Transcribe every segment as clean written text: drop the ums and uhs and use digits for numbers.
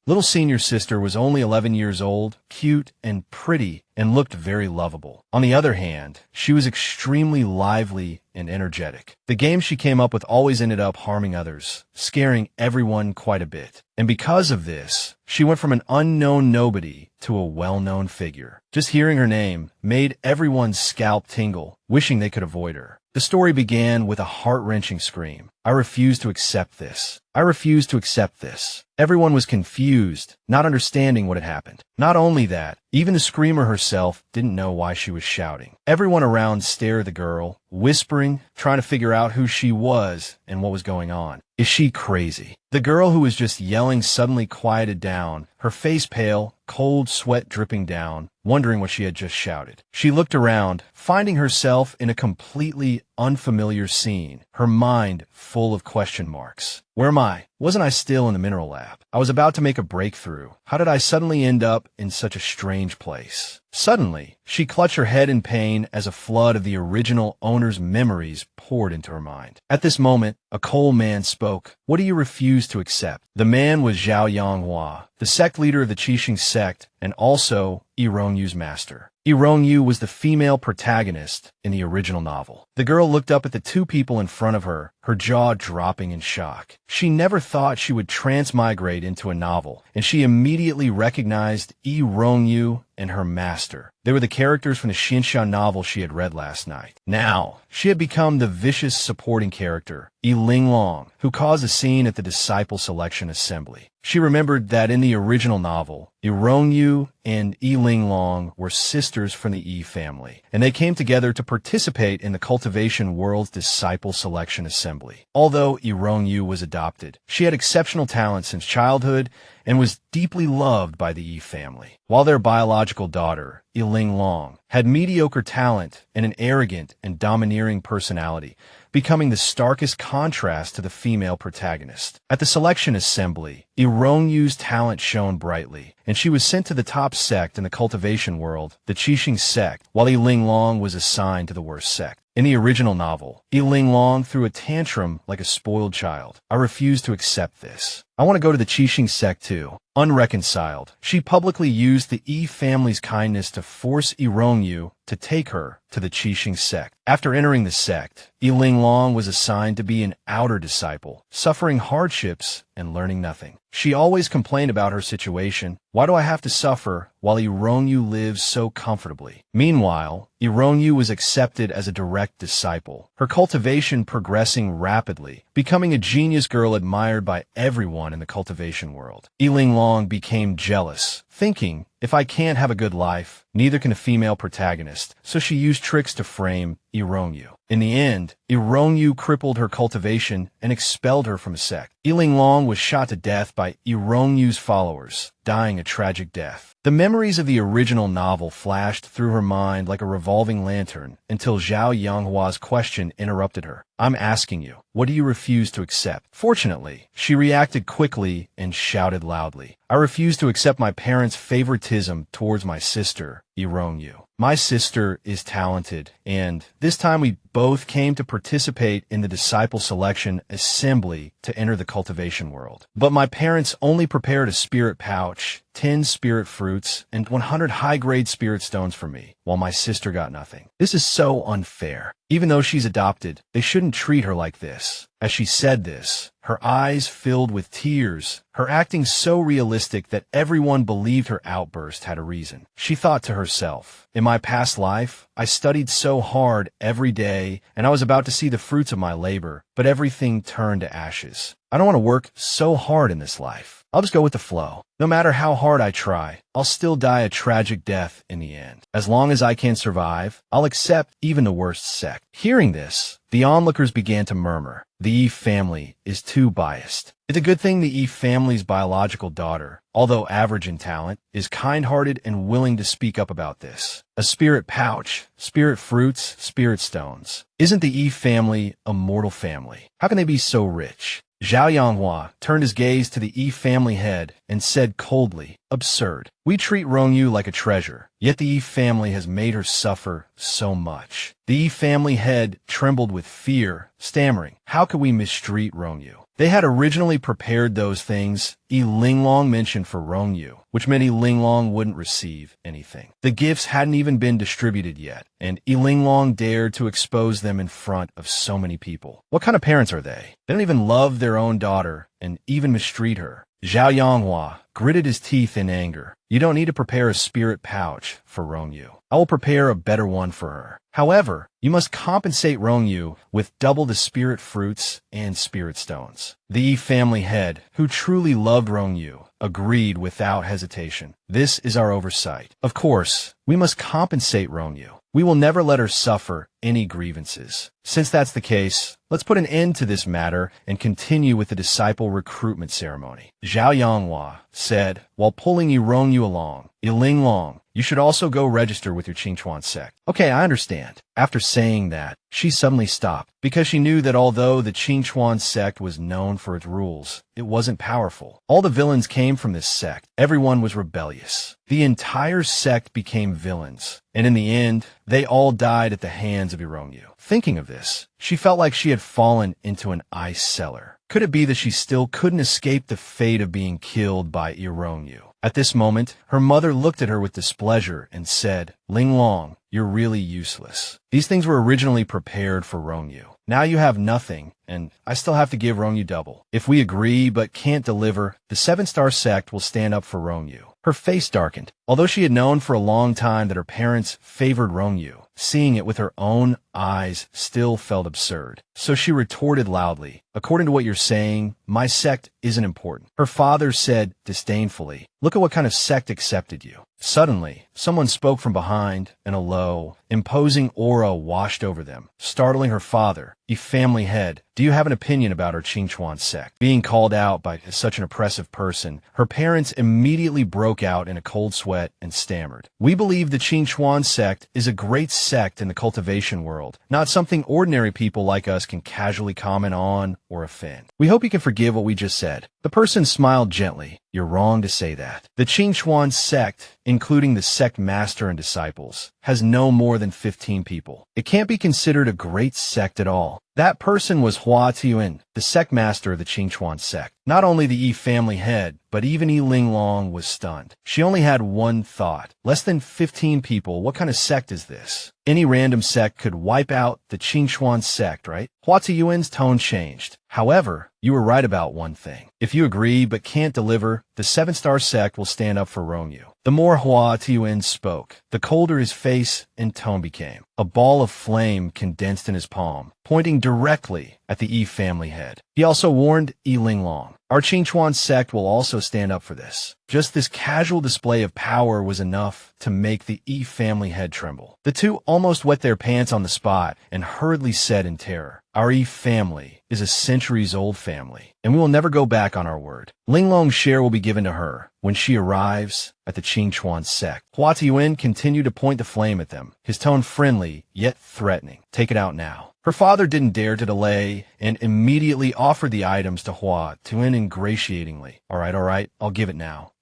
Little senior sister was only 11 years old, cute and pretty, and looked very lovable. On the other hand, she was extremely lively and energetic. The games she came up with always ended up harming others, scaring everyone quite a bit. And because of this, she went from an unknown nobody to a well-known figure. Just hearing her name made everyone's scalp tingle, wishing they could avoid her. The story began with a heart-wrenching scream. I refuse to accept this. I refuse to accept this. Everyone was confused, not understanding what had happened. Not only that, even the screamer herself didn't know why she was shouting. Everyone around stared at the girl, whispering, trying to figure out who she was and what was going on. Is she crazy? The girl who was just yelling suddenly quieted down, her face pale, cold sweat dripping down, wondering what she had just shouted. She looked around, finding herself in a completely unfamiliar scene, her mind full of question marks. Where am I? Wasn't I still in the mineral lab? I was about to make a breakthrough. How did I suddenly end up in such a strange place? Suddenly, she clutched her head in pain as a flood of the original owner's memories poured into her mind. At this moment, a coal man spoke. What do you refuse to accept? The man was Zhao Yanghua, the sect leader of the Qixing sect, and also Ironyu's master. Ironyu was the female protagonist in the original novel. The girl looked up at the two people in front of her, her jaw dropping in shock. She never thought she would transmigrate into a novel, and she immediately recognized Ironyu and her master. They were the characters from the Xinsha novel she had read last night. Now, she had become the vicious supporting character, Linglong, who caused a scene at the disciple selection assembly. She remembered that in the original novel, Ironyu and Linglong were sisters from the Yi family, and they came together to participate in the cultivation world's disciple selection assembly. Although Ironyu was adopted, she had exceptional talent since childhood and was deeply loved by the Yi family, while their biological daughter, Linglong, had mediocre talent and an arrogant and domineering personality, becoming the starkest contrast to the female protagonist. At the selection assembly, Ironyu's talent shone brightly, and she was sent to the top sect in the cultivation world, the Qixing sect, while Linglong was assigned to the worst sect. In the original novel, Linglong threw a tantrum like a spoiled child. I refuse to accept this. I want to go to the Qixing sect too. Unreconciled, she publicly used the Yi family's kindness to force Ironyu to take her to the Qixing sect. After entering the sect, Linglong was assigned to be an outer disciple, suffering hardships and learning nothing. She always complained about her situation. Why do I have to suffer while Ironyu lives so comfortably? Meanwhile, Ironyu was accepted as a direct disciple, her cultivation progressing rapidly, becoming a genius girl admired by everyone in the cultivation world. Linglong became jealous, thinking, if I can't have a good life, neither can a female protagonist, so she used tricks to frame Ironyu. In the end, Ironyu crippled her cultivation and expelled her from a sect. Linglong was shot to death by Ironyu's followers, dying a tragic death. The memories of the original novel flashed through her mind like a revolving lantern until Zhao Yanghua's question interrupted her. I'm asking you, what do you refuse to accept? Fortunately, she reacted quickly and shouted loudly. I refuse to accept my parents' favoritism towards my sister, Ironyu. My sister is talented, and this time we both came to participate in the disciple selection assembly to enter the cultivation world. But my parents only prepared a spirit pouch, 10 spirit fruits, and 100 high-grade spirit stones for me, while my sister got nothing. This is so unfair. Even though she's adopted, they shouldn't treat her like this. As she said this, her eyes filled with tears, her acting so realistic that everyone believed her outburst had a reason. She thought to herself, in my past life, I studied so hard every day, and I was about to see the fruits of my labor, but everything turned to ashes. I don't want to work so hard in this life. I'll just go with the flow. No matter how hard I try, I'll still die a tragic death in the end. As long as I can survive, I'll accept even the worst sect. Hearing this, the onlookers began to murmur. The Yi family is too biased. It's a good thing the Yi family's biological daughter, although average in talent, is kind-hearted and willing to speak up about this. A spirit pouch, spirit fruits, spirit stones. Isn't the Yi family a mortal family? How can they be so rich? Zhao Yanghua turned his gaze to the Yi family head and said coldly, absurd. We treat Rongyu like a treasure, yet the Yi family has made her suffer so much. The Yi family head trembled with fear, stammering, how could we mistreat Rongyu? They had originally prepared those things Linglong mentioned for Rongyu, which meant Linglong wouldn't receive anything. The gifts hadn't even been distributed yet, and Linglong dared to expose them in front of so many people. What kind of parents are they? They don't even love their own daughter and even mistreat her. Zhao Yanghua gritted his teeth in anger. You don't need to prepare a spirit pouch for Rongyu. I will prepare a better one for her. However, you must compensate Rongyu with double the spirit fruits and spirit stones. The Yi family head, who truly loved Rongyu, agreed without hesitation. This is our oversight. Of course, we must compensate Rongyu. We will never let her suffer any grievances. Since that's the case, let's put an end to this matter and continue with the disciple recruitment ceremony. Zhao Yanghua said, while pulling Rongyu along, Linglong, you should also go register with your Qingchuan sect. Okay, I understand. After saying that, she suddenly stopped, because she knew that although the Qingchuan sect was known for its rules, it wasn't powerful. All the villains came from this sect. Everyone was rebellious. The entire sect became villains, and in the end, they all died at the hands of Rongyu. Thinking of this, she felt like she had fallen into an ice cellar. Could it be that she still couldn't escape the fate of being killed by Rongyu? At this moment, her mother looked at her with displeasure and said, Linglong, you're really useless. These things were originally prepared for Rongyu. Now you have nothing, and I still have to give Rongyu double. If we agree but can't deliver, the 7-star sect will stand up for Rongyu. Her face darkened. Although she had known for a long time that her parents favored Rongyu, seeing it with her own eyes still felt absurd. So she retorted loudly, according to what you're saying, my sect isn't important. Her father said disdainfully, look at what kind of sect accepted you. Suddenly, someone spoke from behind, and a low, imposing aura washed over them, startling her father. A family head, do you have an opinion about our Qingchuan sect? Being called out by such an oppressive person, her parents immediately broke out in a cold sweat and stammered. We believe the Qingchuan sect is a great sect in the cultivation world, not something ordinary people like us can casually comment on or offend. We hope you can forgive what we just said. The person smiled gently. You're wrong to say that. The Qingchuan sect, including the sect master and disciples, has no more than 15 people. It can't be considered a great sect at all. That person was Hua Tian, the sect master of the Qingchuan sect. Not only the Yi family head, but even Linglong was stunned. She only had one thought. Less than 15 people, what kind of sect is this? Any random sect could wipe out the Qingchuan sect, right? Hua Tian's tone changed. However, you were right about one thing. If you agree but can't deliver, the 7-star sect will stand up for Rongyu. The more Hua Tian spoke, the colder his face and tone became. A ball of flame condensed in his palm, pointing directly at the Yi family head. He also warned Linglong, our Qingchuan sect will also stand up for this. Just this casual display of power was enough to make the Yi family head tremble. The two almost wet their pants on the spot and hurriedly said in terror, our Yi family is a centuries-old family, and we will never go back on our word. Linglong's share will be given to her when she arrives at the Qingchuan sect. Hua Tian continued to point the flame at them, his tone friendly yet threatening. Take it out now. Her father didn't dare to delay and immediately offered the items to Hua Tian ingratiatingly. All right, I'll give it now.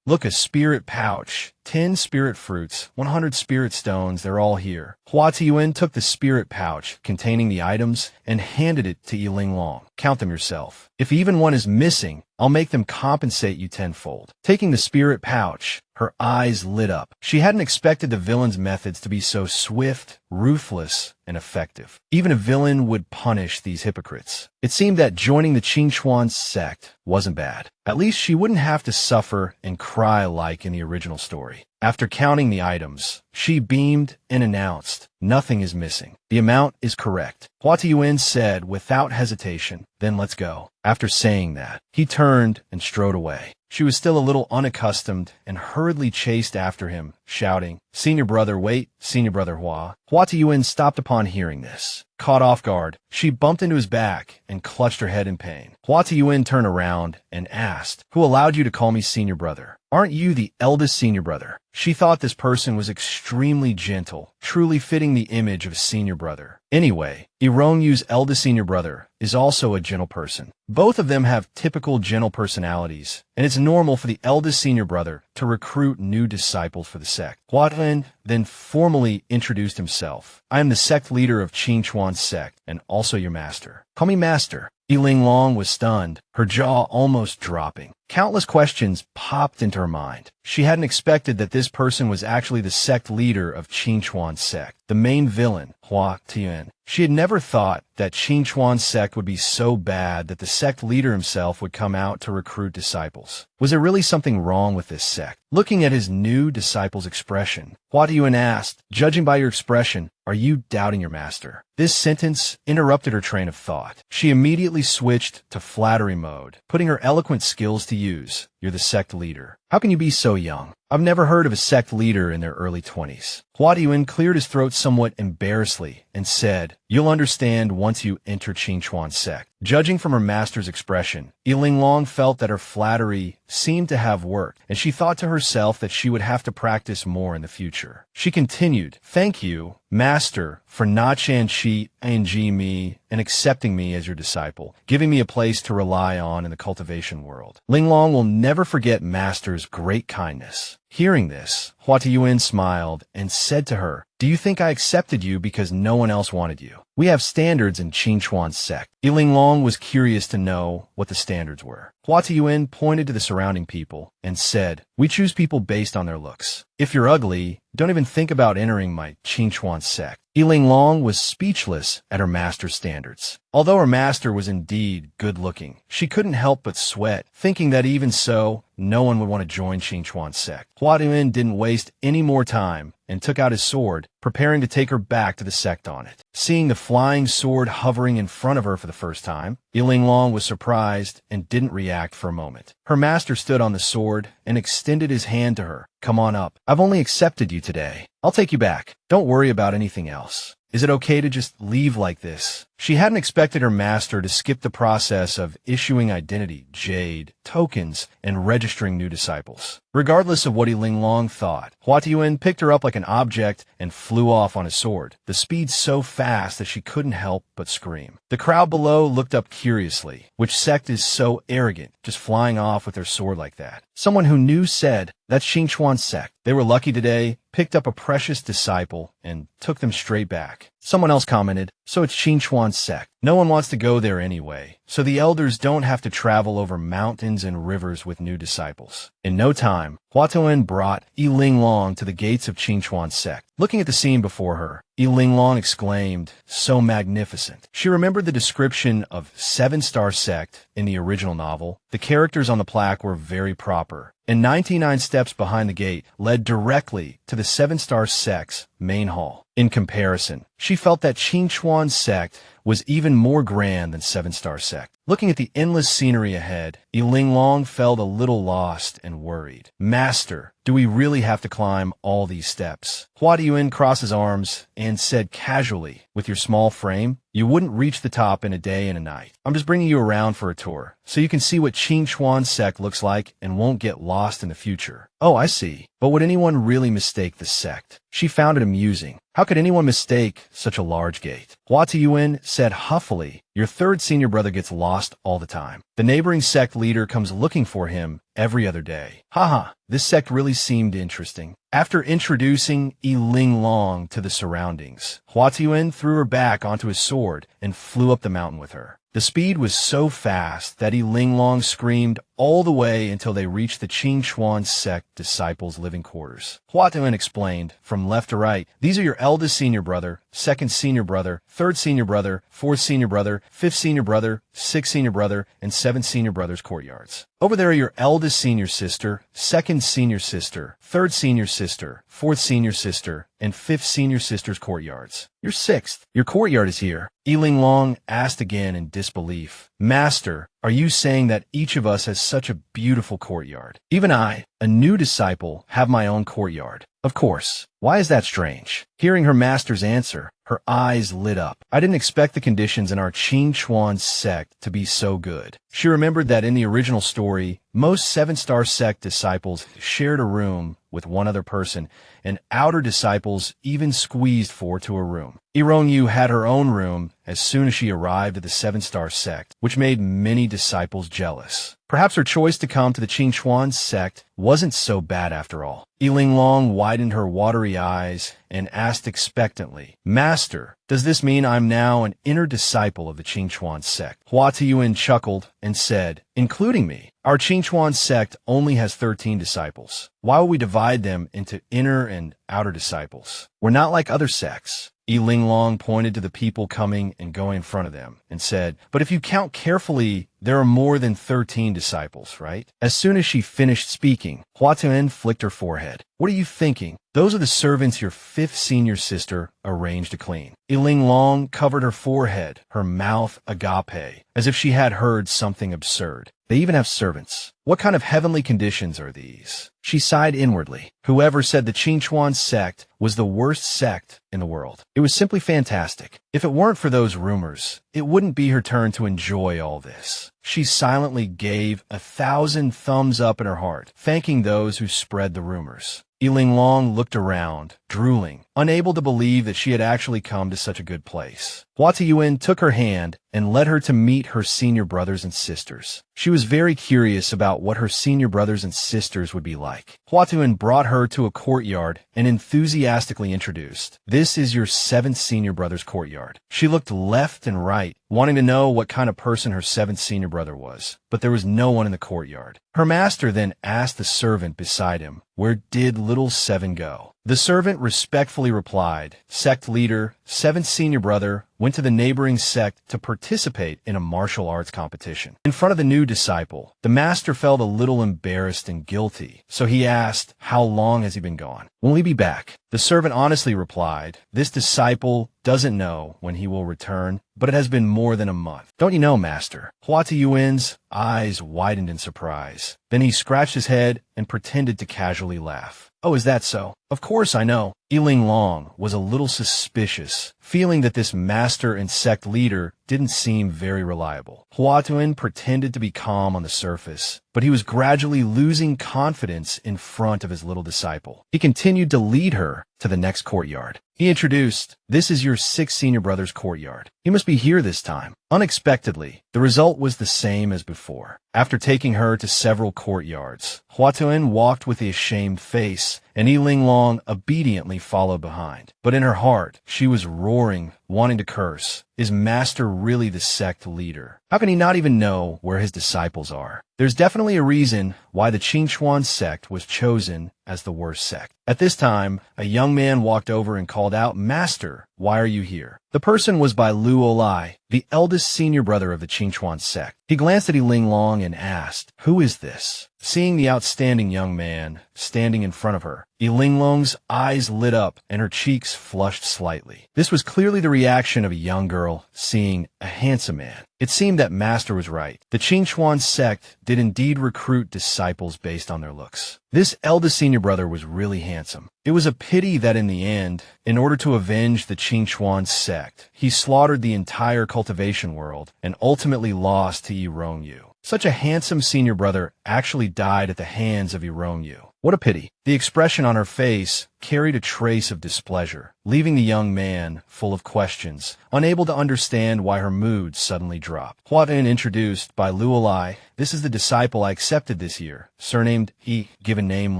Look, a spirit pouch, 10 spirit fruits, 100 spirit stones, they're all here. Hua Tian took the spirit pouch containing the items and handed it to Linglong. Count them yourself. If even one is missing, I'll make them compensate you tenfold. Taking the spirit pouch, her eyes lit up. She hadn't expected the villain's methods to be so swift, ruthless, and effective. Even a villain would punish these hypocrites. It seemed that joining the Qingchuan sect wasn't bad. At least she wouldn't have to suffer and cry like in the original story. After counting the items, she beamed and announced, nothing is missing. The amount is correct. Hua Tian said without hesitation, then let's go. After saying that, he turned and strode away. She was still a little unaccustomed and hurriedly chased after him, shouting, Senior brother, wait, Senior brother Hua. Hua Tian stopped upon hearing this. Caught off guard, she bumped into his back and clutched her head in pain. Hua Tian turned around and asked, who allowed you to call me Senior brother? Aren't you the eldest senior brother? She thought this person was extremely gentle, truly fitting the image of a senior brother. Anyway, Rongyu's eldest senior brother is also a gentle person. Both of them have typical gentle personalities, and it's normal for the eldest senior brother to recruit new disciples for the sect. Hua Tian then formally introduced himself. I am the sect leader of Qingchuan sect, and also your master. Call me master. Linglong was stunned, her jaw almost dropping. Countless questions popped into her mind. She hadn't expected that this person was actually the sect leader of Qingchuan's sect, the main villain, Hua Tian. She had never thought that Qingchuan's sect would be so bad that the sect leader himself would come out to recruit disciples. Was there really something wrong with this sect? Looking at his new disciple's expression, Hua Tian asked, "Judging by your expression, are you doubting your master?" This sentence interrupted her train of thought. She immediately switched to flattery mode, putting her eloquent skills to use. "You're the sect leader. How can you be so young? I've never heard of a sect leader in their early 20s. Hua Tian cleared his throat somewhat embarrassedly and said, "You'll understand once you enter Qingchuan's sect." Judging from her master's expression, Linglong felt that her flattery seemed to have worked, and she thought to herself that she would have to practice more in the future. She continued, "Thank you, Master, for not cheat me and accepting me as your disciple, giving me a place to rely on in the cultivation world. Linglong will never forget Master's great kindness." Hearing this, Hua Tian smiled and said to her, "Do you think I accepted you because no one else wanted you? We have standards in Qingchuan's sect." Linglong was curious to know what the standards were. Hua Tian pointed to the surrounding people and said, "We choose people based on their looks. If you're ugly, don't even think about entering my Qingchuan sect." Linglong was speechless at her master's standards. Although her master was indeed good-looking, she couldn't help but sweat, thinking that even so, no one would want to join Qingchuan's sect. Hua Tian didn't waste any more time and took out his sword, preparing to take her back to the sect on it. Seeing the flying sword hovering in front of her for the first time, Linglong was surprised and didn't react for a moment. Her master stood on the sword and extended his hand to her. "Come on up. I've only accepted you today. I'll take you back. Don't worry about anything else. Is it okay to just leave like this?" She hadn't expected her master to skip the process of issuing identity, jade, tokens, and registering new disciples. Regardless of what Linglong thought, Hua Tian picked her up like an object and flew off on his sword, the speed so fast that she couldn't help but scream. The crowd below looked up curiously. Which sect is so arrogant, just flying off with their sword like that? Someone who knew said, "That's Qingchuan's sect. They were lucky today, picked up a precious disciple, and took them straight back." Someone else commented, "So it's Qingchuan's sect. No one wants to go there anyway, so the elders don't have to travel over mountains and rivers with new disciples." In no time, Hua Tian brought Linglong to the gates of Qingchuan's sect. Looking at the scene before her, Linglong exclaimed, "So magnificent." She remembered the description of 7-star sect in the original novel. The characters on the plaque were very proper, and 99 steps behind the gate led directly to the 7-star sect's main hall. In comparison, she felt that Qingchuan's sect was even more grand than 7-star sect. Looking at the endless scenery ahead, Linglong felt a little lost and worried. "Master, do we really have to climb all these steps?" Hua Tian crossed his arms and said casually, "With your small frame, you wouldn't reach the top in a day and a night. I'm just bringing you around for a tour, so you can see what Qingchuan's sect looks like and won't get lost in the future." "Oh, I see. But would anyone really mistake the sect?" She found it amusing. How could anyone mistake such a large gate? Hua Tian said huffily, "Your third senior brother gets lost all the time. The neighboring sect leader comes looking for him every other day." Haha, this sect really seemed interesting. After introducing Linglong to the surroundings, Hua Tian threw her back onto his sword and flew up the mountain with her. The speed was so fast that Linglong screamed all the way until they reached the Qingchuan sect disciples' living quarters. Hua Tian explained, from left to right, "These are your eldest senior brother, second senior brother, third senior brother, fourth senior brother, fifth senior brother, sixth senior brother, and seventh senior brother's courtyards. Over there are your eldest senior sister, second senior sister, third senior sister, fourth senior sister, and fifth senior sister's courtyards. Your sixth. Your courtyard is here." Linglong asked again in disbelief, "Master, are you saying that each of us has such a beautiful courtyard? Even I, a new disciple, have my own courtyard." "Of course. Why is that strange?" Hearing her master's answer, her eyes lit up. "I didn't expect the conditions in our Qingchuan sect to be so good." She remembered that in the original story, most 7-star sect disciples shared a room with one other person, and outer disciples even squeezed 4 to a room. Irongyu had her own room as soon as she arrived at the 7-star sect, which made many disciples jealous. Perhaps her choice to come to the Qingchuan sect wasn't so bad after all. Linglong widened her watery eyes and asked expectantly, "Master, does this mean I'm now an inner disciple of the Qingchuan sect?" Hua Tiyuan chuckled and said, "Including me. Our Qingchuan sect only has 13 disciples. Why would we divide them into inner and outer disciples? We're not like other sects." Linglong pointed to the people coming and going in front of them and said, "But if you count carefully, there are more than 13 disciples, right?" As soon as she finished speaking, Hua Tuan flicked her forehead. "What are you thinking? Those are the servants your 5th senior sister arranged to clean." Linglong covered her forehead, her mouth agape, as if she had heard something absurd. "They even have servants. What kind of heavenly conditions are these?" She sighed inwardly. Whoever said the Qingchuan sect was the worst sect in the world. It was simply fantastic. If it weren't for those rumors, it wouldn't be her turn to enjoy all this. She silently gave 1,000 thumbs up in her heart, thanking those who spread the rumors. Linglong looked around, drooling, unable to believe that she had actually come to such a good place. Hua Tiyuan took her hand and led her to meet her senior brothers and sisters. She was very curious about what her senior brothers and sisters would be like. Hua Tiyuan brought her to a courtyard and enthusiastically introduced, "This is your 7th senior brother's courtyard." She looked left and right, wanting to know what kind of person her 7th senior brother was, but there was no one in the courtyard. Her master then asked the servant beside him, "Where did little 7 go?" The servant respectfully replied, "Sect leader, 7th senior brother, went to the neighboring sect to participate in a martial arts competition." In front of the new disciple, the master felt a little embarrassed and guilty, so he asked, "How long has he been gone?" "Will he be back?" The servant honestly replied, "This disciple doesn't know when he will return, but it has been more than a month." "Don't you know, master?" Hua Tiyuan's eyes widened in surprise. Then he scratched his head and pretended to casually laugh. "Oh, is that so? Of course I know." Linglong was a little suspicious, feeling that this master and sect leader didn't seem very reliable. Hua Tuan pretended to be calm on the surface, but he was gradually losing confidence in front of his little disciple. He continued to lead her to the next courtyard. He introduced, "This is your 6th senior brother's courtyard. You must be here this time." Unexpectedly, the result was the same as before. After taking her to several courtyards, Hua Tuan walked with a ashamed face, and Linglong obediently followed behind. But in her heart, she was roaring, wanting to curse. Is master really the sect leader? How can he not even know where his disciples are? There's definitely a reason why the Qingchuan sect was chosen as the worst sect. At this time, a young man walked over and called out, "Master, why are you here?" The person was by Lu Olai, the eldest senior brother of the Qingchuan sect. He glanced at Linglong and asked, "Who is this?" Seeing the outstanding young man standing in front of her, Linglong's eyes lit up and her cheeks flushed slightly. This was clearly the reaction of a young girl seeing a handsome man. It seemed that master was right. The Qingchuan sect did indeed recruit disciples based on their looks. This eldest senior brother was really handsome. It was a pity that in the end, in order to avenge the Qingchuan sect, he slaughtered the entire cultivation world and ultimately lost to Yirongyu. Such a handsome senior brother actually died at the hands of Yirongyu. What a pity. The expression on her face carried a trace of displeasure, leaving the young man full of questions, unable to understand why her mood suddenly dropped. Hua Tuan introduced by Lu Olai, "This is the disciple I accepted this year, surnamed He, given name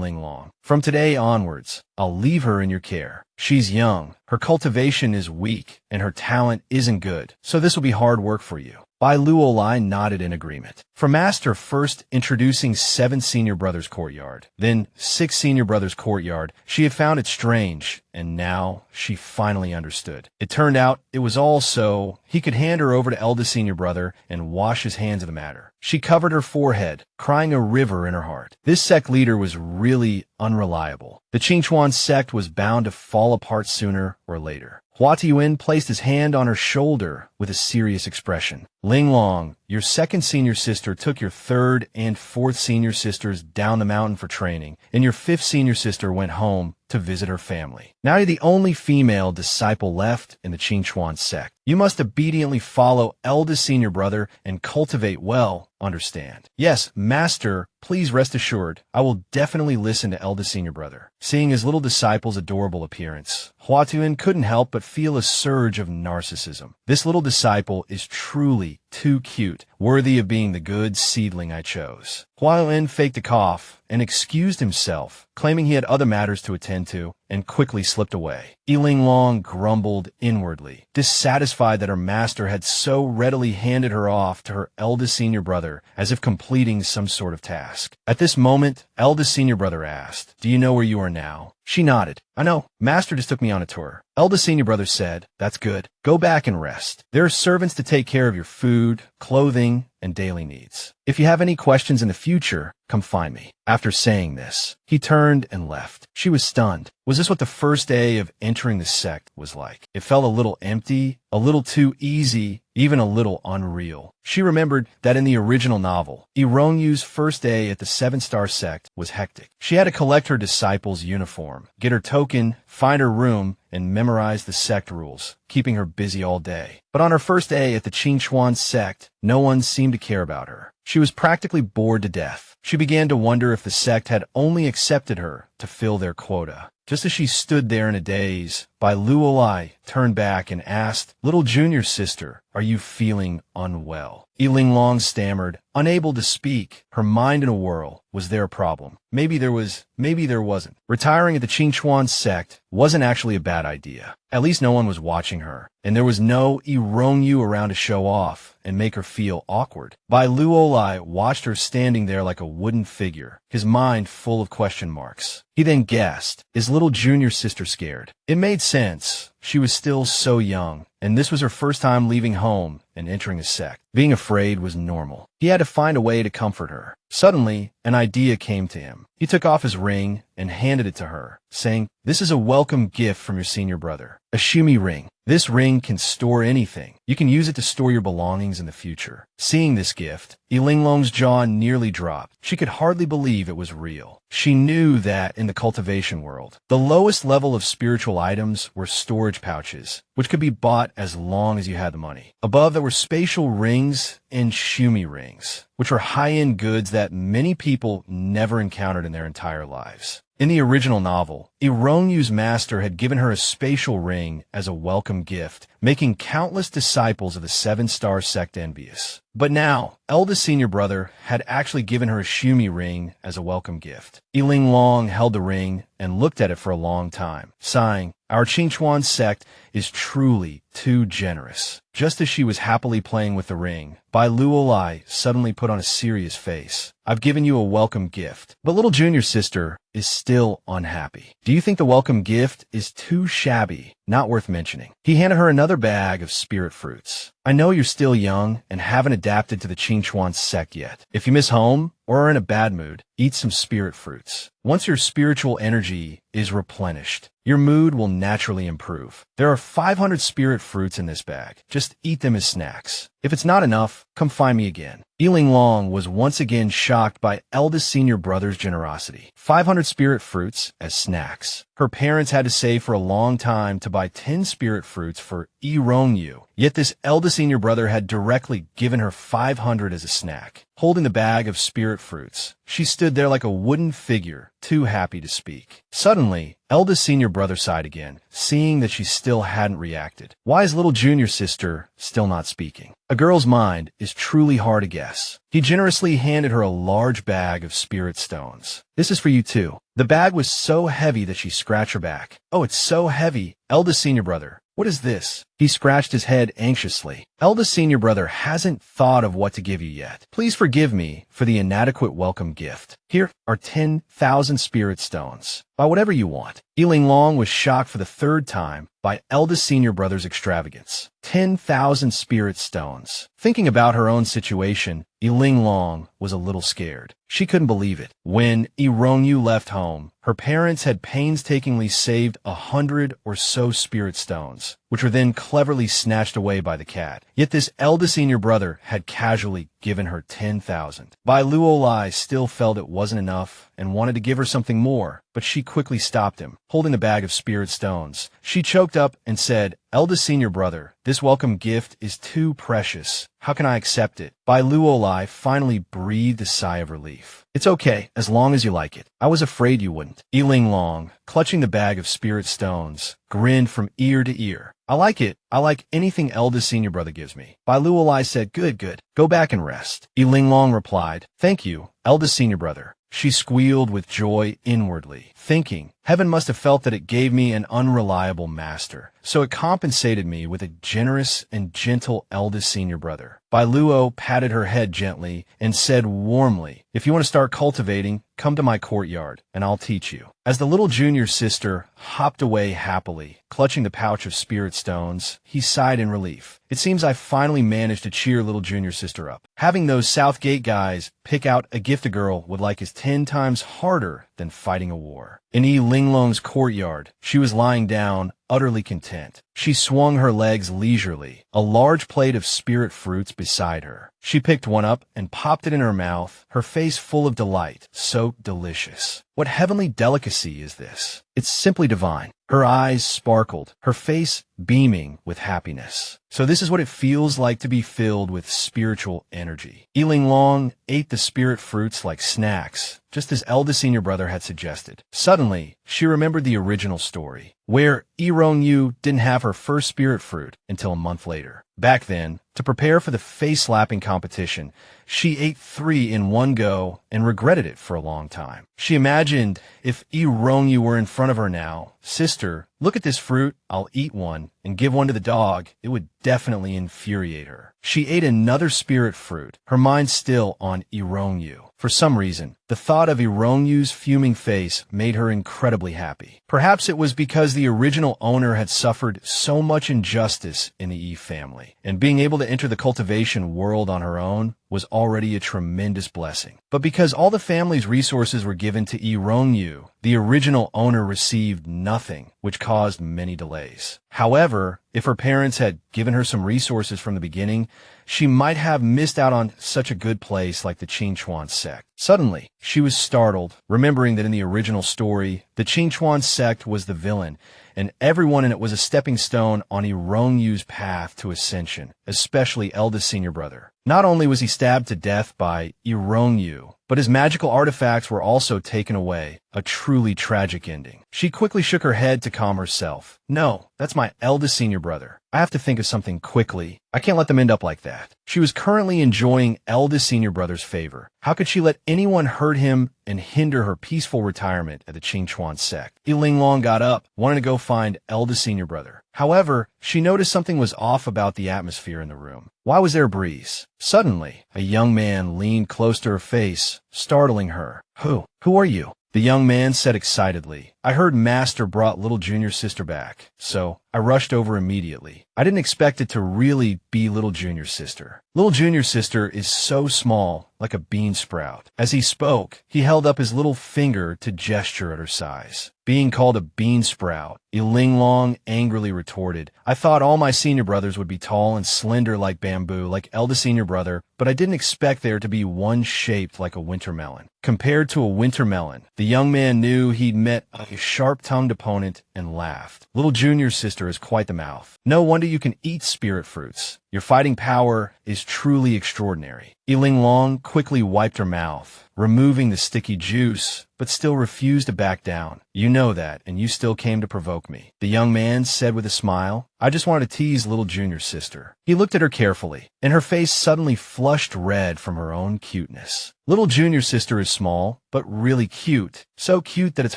Linglong. From today onwards, I'll leave her in your care. She's young, her cultivation is weak, and her talent isn't good, so this will be hard work for you." Bai Lu Olai nodded in agreement. For master first introducing 7 senior brothers' courtyard, then 6 senior brothers' courtyard, she had found it strange, and now she finally understood. It turned out it was all so he could hand her over to eldest senior brother and wash his hands of the matter. She covered her forehead, crying a river in her heart. This sect leader was really unreliable. The Qingchuan sect was bound to fall apart sooner or later. Hua Tiyuan placed his hand on her shoulder with a serious expression. "Linglong, your 2nd senior sister took your 3rd and 4th senior sisters down the mountain for training, and your 5th senior sister went home to visit her family. Now you're the only female disciple left in the Qingchuan sect. You must obediently follow eldest senior brother and cultivate well, understand?" "Yes, master, please rest assured, I will definitely listen to eldest senior brother." Seeing his little disciple's adorable appearance, Hua Tuan couldn't help but feel a surge of narcissism. This little disciple is truly too cute. worthy of being the good seedling I chose. Hualien faked a cough and excused himself, claiming he had other matters to attend to, and quickly slipped away. Linglong grumbled inwardly, dissatisfied that her master had so readily handed her off to her eldest senior brother as if completing some sort of task. At this moment, eldest senior brother asked, "Do you know where you are now?" She nodded. "I know. Master just took me on a tour." Eldest senior brother said, "That's good. Go back and rest. There are servants to take care of your food, clothing, and daily needs. If you have any questions in the future, come find me." After saying this, he turned and left. She was stunned. Was this what the first day of entering the sect was like? It felt a little empty, a little too easy, even a little unreal. She remembered that in the original novel, Ironyu's first day at the 7-star sect was hectic. She had to collect her disciples' uniform, get her token, find her room, and memorize the sect rules, keeping her busy all day. But on her first day at the Qingchuan sect, no one seemed to care about her. She was practically bored to death. She began to wonder if the sect had only accepted her to fill their quota. Just as she stood there in a daze, Bai Luolai turned back and asked, "Little junior sister, are you feeling unwell?" Linglong stammered, unable to speak, her mind in a whirl. Was there a problem? Maybe there was, maybe there wasn't. Retiring at the Qingchuan sect wasn't actually a bad idea. At least no one was watching her, and there was no Ironyu around to show off and make her feel awkward. Bai Luolai watched her standing there like a wooden figure, his mind full of question marks. He then guessed, is little junior sister scared? It made sense. She was still so young, and this was her first time leaving home and entering a sect. Being afraid was normal. He had to find a way to comfort her. Suddenly, an idea came to him. He took off his ring and handed it to her, saying, "This is a welcome gift from your senior brother. A Shumi ring. This ring can store anything. You can use it to store your belongings in the future." Seeing this gift, Linglong's jaw nearly dropped. She could hardly believe it was real. She knew that in the cultivation world, the lowest level of spiritual items were storage pouches, which could be bought as long as you had the money. Above, there were spatial rings and Shumi rings, which were high-end goods that many people never encountered in their entire lives. In the original novel, Ironyu's master had given her a spatial ring as a welcome gift, making countless disciples of the 7-star sect envious. But now, eldest senior brother had actually given her a Shumi ring as a welcome gift. Linglong held the ring and looked at it for a long time, sighing, "Our Qingchuan sect is truly too generous." Just as she was happily playing with the ring, Bai Luolai suddenly put on a serious face. "I've given you a welcome gift, but little junior sister is still unhappy. Do you think the welcome gift is too shabby? Not worth mentioning." He handed her another bag of spirit fruits. "I know you're still young and haven't adapted to the Qingchuan sect yet. If you miss home or are in a bad mood, eat some spirit fruits. Once your spiritual energy is replenished, your mood will naturally improve. There are 500 spirit fruits in this bag. Just eat them as snacks. If it's not enough, come find me again." Linglong was once again shocked by eldest senior brother's generosity. 500 spirit fruits as snacks. Her parents had to save for a long time to buy 10 spirit fruits for Ironyu, yet this eldest senior brother had directly given her 500 as a snack. Holding the bag of spirit fruits, she stood there like a wooden figure, too happy to speak. Suddenly, eldest senior brother sighed again, seeing that she still hadn't reacted. Why is little junior sister still not speaking? A girl's mind is truly hard to guess. He generously handed her a large bag of spirit stones. "This is for you too." The bag was so heavy that she scratched her back. "Oh, it's so heavy." Eldest senior brother, "What is this?" He scratched his head anxiously. "Eldest senior brother hasn't thought of what to give you yet. Please forgive me for the inadequate welcome gift. Here are 10,000 spirit stones. Buy whatever you want." Linglong was shocked for the third time by eldest senior brother's extravagance. 10,000 spirit stones. Thinking about her own situation, Linglong was a little scared. She couldn't believe it. When Ironyu left home, her parents had painstakingly saved 100 or so spirit stones, which were then cleverly snatched away by the cat. Yet this eldest senior brother had casually given her 10,000. Bai Luolai still felt it wasn't enough and wanted to give her something more, but she quickly stopped him, holding the bag of spirit stones. She choked up and said, "Eldest senior brother, this welcome gift is too precious. How can I accept it?" Bai Luolai finally breathed a sigh of relief. It's okay, as long as you like it. I was afraid you wouldn't. Linglong, clutching the bag of spirit stones, grinned from ear to ear. I like it. I like anything eldest senior brother gives me. Bai Luolai said, good, good. Go back and rest. Linglong replied, thank you, eldest senior brother. She squealed with joy inwardly, thinking, heaven must have felt that it gave me an unreliable master, so it compensated me with a generous and gentle eldest senior brother. Bai Luo patted her head gently and said warmly, if you want to start cultivating, come to my courtyard, and I'll teach you. As the little junior sister hopped away happily, clutching the pouch of spirit stones, he sighed in relief. It seems I finally managed to cheer little junior sister up. Having those Southgate guys pick out a gift a girl would like is 10 times harder than fighting a war. In Linglong's courtyard, she was lying down, utterly content. She swung her legs leisurely, a large plate of spirit fruits beside her. She picked one up and popped it in her mouth, her face full of delight. So delicious. What heavenly delicacy is this? It's simply divine. Her eyes sparkled, her face beaming with happiness. So this is what it feels like to be filled with spiritual energy. Linglong ate the spirit fruits like snacks, just as eldest senior brother had suggested. Suddenly, she remembered the original story, where Yu didn't have her first spirit fruit until a month later. Back then, to prepare for the face-slapping competition, she ate 3 in one go and regretted it for a long time. She imagined if Yu were in front of her now, sister, look at this fruit, I'll eat one, and give one to the dog, it would definitely infuriate her. She ate another spirit fruit, her mind still on Yu. For some reason, the thought of Yu's fuming face made her incredibly happy. Perhaps it was because the original owner had suffered so much injustice in the Yi family, and being able to enter the cultivation world on her own was already a tremendous blessing. But because all the family's resources were given to Yu, the original owner received nothing, which caused many delays. However, if her parents had given her some resources from the beginning, she might have missed out on such a good place like the Qingchuan sect. Suddenly, she was startled, remembering that in the original story, the Qingchuan sect was the villain, and everyone in it was a stepping stone on Yu's path to ascension, especially eldest senior brother. Not only was he stabbed to death by Yu, but his magical artifacts were also taken away, a truly tragic ending. She quickly shook her head to calm herself. No, that's my eldest senior brother. I have to think of something quickly. I can't let them end up like that. She was currently enjoying eldest senior brother's favor. How could she let anyone hurt him and hinder her peaceful retirement at the Qingchuan sect? Linglong got up, wanting to go find eldest senior brother. However, she noticed something was off about the atmosphere in the room. Why was there a breeze? Suddenly, a young man leaned close to her face, startling her. Who are you? The young man said excitedly, I heard Master brought little junior sister back, so I rushed over immediately. I didn't expect it to really be little junior sister. Little junior sister is so small, like a bean sprout. As he spoke, he held up his little finger to gesture at her size. Being called a bean sprout, Linglong angrily retorted, I thought all my senior brothers would be tall and slender like bamboo, like eldest senior brother, but I didn't expect there to be one shaped like a winter melon. Compared to a winter melon, the young man knew he'd met a sharp-tongued opponent and laughed. Little junior sister has quite the mouth. No wonder you can eat spirit fruits. Your fighting power is truly extraordinary. Linglong quickly wiped her mouth, removing the sticky juice, but still refused to back down. You know that, and you still came to provoke me. The young man said with a smile, I just wanted to tease little junior sister. He looked at her carefully, and her face suddenly flushed red from her own cuteness. Little junior sister is small, but really cute. So cute that it's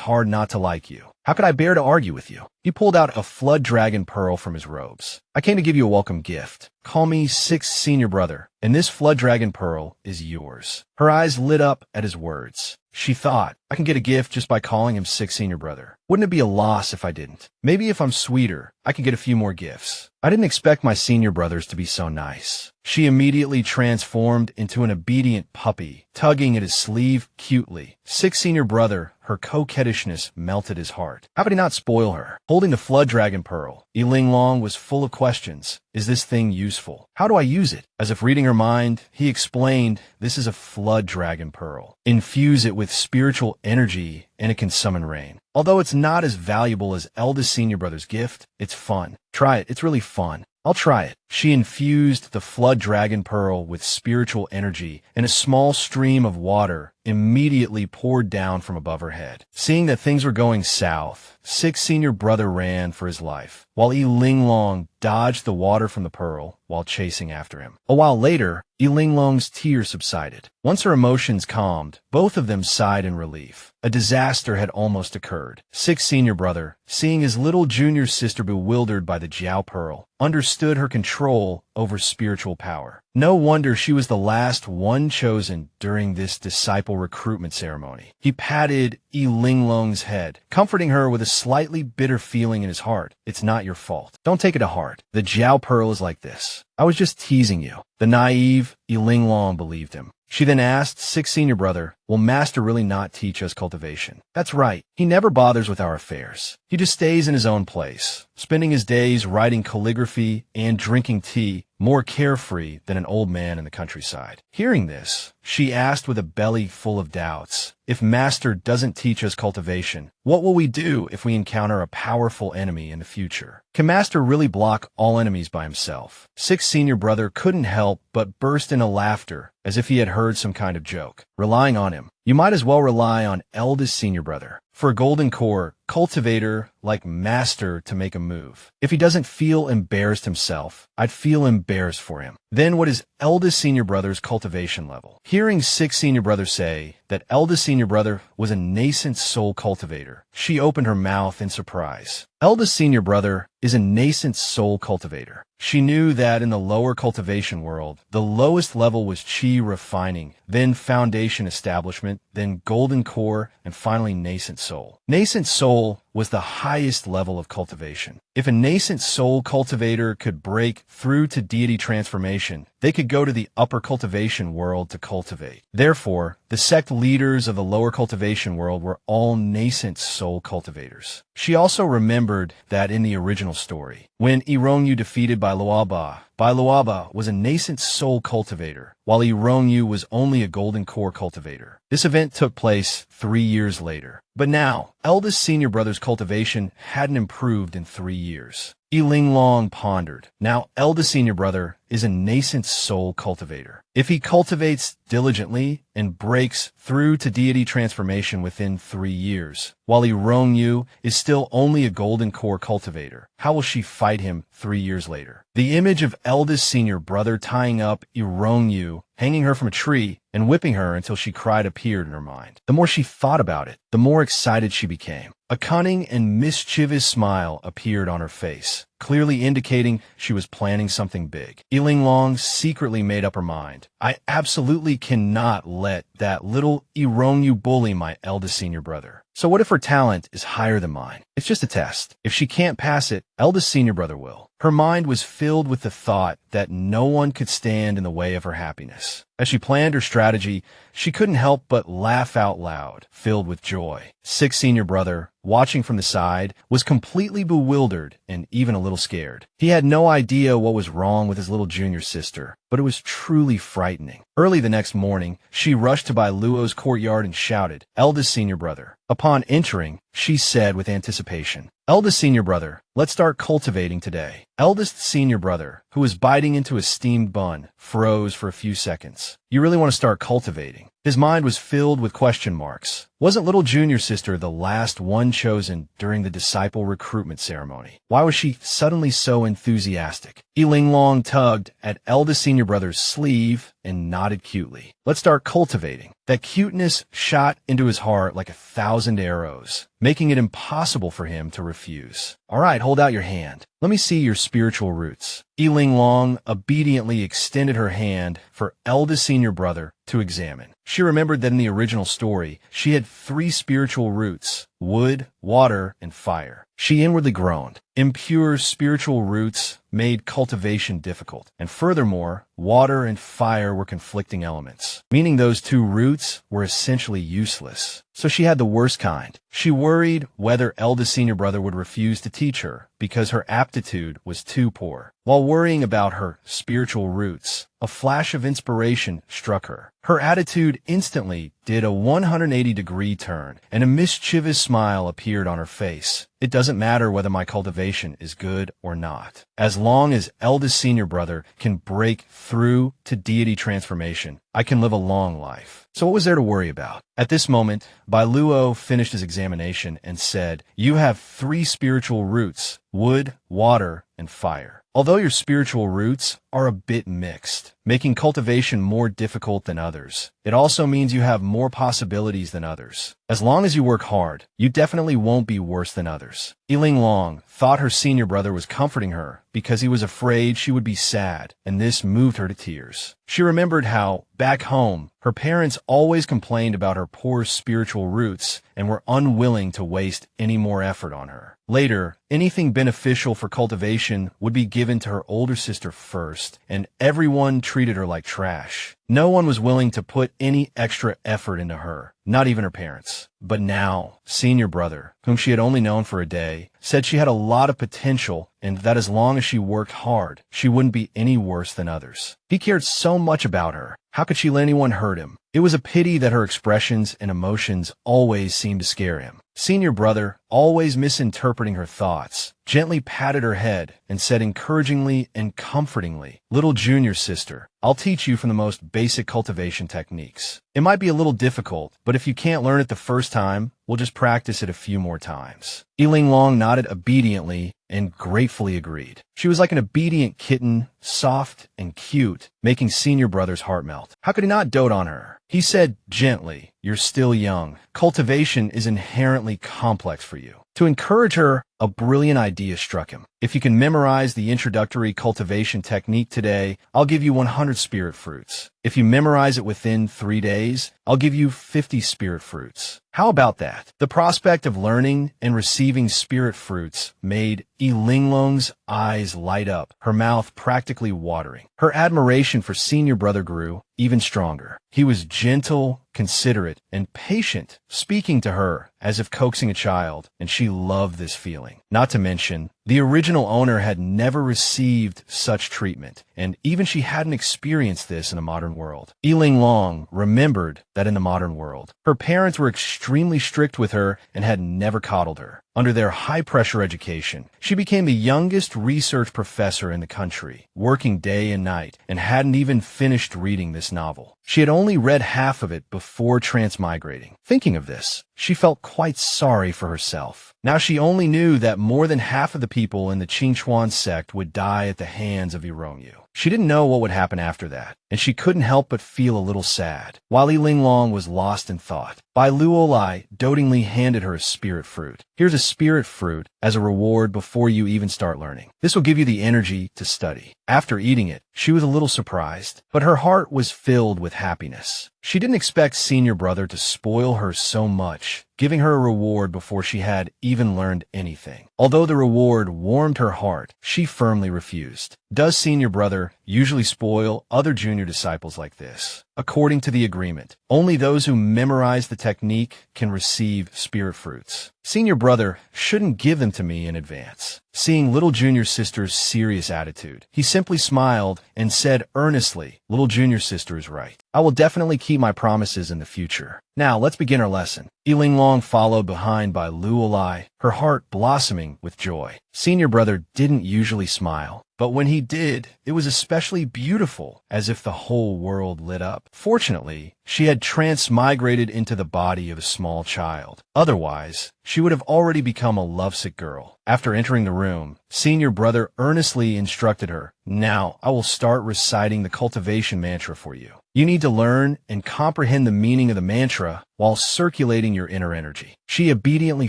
hard not to like you. How could I bear to argue with you? He pulled out a flood dragon pearl from his robes. I came to give you a welcome gift. Call me Sixth Senior Brother, and this flood dragon pearl is yours. Her eyes lit up at his words. She thought, I can get a gift just by calling him Sixth Senior Brother. Wouldn't it be a loss if I didn't? Maybe if I'm sweeter, I can get a few more gifts. I didn't expect my senior brothers to be so nice. She immediately transformed into an obedient puppy, tugging at his sleeve cutely. Sixth Senior Brother, her coquettishness melted his heart. How could he not spoil her? Holding the flood dragon pearl, Linglong was full of questions. Is this thing useful? How do I use it? As if reading her mind, he explained, this is a flood dragon pearl. Infuse it with spiritual energy and it can summon rain. Although it's not as valuable as eldest senior brother's gift, it's fun. Try it, it's really fun. I'll try it. She infused the flood dragon pearl with spiritual energy, and a small stream of water immediately poured down from above her head. Seeing that things were going south, Six's senior brother ran for his life, while Linglong dodged the water from the pearl while chasing after him. A while later, Linglong's tears subsided. Once her emotions calmed, both of them sighed in relief. A disaster had almost occurred. Six's senior brother, seeing his little junior sister bewildered by the Jiao Pearl, understood her control over spiritual power. No wonder she was the last one chosen during this disciple recruitment ceremony. He patted Linglong's head, comforting her with a slightly bitter feeling in his heart. It's not your fault. Don't take it to heart. The Jiao Pearl is like this. I was just teasing you. The naive Linglong believed him. She then asked Six's senior brother, will Master really not teach us cultivation? That's right. He never bothers with our affairs. He just stays in his own place, spending his days writing calligraphy and drinking tea, more carefree than an old man in the countryside. Hearing this, she asked with a belly full of doubts, if Master doesn't teach us cultivation, what will we do if we encounter a powerful enemy in the future? Can Master really block all enemies by himself? Six's senior brother couldn't help but burst into laughter, as if he had heard some kind of joke. Relying on him, you might as well rely on eldest senior brother. For a golden core cultivator like Master to make a move. If he doesn't feel embarrassed himself, I'd feel embarrassed for him. Then what is eldest senior brother's cultivation level? Hearing Six's senior brother say that eldest senior brother was a nascent soul cultivator, she opened her mouth in surprise. Eldest senior brother is a nascent soul cultivator. She knew that in the lower cultivation world, the lowest level was chi refining, then foundation establishment, then golden core, and finally nascent soul. Nascent soul was the highest level of cultivation. If a nascent soul cultivator could break through to deity transformation, they could go to the upper cultivation world to cultivate. Therefore, the sect leaders of the lower cultivation world were all nascent soul cultivators. She also remembered that in the original story, when Irongyu defeated Luaba was a nascent soul cultivator, while Irongyu was only a golden core cultivator. This event took place 3 years later. But now, eldest senior brother's cultivation hadn't improved in 3 years. Linglong pondered. Now, eldest senior brother is a nascent soul cultivator. If he cultivates diligently and breaks through to deity transformation within 3 years, while Irongyu is still only a golden core cultivator, how will she fight him 3 years later? The image of eldest senior brother tying up Irongyu, hanging her from a tree, and whipping her until she cried appeared in her mind. The more she thought about it, the more excited she became. A cunning and mischievous smile appeared on her face, clearly indicating she was planning something big. Linglong secretly made up her mind. I absolutely cannot let that little Irongyu bully my eldest senior brother. So what if her talent is higher than mine? It's just a test. If she can't pass it, eldest senior brother will. Her mind was filled with the thought that no one could stand in the way of her happiness. As she planned her strategy, she couldn't help but laugh out loud, filled with joy. Six's senior brother, watching from the side, was completely bewildered and even a little scared. He had no idea what was wrong with his little junior sister, but it was truly frightening. Early the next morning, she rushed to Bai Luo's courtyard and shouted, "Eldest senior brother." Upon entering, she said with anticipation, "Eldest senior brother, let's start cultivating today." Eldest senior brother, who was biting into a steamed bun, froze for a few seconds. You really want to start cultivating? His mind was filled with question marks. Wasn't little junior sister the last one chosen during the disciple recruitment ceremony? Why was she suddenly so enthusiastic? Linglong tugged at eldest senior brother's sleeve and nodded cutely. Let's start cultivating. That cuteness shot into his heart like 1,000 arrows, making it impossible for him to refuse. All right, hold out your hand. Let me see your spiritual roots. Linglong obediently extended her hand for eldest senior brother to examine. She remembered that in the original story, she had 3 spiritual roots: wood, water, and fire. She inwardly groaned. Impure spiritual roots made cultivation difficult, and furthermore, water and fire were conflicting elements, meaning those 2 roots were essentially useless. So she had the worst kind. She worried whether eldest senior brother would refuse to teach her because her aptitude was too poor. While worrying about her spiritual roots, a flash of inspiration struck her. Her attitude instantly did a 180-degree turn, and a mischievous smile appeared on her face. It doesn't matter whether my cultivation is good or not. As long as eldest senior brother can break through to deity transformation, I can live a long life. So what was there to worry about? At this moment, Bailuo finished his examination and said, "You have 3 spiritual roots: wood, water, and fire. Although your spiritual roots are a bit mixed, making cultivation more difficult than others, it also means you have more possibilities than others. As long as you work hard, you definitely won't be worse than others." Linglong thought her senior brother was comforting her because he was afraid she would be sad, and this moved her to tears. She remembered how, back home, her parents always complained about her poor spiritual roots and were unwilling to waste any more effort on her. Later, anything beneficial for cultivation would be given to her older sister first, and everyone treated her like trash. No one was willing to put any extra effort into her, not even her parents. But now, senior brother, whom she had only known for a day, said she had a lot of potential and that as long as she worked hard, she wouldn't be any worse than others. He cared so much about her. How could she let anyone hurt him? It was a pity that her expressions and emotions always seemed to scare him. Senior brother, always misinterpreting her thoughts, gently patted her head and said encouragingly and comfortingly, "Little junior sister, I'll teach you from the most basic cultivation techniques. It might be a little difficult, but if you can't learn it the first time, we'll just practice it a few more times." Linglong nodded obediently and gratefully agreed. She was like an obedient kitten, soft and cute, making senior brother's heart melt. How could he not dote on her? He said gently, "You're still young. Cultivation is inherently complex for you." To encourage her, a brilliant idea struck him. "If you can memorize the introductory cultivation technique today, I'll give you 100 spirit fruits. If you memorize it within 3 days, I'll give you 50 spirit fruits. How about that?" The prospect of learning and receiving spirit fruits made Linglong's eyes light up, her mouth practically watering. Her admiration for senior brother grew even stronger. He was gentle, considerate, and patient, speaking to her as if coaxing a child, and she loved this feeling. Not to mention, the original owner had never received such treatment, and even she hadn't experienced this in the modern world. Linglong remembered that in the modern world, her parents were extremely strict with her and had never coddled her. Under their high-pressure education, she became the youngest research professor in the country, working day and night, and hadn't even finished reading this novel. She had only read half of it before transmigrating. Thinking of this, she felt quite sorry for herself. Now she only knew that more than half of the people in the Qingchuan sect would die at the hands of Irongyu. She didn't know what would happen after that, and she couldn't help but feel a little sad. While Linglong was lost in thought, Bailuo dotingly handed her a spirit fruit. "Here's a spirit fruit as a reward before you even start learning. This will give you the energy to study." After eating it, she was a little surprised, but her heart was filled with happiness. She didn't expect senior brother to spoil her so much, giving her a reward before she had even learned anything. Although the reward warmed her heart, she firmly refused. Does senior brother usually spoil other junior disciples like this? According to the agreement, only those who memorize the technique can receive spirit fruits. Senior brother shouldn't give them to me in advance. Seeing little junior sister's serious attitude, he simply smiled and said earnestly, "Little junior sister is right. I will definitely keep my promises in the future. Now, let's begin our lesson." Linglong followed behind by Luolai, her heart blossoming with joy. Senior brother didn't usually smile, but when he did, it was especially beautiful, as if the whole world lit up. Fortunately, she had transmigrated into the body of a small child. Otherwise, she would have already become a lovesick girl. After entering the room, senior brother earnestly instructed her, "Now, I will start reciting the cultivation mantra for you. You need to learn and comprehend the meaning of the mantra while circulating your inner energy." She obediently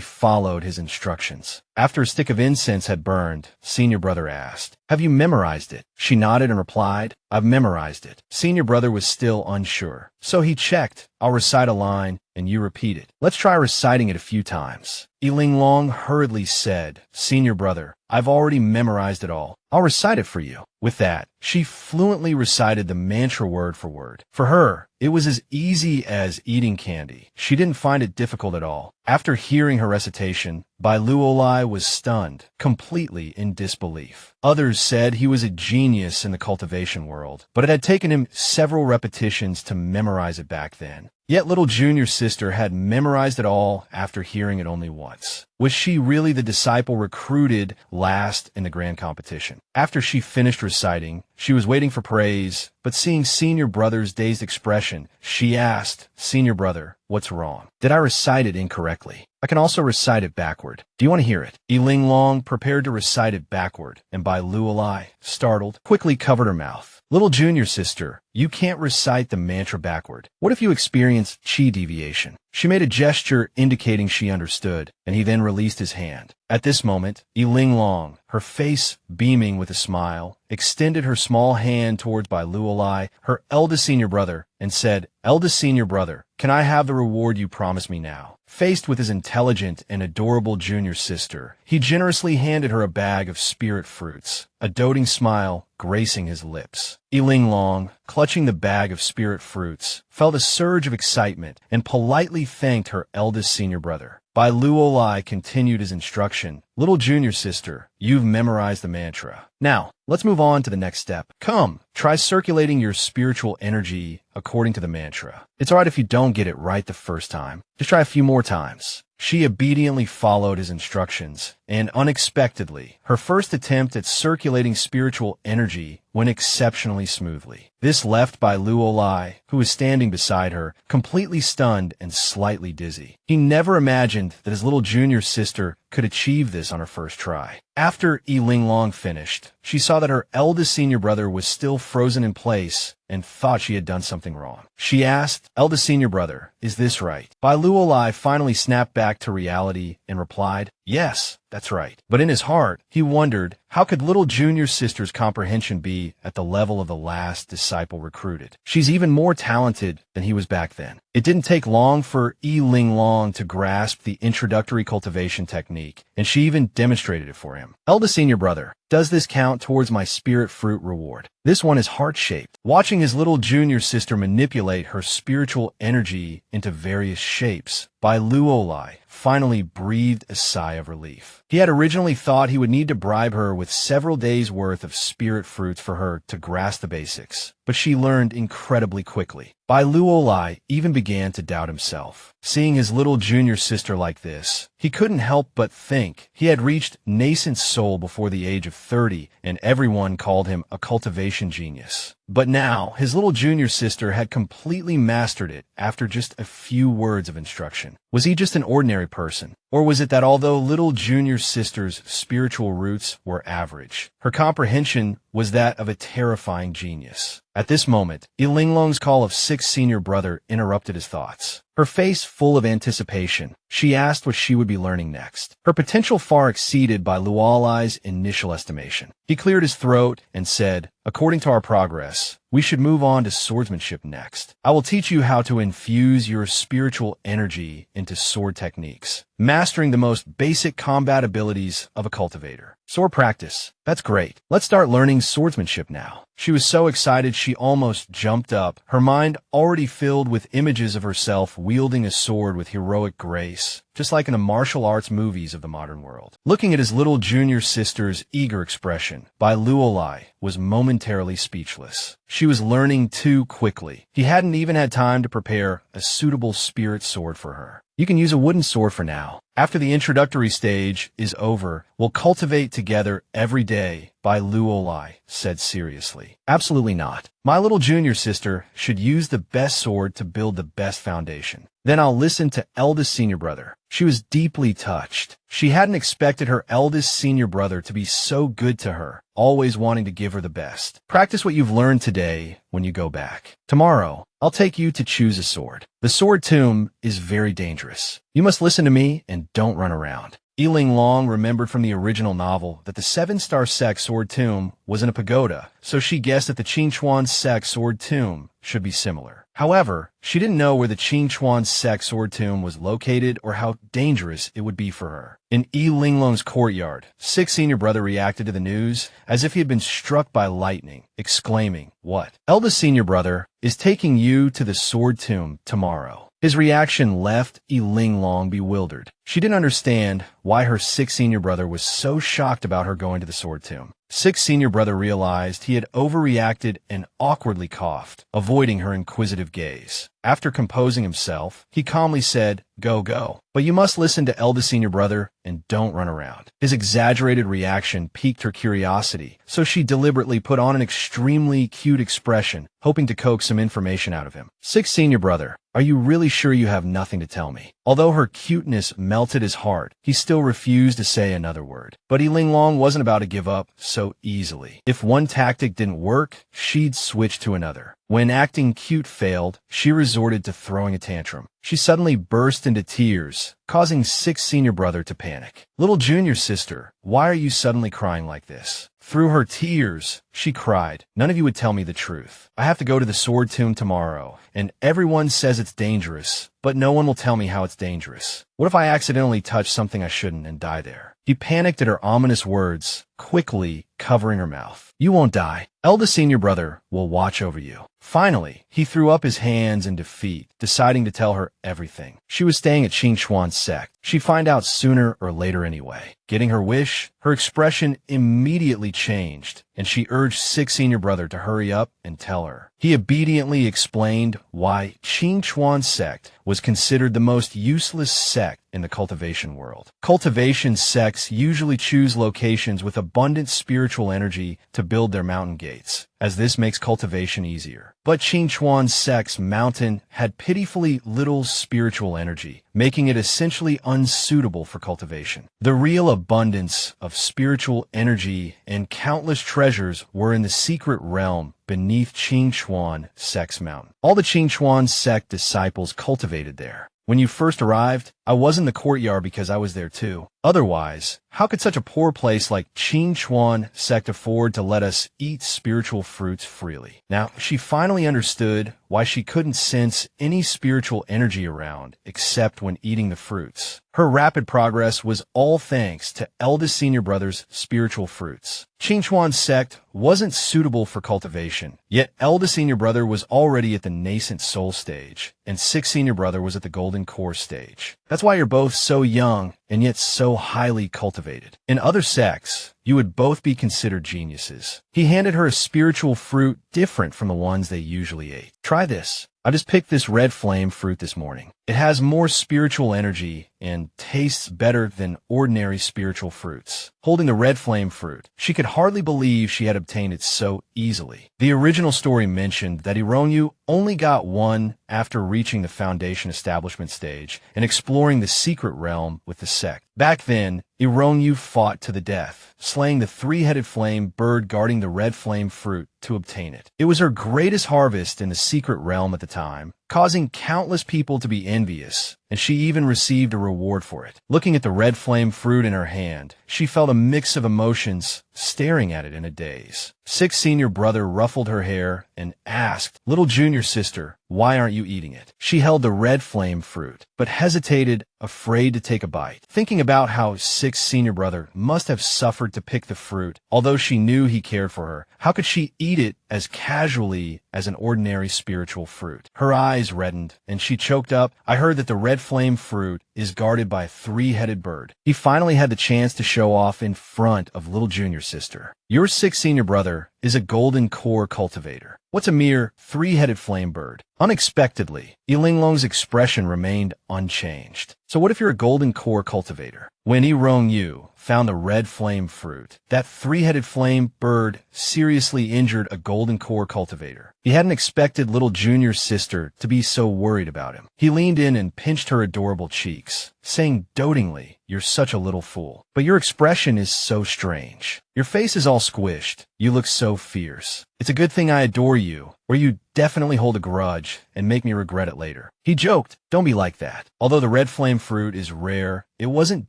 followed his instructions. After a stick of incense had burned, senior brother asked, "Have you memorized it?" She nodded and replied, "I've memorized it." Senior brother was still unsure, so he checked. "I'll recite a line, and you repeat it. Let's try reciting it a few times." Linglong hurriedly said, "Senior brother, I've already memorized it all. I'll recite it for you." With that, she fluently recited the mantra word for word. For her, it was as easy as eating candy. She didn't find it difficult at all. After hearing her recitation, Bai Luolai was stunned, completely in disbelief. Others said he was a genius in the cultivation world, but it had taken him several repetitions to memorize it back then. Yet little junior sister had memorized it all after hearing it only once. Was she really the disciple recruited last in the grand competition? After she finished reciting, she was waiting for praise, but seeing senior brother's dazed expression, she asked, "Senior brother, what's wrong? Did I recite it incorrectly? I can also recite it backward. Do you want to hear it?" Linglong prepared to recite it backward, and Bai Luolai, startled, quickly covered her mouth. "Little junior sister, you can't recite the mantra backward. What if you experience chi deviation?" She made a gesture indicating she understood, and he then released his hand. At this moment, Linglong, her face beaming with a smile, extended her small hand towards Bai Luolai, her eldest senior brother, and said, "Eldest senior brother, can I have the reward you promised me now?" Faced with his intelligent and adorable junior sister, he generously handed her a bag of spirit fruits, a doting smile gracing his lips. Linglong, clutching the bag of spirit fruits, felt a surge of excitement and politely thanked her eldest senior brother. Bai Luolai continued his instruction. "Little junior sister, you've memorized the mantra. Now, let's move on to the next step. Come, try circulating your spiritual energy according to the mantra. It's alright if you don't get it right the first time. Just try a few more times." She obediently followed his instructions, and unexpectedly, her first attempt at circulating spiritual energy went exceptionally smoothly. This left Bai Luolai, who was standing beside her, completely stunned and slightly dizzy. He never imagined that his little junior sister could achieve this on her first try. After Linglong finished, she saw that her eldest senior brother was still frozen in place and thought she had done something wrong. She asked, "Eldest senior brother, is this right?" Bai Luolai finally snapped back to reality and replied, "Yes, that's right." But in his heart, he wondered, how could little junior sister's comprehension be at the level of the last disciple recruited? She's even more talented than he was back then. It didn't take long for Linglong to grasp the introductory cultivation technique, and she even demonstrated it for him. "Eldest senior brother, does this count towards my spirit fruit reward? This one is heart-shaped." Watching his little junior sister manipulate her spiritual energy into various shapes, Bai Luolai finally breathed a sigh of relief. He had originally thought he would need to bribe her with several days' worth of spirit fruits for her to grasp the basics, but she learned incredibly quickly. Bai Luolai even began to doubt himself. Seeing his little junior sister like this, he couldn't help but think he had reached nascent soul before the age of 30, and everyone called him a cultivation genius. But now, his little junior sister had completely mastered it after just a few words of instruction. Was he just an ordinary person? Or was it that although little junior sister's spiritual roots were average, her comprehension was that of a terrifying genius? At this moment, Linglong's call of sixth senior brother interrupted his thoughts. Her face full of anticipation, she asked what she would be learning next. Her potential far exceeded Bai Luolai's initial estimation. He cleared his throat and said, "According to our progress, we should move on to swordsmanship next. I will teach you how to infuse your spiritual energy into sword techniques, mastering the most basic combat abilities of a cultivator. Sword practice. That's great. Let's start learning swordsmanship now." She was so excited she almost jumped up, her mind already filled with images of herself wielding a sword with heroic grace, just like in the martial arts movies of the modern world. Looking at his little junior sister's eager expression, Bai Luolai was momentarily speechless. She was learning too quickly. He hadn't even had time to prepare a suitable spirit sword for her. "You can use a wooden sword for now. After the introductory stage is over, we'll cultivate together every day," Bai Luolai said seriously. "Absolutely not. My little junior sister should use the best sword to build the best foundation. Then I'll listen to eldest senior brother." She was deeply touched. She hadn't expected her eldest senior brother to be so good to her, always wanting to give her the best. "Practice what you've learned today when you go back. Tomorrow, I'll take you to choose a sword. The sword tomb is very dangerous. You must listen to me and don't run around." Linglong remembered from the original novel that the 7-star sect sword tomb was in a pagoda, so she guessed that the Qingchuan sect sword tomb should be similar. However, she didn't know where the Qingchuan sect sword tomb was located or how dangerous it would be for her. In Linglong's courtyard, sixth senior brother reacted to the news as if he had been struck by lightning, exclaiming, "What? Eldest senior brother is taking you to the sword tomb tomorrow. His reaction left Linglong bewildered. She didn't understand why her sick senior brother was so shocked about her going to the sword tomb. Sick senior brother realized he had overreacted and awkwardly coughed, avoiding her inquisitive gaze. After composing himself, he calmly said, "Go, go. But you must listen to eldest senior brother and don't run around." His exaggerated reaction piqued her curiosity, so she deliberately put on an extremely cute expression, hoping to coax some information out of him. "Sick senior brother, are you really sure you have nothing to tell me?" Although her cuteness melted his heart, he still refused to say another word. But Linglong wasn't about to give up so easily. If one tactic didn't work, she'd switch to another. When acting cute failed, she resorted to throwing a tantrum. She suddenly burst into tears, causing sick senior brother to panic. "Little junior sister, why are you suddenly crying like this?" Through her tears, she cried, "None of you would tell me the truth. I have to go to the sword tomb tomorrow, and everyone says it's dangerous, but no one will tell me how it's dangerous. What if I accidentally touch something I shouldn't and die there?" He panicked at her ominous words, quickly covering her mouth. "You won't die. Eldest senior brother will watch over you." Finally, he threw up his hands in defeat, deciding to tell her everything. She was staying at Qingquan's sect. She'd find out sooner or later anyway. Getting her wish, her expression immediately changed, and she urged sick senior brother to hurry up and tell her. He obediently explained why Qingquan's sect was considered the most useless sect in the cultivation world. Cultivation sects usually choose locations with abundant spiritual energy to build their mountain gates, as this makes cultivation easier. But Qingquan's sect's mountain had pitifully little spiritual energy, making it essentially unsuitable for cultivation. The real abundance of spiritual energy and countless treasures were in the secret realm beneath Qingquan sect's mountain. All the Qingquan sect disciples cultivated there. When you first arrived, I was in the courtyard because I was there too. Otherwise, how could such a poor place like Qingquan sect afford to let us eat spiritual fruits freely? Now, she finally understood why she couldn't sense any spiritual energy around except when eating the fruits. Her rapid progress was all thanks to eldest senior brother's spiritual fruits. Qingquan sect wasn't suitable for cultivation, yet eldest senior brother was already at the nascent soul stage, and sixth senior brother was at the golden core stage. That's why you're both so young and yet so highly cultivated. In other sects, you would both be considered geniuses. He handed her a spiritual fruit different from the ones they usually ate. "Try this. I just picked this red flame fruit this morning. It has more spiritual energy and tastes better than ordinary spiritual fruits." Holding the red flame fruit, she could hardly believe she had obtained it so easily. The original story mentioned that Ironyu only got one after reaching the foundation establishment stage and exploring the secret realm with the sect. Back then, Ironyu fought to the death, slaying the three-headed flame bird guarding the red flame fruit to obtain it. It was her greatest harvest in the secret realm at the time, causing countless people to be envious, and she even received a reward for it. Looking at the red flame fruit in her hand, she felt a mix of emotions, staring at it in a daze. Sixth senior brother ruffled her hair and asked, "Little junior sister, why aren't you eating it?" She held the red flame fruit, but hesitated, afraid to take a bite. Thinking about how sixth senior brother must have suffered to pick the fruit, although she knew he cared for her, how could she eat it as casually as an ordinary spiritual fruit? Her eyes reddened, and she choked up. "I heard that the red flame fruit is guarded by a three-headed bird." He finally had the chance to show off in front of little junior sister. "Your sixth senior brother is a golden core cultivator. What's a mere three-headed flame bird?" Unexpectedly, Linglong's expression remained unchanged. "So what if you're a golden core cultivator?" When Yu found the red flame fruit, that three-headed flame bird seriously injured a golden core cultivator. He hadn't expected little junior sister to be so worried about him. He leaned in and pinched her adorable cheeks, saying dotingly, "You're such a little fool. But your expression is so strange. Your face is all squished. You look so fierce. It's a good thing I adore you, or you definitely hold a grudge and make me regret it later." He joked, "Don't be like that. Although the red flame fruit is rare, it wasn't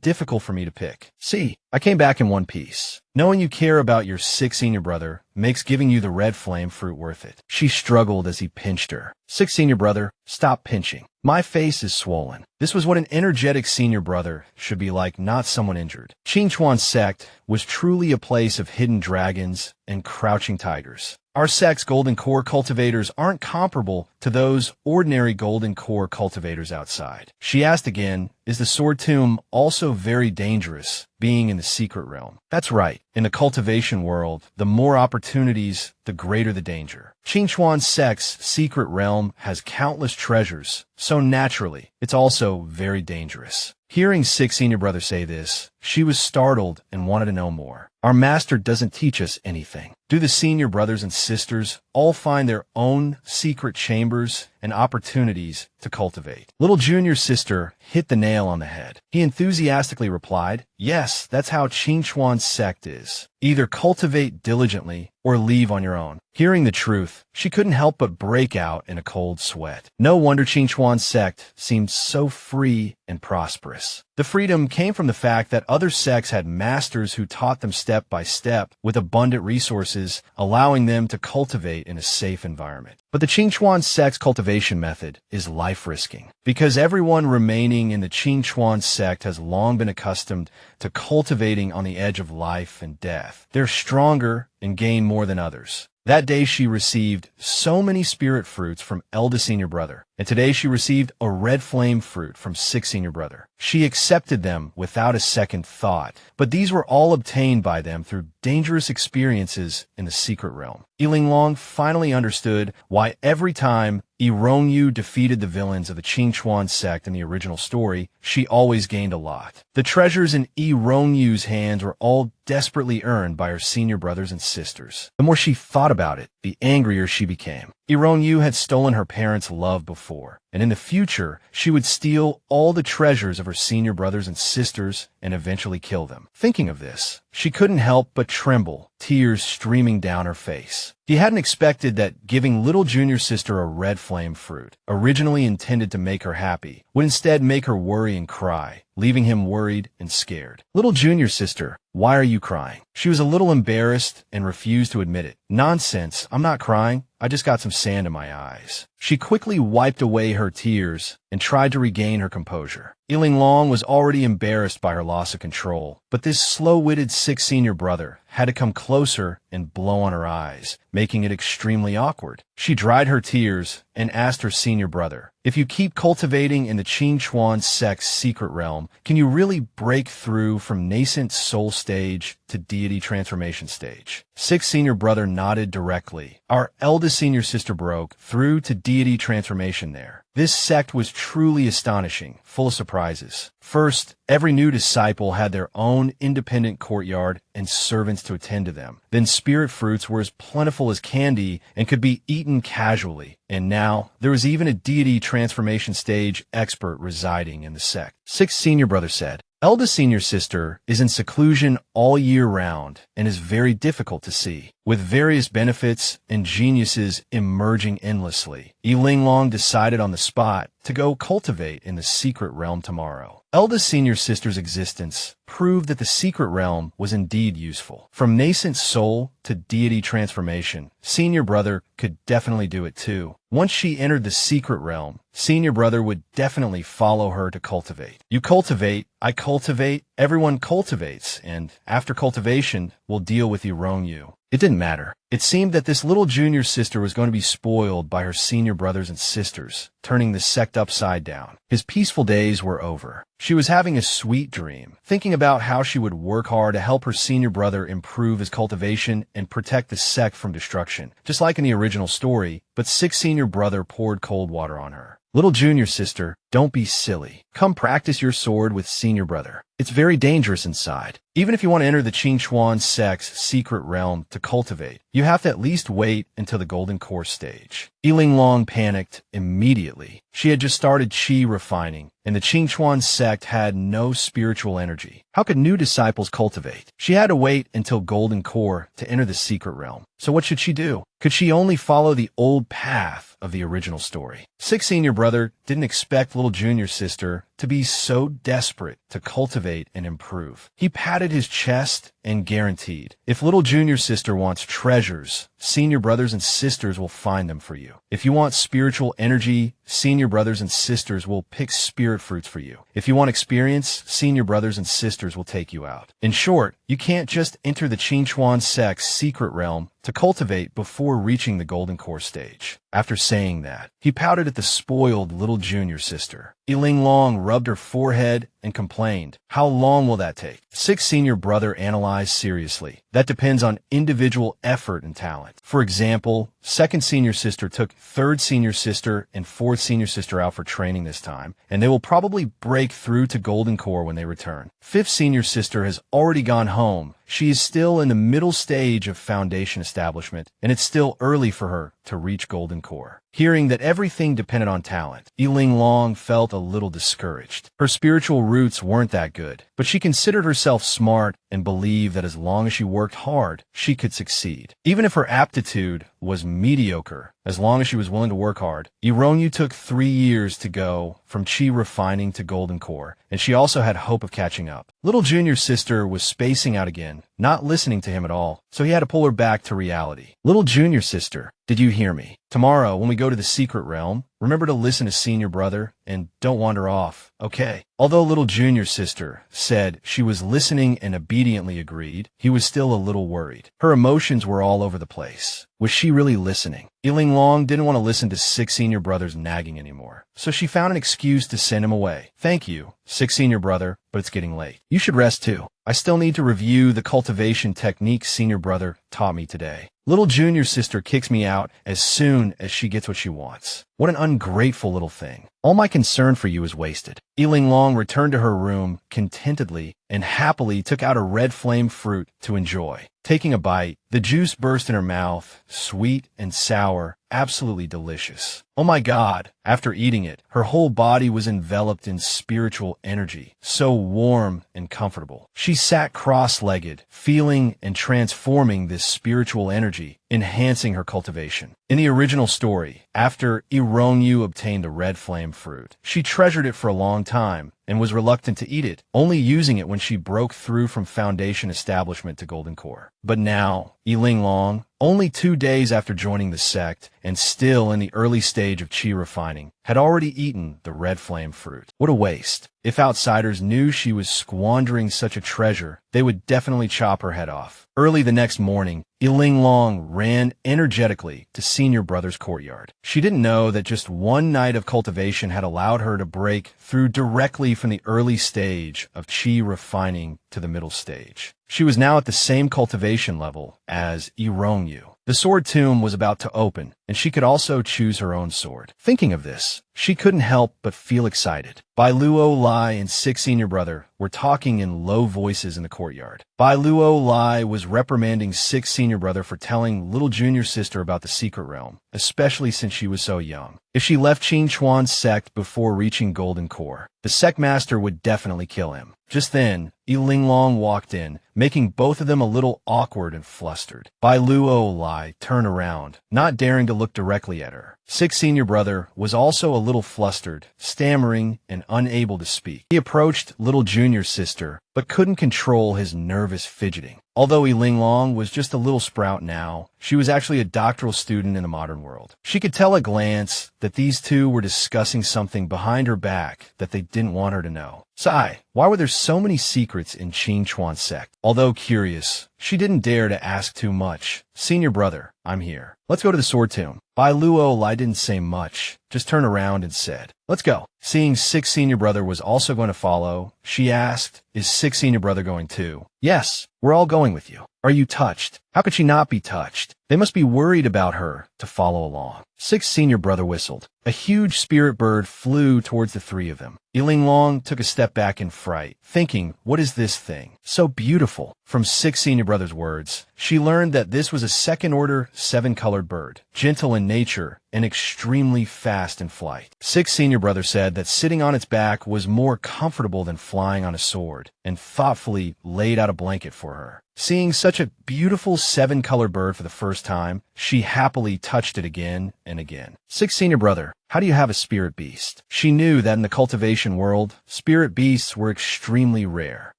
difficult for me to pick. See, I came back in one piece. Knowing you care about your sixth senior brother makes giving you the red flame fruit worth it." She struggled as he pinched her. Sixth senior brother, stop pinching. My face is swollen. This was what an energetic senior brother should be like, not someone injured. Qingchuan's sect was truly a place of hidden dragons and crouching tigers. Our sect's golden core cultivators aren't comparable to those ordinary golden core cultivators outside. She asked again, is the sword tomb also very dangerous, being in the secret realm? That's right. In the cultivation world, the more opportunities, the greater the danger. Qingchuan's sect's secret realm has countless treasures, so naturally, it's also very dangerous. Hearing sixth senior brother say this, she was startled and wanted to know more. Our master doesn't teach us anything. Do the senior brothers and sisters all find their own secret chambers and opportunities to cultivate? Little junior sister hit the nail on the head. He enthusiastically replied, yes, that's how Qingchuan's sect is. Either cultivate diligently or leave on your own. Hearing the truth, she couldn't help but break out in a cold sweat. No wonder Qingchuan's sect seemed so free and prosperous. The freedom came from the fact that other sects had masters who taught them step by step with abundant resources, allowing them to cultivate in a safe environment. But the Qingchuan sect's cultivation method is life-risking, because everyone remaining in the Qingchuan sect has long been accustomed to cultivating on the edge of life and death. They're stronger and gain more than others. That day she received so many spirit fruits from eldest senior brother, and today she received a red flame fruit from sixth senior brother. She accepted them without a second thought, but these were all obtained by them through dangerous experiences in the secret realm. Linglong finally understood why every time Rongyu defeated the villains of the Qingchuan sect in the original story, she always gained a lot. The treasures in Rongyu's hands were all desperately earned by her senior brothers and sisters. The more she thought about it, the angrier she became. Rongyu had stolen her parents' love before, and in the future, she would steal all the treasures of her senior brothers and sisters and eventually kill them. Thinking of this, she couldn't help but tremble, tears streaming down her face. He hadn't expected that giving little junior sister a red flame fruit, originally intended to make her happy, would instead make her worry and cry, leaving him worried and scared. Little junior sister, why are you crying? She was a little embarrassed and refused to admit it. Nonsense, I'm not crying. I just got some sand in my eyes. She quickly wiped away her tears and tried to regain her composure. Linglong was already embarrassed by her loss of control, but this slow-witted sixth senior brother had to come closer and blow on her eyes, making it extremely awkward. She dried her tears and asked her senior brother, if you keep cultivating in the Qingchuan sect's secret realm, can you really break through from nascent soul stage to deity transformation stage? Sixth senior brother nodded directly. Our eldest senior sister broke through to deity transformation there. This sect was truly astonishing, full of surprises. First, every new disciple had their own independent courtyard and servants to attend to them. Then spirit fruits were as plentiful as candy and could be eaten casually. And now, there was even a deity transformation stage expert residing in the sect. Sixth senior brother said, eldest senior sister is in seclusion all year round and is very difficult to see, with various benefits and geniuses emerging endlessly. Linglong decided on the spot to go cultivate in the secret realm tomorrow. Eldest senior sister's existence proved that the secret realm was indeed useful. From nascent soul to deity transformation, senior brother could definitely do it too. Once she entered the secret realm, senior brother would definitely follow her to cultivate. You cultivate, I cultivate, everyone cultivates, and after cultivation, we'll deal with Rongyu. It didn't matter. It seemed that this little junior sister was going to be spoiled by her senior brothers and sisters, turning the sect upside down. His peaceful days were over. She was having a sweet dream, thinking about how she would work hard to help her senior brother improve his cultivation and protect the sect from destruction, just like in the original story, but sixth senior brother poured cold water on her. Little junior sister, don't be silly. Come practice your sword with senior brother. It's very dangerous inside. Even if you want to enter the Qingchuan sect's secret realm to cultivate, you have to at least wait until the golden core stage. Linglong panicked immediately. She had just started qi refining, and the Qingchuan sect had no spiritual energy. How could new disciples cultivate? She had to wait until golden core to enter the secret realm. So what should she do? Could she only follow the old path of the original story? Sixth senior brother didn't expect little junior sister to to be so desperate to cultivate and improve. He patted his chest and guaranteed, if little junior sister wants treasures, senior brothers and sisters will find them for you. If you want spiritual energy, senior brothers and sisters will pick spirit fruits for you. If you want experience, senior brothers and sisters will take you out. In short, you can't just enter the Qingchuan sect's secret realm to cultivate before reaching the golden core stage. After saying that, he pouted at the spoiled little junior sister. Linglong rubbed her forehead and complained, "How long will that take?" Sixth senior brother analyzed seriously. That depends on individual effort and talent. For example, second senior sister took third senior sister and fourth senior sister out for training this time, and they will probably break through to golden core when they return. Fifth senior sister has already gone home. She is still in the middle stage of foundation establishment, and it's still early for her to reach golden core. Hearing that everything depended on talent, Linglong felt a little discouraged. Her spiritual roots weren't that good, but she considered herself smart and believed that as long as she worked hard, she could succeed. Even if her aptitude was mediocre, as long as she was willing to work hard. Ironyu took 3 years to go from chi refining to golden core, and she also had hope of catching up. Little junior sister was spacing out again, not listening to him at all, so he had to pull her back to reality. Little junior sister, did you hear me? Tomorrow, when we go to the secret realm, remember to listen to senior brother and don't wander off, okay? Although little junior sister said she was listening and obediently agreed, he was still a little worried. Her emotions were all over the place. Was she really listening? Linglong didn't want to listen to six senior brother's nagging anymore, so she found an excuse to send him away. Thank you, six senior brother, but it's getting late. You should rest too. I still need to review the cultivation techniques senior brother taught me today. Little junior sister kicks me out as soon as she gets what she wants. What an ungrateful little thing. All my concern for you is wasted. Linglong returned to her room contentedly and happily took out a red flame fruit to enjoy. Taking a bite, the juice burst in her mouth, sweet and sour, absolutely delicious. Oh my God! After eating it, her whole body was enveloped in spiritual energy, so warm and comfortable. She sat cross-legged, feeling and transforming this spiritual energy, enhancing her cultivation. In the original story, after Ironyu obtained the red flame fruit, she treasured it for a long time and was reluctant to eat it, only using it when she broke through from foundation establishment to golden core. But now, Linglong, only 2 days after joining the sect, and still in the early stage of chi refining, had already eaten the red flame fruit. What a waste. If outsiders knew she was squandering such a treasure, they would definitely chop her head off. Early the next morning, Linglong ran energetically to senior brother's courtyard. She didn't know that just one night of cultivation had allowed her to break through directly from the early stage of chi refining to the middle stage. She was now at the same cultivation level as Ironyu. The sword tomb was about to open, and she could also choose her own sword. Thinking of this, she couldn't help but feel excited. Bai Luo Lai and six senior brother were talking in low voices in the courtyard. Bai Luo Lai was reprimanding six senior brother for telling little junior sister about the secret realm, especially since she was so young. If she left Qingchuan's sect before reaching golden core, the sect master would definitely kill him. Just then, Linglong walked in, making both of them a little awkward and flustered. Bai Luo Lai turned around, not daring to look directly at her. Six senior brother was also a little flustered, stammering and unable to speak. He approached little junior sister, but couldn't control his nervous fidgeting. Although Linglong was just a little sprout now, she was actually a doctoral student in the modern world. She could tell at a glance that these two were discussing something behind her back that they didn't want her to know. Sigh, why were there so many secrets in Qingchuan sect? Although curious, she didn't dare to ask too much. Senior brother, I'm here. Let's go to the sword tomb. Bai Luo Lai didn't say much, just turned around and said, let's go. Seeing six senior brother was also going to follow, she asked, is six senior brother going too? Yes, we're all going with you. Are you touched? How could she not be touched? They must be worried about her to follow along. Six senior brother whistled. A huge spirit bird flew towards the three of them. Linglong took a step back in fright, thinking, what is this thing? So beautiful. From six senior brother's words, she learned that this was a second-order, seven-colored bird, gentle in nature and extremely fast in flight. Six senior brother said that sitting on its back was more comfortable than flying on a sword, and thoughtfully laid out a blanket for her. Seeing such a beautiful 7-color bird for the first time, she happily touched it again and again. 6 Senior Brother, how do you have a spirit beast? She knew that in the cultivation world, spirit beasts were extremely rare.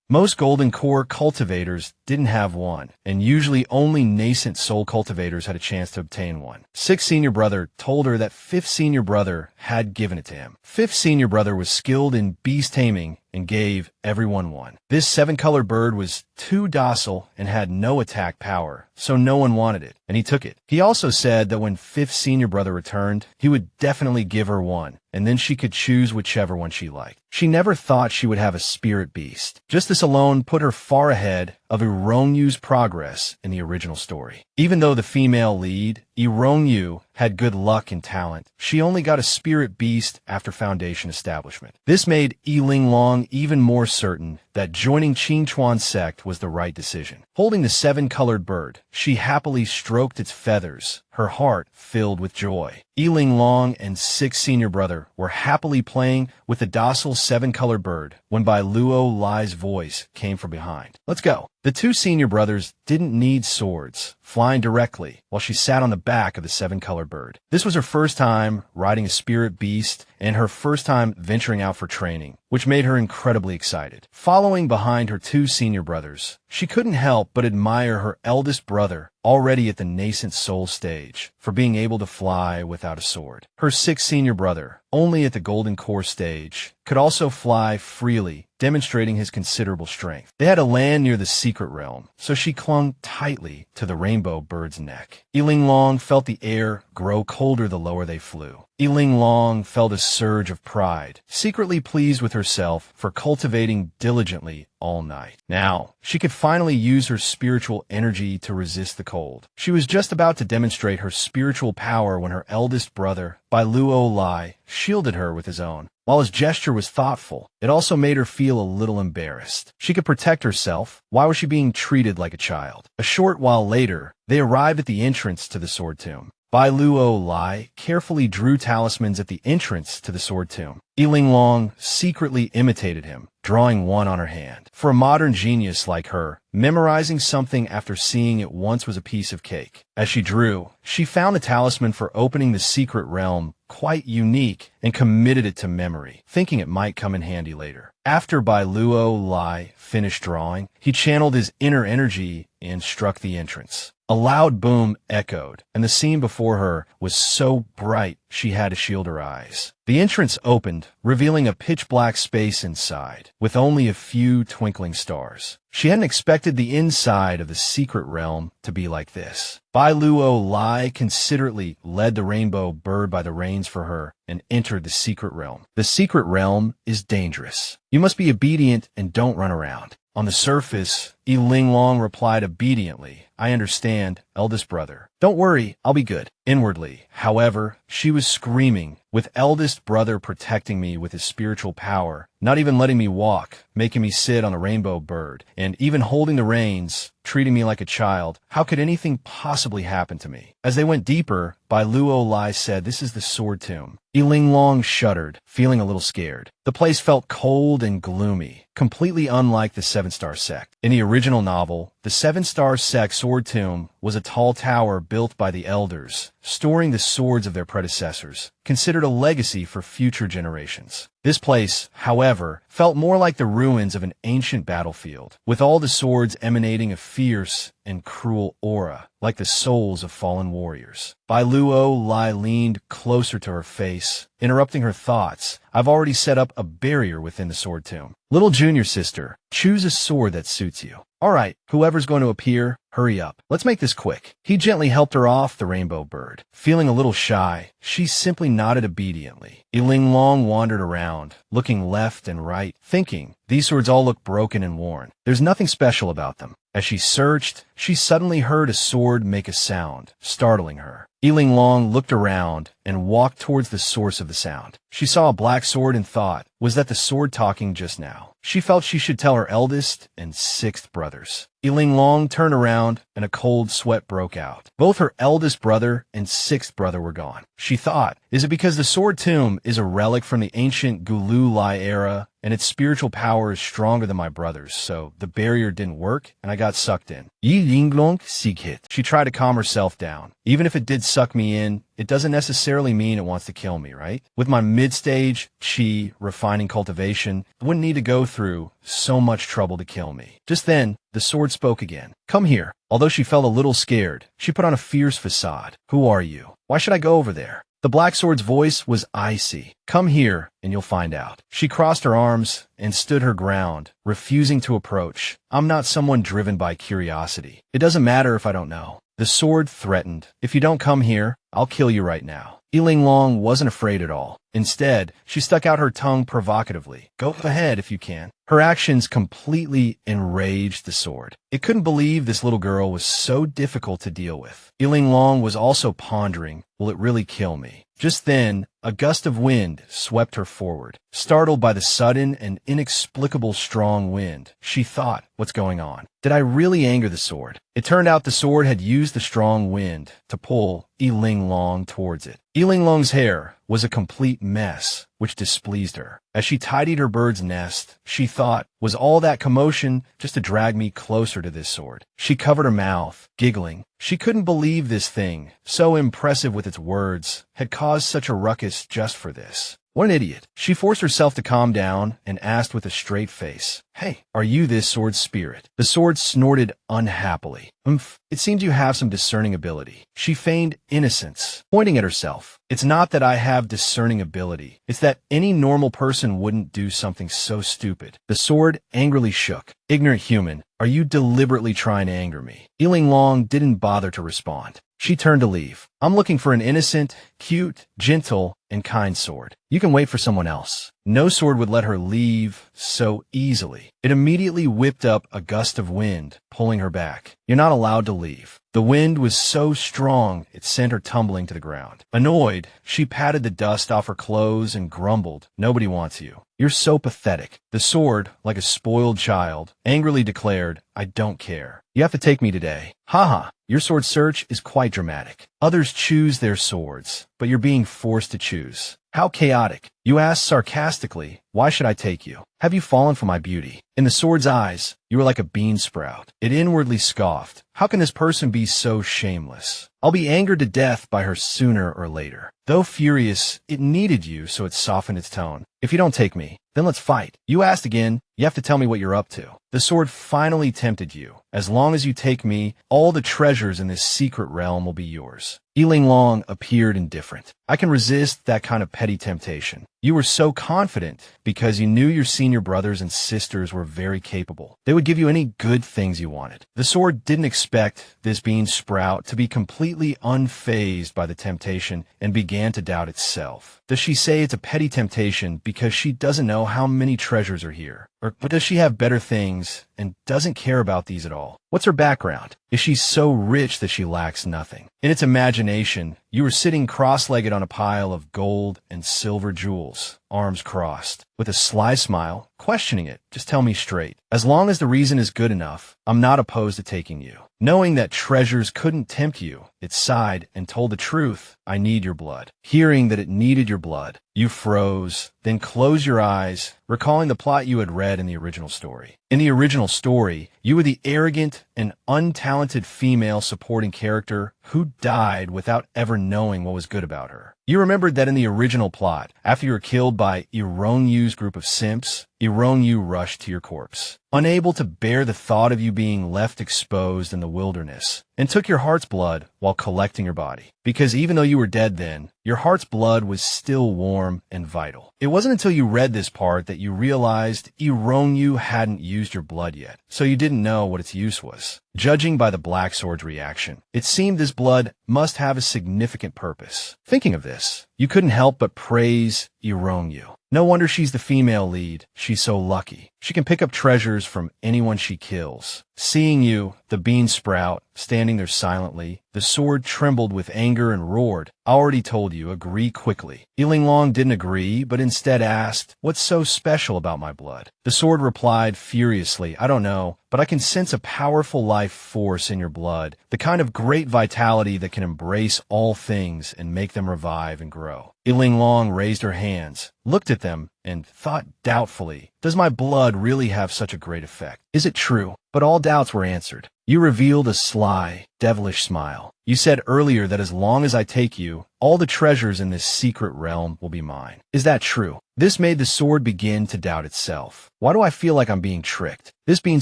Most golden core cultivators didn't have one, and usually only nascent soul cultivators had a chance to obtain one. 6 Senior Brother told her that 5th Senior Brother had given it to him. 5th Senior Brother was skilled in beast taming and gave everyone one. This 7-color bird was too docile and had no attack power, so no one wanted it, and he took it. He also said that when 5th Senior Brother returned, he would definitely give her one, and then she could choose whichever one she liked. She never thought she would have a spirit beast. Just this alone put her far ahead of Ironyu's progress in the original story. Even though the female lead, Ironyu, had good luck and talent, she only got a spirit beast after Foundation establishment. This made Linglong even more certain that joining Qingchuan's sect was the right decision. Holding the 7-colored bird, she happily stroked its feathers, her heart filled with joy. Linglong and 6 Senior Brother were happily playing with the docile 7-colored bird when Bai Luo Lai's voice came from behind. Let's go. The 2 Senior Brothers didn't need swords, flying directly while she sat on the back of the 7-colored bird. This was her first time riding a spirit beast and her first time venturing out for training, which made her incredibly excited. Following behind her 2 Senior Brothers, she couldn't help but admire her eldest brother, already at the nascent soul stage, for being able to fly without a sword. Her 6th Senior Brother, only at the Golden Core stage, could also fly freely, demonstrating his considerable strength. They had to land near the secret realm, so she clung tightly to the rainbow bird's neck. Linglong felt the air grow colder the lower they flew. Linglong felt a surge of pride, secretly pleased with herself for cultivating diligently all night. Now, she could finally use her spiritual energy to resist the cold. She was just about to demonstrate her spiritual power when her eldest brother, Bai Luo Lai, shielded her with his own. While his gesture was thoughtful, it also made her feel a little embarrassed. She could protect herself. Why was she being treated like a child? A short while later, they arrived at the entrance to the Sword Tomb. Bai Luo Lai carefully drew talismans at the entrance to the Sword Tomb. Linglong secretly imitated him, drawing one on her hand. For a modern genius like her, memorizing something after seeing it once was a piece of cake. As she drew, she found the talisman for opening the secret realm quite unique and committed it to memory, thinking it might come in handy later. After Bai Luo Lai finished drawing, he channeled his inner energy and struck the entrance. A loud boom echoed, and the scene before her was so bright she had to shield her eyes. The entrance opened, revealing a pitch-black space inside, with only a few twinkling stars. She hadn't expected the inside of the secret realm to be like this. Bai Luo Lai considerately led the rainbow bird by the reins for her and entered the secret realm. The secret realm is dangerous. You must be obedient and don't run around. On the surface, Linglong replied obediently, "I understand, eldest brother. Don't worry, I'll be good." Inwardly, however, she was screaming, "With eldest brother protecting me with his spiritual power, not even letting me walk, making me sit on a rainbow bird, and even holding the reins, treating me like a child, how could anything possibly happen to me?" As they went deeper, Bai Luo Lai said, "This is the Sword Tomb." Linglong shuddered, feeling a little scared. The place felt cold and gloomy, completely unlike the 7-Star Sect. In the original novel, the 7-Star Sect Sword Tomb was a tall tower built by the elders, storing the swords of their predecessors, considered a legacy for future generations. This place, however, felt more like the ruins of an ancient battlefield, with all the swords emanating a fierce and cruel aura, like the souls of fallen warriors. Bai Luo Lai leaned closer to her face, interrupting her thoughts. "I've already set up a barrier within the Sword Tomb. Little junior sister, choose a sword that suits you." "All right, whoever's going to appear, hurry up. Let's make this quick." He gently helped her off the rainbow bird. Feeling a little shy, she simply nodded obediently. Linglong wandered around, looking left and right, thinking, "These swords all look broken and worn. There's nothing special about them." As she searched, she suddenly heard a sword make a sound, startling her. Linglong looked around and walked towards the source of the sound. She saw a black sword and thought, was that the sword talking just now? She felt she should tell her eldest and 6th brothers. Linglong turned around and a cold sweat broke out. Both her eldest brother and 6th brother were gone. She thought, is it because the Sword Tomb is a relic from the ancient Gulu Lai era and its spiritual power is stronger than my brother's, so the barrier didn't work, and I got sucked in. Yi Linglong Sikhit. She tried to calm herself down. Even if it did suck me in, it doesn't necessarily mean it wants to kill me, right? With my mid-stage chi refining cultivation, it wouldn't need to go through so much trouble to kill me. Just then, the sword spoke again. Come here. Although she felt a little scared, she put on a fierce facade. Who are you? Why should I go over there? The black sword's voice was icy. Come here, and you'll find out. She crossed her arms and stood her ground, refusing to approach. I'm not someone driven by curiosity. It doesn't matter if I don't know. The sword threatened. If you don't come here, I'll kill you right now. Linglong wasn't afraid at all. Instead, she stuck out her tongue provocatively. Go ahead if you can. Her actions completely enraged the sword. It couldn't believe this little girl was so difficult to deal with. Linglong was also pondering, will it really kill me? Just then, a gust of wind swept her forward. Startled by the sudden and inexplicable strong wind, she thought, what's going on? Did I really anger the sword? It turned out the sword had used the strong wind to pull Linglong towards it. Linglong's hair was a complete mess, which displeased her. As she tidied her bird's nest, she thought, was all that commotion just to drag me closer to this sword? She covered her mouth, giggling. She couldn't believe this thing, so impressive with its words, had caused such a ruckus just for this. What an idiot. She forced herself to calm down and asked with a straight face, Hey, are you this sword's spirit? The sword snorted unhappily. It seems you have some discerning ability. She feigned innocence, pointing at herself. It's not that I have discerning ability. It's that any normal person wouldn't do something so stupid. The sword angrily shook. Ignorant human, are you deliberately trying to anger me? Linglong didn't bother to respond. She turned to leave. I'm looking for an innocent, cute, gentle, and kind sword. You can wait for someone else. No sword would let her leave so easily. It immediately whipped up a gust of wind, pulling her back. You're not allowed to leave. The wind was so strong, it sent her tumbling to the ground. Annoyed, she patted the dust off her clothes and grumbled, Nobody wants you. You're so pathetic. The sword, like a spoiled child, angrily declared, I don't care. You have to take me today. Haha, your sword search is quite dramatic. Others choose their swords, but you're being forced to choose. How chaotic. You asked sarcastically, why should I take you? Have you fallen for my beauty? In the sword's eyes, you were like a bean sprout. It inwardly scoffed. How can this person be so shameless? I'll be angered to death by her sooner or later. Though furious, it needed you, so it softened its tone. If you don't take me, then let's fight. You asked again, you have to tell me what you're up to. The sword finally tempted you. As long as you take me, all the treasures in this secret realm will be yours. Linglong appeared indifferent. I can resist that kind of petty temptation. You were so confident because you knew your senior brothers and sisters were very capable. They would give you any good things you wanted. The sword didn't expect this bean sprout to be completely unfazed by the temptation and began to doubt itself. Does she say it's a petty temptation because she doesn't know how many treasures are here? Or does she have better things and doesn't care about these at all? What's her background? Is she so rich that she lacks nothing? In its imagination, you were sitting cross-legged on a pile of gold and silver jewels, arms crossed. With a sly smile, questioning it, just tell me straight. As long as the reason is good enough, I'm not opposed to taking you. Knowing that treasures couldn't tempt you, it sighed and told the truth, I need your blood. Hearing that it needed your blood, you froze, then closed your eyes, recalling the plot you had read in the original story. In the original story, you were the arrogant and untalented female supporting character who died without ever knowing what was good about her. You remembered that in the original plot, after you were killed by Irongyu's group of simps, Irongyu rushed to your corpse, unable to bear the thought of you being left exposed in the wilderness, and took your heart's blood while collecting your body. Because even though you were dead then, your heart's blood was still warm and vital. It wasn't until you read this part that you realized Irongyu hadn't used your blood yet, so you didn't know what its use was. Judging by the Black Sword's reaction, it seemed this blood must have a significant purpose. Thinking of this, you couldn't help but praise Irongyu. No wonder she's the female lead. She's so lucky. She can pick up treasures from anyone she kills. Seeing you, the bean sprout, standing there silently, the sword trembled with anger and roared. I already told you, agree quickly. Linglong didn't agree, but instead asked, what's so special about my blood? The sword replied furiously, I don't know, but I can sense a powerful life force in your blood, the kind of great vitality that can embrace all things and make them revive and grow. Linglong raised her hands, looked at them, and thought doubtfully, does my blood really have such a great effect? Is it true? But all doubts were answered. You revealed a sly, devilish smile. You said earlier that as long as I take you, all the treasures in this secret realm will be mine. Is that true? This made the sword begin to doubt itself. Why do I feel like I'm being tricked? This bean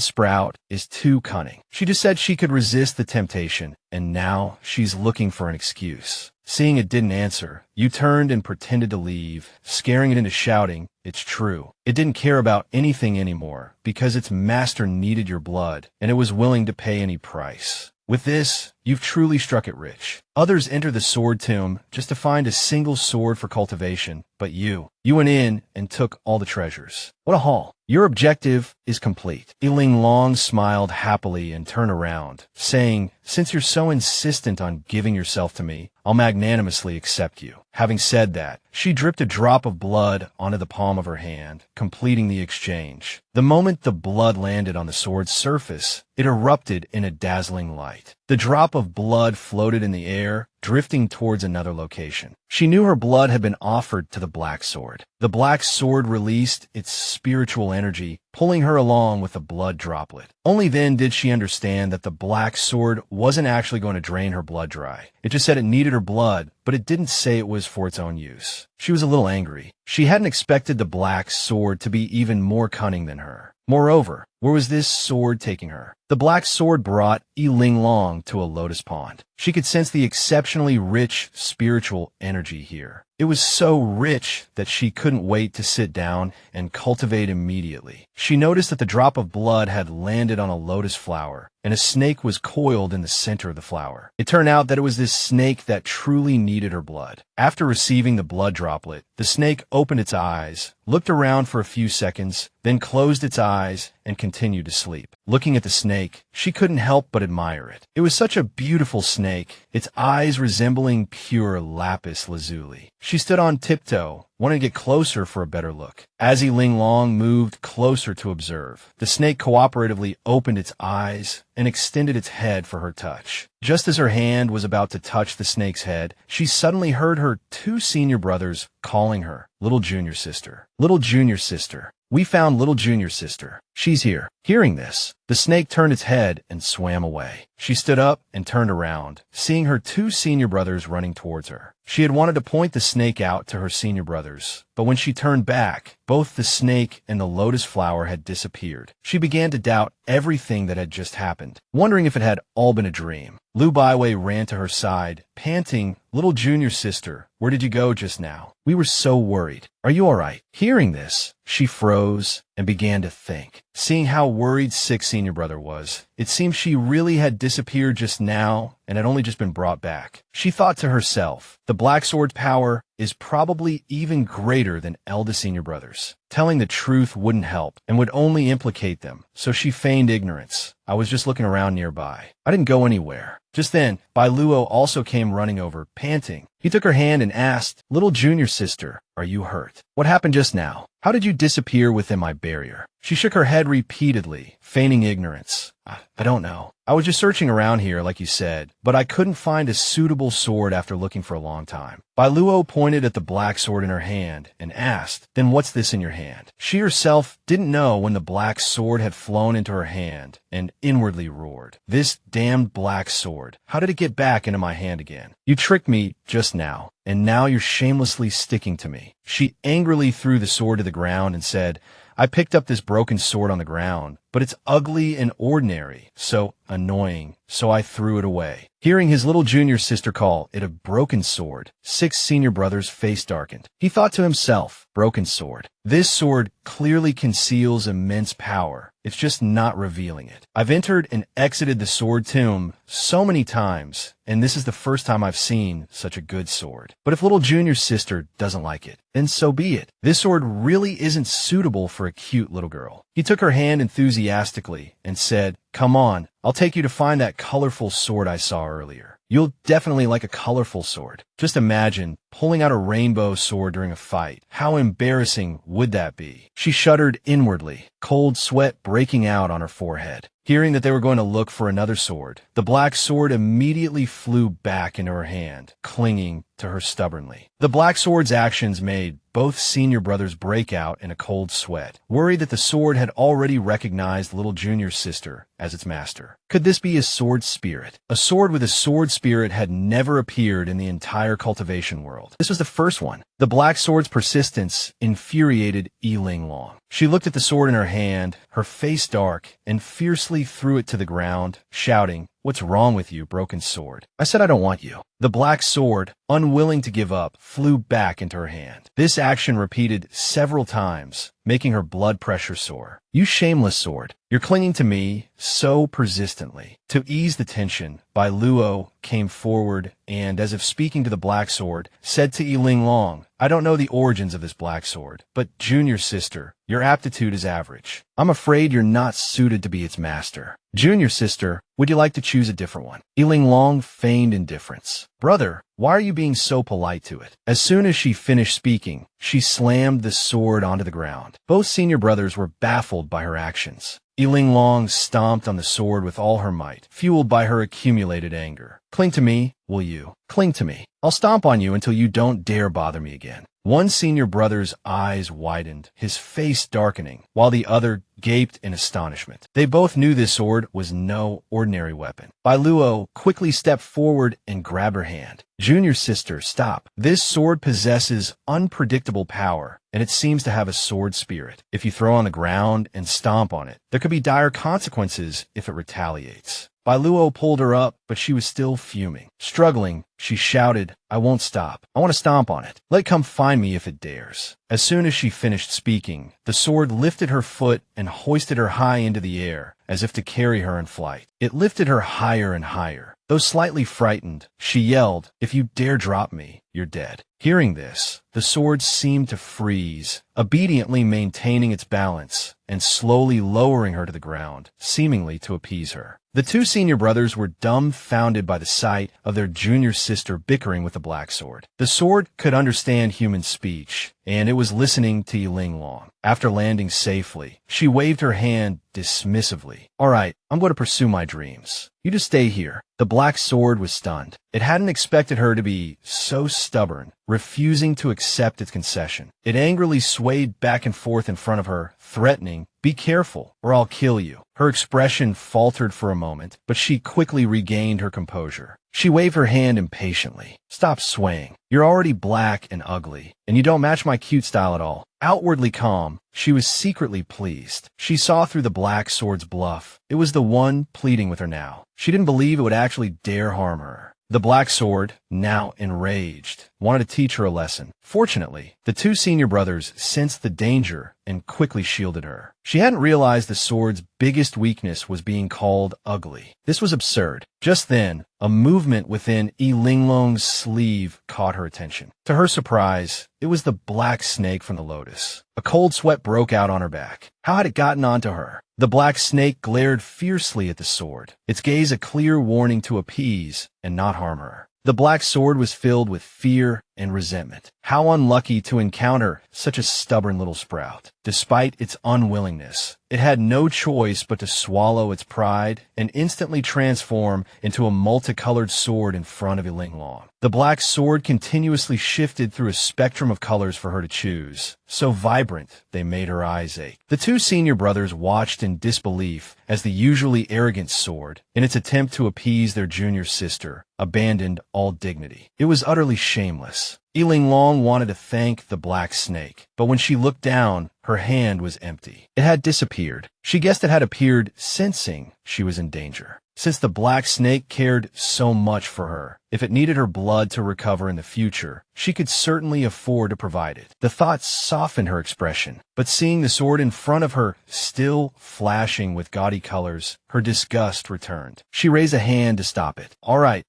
sprout is too cunning. She just said she could resist the temptation, and now she's looking for an excuse. Seeing it didn't answer, you turned and pretended to leave, scaring it into shouting, it's true. It didn't care about anything anymore, because its master needed your blood, and it was willing to pay any price. With this, you've truly struck it rich. Others enter the sword tomb just to find a single sword for cultivation, but you went in and took all the treasures. What a haul. Your objective is complete. Linglong smiled happily and turned around, saying, since you're so insistent on giving yourself to me, I'll magnanimously accept you. Having said that, she dripped a drop of blood onto the palm of her hand, completing the exchange. The moment the blood landed on the sword's surface, it erupted in a dazzling light. The drop of blood floated in the air, drifting towards another location. She knew her blood had been offered to the black sword. The black sword released its spiritual energy, pulling her along with the blood droplet. Only then did she understand that the black sword wasn't actually going to drain her blood dry. It just said it needed her blood, but it didn't say it was for its own use. She was a little angry. She hadn't expected the black sword to be even more cunning than her. Moreover, where was this sword taking her? The black sword brought Linglong to a lotus pond. She could sense the exceptionally rich spiritual energy here. It was so rich that she couldn't wait to sit down and cultivate immediately. She noticed that the drop of blood had landed on a lotus flower, and a snake was coiled in the center of the flower. It turned out that it was this snake that truly needed her blood. After receiving the blood droplet, the snake opened its eyes, looked around for a few seconds, then closed its eyes and continued to sleep. Looking at the snake, she couldn't help but admire it. It was such a beautiful snake, its eyes resembling pure lapis lazuli. She stood on tiptoe, wanting to get closer for a better look. As Linglong moved closer to observe, the snake cooperatively opened its eyes and extended its head for her touch. Just as her hand was about to touch the snake's head, she suddenly heard her two senior brothers calling her, "Little junior sister. Little junior sister. We found little junior sister. She's here." Hearing this, the snake turned its head and swam away. She stood up and turned around, seeing her two senior brothers running towards her. She had wanted to point the snake out to her senior brothers, but when she turned back, both the snake and the lotus flower had disappeared. She began to doubt everything that had just happened, wondering if it had all been a dream. Lu Baiwei ran to her side, panting, "Little junior sister, where did you go just now? We were so worried. Are you all right?" Hearing this, she froze and began to think. Seeing how worried sick senior brother was, it seemed she really had disappeared just now and had only just been brought back. She thought to herself, the black sword's power is probably even greater than eldest senior brothers. Telling the truth wouldn't help and would only implicate them, so she feigned ignorance. "I was just looking around nearby. I didn't go anywhere." Just then, Bai Luo also came running over, panting. He took her hand and asked, "Little junior sister, are you hurt? What happened just now? How did you disappear within my barrier?" She shook her head repeatedly, feigning ignorance. I don't know. I was just searching around here, like you said, but I couldn't find a suitable sword after looking for a long time." Bai Luo pointed at the black sword in her hand and asked, "Then what's this in your hand?" She herself didn't know when the black sword had flown into her hand and inwardly roared, "This damned black sword, how did it get back into my hand again? You tricked me just now, and now you're shamelessly sticking to me." She angrily threw the sword to the ground and said, "I picked up this broken sword on the ground, but it's ugly and ordinary, so annoying, so I threw it away." Hearing his little junior sister call it a broken sword, six senior brothers' face darkened. He thought to himself, broken sword. This sword clearly conceals immense power. It's just not revealing it. I've entered and exited the sword tomb so many times, and this is the first time I've seen such a good sword. But if little junior sister doesn't like it, then so be it. This sword really isn't suitable for a cute little girl. He took her hand enthusiastically and said, "Come on, I'll take you to find that colorful sword I saw earlier. You'll definitely like a colorful sword." Just imagine pulling out a rainbow sword during a fight. How embarrassing would that be? She shuddered inwardly, cold sweat breaking out on her forehead. Hearing that they were going to look for another sword, the black sword immediately flew back into her hand, clinging to her stubbornly. The Black Sword's actions made both senior brothers break out in a cold sweat, worried that the sword had already recognized little junior sister as its master. Could this be a sword spirit? A sword with a sword spirit had never appeared in the entire cultivation world. This was the first one. The Black Sword's persistence infuriated Linglong. She looked at the sword in her hand, her face dark, and fiercely threw it to the ground, shouting, "What's wrong with you, broken sword? I said I don't want you." The Black Sword, unwilling to give up, flew back into her hand. This action repeated several times, making her blood pressure soar. "You shameless sword. You're clinging to me so persistently." To ease the tension, Bai Luo came forward and, as if speaking to the Black Sword, said to Linglong, "I don't know the origins of this Black Sword, but junior sister, your aptitude is average. I'm afraid you're not suited to be its master. Junior sister, would you like to choose a different one?" Linglong feigned indifference. "Brother, why are you being so polite to it?" As soon as she finished speaking, she slammed the sword onto the ground. Both senior brothers were baffled by her actions. Linglong stomped on the sword with all her might, fueled by her accumulated anger. "Cling to me, will you? Cling to me. I'll stomp on you until you don't dare bother me again." One senior brother's eyes widened, his face darkening, while the other gaped in astonishment. They both knew this sword was no ordinary weapon. Bai Luo quickly stepped forward and grabbed her hand. "Junior sister, stop. This sword possesses unpredictable power, and it seems to have a sword spirit. If you throw on the ground and stomp on it, there could be dire consequences if it retaliates." Bai Luo pulled her up, but she was still fuming. Struggling, she shouted, "I won't stop. I want to stomp on it. Let it come find me if it dares." As soon as she finished speaking, the sword lifted her foot and hoisted her high into the air, as if to carry her in flight. It lifted her higher and higher. Though slightly frightened, she yelled, "If you dare drop me, you're dead." Hearing this, the sword seemed to freeze, obediently maintaining its balance and slowly lowering her to the ground, seemingly to appease her. The two senior brothers were dumbfounded by the sight of their junior sister bickering with the Black Sword. The sword could understand human speech, and it was listening to Linglong. After landing safely, she waved her hand dismissively. "All right, I'm going to pursue my dreams. You just stay here." The Black Sword was stunned. It hadn't expected her to be so stubborn, refusing to accept its concession. It angrily swayed back and forth in front of her, threatening, "Be careful, or I'll kill you." Her expression faltered for a moment, but she quickly regained her composure. She waved her hand impatiently. "Stop swaying. You're already black and ugly, and you don't match my cute style at all." Outwardly calm, she was secretly pleased. She saw through the Black Sword's bluff. It was the one pleading with her now. She didn't believe it would actually dare harm her. The Black Sword, now enraged, wanted to teach her a lesson. Fortunately, the two senior brothers sensed the danger and quickly shielded her. She hadn't realized the sword's biggest weakness was being called ugly. This was absurd. Just then, a movement within Linglong's sleeve caught her attention. To her surprise, it was the black snake from the lotus. A cold sweat broke out on her back. How had it gotten onto her? The black snake glared fiercely at the sword, its gaze a clear warning to appease and not harm her. The Black Sword was filled with fear and resentment. How unlucky to encounter such a stubborn little sprout. Despite its unwillingness, it had no choice but to swallow its pride and instantly transform into a multicolored sword in front of Linglong. The Black Sword continuously shifted through a spectrum of colors for her to choose, so vibrant they made her eyes ache. The two senior brothers watched in disbelief as the usually arrogant sword, in its attempt to appease their junior sister, abandoned all dignity. It was utterly shameless. Linglong wanted to thank the black snake, but when she looked down, her hand was empty. It had disappeared. She guessed it had appeared sensing she was in danger. Since the black snake cared so much for her, if it needed her blood to recover in the future, she could certainly afford to provide it. The thought softened her expression, but seeing the sword in front of her still flashing with gaudy colors, her disgust returned. She raised a hand to stop it. All right,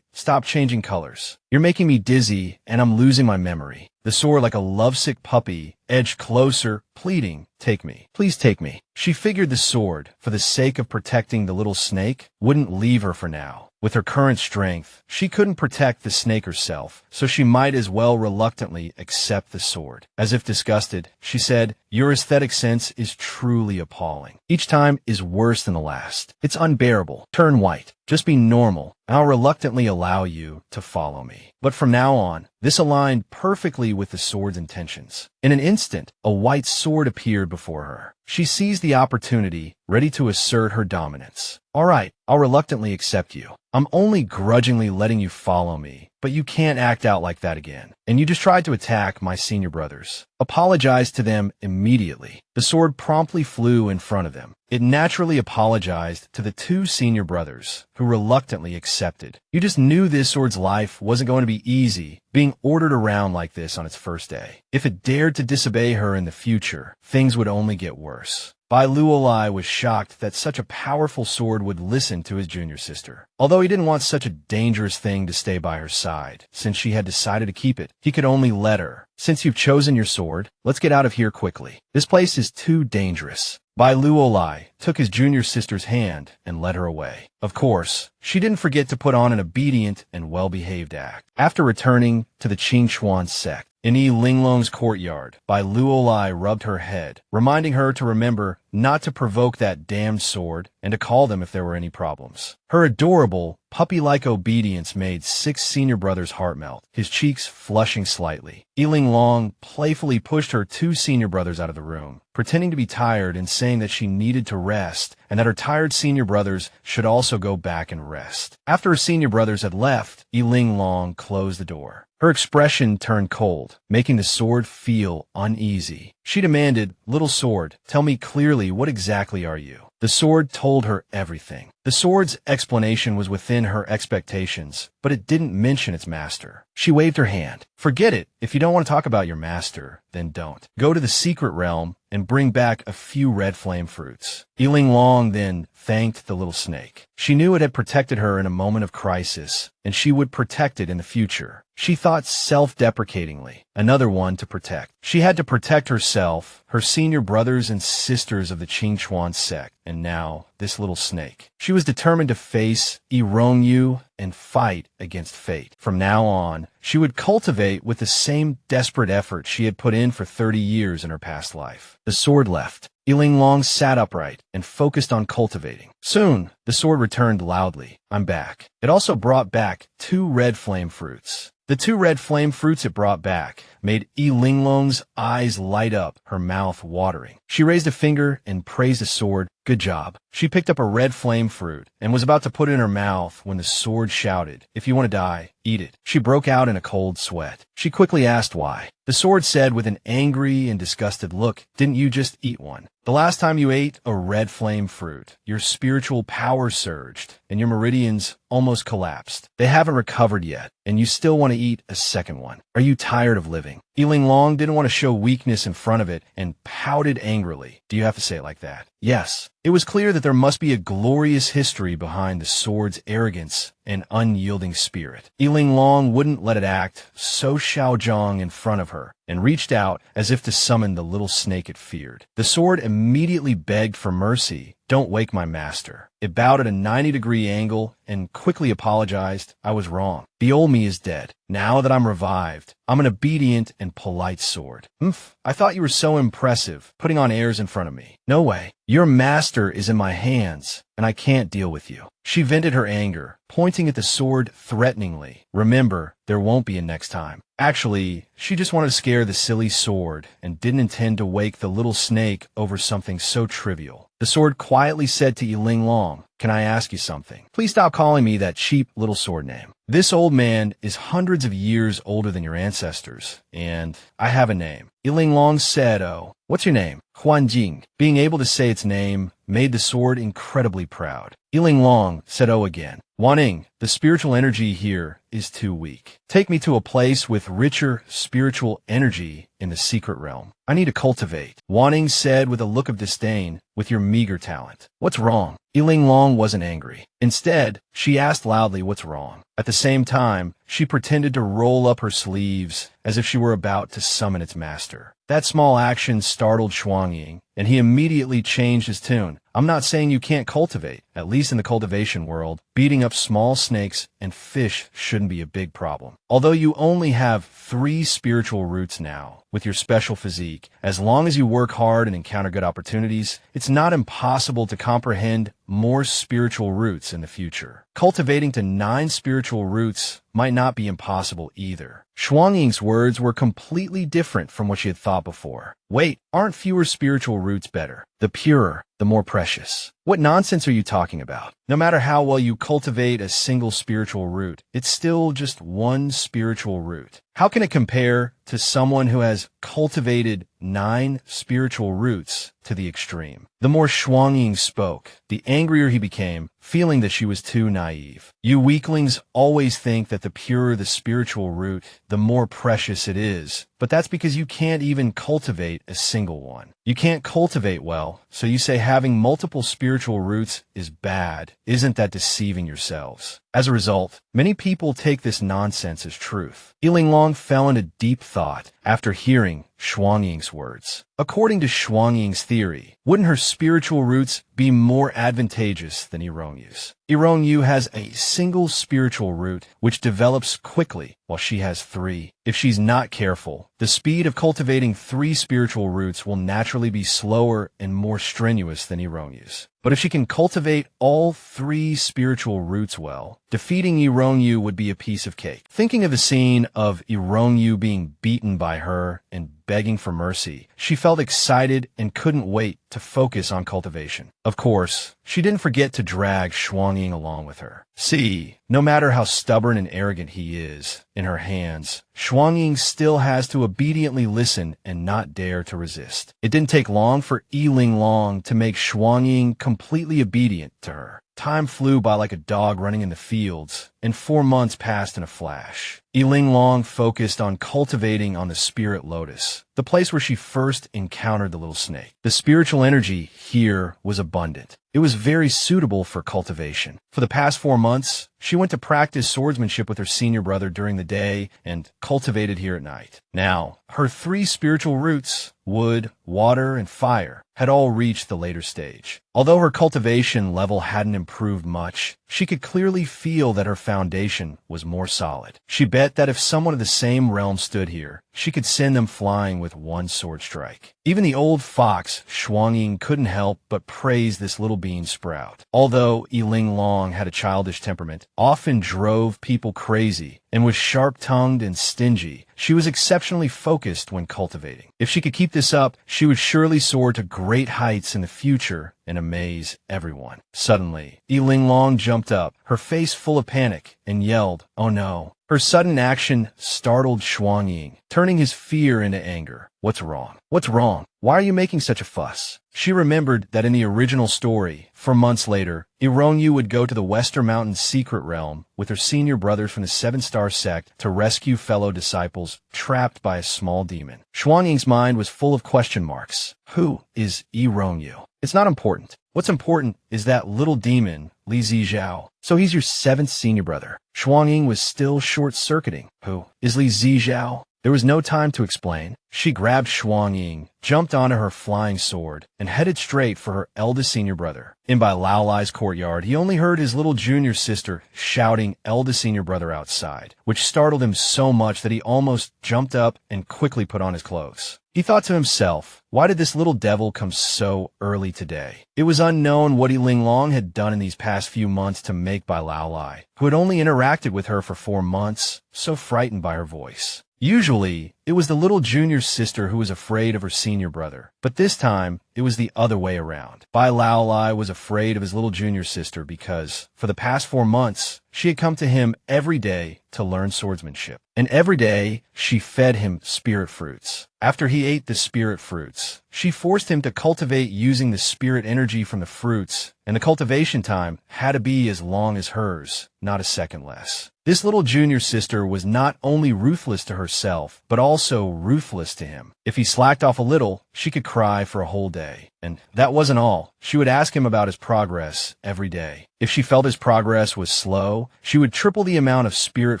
stop changing colors. You're making me dizzy, and I'm losing my memory." The sword, like a lovesick puppy, edged closer, pleading, "Take me. Please take me." She figured the sword, for the sake of protecting the little snake, wouldn't leave her for now. With her current strength, she couldn't protect the snake herself, so she might as well reluctantly accept the sword. As if disgusted, she said, Your aesthetic sense is truly appalling. Each time is worse than the last. It's unbearable. Turn white. Just be normal. I'll reluctantly allow you to follow me. But from now on, this aligned perfectly with the sword's intentions. In an instant, a white sword appeared before her. She seized the opportunity, ready to assert her dominance. All right, I'll reluctantly accept you. I'm only grudgingly letting you follow me, but you can't act out like that again. And you just tried to attack my senior brothers. Apologize to them immediately. The sword promptly flew in front of them. It naturally apologized to the two senior brothers, who reluctantly accepted. You just knew this sword's life wasn't going to be easy, being ordered around like this on its first day. If it dared to disobey her in the future, things would only get worse. Bai Luolai was shocked that such a powerful sword would listen to his junior sister. Although he didn't want such a dangerous thing to stay by her side, since she had decided to keep it, he could only let her. Since you've chosen your sword, let's get out of here quickly. This place is too dangerous. Bai Luolai took his junior sister's hand and led her away. Of course, she didn't forget to put on an obedient and well-behaved act. After returning to the Qingxuan sect, in Linglong's courtyard, Bai Luolai rubbed her head, reminding her to remember not to provoke that damned sword and to call them if there were any problems. Her adorable, puppy-like obedience made 6 senior brothers' heart melt, his cheeks flushing slightly. Linglong playfully pushed her 2 senior brothers out of the room, pretending to be tired and saying that she needed to rest and that her tired senior brothers should also go back and rest. After her senior brothers had left, Linglong closed the door. Her expression turned cold, making the sword feel uneasy. She demanded, "Little sword, tell me clearly, what exactly are you?" The sword told her everything. The sword's explanation was within her expectations, but it didn't mention its master. She waved her hand. "Forget it. If you don't want to talk about your master, then don't. Go to the secret realm and bring back a few red flame fruits." Linglong then thanked the little snake. She knew it had protected her in a moment of crisis, and she would protect it in the future. She thought self-deprecatingly, another one to protect. She had to protect herself, her senior brothers and sisters of the Qingxuan sect, and now this little snake. She was determined to face Irongyu and fight against fate. From now on, she would cultivate with the same desperate effort she had put in for 30 years in her past life. The sword left. Linglong sat upright and focused on cultivating. Soon, the sword returned loudly. "I'm back." It also brought back 2 red flame fruits. The 2 red flame fruits it brought back made Linglong's eyes light up, her mouth watering. She raised a finger and praised the sword. "Good job." She picked up a red flame fruit and was about to put it in her mouth when the sword shouted, "If you want to die, eat it." She broke out in a cold sweat. She quickly asked why. The sword said with an angry and disgusted look, "Didn't you just eat one? The last time you ate a red flame fruit, your spiritual power surged and your meridians almost collapsed. They haven't recovered yet, and you still want to eat a second one. Are you tired of living?" Linglong didn't want to show weakness in front of it and pouted angrily. "Do you have to say it like that?" Yes. It was clear that there must be a glorious history behind the sword's arrogance and unyielding spirit. Linglong wouldn't let it act so Xiaozhong in front of her and reached out as if to summon the little snake it feared. The sword immediately begged for mercy. "Don't wake my master." It bowed at a 90-degree angle and quickly apologized. "I was wrong. The old me is dead. Now that I'm revived, I'm an obedient and polite sword." "Humph, I thought you were so impressive, putting on airs in front of me." "No way. Your master is in my hands, and I can't deal with you." She vented her anger, pointing at the sword threateningly. "Remember, there won't be a next time." Actually, she just wanted to scare the silly sword and didn't intend to wake the little snake over something so trivial. The sword quietly said to Linglong, "Can I ask you something? Please stop calling me that cheap little sword name. This old man is hundreds of years older than your ancestors, and I have a name." Linglong said, "Oh, what's your name?" "Huanjing." Being able to say its name made the sword incredibly proud. Linglong said, "Oh again." "Wanning, the spiritual energy here is too weak. Take me to a place with richer spiritual energy in the secret realm. I need to cultivate." Wanning said with a look of disdain, "With your meager talent. What's wrong?" Linglong wasn't angry. Instead, she asked loudly what's wrong. At the same time, she pretended to roll up her sleeves as if she were about to summon its master. That small action startled Shuangying, and he immediately changed his tune. I'm not saying you can't cultivate. At least in the cultivation world, beating up small snakes and fish shouldn't be a big problem. Although you only have 3 spiritual roots now, with your special physique, as long as you work hard and encounter good opportunities, it's not impossible to comprehend more spiritual roots in the future. Cultivating to 9 spiritual roots might not be impossible either. Shuangying's words were completely different from what she had thought before. Wait, aren't fewer spiritual roots better? The purer, the more precious. What nonsense are you talking about? No matter how well you cultivate a single spiritual root, it's still just one spiritual root. How can it compare to someone who has cultivated 9 spiritual roots to the extreme? The more Shuangying spoke, the angrier he became, feeling that she was too naive. You weaklings always think that the purer the spiritual root, the more precious it is. But that's because you can't even cultivate a single one. You can't cultivate well, so you say having multiple spiritual roots is bad. Isn't that deceiving yourselves? As a result, many people take this nonsense as truth. Linglong fell into deep thought after hearing Shuangying's words. According to Shuangying's theory, wouldn't her spiritual roots be more advantageous than Irongyu's? Irongyu has a single spiritual root which develops quickly, while she has 3. If she's not careful, the speed of cultivating 3 spiritual roots will naturally be slower and more strenuous than Irongyu's. But if she can cultivate all 3 spiritual roots well, defeating Irongyu would be a piece of cake. Thinking of the scene of Irongyu being beaten by her and begging for mercy, she felt excited and couldn't wait to focus on cultivation. Of course, she didn't forget to drag Shuangying along with her. See, no matter how stubborn and arrogant he is, in her hands, Shuangying still has to obediently listen and not dare to resist. It didn't take long for Linglong to make Shuangying completely obedient to her. Time flew by like a dog running in the fields, and 4 months passed in a flash. Linglong focused on cultivating on the spirit lotus, the place where she first encountered the little snake. The spiritual energy here was abundant. It was very suitable for cultivation. For the past 4 months, she went to practice swordsmanship with her senior brother during the day and cultivated here at night. Now, her 3 spiritual roots, wood, water, and fire, had all reached the later stage. Although her cultivation level hadn't improved much, she could clearly feel that her foundation was more solid. She bet that if someone of the same realm stood here, she could send them flying with one sword strike. Even the old fox, Shuangying, couldn't help but praise this little bean sprout. Although Linglong had a childish temperament, often drove people crazy, and was sharp-tongued and stingy, she was exceptionally focused when cultivating. If she could keep this up, she would surely soar to great heights in the future and amaze everyone. Suddenly, Linglong jumped up, her face full of panic, and yelled, "Oh no." Her sudden action startled Shuangying, turning his fear into anger. What's wrong? What's wrong? Why are you making such a fuss? She remembered that in the original story, 4 months later, Irongyu would go to the Western Mountains secret realm with her senior brothers from the 7-star sect to rescue fellow disciples trapped by a small demon. Shuangying's mind was full of question marks. Who is Irongyu? It's not important. What's important is that little demon, Li Zizhao. So he's your 7th senior brother. Shuangying was still short-circuiting. Who is Li Zizhao? There was no time to explain. She grabbed Shuangying, jumped onto her flying sword, and headed straight for her eldest senior brother. In Bai Laolai's courtyard, he only heard his little junior sister shouting eldest senior brother outside, which startled him so much that he almost jumped up and quickly put on his clothes. He thought to himself, why did this little devil come so early today? It was unknown what Linglong had done in these past few months to make Bai Laolai, who had only interacted with her for 4 months, so frightened by her voice. Usually, it was the little junior sister who was afraid of her senior brother, but this time, it was the other way around. Bai Laolai was afraid of his little junior sister because, for the past 4 months, she had come to him every day to learn swordsmanship. And every day, she fed him spirit fruits. After he ate the spirit fruits, she forced him to cultivate using the spirit energy from the fruits, and the cultivation time had to be as long as hers, not a second less. This little junior sister was not only ruthless to herself, but also ruthless to him. If he slacked off a little, she could cry for a whole day. And that wasn't all. She would ask him about his progress every day. If she felt his progress was slow, she would triple the amount of spirit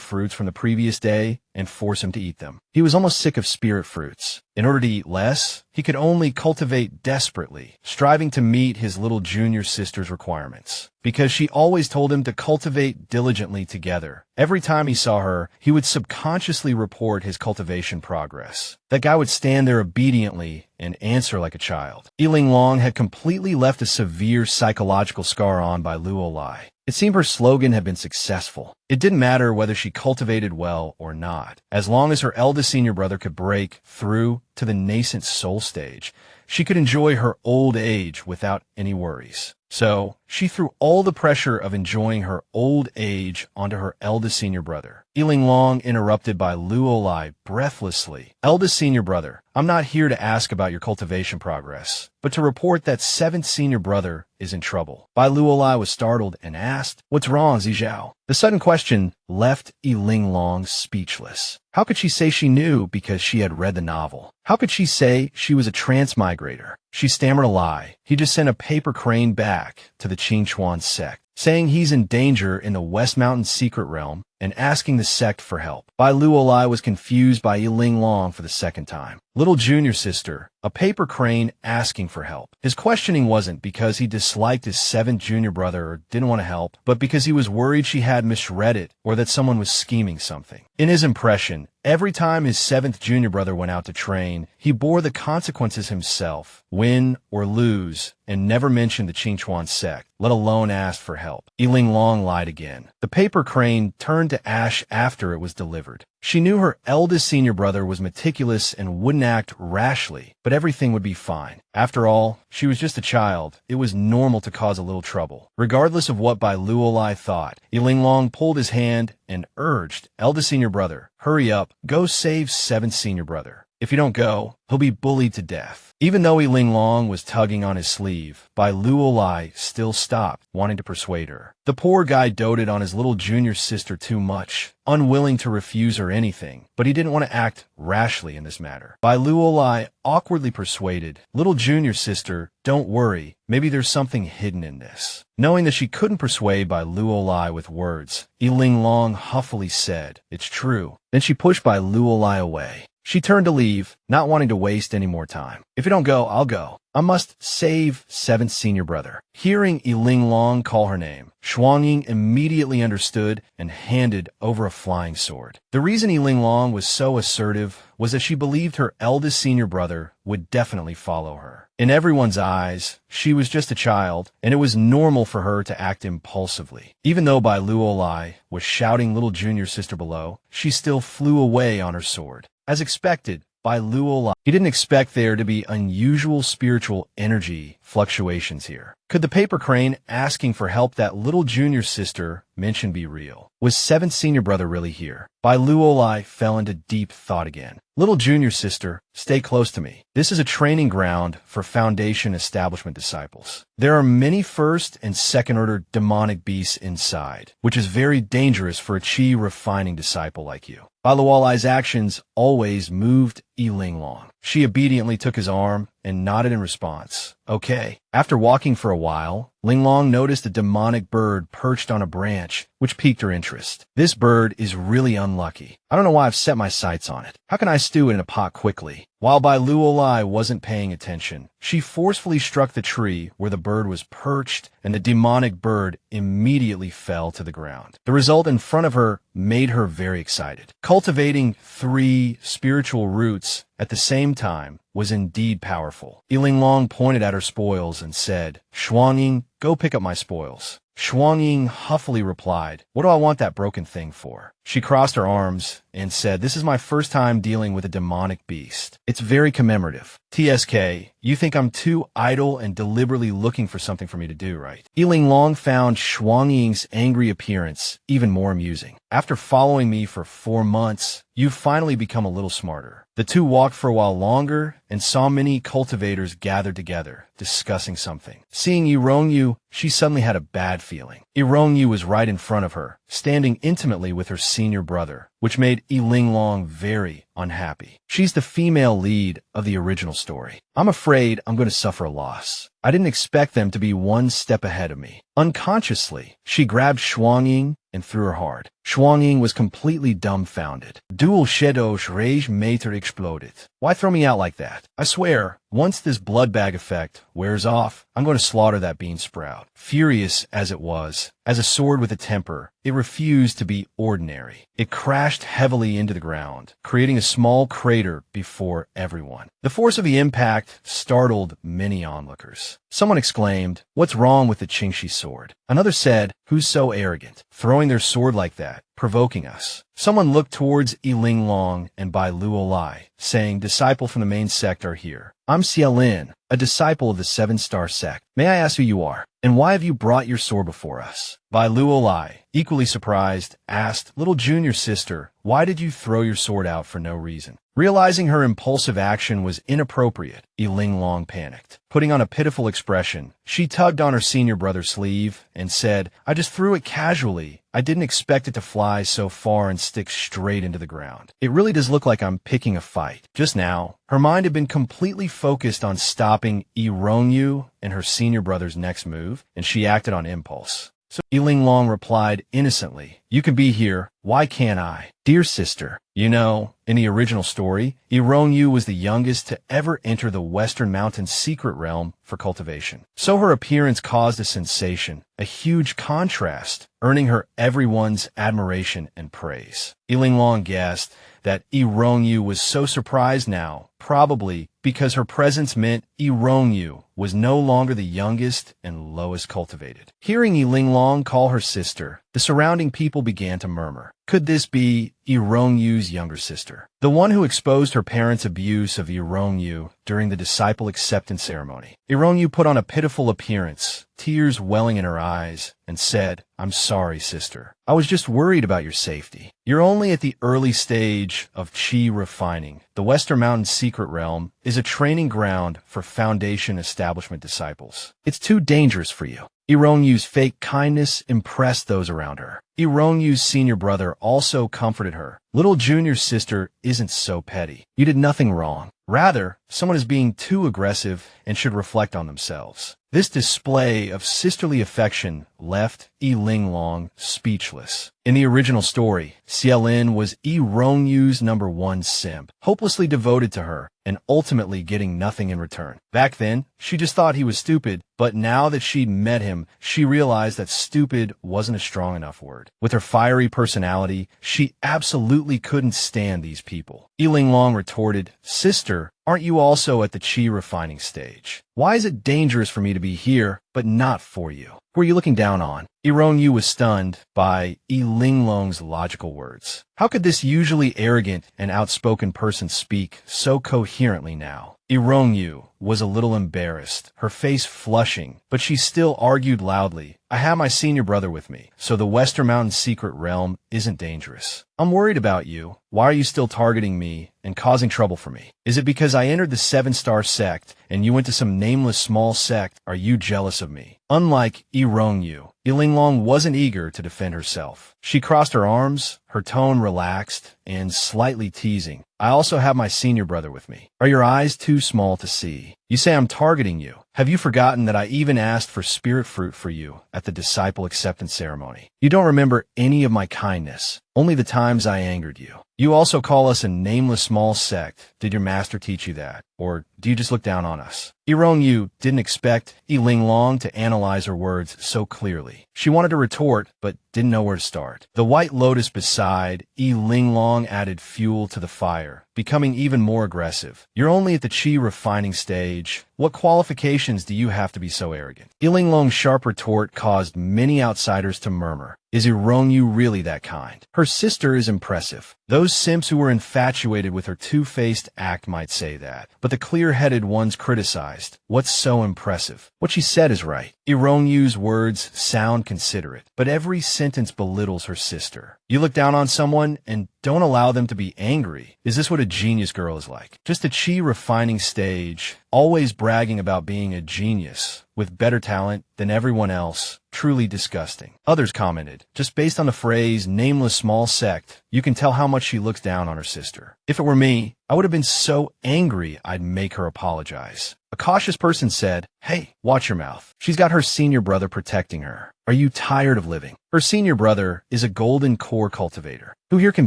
fruits from the previous day and force him to eat them. He was almost sick of spirit fruits. In order to eat less, he could only cultivate desperately, striving to meet his little junior sister's requirements. Because she always told him to cultivate diligently together. Every time he saw her, he would subconsciously report his cultivation progress. That guy would stand there obediently and answer like a child. Linglong had completely left a severe psychological scar on by Luolai. It seemed her slogan had been successful. It didn't matter whether she cultivated well or not. As long as her eldest senior brother could break through to the nascent soul stage, she could enjoy her old age without any worries. So, she threw all the pressure of enjoying her old age onto her eldest senior brother. Linglong interrupted by Luolai breathlessly. Eldest senior brother, I'm not here to ask about your cultivation progress, but to report that seventh senior brother is in trouble. Bai Luolai was startled and asked, What's wrong, Zijao? The sudden question left Linglong speechless. How could she say she knew because she had read the novel? How could she say she was a transmigrator? She stammered a lie. He just sent a paper crane back to the Qingchuan sect, saying he's in danger in the West Mountain secret realm and asking the sect for help. Bai Luolai was confused by Linglong for the second time. Little junior sister, a paper crane asking for help. His questioning wasn't because he disliked his seventh junior brother or didn't want to help, but because he was worried she had misread it or that someone was scheming something. In his impression, every time his seventh junior brother went out to train, he bore the consequences himself, win or lose, and never mentioned the Qingchuan sect, let alone asked for help. Linglong lied again. The paper crane turned to ash after it was delivered. She knew her eldest senior brother was meticulous and wouldn't act rashly, but everything would be fine. After all, she was just a child. It was normal to cause a little trouble. Regardless of what Bai Luolai thought, Linglong pulled his hand and urged, Eldest senior brother, hurry up, go save seventh senior brother. If you don't go, he'll be bullied to death. Even though Linglong was tugging on his sleeve, Bai Luolai still stopped, wanting to persuade her. The poor guy doted on his little junior sister too much, unwilling to refuse her anything, but he didn't want to act rashly in this matter. Bai Luolai awkwardly persuaded, Little junior sister, don't worry, maybe there's something hidden in this. Knowing that she couldn't persuade Bai Luolai with words, Linglong huffily said, It's true. Then she pushed Bai Luolai away. She turned to leave, not wanting to waste any more time. If you don't go, I'll go. I must save seventh senior brother. Hearing Linglong call her name, Xuangying immediately understood and handed over a flying sword. The reason Linglong was so assertive was that she believed her eldest senior brother would definitely follow her. In everyone's eyes, she was just a child, and it was normal for her to act impulsively. Even though Bai Luolai was shouting little junior sister below, she still flew away on her sword. As expected, Bai Luolai, he didn't expect there to be unusual spiritual energy fluctuations here. Could the paper crane asking for help that little junior sister mentioned be real? Was seventh senior brother really here? Bai Luolai fell into deep thought again. Little junior sister, stay close to me. This is a training ground for Foundation establishment disciples. There are many first and second order demonic beasts inside, which is very dangerous for a chi refining disciple like you. Bai Luolai's actions always moved Linglong. She obediently took his arm and nodded in response. Okay. After walking for a while, Linglong noticed a demonic bird perched on a branch, which piqued her interest. This bird is really unlucky. I don't know why I've set my sights on it. How can I stew it in a pot quickly? While Bai Luolai wasn't paying attention, she forcefully struck the tree where the bird was perched, and the demonic bird immediately fell to the ground. The result in front of her made her very excited. Cultivating 3 spiritual roots at the same time was indeed powerful. Linglong pointed at her spoils and said, Xuangying, go pick up my spoils. Xuangying huffily replied, What do I want that broken thing for? She crossed her arms and said, This is my first time dealing with a demonic beast. It's very commemorative. TSK, you think I'm too idle and deliberately looking for something for me to do, right? Linglong found Xuangying's angry appearance even more amusing. After following me for 4 months, you've finally become a little smarter. The two walked for a while longer and saw many cultivators gathered together. discussing something. Seeing Irongyu, she suddenly had a bad feeling. Irongyu was right in front of her, standing intimately with her senior brother, which made Linglong very unhappy. She's the female lead of the original story. I'm afraid I'm going to suffer a loss. I didn't expect them to be one step ahead of me. Unconsciously, she grabbed Shuangying and threw her hard. Shuangying was completely dumbfounded. Dual Shadows Rage Mater exploded. Why throw me out like that? I swear, once this blood bag effect wears off, I'm going to slaughter that bean sprout. Furious as it was, as a sword with a temper, it refused to be ordinary. It crashed heavily into the ground, creating a small crater before everyone. The force of the impact startled many onlookers. Someone exclaimed, "What's wrong with the Qingxi sword?" Another said, "Who's so arrogant, throwing their sword like that, provoking us?" Someone looked towards Linglong and Bai Luolai, saying, "Disciple from the main sect are here. I'm Xiaolin, a disciple of the 7-star sect. May I ask who you are? And why have you brought your sword before us?" Bai Luolai, equally surprised, asked, "Little junior sister, why did you throw your sword out for no reason?" Realizing her impulsive action was inappropriate, Linglong panicked. Putting on a pitiful expression, she tugged on her senior brother's sleeve and said, "I just threw it casually. I didn't expect it to fly so far and stick straight into the ground. It really does look like I'm picking a fight." Just now, her mind had been completely focused on stopping Irongyu and her senior brother's next move, and she acted on impulse. So Linglong replied innocently, "You can be here. Why can't I?" "Dear sister, you know, in the original story, Irongyu was the youngest to ever enter the Western Mountains' secret realm for cultivation. So her appearance caused a sensation, a huge contrast, earning her everyone's admiration and praise." Linglong guessed that Irongyu was so surprised now, probably because her presence meant Irongyu was no longer the youngest and lowest cultivated. Hearing Linglong call her sister, the surrounding people began to murmur. Could this be Irongyu's younger sister? The one who exposed her parents' abuse of Irongyu during the disciple acceptance ceremony. Irongyu put on a pitiful appearance, tears welling in her eyes, and said, "I'm sorry, sister. I was just worried about your safety. You're only at the early stage of chi refining. The Western Mountains secret realm is a training ground for Foundation establishment disciples. It's too dangerous for you." Irongyu's fake kindness impressed those around her. Irongyu's senior brother also comforted her. "Little junior sister isn't so petty. You did nothing wrong. Rather, someone is being too aggressive and should reflect on themselves." This display of sisterly affection left Linglong speechless. In the original story, Xiaolin was Irongyu's #1 simp, hopelessly devoted to her, and ultimately getting nothing in return. Back then, she just thought he was stupid, but now that she'd met him, she realized that stupid wasn't a strong enough word. With her fiery personality, she absolutely couldn't stand these people. Linglong retorted, "Sister, aren't you also at the chi refining stage? Why is it dangerous for me to be here, but not for you? Who are you looking down on?" Irongyu was stunned by Linglong's logical words. How could this usually arrogant and outspoken person speak so coherently now? Irongyu was a little embarrassed, her face flushing, but she still argued loudly, "I have my senior brother with me, so the Western Mountains secret realm isn't dangerous. I'm worried about you. Why are you still targeting me and causing trouble for me? Is it because I entered the 7-star sect and you went to some nameless small sect? Are you jealous of me?" Unlike Irongyu, Linglong wasn't eager to defend herself. She crossed her arms, her tone relaxed and slightly teasing. "I also have my senior brother with me. Are your eyes too small to see? You say I'm targeting you. Have you forgotten that I even asked for spirit fruit for you at the disciple acceptance ceremony? You don't remember any of my kindness, only the times I angered you. You also call us a nameless small sect. Did your master teach you that? Or do you just look down on us?" Irongyu didn't expect Linglong to analyze her words so clearly. She wanted to retort, but didn't know where to start. The white lotus beside Linglong added fuel to the fire, becoming even more aggressive. "You're only at the chi refining stage. What qualifications do you have to be so arrogant?" Linglong's sharp retort caused many outsiders to murmur. Is Irongyu really that kind? Her sister is impressive. Those simps who were infatuated with her two-faced act might say that, but the clear-headed ones criticized. What's so impressive? What she said is right. Irongyu's words sound considerate, but every sentence belittles her sister. You look down on someone and don't allow them to be angry. Is this what a genius girl is like? Just a chi refining stage. always bragging about being a genius with better talent than everyone else. Truly disgusting. Others commented, just based on the phrase nameless small sect, you can tell how much she looks down on her sister. If it were me, I would have been so angry I'd make her apologize. A cautious person said, hey, watch your mouth. She's got her senior brother protecting her. Are you tired of living? Her senior brother is a golden core cultivator. Who here can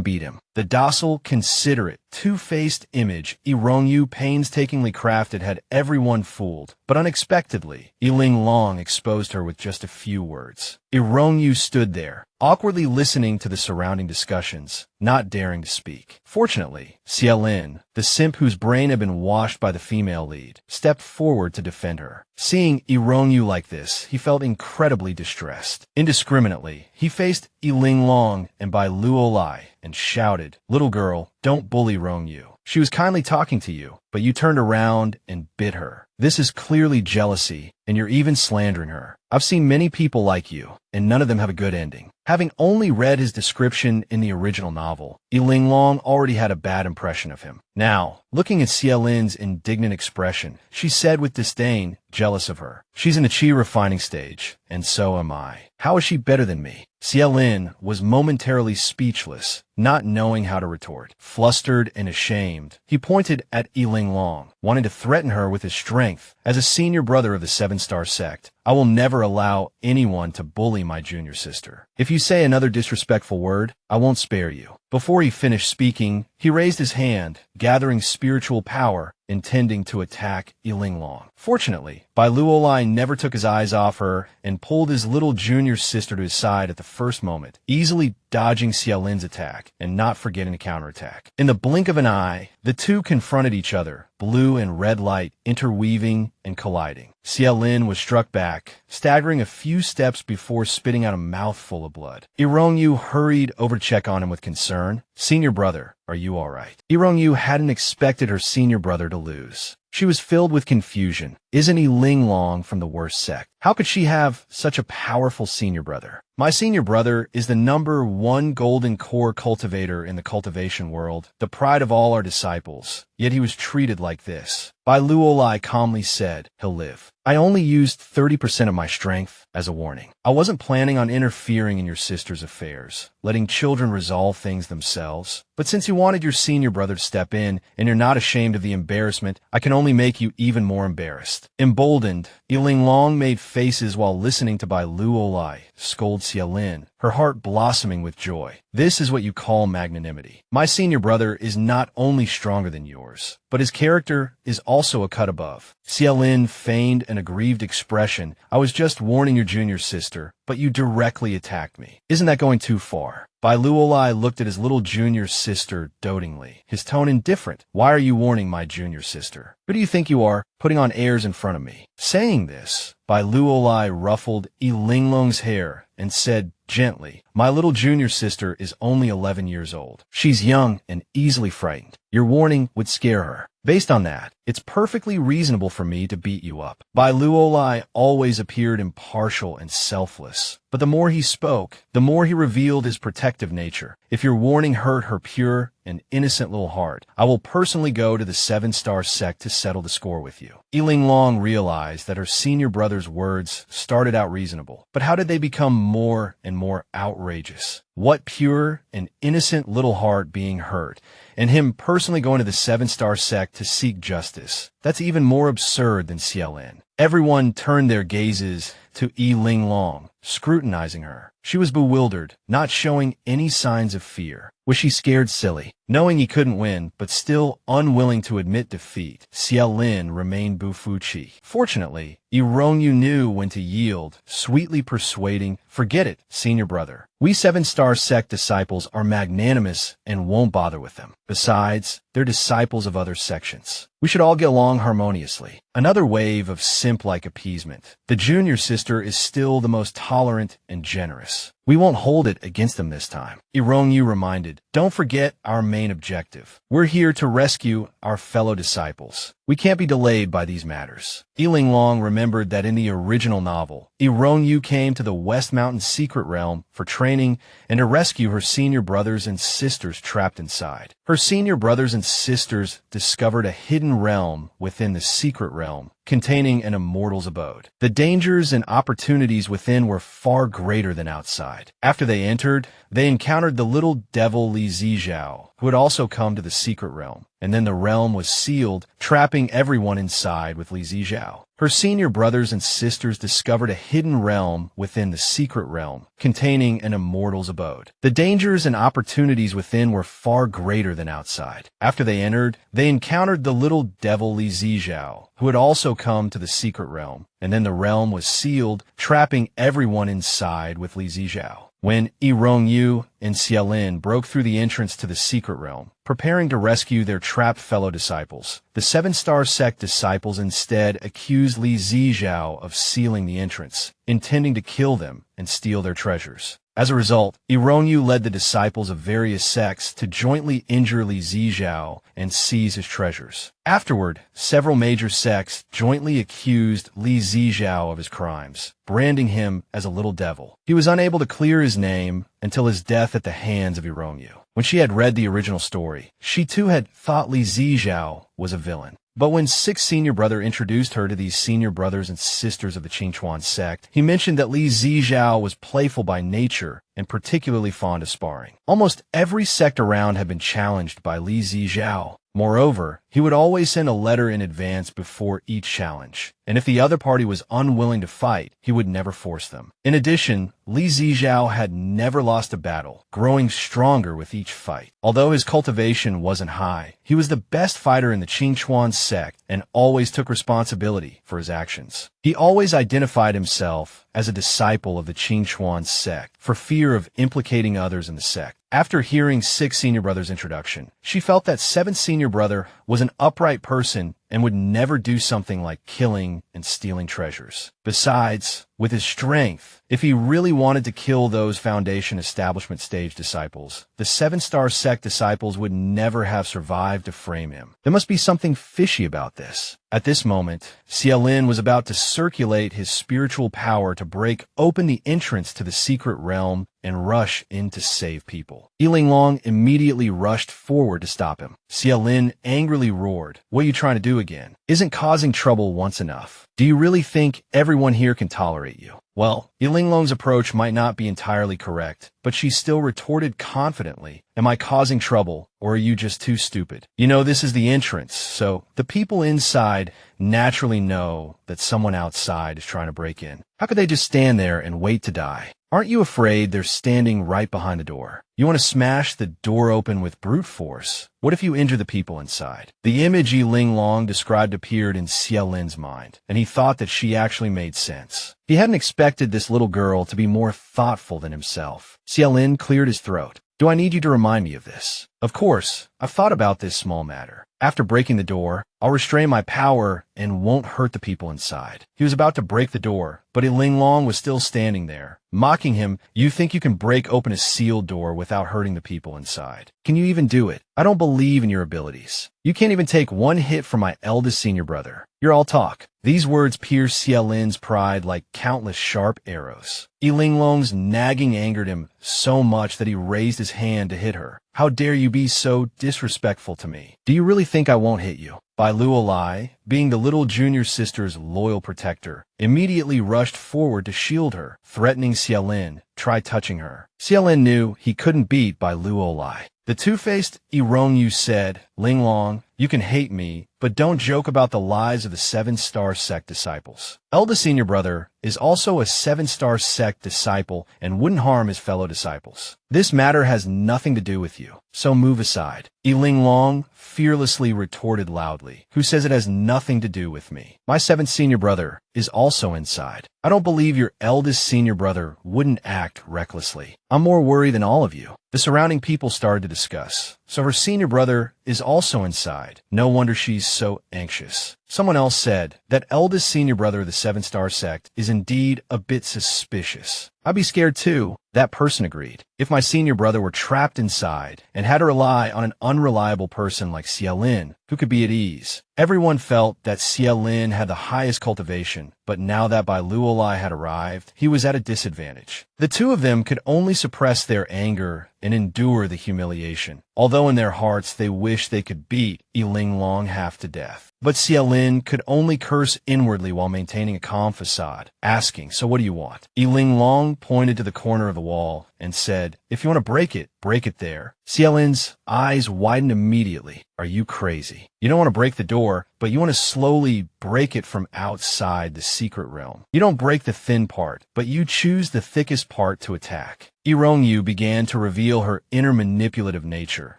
beat him? The docile, considerate, two-faced image Irongyu painstakingly crafted had everyone fooled. But unexpectedly, Linglong exposed her with just a few words. Irongyu stood there, awkwardly listening to the surrounding discussions, not daring to speak. Fortunately, Xiaolin, the simp whose brain had been washed by the female lead, stepped forward to defend her. Seeing Irongyu like this, he felt incredibly distressed. Indiscriminately, he faced Linglong and Bai Luolai and shouted, little girl, don't bully Irongyu. She was kindly talking to you, but you turned around and bit her. This is clearly jealousy, and you're even slandering her. I've seen many people like you, and none of them have a good ending. Having only read his description in the original novel, Linglong already had a bad impression of him. Now, looking at Xiaolin's indignant expression, she said with disdain, jealous of her. She's in the chi refining stage, and so am I. How is she better than me? Xiaolin was momentarily speechless, not knowing how to retort. Flustered and ashamed, he pointed at Linglong, wanting to threaten her with his strength. As a senior brother of the 7-star sect, I will never allow anyone to bully my junior sister. If you say another disrespectful word, I won't spare you. Before he finished speaking, he raised his hand, gathering spiritual power, intending to attack Linglong. Fortunately, Bai Luolai never took his eyes off her and pulled his little junior sister to his side at the first moment, easily dodging Xiaolin's attack and not forgetting to counterattack. In the blink of an eye, the two confronted each other, blue and red light interweaving and colliding. Xiaolin was struck back, staggering a few steps before spitting out a mouthful of blood. Irongyu hurried over to check on him with concern. Senior brother, are you all right? Irongyu hadn't expected her senior brother to lose. She was filled with confusion. Isn't he Linglong from the worst sect? How could she have such a powerful senior brother? My senior brother is the #1 golden core cultivator in the cultivation world, the pride of all our disciples. Yet he was treated like this. Bai Luolai calmly said, he'll live. I only used 30% of my strength as a warning. I wasn't planning on interfering in your sister's affairs, letting children resolve things themselves. But since you wanted your senior brother to step in, and you're not ashamed of the embarrassment, I can only make you even more embarrassed. Emboldened, Linglong made faces while listening to Bai Luolai scold Xiaolin, her heart blossoming with joy. This is what you call magnanimity. My senior brother is not only stronger than yours, but his character is also a cut above. Xiaolin feigned an aggrieved expression. I was just warning your junior sister, but you directly attacked me. Isn't that going too far? Bai Luolai looked at his little junior sister dotingly, his tone indifferent. Why are you warning my junior sister? Who do you think you are, putting on airs in front of me? Saying this, Bai Luolai ruffled Linglong's hair and said gently, my little junior sister is only 11 years old. She's young and easily frightened. Your warning would scare her. Based on that, it's perfectly reasonable for me to beat you up. Bai Luolai always appeared impartial and selfless, but the more he spoke, the more he revealed his protective nature. If your warning hurt her pure and innocent little heart, I will personally go to the 7-star sect to settle the score with you. Linglong realized that her senior brother's words started out reasonable, but how did they become more and more outrageous? What pure and innocent little heart being hurt, and him personally going to the 7-star sect to seek justice. That's even more absurd than Xiaolin. Everyone turned their gazes to Linglong, scrutinizing her. She was bewildered, not showing any signs of fear. Was she scared silly? Knowing he couldn't win, but still unwilling to admit defeat, Xiaolin remained Bufuchi. Fortunately, Irongyu knew when to yield, sweetly persuading, forget it, senior brother. We 7-star sect disciples are magnanimous and won't bother with them. Besides, they're disciples of other sections. We should all get along harmoniously. Another wave of simp-like appeasement. The junior sister is still the most tolerant and generous. We won't hold it against them this time. Irongyu reminded, don't forget our main objective. We're here to rescue our fellow disciples. We can't be delayed by these matters. Linglong remembered that in the original novel, Yu came to the West Mountain secret realm for training and to rescue her senior brothers and sisters trapped inside. Her senior brothers and sisters discovered a hidden realm within the secret realm, containing an immortal's abode. The dangers and opportunities within were far greater than outside. After they entered, they encountered the little devil Li Zijiao, who had also come to the secret realm, and then the realm was sealed, trapping everyone inside with Li Zijiao. Her senior brothers and sisters discovered a hidden realm within the secret realm, containing an immortal's abode. The dangers and opportunities within were far greater than outside. After they entered, they encountered the little devil Li Zijiao, who had also come to the secret realm, and then the realm was sealed, trapping everyone inside with Li Zijiao. When Yu and Xiaolin broke through the entrance to the secret realm, preparing to rescue their trapped fellow disciples, the seven-star sect disciples instead accused Li Zijiao of sealing the entrance, intending to kill them and steal their treasures. As a result, Yu led the disciples of various sects to jointly injure Li Zijiao and seize his treasures. Afterward, several major sects jointly accused Li Zijiao of his crimes, branding him as a little devil. He was unable to clear his name until his death at the hands of Yu. When she had read the original story, she too had thought Li Zijiao was a villain. But when Six's senior brother introduced her to these senior brothers and sisters of the Qingchuan sect, he mentioned that Li Zijiao was playful by nature and particularly fond of sparring. Almost every sect around had been challenged by Li Zijiao. Moreover, he would always send a letter in advance before each challenge, and if the other party was unwilling to fight, he would never force them. In addition, Li Zijiao had never lost a battle, growing stronger with each fight. Although his cultivation wasn't high, he was the best fighter in the Qingchuan sect and always took responsibility for his actions. He always identified himself as a disciple of the Qingchuan sect for fear of implicating others in the sect. After hearing Six's senior brother's introduction, she felt that Seven's senior brother was an upright person and would never do something like killing and stealing treasures. Besides, with his strength, if he really wanted to kill those Foundation establishment stage disciples, the seven-star sect disciples would never have survived to frame him. There must be something fishy about this. At this moment, Xiaolin was about to circulate his spiritual power to break open the entrance to the secret realm and rush in to save people. Linglong immediately rushed forward to stop him. Xiaolin angrily roared, "What are you trying to do again? Isn't causing trouble once enough? Do you really think everyone here can tolerate you?" Well, Linglong's approach might not be entirely correct, but she still retorted confidently, "Am I causing trouble, or are you just too stupid? You know this is the entrance, so the people inside naturally know that someone outside is trying to break in. How could they just stand there and wait to die? Aren't you afraid they're standing right behind the door? You want to smash the door open with brute force? What if you injure the people inside?" The image Linglong described appeared in Xiaolin's mind, and he thought that she actually made sense. He hadn't expected this little girl to be more thoughtful than himself. Xiaolin cleared his throat. "Do I need you to remind me of this?" "Of course, I've thought about this small matter. After breaking the door, I'll restrain my power and won't hurt the people inside." He was about to break the door, but Linglong was still standing there, mocking him. "You think you can break open a sealed door without hurting the people inside? Can you even do it? I don't believe in your abilities. You can't even take one hit from my eldest senior brother. You're all talk." These words pierced Xiaolin's pride like countless sharp arrows. Linglong's nagging angered him so much that he raised his hand to hit her. "How dare you be so disrespectful to me? Do you really think I won't hit you?" Bai Luolai, being the little junior sister's loyal protector, immediately rushed forward to shield her, threatening Xiaolin, "Try touching her." Xiaolin knew he couldn't beat Bai Luolai. The two-faced Yu said, "Linglong, you can hate me, but don't joke about the lives of the seven-star sect disciples. Eldest senior brother is also a seven-star sect disciple and wouldn't harm his fellow disciples. This matter has nothing to do with you, so move aside." Linglong fearlessly retorted loudly, "Who says it has nothing to do with me? My seventh senior brother is also inside. I don't believe your eldest senior brother wouldn't act recklessly. I'm more worried than all of you." The surrounding people started to discuss. So her senior brother is also inside. No wonder she's so anxious. Someone else said, "That eldest senior brother of the seven-star sect is indeed a bit suspicious. I'd be scared too." That person agreed. "If my senior brother were trapped inside and had to rely on an unreliable person like Xiaolin, who could be at ease. Everyone felt that Xie Lin had the highest cultivation, but now that Bai Luolai had arrived, he was at a disadvantage. The two of them could only suppress their anger and endure the humiliation, although in their hearts they wished they could beat Linglong half to death. But Xie Lin could only curse inwardly while maintaining a calm facade, asking, "So what do you want?" Linglong pointed to the corner of the wall and said, "If you want to break it there." Xie Lin's eyes widened immediately. "Are you crazy? You don't want to break the door, but you want to slowly break it from outside the secret realm. You don't break the thin part, but you choose the thickest part to attack." Irongyu began to reveal her inner manipulative nature,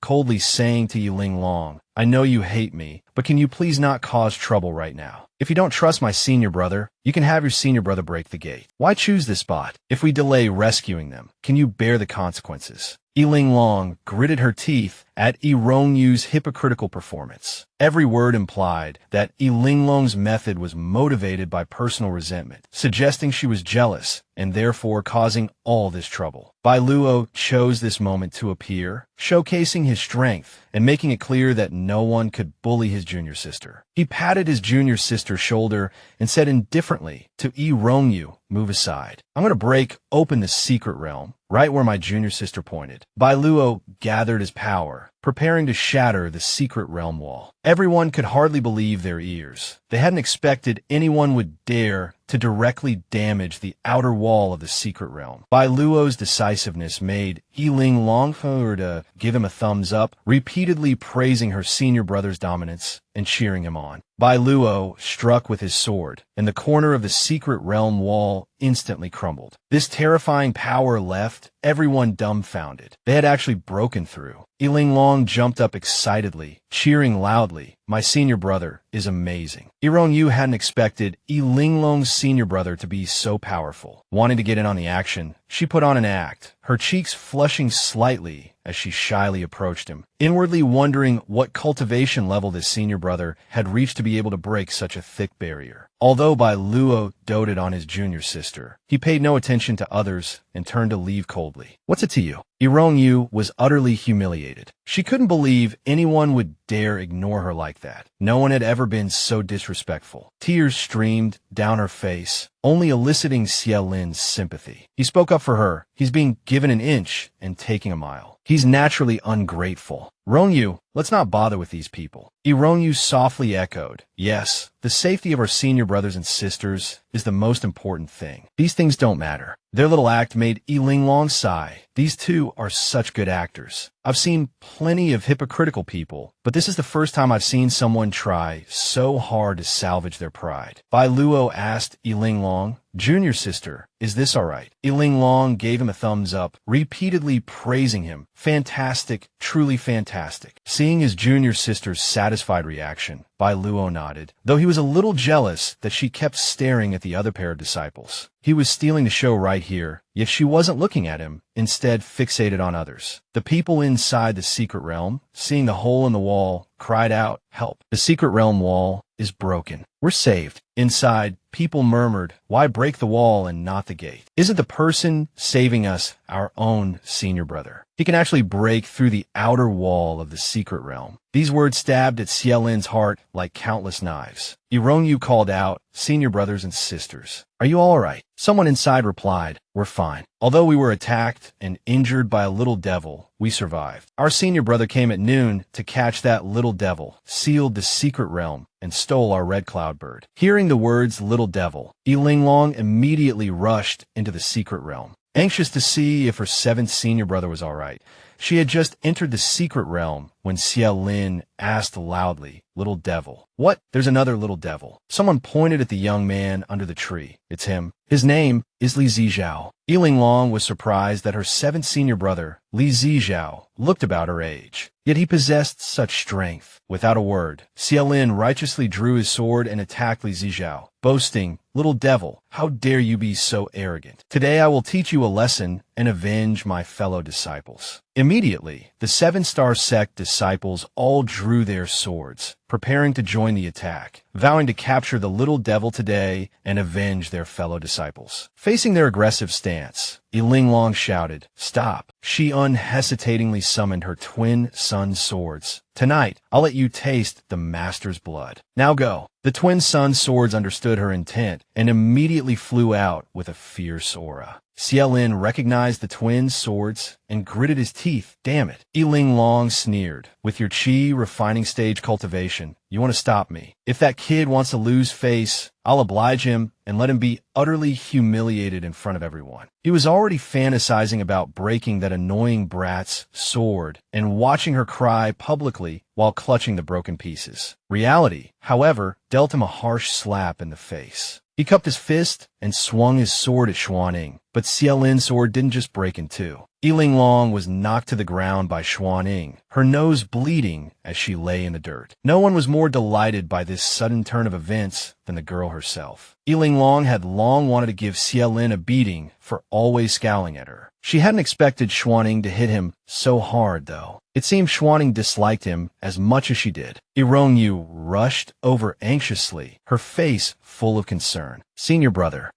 coldly saying to Linglong, "I know you hate me, but can you please not cause trouble right now? If you don't trust my senior brother, you can have your senior brother break the gate. Why choose this spot? If we delay rescuing them, can you bear the consequences?" Linglong gritted her teeth at Irongyu's hypocritical performance. Every word implied that Linglong's method was motivated by personal resentment, suggesting she was jealous and therefore causing all this trouble. Bai Luo chose this moment to appear, showcasing his strength and making it clear that no one could bully his junior sister. He patted his junior sister's shoulder and said indifferently to Irongyu, "Move aside. I'm going to break open the secret realm," right where my junior sister pointed. Bai Luo gathered his power, preparing to shatter the secret realm wall. Everyone could hardly believe their ears. They hadn't expected anyone would dare to directly damage the outer wall of the secret realm. Bai Luo's decisiveness made Linglong to give him a thumbs up, repeatedly praising her senior brother's dominance and cheering him on. Bai Luo struck with his sword, and the corner of the secret realm wall instantly crumbled. This terrifying power left everyone dumbfounded. They had actually broken through. Linglong jumped up excitedly, cheering loudly, "My senior brother is amazing." Irongyu hadn't expected Linglong's senior brother to be so powerful. Wanting to get in on the action, she put on an act, her cheeks flushing slightly as she shyly approached him, inwardly wondering what cultivation level this senior brother had reached to be able to break such a thick barrier. Although Bai Luo doted on his junior sister, he paid no attention to others and turned to leave coldly. "What's it to you?" Irongyu was utterly humiliated. She couldn't believe anyone would dare ignore her like that. No one had ever been so disrespectful. Tears streamed down her face, only eliciting Xie Lin's sympathy. He spoke up for her. He's being given an inch and taking a mile. He's naturally ungrateful. "Rongyu, let's not bother with these people." Irongyu softly echoed, "Yes, the safety of our senior brothers and sisters is the most important thing. These things don't matter." Their little act made Linglong sigh. These two are such good actors. I've seen plenty of hypocritical people, but this is the first time I've seen someone try so hard to salvage their pride. Bai Luo asked Linglong, "Junior sister, is this all right?" Linglong gave him a thumbs up, repeatedly praising him. "Fantastic, truly fantastic." Seeing his junior sister's satisfied reaction, Bai Luo nodded, though he was a little jealous that she kept staring at the other pair of disciples. He was stealing the show right here, yet she wasn't looking at him, instead fixated on others. The people inside the secret realm, seeing the hole in the wall, cried out, "Help! The secret realm wall is broken. We're saved." Inside, people murmured, "Why break the wall and not the gate? Isn't the person saving us our own senior brother? He can actually break through the outer wall of the secret realm." These words stabbed at Xie Lin's heart like countless knives. Irongyu called out, "Senior brothers and sisters, are you all right?" Someone inside replied, "We're fine. Although we were attacked and injured by a little devil, we survived. Our senior brother came at noon to catch that little devil, sealed the secret realm, and stole our red cloud bird." Hearing the words "little devil," Linglong immediately rushed into the secret realm. Anxious to see if her seventh senior brother was all right, she had just entered the secret realm when Xie Lin asked loudly, "Little devil." "What? There's another little devil." Someone pointed at the young man under the tree. "It's him. His name is Li Zijiao." Linglong was surprised that her seventh senior brother, Li Zijiao, looked about her age. Yet he possessed such strength. Without a word, Xie Lin righteously drew his sword and attacked Li Zijiao, boasting, "Little devil, how dare you be so arrogant? Today I will teach you a lesson and avenge my fellow disciples." Immediately, the seven-star sect disciples all drew their swords, preparing to join the attack, vowing to capture the little devil today and avenge their fellow disciples. Facing their aggressive stance, Linglong shouted, "Stop. she unhesitatingly summoned her twin sun swords. Tonight, I'll let you taste the master's blood. Now go. The twin sun swords understood her intent and immediately flew out with a fierce aura. Xiaolin recognized the twin swords and gritted his teeth. Damn it. Linglong sneered. With your chi refining stage cultivation, you want to stop me. If that kid wants to lose face, I'll oblige him and let him be utterly humiliated in front of everyone. He was already fantasizing about breaking that annoying brat's sword and watching her cry publicly while clutching the broken pieces. Reality, however, dealt him a harsh slap in the face. He cupped his fist and swung his sword at Xuanning, but Xiaolin's sword didn't just break in two. Linglong was knocked to the ground by Xuanning, her nose bleeding as she lay in the dirt. No one was more delighted by this sudden turn of events than the girl herself. Linglong had long wanted to give Xiaolin a beating for always scowling at her. She hadn't expected Xuanning to hit him so hard, though. It seemed Xuanning disliked him as much as she did. Yu rushed over anxiously, her face full of concern. Senior brother,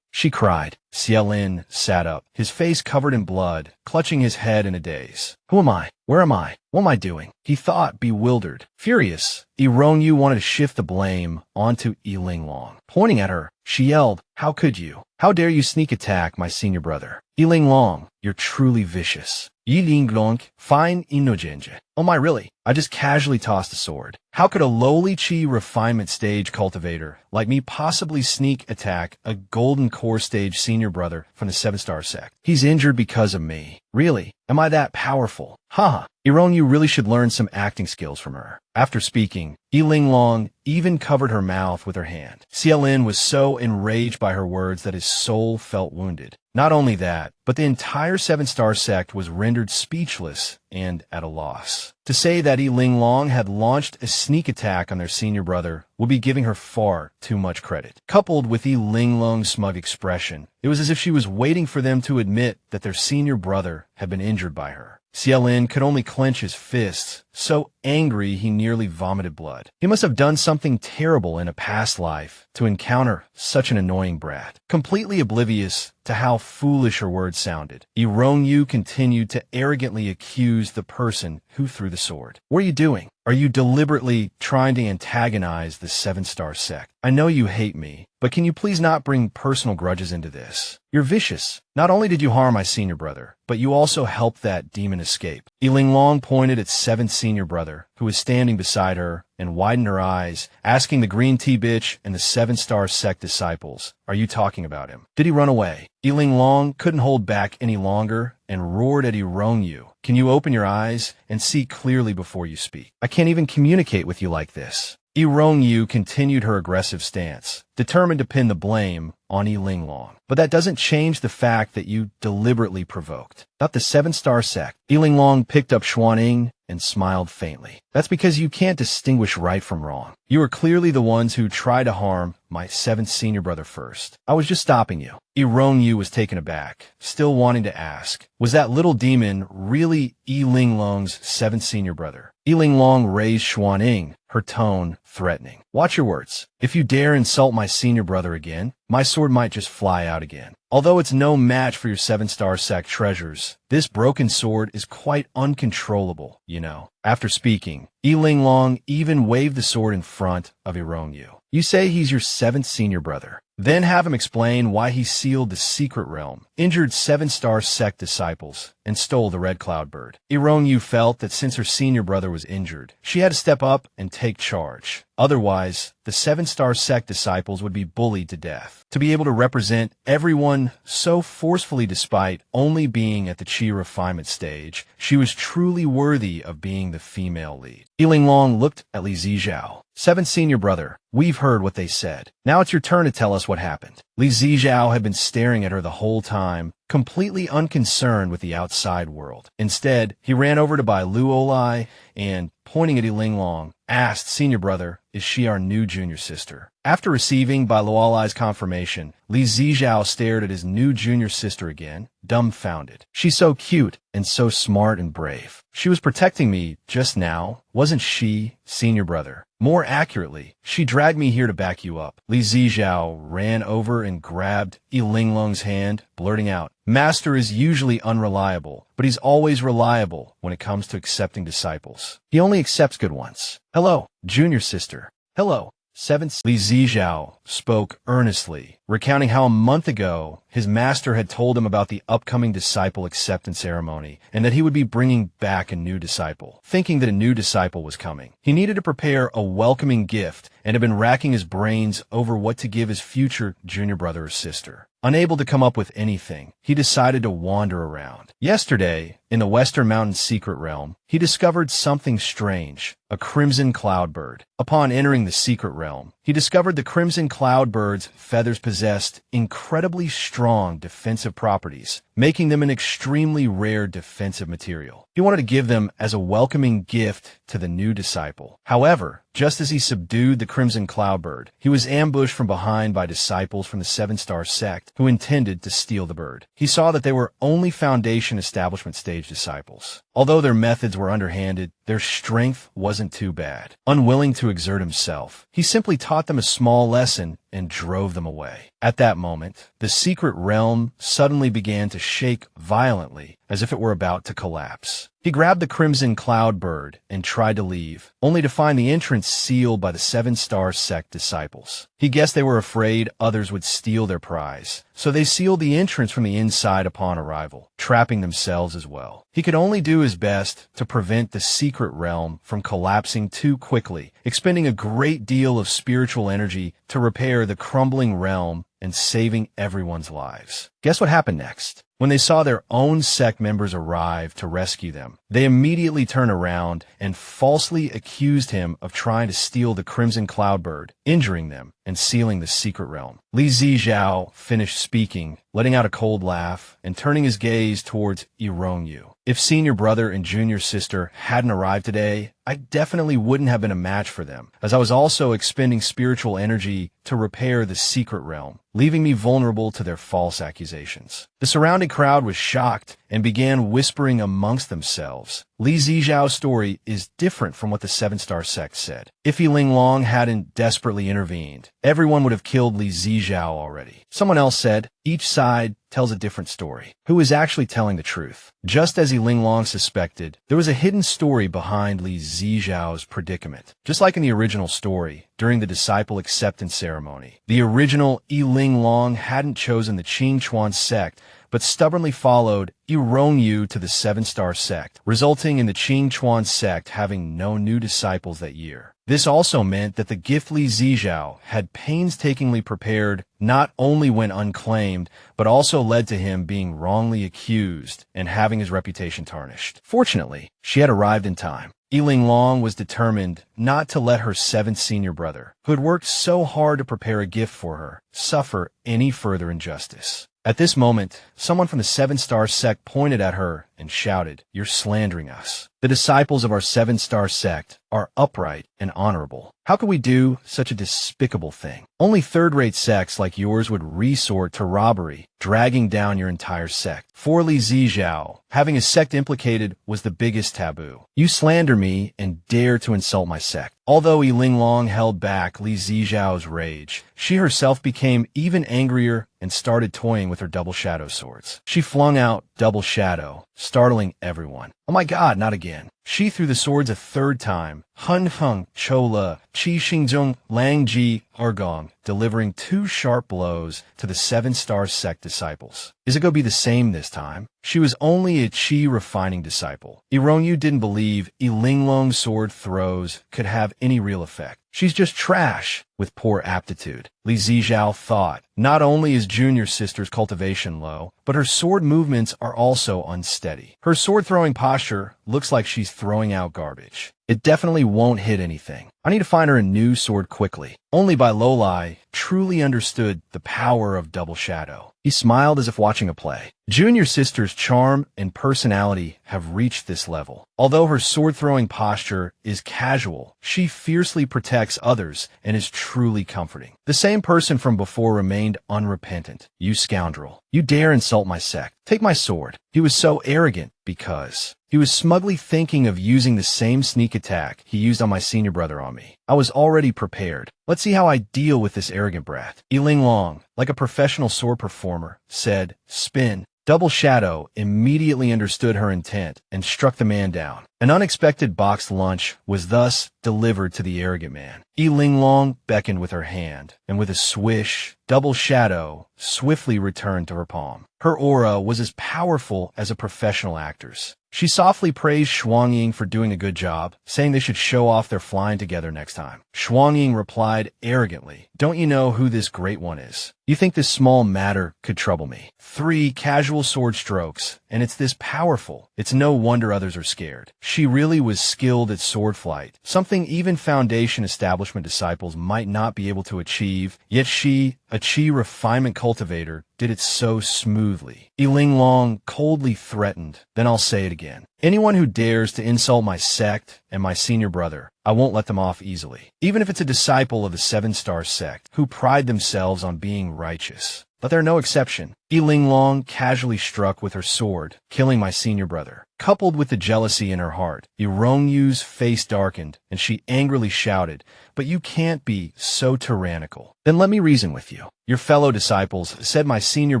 she cried. Xiaolin sat up, his face covered in blood, clutching his head in a daze. Who am I? Where am I? What am I doing? He thought, bewildered. Furious, Yu wanted to shift the blame onto Linglong. Pointing at her, she yelled, "How could you? How dare you sneak attack my senior brother? Linglong, you're truly vicious." Linglong, fine inogenge. Oh my, really? I just casually tossed a sword. How could a lowly chi refinement stage cultivator like me possibly sneak attack a golden core stage senior brother from the 7-star sect? He's injured because of me. Really? Am I that powerful? Haha. You really should learn some acting skills from her. After speaking, Linglong even covered her mouth with her hand. Xiaolin was so enraged by her words that his soul felt wounded. Not only that, but the entire 7-star sect was rendered speechless and at a loss. To say that Linglong had launched a sneak attack on their senior brother would be giving her far too much credit. Coupled with Linglong's smug expression, it was as if she was waiting for them to admit that their senior brother had been injured by her. Xiaolin could only clench his fists, so angry he nearly vomited blood. He must have done something terrible in a past life to encounter such an annoying brat. Completely oblivious to how foolish her words sounded, Yu continued to arrogantly accuse the person who threw the sword. What are you doing? Are you deliberately trying to antagonize the 7-star sect? I know you hate me, but can you please not bring personal grudges into this? You're vicious. Not only did you harm my senior brother, but you also helped that demon escape. Linglong pointed at 7th senior brother, who was standing beside her, and widened her eyes, asking the green tea bitch and the 7-star sect disciples, "Are you talking about him? Did he run away?" Linglong couldn't hold back any longer and roared at Yu. "Can you open your eyes and see clearly before you speak? I can't even communicate with you like this." Yu continued her aggressive stance, determined to pin the blame on Linglong. But that doesn't change the fact that you deliberately provoked. Not the 7-star sect. Linglong picked up Xuanning and smiled faintly. That's because you can't distinguish right from wrong. You are clearly the ones who tried to harm my 7th senior brother first. I was just stopping you. Yu was taken aback, still wanting to ask, was that little demon really Linglong's 7th senior brother? Linglong raised Xuanning, her tone threatening. Watch your words. If you dare insult my senior brother again, my sword might just fly out again. Although it's no match for your 7-star sect treasures, this broken sword is quite uncontrollable, you know. After speaking, Linglong even waved the sword in front of Yu. You say he's your 7th senior brother. Then have him explain why he sealed the secret realm, injured 7-star sect disciples, and stole the red cloud bird. Yu felt that since her senior brother was injured, she had to step up and take charge. Otherwise, the 7-star sect disciples would be bullied to death. To be able to represent everyone so forcefully despite only being at the chi refinement stage, she was truly worthy of being the female lead. Linglong looked at Li Zijiao. 7th senior brother, we've heard what they said. Now it's your turn to tell us what happened. Li Zijiao had been staring at her the whole time, completely unconcerned with the outside world. Instead, he ran over to Bai Luolai and, pointing at Linglong, asked senior brother, "Is she our new junior sister?" After receiving by Luolai's confirmation, Li Zijiao stared at his new junior sister again, dumbfounded. She's so cute and so smart and brave. She was protecting me just now, wasn't she, senior brother? More accurately, she dragged me here to back you up. Li Zijiao ran over and grabbed Linglong's hand, blurting out, Master is usually unreliable, but he's always reliable when it comes to accepting disciples. He only accepts good ones. Hello, junior sister. Hello. Li Zijiao spoke earnestly, recounting how a month ago his master had told him about the upcoming disciple acceptance ceremony and that he would be bringing back a new disciple. Thinking that a new disciple was coming, he needed to prepare a welcoming gift and had been racking his brains over what to give his future junior brother or sister. Unable to come up with anything, he decided to wander around. Yesterday, in the Western Mountains secret realm, he discovered something strange, a crimson cloudbird. Upon entering the secret realm, he discovered the crimson cloudbird's feathers possessed incredibly strong defensive properties, making them an extremely rare defensive material. He wanted to give them as a welcoming gift to the new disciple. However, just as he subdued the crimson cloudbird, he was ambushed from behind by disciples from the Seven-Star Sect who intended to steal the bird. He saw that they were only Foundation Establishment stage disciples. Although their methods were underhanded, their strength wasn't too bad. Unwilling to exert himself, he simply taught them a small lesson and drove them away. At that moment, the secret realm suddenly began to shake violently as if it were about to collapse. He grabbed the crimson cloudbird and tried to leave, only to find the entrance sealed by the Seven-Star Sect disciples. He guessed they were afraid others would steal their prize, so they sealed the entrance from the inside upon arrival, trapping themselves as well. He could only do his best to prevent the secret realm from collapsing too quickly, expending a great deal of spiritual energy to repair the crumbling realm and saving everyone's lives. Guess what happened next? When they saw their own sect members arrive to rescue them, they immediately turned around and falsely accused him of trying to steal the crimson cloudbird, injuring them and sealing the secret realm. Li Zijiao finished speaking, letting out a cold laugh and turning his gaze towards Irongyu. If senior brother and junior sister hadn't arrived today, I definitely wouldn't have been a match for them, as I was also expending spiritual energy to repair the secret realm, leaving me vulnerable to their false accusations. The surrounding crowd was shocked and began whispering amongst themselves. Li Zijiao's story is different from what the Seven-Star Sect said. If Linglong hadn't desperately intervened, everyone would have killed Li Zijiao already. Someone else said, each side tells a different story. Who is actually telling the truth? Just as Linglong suspected, there was a hidden story behind Li Zijiao's predicament. Just like in the original story, during the disciple acceptance ceremony, the original Linglong hadn't chosen the Qingchuan sect, but stubbornly followed Irongyu to the Seven-Star Sect, resulting in the Qingchuan sect having no new disciples that year. This also meant that the gift Li Zijiao had painstakingly prepared not only went unclaimed, but also led to him being wrongly accused and having his reputation tarnished. Fortunately, she had arrived in time. Linglong was determined not to let her seventh senior brother, who had worked so hard to prepare a gift for her, suffer any further injustice. At this moment, someone from the Seven-Star Sect pointed at her and shouted, "You're slandering us. The disciples of our Seven-Star Sect are upright and honorable. How could we do such a despicable thing? Only third-rate sects like yours would resort to robbery, dragging down your entire sect. For Li Zijiao, having a sect implicated was the biggest taboo. You slander me and dare to insult my sect." Although Linglong held back Li Zijiao's rage, she herself became even angrier and started toying with her double shadow swords. She flung out double shadow, startling everyone. Oh my god, not again. She threw the swords a third time. Hun Hung, Chola, Qi Xingzhong, Lang Ji, Argong, delivering 2 sharp blows to the Seven-Star Sect disciples. Is it going to be the same this time? She was only a Qi refining disciple. Irongyu didn't believe Linglong's sword throws could have any real effect. She's just trash with poor aptitude. Li Zijiao thought, not only is junior sister's cultivation low, but her sword movements are also unsteady. Her sword-throwing posture looks like she's throwing out garbage. It definitely won't hit anything. I need to find her a new sword quickly. Only by Luolai truly understood the power of double shadow. He smiled as if watching a play. Junior sister's charm and personality have reached this level. Although her sword-throwing posture is casual, she fiercely protects others and is truly comforting. The same person from before remained unrepentant. You scoundrel. You dare insult my sect. Take my sword. He was so arrogant because he was smugly thinking of using the same sneak attack he used on my senior brother on me. I was already prepared. Let's see how I deal with this arrogant brat. Linglong, like a professional sword performer, said, "Spin." Double Shadow immediately understood her intent and struck the man down. An unexpected boxed lunch was thus delivered to the arrogant man. Linglong beckoned with her hand, and with a swish, Double Shadow swiftly returned to her palm. Her aura was as powerful as a professional actor's. She softly praised Xuangying for doing a good job, saying they should show off their flying together next time. Xuangying replied arrogantly, "Don't you know who this great one is? You think this small matter could trouble me? 3 casual sword strokes, and it's this powerful. It's no wonder others are scared." She really was skilled at sword flight, something even Foundation establishment disciples might not be able to achieve, yet she, a Chi refinement cultivator, did it so smoothly. Linglong coldly threatened, "Then I'll say it again. Anyone who dares to insult my sect and my senior brother, I won't let them off easily. Even if it's a disciple of the 7-star sect, who pride themselves on being righteous. But they're no exception." Linglong casually struck with her sword, killing my senior brother. Coupled with the jealousy in her heart, Yrongyu's face darkened, and she angrily shouted, "But you can't be so tyrannical. Then let me reason with you. Your fellow disciples said my senior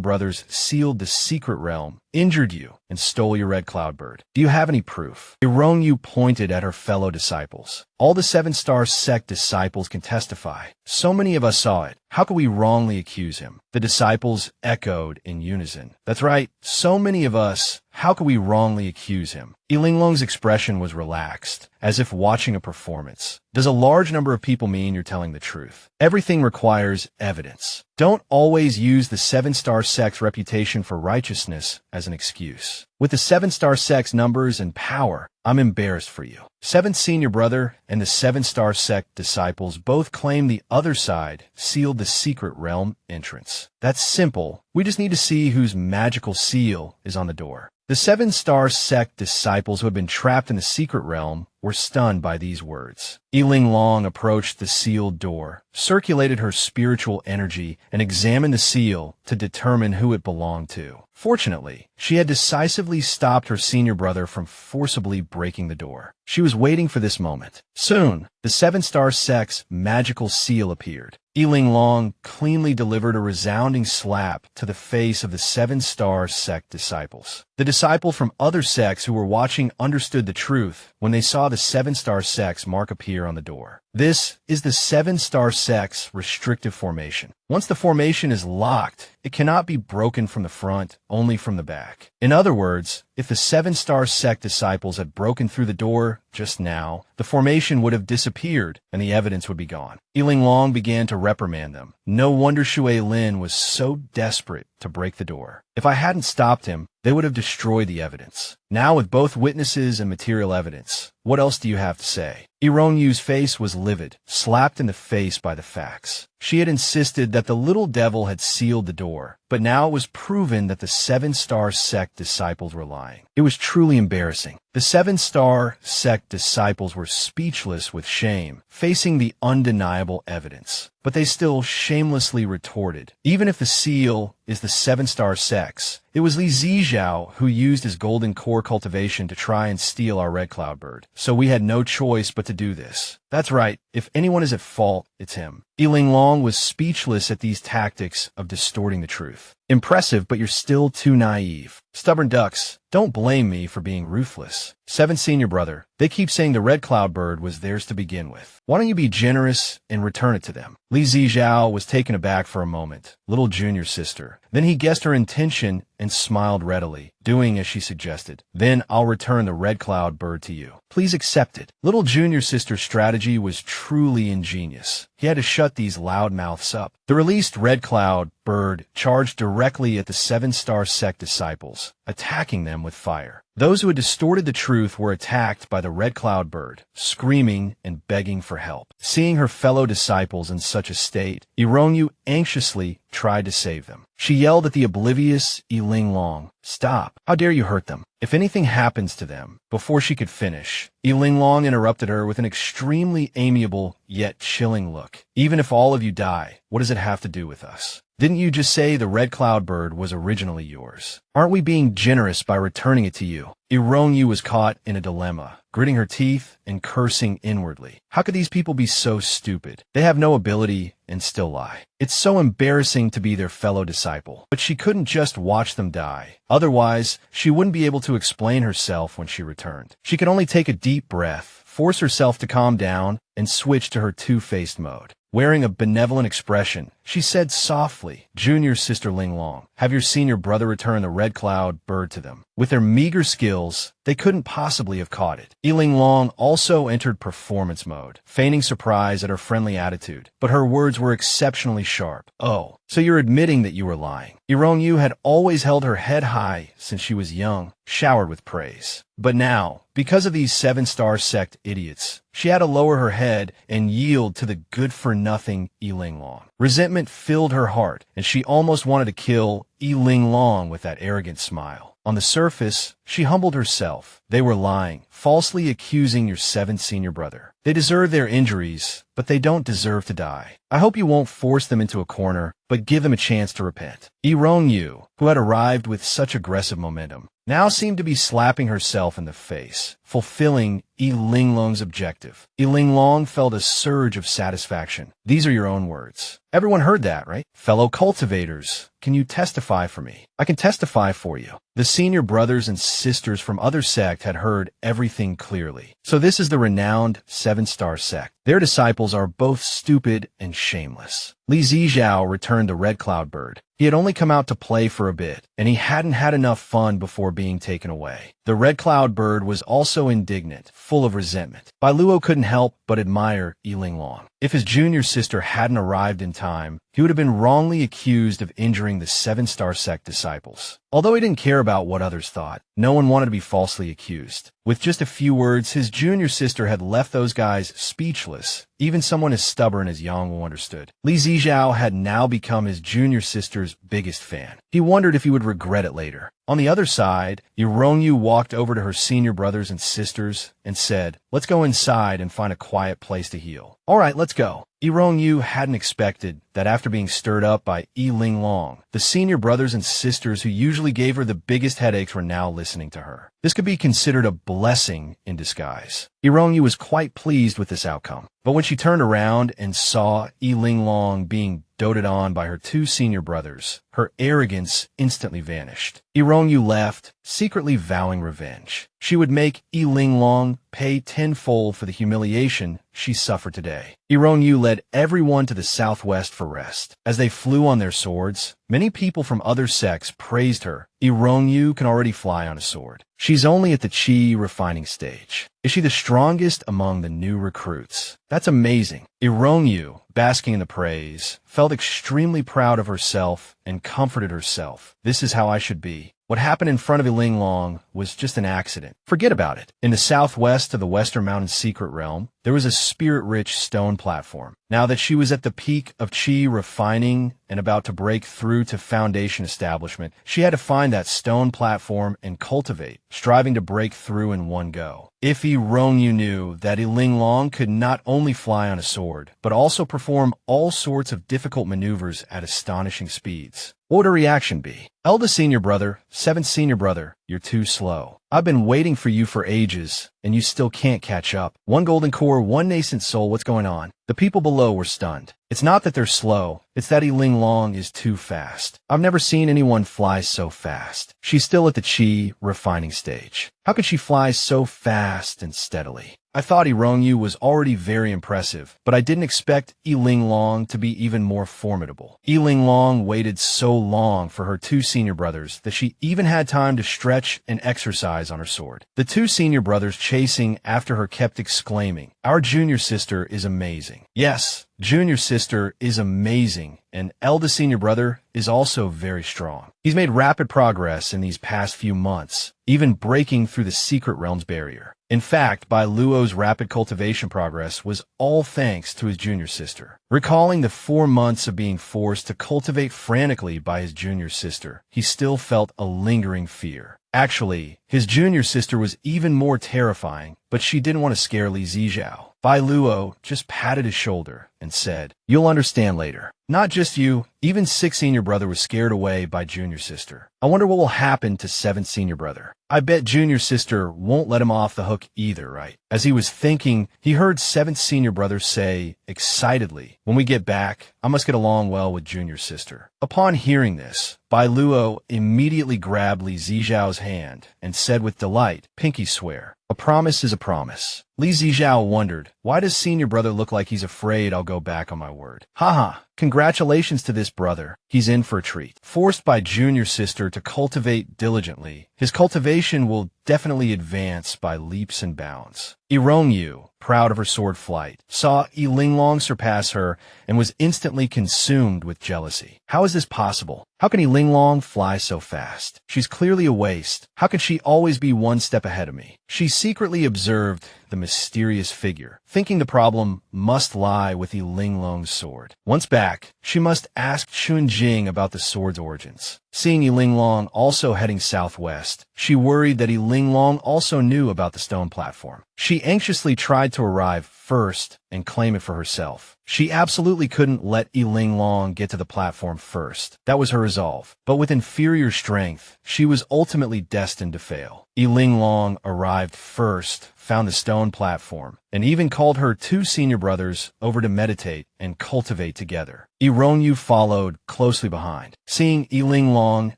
brothers sealed the secret realm, injured you, and stole your red cloud bird. Do you have any proof?" Yronyu pointed at her fellow disciples. "All the 7-star sect disciples can testify. So many of us saw it. How could we wrongly accuse him?" The disciples echoed in unison. "That's right. So many of us. How could we wrongly accuse him?" Linglong's expression was relaxed, as if watching a performance. "Does a large number of people mean you're telling the truth? Everything requires evidence. Don't always use the 7-star sect's reputation for righteousness as an excuse. With the 7-star sect's numbers and power, I'm embarrassed for you. 7th senior brother and the 7-star sect disciples both claim the other side sealed the secret realm entrance. That's simple. We just need to see whose magical seal is on the door." The 7-star sect disciples who had been trapped in the secret realm were stunned by these words. Linglong approached the sealed door, circulated her spiritual energy, and examined the seal to determine who it belonged to. Fortunately, she had decisively stopped her senior brother from forcibly breaking the door. She was waiting for this moment. Soon, the 7-star sect's magical seal appeared. Linglong cleanly delivered a resounding slap to the face of the 7-star sect disciples. The disciple from other sects who were watching understood the truth when they saw the 7-star sect's mark appear on the door. This is the 7-star sect's restrictive formation. Once the formation is locked, it cannot be broken from the front, only from the back. In other words, if the 7-star sect disciples had broken through the door just now, the formation would have disappeared and the evidence would be gone. Linglong began to reprimand them. No wonder Shui Lin was so desperate to break the door. If I hadn't stopped him, they would have destroyed the evidence. Now with both witnesses and material evidence, what else do you have to say? Yrongyu's face was livid, slapped in the face by the facts. She had insisted that the little devil had sealed the door, but now it was proven that the 7-star sect disciples were lying. It was truly embarrassing. The 7-star sect disciples were speechless with shame, facing the undeniable evidence. But they still shamelessly retorted. Even if the seal is the 7-star sect's, it was Li Zijiao who used his golden core cultivation to try and steal our red cloud bird. So we had no choice but to do this. That's right. If anyone is at fault, it's him. Linglong was speechless at these tactics of distorting the truth. Impressive, but you're still too naive. Stubborn ducks, don't blame me for being ruthless. 7th senior brother, they keep saying the red cloud bird was theirs to begin with. Why don't you be generous and return it to them? Li Zijiao was taken aback for a moment. Little junior sister. Then he guessed her intention and smiled readily, doing as she suggested. Then I'll return the red cloud bird to you. Please accept it. Little junior sister's strategy was truly ingenious. He had to shut these loud mouths up. The released red cloud bird charged directly at the 7-star sect disciples, attacking them with fire. Those who had distorted the truth were attacked by the red cloud bird, screaming and begging for help. Seeing her fellow disciples in such a state, Yronyu anxiously tried to save them. She yelled at the oblivious Linglong, Stop. How dare you hurt them? If anything happens to them, before she could finish, Linglong interrupted her with an extremely amiable yet chilling look. Even if all of you die, what does it have to do with us? Didn't you just say the red cloud bird was originally yours? Aren't we being generous by returning it to you? Yu was caught in a dilemma, gritting her teeth and cursing inwardly. How could these people be so stupid? They have no ability and still lie. It's so embarrassing to be their fellow disciple. But she couldn't just watch them die. Otherwise, she wouldn't be able to explain herself when she returned. She could only take a deep breath, force herself to calm down, and switch to her two-faced mode. Wearing a benevolent expression, she said softly, "Junior Sister Linglong, have your senior brother return the red cloud bird to them." With their meager skills, they couldn't possibly have caught it. Linglong also entered performance mode, feigning surprise at her friendly attitude, but her words were exceptionally sharp. "Oh, so you're admitting that you were lying." Yu had always held her head high since she was young, showered with praise. But now, because of these 7-star sect idiots, she had to lower her head and yield to the good-for-nothing Linglong. Resentment filled her heart, and she almost wanted to kill Linglong with that arrogant smile. On the surface, she humbled herself. They were lying, falsely accusing your 7th senior brother. They deserve their injuries, but they don't deserve to die. I hope you won't force them into a corner, but give them a chance to repent. Yu, who had arrived with such aggressive momentum, now seemed to be slapping herself in the face, fulfilling Linglong's objective. Linglong felt a surge of satisfaction. These are your own words. Everyone heard that, right? Fellow cultivators, can you testify for me? I can testify for you. The senior brothers and sisters from other sect had heard everything clearly. So this is the renowned 7-star sect. Their disciples are both stupid and shameless. Li Zijiao returned the red cloud bird. He had only come out to play for a bit, and he hadn't had enough fun before being taken away. The red cloud bird was also indignant, full of resentment. Bai Luo couldn't help but admire Linglong. If his junior sister hadn't arrived in time, he would have been wrongly accused of injuring the 7-star sect disciples. Although he didn't care about what others thought, no one wanted to be falsely accused. With just a few words, his junior sister had left those guys speechless. Even someone as stubborn as Yang Wu understood. Li Zijiao had now become his junior sister's biggest fan. He wondered if he would regret it later. On the other side, Yu walked over to her senior brothers and sisters and said, "Let's go inside and find a quiet place to heal." "All right, let's go." Yu hadn't expected that after being stirred up by Linglong, the senior brothers and sisters who usually gave her the biggest headaches were now listening to her. This could be considered a blessing in disguise. Yu was quite pleased with this outcome. But when she turned around and saw Linglong being doted on by her 2 senior brothers, her arrogance instantly vanished. Yu left, secretly vowing revenge. She would make Linglong pay tenfold for the humiliation she suffered today. Yu led everyone to the southwest for rest. As they flew on their swords, many people from other sects praised her. Yu can already fly on a sword. She's only at the chi refining stage. Is she the strongest among the new recruits? That's amazing. Yu, basking in the praise, felt extremely proud of herself and comforted herself. This is how I should be. What happened in front of Linglong was just an accident. Forget about it. In the southwest of the Western Mountain Secret Realm, there was a spirit-rich stone platform. Now that she was at the peak of chi refining and about to break through to foundation establishment, she had to find that stone platform and cultivate, striving to break through in one go. If Yu knew that Linglong could not only fly on a sword, but also perform all sorts of difficult maneuvers at astonishing speeds, what would her reaction be? "Eldest senior brother, 7th senior brother, you're too slow. I've been waiting for you for ages, and you still can't catch up. 1 golden core, 1 nascent soul, what's going on?" The people below were stunned. It's not that they're slow, it's that Linglong is too fast. I've never seen anyone fly so fast. She's still at the chi refining stage. How could she fly so fast and steadily? I thought Yu was already very impressive, but I didn't expect Linglong to be even more formidable. Linglong waited so long for her 2 senior brothers that she even had time to stretch and exercise on her sword. The 2 senior brothers chasing after her kept exclaiming, "Our junior sister is amazing." Yes, junior sister is amazing, and eldest senior brother is also very strong. He's made rapid progress in these past few months, even breaking through the secret realm's barrier. In fact, Bai Luo's rapid cultivation progress was all thanks to his junior sister. Recalling the 4 months of being forced to cultivate frantically by his junior sister, he still felt a lingering fear. Actually, his junior sister was even more terrifying, but she didn't want to scare Li Zijiao. Bai Luo just patted his shoulder and said, "You'll understand later. Not just you, even 6th senior brother was scared away by junior sister. I wonder what will happen to 7th senior brother. I bet junior sister won't let him off the hook either, right?" As he was thinking, he heard 7th senior brother say, excitedly, "When we get back, I must get along well with junior sister." Upon hearing this, Bai Luo immediately grabbed Li Zijiao's hand and said with delight, "Pinky swear. A promise is a promise." Li Zijiao wondered, why does senior brother look like he's afraid I'll go back on my word? Haha, congratulations to this brother. He's in for a treat. Forced by junior sister to cultivate diligently, his cultivation will definitely advance by leaps and bounds. Irongyu, proud of her sword flight, saw Linglong surpass her and was instantly consumed with jealousy. How is this possible? How can Linglong fly so fast? She's clearly a waste. How can she always be one step ahead of me? She secretly observed the mysterious figure, thinking the problem must lie with Linglong's sword. Once back, she must ask Chunjing about the sword's origins. Seeing Linglong also heading southwest, she worried that Linglong also knew about the stone platform. She anxiously tried to arrive first and claim it for herself. She absolutely couldn't let Linglong get to the platform first. That was her resolve. But with inferior strength, she was ultimately destined to fail. Linglong arrived first, found the stone platform, and even called her 2 senior brothers over to meditate and cultivate together. Irongyu followed closely behind. Seeing Linglong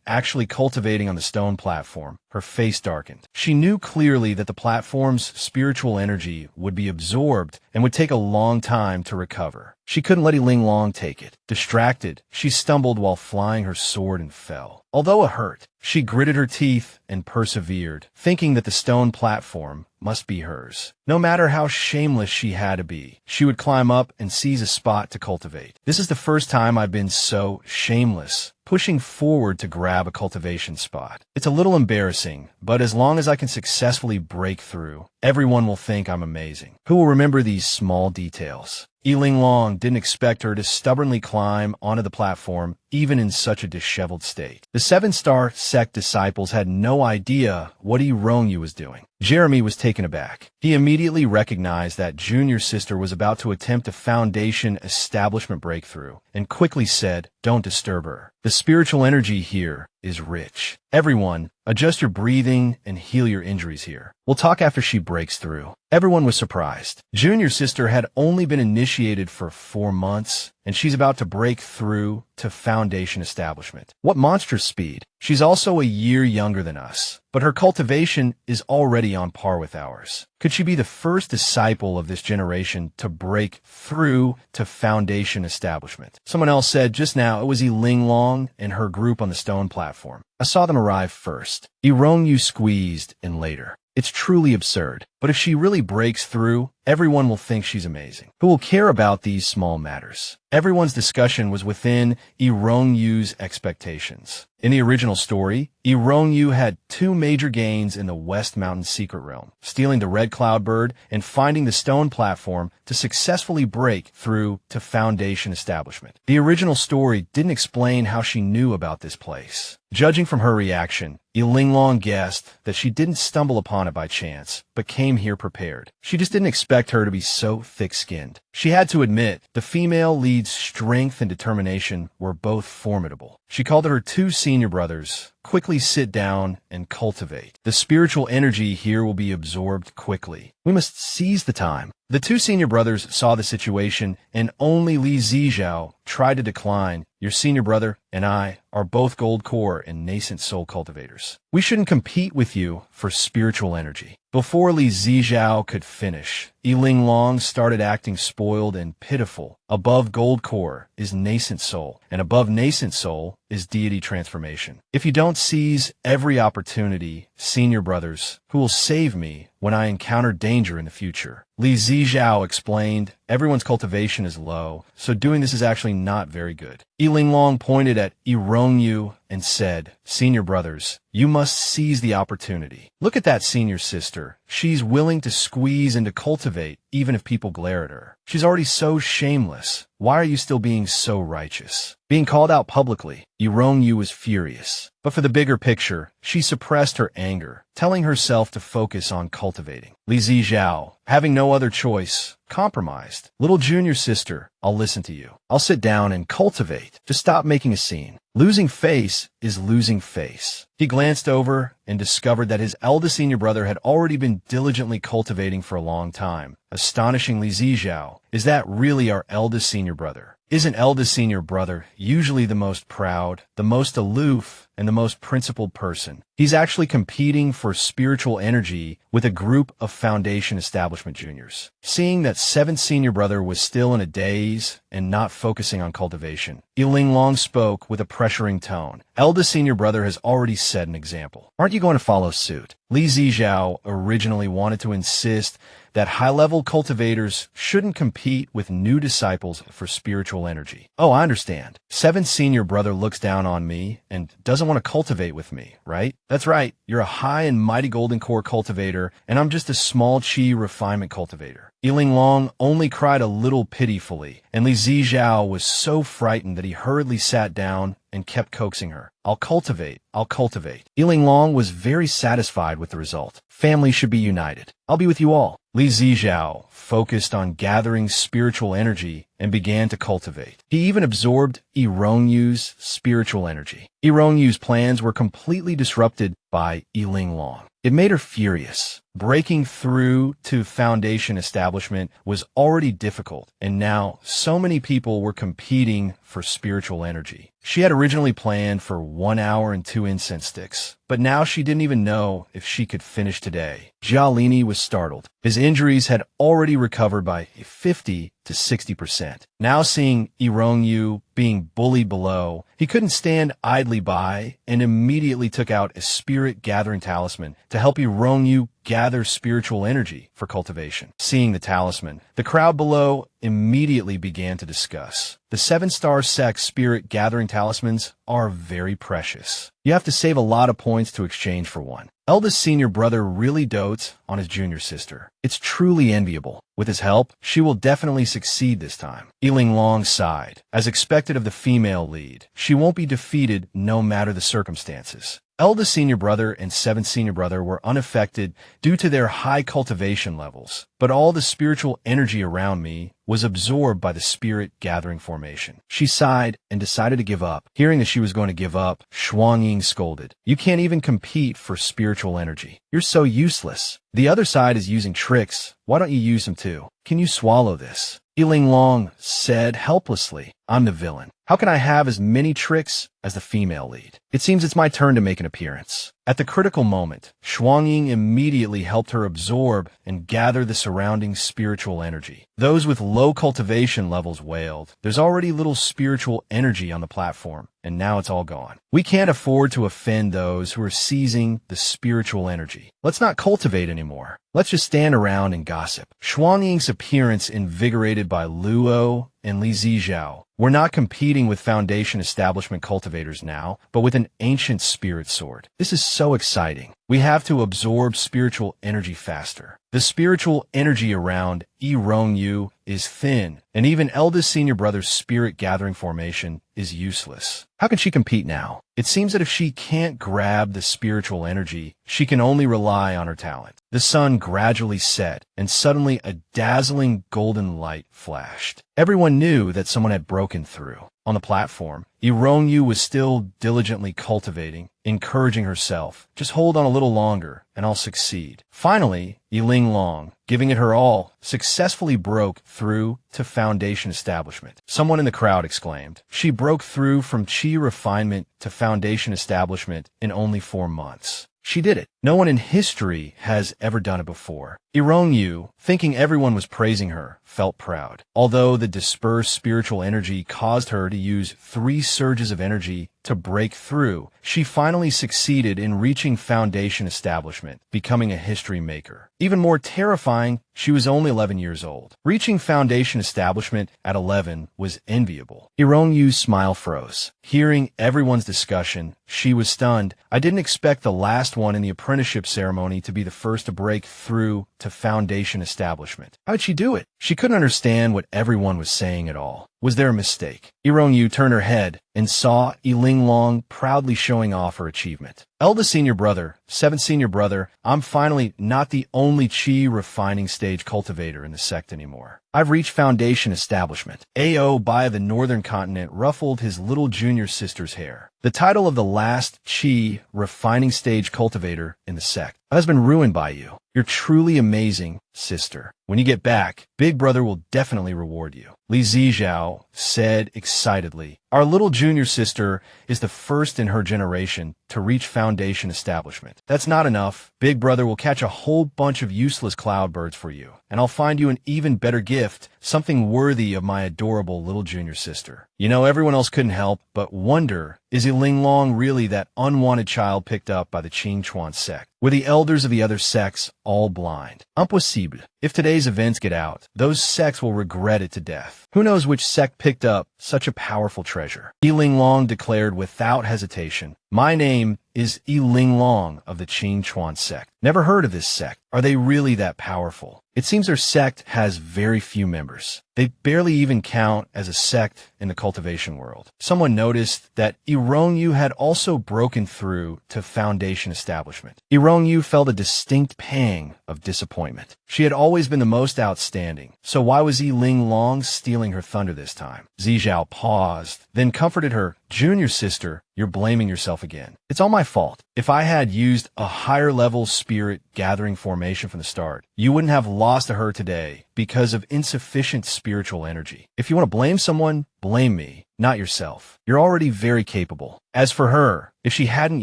actually cultivating on the stone platform, her face darkened. She knew clearly that the platform's spiritual energy would be absorbed and would take a long time to recover. She couldn't let Linglong take it. Distracted, she stumbled while flying her sword and fell. Although it hurt, she gritted her teeth and persevered, thinking that the stone platform must be hers. No matter how shameless she had to be, she would climb up and seize a spot to cultivate. This is the first time I've been so shameless, pushing forward to grab a cultivation spot. It's a little embarrassing, but as long as I can successfully break through, everyone will think I'm amazing. Who will remember these small details? Linglong didn't expect her to stubbornly climb onto the platform, even in such a disheveled state. The 7-star sect disciples had no idea what Irongyu was doing. Jeremy was taken aback. He immediately recognized that junior sister was about to attempt a foundation establishment breakthrough, and quickly said, "Don't disturb her. The spiritual energy here is rich. Everyone, adjust your breathing and heal your injuries here. We'll talk after she breaks through." Everyone was surprised. Junior sister had only been initiated for 4 months, and she's about to break through to foundation establishment. What monstrous speed. She's also a year younger than us, but her cultivation is already on par with ours. Could she be the first disciple of this generation to break through to foundation establishment? Someone else said just now it was Linglong and her group on the stone platform. I saw them arrive first. Irongyu squeezed in later. It's truly absurd. But if she really breaks through, everyone will think she's amazing. Who will care about these small matters? Everyone's discussion was within Irongyu's expectations. In the original story, Irongyu had 2 major gains in the West Mountain Secret Realm, stealing the Red Cloud Bird and finding the stone platform to successfully break through to foundation establishment. The original story didn't explain how she knew about this place. Judging from her reaction, Linglong guessed that she didn't stumble upon it by chance, but came here prepared. She just didn't expect her to be so thick-skinned. She had to admit, the female lead's strength and determination were both formidable. She called to her 2 senior brothers, "Quickly sit down and cultivate. The spiritual energy here will be absorbed quickly. We must seize the time." The 2 senior brothers saw the situation, and only Li Zijiao tried to decline. "Your senior brother and I are both gold core and nascent soul cultivators. We shouldn't compete with you for spiritual energy." Before Li Zijiao could finish, Linglong started acting spoiled and pitiful. Above gold core is nascent soul, and above nascent soul is deity transformation. If you don't seize every opportunity, senior brothers, who will save me when I encounter danger in the future? Li Zijiao explained, everyone's cultivation is low, so doing this is actually not very good. Linglong pointed at Rongyu and said, senior brothers, you must seize the opportunity. Look at that senior sister. She's willing to squeeze and to cultivate, even if people glare at her. She's already so shameless. Why are you still being so righteous? Being called out publicly, Rongyu was furious. But for the bigger picture, she suppressed her anger, telling herself to focus on cultivating. Li Zijiao, having no other choice, compromised. Little junior sister, I'll listen to you. I'll sit down and cultivate. Just stop making a scene. Losing face is losing face. He glanced over and discovered that his eldest senior brother had already been diligently cultivating for a long time. Astonishingly, Zijiao, is that really our eldest senior brother? Isn't eldest senior brother usually the most proud, the most aloof, and the most principled person? He's actually competing for spiritual energy with a group of Foundation Establishment juniors. Seeing that 7th senior brother was still in a daze and not focusing on cultivation, Linglong spoke with a pressuring tone. Eldest senior brother has already set an example. Aren't you going to follow suit? Li Zijiao originally wanted to insist that high-level cultivators shouldn't compete with new disciples for spiritual energy. Oh, I understand. 7th senior brother looks down on me and doesn't want to cultivate with me, right? That's right. You're a high and mighty golden core cultivator, and I'm just a small chi refinement cultivator. Linglong only cried a little pitifully, and Li Zijiao was so frightened that he hurriedly sat down and kept coaxing her. I'll cultivate. I'll cultivate. Linglong was very satisfied with the result. Family should be united. I'll be with you all. Li Zijiao focused on gathering spiritual energy and began to cultivate. He even absorbed Rongyu's spiritual energy. Rongyu's plans were completely disrupted by Linglong. It made her furious. Breaking through to Foundation Establishment was already difficult, and now so many people were competing for spiritual energy. She had originally planned for 1 hour and 2 incense sticks, but now she didn't even know if she could finish today. Jialini was startled. His injuries had already recovered by 50 to 60%. Now seeing Rongyu being bullied below, he couldn't stand idly by and immediately took out a spirit gathering talisman to help Rongyu gather spiritual energy for cultivation. Seeing the talisman, the crowd below immediately began to discuss. The 7-star sect spirit gathering talismans are very precious. You have to save a lot of points to exchange for one. Eldest senior brother really dotes on his junior sister. It's truly enviable. With his help, she will definitely succeed this time. Linglong sighed. As expected of the female lead, she won't be defeated no matter the circumstances. Eldest senior brother and 7th senior brother were unaffected due to their high cultivation levels, but all the spiritual energy around me was absorbed by the spirit gathering formation. She sighed and decided to give up. Hearing that she was going to give up, Shuangying scolded. You can't even compete for spiritual energy. You're so useless. The other side is using tricks. Why don't you use them too? Can you swallow this? Linglong said helplessly, I'm the villain. How can I have as many tricks as the female lead? It seems it's my turn to make an appearance. At the critical moment, Shuangying immediately helped her absorb and gather the surrounding spiritual energy. Those with low cultivation levels wailed. There's already little spiritual energy on the platform, and now it's all gone. We can't afford to offend those who are seizing the spiritual energy. Let's not cultivate anymore. Let's just stand around and gossip. Shuangying's appearance invigorated by Luo and Li Zijiao. We're not competing with Foundation Establishment cultivators now, but with an ancient spirit sword. This is so exciting. We have to absorb spiritual energy faster. The spiritual energy around Rongyu is thin, and even eldest senior brother's spirit gathering formation is useless. How can she compete now? It seems that if she can't grab the spiritual energy, she can only rely on her talent. The sun gradually set, and suddenly a dazzling golden light flashed. Everyone knew that someone had broken through. On the platform, Rongyu was still diligently cultivating, encouraging herself. Just hold on a little longer, and I'll succeed. Finally, Linglong, giving it her all, successfully broke through to Foundation Establishment. Someone in the crowd exclaimed. She broke through from chi refinement to Foundation Establishment in only 4 months. She did it. No one in history has ever done it before. Irongyu, thinking everyone was praising her, felt proud. Although the dispersed spiritual energy caused her to use 3 surges of energy to break through, she finally succeeded in reaching Foundation establishment, becoming a history maker. Even more terrifying, she was only 11 years old. Reaching Foundation establishment at 11 was enviable. Irongyu's smile froze. Hearing everyone's discussion, she was stunned. I didn't expect the last one in the apprenticeship ceremony to be the first to break through to Foundation establishment. How'd she do it? She couldn't understand what everyone was saying at all. Was there a mistake? Irongyu turned her head and saw Linglong proudly showing off her achievement. Eldest senior brother, 7th senior brother, I'm finally not the only chi refining stage cultivator in the sect anymore. I've reached Foundation establishment. AO by the northern continent ruffled his little junior sister's hair. The title of the last chi refining stage cultivator in the sect has been ruined by you. You're truly amazing, sister. When you get back, Big Brother will definitely reward you. Li Zijiao said excitedly. Our little junior sister is the first in her generation to reach Foundation establishment. That's not enough. Big Brother will catch a whole bunch of useless cloudbirds for you, and I'll find you an even better gift, something worthy of my adorable little junior sister. You know, everyone else couldn't help but wonder, is Linglong really that unwanted child picked up by the Qingchuan sect? Were the elders of the other sects all blind? Impossible. If today's events get out, those sects will regret it to death. Who knows which sect picked up such a powerful treasure? Linglong declared without hesitation, my name is Linglong of the Qingchuan sect. Never heard of this sect. Are they really that powerful? It seems their sect has very few members. They barely even count as a sect in the cultivation world. Someone noticed that Irongyu had also broken through to Foundation establishment. Irongyu felt a distinct pang of disappointment. She had always been the most outstanding, so why was Linglong stealing her thunder this time? Zijiao paused, then comforted her. Junior sister, you're blaming yourself again. It's all my fault. If I had used a higher level spirit gathering formation from the start, you wouldn't have lost to her today because of insufficient spiritual energy. If you want to blame someone, blame me, not yourself. You're already very capable. As for her, if she hadn't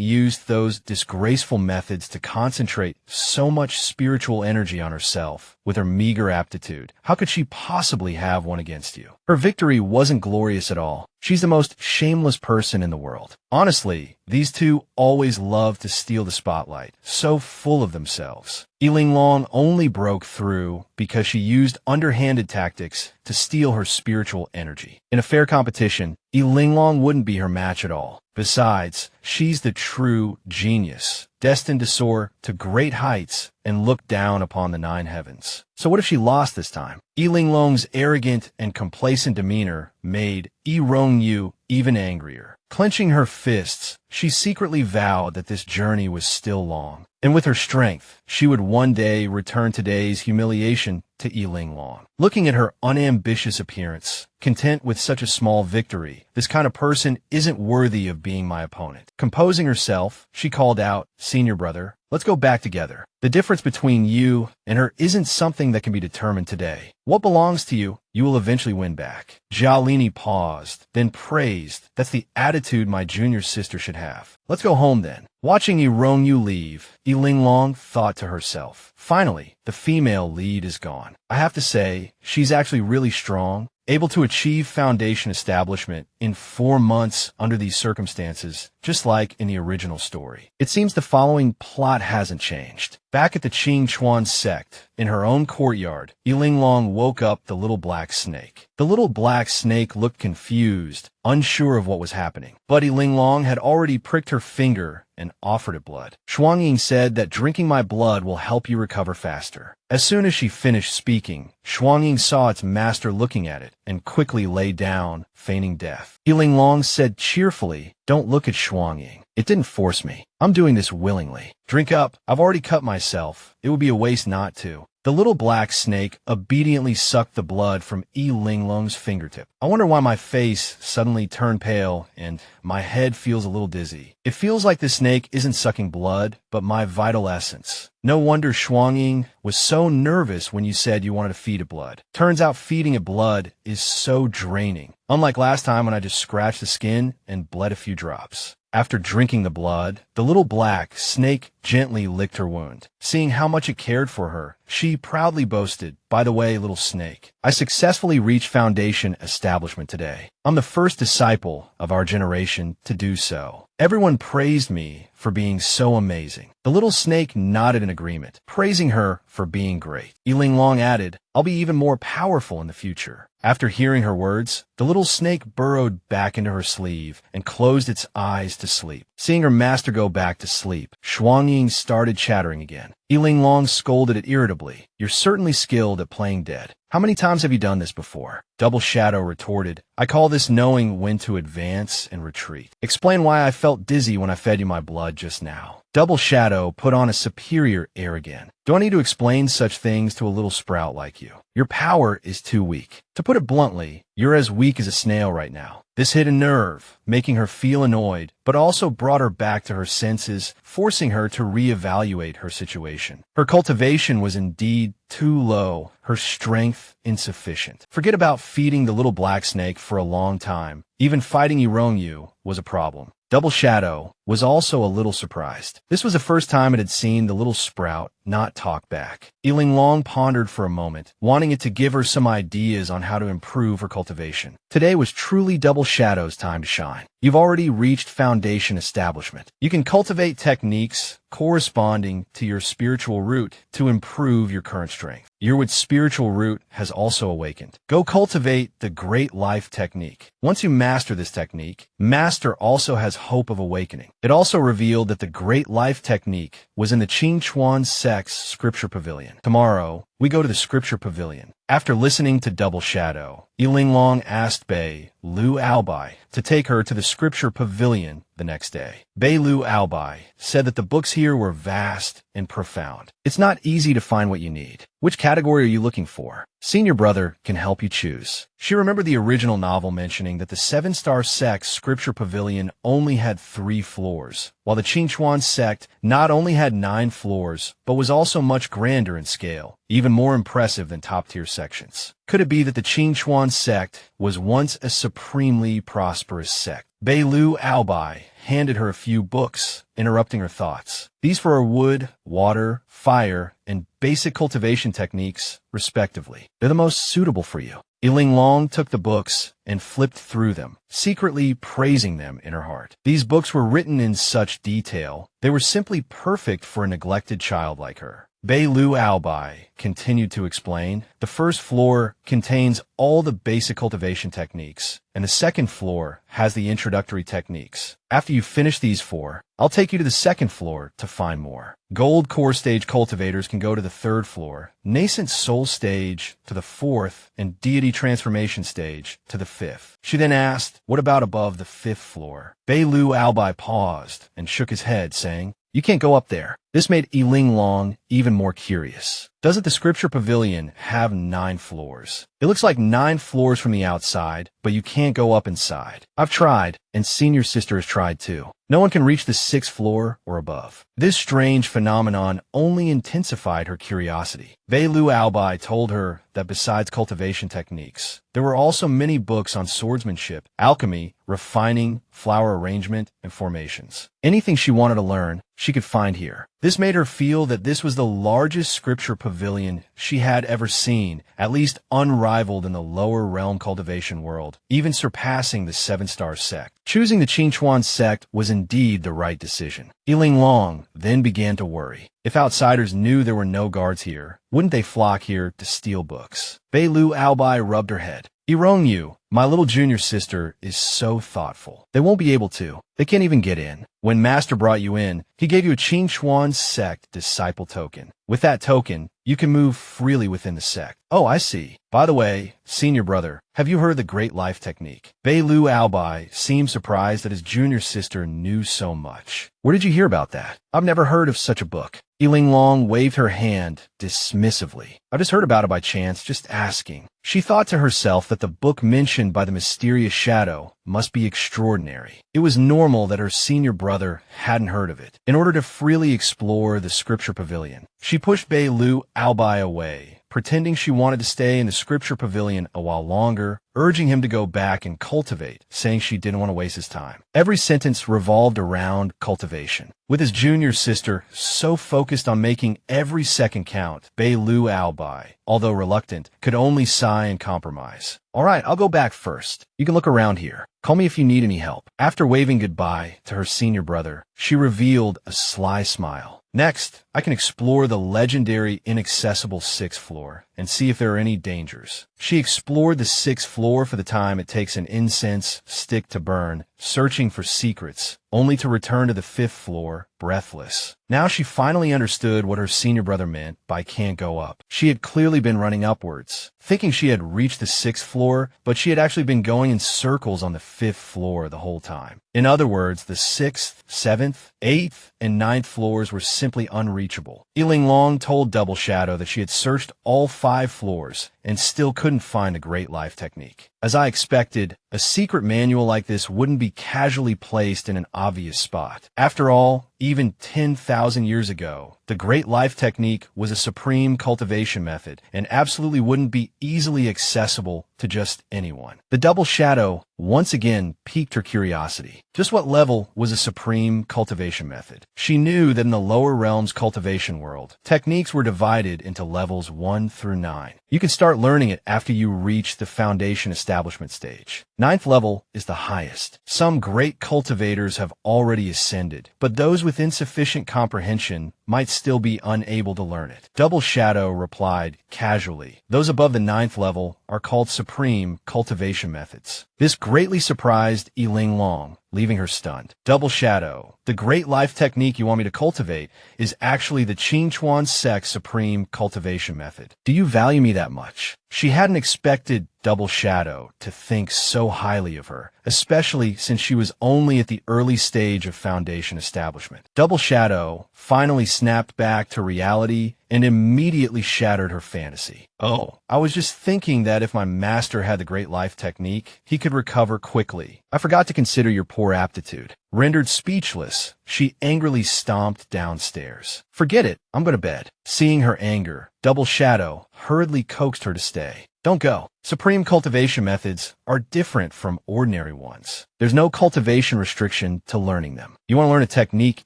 used those disgraceful methods to concentrate so much spiritual energy on herself with her meager aptitude, how could she possibly have one against you? Her victory wasn't glorious at all. She's the most shameless person in the world. Honestly, these two always love to steal the spotlight, so full of themselves. Linglong only broke through because she used underhanded tactics to steal her spiritual energy. In a fair competition, Linglong wouldn't be her match at all. Besides, she's the true genius, destined to soar to great heights and look down upon the 9 heavens. So what if she lost this time? Linglong's arrogant and complacent demeanor made Irongyu even angrier. Clenching her fists, she secretly vowed that this journey was still long, and with her strength, she would one day return today's humiliation to Linglong. Looking at her unambitious appearance, content with such a small victory, this kind of person isn't worthy of being my opponent. Composing herself, she called out, Senior brother, let's go back together. The difference between you and her isn't something that can be determined today. What belongs to you, you will eventually win back. Jialini paused, then praised. That's the attitude my junior sister should have. Let's go home then. Watching Irongyu leave, Linglong thought to herself, finally, the female lead is gone. I have to say, she's actually really strong, able to achieve Foundation establishment in 4 months under these circumstances, just like in the original story. It seems the following plot hasn't changed. Back at the Qingchuan sect, in her own courtyard, Linglong woke up the little black snake. The little black snake looked confused, unsure of what was happening. But Linglong had already pricked her finger and offered it blood. Shuangying said that drinking my blood will help you recover faster. As soon as she finished speaking, Shuangying saw its master looking at it and quickly lay down, feigning death. Linglong said cheerfully, don't look at Shuangying. It didn't force me. I'm doing this willingly. Drink up. I've already cut myself. It would be a waste not to. The little black snake obediently sucked the blood from Linglong's fingertip. I wonder why my face suddenly turned pale and my head feels a little dizzy. It feels like the snake isn't sucking blood, but my vital essence. No wonder Shuangying was so nervous when you said you wanted to feed it blood. Turns out feeding it blood is so draining. Unlike last time when I just scratched the skin and bled a few drops. After drinking the blood, the little black snake gently licked her wound. Seeing how much it cared for her, she proudly boasted, "By the way, little snake, I successfully reached Foundation establishment today. I'm the first disciple of our generation to do so. Everyone praised me for being so amazing." The little snake nodded in agreement, praising her for being great. Linglong added, "I'll be even more powerful in the future." After hearing her words, the little snake burrowed back into her sleeve and closed its eyes to sleep. Seeing her master go back to sleep, Xuangying started chattering again. Linglong scolded it irritably, "You're certainly skilled at playing dead. How many times have you done this before?" Double Shadow retorted, "I call this knowing when to advance and retreat. Explain why I felt dizzy when I fed you my blood just now." Double Shadow put on a superior air again. "Do I need to explain such things to a little sprout like you? Your power is too weak. To put it bluntly, you're as weak as a snail right now." This hit a nerve, making her feel annoyed, but also brought her back to her senses, forcing her to reevaluate her situation. Her cultivation was indeed too low, her strength insufficient. Forget about feeding the little black snake for a long time. Even fighting Irongyu was a problem. Double Shadow was also a little surprised. This was the first time it had seen the little sprout not talk back. Linglong pondered for a moment, wanting it to give her some ideas on how to improve her cultivation. Today was truly Double Shadow's time to shine. You've already reached Foundation establishment. You can cultivate techniques corresponding to your spiritual root to improve your current strength. Your spiritual root has also awakened. Go cultivate the Great Life technique. Once you master this technique, Master also has hope of awakening. It also revealed that the Great Life technique was in the Qingchuan sect's scripture pavilion. Tomorrow, we go to the scripture pavilion. After listening to Double Shadow, Linglong asked Bei Lu Albai to take her to the scripture pavilion the next day. Bei Lu Albai said that the books here were vast and profound. It's not easy to find what you need. Which category are you looking for? Senior brother can help you choose. She remembered the original novel mentioning that the seven-star sect's scripture pavilion only had 3 floors, while the Qingchuan sect not only had 9 floors, but was also much grander in scale, even more impressive than top-tier sections. Could it be that the Qingchuan sect was once a supremely prosperous sect? Bei Lu Albai handed her a few books, interrupting her thoughts. These for her wood, water, fire, and basic cultivation techniques, respectively. They're the most suitable for you. Linglong took the books and flipped through them, secretly praising them in her heart. These books were written in such detail, they were simply perfect for a neglected child like her. Bei Lu Albai continued to explain, the first floor contains all the basic cultivation techniques, and the second floor has the introductory techniques. After you finish these 4, I'll take you to the second floor to find more. Gold core stage cultivators can go to the 3rd floor, nascent soul stage to the 4th, and deity transformation stage to the 5th. She then asked, what about above the 5th floor? Bei Lu Albai paused and shook his head, saying, you can't go up there. This made Linglong even more curious. Doesn't the scripture pavilion have 9 floors? It looks like 9 floors from the outside, but you can't go up inside. I've tried, and senior sister has tried too. No one can reach the 6th floor or above. This strange phenomenon only intensified her curiosity. Bei Lu Albai told her that besides cultivation techniques, there were also many books on swordsmanship, alchemy, refining, flower arrangement, and formations. Anything she wanted to learn, she could find here. This made her feel that this was the largest scripture pavilion she had ever seen, at least unrivaled in the lower realm cultivation world, even surpassing the 7-star sect. Choosing the Qingchuan sect was indeed the right decision. Linglong then began to worry. If outsiders knew there were no guards here, wouldn't they flock here to steal books? Bei Lu Albai rubbed her head. Irongyu, my little junior sister, is so thoughtful. They won't be able to. They can't even get in. When Master brought you in, he gave you a Qingchuan sect disciple token. With that token, you can move freely within the sect. Oh, I see. By the way, senior brother, have you heard the Great Life technique? Bei Lu Albai seemed surprised that his junior sister knew so much. Where did you hear about that? I've never heard of such a book. Linglong waved her hand dismissively. I just heard about it by chance, just asking. She thought to herself that the book mentioned by the mysterious shadow must be extraordinary. It was normal that her senior brother hadn't heard of it. In order to freely explore the scripture pavilion, she pushed Bei Lu Albai away, pretending she wanted to stay in the scripture pavilion a while longer, urging him to go back and cultivate, saying she didn't want to waste his time. Every sentence revolved around cultivation. With his junior sister so focused on making every second count, Bei Lu Albai, although reluctant, could only sigh and compromise. All right, I'll go back first. You can look around here. Call me if you need any help. After waving goodbye to her senior brother, she revealed a sly smile. Next, I can explore the legendary inaccessible 6th floor and see if there are any dangers. She explored the 6th floor for the time it takes an incense stick to burn, searching for secrets, only to return to the 5th floor, breathless. Now she finally understood what her senior brother meant by can't go up. She had clearly been running upwards, thinking she had reached the 6th floor, but she had actually been going in circles on the 5th floor the whole time. In other words, the 6th, 7th, 8th, and 9th floors were simply unreachable. Linglong told Double Shadow that she had searched all 5 floors and still couldn't find a great life technique. As I expected, a secret manual like this wouldn't be casually placed in an obvious spot. After all, even 10,000 years ago, the Great Life Technique was a supreme cultivation method and absolutely wouldn't be easily accessible to just anyone. The Double Shadow once again piqued her curiosity. Just what level was a supreme cultivation method? She knew that in the lower realms cultivation world, techniques were divided into levels 1 through 9. You can start learning it after you reach the foundation establishment stage. 9th level is the highest. Some great cultivators have already ascended, but those with insufficient comprehension might still be unable to learn it. Double Shadow replied casually, those above the 9th level are called supreme cultivation methods. This greatly surprised Linglong, leaving her stunned. Double Shadow, the great life technique you want me to cultivate is actually the Qingchuan sect supreme cultivation method. Do you value me that much? She hadn't expected Double Shadow to think so highly of her, especially since she was only at the early stage of foundation establishment. Double Shadow finally snapped back to reality and immediately shattered her fantasy. Oh, I was just thinking that if my master had the great life technique, he could recover quickly. I forgot to consider your poor aptitude. Rendered speechless, she angrily stomped downstairs. Forget it, I'm going to bed. Seeing her anger, Double Shadow hurriedly coaxed her to stay. Don't go. Supreme cultivation methods are different from ordinary ones. There's no cultivation restriction to learning them. You want to learn a technique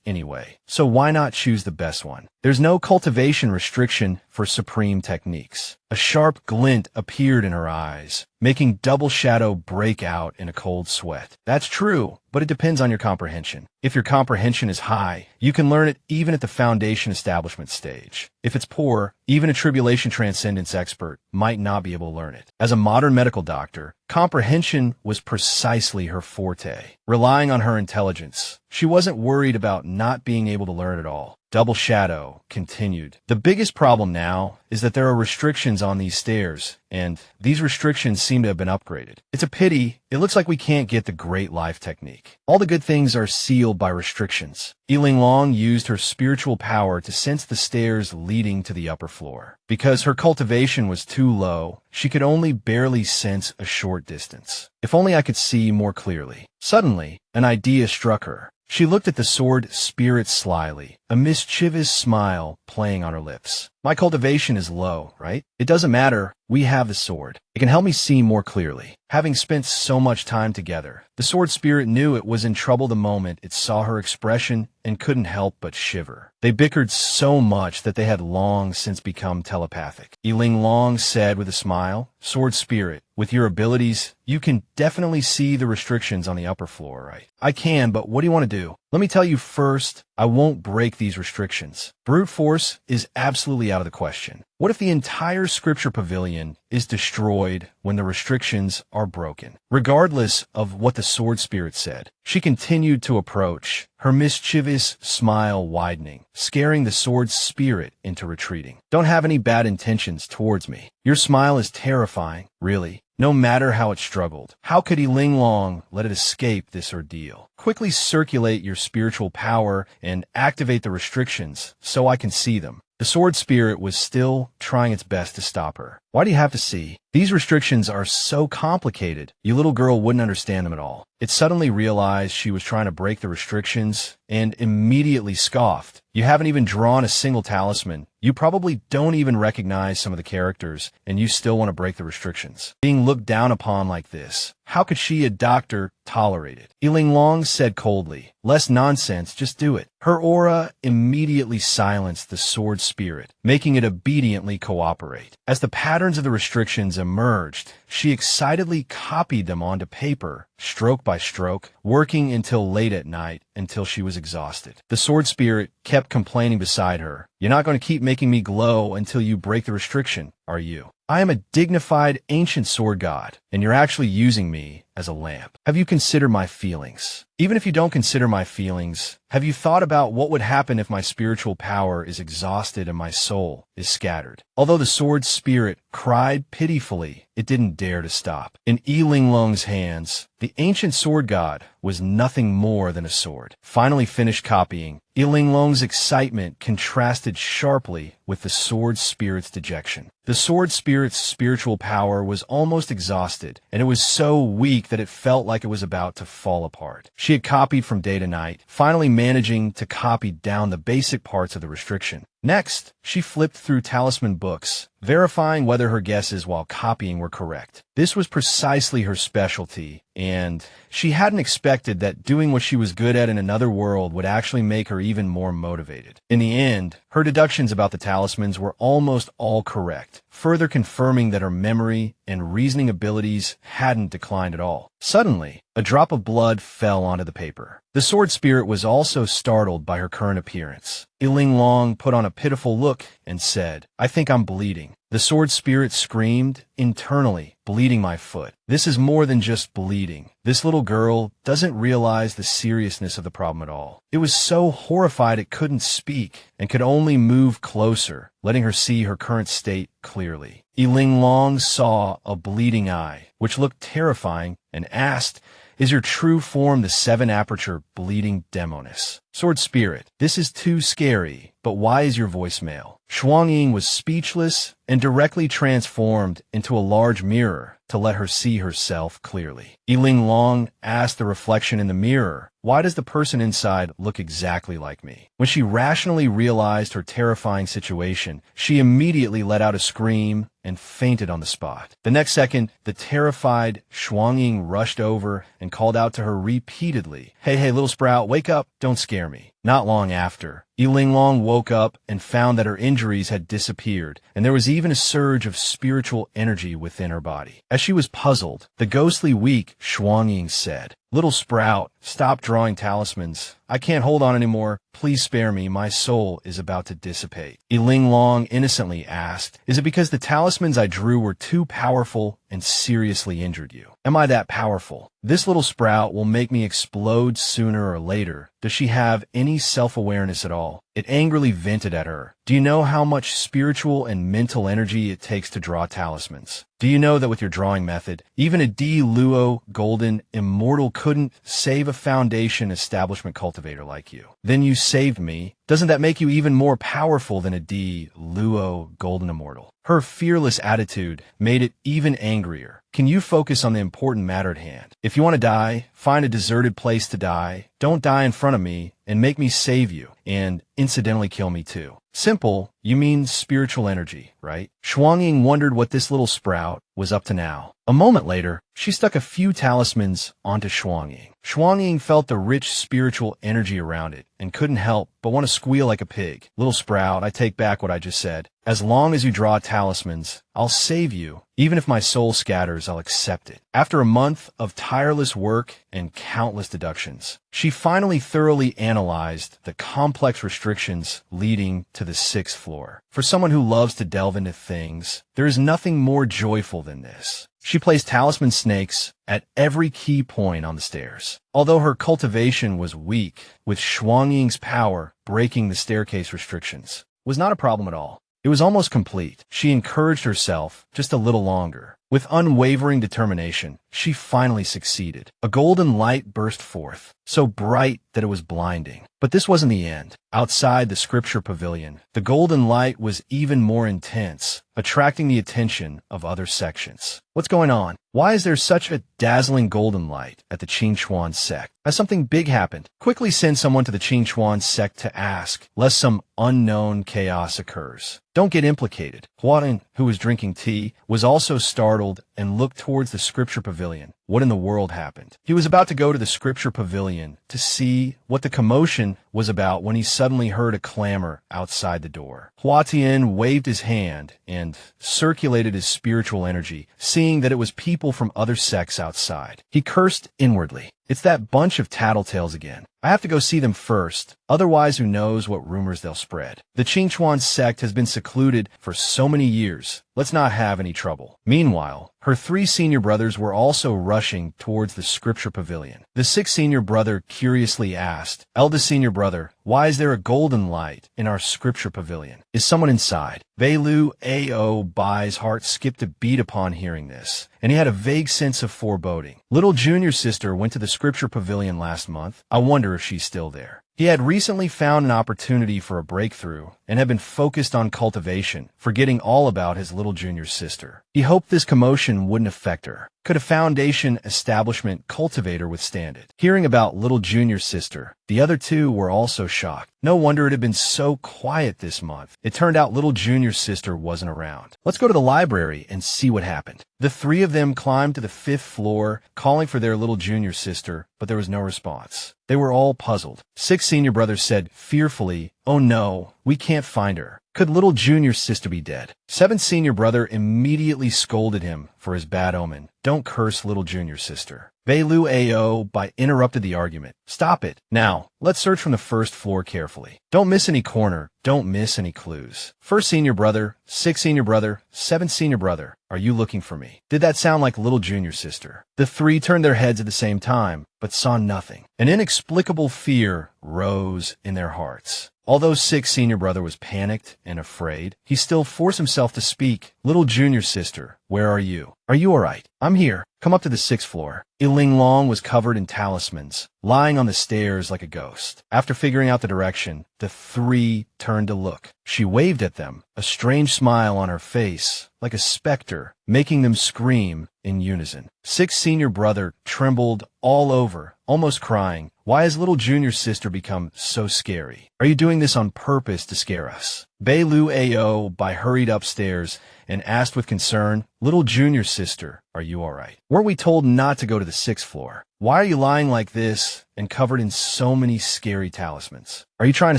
anyway, so why not choose the best one? There's no cultivation restriction for supreme techniques. A sharp glint appeared in her eyes, making Double Shadow break out in a cold sweat. That's true, but it depends on your comprehension. If your comprehension is high, you can learn it even at the foundation establishment stage. If it's poor, even a tribulation transcendence expert might not be able to learn it. As a modern medical doctor, comprehension was precisely her forte. Relying on her intelligence, she wasn't worried about not being able to learn it all. Double Shadow continued. The biggest problem now is that there are restrictions on these stairs, and these restrictions seem to have been upgraded. It's a pity. It looks like we can't get the great life technique. All the good things are sealed by restrictions. Linglong used her spiritual power to sense the stairs leading to the upper floor. Because her cultivation was too low, she could only barely sense a short distance. If only I could see more clearly. Suddenly, an idea struck her. She looked at the sword spirit slyly, a mischievous smile playing on her lips. My cultivation is low, right? It doesn't matter. We have the sword. It can help me see more clearly. Having spent so much time together, the sword spirit knew it was in trouble the moment it saw her expression and couldn't help but shiver. They bickered so much that they had long since become telepathic. Linglong said with a smile, Sword Spirit, with your abilities, you can definitely see the restrictions on the upper floor, right? I can, but what do you want to do? Let me tell you first, I won't break these restrictions. Brute force is absolutely out of the question. What if the entire scripture pavilion is destroyed when the restrictions are broken? Regardless of what the sword spirit said, she continued to approach, her mischievous smile widening, scaring the sword spirit into retreating. Don't have any bad intentions towards me. Your smile is terrifying, really. No matter how it struggled, how could Linglong let it escape this ordeal? Quickly circulate your spiritual power and activate the restrictions so I can see them. The sword spirit was still trying its best to stop her. Why do you have to see? These restrictions are so complicated, you little girl wouldn't understand them at all. It suddenly realized she was trying to break the restrictions and immediately scoffed. You haven't even drawn a single talisman. You probably don't even recognize some of the characters, and you still want to break the restrictions. Being looked down upon like this, how could she, a doctor, tolerate it? Linglong said coldly, "Less nonsense, just do it." Her aura immediately silenced the sword spirit, making it obediently cooperate. As the patterns of the restrictions emerged, she excitedly copied them onto paper, stroke by stroke, working until late at night until she was exhausted. The sword spirit kept complaining beside her, "You're not going to keep making me glow until you break the restriction, are you? I am a dignified ancient sword god, and you're actually using me as a lamp. Have you considered my feelings? Even if you don't consider my feelings, have you thought about what would happen if my spiritual power is exhausted and my soul is scattered?" Although the sword spirit cried pitifully, it didn't dare to stop. In Linglong's hands, the ancient sword god was nothing more than a sword. Finally finished copying, Linglong's excitement contrasted sharply with the sword spirit's dejection. The sword spirit's spiritual power was almost exhausted, and it was so weak that it felt like it was about to fall apart. She had copied from day to night, finally managing to copy down the basic parts of the restriction. Next, she flipped through talisman books, verifying whether her guesses while copying were correct. This was precisely her specialty, and she hadn't expected that doing what she was good at in another world would actually make her even more motivated. In the end, her deductions about the talismans were almost all correct, further confirming that her memory and reasoning abilities hadn't declined at all. Suddenly, a drop of blood fell onto the paper. The sword spirit was also startled by her current appearance. Linglong put on a pitiful look and said, "I think I'm bleeding." The sword spirit screamed internally, "Bleeding my foot. This is more than just bleeding. This little girl doesn't realize the seriousness of the problem at all." It was so horrified it couldn't speak and could only move closer, letting her see her current state clearly. Linglong saw a bleeding eye, which looked terrifying, and asked, "Is your true form the 7-aperture bleeding demoness?" Sword spirit, "This is too scary, but why is your voice male?" Shuangying was speechless and directly transformed into a large mirror to let her see herself clearly. Linglong asked the reflection in the mirror, "Why does the person inside look exactly like me?" When she rationally realized her terrifying situation, she immediately let out a scream and fainted on the spot. The next second, the terrified Shuangying rushed over and called out to her repeatedly, Hey, little sprout, wake up, don't scare me." Not long after, Linglong woke up and found that her injuries had disappeared, and there was even a surge of spiritual energy within her body. As she was puzzled, the ghostly weak Shuangying said, "Little sprout, stop drawing talismans. I can't hold on anymore. Please spare me. My soul is about to dissipate." Linglong innocently asked, "Is it because the talismans I drew were too powerful and seriously injured you? Am I that powerful? This little sprout will make me explode sooner or later. Does she have any self-awareness at all?" It angrily vented at her. "Do you know how much spiritual and mental energy it takes to draw talismans? Do you know that with your drawing method, even a D. Luo Golden Immortal couldn't save a Foundation establishment cultivator like you? Then you saved me. Doesn't that make you even more powerful than a D. Luo Golden Immortal?" Her fearless attitude made it even angrier. "Can you focus on the important matter at hand? If you want to die, find a deserted place to die. Don't die in front of me and make me save you, and incidentally kill me too." Simple, you mean spiritual energy, right? Shuangying wondered what this little sprout was up to now. A moment later, she stuck a few talismans onto Shuangying. Shuangying felt the rich spiritual energy around it and couldn't help but want to squeal like a pig. "Little sprout, I take back what I just said. As long as you draw talismans, I'll save you. Even if my soul scatters, I'll accept it." After a month of tireless work and countless deductions, she finally thoroughly analyzed the complex restrictions leading to the 6th floor. For someone who loves to delve into things, there is nothing more joyful than this. She placed talisman snakes at every key point on the stairs. Although her cultivation was weak, with Shuangying's power breaking the staircase restrictions, was not a problem at all. It was almost complete. She encouraged herself just a little longer. With unwavering determination, she finally succeeded. A golden light burst forth, so bright that it was blinding. But this wasn't the end. Outside the scripture pavilion, the golden light was even more intense, attracting the attention of other sections. What's going on? Why is there such a dazzling golden light at the Qingchuan sect? Has something big happened? Quickly send someone to the Qingchuan sect to ask, lest some unknown chaos occurs. Don't get implicated. Huan, who was drinking tea, was also startled and looked towards the scripture pavilion. What in the world happened? He was about to go to the scripture pavilion to see what the commotion was about when he suddenly heard a clamor outside the door. Hua Tian waved his hand and circulated his spiritual energy, seeing that it was people from other sects outside. He cursed inwardly. It's that bunch of tattletales again. I have to go see them first, otherwise who knows what rumors they'll spread. The Qingchuan sect has been secluded for so many years. Let's not have any trouble. Meanwhile, her 3 senior brothers were also rushing towards the scripture pavilion. The 6th senior brother curiously asked, "Eldest senior brother, why is there a golden light in our scripture pavilion? Is someone inside?" Beilu Ao Bai's heart skipped a beat upon hearing this, and he had a vague sense of foreboding. Little junior sister went to the scripture pavilion last month. I wonder if she's still there. He had recently found an opportunity for a breakthrough and had been focused on cultivation, forgetting all about his little junior sister. He hoped this commotion wouldn't affect her. Could a foundation establishment cultivator withstand it? Hearing about little junior sister, the other 2 were also shocked. No wonder it had been so quiet this month. It turned out little junior sister wasn't around. Let's go to the library and see what happened. The 3 of them climbed to the 5th floor, calling for their little junior sister, but there was no response. They were all puzzled. 6 senior brothers said fearfully, "Oh no, we can't find her. Could little junior sister be dead?" 7th senior brother immediately scolded him for his bad omen. "Don't curse little junior sister." Beilu Ao Bai interrupted the argument. "Stop it. Now, let's search from the 1st floor carefully. Don't miss any corner. Don't miss any clues." 1st senior brother, 6th senior brother, 7th senior brother, are you looking for me? Did that sound like little junior sister? The 3 turned their heads at the same time, but saw nothing. An inexplicable fear rose in their hearts. Although 6th senior brother was panicked and afraid, he still forced himself to speak. "Little junior sister, where are you? Are you all right? I'm here. Come up to the 6th floor." Linglong was covered in talismans, lying on the stairs like a ghost. After figuring out the direction, the 3 turned to look. She waved at them, a strange smile on her face, like a specter, making them scream in unison. 6th senior brother trembled all over, almost crying. "Why has little junior sister become so scary? Are you doing this on purpose to scare us?" Beilu Ao Bai hurried upstairs and asked with concern, "Little junior sister, are you all right? Weren't we told not to go to the 6th floor? Why are you lying like this and covered in so many scary talismans? Are you trying to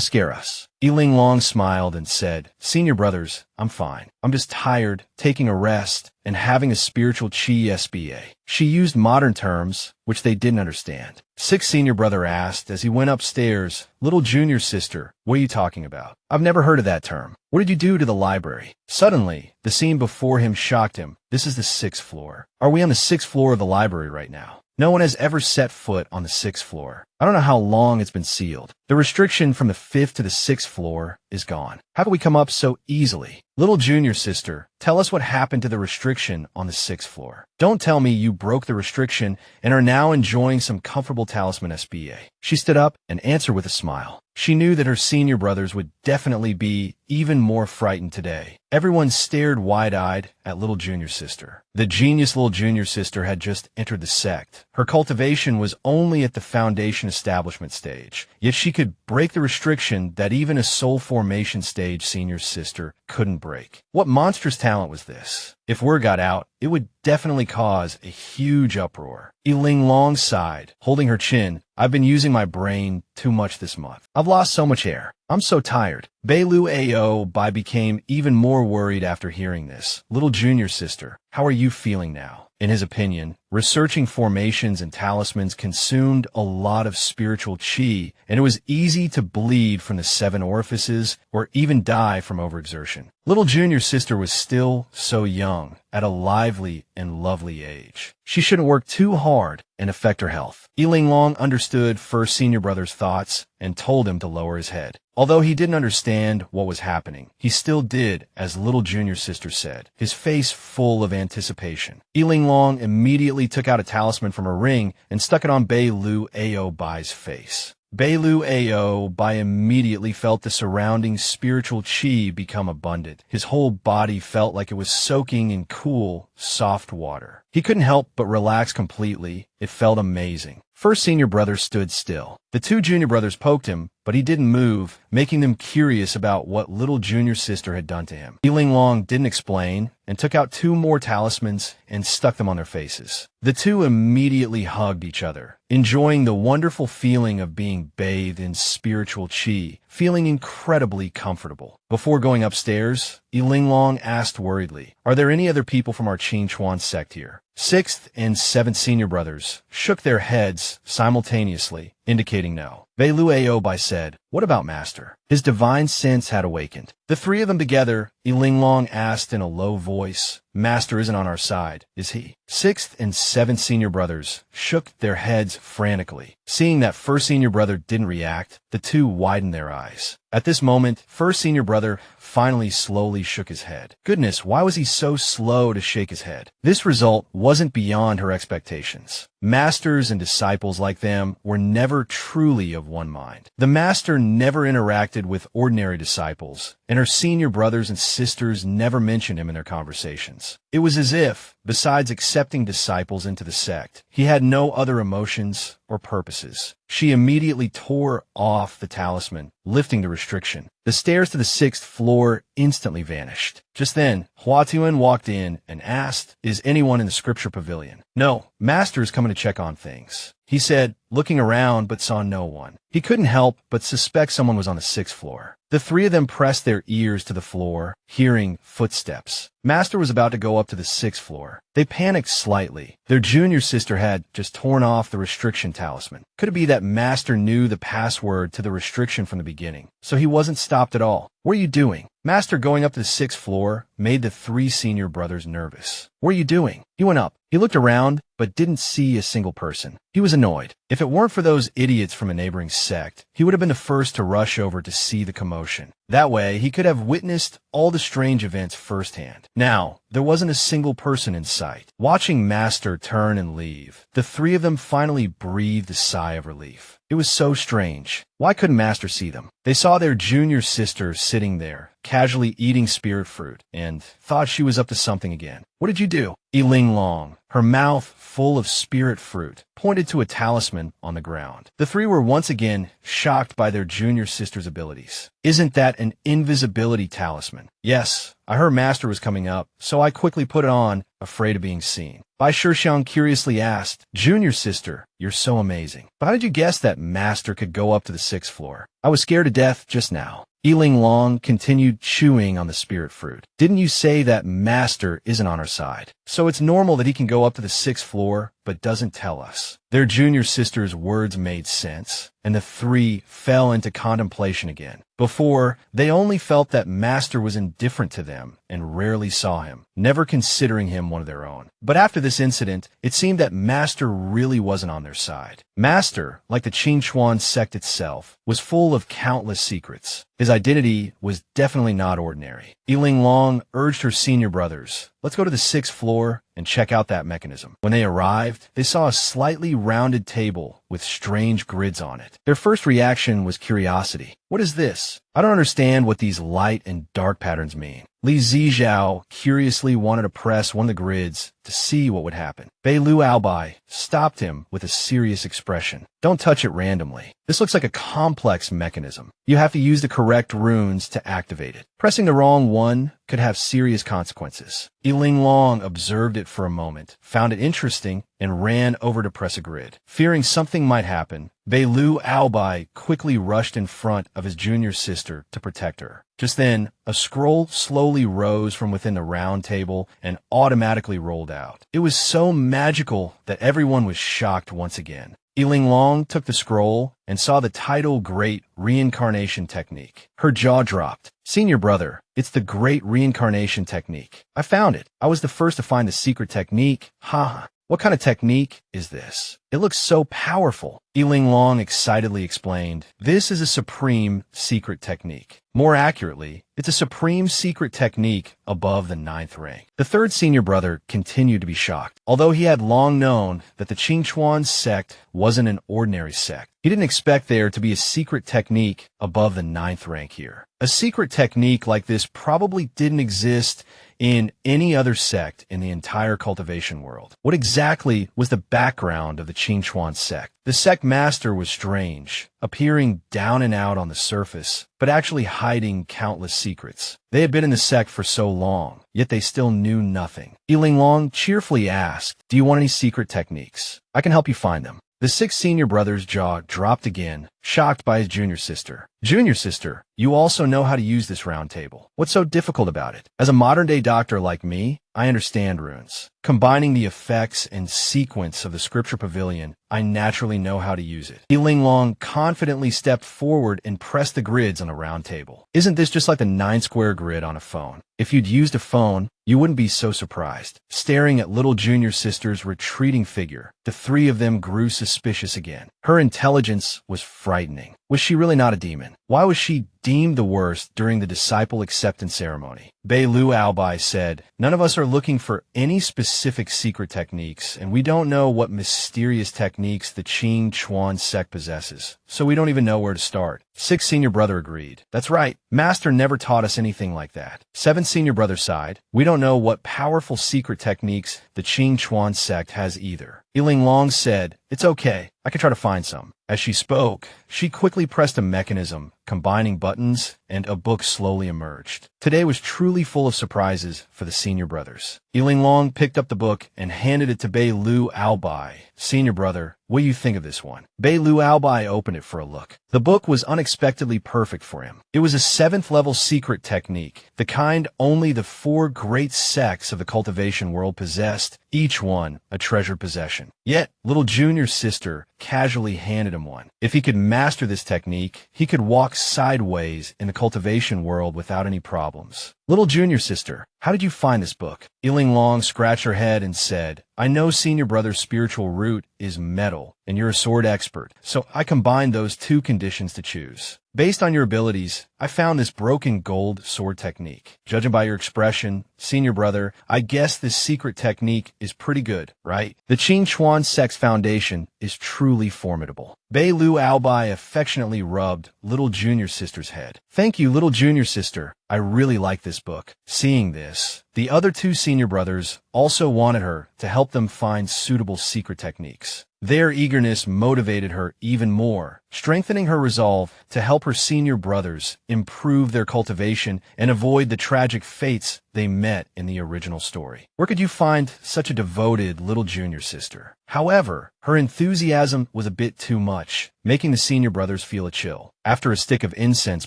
scare us?" Linglong smiled and said, "Senior brothers, I'm fine. I'm just tired, taking a rest, and having a spiritual chi SBA." She used modern terms, which they didn't understand. 6th senior brother asked as he went upstairs, "Little junior sister, what are you talking about? I've never heard of that term. What did you do to the library?" Suddenly, the scene before him shocked him. This is the 6th floor. Are we on the 6th floor of the library right now? No one has ever set foot on the 6th floor. I don't know how long it's been sealed. The restriction from the 5th to the 6th floor is gone. How could we come up so easily? Little junior sister, tell us what happened to the restriction on the 6th floor. Don't tell me you broke the restriction and are now enjoying some comfortable talisman SBA. She stood up and answered with a smile. She knew that her senior brothers would definitely be even more frightened today. Everyone stared wide-eyed at little junior sister. The genius little junior sister had just entered the sect. Her cultivation was only at the foundation establishment stage, yet she could break the restriction that even a soul formation stage senior sister couldn't break. What monstrous talent was this? If word got out, it would definitely cause a huge uproar. Linglong sighed, holding her chin. "I've been using my brain too much this month. I've lost so much hair. I'm so tired." Beilu Ao Bai became even more worried after hearing this. "Little junior sister, how are you feeling now?" In his opinion, researching formations and talismans consumed a lot of spiritual chi, and it was easy to bleed from the 7 orifices or even die from overexertion. Little junior sister was still so young, at a lively and lovely age. She shouldn't work too hard and affect her health. Linglong understood first senior brother's thoughts and told him to lower his head. Although he didn't understand what was happening, he still did as little junior sister said, his face full of anticipation. Linglong immediately took out a talisman from her ring and stuck it on Bei Lu Ao Bai's face. Bei Lu Ao Bai immediately felt the surrounding spiritual chi become abundant. His whole body felt like it was soaking in cool, soft water. He couldn't help but relax completely. It felt amazing. First senior brother stood still. The two junior brothers poked him, but he didn't move, making them curious about what little junior sister had done to him. Linglong didn't explain and took out two more talismans and stuck them on their faces. The two immediately hugged each other, enjoying the wonderful feeling of being bathed in spiritual chi, feeling incredibly comfortable. Before going upstairs, Linglong asked worriedly, "Are there any other people from our Qin Chuan sect here?" Sixth and seventh senior brothers shook their heads simultaneously, indicating no. Bei Lu Ao Bai said, "What about Master?" His divine sense had awakened. The three of them together, Linglong asked in a low voice, "Master isn't on our side, is he?" Sixth and seventh senior brothers shook their heads frantically. Seeing that first senior brother didn't react, the two widened their eyes. At this moment, first senior brother finally slowly shook his head. Goodness, why was he so slow to shake his head? This result wasn't beyond her expectations. Masters and disciples like them were never truly of one mind. The master never interacted with ordinary disciples, and her senior brothers and sisters never mentioned him in their conversations. It was as if, besides accepting disciples into the sect, he had no other emotions or purposes. She immediately tore off the talisman, lifting the restriction. The stairs to the 6th floor instantly vanished. Just then, Hua Tuan walked in and asked, "Is anyone in the scripture pavilion?" "No, Master is coming to check on things," he said, looking around but saw no one. He couldn't help but suspect someone was on the 6th floor. The three of them pressed their ears to the floor, hearing footsteps. Master was about to go up to the 6th floor. They panicked slightly. Their junior sister had just torn off the restriction talisman. Could it be that Master knew the password to the restriction from the beginning, so he wasn't stopped at all? "What are you doing?" Master going up to the 6th floor made the three senior brothers nervous. "What are you doing?" He went up. He looked around, but didn't see a single person. He was annoyed. If it weren't for those idiots from a neighboring sect, he would have been the first to rush over to see the commotion. That way, he could have witnessed all the strange events firsthand. Now, there wasn't a single person in sight. Watching Master turn and leave, the three of them finally breathed a sigh of relief. It was so strange. Why couldn't Master see them? They saw their junior sister sitting there, casually eating spirit fruit, and thought she was up to something again. "What did you do?" Linglong, her mouth full of spirit fruit, pointed to a talisman on the ground. The three were once again shocked by their junior sister's abilities. "Isn't that an invisibility talisman?" "Yes, I heard Master was coming up, so I quickly put it on, afraid of being seen." Bai Shixiang curiously asked, "Junior sister, you're so amazing. But how did you guess that Master could go up to the 6th floor?" "I was scared to death just now." Linglong continued chewing on the spirit fruit. "Didn't you say that Master isn't on our side? So it's normal that he can go up to the 6th floor, but doesn't tell us." Their junior sister's words made sense, and the three fell into contemplation again. Before, they only felt that Master was indifferent to them and rarely saw him, never considering him one of their own. But after this incident, it seemed that Master really wasn't on their side. Master, like the Qin Chuan sect itself, was full of countless secrets. His identity was definitely not ordinary. Linglong urged her senior brothers, "Let's go to the 6th floor and check out that mechanism." When they arrived, they saw a slightly rounded table with strange grids on it. Their first reaction was curiosity. "What is this? I don't understand what these light and dark patterns mean." Li Zijiao curiously wanted to press one of the grids to see what would happen. Bei Lu Ao Bai stopped him with a serious expression. "Don't touch it randomly. This looks like a complex mechanism. You have to use the correct runes to activate it. Pressing the wrong one could have serious consequences." Linglong observed it for a moment, found it interesting, and ran over to press a grid. Fearing something might happen, Bei Lu Ao Bai quickly rushed in front of his junior sister to protect her. Just then, a scroll slowly rose from within the round table and automatically rolled out. It was so magical that everyone was shocked once again. Linglong took the scroll and saw the title Great Reincarnation Technique. Her jaw dropped. Senior brother, it's the Great Reincarnation Technique. I found it. I was the first to find the secret technique. Ha! What kind of technique is this? It looks so powerful. Linglong excitedly explained, this is a supreme secret technique. More accurately, it's a supreme secret technique above the 9th rank. The third senior brother continued to be shocked. Although he had long known that the Qingchuan sect wasn't an ordinary sect, he didn't expect there to be a secret technique above the 9th rank here. A secret technique like this probably didn't exist in any other sect in the entire cultivation world. What exactly was the background of the Qingchuan sect? The sect master was strange, appearing down and out on the surface, but actually hiding countless secrets. They had been in the sect for so long, yet they still knew nothing. Linglong cheerfully asked, do you want any secret techniques? I can help you find them. The sixth senior brother's jaw dropped again, shocked by his junior sister. Junior sister, you also know how to use this round table. What's so difficult about it? As a modern-day doctor like me, I understand runes. Combining the effects and sequence of the scripture pavilion, I naturally know how to use it. Linglong confidently stepped forward and pressed the grids on the round table. Isn't this just like the 9-square grid on a phone? If you'd used a phone, you wouldn't be so surprised. Staring at little junior sister's retreating figure, the three of them grew suspicious again. Her intelligence was frightening. Was she really not a demon? Why was she deemed the worst during the disciple acceptance ceremony? Bei Lu Albai said, none of us are looking for any specific secret techniques, and we don't know what mysterious techniques the Qing Chuan sect possesses, so we don't even know where to start. Sixth senior brother agreed. That's right. Master never taught us anything like that. Seventh senior brother sighed. We don't know what powerful secret techniques the Qing Chuan sect has either. Linglong said, it's okay. I can try to find some. As she spoke, she quickly pressed a mechanism, combining buttons, and a book slowly emerged. Today was truly full of surprises for the senior brothers. Linglong picked up the book and handed it to Bei Lu Albai. Senior brother, what do you think of this one? Bei Lu Albai opened it for a look. The book was unexpectedly perfect for him. It was a 7th-level secret technique, the kind only the 4 great sects of the cultivation world possessed, each one a treasured possession. Yet, little junior sister casually handed him one. If he could master this technique, he could walk sideways in the cultivation world without any problems. Little junior sister, how did you find this book? Linglong scratched her head and said, I know senior brother's spiritual root is metal, and you're a sword expert, so I combined those 2 conditions to choose. Based on your abilities, I found this broken gold sword technique. Judging by your expression, senior brother, I guess this secret technique is pretty good, right? The Qing Chuan sect's foundation is truly formidable. Bei Lu Albai affectionately rubbed little junior sister's head. Thank you, little junior sister. I really like this book. Seeing this, the other 2 senior brothers also wanted her to help them find suitable secret techniques. Their eagerness motivated her even more, strengthening her resolve to help her senior brothers improve their cultivation and avoid the tragic fates they met in the original story. Where could you find such a devoted little junior sister? However, her enthusiasm was a bit too much, making the senior brothers feel a chill. After a stick of incense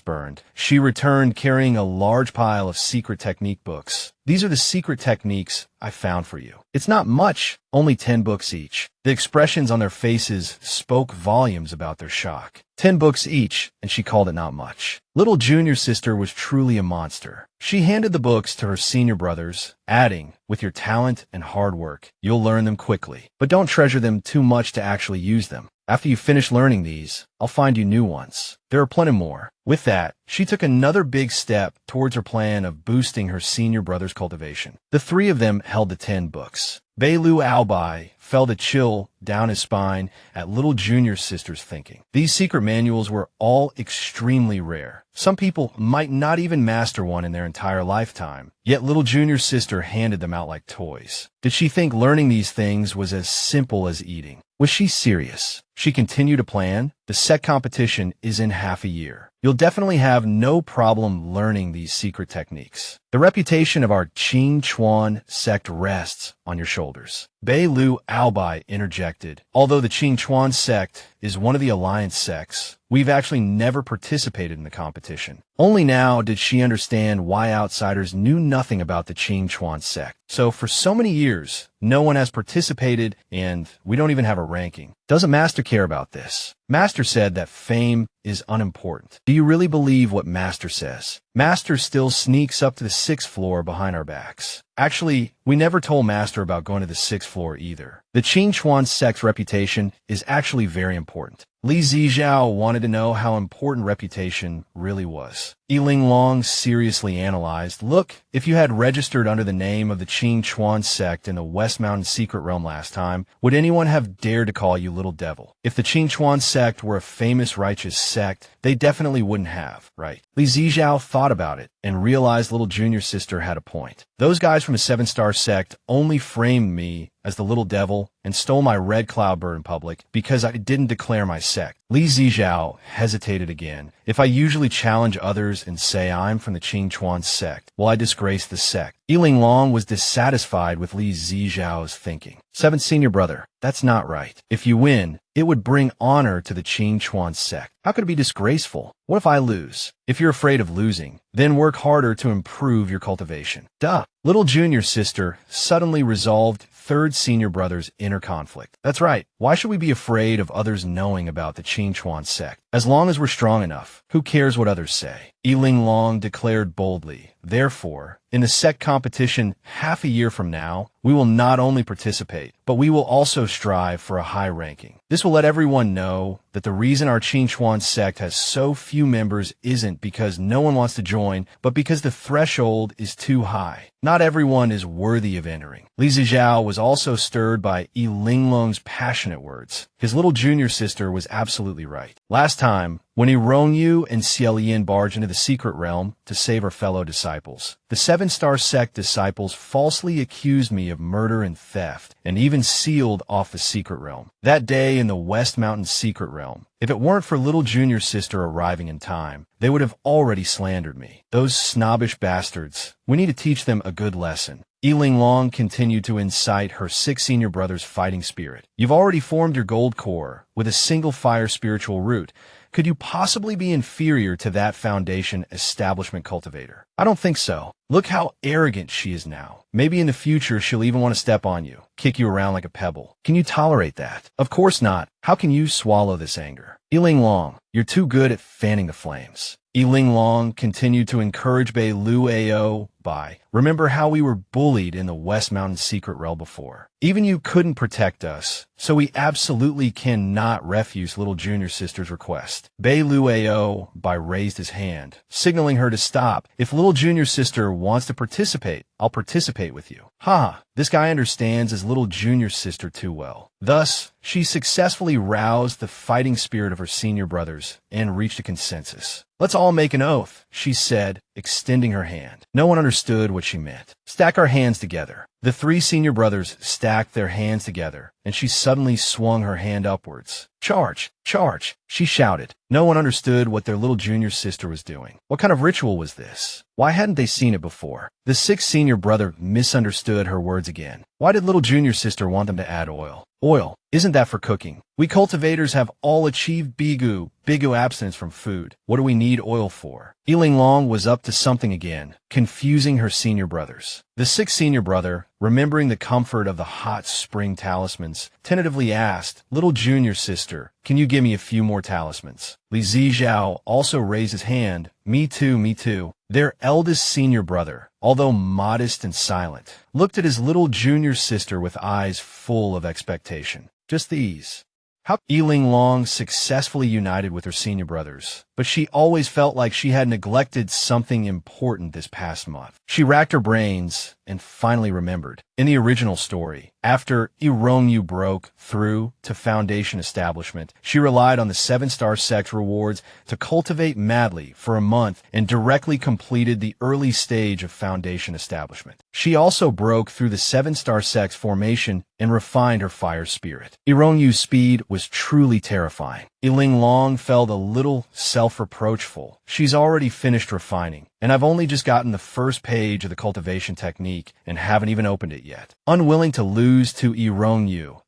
burned, she returned carrying a large pile of secret technique books. These are the secret techniques I found for you. It's not much, only 10 books each. The expressions on their faces spoke volumes about their shock. 10 books each, and she called it not much. Little junior sister was truly a monster. She handed the books to her senior brothers, adding, with your talent and hard work, you'll learn them quickly. But don't treasure them too much to actually use them. After you finish learning these, I'll find you new ones. There are plenty more. With that, she took another big step towards her plan of boosting her senior brother's cultivation. The 3 of them held the 10 books. Bei Lu Albai felt a chill down his spine at little junior sister's thinking. These secret manuals were all extremely rare. Some people might not even master one in their entire lifetime, yet little junior sister handed them out like toys. Did she think learning these things was as simple as eating? Was she serious? She continued to plan. The sect competition is in half a year. You'll definitely have no problem learning these secret techniques. The reputation of our Qing Chuan sect rests on your shoulders. Bei Lu Albai interjected. Although the Qing Chuan sect is one of the alliance sects, we've actually never participated in the competition. Only now did she understand why outsiders knew nothing about the Qing Chuan sect. So for so many years, no one has participated, and we don't even have a ranking. Doesn't Master care about this? Master said that fame is unimportant. Do you really believe what Master says? Master still sneaks up to the 6th floor behind our backs. Actually, we never told Master about going to the 6th floor either. The Qing Chuan sect's reputation is actually very important. Li Zijiao wanted to know how important reputation really was. Linglong seriously analyzed, look, if you had registered under the name of the Qing Chuan sect in the West Mountain Secret Realm last time, would anyone have dared to call you Little Devil? If the Qing Chuan sect were a famous righteous sect, they definitely wouldn't have, right? Li Zijiao thought about it and realized little junior sister had a point. Those guys from the 7-star sect only framed me as the Little Devil and stole my red cloudbird in public because I didn't declare my sect. Li Zijiao hesitated again. If I usually challenge others and say I'm from the Qing Chuan sect, will I disgrace the sect? Linglong was dissatisfied with Li Zijiao's thinking. 7th senior brother, that's not right. If you win, it would bring honor to the Qing Chuan sect. How could it be disgraceful? What if I lose? If you're afraid of losing, then work harder to improve your cultivation. Duh. Little junior sister suddenly resolved 3rd senior brother's inner conflict. That's right. Why should we be afraid of others knowing about the Qing Chuan sect? As long as we're strong enough, who cares what others say? Linglong declared boldly. Therefore, in the sect competition half a year from now, we will not only participate, but we will also strive for a high ranking. This will let everyone know that the reason our Qing Chuan sect has so few members isn't because no one wants to join, but because the threshold is too high. Not everyone is worthy of entering. Li Zijiao was also stirred by Linglong's passionate words. His little junior sister was absolutely right. Last time, when Rongyu and Xielian barged into the secret realm to save our fellow disciples, the 7-star sect disciples falsely accused me of murder and theft, and even sealed off the secret realm. That day in the West Mountain secret realm, if it weren't for little junior sister arriving in time, they would have already slandered me. Those snobbish bastards. We need to teach them a good lesson. Linglong continued to incite her 6 senior brothers' fighting spirit. You've already formed your gold core with a single fire spiritual root. Could you possibly be inferior to that foundation establishment cultivator? I don't think so. Look how arrogant she is now. Maybe in the future she'll even want to step on you, kick you around like a pebble. Can you tolerate that? Of course not. How can you swallow this anger? Linglong, you're too good at fanning the flames. Linglong continued to encourage Bei Lu Ao by, remember how we were bullied in the West Mountain secret realm before. Even you couldn't protect us, so we absolutely cannot refuse little junior sister's request. Bei Lu Ao by raised his hand, signaling her to stop. If little junior sister wants to participate, I'll participate with you. Ha! This guy understands his little junior sister too well. Thus, she successfully roused the fighting spirit of her senior brothers and reached a consensus. Let's all make an oath, she said, extending her hand. No one understood what she meant. Stack our hands together. The 3 senior brothers stacked their hands together, and she suddenly swung her hand upwards. Charge! Charge! She shouted. No one understood what their little junior sister was doing. What kind of ritual was this? Why hadn't they seen it before? The 6th senior brother misunderstood her words again. Why did little junior sister want them to add oil? Oil, isn't that for cooking? We cultivators have all achieved bigu abstinence from food. What do we need oil for? Linglong was up to something again, confusing her senior brothers. The 6th senior brother, remembering the comfort of the hot spring talismans, tentatively asked, little junior sister, can you give me a few more talismans? Li Zijiao also raised his hand. Me too, me too. Their eldest senior brother, although modest and silent, looked at his little junior sister with eyes full of expectation. Just these. How Linglong successfully united with her senior brothers, but she always felt like she had neglected something important this past month. She racked her brains and finally remembered. In the original story, after Rongyu broke through to Foundation establishment, she relied on the 7-star sect's rewards to cultivate madly for a month and directly completed the early stage of Foundation establishment. She also broke through the 7-star sect's formation and refined her fire spirit. Rongyu's speed was was truly terrifying. Linglong felt a little self-reproachful. She's already finished refining, and I've only just gotten the first page of the cultivation technique and haven't even opened it yet. Unwilling to lose to Yu,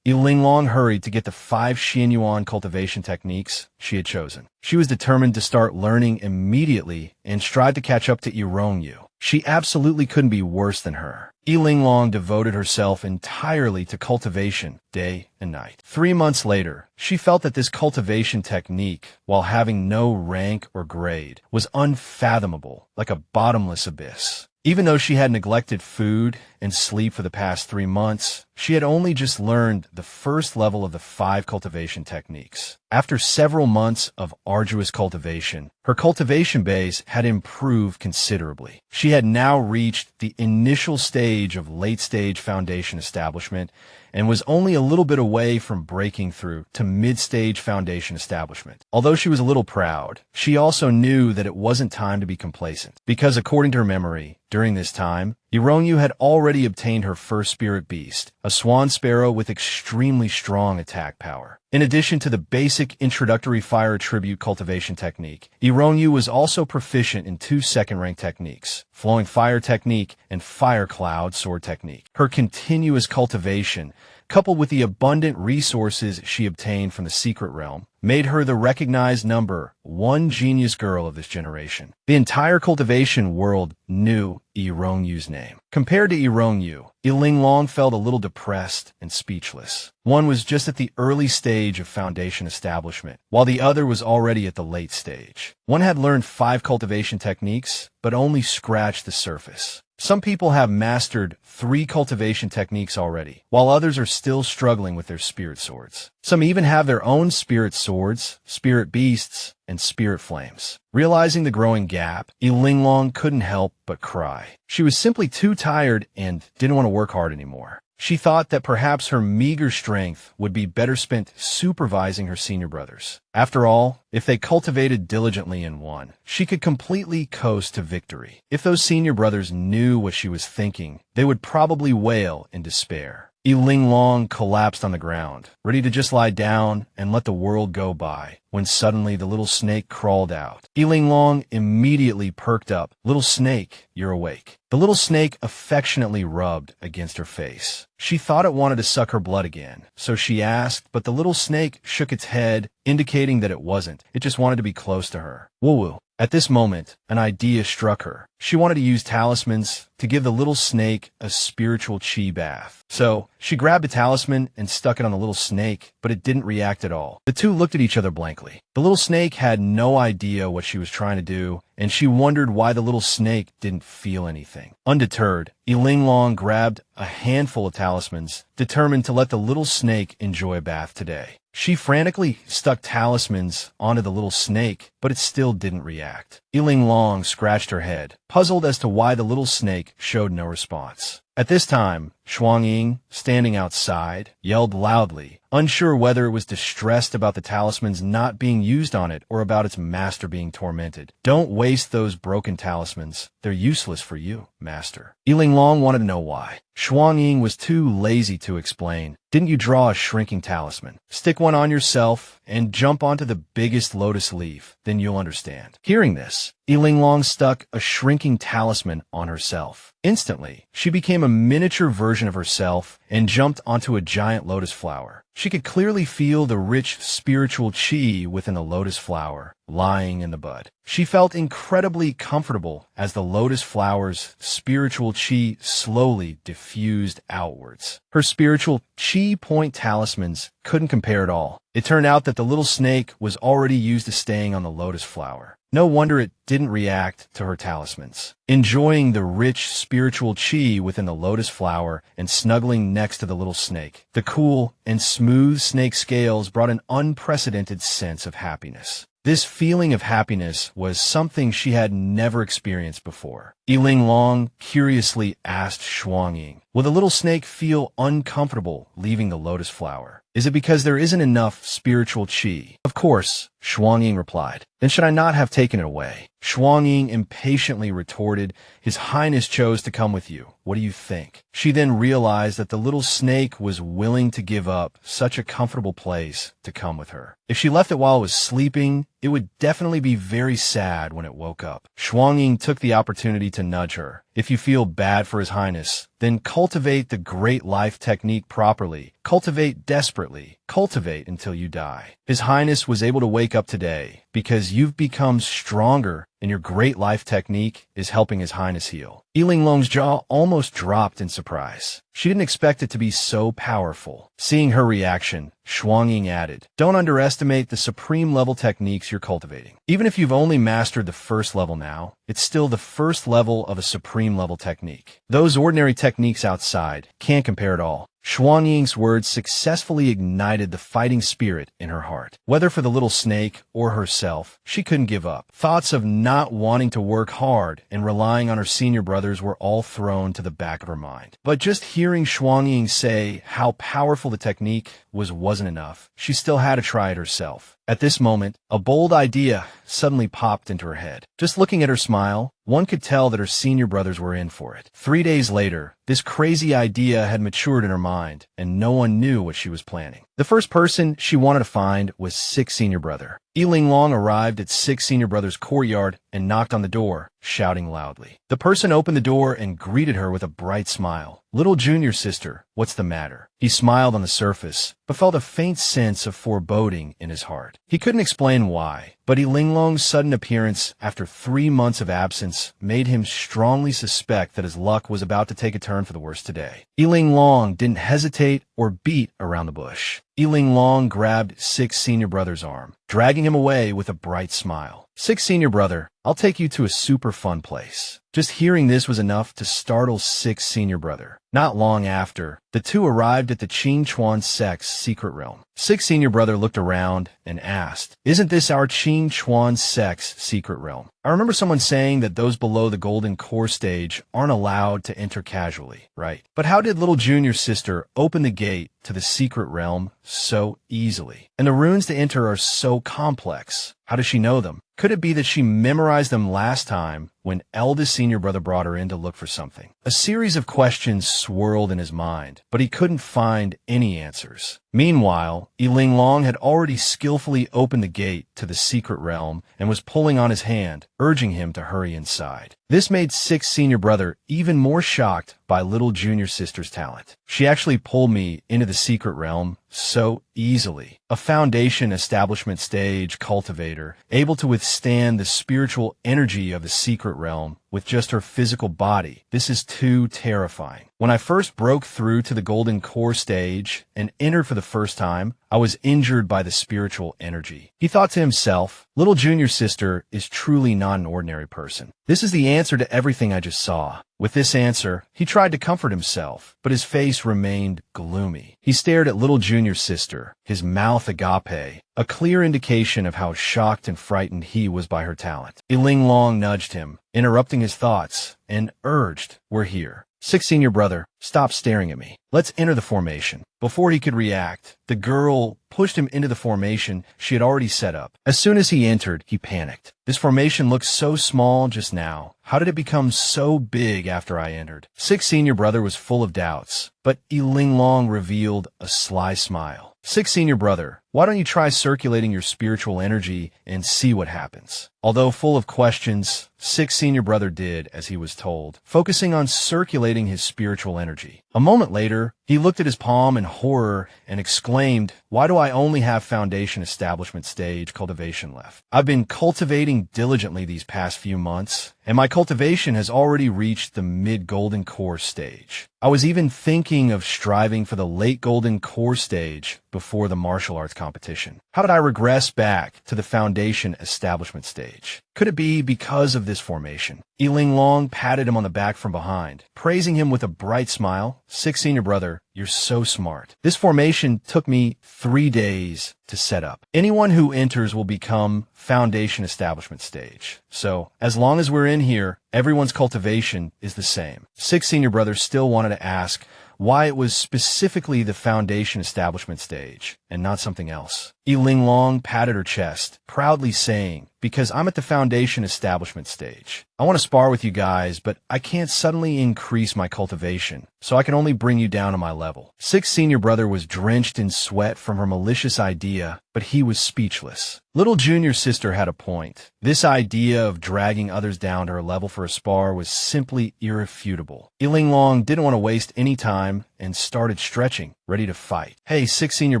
Linglong hurried to get the 5 Xianyuan cultivation techniques she had chosen. She was determined to start learning immediately and strive to catch up to Yu. She absolutely couldn't be worse than her. Linglong devoted herself entirely to cultivation, day and night. 3 months later, she felt that this cultivation technique, while having no rank or grade, was unfathomable, like a bottomless abyss. Even though she had neglected food and sleep for the past 3 months, she had only just learned the first level of the 5 cultivation techniques. After several months of arduous cultivation, her cultivation base had improved considerably. She had now reached the initial stage of late-stage foundation establishment and was only a little bit away from breaking through to mid-stage foundation establishment. Although she was a little proud, she also knew that it wasn't time to be complacent, because according to her memory, during this time, Yu had already obtained her first spirit beast, a swan sparrow with extremely strong attack power. In addition to the basic introductory fire attribute cultivation technique, Yu was also proficient in 2 second-rank techniques, flowing fire technique and fire cloud sword technique. Her continuous cultivation, coupled with the abundant resources she obtained from the secret realm, made her the recognized number 1 genius girl of this generation. The entire cultivation world knew Yu's name. Compared to Yu, Linglong felt a little depressed and speechless. One was just at the early stage of foundation establishment, while the other was already at the late stage. One had learned 5 cultivation techniques, but only scratched the surface. Some people have mastered 3 cultivation techniques already, while others are still struggling with their spirit swords. Some even have their own spirit swords, spirit beasts, and spirit flames. Realizing the growing gap, Linglong couldn't help but cry. She was simply too tired and didn't want to work hard anymore. She thought that perhaps her meager strength would be better spent supervising her senior brothers. After all, if they cultivated diligently and won, she could completely coast to victory. If those senior brothers knew what she was thinking, they would probably wail in despair. Linglong collapsed on the ground, ready to just lie down and let the world go by, when suddenly the little snake crawled out. Linglong immediately perked up. "Little snake, you're awake." The little snake affectionately rubbed against her face. She thought it wanted to suck her blood again, so she asked, but the little snake shook its head, indicating that it wasn't. It just wanted to be close to her. Woo-woo. At this moment, an idea struck her. She wanted to use talismans to give the little snake a spiritual chi bath. So, she grabbed a talisman and stuck it on the little snake, but it didn't react at all. The two looked at each other blankly. The little snake had no idea what she was trying to do, and she wondered why the little snake didn't feel anything. Undeterred, Linglong grabbed a handful of talismans, determined to let the little snake enjoy a bath today. She frantically stuck talismans onto the little snake, but it still didn't react. Linglong scratched her head, puzzled as to why the little snake showed no response. At this time, Xuangying, standing outside, yelled loudly, unsure whether it was distressed about the talismans not being used on it or about its master being tormented. "Don't waste those broken talismans. They're useless for you, master." Linglong wanted to know why. Xuangying was too lazy to explain. "Didn't you draw a shrinking talisman? Stick one on yourself and jump onto the biggest lotus leaf, then you'll understand." Hearing this, Linglong stuck a shrinking talisman on herself. Instantly, she became a miniature version of herself and jumped onto a giant lotus flower. She could clearly feel the rich spiritual chi within the lotus flower, lying in the bud. She felt incredibly comfortable as the lotus flower's spiritual chi slowly diffused outwards. Her spiritual chi point talismans couldn't compare at all. It turned out that the little snake was already used to staying on the lotus flower. No wonder it didn't react to her talismans. Enjoying the rich spiritual chi within the lotus flower and snuggling next to the little snake, the cool and smooth snake scales brought an unprecedented sense of happiness. This feeling of happiness was something she had never experienced before. Linglong curiously asked Shuangying. Will the little snake feel uncomfortable leaving the lotus flower? Is it because there isn't enough spiritual qi? Of course, Shuangying replied. Then should I not have taken it away? Shuangying impatiently retorted, His Highness chose to come with you. What do you think? She then realized that the little snake was willing to give up such a comfortable place to come with her. If she left it while it was sleeping, it would definitely be very sad when it woke up. Shuangying took the opportunity to nudge her. If you feel bad for His Highness, then cultivate the great life technique properly. Cultivate desperately. Cultivate until you die. His Highness was able to wake up today because you've become stronger and your great life technique is helping His Highness heal. Linglong's jaw almost dropped in surprise. She didn't expect it to be so powerful. Seeing her reaction, Shuangying added, Don't underestimate the supreme level techniques you're cultivating. Even if you've only mastered the first level now, it's still the first level of a supreme level technique. Those ordinary techniques outside can't compare at all. Shuangying's words successfully ignited the fighting spirit in her heart. Whether for the little snake or herself, she couldn't give up. Thoughts of not wanting to work hard and relying on her senior brothers were all thrown to the back of her mind. But just hearing Shuangying say how powerful the technique wasn't enough. She still had to try it herself. At this moment, a bold idea suddenly popped into her head. Just looking at her smile, one could tell that her senior brothers were in for it. 3 days later, this crazy idea had matured in her mind, and no one knew what she was planning. The first person she wanted to find was Sixth Senior Brother. Linglong arrived at Sixth Senior Brother's courtyard and knocked on the door, shouting loudly. The person opened the door and greeted her with a bright smile. Little junior sister, what's the matter? He smiled on the surface, but felt a faint sense of foreboding in his heart. He couldn't explain why, but Linglong's sudden appearance after 3 months of absence made him strongly suspect that his luck was about to take a turn for the worse today. Linglong didn't hesitate or beat around the bush. Linglong grabbed Sixth Senior Brother's arm, dragging him away with a bright smile. Sixth Senior Brother, I'll take you to a super fun place. Just hearing this was enough to startle Sixth Senior Brother. Not long after, the two arrived at the Qing Chuan sect's secret realm. Sixth Senior Brother looked around and asked, Isn't this our Qing Chuan sect's secret realm? I remember someone saying that those below the golden core stage aren't allowed to enter casually, right? But how did little junior sister open the gate to the secret realm so easily? And the runes to enter are so complex. How does she know them? Could it be that she memorized them last time when eldest senior brother brought her in to look for something? A series of questions swirled in his mind, but he couldn't find any answers. Meanwhile, Linglong had already skillfully opened the gate to the secret realm and was pulling on his hand, urging him to hurry inside. This made Sixth Senior Brother even more shocked by little junior sister's talent. She actually pulled me into the secret realm so easily. A foundation establishment stage cultivator, able to withstand the spiritual energy of the secret realm with just her physical body. This is too terrifying. When I first broke through to the golden core stage and entered for the first time, I was injured by the spiritual energy. He thought to himself, little junior sister is truly not an ordinary person. This is the answer to everything I just saw. With this answer, he tried to comfort himself, but his face remained gloomy. He stared at little junior sister, his mouth agape, a clear indication of how shocked and frightened he was by her talent. Linglong nudged him, interrupting his thoughts, and urged, We're here. Sixth Senior Brother, stop staring at me. Let's enter the formation. Before he could react, the girl pushed him into the formation she had already set up. As soon as he entered, he panicked. This formation looked so small just now. How did it become so big after I entered? Sixth Senior Brother was full of doubts, but Linglong revealed a sly smile. Sixth Senior Brother, why don't you try circulating your spiritual energy and see what happens? Although full of questions, Sixth Senior Brother did as he was told, focusing on circulating his spiritual energy. A moment later, he looked at his palm in horror and exclaimed, Why do I only have foundation establishment stage cultivation left? I've been cultivating diligently these past few months, and my cultivation has already reached the mid-golden core stage. I was even thinking of striving for the late golden core stage before the martial arts competition? How did I regress back to the foundation establishment stage? Could it be because of this formation? Linglong patted him on the back from behind, praising him with a bright smile. Sixth senior brother, you're so smart. This formation took me 3 days to set up. Anyone who enters will become foundation establishment stage. So, as long as we're in here, everyone's cultivation is the same. Sixth senior brother still wanted to ask why it was specifically the foundation establishment stage and not something else. Linglong patted her chest, proudly saying, because I'm at the foundation establishment stage. I want to spar with you guys, but I can't suddenly increase my cultivation, so I can only bring you down to my level. Sixth senior brother was drenched in sweat from her malicious idea, but he was speechless. Little junior sister had a point. This idea of dragging others down to her level for a spar was simply irrefutable. Linglong didn't want to waste any time and started stretching, ready to fight. Hey, sixth senior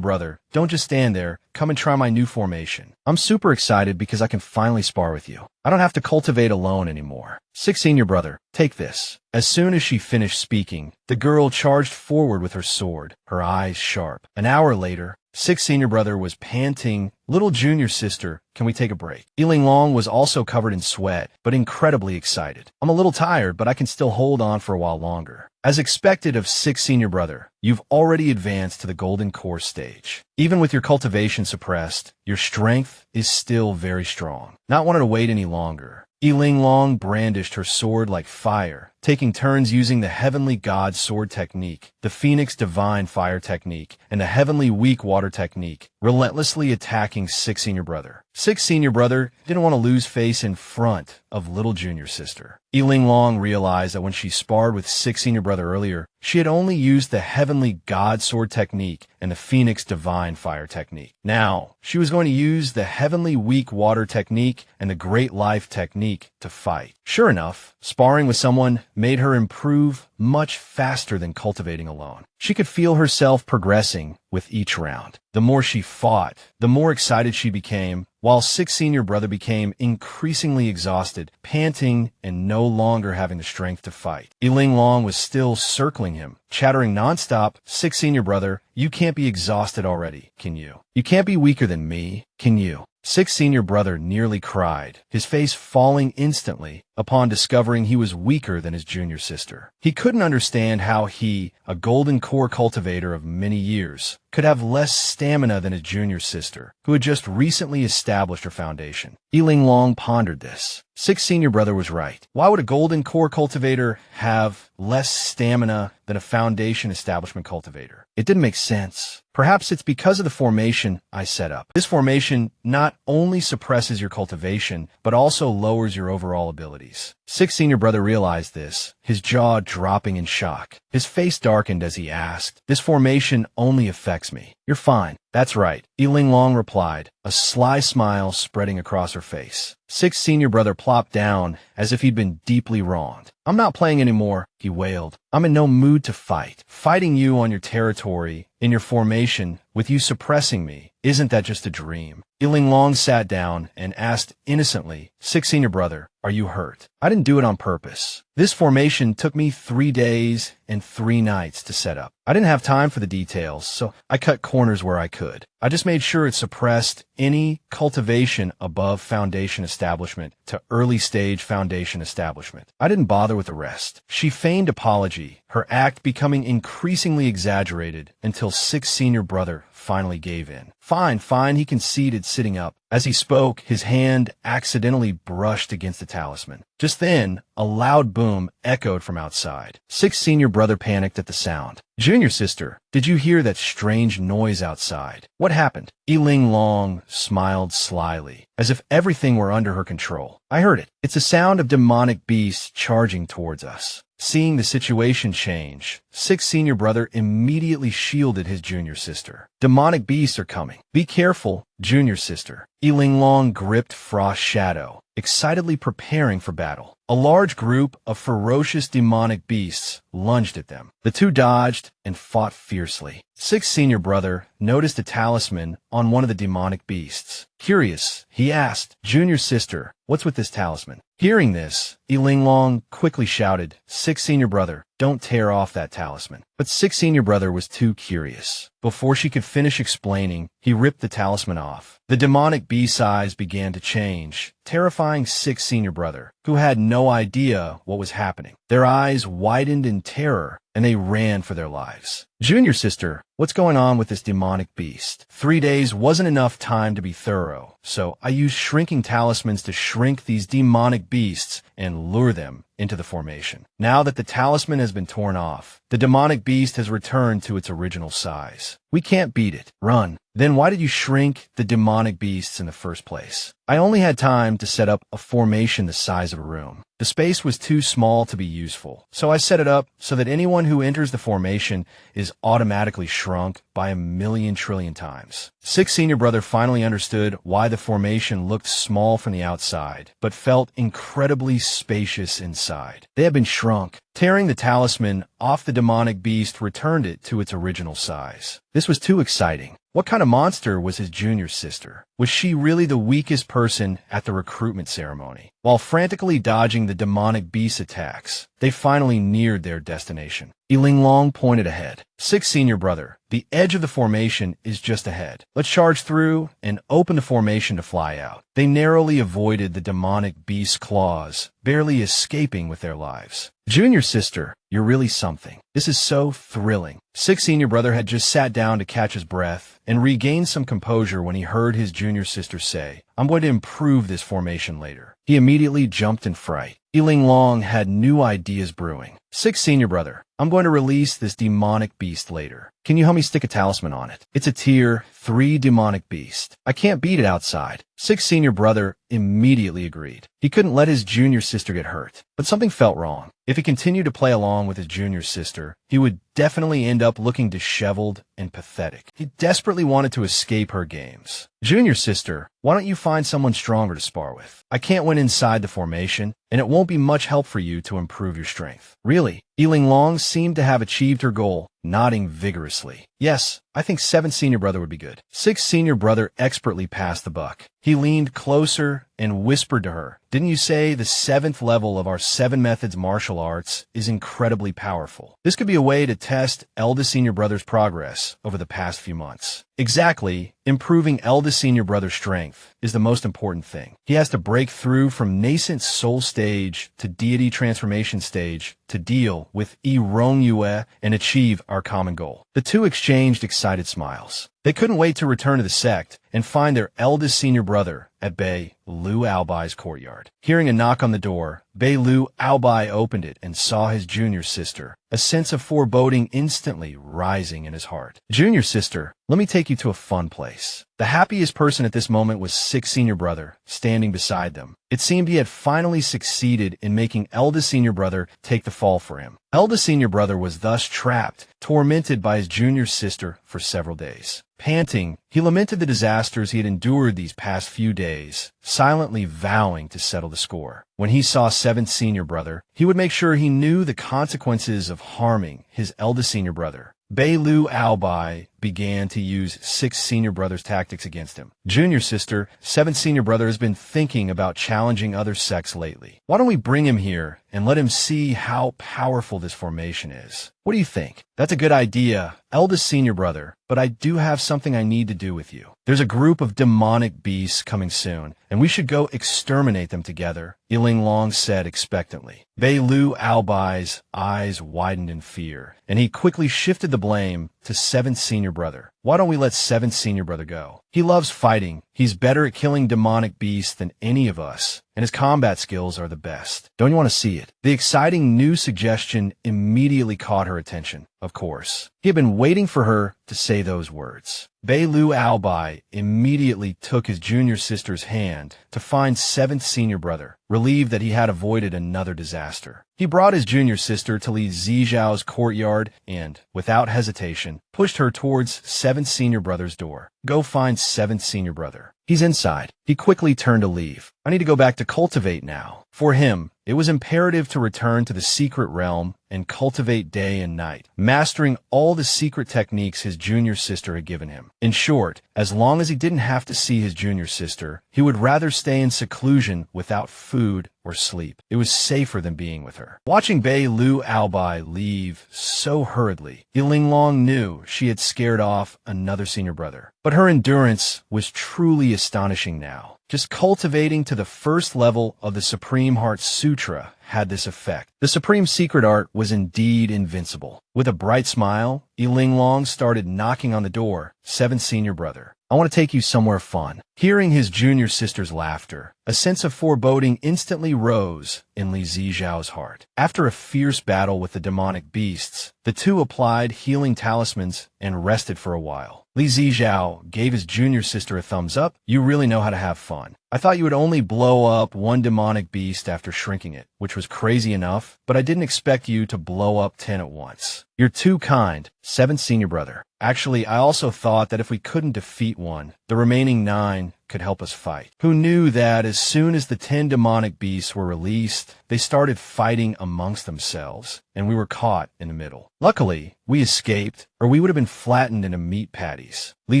brother, don't just stand there. Come and try my new formation. I'm super excited because I can finally spar with you. I don't have to cultivate alone anymore. Sixth senior brother, take this. As soon as she finished speaking, the girl charged forward with her sword, her eyes sharp. An hour later, sixth senior brother was panting, little junior sister, can we take a break? Linglong was also covered in sweat, but incredibly excited. I'm a little tired, but I can still hold on for a while longer. As expected of sixth senior brother, you've already advanced to the golden core stage. Even with your cultivation suppressed, your strength is still very strong. Not wanting to wait any longer, Linglong brandished her sword like fire, taking turns using the heavenly god sword technique, the phoenix divine fire technique, and the heavenly weak water technique, relentlessly attacking sixth senior brother. Sixth senior brother didn't want to lose face in front of little junior sister. Linglong realized that when she sparred with sixth senior brother earlier, she had only used the heavenly god sword technique and the phoenix divine fire technique. Now, she was going to use the heavenly weak water technique and the great life technique to fight. Sure enough, sparring with someone made her improve much faster than cultivating alone. She could feel herself progressing with each round. The more she fought, the more excited she became, while sixth senior brother became increasingly exhausted, panting, and no longer having the strength to fight. Linglong was still circling him, chattering nonstop, sixth senior brother, you can't be exhausted already, can you? You can't be weaker than me, can you? Sixth senior brother nearly cried, his face falling instantly upon discovering he was weaker than his junior sister. He couldn't understand how he, a golden core cultivator of many years, could have less stamina than his junior sister, who had just recently established her foundation. Linglong pondered this. Sixth senior brother was right. Why would a golden core cultivator have less stamina than a foundation establishment cultivator? It didn't make sense. Perhaps it's because of the formation I set up. This formation not only suppresses your cultivation, but also lowers your overall abilities. Sixth senior brother realized this, his jaw dropping in shock. His face darkened as he asked, this formation only affects me. You're fine. That's right, Linglong replied, a sly smile spreading across her face. Sixth senior brother plopped down as if he'd been deeply wronged. I'm not playing anymore, he wailed. I'm in no mood to fight. Fighting you on your territory, in your formation, with you suppressing me, isn't that just a dream? Linglong sat down and asked innocently, sixth senior brother, are you hurt? I didn't do it on purpose. This formation took me 3 days and 3 nights to set up. I didn't have time for the details, so I cut corners where I could. I just made sure it suppressed any cultivation above foundation establishment to early stage foundation establishment. I didn't bother with the rest. She feigned apology, her act becoming increasingly exaggerated until sixth senior brother finally gave in. Fine, he conceded, sitting up. As he spoke, his hand accidentally brushed against the talisman. Just then, a loud boom echoed from outside. Sixth senior brother panicked at the sound. Junior sister, did you hear that strange noise outside? What happened? Linglong smiled slyly, as if everything were under her control. I heard it. It's a sound of demonic beasts charging towards us. Seeing the situation change, sixth senior brother immediately shielded his junior sister. Demonic beasts are coming. Be careful, junior sister. Linglong gripped Frost's shadow, excitedly preparing for battle. A large group of ferocious demonic beasts lunged at them. The two dodged and fought fiercely. Sixth senior brother noticed a talisman on one of the demonic beasts. Curious, he asked, junior sister, what's with this talisman? Hearing this, Linglong quickly shouted, sixth senior brother, don't tear off that talisman. But Sixth Senior Brother was too curious. Before she could finish explaining, he ripped the talisman off. The demonic beast's eyes began to change, terrifying Sixth Senior Brother, who had no idea what was happening. Their eyes widened in terror, and they ran for their lives. Junior Sister, what's going on with this demonic beast? 3 days wasn't enough time to be thorough, so I used shrinking talismans to shrink these demonic beasts and lure them into the formation. Now that the talisman has been torn off, the demonic beast has returned to its original size. We can't beat it. Run. Then why did you shrink the demonic beasts in the first place? I only had time to set up a formation the size of a room. The space was too small to be useful, so I set it up so that anyone who enters the formation is automatically shrunk by 1,000,000 trillion times. Sixth Senior Brother finally understood why the formation looked small from the outside, but felt incredibly spacious inside. They had been shrunk. Tearing the talisman off the demonic beast returned it to its original size. This was too exciting. What kind of monster was his junior sister? Was she really the weakest person at the recruitment ceremony? While frantically dodging the demonic beast attacks, they finally neared their destination. Linglong pointed ahead. Sixth Senior Brother, the edge of the formation is just ahead. Let's charge through and open the formation to fly out. They narrowly avoided the demonic beast's claws, barely escaping with their lives. Junior Sister, you're really something. This is so thrilling. Sixth Senior Brother had just sat down to catch his breath and regained some composure when he heard his junior sister say, "I'm going to improve this formation later." He immediately jumped in fright. Linglong had new ideas brewing. Sixth Senior Brother, I'm going to release this demonic beast later. Can you help me stick a talisman on it? It's a tier 3 demonic beast. I can't beat it outside. Sixth Senior Brother immediately agreed. He couldn't let his junior sister get hurt, but something felt wrong. If he continued to play along with his junior sister, he would definitely end up looking disheveled and pathetic. He desperately wanted to escape her games. Junior Sister, why don't you find someone stronger to spar with? I can't win inside the formation, and it won't be much help for you to improve your strength. Really? Linglong seemed to have achieved her goal, nodding vigorously. Yes, I think Seventh Senior Brother would be good. Sixth Senior Brother expertly passed the buck. He leaned closer and whispered to her, "Didn't you say the 7th level of our 7 methods martial arts is incredibly powerful? This could be a way to test Eldest Senior Brother's progress over the past few months." Exactly. Improving Eldest Senior Brother's strength is the most important thing. He has to break through from nascent soul stage to deity transformation stage to deal with Yue and achieve our common goal. The two exchanged excited smiles. They couldn't wait to return to the sect and find their eldest senior brother at Bei Lu Albai's courtyard. Hearing a knock on the door, Bei Lu Albai opened it and saw his junior sister, a sense of foreboding instantly rising in his heart. "Junior sister, let me take you to a fun place." The happiest person at this moment was Sixth Senior Brother, standing beside them. It seemed he had finally succeeded in making Eldest Senior Brother take the fall for him. Eldest Senior Brother was thus trapped, tormented by his junior sister for several days. Panting, he lamented the disasters he had endured these past few days, silently vowing to settle the score. When he saw Seventh Senior Brother, he would make sure he knew the consequences of harming his eldest senior brother. Bei Lu Albai began to use Sixth Senior Brother's tactics against him. "Junior Sister, Seventh Senior Brother has been thinking about challenging other sects lately. Why don't we bring him here and let him see how powerful this formation is? What do you think?" "That's a good idea, Eldest Senior Brother, but I do have something I need to do with you. There's a group of demonic beasts coming soon, and we should go exterminate them together," Linglong said expectantly. Bei Lu Albai's eyes widened in fear, and he quickly shifted the blame to Seventh Senior Brother. "Why don't we let Seventh Senior Brother go? He loves fighting. He's better at killing demonic beasts than any of us, and his combat skills are the best. Don't you want to see it?" The exciting new suggestion immediately caught her attention. Of course. He had been waiting for her to say those words. Bei Lu Albai immediately took his junior sister's hand to find Seventh Senior Brother, relieved that he had avoided another disaster. He brought his junior sister to Li Zijiao's courtyard and, without hesitation, pushed her towards Seventh Senior Brother's door. "Go find Seventh Senior Brother. He's inside." He quickly turned to leave, I need to go back to cultivate now. For him, it was imperative to return to the secret realm and cultivate day and night, mastering all the secret techniques his junior sister had given him. In short, as long as he didn't have to see his junior sister, he would rather stay in seclusion without food or sleep. It was safer than being with her. Watching Bei Lu Aobai leave so hurriedly, Linglong knew she had scared off another senior brother. But her endurance was truly astonishing now. Just cultivating to the first level of the Supreme Heart Sutra had this effect. The Supreme Secret Art was indeed invincible. With a bright smile, Linglong started knocking on the door. Seventh senior brother, I want to take you somewhere fun. Hearing his junior sister's laughter, a sense of foreboding instantly rose in Li Zijiao's heart. After a fierce battle with the demonic beasts, the two applied healing talismans and rested for a while. Li Zijiao gave his junior sister a thumbs up. You really know how to have fun. I thought you would only blow up one demonic beast after shrinking it, which was crazy enough, but I didn't expect you to blow up 10 at once. You're too kind, seventh senior brother. Actually, I also thought that if we couldn't defeat one, the remaining 9 could help us fight. Who knew that as soon as the 10 demonic beasts were released, they started fighting amongst themselves, and we were caught in the middle. Luckily, we escaped, or we would have been flattened into meat patties. Li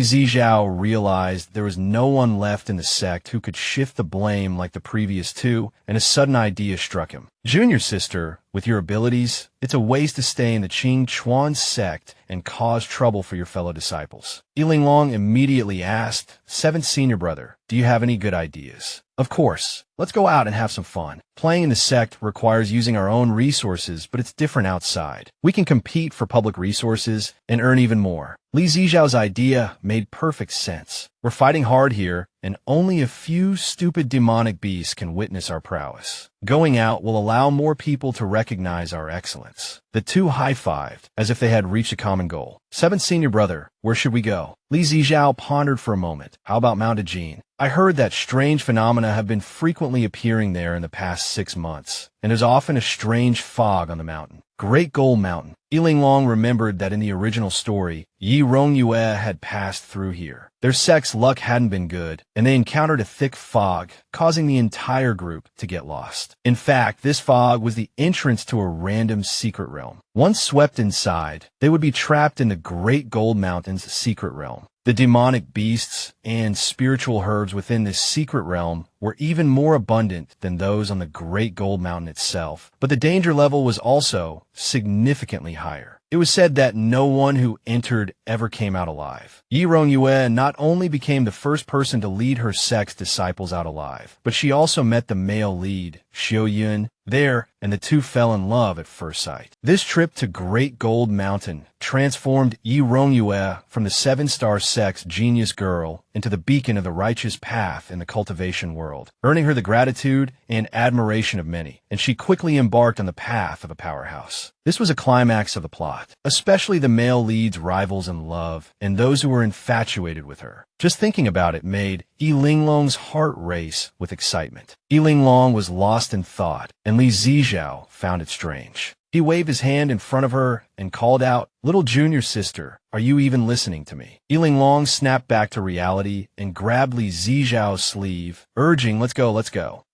Zijiao realized there was no one left in the sect who could shift the blame like the previous 2, and a sudden idea struck him. Junior sister, with your abilities, it's a waste to stay in the Qing Chuan sect and cause trouble for your fellow disciples. Linglong immediately asked, seventh senior brother, do you have any good ideas? Of course. Let's go out and have some fun. Playing in the sect requires using our own resources, but it's different outside. We can compete for public resources and earn even more. Li Zijiao's idea made perfect sense. We're fighting hard here, and only a few stupid demonic beasts can witness our prowess. Going out will allow more people to recognize our excellence. The two high-fived, as if they had reached a common goal. Seventh senior brother, where should we go? Li Zijiao pondered for a moment. How about Mount Ajin? I heard that strange phenomena have been frequently appearing there in the past 6 months, and there's often a strange fog on the mountain. Great Gold Mountain. Linglong remembered that in the original story, Yi Rongyue had passed through here. Their sect's luck hadn't been good, and they encountered a thick fog, causing the entire group to get lost. In fact, this fog was the entrance to a random secret realm. Once swept inside, they would be trapped in the Great Gold Mountain's secret realm. The demonic beasts and spiritual herbs within this secret realm were even more abundant than those on the Great Gold Mountain itself, but the danger level was also significantly higher. It was said that no one who entered ever came out alive. Yi Rongyue not only became the first person to lead her sect's disciples out alive, but she also met the male lead, Xiao Yun, there, and the two fell in love at first sight. This trip to Great Gold Mountain transformed Yi Rongyue from the 7-star sect's genius girl into the beacon of the righteous path in the cultivation world, earning her the gratitude and admiration of many, and she quickly embarked on the path of a powerhouse. This was a climax of the plot, especially the male lead's rivals in love and those who were infatuated with her. Just thinking about it made Linglong's heart race with excitement. Linglong was lost in thought, and Li Zijiao found it strange. He waved his hand in front of her and called out, "Little junior sister, are you even listening to me?" Linglong snapped back to reality and grabbed Li Zijiao's sleeve, urging, let's go.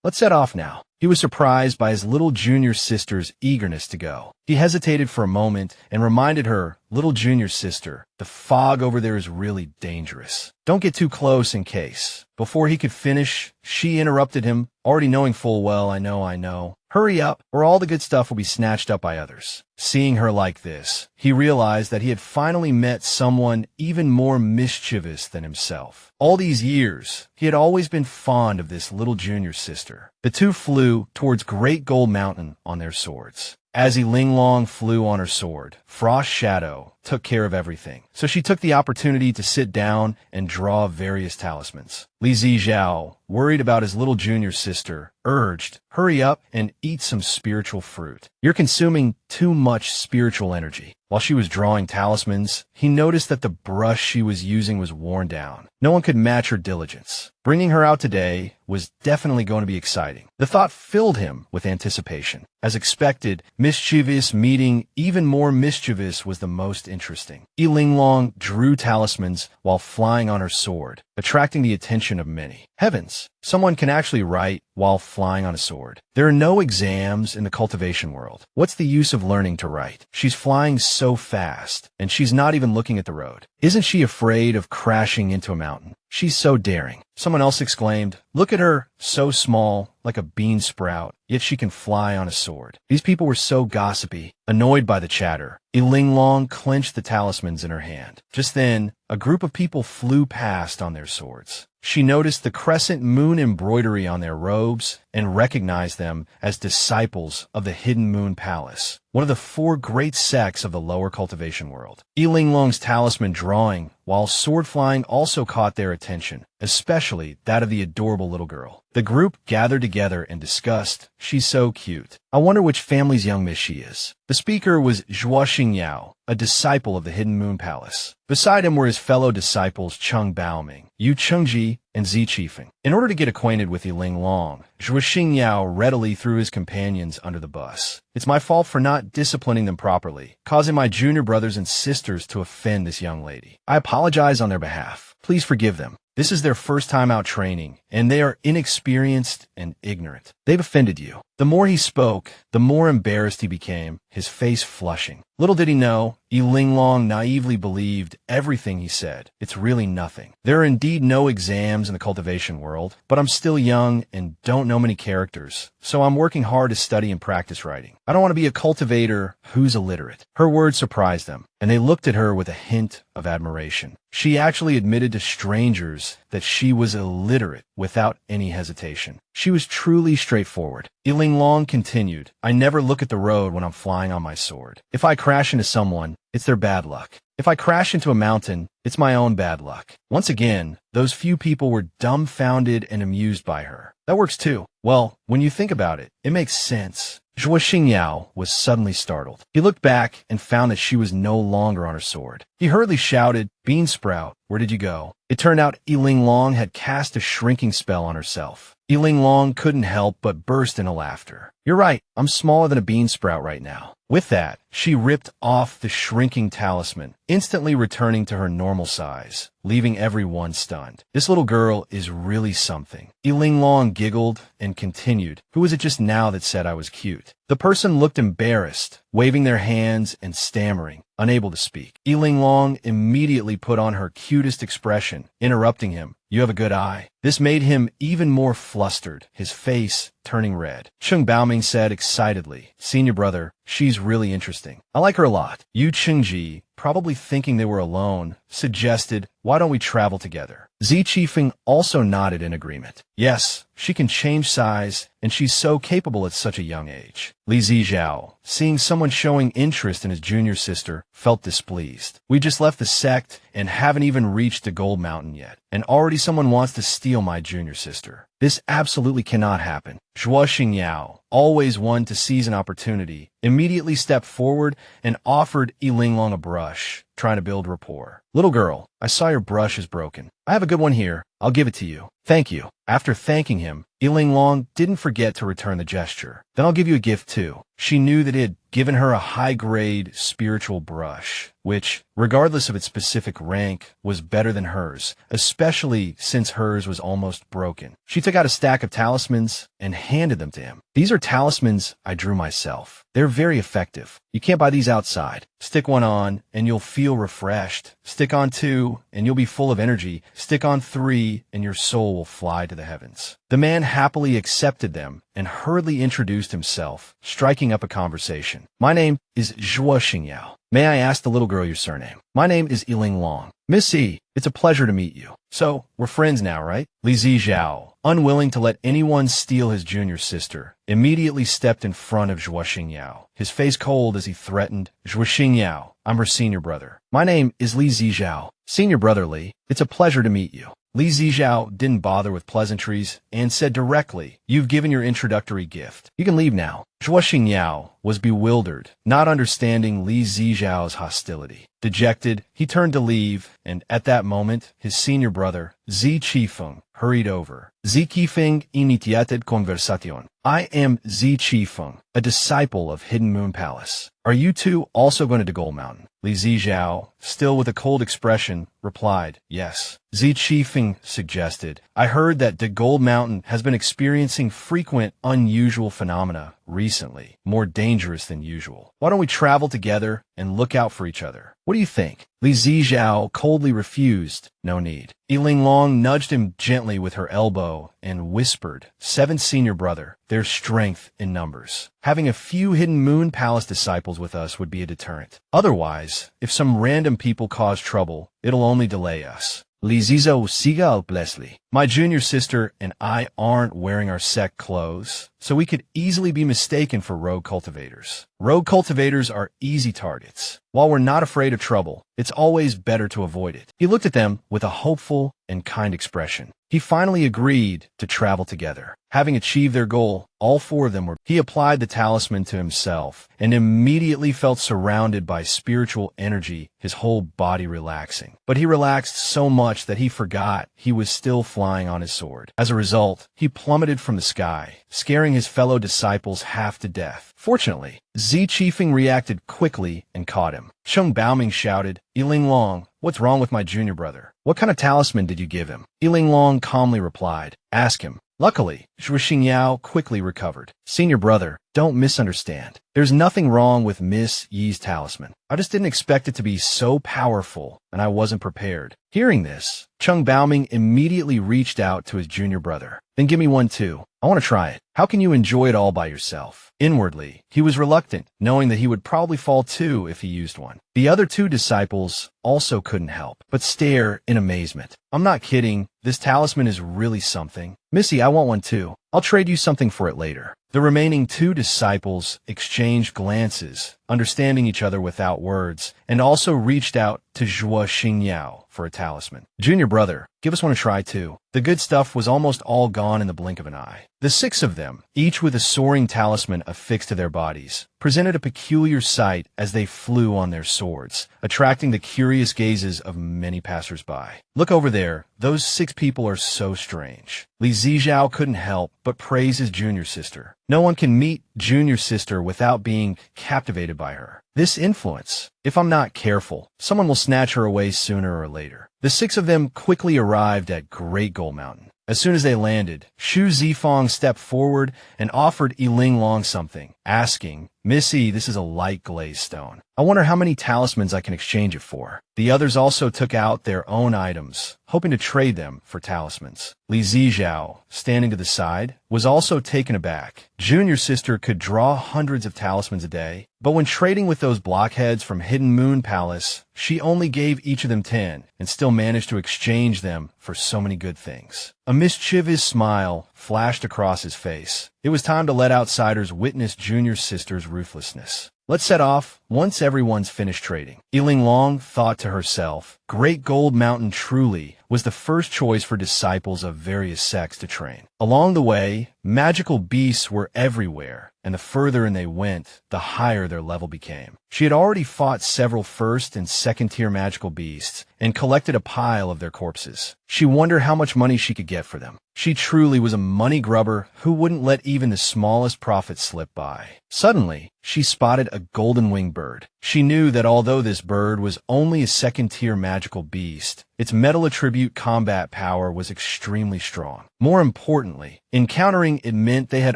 Let's set off now." He was surprised by his little junior sister's eagerness to go. He hesitated for a moment and reminded her, "Little junior sister, the fog over there is really dangerous. Don't get too close in case." Before he could finish, she interrupted him, already knowing full well, I know. "Hurry up, or all the good stuff will be snatched up by others." Seeing her like this, he realized that he had finally met someone even more mischievous than himself. All these years, he had always been fond of this little junior sister. The two flew towards Great Gold Mountain on their swords. As Linglong flew on her sword, Frost Shadow took care of everything, so she took the opportunity to sit down and draw various talismans. Li Zijiao, worried about his little junior sister, urged, "Hurry up and eat some spiritual fruit. You're consuming too much spiritual energy." While she was drawing talismans, he noticed that the brush she was using was worn down. No one could match her diligence. Bringing her out today was definitely going to be exciting. The thought filled him with anticipation. As expected, mischievous meeting even more mischievous was the most interesting. Linglong drew talismans while flying on her sword. attracting the attention of many. Heavens, someone can actually write while flying on a sword. There are no exams in the cultivation world. What's the use of learning to write? She's flying so fast, and she's not even looking at the road. Isn't she afraid of crashing into a mountain? She's so daring. Someone else exclaimed, look at her, so small, like a bean sprout, yet she can fly on a sword. These people were so gossipy, annoyed by the chatter. Linglong clenched the talismans in her hand. Just then, a group of people flew past on their swords. She noticed the crescent moon embroidery on their robes and recognized them as disciples of the Hidden Moon Palace, one of the 4 great sects of the lower cultivation world. Linglong's talisman drawing while sword flying also caught their attention, especially that of the adorable little girl. The group gathered together and discussed, she's so cute. I wonder which family's young miss she is. The speaker was Zhuo Xingyao, a disciple of the Hidden Moon Palace. Beside him were his fellow disciples Cheng Baoming, Yu Chengji, and Zi Qifeng. In order to get acquainted with Linglong, Zhuo Xingyao readily threw his companions under the bus. It's my fault for not disciplining them properly, causing my junior brothers and sisters to offend this young lady. I apologize on their behalf. Please forgive them. This is their first time out training, and they are inexperienced and ignorant. They've offended you. The more he spoke, the more embarrassed he became, his face flushing. Little did he know, Linglong naively believed everything he said. It's really nothing. There are indeed no exams in the cultivation world, but I'm still young and don't know many characters, so I'm working hard to study and practice writing. I don't want to be a cultivator who's illiterate. Her words surprised them, and they looked at her with a hint of admiration. She actually admitted to strangers that she was illiterate without any hesitation. She was truly straightforward. Linglong continued, I never look at the road when I'm flying on my sword. If I crash into someone, it's their bad luck. If I crash into a mountain, it's my own bad luck. Once again, those few people were dumbfounded and amused by her. That works too. Well, when you think about it, it makes sense. Zhuo Xingyao was suddenly startled. He looked back and found that she was no longer on her sword. He hurriedly shouted, Bean Sprout, where did you go? It turned out Linglong had cast a shrinking spell on herself. Linglong couldn't help but burst into laughter. You're right, I'm smaller than a bean sprout right now. With that, she ripped off the shrinking talisman, instantly returning to her normal size, leaving everyone stunned. This little girl is really something. Linglong giggled and continued, who was it just now that said I was cute? The person looked embarrassed, waving their hands and stammering, unable to speak. Linglong immediately put on her cutest expression, interrupting him. You have a good eye. This made him even more flustered, his face turning red. Cheng Baoming said excitedly, Senior brother, she's really interesting. I like her a lot. Yu Chengji, probably thinking they were alone, suggested, why don't we travel together? Zi Qifeng also nodded in agreement. Yes, she can change size, and she's so capable at such a young age. Li Zijiao, seeing someone showing interest in his junior sister, felt displeased. We just left the sect and haven't even reached the Gold Mountain yet, and already someone wants to steal my junior sister. This absolutely cannot happen. Zhuo Xingyao, always one to seize an opportunity, immediately stepped forward and offered Linglong a brush, trying to build rapport. Little girl, I saw your brush is broken. I have a good one here. I'll give it to you. Thank you. After thanking him, Linglong didn't forget to return the gesture. Then I'll give you a gift too. She knew that it had given her a high-grade spiritual brush, which, regardless of its specific rank, was better than hers, especially since hers was almost broken. She took out a stack of talismans and handed them to him. These are talismans I drew myself. They're very effective. You can't buy these outside. Stick one on and you'll feel refreshed. Stick on 2 and you'll be full of energy. Stick on 3 and your soul will fly to the heavens. The man happily accepted them and hurriedly introduced himself, striking up a conversation. My name is Zhuo Xingyao. May I ask the little girl your surname? My name is Linglong. Miss E, it's a pleasure to meet you. So, we're friends now, right? Li Zijiao, unwilling to let anyone steal his junior sister, immediately stepped in front of Zhuo Xingyao, his face cold as he threatened, Zhuo Xingyao, I'm her senior brother. My name is Li Zijiao. Senior brother Li, it's a pleasure to meet you. Li Zijiao didn't bother with pleasantries and said directly, you've given your introductory gift. You can leave now. Zhuo Xingyao was bewildered, not understanding Li Zijiao's hostility. Dejected, he turned to leave, and at that moment, his senior brother, Zi Qifeng, hurried over. Zi Qifeng initiated conversation. I am Zi Qifeng, a disciple of Hidden Moon Palace. Are you two also going to Gold Mountain? Li Zijiao, still with a cold expression, replied, yes. Ziqifeng suggested, I heard that the Gold Mountain has been experiencing frequent, unusual phenomena recently, more dangerous than usual. Why don't we travel together and look out for each other? What do you think? Li Zijiao coldly refused. No need. Linglong nudged him gently with her elbow and whispered, Seventh senior brother, there's strength in numbers. Having a few hidden Moon Palace disciples with us would be a deterrent. Otherwise, if some random people cause trouble, it'll only delay us. Lizizo Sigal Blesly. My junior sister and I aren't wearing our sect clothes, so we could easily be mistaken for rogue cultivators. Rogue cultivators are easy targets. While we're not afraid of trouble, it's always better to avoid it. He looked at them with a hopeful and kind expression. He finally agreed to travel together. Having achieved their goal, all four of them were. He applied the talisman to himself and immediately felt surrounded by spiritual energy, his whole body relaxing. But he relaxed so much that he forgot he was still flying on his sword. As a result, he plummeted from the sky, scaring his fellow disciples half to death. Fortunately, Ziqifeng reacted quickly and caught him. Cheng Baoming shouted, Linglong, what's wrong with my junior brother? What kind of talisman did you give him? Linglong calmly replied, ask him. Luckily, Zhuo Xingyao quickly recovered. Senior brother, don't misunderstand. There's nothing wrong with Miss Yi's talisman. I just didn't expect it to be so powerful, and I wasn't prepared. Hearing this, Cheng Baoming immediately reached out to his junior brother. Then give me one too. I want to try it. How can you enjoy it all by yourself? Inwardly, he was reluctant, knowing that he would probably fall too if he used one. The other two disciples also couldn't help but stare in amazement. I'm not kidding. This talisman is really something. Missy, I want one too. I'll trade you something for it later. The remaining two disciples exchanged glances, understanding each other without words, and also reached out to Zhuo Xingyao for a talisman. Junior brother, give us one to try too. The good stuff was almost all gone in the blink of an eye. The six of them, each with a soaring talisman affixed to their bodies, presented a peculiar sight as they flew on their swords, attracting the curious gazes of many passers-by. Look over there. Those six people are so strange. Li Zijiao couldn't help but praise his junior sister. No one can meet junior sister without being captivated by her. This influence, if I'm not careful, someone will snatch her away sooner or later. The six of them quickly arrived at Great Gold Mountain. As soon as they landed, Xu Zifang stepped forward and offered Linglong something, asking, Missy, this is a light glazed stone. I wonder how many talismans I can exchange it for. The others also took out their own items, hoping to trade them for talismans. Li Zijiao, standing to the side, was also taken aback. Junior sister could draw hundreds of talismans a day, but when trading with those blockheads from Hidden Moon Palace, she only gave each of them 10 and still managed to exchange them for so many good things. A mischievous smile flashed across his face. It was time to let outsiders witness junior sister's ruthlessness. Let's set off once everyone's finished trading. Linglong thought to herself, Great Gold Mountain truly was the first choice for disciples of various sects to train. Along the way, magical beasts were everywhere, and the further in they went, the higher their level became. She had already fought several first and second-tier magical beasts and collected a pile of their corpses. She wondered how much money she could get for them. She truly was a money grubber who wouldn't let even the smallest profit slip by. Suddenly, she spotted a golden-winged bird. She knew that although this bird was only a second-tier magical beast, its metal attribute combat power was extremely strong. More importantly, encountering it meant they had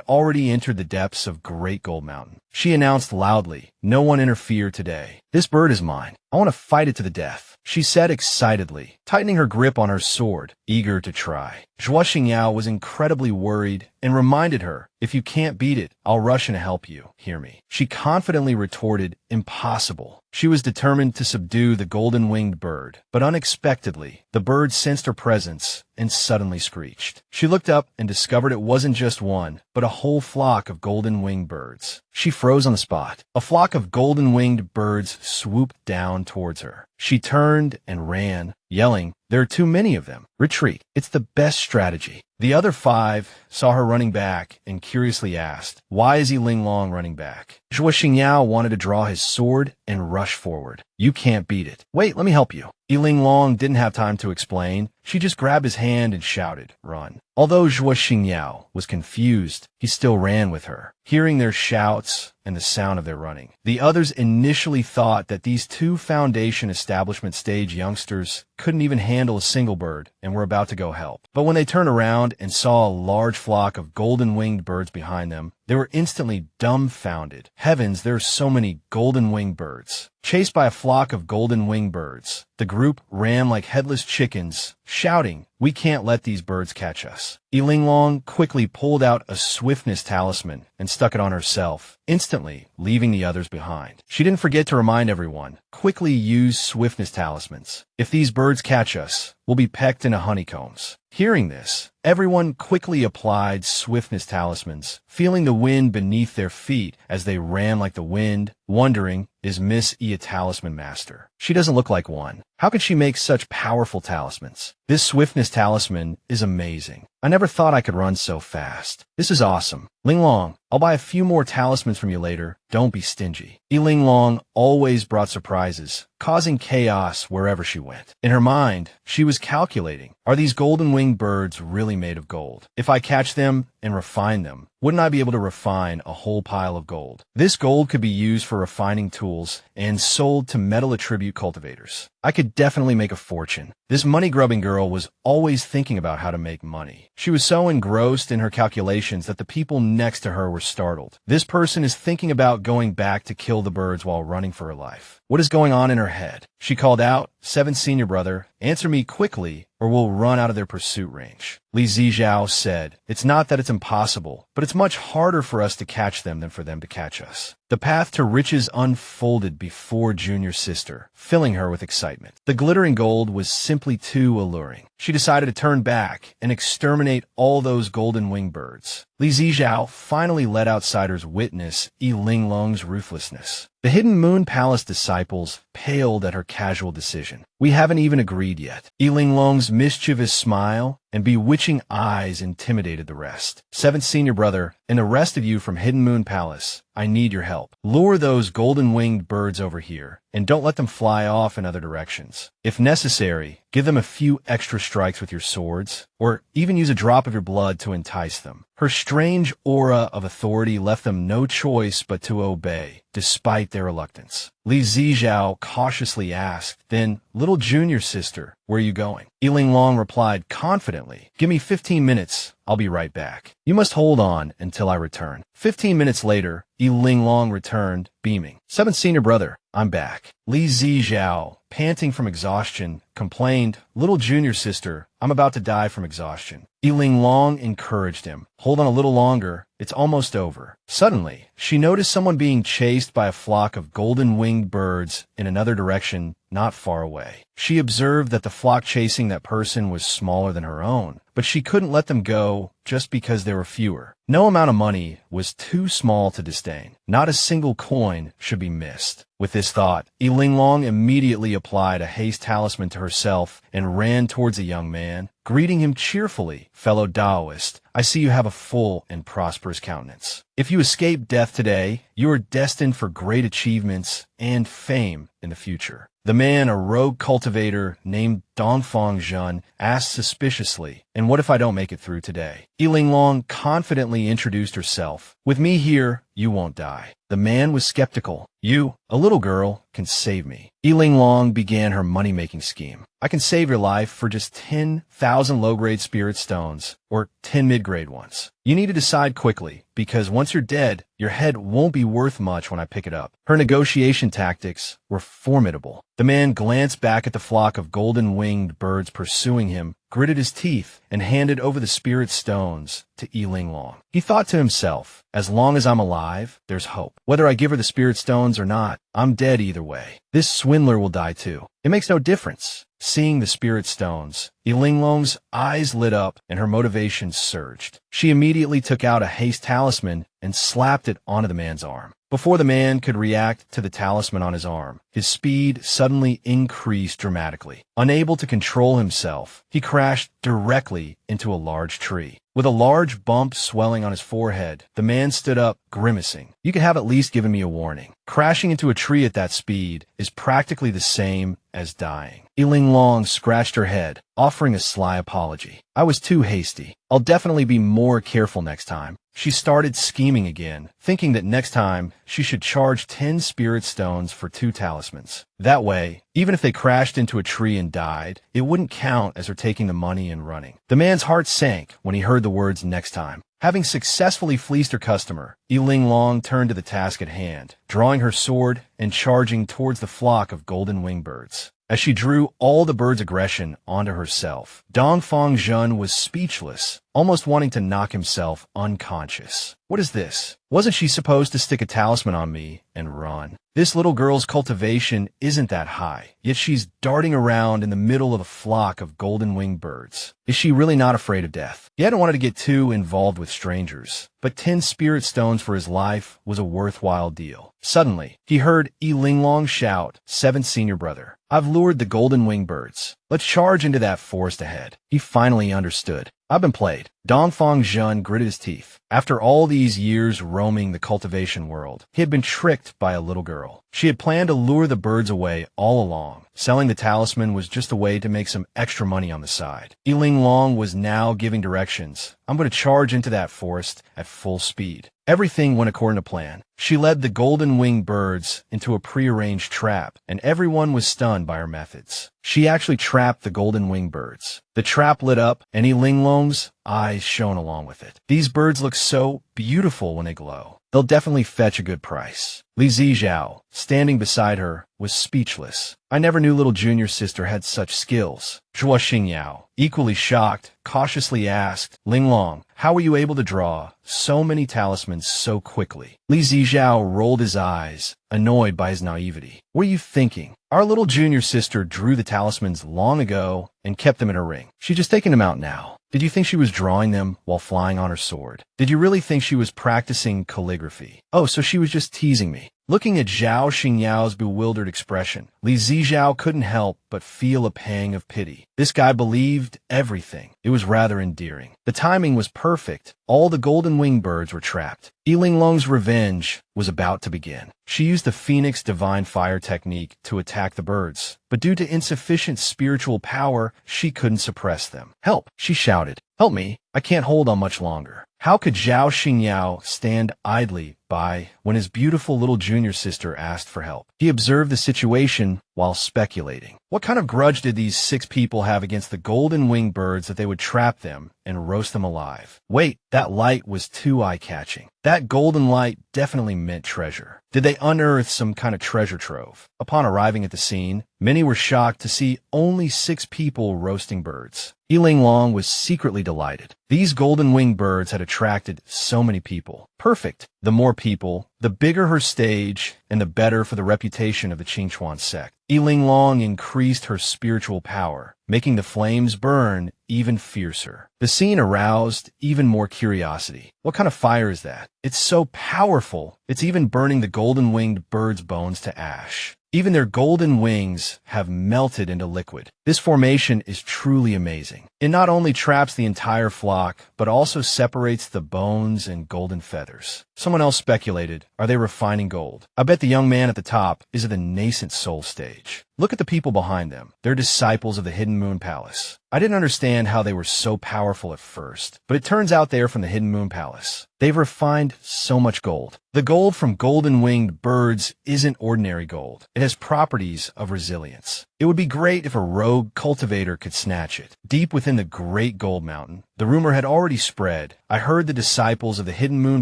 already entered the depths of Great Gold Mountain. She announced loudly, no one interfere today. This bird is mine. I want to fight it to the death, she said excitedly, tightening her grip on her sword, eager to try. Zhuo Xingyao was incredibly worried and reminded her, if you can't beat it, I'll rush in to help you. Hear me. She confidently retorted, impossible. She was determined to subdue the golden-winged bird, but unexpectedly, the bird sensed her presence and suddenly screeched. She looked up and discovered it wasn't just one, but a whole flock of golden-winged birds. She froze on the spot. A flock of golden-winged birds swooped down towards her. She turned and ran, yelling, there are too many of them. Retreat. It's the best strategy. The other 5 saw her running back and curiously asked, why is Linglong running back? Zhuo Xingyao wanted to draw his sword and rush forward. You can't beat it. Wait, let me help you. Linglong didn't have time to explain, she just grabbed his hand and shouted, "Run." Although Zhuo Xingyao was confused, he still ran with her, hearing their shouts and the sound of their running. The others initially thought that these two Foundation establishment stage youngsters couldn't even handle a single bird and were about to go help. But when they turned around and saw a large flock of golden-winged birds behind them, they were instantly dumbfounded. Heavens, there are so many golden-winged birds. Chased by a flock of golden-winged birds, the group ran like headless chickens, shouting, "We can't let these birds catch us." Linglong quickly pulled out a swiftness talisman and stuck it on herself, instantly leaving the others behind. She didn't forget to remind everyone, quickly use swiftness talismans. If these birds catch us, we'll be pecked into honeycombs. Hearing this, everyone quickly applied swiftness talismans, feeling the wind beneath their feet as they ran like the wind, wondering, is Miss E a talisman master? She doesn't look like one. How could she make such powerful talismans? This swiftness talisman is amazing. I never thought I could run so fast. This is awesome. Linglong, I'll buy a few more talismans from you later. Don't be stingy. Linglong always brought surprises, causing chaos wherever she went. In her mind, she was calculating, are these golden-winged birds really made of gold? If I catch them and refine them, wouldn't I be able to refine a whole pile of gold? This gold could be used for refining tools and sold to metal attribute cultivators. I could definitely make a fortune. This money-grubbing girl was always thinking about how to make money. She was so engrossed in her calculations that the people next to her were startled. This person is thinking about going back to kill the birds while running for her life. What is going on in her head? She called out, "Seven senior brother, answer me quickly or we'll run out of their pursuit range." Li Zijiao said, "It's not that it's impossible, but it's much harder for us to catch them than for them to catch us." The path to riches unfolded before Junior's sister, filling her with excitement. The glittering gold was simply too alluring. She decided to turn back and exterminate all those golden-winged birds. Li Zijiao finally let outsiders witness Linglong's ruthlessness. The Hidden Moon Palace disciples paled at her casual decision. "We haven't even agreed yet." Linglong's mischievous smile and bewitching eyes intimidated the rest. "Seventh senior brother, and the rest of you from Hidden Moon Palace, I need your help. Lure those golden-winged birds over here, and don't let them fly off in other directions. If necessary, give them a few extra strikes with your swords, or even use a drop of your blood to entice them." Her strange aura of authority left them no choice but to obey, despite their reluctance. Li Zijiao cautiously asked, "Then, little junior sister, where are you going?" Linglong replied confidently, "Give me 15 minutes. I'll be right back. You must hold on until I return." 15 minutes later, Linglong returned, beaming. "Seventh senior brother, I'm back." Li Zijiao, panting from exhaustion, complained, "Little junior sister, I'm about to die from exhaustion." Linglong encouraged him, "Hold on a little longer. It's almost over." Suddenly, she noticed someone being chased by a flock of golden-winged birds in another direction not far away. She observed that the flock chasing that person was smaller than her own, but she couldn't let them go just because there were fewer. No amount of money was too small to disdain. Not a single coin should be missed. With this thought, Linglong immediately applied a haste talisman to herself and ran towards the young man, greeting him cheerfully. "Fellow Taoist, I see you have a full and prosperous countenance. If you escape death today, you are destined for great achievements and fame in the future." The man, a rogue cultivator named Dongfang Zhen, asked suspiciously, "And what if I don't make it through today?" Linglong confidently introduced herself. "With me here, you won't die." The man was skeptical. "You, a little girl, can save me." Linglong began her money-making scheme. "I can save your life for just 10,000 low-grade spirit stones, or 10 mid-grade ones. You need to decide quickly, because once you're dead, your head won't be worth much when I pick it up." Her negotiation tactics were formidable. The man glanced back at the flock of golden-winged birds pursuing him, gritted his teeth, and handed over the spirit stones to Linglong. He thought to himself, "As long as I'm alive, there's hope. Whether I give her the spirit stones or not, I'm dead either way. This swindler will die too. It makes no difference." Seeing the spirit stones, Linglong's eyes lit up and her motivation surged. She immediately took out a haste talisman and slapped it onto the man's arm. Before the man could react to the talisman on his arm, his speed suddenly increased dramatically. Unable to control himself, he crashed directly into a large tree. With a large bump swelling on his forehead, the man stood up, grimacing. "You could have at least given me a warning. Crashing into a tree at that speed is practically the same as dying." Linglong scratched her head. offering a sly apology. I was too hasty. I'll definitely be more careful next time. She started scheming again, thinking that next time she should charge 10 spirit stones for 2 talismans. That way, even if they crashed into a tree and died, it wouldn't count as her taking the money and running. The man's heart sank when he heard the words next time. Having successfully fleeced her customer, Linglong turned to the task at hand, drawing her sword and charging towards the flock of golden winged birds. As she drew all the bird's aggression onto herself, Dongfang Zhen was speechless, almost wanting to knock himself unconscious. What is this? Wasn't she supposed to stick a talisman on me and run? This little girl's cultivation isn't that high, yet she's darting around in the middle of a flock of golden-winged birds. Is she really not afraid of death? He hadn't wanted to get too involved with strangers, but 10 spirit stones for his life was a worthwhile deal. Suddenly, he heard Linglong shout, "Seventh senior brother, I've lured the golden-winged birds. Let's charge into that forest ahead." He finally understood. I've been played. Dongfang Zhen gritted his teeth. After all these years roaming the cultivation world, he had been tricked by a little girl. She had planned to lure the birds away all along. Selling the talisman was just a way to make some extra money on the side. Linglong was now giving directions. I'm going to charge into that forest at full speed. Everything went according to plan. She led the golden-winged birds into a prearranged trap, and everyone was stunned by her methods. She actually trapped the golden-winged birds. The trap lit up, and Linglong's eyes shone along with it. These birds look so beautiful when they glow. They'll definitely fetch a good price. Li Zijiao, standing beside her, was speechless. I never knew little junior sister had such skills. Zhuo Xingyao, equally shocked, cautiously asked, Linglong, how were you able to draw so many talismans so quickly? Li Zijiao rolled his eyes, annoyed by his naivety. What are you thinking? Our little junior sister drew the talismans long ago and kept them in her ring. She's just taking them out now. Did you think she was drawing them while flying on her sword? Did you really think she was practicing calligraphy? Oh, so she was just teasing me. Looking at Zhao Xingyao's bewildered expression, Li Zijiao couldn't help but feel a pang of pity. This guy believed everything. It was rather endearing. The timing was perfect. All the golden-winged birds were trapped. Linglong's revenge was about to begin. She used the Phoenix Divine Fire technique to attack the birds, but due to insufficient spiritual power, she couldn't suppress them. Help! She shouted. Help me! I can't hold on much longer. How could Zhao Xingyao stand idly by when his beautiful little junior sister asked for help? He observed the situation while speculating. What kind of grudge did these 6 people have against the golden-winged birds that they would trap them and roast them alive? Wait, that light was too eye-catching. That golden light definitely meant treasure. Did they unearth some kind of treasure trove? Upon arriving at the scene, many were shocked to see only 6 people roasting birds. Linglong was secretly delighted. These golden-winged birds had attracted so many people. Perfect. The more people, the bigger her stage, and the better for the reputation of the Qingchuan sect. Linglong increased her spiritual power, making the flames burn even fiercer. The scene aroused even more curiosity. What kind of fire is that? It's so powerful, it's even burning the golden-winged birds' bones to ash. Even their golden wings have melted into liquid. This formation is truly amazing. It not only traps the entire flock, but also separates the bones and golden feathers. Someone else speculated, are they refining gold? I bet the young man at the top is at the nascent soul stage. Look at the people behind them. They're disciples of the Hidden Moon Palace. I didn't understand how they were so powerful at first, but it turns out they are from the Hidden Moon Palace. They've refined so much gold. The gold from golden-winged birds isn't ordinary gold. It has properties of resilience. It would be great if a rogue cultivator could snatch it. Deep within the Great Gold Mountain, the rumor had already spread. I heard the disciples of the Hidden Moon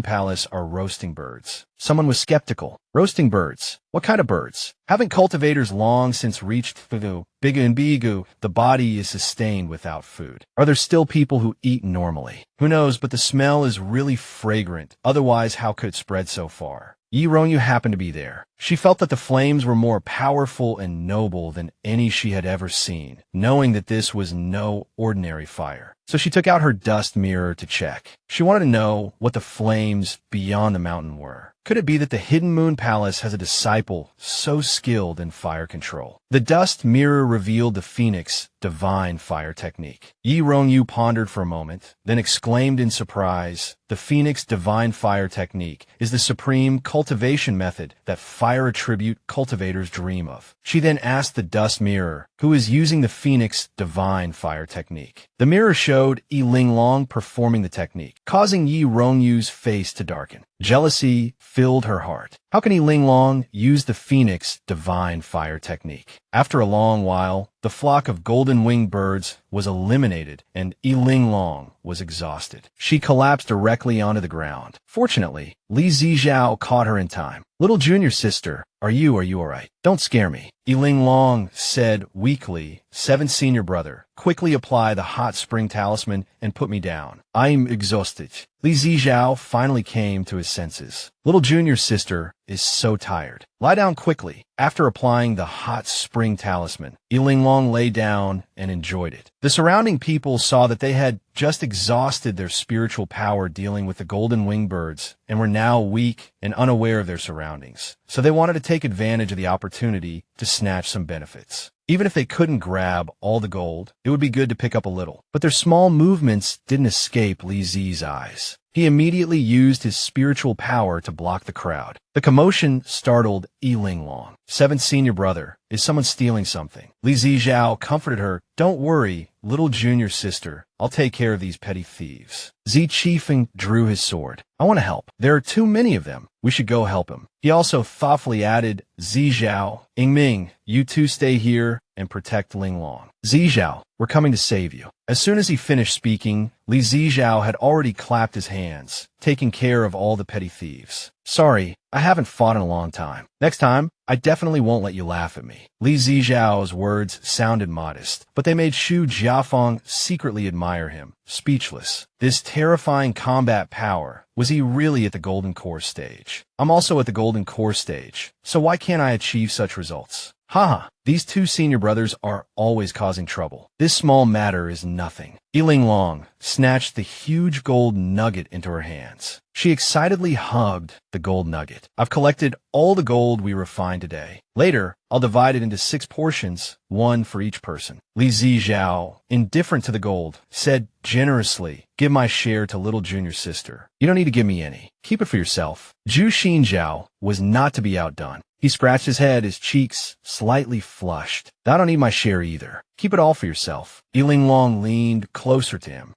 Palace are roasting birds. Someone was skeptical. Roasting birds? What kind of birds? Haven't cultivators long since reached Bigu and Bigu? The body is sustained without food. Are there still people who eat normally? Who knows, but the smell is really fragrant. Otherwise, how could it spread so far? Yi Rongyu happened to be there. She felt that the flames were more powerful and noble than any she had ever seen, knowing that this was no ordinary fire. So she took out her dust mirror to check. She wanted to know what the flames beyond the mountain were. Could it be that the Hidden Moon Palace has a disciple so skilled in fire control? The dust mirror revealed the phoenix divine fire technique. Yi Rongyu pondered for a moment, then exclaimed in surprise, "The phoenix divine fire technique is the supreme cultivation method that fire attribute cultivators dream of." She then asked the dust mirror, who is using the phoenix divine fire technique. The mirror showed Linglong performing the technique, causing Yi Rongyu's face to darken. Jealousy filled her heart. How can Linglong use the phoenix divine fire technique? After a long while, the flock of golden-winged birds was eliminated and Linglong was exhausted. She collapsed directly onto the ground. Fortunately, Li Zijiao caught her in time. "Little junior sister, are you all right? Don't scare me." Linglong said weakly, "Seventh senior brother, quickly apply the hot spring talisman and put me down. I'm exhausted." Li Zijiao finally came to his senses. "Little junior sister is so tired. Lie down quickly." After applying the hot spring talisman, Linglong lay down and enjoyed it. The surrounding people saw that they had just exhausted their spiritual power dealing with the golden winged birds and were now weak and unaware of their surroundings. So they wanted to take advantage of the opportunity to snatch some benefits. Even if they couldn't grab all the gold, it would be good to pick up a little. But their small movements didn't escape Li Zi's eyes. He immediately used his spiritual power to block the crowd. The commotion startled Linglong. "Seventh senior brother, is someone stealing something?" Li Zijiao comforted her. "Don't worry, little junior sister. I'll take care of these petty thieves." Zi Qifeng drew his sword. "I want to help. There are too many of them. We should go help him." He also thoughtfully added, "Zijiao, Yingming, you two stay here and protect Linglong. Zijiao, we're coming to save you." As soon as he finished speaking, Li Zijiao had already clapped his hands, taking care of all the petty thieves. "Sorry, I haven't fought in a long time. Next time, I definitely won't let you laugh at me." Li Zijiao's words sounded modest, but they made Xu Jiafeng secretly admire him, speechless. This terrifying combat power, was he really at the Golden Core stage? I'm also at the Golden Core stage, so why can't I achieve such results? Haha, these two senior brothers are always causing trouble. This small matter is nothing. Linglong snatched the huge gold nugget into her hands. She excitedly hugged the gold nugget. "I've collected all the gold we refined today. Later, I'll divide it into 6 portions, 1 for each person." Li Zijiao, indifferent to the gold, said generously, "Give my share to little junior sister. You don't need to give me any. Keep it for yourself." Zhu Xinjiao was not to be outdone. He scratched his head, his cheeks slightly flushed. "I don't need my share either. Keep it all for yourself." Linglong leaned closer to him.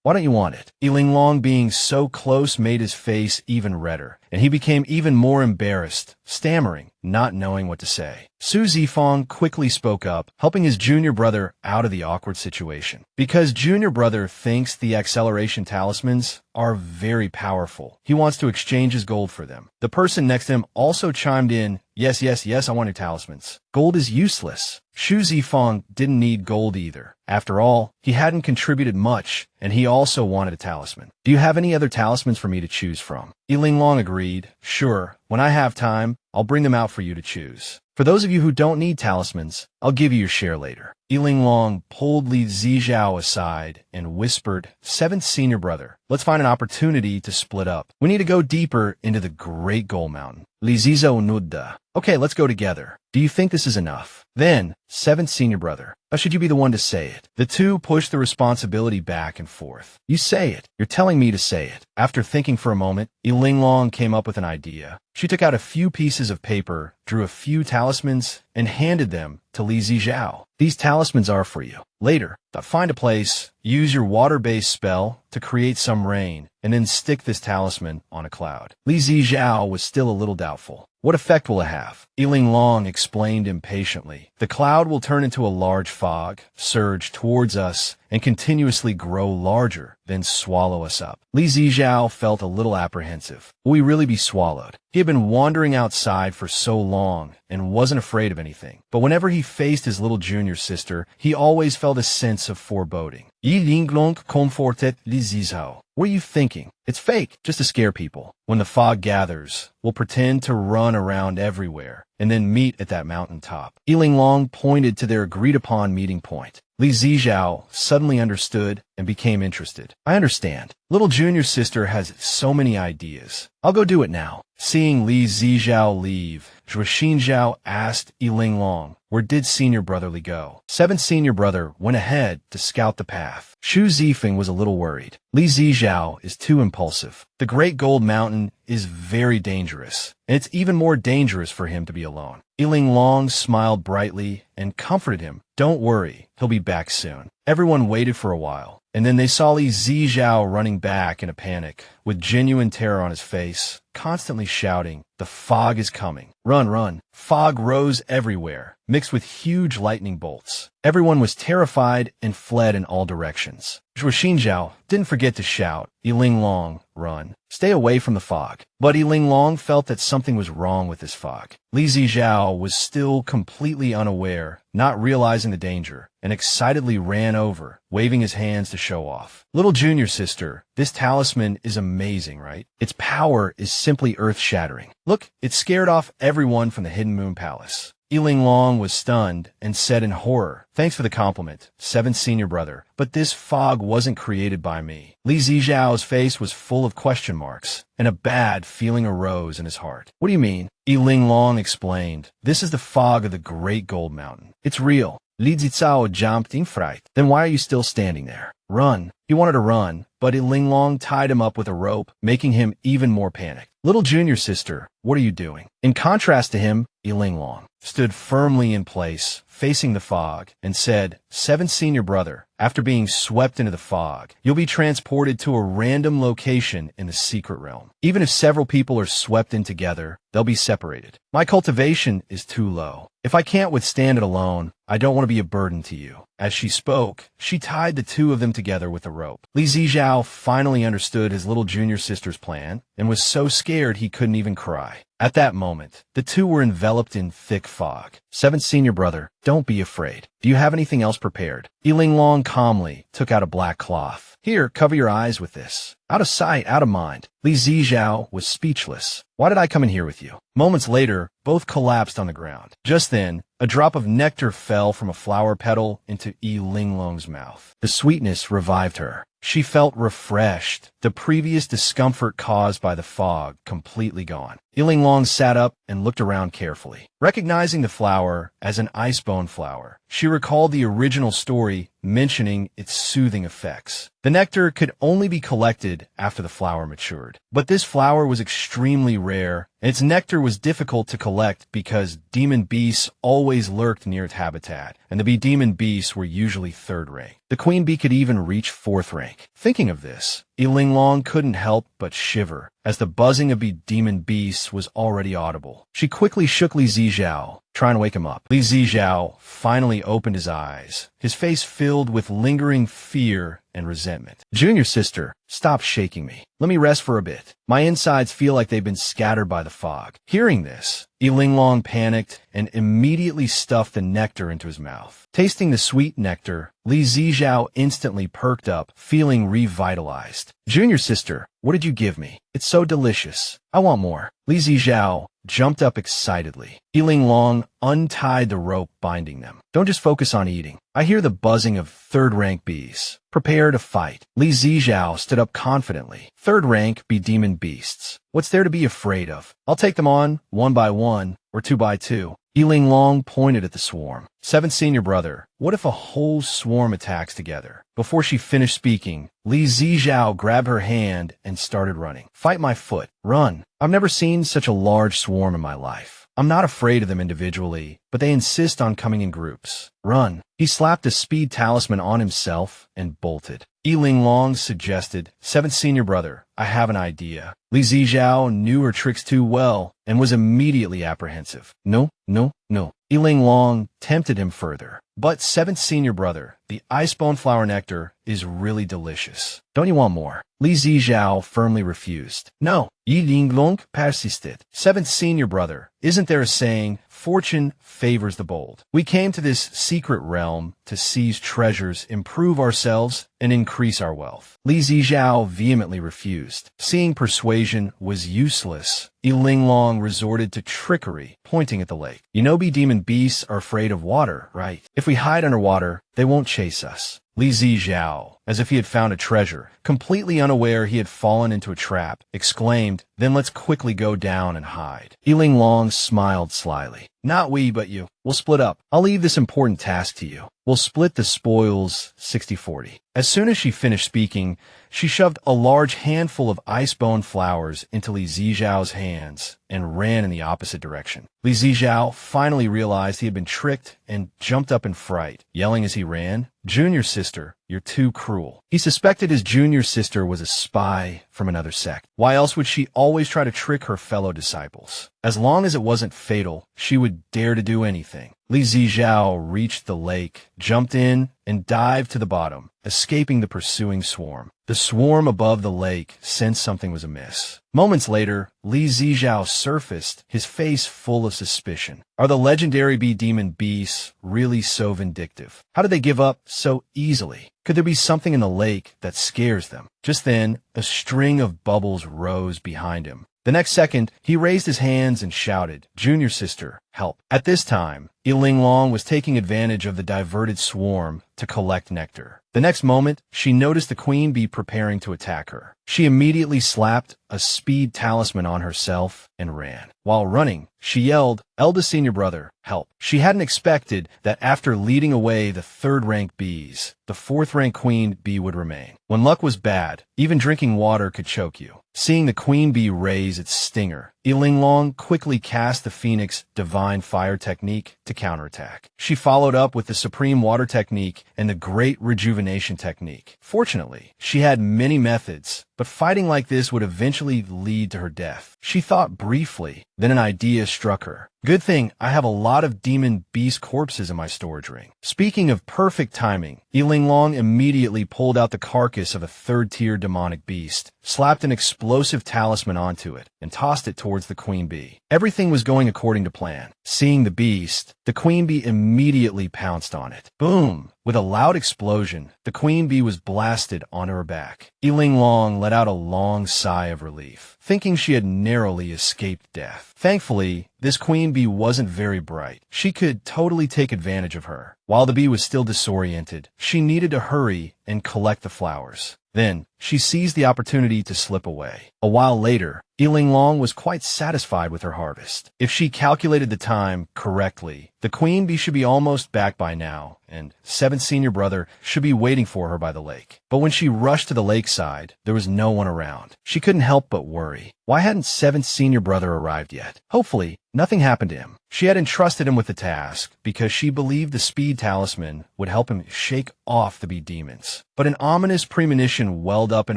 Why don't you want it?" Linglong being so close made his face even redder, and he became even more embarrassed, stammering, not knowing what to say. Su Zifeng quickly spoke up, helping his junior brother out of the awkward situation. Because junior brother thinks the acceleration talismans are very powerful, he wants to exchange his gold for them. The person next to him also chimed in, Yes, I want your talismans. Gold is useless." Xu Zifeng didn't need gold either. After all, he hadn't contributed much, and he also wanted a talisman. "Do you have any other talismans for me to choose from?" Linglong agreed. "Sure, when I have time, I'll bring them out for you to choose. For those of you who don't need talismans, I'll give you your share later." Linglong pulled Li Zijiao aside and whispered, "Seventh senior brother, let's find an opportunity to split up. We need to go deeper into the Great Gold Mountain." Li Zijiao nudda. "Okay, let's go together. Do you think this is enough?" Then, "Seventh senior brother, how should you be the one to say it?" The two pushed the responsibility back and forth. "You say it. You're telling me to say it." After thinking for a moment, Linglong came up with an idea. She took out a few pieces of paper, drew a few talismans, and handed them to Li Zijiao. "These talismans are for you. Later, find a place, use your water-based spell to create some rain, and then stick this talisman on a cloud." Li Zijiao was still a little doubtful. "What effect will it have?" Linglong explained impatiently. "The cloud will turn into a large fog, surge towards us, and continuously grow larger, then swallow us up." Li Zijiao felt a little apprehensive. Will he really be swallowed? He had been wandering outside for so long and wasn't afraid of anything. But whenever he faced his little junior sister, he always felt a sense of foreboding. Linglong comforted Li Zijiao. "What are you thinking? It's fake, just to scare people. When the fog gathers, we'll pretend to run around everywhere and then meet at that mountain top." Linglong pointed to their agreed-upon meeting point. Li Zijiao suddenly understood and became interested. I understand. Little junior sister has so many ideas. I'll go do it now. Seeing Li Zijiao leave, Zhuo Xinjiao asked Linglong, where did senior brotherly go? Seventh senior brother went ahead to scout the path. Xu Zifeng was a little worried. Li Zijiao is too impulsive. The Great Gold Mountain is very dangerous, and it's even more dangerous for him to be alone. Linglong smiled brightly and comforted him. Don't worry, he'll be back soon. Everyone waited for a while, and then they saw Li Zijiao running back in a panic, with genuine terror on his face, constantly shouting, "The fog is coming. Run, run." Fog rose everywhere, mixed with huge lightning bolts. Everyone was terrified and fled in all directions. Zhuo Xinjiao didn't forget to shout, Linglong, run. Stay away from the fog. But Linglong felt that something was wrong with this fog. Li Zijiao was still completely unaware, not realizing the danger, and excitedly ran over, waving his hands to show off. Little junior sister, this talisman is amazing, right? Its power is simply earth-shattering. Look, it scared off everyone from the Hidden Moon Palace. Linglong was stunned and said in horror, "Thanks for the compliment, seventh senior brother, but this fog wasn't created by me." Li Zijiao's face was full of question marks, and a bad feeling arose in his heart. "What do you mean?" Linglong explained, "This is the fog of the Great Gold Mountain. It's real." Li Zijiao jumped in fright. "Then why are you still standing there? Run." He wanted to run, but Linglong tied him up with a rope, making him even more panicked. "Little junior sister, what are you doing?" In contrast to him, Linglong stood firmly in place, facing the fog, and said, "Seventh senior brother, after being swept into the fog, you'll be transported to a random location in the secret realm. Even if several people are swept in together, they'll be separated. My cultivation is too low. If I can't withstand it alone, I don't want to be a burden to you." As she spoke, she tied the two of them together with a rope. Li Zijiao finally understood his little junior sister's plan, and was so scared he couldn't even cry. At that moment, the two were enveloped in thick fog. "Seventh senior brother, don't be afraid. Do you have anything else prepared?" Linglong calmly took out a black cloth. "Here, cover your eyes with this." Out of sight, out of mind. Li Zijiao was speechless. "Why did I come in here with you?" Moments later, both collapsed on the ground. Just then, a drop of nectar fell from a flower petal into Linglong's mouth. The sweetness revived her. She felt refreshed, the previous discomfort caused by the fog completely gone. Linglong sat up and looked around carefully. Recognizing the flower as an icebone flower, she recalled the original story mentioning its soothing effects. The nectar could only be collected after the flower matured. But this flower was extremely rare, and its nectar was difficult to collect because demon beasts always lurked near its habitat, and the bee demon beasts were usually third rank. The queen bee could even reach fourth rank. Thinking of this, Linglong couldn't help but shiver, as the buzzing of bee demon beasts was already audible. She quickly shook Li Zijiao, trying to wake him up. Li Zijiao finally opened his eyes, his face filled with lingering fear and resentment. "Junior sister, stop shaking me. Let me rest for a bit. My insides feel like they've been scattered by the fog." Hearing this, Linglong panicked and immediately stuffed the nectar into his mouth. Tasting the sweet nectar, Li Zijiao instantly perked up, feeling revitalized. "Junior sister, what did you give me? It's so delicious. I want more." Li Zijiao jumped up excitedly. Linglong untied the rope binding them. "Don't just focus on eating. I hear the buzzing of third-rank bees. Prepare to fight." Li Zijiao stood up confidently. "Third-rank bee demon beasts. What's there to be afraid of? I'll take them on, one by one, or two by two." Linglong pointed at the swarm. "Seventh senior brother, what if a whole swarm attacks together?" Before she finished speaking, Li Zijiao grabbed her hand and started running. "Fight my foot. Run. I've never seen such a large swarm in my life. I'm not afraid of them individually, but they insist on coming in groups. Run." He slapped a speed talisman on himself and bolted. Linglong suggested, "Seventh senior brother, I have an idea." Li Zijiao knew her tricks too well and was immediately apprehensive. "No, no, no." Linglong tempted him further. "But seventh senior brother, the icebone flower nectar is really delicious. Don't you want more?" Li Zijiao firmly refused. "No." Linglong persisted. "Seventh senior brother, isn't there a saying, fortune favors the bold? We came to this secret realm to seize treasures, improve ourselves, and increase our wealth." Li Zijiao vehemently refused. Seeing persuasion was useless, Linglong resorted to trickery, pointing at the lake. "You know bee demon beasts are afraid of water, right? If we we hide underwater, they won't chase us. Li Zijiao, as if he had found a treasure, completely unaware he had fallen into a trap, exclaimed, "Then let's quickly go down and hide." Linglong smiled slyly. "Not we, but you. We'll split up. I'll leave this important task to you. We'll split the spoils 60-40. As soon as she finished speaking, she shoved a large handful of ice-bone flowers into Li Zijiao's hands and ran in the opposite direction. Li Zijiao finally realized he had been tricked and jumped up in fright, yelling as he ran, "Junior sister, you're too cruel." He suspected his junior sister was a spy from another sect. Why else would she always try to trick her fellow disciples? As long as it wasn't fatal, she would dare to do anything. Li Zijiao reached the lake, jumped in, and dived to the bottom, escaping the pursuing swarm. The swarm above the lake sensed something was amiss. Moments later, Li Zijiao surfaced, his face full of suspicion. Are the legendary bee demon beasts really so vindictive? How did they give up so easily? Could there be something in the lake that scares them? Just then, a string of bubbles rose behind him. The next second, he raised his hands and shouted, "Junior sister, help." At this time, Linglong was taking advantage of the diverted swarm to collect nectar. The next moment, she noticed the queen bee preparing to attack her. She immediately slapped a speed talisman on herself and ran. While running, she yelled, "Eldest senior brother, help." She hadn't expected that after leading away the third-ranked bees, the fourth-ranked queen bee would remain. When luck was bad, even drinking water could choke you. Seeing the queen bee raise its stinger, Linglong quickly cast the Phoenix Divine Fire technique to counterattack. She followed up with the Supreme Water technique and the Great Rejuvenation technique. Fortunately, she had many methods, but fighting like this would eventually lead to her death. She thought briefly, then an idea struck her. Good thing I have a lot of demon beast corpses in my storage ring. Speaking of perfect timing, Linglong immediately pulled out the carcass of a third-tier demonic beast, slapped an explosive talisman onto it, and tossed it towards the queen bee. Everything was going according to plan. Seeing the beast, the queen bee immediately pounced on it. Boom! With a loud explosion, the queen bee was blasted onto her back. Linglong let out a long sigh of relief, thinking she had narrowly escaped death. Thankfully, this queen bee wasn't very bright. She could totally take advantage of her. While the bee was still disoriented, she needed to hurry and collect the flowers. Then, she seized the opportunity to slip away. A while later, Linglong was quite satisfied with her harvest. If she calculated the time correctly, the queen bee should be almost back by now, and seventh senior brother should be waiting for her by the lake. But when she rushed to the lakeside, there was no one around. She couldn't help but worry. Why hadn't seventh senior brother arrived yet? Hopefully, nothing happened to him. She had entrusted him with the task because she believed the speed talisman would help him shake off the bee demons. But an ominous premonition welled up in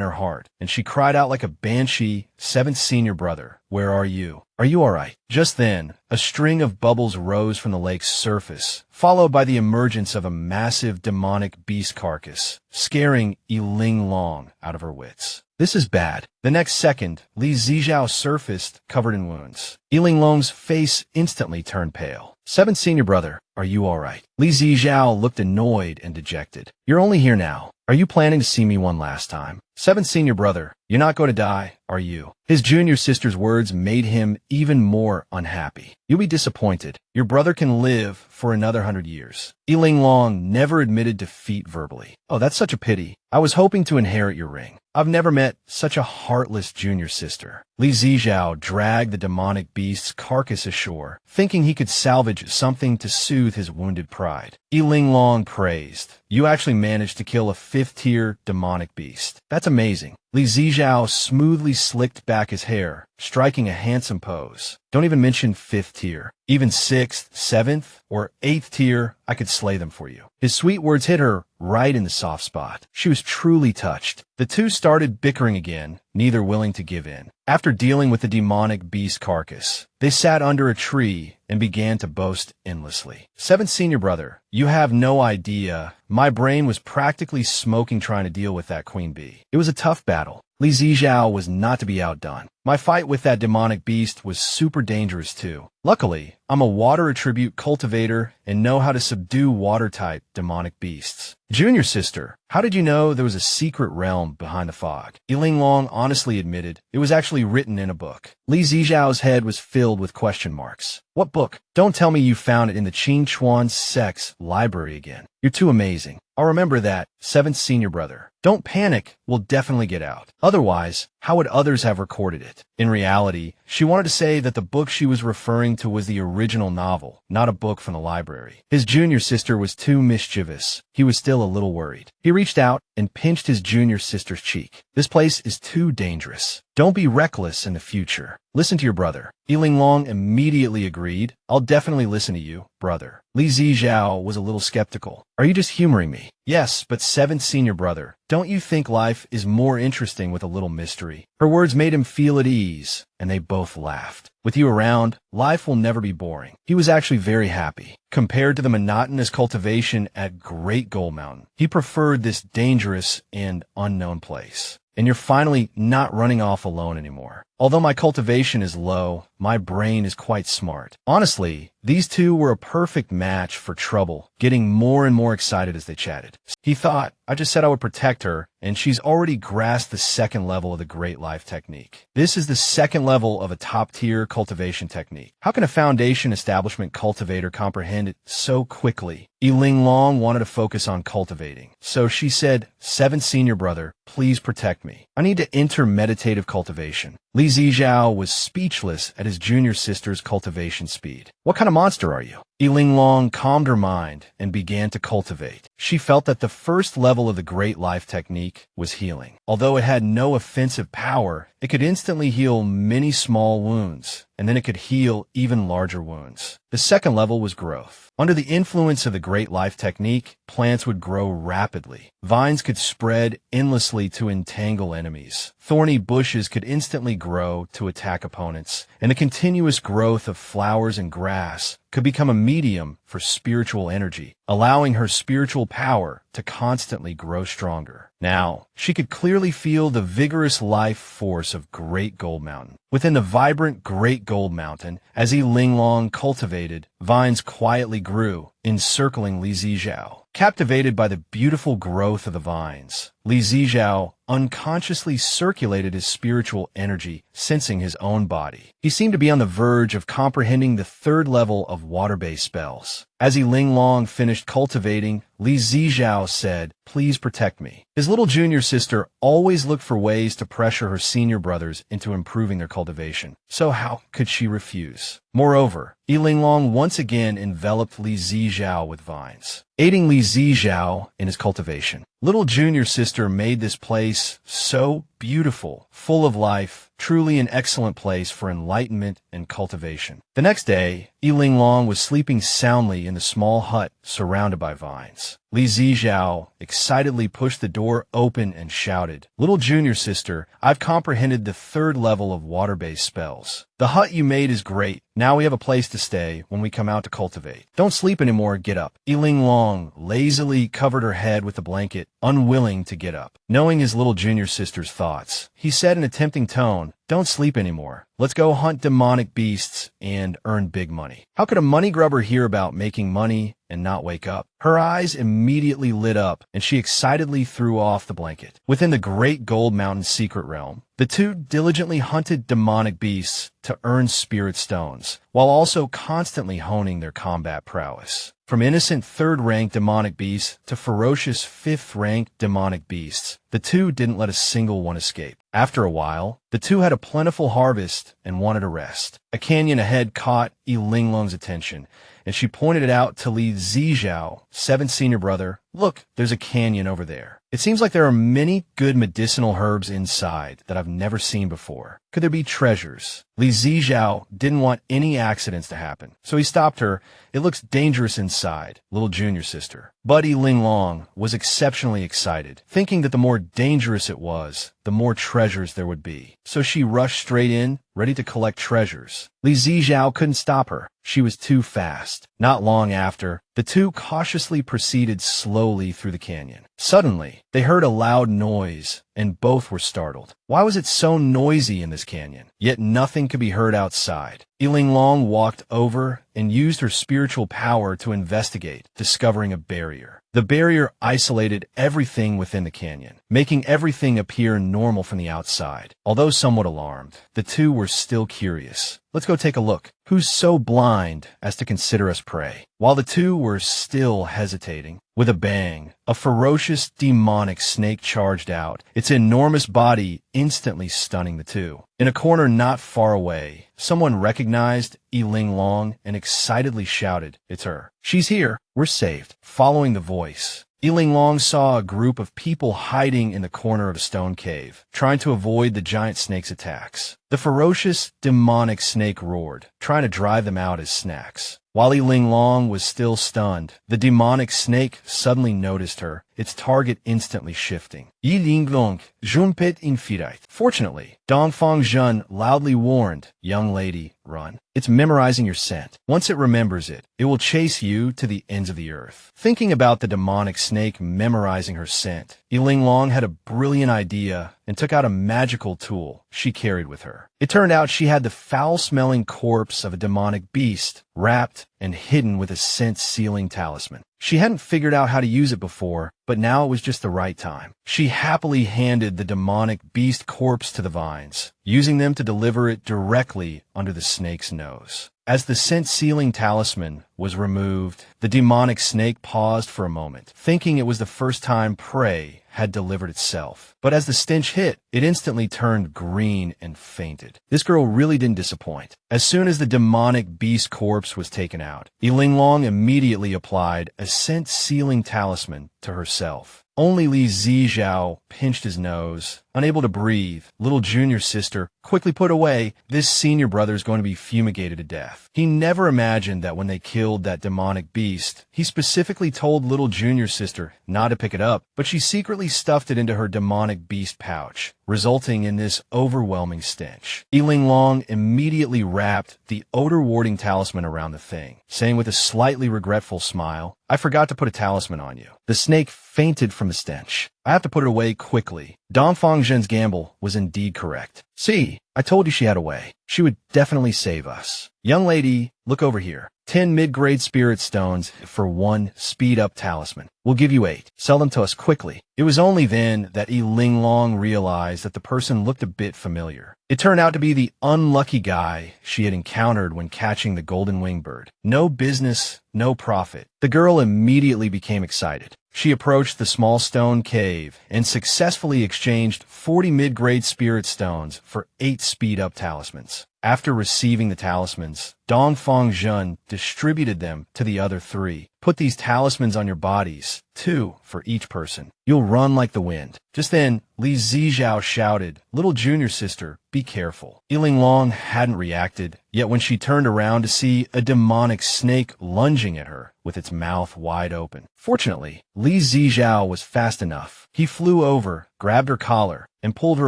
her heart, and she cried out like a banshee, "Seventh senior brother, where are you? Are you all right?" Just then, a string of bubbles rose from the lake's surface, followed by the emergence of a massive demonic beast carcass, scaring Linglong out of her wits. This is bad. The next second, Li Zijiao surfaced, covered in wounds. Linglong's face instantly turned pale. "Seventh senior brother, are you all right?" Li Zijiao looked annoyed and dejected. "You're only here now. Are you planning to see me one last time?" "Seventh senior brother, you're not going to die, are you?" His junior sister's words made him even more unhappy. "You'll be disappointed. Your brother can live for another 100 years. Linglong never admitted defeat verbally. "Oh, that's such a pity. I was hoping to inherit your ring. I've never met such a heartless junior sister." Li Zijiao dragged the demonic beast's carcass ashore, thinking he could salvage something to soothe his wounded pride. Linglong praised, "You actually managed to kill a 5th-tier demonic beast. That's amazing." Li Zijiao smoothly slicked back his hair, striking a handsome pose. "Don't even mention 5th tier. Even 6th, 7th, or 8th tier, I could slay them for you." His sweet words hit her right in the soft spot. She was truly touched. The two started bickering again, neither willing to give in. After dealing with the demonic beast carcass, they sat under a tree and began to boast endlessly. "Seventh senior brother, you have no idea. My brain was practically smoking trying to deal with that queen bee. It was a tough battle. Li Zijiao was not to be outdone. My fight with that demonic beast was super dangerous too. Luckily, I'm a water attribute cultivator and know how to subdue water-type demonic beasts. Junior sister, how did you know there was a secret realm behind the fog? Linglong honestly admitted it was actually written in a book. Li Zijiao's head was filled with question marks. What book? Don't tell me you found it in the Qing Chuan sect's library again. You're too amazing. I'll remember that, 7th senior brother. Don't panic, we'll definitely get out. Otherwise, how would others have recorded it? In reality, she wanted to say that the book she was referring to was the original novel, not a book from the library. His junior sister was too mischievous. He was still a little worried. He reached out and pinched his junior sister's cheek. This place is too dangerous. Don't be reckless in the future. Listen to your brother. Linglong immediately agreed. I'll definitely listen to you, brother. Li Zijiao was a little skeptical. Are you just humoring me? Yes, but 7th senior brother, don't you think life is more interesting with a little mystery? Her words made him feel at ease, and they both laughed. With you around, life will never be boring. He was actually very happy. Compared to the monotonous cultivation at Great Gold Mountain, he preferred this dangerous and unknown place. And you're finally not running off alone anymore. Although my cultivation is low, my brain is quite smart. Honestly, these two were a perfect match for trouble, getting more and more excited as they chatted. He thought, I just said I would protect her, and she's already grasped the second level of the Great Life technique. This is the second level of a top-tier cultivation technique. How can a foundation establishment cultivator comprehend it so quickly? Linglong wanted to focus on cultivating, so she said, 7th senior brother, please protect me. I need to enter meditative cultivation. Li Zijiao was speechless at his junior sister's cultivation speed. What kind of monster are you? Linglong calmed her mind and began to cultivate. She felt that the first level of the Great Life technique was healing. Although it had no offensive power, it could instantly heal many small wounds, and then it could heal even larger wounds. The second level was growth. Under the influence of the Great Life technique, plants would grow rapidly. Vines could spread endlessly to entangle enemies. Thorny bushes could instantly grow to attack opponents, and the continuous growth of flowers and grass could become a medium for spiritual energy, allowing her spiritual power to constantly grow stronger. Now, she could clearly feel the vigorous life force of Great Gold Mountain. Within the vibrant Great Gold Mountain, as Linglong cultivated, vines quietly grew, encircling Li Zijiao. Captivated by the beautiful growth of the vines, Li Zijiao unconsciously circulated his spiritual energy, sensing his own body. He seemed to be on the verge of comprehending the third level of water-based spells. As Linglong finished cultivating, Li Zijiao said, please protect me. His little junior sister always looked for ways to pressure her senior brothers into improving their cultivation. So how could she refuse? Moreover, Linglong once again enveloped Li Zijiao with vines, aiding Li Zijiao in his cultivation. Little junior sister made this place so beautiful, full of life, truly an excellent place for enlightenment and cultivation. The next day, Linglong was sleeping soundly in the small hut surrounded by vines. Li Zijiao excitedly pushed the door open and shouted, little junior sister, I've comprehended the third level of water-based spells. The hut you made is great. Now we have a place to stay when we come out to cultivate. Don't sleep anymore, get up. Linglong lazily covered her head with a blanket, unwilling to get up. Knowing his little junior sister's thoughts, he said in a tempting tone, don't sleep anymore. Let's go hunt demonic beasts and earn big money. How could a money grubber hear about making money and not wake up? Her eyes immediately lit up, and she excitedly threw off the blanket. Within the Great Gold Mountain secret realm, the two diligently hunted demonic beasts to earn spirit stones, while also constantly honing their combat prowess. From innocent third-rank demonic beasts to ferocious fifth-rank demonic beasts, the two didn't let a single one escape. After a while, the two had a plentiful harvest and wanted a rest. A canyon ahead caught Linglong's attention, and she pointed it out to Li Zijiao, 7th senior brother. Look, there's a canyon over there. It seems like there are many good medicinal herbs inside that I've never seen before. Could there be treasures? Li Zijiao didn't want any accidents to happen, so he stopped her. It looks dangerous inside, little junior sister. Buddy Linglong was exceptionally excited, thinking that the more dangerous it was, the more treasures there would be. So she rushed straight in, ready to collect treasures. Li Zijiao couldn't stop her. She was too fast. Not long after, the two cautiously proceeded slowly through the canyon. Suddenly, they heard a loud noise, and both were startled. Why was it so noisy in this canyon? Yet nothing could be heard outside. Linglong walked over and used her spiritual power to investigate, discovering a barrier. The barrier isolated everything within the canyon, making everything appear normal from the outside. Although somewhat alarmed, the two were still curious. Let's go take a look. Who's so blind as to consider us prey? While the two were still hesitating, with a bang, a ferocious demonic snake charged out, its enormous body instantly stunning the two. In a corner not far away, someone recognized Linglong and excitedly shouted, "It's her. She's here. We're saved." Following the voice, Linglong saw a group of people hiding in the corner of a stone cave, trying to avoid the giant snake's attacks. The ferocious, demonic snake roared, trying to drive them out as snacks. While Linglong was still stunned, the demonic snake suddenly noticed her, its target instantly shifting. Linglong, jumpet infidite. Fortunately, Dongfang Zhen loudly warned, "Young lady, run. It's memorizing your scent. Once it remembers it, it will chase you to the ends of the earth." Thinking about the demonic snake memorizing her scent, Linglong had a brilliant idea and took out a magical tool she carried with her. It turned out she had the foul-smelling corpse of a demonic beast wrapped and hidden with a scent-sealing talisman. She hadn't figured out how to use it before, but now it was just the right time. She happily handed the demonic beast corpse to the vines, using them to deliver it directly under the snake's nose. As the scent-sealing talisman was removed, the demonic snake paused for a moment, thinking it was the first time prey had delivered itself. But as the stench hit, it instantly turned green and fainted. This girl really didn't disappoint. As soon as the demonic beast corpse was taken out, Linglong immediately applied a scent-sealing talisman to herself. Only Li Zijiao pinched his nose. Unable to breathe, little junior sister quickly put away, "This senior brother is going to be fumigated to death." He never imagined that when they killed that demonic beast, he specifically told little junior sister not to pick it up, but she secretly stuffed it into her demonic beast pouch, resulting in this overwhelming stench. Linglong immediately wrapped the odor-warding talisman around the thing, saying with a slightly regretful smile, "I forgot to put a talisman on you." The snake fainted from the stench. "I have to put it away quickly." Dongfang Zhen's gamble was indeed correct. "See, I told you she had a way. She would definitely save us." "Young lady, look over here. 10 mid-grade spirit stones for 1 speed-up talisman. We'll give you 8. Sell them to us quickly." It was only then that Linglong realized that the person looked a bit familiar. It turned out to be the unlucky guy she had encountered when catching the golden wingbird. No business, no profit. The girl immediately became excited. She approached the small stone cave and successfully exchanged 40 mid-grade spirit stones for 8 speed-up talismans. After receiving the talismans, Dongfang Zhen distributed them to the other 3. "Put these talismans on your bodies, 2 for each person. You'll run like the wind." Just then, Li Zijiao shouted, "Little junior sister, be careful." Linglong hadn't reacted, yet when she turned around to see a demonic snake lunging at her with its mouth wide open. Fortunately, Li Zijiao was fast enough. He flew over, grabbed her collar, and pulled her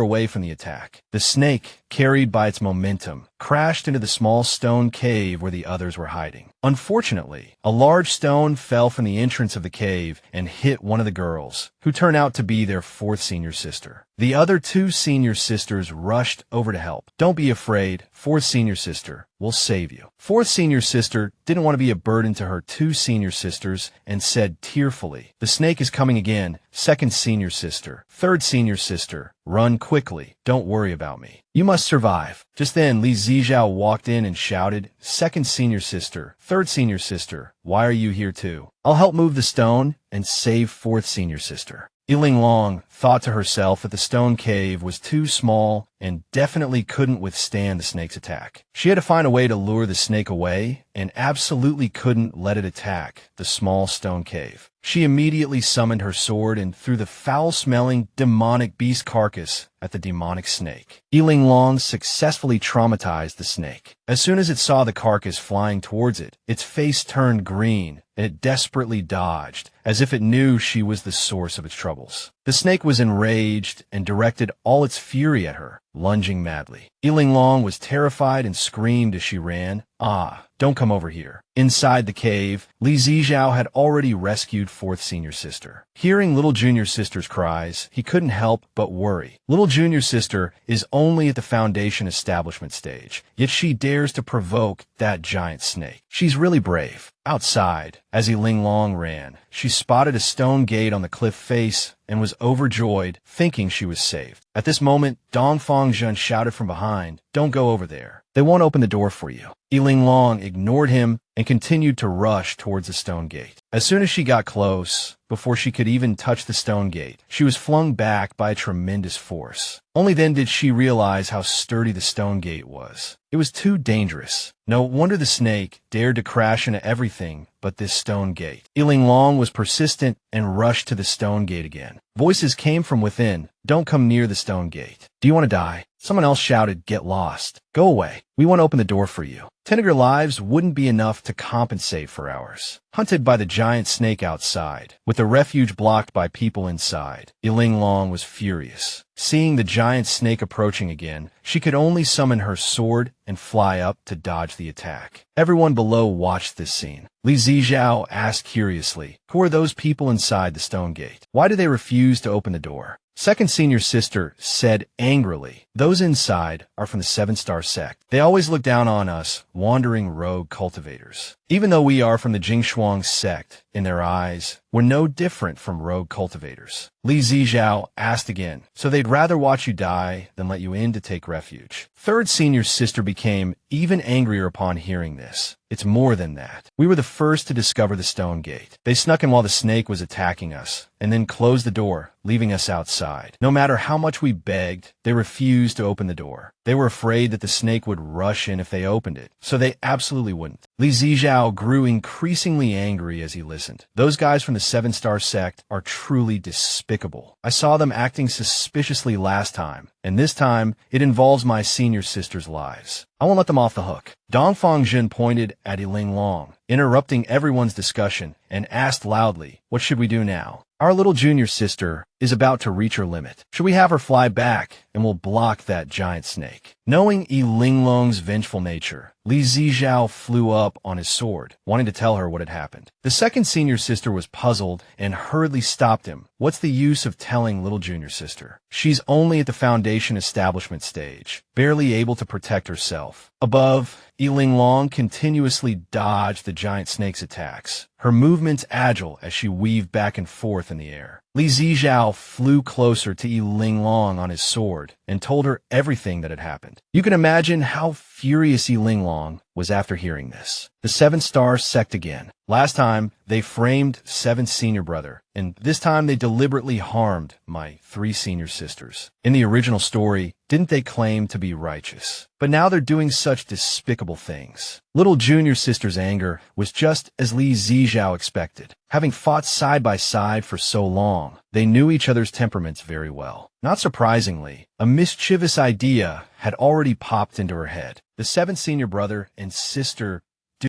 away from the attack. The snake, carried by its momentum, crashed into the small stone cave where the others were hiding. Unfortunately, a large stone fell from the entrance of the cave and hit one of the girls, who turned out to be their 4th senior sister. The other 2 senior sisters rushed over to help. "Don't be afraid, 4th senior sister. We'll save you." 4th senior sister didn't want to be a burden to her 2 senior sisters and said tearfully, "The snake is coming again. 2nd senior sister. 3rd senior sister. Run quickly. Don't worry about me. You must survive." Just then, Li Zijiao walked in and shouted, "2nd senior sister. 3rd senior sister. Why are you here too? I'll help move the stone and save 4th senior sister." Linglong thought to herself that the stone cave was too small and definitely couldn't withstand the snake's attack. She had to find a way to lure the snake away and absolutely couldn't let it attack the small stone cave. She immediately summoned her sword and threw the foul-smelling demonic beast carcass at the demonic snake. Linglong successfully traumatized the snake. As soon as it saw the carcass flying towards it, its face turned green, and it desperately dodged, as if it knew she was the source of its troubles. The snake was enraged and directed all its fury at her, lunging madly. Linglong was terrified and screamed as she ran, "Ah, don't come over here." Inside the cave, Li Zijiao had already rescued fourth senior sister. Hearing little junior sister's cries, he couldn't help but worry. Little junior sister is only at the Foundation establishment stage, yet she dares to provoke that giant snake. She's really brave. Outside, as Linglong ran, she spotted a stone gate on the cliff face and was overjoyed, thinking she was saved. At this moment, Dong Fangzhen shouted from behind, "Don't go over there. They won't open the door for you." Linglong ignored him and continued to rush towards the stone gate. As soon as she got close, before she could even touch the stone gate, she was flung back by a tremendous force. Only then did she realize how sturdy the stone gate was. It was too dangerous. No wonder the snake dared to crash into everything but this stone gate. Linglong was persistent and rushed to the stone gate again. Voices came from within. "Don't come near the stone gate. Do you want to die?" Someone else shouted, "Get lost. Go away. We won't open the door for you." 10 of your lives wouldn't be enough to compensate for ours. Hunted by the giant snake outside, with the refuge blocked by people inside, Linglong was furious. Seeing the giant snake approaching again, she could only summon her sword and fly up to dodge the attack. Everyone below watched this scene. Li Zijiao asked curiously, "Who are those people inside the stone gate? Why do they refuse to open the door?" Second senior sister said angrily, "Those inside are from the 7-star sect. They always look down on us, wandering rogue cultivators. Even though we are from the Jingshuang sect, in their eyes, we're no different from rogue cultivators." Li Zijiao asked again, "So they'd rather watch you die than let you in to take refuge?" Third senior sister became even angrier upon hearing this. "It's more than that. We were the first to discover the stone gate. They snuck in while the snake was attacking us, and then closed the door, leaving us outside. No matter how much we begged, they refused to open the door. They were afraid that the snake would rush in if they opened it, so they absolutely wouldn't." Li Zijiao grew increasingly angry as he listened. "Those guys from the 7-star sect are truly despicable. I saw them acting suspiciously last time, and this time it involves my senior sister's lives. I won't let them off the hook." Dong Fangzhen pointed at Linglong, interrupting everyone's discussion, and asked loudly, "What should we do now? Our little junior sister is about to reach her limit. Should we have her fly back and we'll block that giant snake?" Knowing Linglong's vengeful nature, Li Zijiao flew up on his sword, wanting to tell her what had happened. The second senior sister was puzzled and hurriedly stopped him. "What's the use of telling little junior sister? She's only at the Foundation establishment stage, barely able to protect herself." Above, Linglong continuously dodged the giant snake's attacks, her movements agile as she weaved back and forth in the air. Li Zijiao flew closer to Linglong on his sword and told her everything that had happened. You can imagine how furious Linglong was after hearing this. The 7-star sect again. Last time, they framed 7th senior brother, and this time they deliberately harmed my 3 senior sisters. In the original story, didn't they claim to be righteous? But now they're doing such despicable things. Little junior sister's anger was just as Li Zijiao expected. Having fought side by side for so long, they knew each other's temperaments very well. Not surprisingly, a mischievous idea had already popped into her head. The 7th senior brother and sister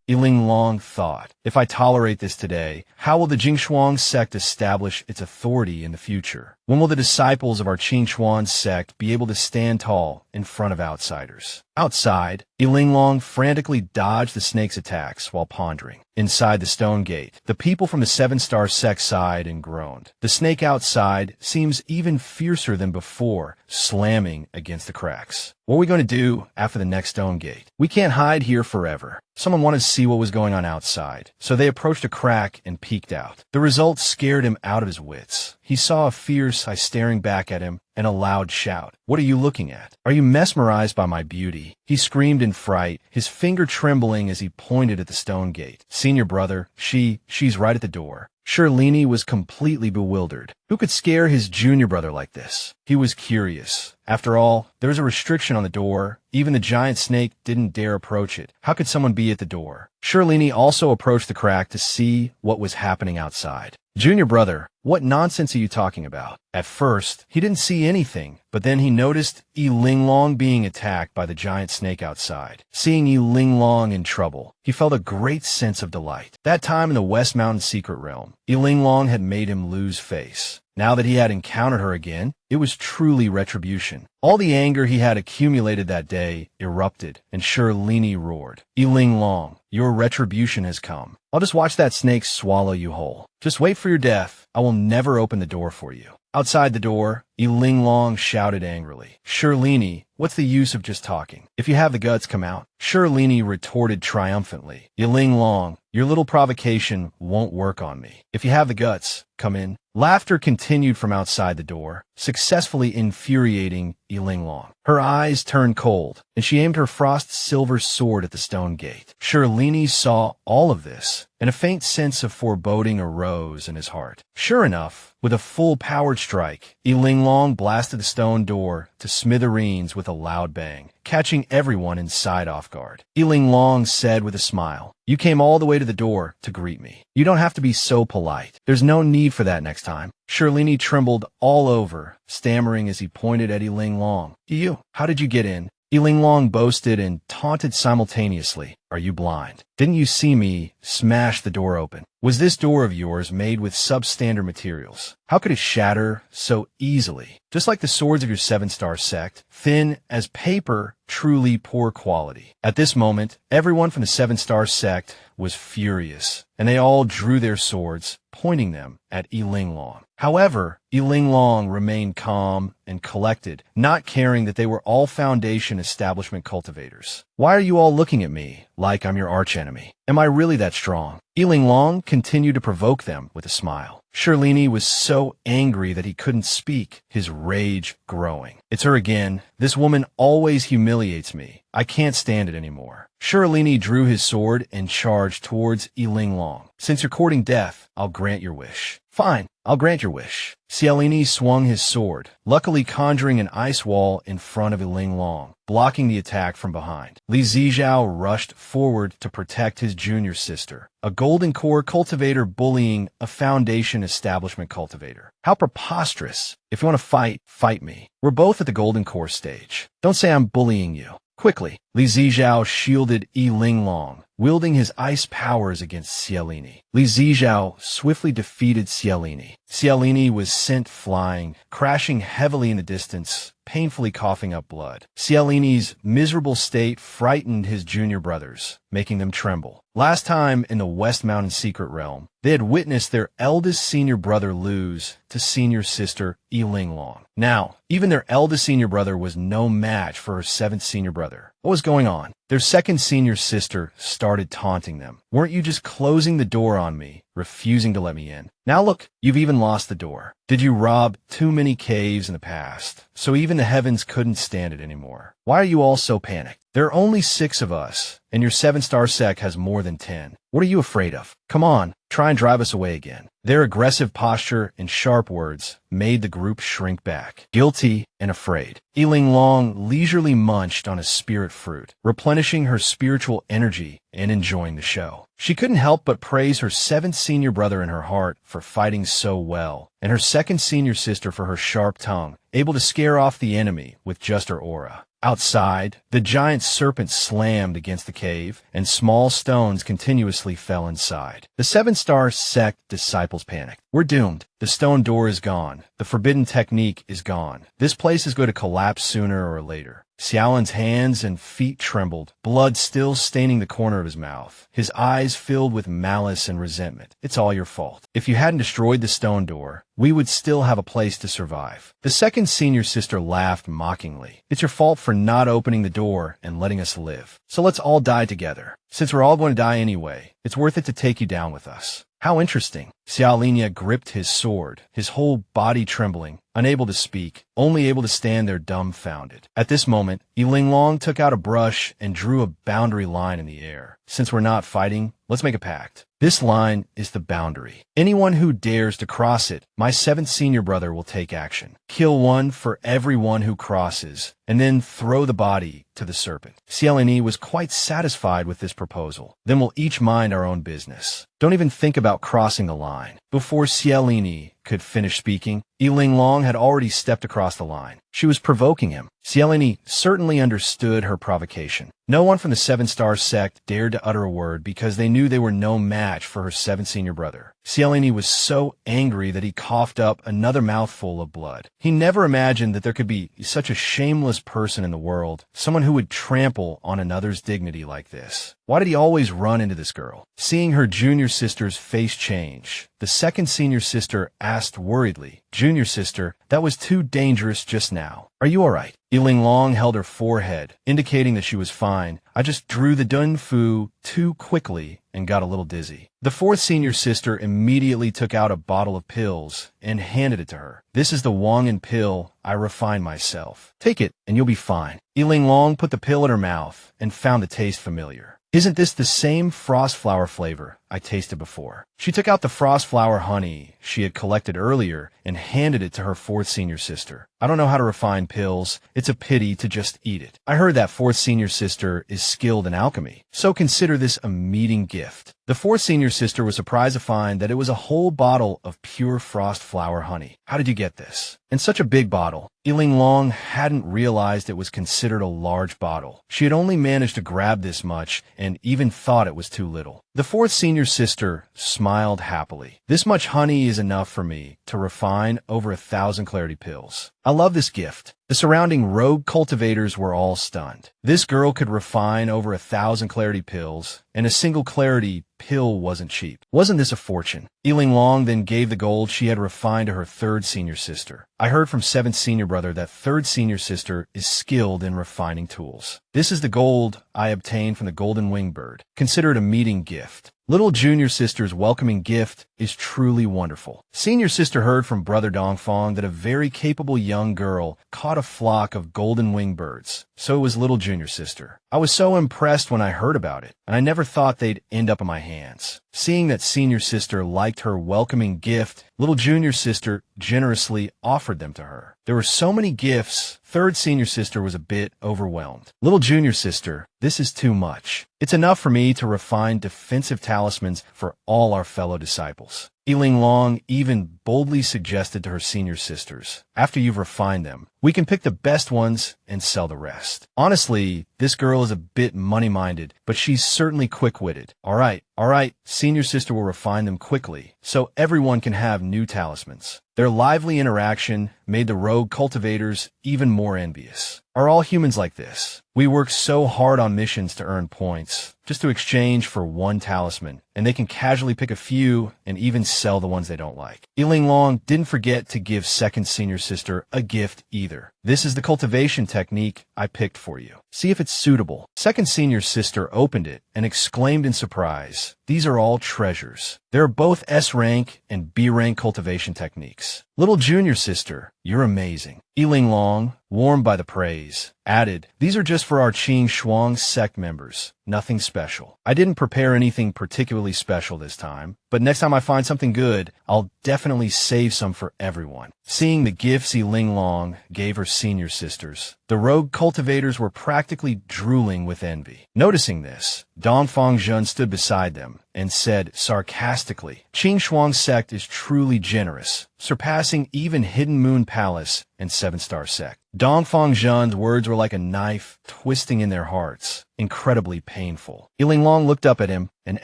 Linglong thought, "If I tolerate this today, how will the Jingshuang sect establish its authority in the future? When will the disciples of our Qingchuan sect be able to stand tall in front of outsiders?" Outside, Linglong frantically dodged the snake's attacks while pondering. Inside the stone gate, the people from the 7-star sect sighed and groaned. The snake outside seems even fiercer than before, slamming against the cracks. "What are we going to do after the next stone gate? We can't hide here forever." Someone wanted to see what was going on outside, so they approached a crack and peeked out. The result scared him out of his wits. He saw a fierce eye staring back at him and a loud shout. "What are you looking at? Are you mesmerized by my beauty?" He screamed in fright, his finger trembling as he pointed at the stone gate. "Senior brother, she's right at the door." Shirlini was completely bewildered. Who could scare his junior brother like this? He was curious. After all, there was a restriction on the door. Even the giant snake didn't dare approach it. How could someone be at the door? Shirlini also approached the crack to see what was happening outside. Junior brother, what nonsense are you talking about? At first, he didn't see anything, but then he noticed Linglong being attacked by the giant snake outside. Seeing Linglong in trouble, he felt a great sense of delight. That time in the West Mountain secret realm, Linglong had made him lose face. Now that he had encountered her again, it was truly retribution. All the anger he had accumulated that day erupted, and Shirlini roared, Linglong, your retribution has come. I'll just watch that snake swallow you whole. Just wait for your death. I will never open the door for you. Outside the door, Linglong shouted angrily, Shirlini, what's the use of just talking? If you have the guts, come out. Shirlini retorted triumphantly, Linglong, your little provocation won't work on me. If you have the guts, come in. Laughter continued from outside the door, successfully infuriating Linglong. Her eyes turned cold, and she aimed her frost-silver sword at the stone gate. Shirlini saw all of this, and a faint sense of foreboding arose in his heart. Sure enough, with a full-powered strike, Linglong blasted the stone door to smithereens with a loud bang, catching everyone inside off guard. Linglong said with a smile, you came all the way to the door to greet me. You don't have to be so polite. There's no need for that next time. Shirlini trembled all over, stammering as he pointed at Linglong. You, how did you get in? Linglong boasted and taunted simultaneously. Are you blind? Didn't you see me smash the door open? Was this door of yours made with substandard materials? How could it shatter so easily? Just like the swords of your 7-star sect, thin as paper, truly poor quality. At this moment, everyone from the 7-star sect was furious, and they all drew their swords, pointing them at Linglong. However, Linglong remained calm and collected, not caring that they were all Foundation establishment cultivators. Why are you all looking at me like I'm your archenemy? Am I really that strong? Linglong continued to provoke them with a smile. Shirlini was so angry that he couldn't speak, his rage growing. It's her again. This woman always humiliates me. I can't stand it anymore. Shirlini drew his sword and charged towards Linglong. Since you're courting death, I'll grant your wish. Fine, I'll grant your wish. Cialini swung his sword, luckily conjuring an ice wall in front of Linglong, blocking the attack from behind. Li Zijiao rushed forward to protect his junior sister, a golden core cultivator bullying a Foundation establishment cultivator. How preposterous. If you want to fight, fight me. We're both at the golden core stage. Don't say I'm bullying you. Quickly, Li Zijiao shielded Linglong, wielding his ice powers against Cialini. Li Zijiao swiftly defeated Cialini. Cialini was sent flying, crashing heavily in the distance, painfully coughing up blood. Cialini's miserable state frightened his junior brothers, making them tremble. Last time in the West Mountain secret realm, they had witnessed their eldest senior brother lose to senior sister Linglong. Now, even their eldest senior brother was no match for her 7th senior brother. What was going on? Their 2nd senior sister started taunting them. Weren't you just closing the door on me, refusing to let me in? Now look, you've even lost the door. Did you rob too many caves in the past, so even the heavens couldn't stand it anymore? Why are you all so panicked? There are only 6 of us, and your 7-star sect has more than 10. What are you afraid of? Come on, try and drive us away again. Their aggressive posture and sharp words made the group shrink back, guilty and afraid. Linglong leisurely munched on a spirit fruit, replenishing her spiritual energy and enjoying the show. She couldn't help but praise her 7th senior brother in her heart for fighting so well, and her 2nd senior sister for her sharp tongue, able to scare off the enemy with just her aura. Outside, the giant serpent slammed against the cave, and small stones continuously fell inside. The 7-star sect disciples panicked. We're doomed. The stone door is gone. The forbidden technique is gone. This place is going to collapse sooner or later. Xiaolin's hands and feet trembled, blood still staining the corner of his mouth. His eyes filled with malice and resentment. It's all your fault. If you hadn't destroyed the stone door, we would still have a place to survive. The 2nd senior sister laughed mockingly. It's your fault for not opening the door and letting us live. So let's all die together. Since we're all going to die anyway, it's worth it to take you down with us. How interesting. Xiaolinia gripped his sword, his whole body trembling, unable to speak, only able to stand there dumbfounded. At this moment, Linglong took out a brush and drew a boundary line in the air. Since we're not fighting, let's make a pact. This line is the boundary. Anyone who dares to cross it, my 7th senior brother will take action. Kill one for every one who crosses, and then throw the body to the serpent. Cialini was quite satisfied with this proposal. Then we'll each mind our own business. Don't even think about crossing the line. Before Xiaolini could finish speaking, Linglong had already stepped across the line. She was provoking him. Xiaolini certainly understood her provocation. No one from the 7-star sect dared to utter a word because they knew they were no match for her 7th senior brother. Xiaolini was so angry that he coughed up another mouthful of blood. He never imagined that there could be such a shameless person in the world, someone who would trample on another's dignity like this. Why did he always run into this girl? Seeing her junior sister's face change, the 2nd senior sister asked worriedly, "Junior sister, that was too dangerous just now. Are you all right?" Linglong held her forehead, indicating that she was fine. "I just drew the dun fu too quickly and got a little dizzy." The 4th senior sister immediately took out a bottle of pills and handed it to her. "This is the Wangan pill I refined myself. Take it and you'll be fine." Linglong put the pill in her mouth and found the taste familiar. "Isn't this the same frost flower flavor I tasted before?" She took out the frost flower honey she had collected earlier and handed it to her 4th senior sister. "I don't know how to refine pills. It's a pity to just eat it. I heard that 4th senior sister is skilled in alchemy, so consider this a meeting gift." The 4th senior sister was surprised to find that it was a whole bottle of pure frost flower honey. "How did you get this?" "In such a big bottle." Linglong hadn't realized it was considered a large bottle. She had only managed to grab this much and even thought it was too little. The 4th senior sister smiled happily. "This much honey is enough for me to refine over 1,000 clarity pills. I love this gift." The surrounding rogue cultivators were all stunned. This girl could refine over 1,000 clarity pills, and a single clarity pill wasn't cheap. Wasn't this a fortune? Linglong then gave the gold she had refined to her 3rd senior sister. "I heard from 7th senior brother that 3rd senior sister is skilled in refining tools. This is the gold I obtained from the golden winged bird. Consider it a meeting gift." Little junior sister's welcoming gift is truly wonderful. Senior sister heard from brother Dongfang that a very capable young girl caught a flock of golden winged birds. So it was little junior sister. "I was so impressed when I heard about it, and I never thought they'd end up in my hands." Seeing that senior sister liked her welcoming gift, little junior sister generously offered them to her. There were so many gifts, 3rd senior sister was a bit overwhelmed. "Little junior sister, this is too much. It's enough for me to refine defensive talismans for all our fellow disciples." Linglong even boldly suggested to her senior sisters, "After you've refined them, we can pick the best ones and sell the rest." Honestly, this girl is a bit money-minded, but she's certainly quick-witted. All right, senior sister will refine them quickly, so everyone can have new talismans." Their lively interaction made the rogue cultivators even more envious. "Are all humans like this? We work so hard on missions to earn points, just to exchange for one talisman, and they can casually pick a few and even sell the ones they don't like." Linglong didn't forget to give 2nd senior sister a gift either. "This is the cultivation technique I picked for you. See if it's suitable." 2nd senior sister opened it and exclaimed in surprise, "These are all treasures. There are both S-rank and B-rank cultivation techniques." "Little junior sister, you're amazing." Linglong, warmed by the praise, added, "These are just for our Qing Shuang sect members. Nothing special. I didn't prepare anything particularly special this time, but next time I find something good, I'll definitely save some for everyone." Seeing the gifts Linglong gave her senior sisters, the rogue cultivators were practically drooling with envy. Noticing this, Dongfang Jun stood beside them and said sarcastically, "Qing Shuang sect is truly generous, surpassing even Hidden Moon Palace and 7-star sect." Dongfang Jun's words were like a knife twisting in their hearts, incredibly painful. Linglong looked up at him and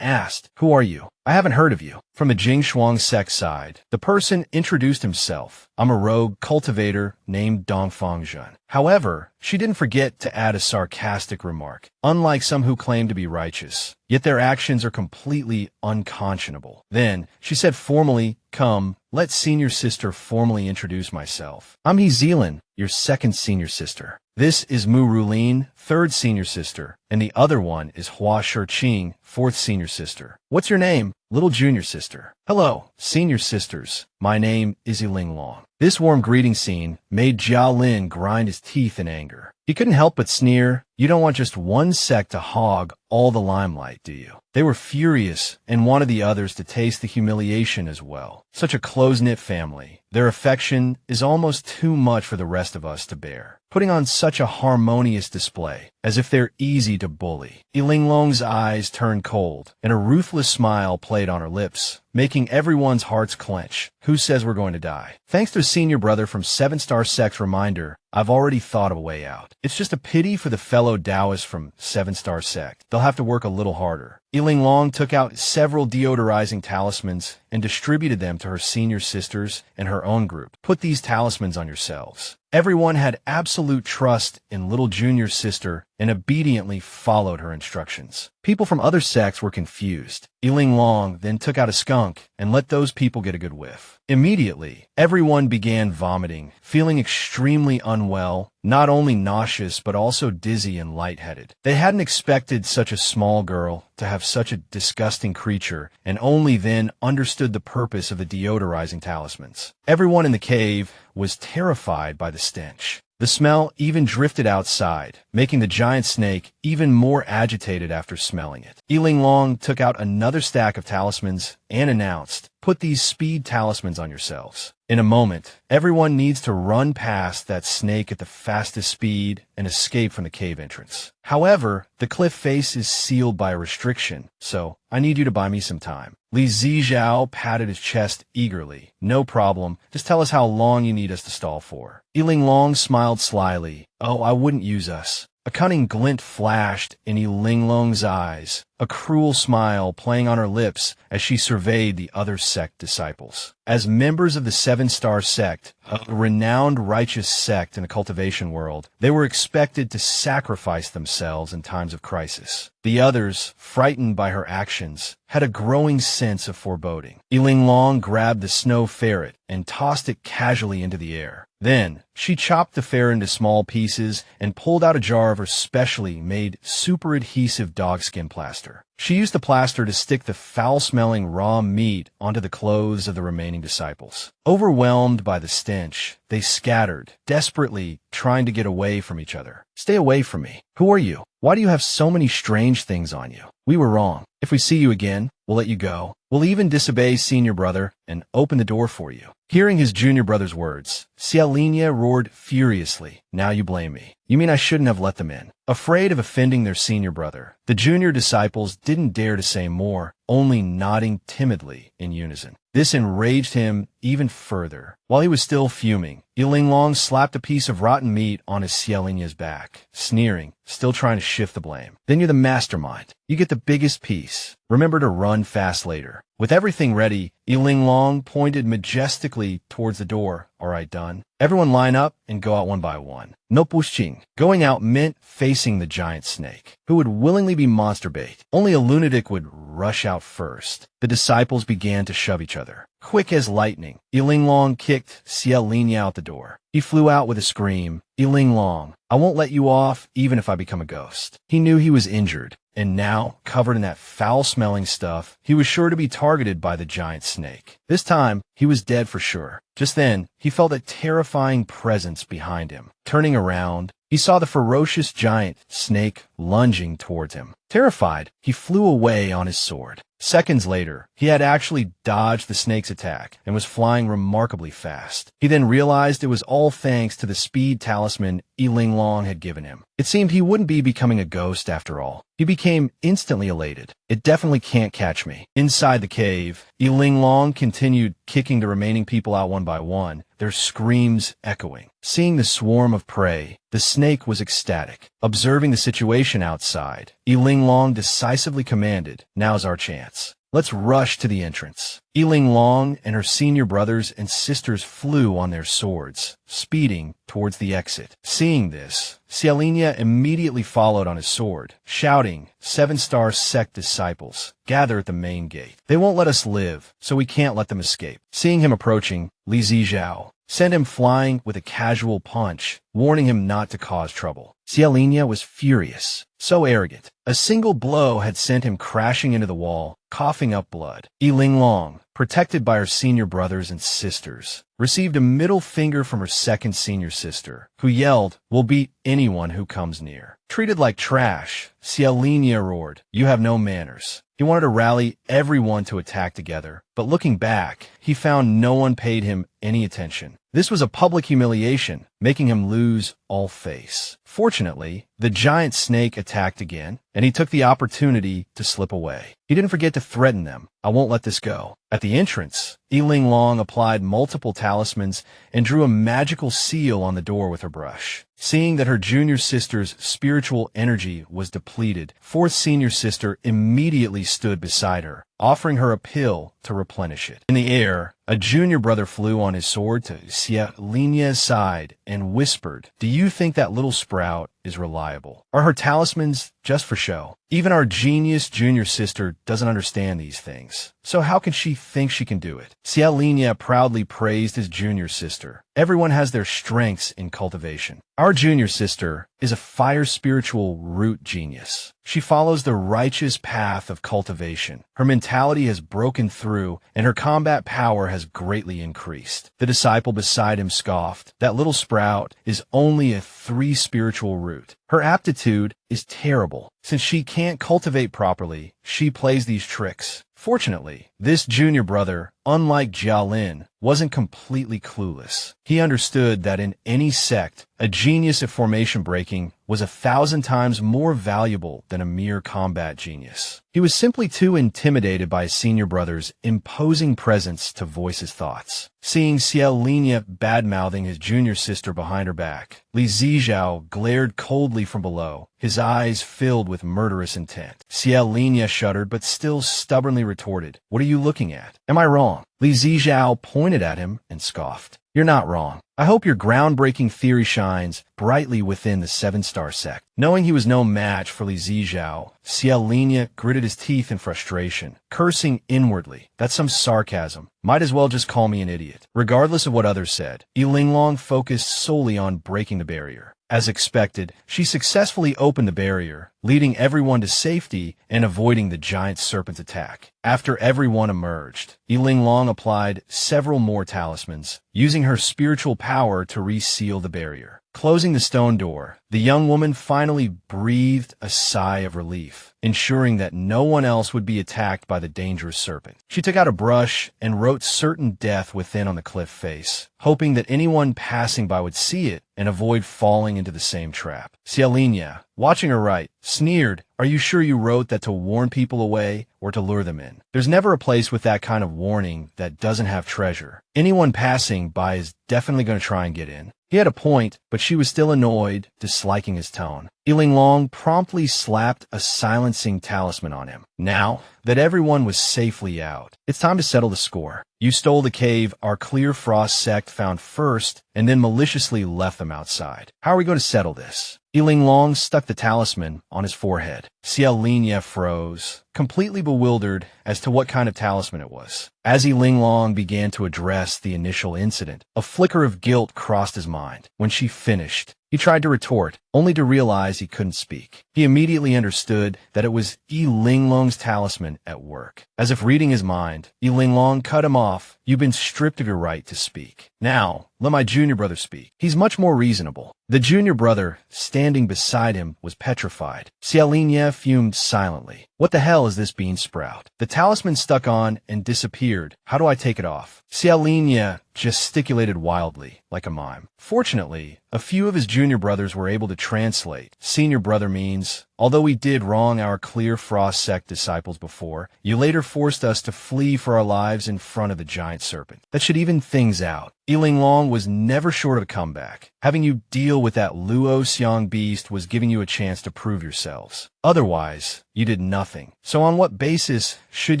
asked, "Who are you? I haven't heard of you." From the Jing Shuang sect side, the person introduced himself. "I'm a rogue cultivator named Dongfang Jun." However, she didn't forget to add a sarcastic remark. Unlike some who claim to be righteous, yet their actions are completely unconscionable. Then, she said formally, "Come, let senior sister formally introduce myself. I'm He Zealand, your 2nd senior sister. This is Mu Rulin, 3rd senior sister, and the other one is Hua Shiqing, 4th senior sister. What's your name?" "Little junior sister." "Hello, senior sisters. My name is Linglong." This warm greeting scene made Jiao Lin grind his teeth in anger. He couldn't help but sneer. "You don't want just one sect to hog all the limelight, do you?" They were furious and wanted the others to taste the humiliation as well. Such a close-knit family. Their affection is almost too much for the rest of us to bear. putting on such a harmonious display, as if they're easy to bully. Linglong's eyes turned cold, and a ruthless smile played on her lips, making everyone's hearts clench. Who says we're going to die? Thanks to senior brother from 7-star sect's reminder, I've already thought of a way out. It's just a pity for the fellow Taoists from 7-star sect. They'll have to work a little harder. Linglong took out several deodorizing talismans and distributed them to her senior sisters and her own group. Put these talismans on yourselves. Everyone had absolute trust in little junior sister and obediently followed her instructions. People from other sects were confused. Linglong then took out a skunk and let those people get a good whiff. Immediately, everyone began vomiting, feeling extremely unwell, not only nauseous but also dizzy and lightheaded. They hadn't expected such a small girl to have such a disgusting creature, and only then understood the purpose of the deodorizing talismans. Everyone in the cave was terrified by the stench. The smell even drifted outside, making the giant snake even more agitated after smelling it. Linglong took out another stack of talismans and announced, "Put these speed talismans on yourselves. In a moment, everyone needs to run past that snake at the fastest speed and escape from the cave entrance. However, the cliff face is sealed by a restriction, so I need you to buy me some time." Li Zijiao patted his chest eagerly. "No problem. Just tell us how long you need us to stall for." Linglong smiled slyly. "Oh, I wouldn't use us." A cunning glint flashed in Linglong's eyes, a cruel smile playing on her lips as she surveyed the other sect disciples. As members of the 7-star sect, a renowned righteous sect in the cultivation world, they were expected to sacrifice themselves in times of crisis. The others, frightened by her actions, had a growing sense of foreboding. Linglong grabbed the snow ferret and tossed it casually into the air. Then, she chopped the ferret into small pieces and pulled out a jar of her specially made super adhesive dogskin plaster. She used the plaster to stick the foul-smelling raw meat onto the clothes of the remaining disciples. Overwhelmed by the stench, they scattered, desperately trying to get away from each other. "Stay away from me. Who are you? Why do you have so many strange things on you? We were wrong. If we see you again, we'll let you go. We'll even disobey senior brother and open the door for you." Hearing his junior brother's words, Xiaolinia roared furiously. "Now you blame me. You mean I shouldn't have let them in?" Afraid of offending their senior brother, the junior disciples didn't dare to say more, only nodding timidly in unison. This enraged him even further. While he was still fuming, Linglong slapped a piece of rotten meat on his Xiaolinia's back, sneering, still trying to shift the blame. "Then you're the mastermind. You get the biggest piece. Remember to run fast later." With everything ready, Linglong pointed majestically towards the door. "All right, done. Everyone line up and go out one by one. No pushing." Going out meant facing the giant snake, who would willingly be monster bait. Only a lunatic would rush out first. The disciples began to shove each other. Quick as lightning, Linglong kicked Xiaolinia out the door. He flew out with a scream. "Linglong, I won't let you off even if I become a ghost." He knew he was injured, and now, covered in that foul-smelling stuff, he was sure to be targeted by the giant snake. This time, he was dead for sure. Just then, he felt a terrifying presence behind him. Turning around, he saw the ferocious giant snake lunging towards him. Terrified, he flew away on his sword. Seconds later, he had actually dodged the snake's attack and was flying remarkably fast. He then realized it was all thanks to the speed talisman Linglong had given him. It seemed he wouldn't be becoming a ghost after all. He became instantly elated. "It definitely can't catch me." Inside the cave, Linglong continued kicking the remaining people out one by one, their screams echoing. Seeing the swarm of prey, the snake was ecstatic. Observing the situation outside, Linglong decisively commanded, "Now's our chance. Let's rush to the entrance." Linglong and her senior brothers and sisters flew on their swords, speeding towards the exit. Seeing this, Xiaolinia immediately followed on his sword, shouting, 7-star sect disciples, gather at the main gate. They won't let us live, so we can't let them escape. Seeing him approaching, Li Zijiao sent him flying with a casual punch, warning him not to cause trouble. Xiaolinia was furious. So arrogant. A single blow had sent him crashing into the wall, coughing up blood. Linglong, protected by her senior brothers and sisters, received a middle finger from her second senior sister, who yelled, "We'll beat anyone who comes near." Treated like trash, Xiaolinia roared, "You have no manners." He wanted to rally everyone to attack together, but looking back, he found no one paid him any attention. This was a public humiliation, making him lose all face. Fortunately, the giant snake attacked again, and he took the opportunity to slip away. He didn't forget to threaten them. "I won't let this go." At the entrance, Linglong applied multiple talismans and drew a magical seal on the door with her brush. Seeing that her junior sister's spiritual energy was depleted, fourth senior sister immediately stood beside her, offering her a pill to replenish it. In the air, a junior brother flew on his sword to Xiaolinia's side and whispered, "Do you think that little sprout is reliable? Are her talismans just for show? Even our genius junior sister doesn't understand these things. So how can she think she can do it?" Xiaolinia proudly praised his junior sister. "Everyone has their strengths in cultivation. Our junior sister is a fire spiritual root genius. She follows the righteous path of cultivation. Her mentality has broken through, and her combat power has greatly increased." The disciple beside him scoffed. "That little sprout is only a 3 spiritual root. Her aptitude is terrible. Since she can't cultivate properly, she plays these tricks." Fortunately, this junior brother, unlike Jialin, wasn't completely clueless. He understood that in any sect, a genius at formation breaking was 1,000 times more valuable than a mere combat genius. He was simply too intimidated by his senior brother's imposing presence to voice his thoughts. Seeing Xiaolinia bad-mouthing his junior sister behind her back, Li Zijiao glared coldly from below, his eyes filled with murderous intent. Xiaolinia shuddered but still stubbornly retorted, "What are you looking at? Am I wrong?" Li Zijiao pointed at him and scoffed. "You're not wrong. I hope your groundbreaking theory shines brightly within the 7-star sect." Knowing he was no match for Li Zijiao, Xiaolinia gritted his teeth in frustration, cursing inwardly. "That's some sarcasm. Might as well just call me an idiot." Regardless of what others said, Linglong focused solely on breaking the barrier. As expected, she successfully opened the barrier, leading everyone to safety and avoiding the giant serpent's attack. After everyone emerged, Linglong applied several more talismans, using her spiritual power to reseal the barrier. Closing the stone door, the young woman finally breathed a sigh of relief, ensuring that no one else would be attacked by the dangerous serpent. She took out a brush and wrote certain death within on the cliff face, hoping that anyone passing by would see it and avoid falling into the same trap. Xiaolinia, watching her write, sneered, "Are you sure you wrote that to warn people away or to lure them in? There's never a place with that kind of warning that doesn't have treasure. Anyone passing by is definitely going to try and get in." He had a point, but she was still annoyed, disliking his tone. Linglong promptly slapped a silencing talisman on him. Now that everyone was safely out, it's time to settle the score. You stole the cave our Clear Frost sect found first, and then maliciously left them outside. How are we going to settle this? Linglong stuck the talisman on his forehead. Xiaolinia froze, completely bewildered as to what kind of talisman it was. As Linglong began to address the initial incident, a flicker of guilt crossed his mind. When she finished, he tried to retort, only to realize he couldn't speak. He immediately understood that it was Linglong's talisman at work. As if reading his mind, Linglong cut him off. "You've been stripped of your right to speak. Now, let my junior brother speak. He's much more reasonable." The junior brother, standing beside him, was petrified. Xiaolinia fumed silently. "What the hell is this bean sprout? The talisman stuck on and disappeared. How do I take it off?" Xiaolinia gesticulated wildly, like a mime. Fortunately, a few of his junior brothers were able to translate. Senior brother means, "Although we did wrong our Clear Frost sect disciples before, you later forced us to flee for our lives in front of the giant serpent. That should even things out. Linglong was never short of a comeback. Having you deal with that Luo Xiang beast was giving you a chance to prove yourselves. Otherwise, you did nothing. So on what basis should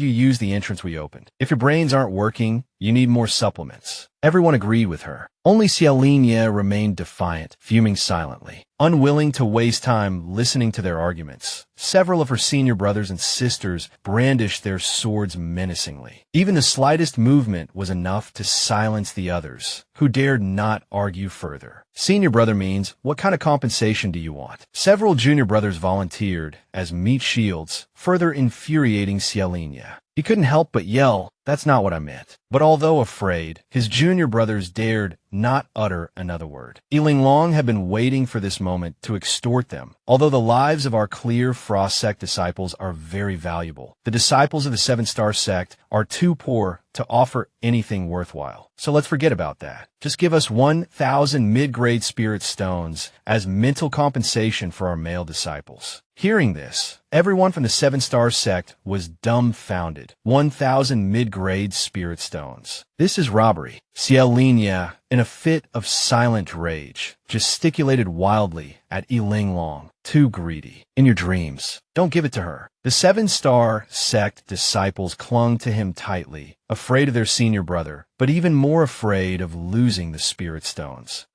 you use the entrance we opened? If your brains aren't working, you need more supplements." Everyone agreed with her. Only Xiaolinia remained defiant, fuming silently, unwilling to waste time listening to their arguments. Several of her senior brothers and sisters brandished their swords menacingly. Even the slightest movement was enough to silence the others, who dared not argue further. Senior brother means, "What kind of compensation do you want?" Several junior brothers volunteered as meat shields, further infuriating Xiaolinia. He couldn't help but yell, "That's not what I meant." But although afraid, his junior brothers dared not utter another word. Linglong had been waiting for this moment to extort them. Although the lives of our Clear Frost sect disciples are very valuable, the disciples of the 7-star sect are are too poor to offer anything worthwhile. So let's forget about that. Just give us 1,000 mid-grade spirit stones as mental compensation for our male disciples. Hearing this, everyone from the 7-star sect was dumbfounded. 1,000 mid-grade spirit stones. This is robbery. Linglong, in a fit of silent rage, gesticulated wildly at Linglong. Too greedy. In your dreams, don't give it to her. The 7-star sect disciples clung to him tightly, afraid of their senior brother, but even more afraid of losing the spirit stones.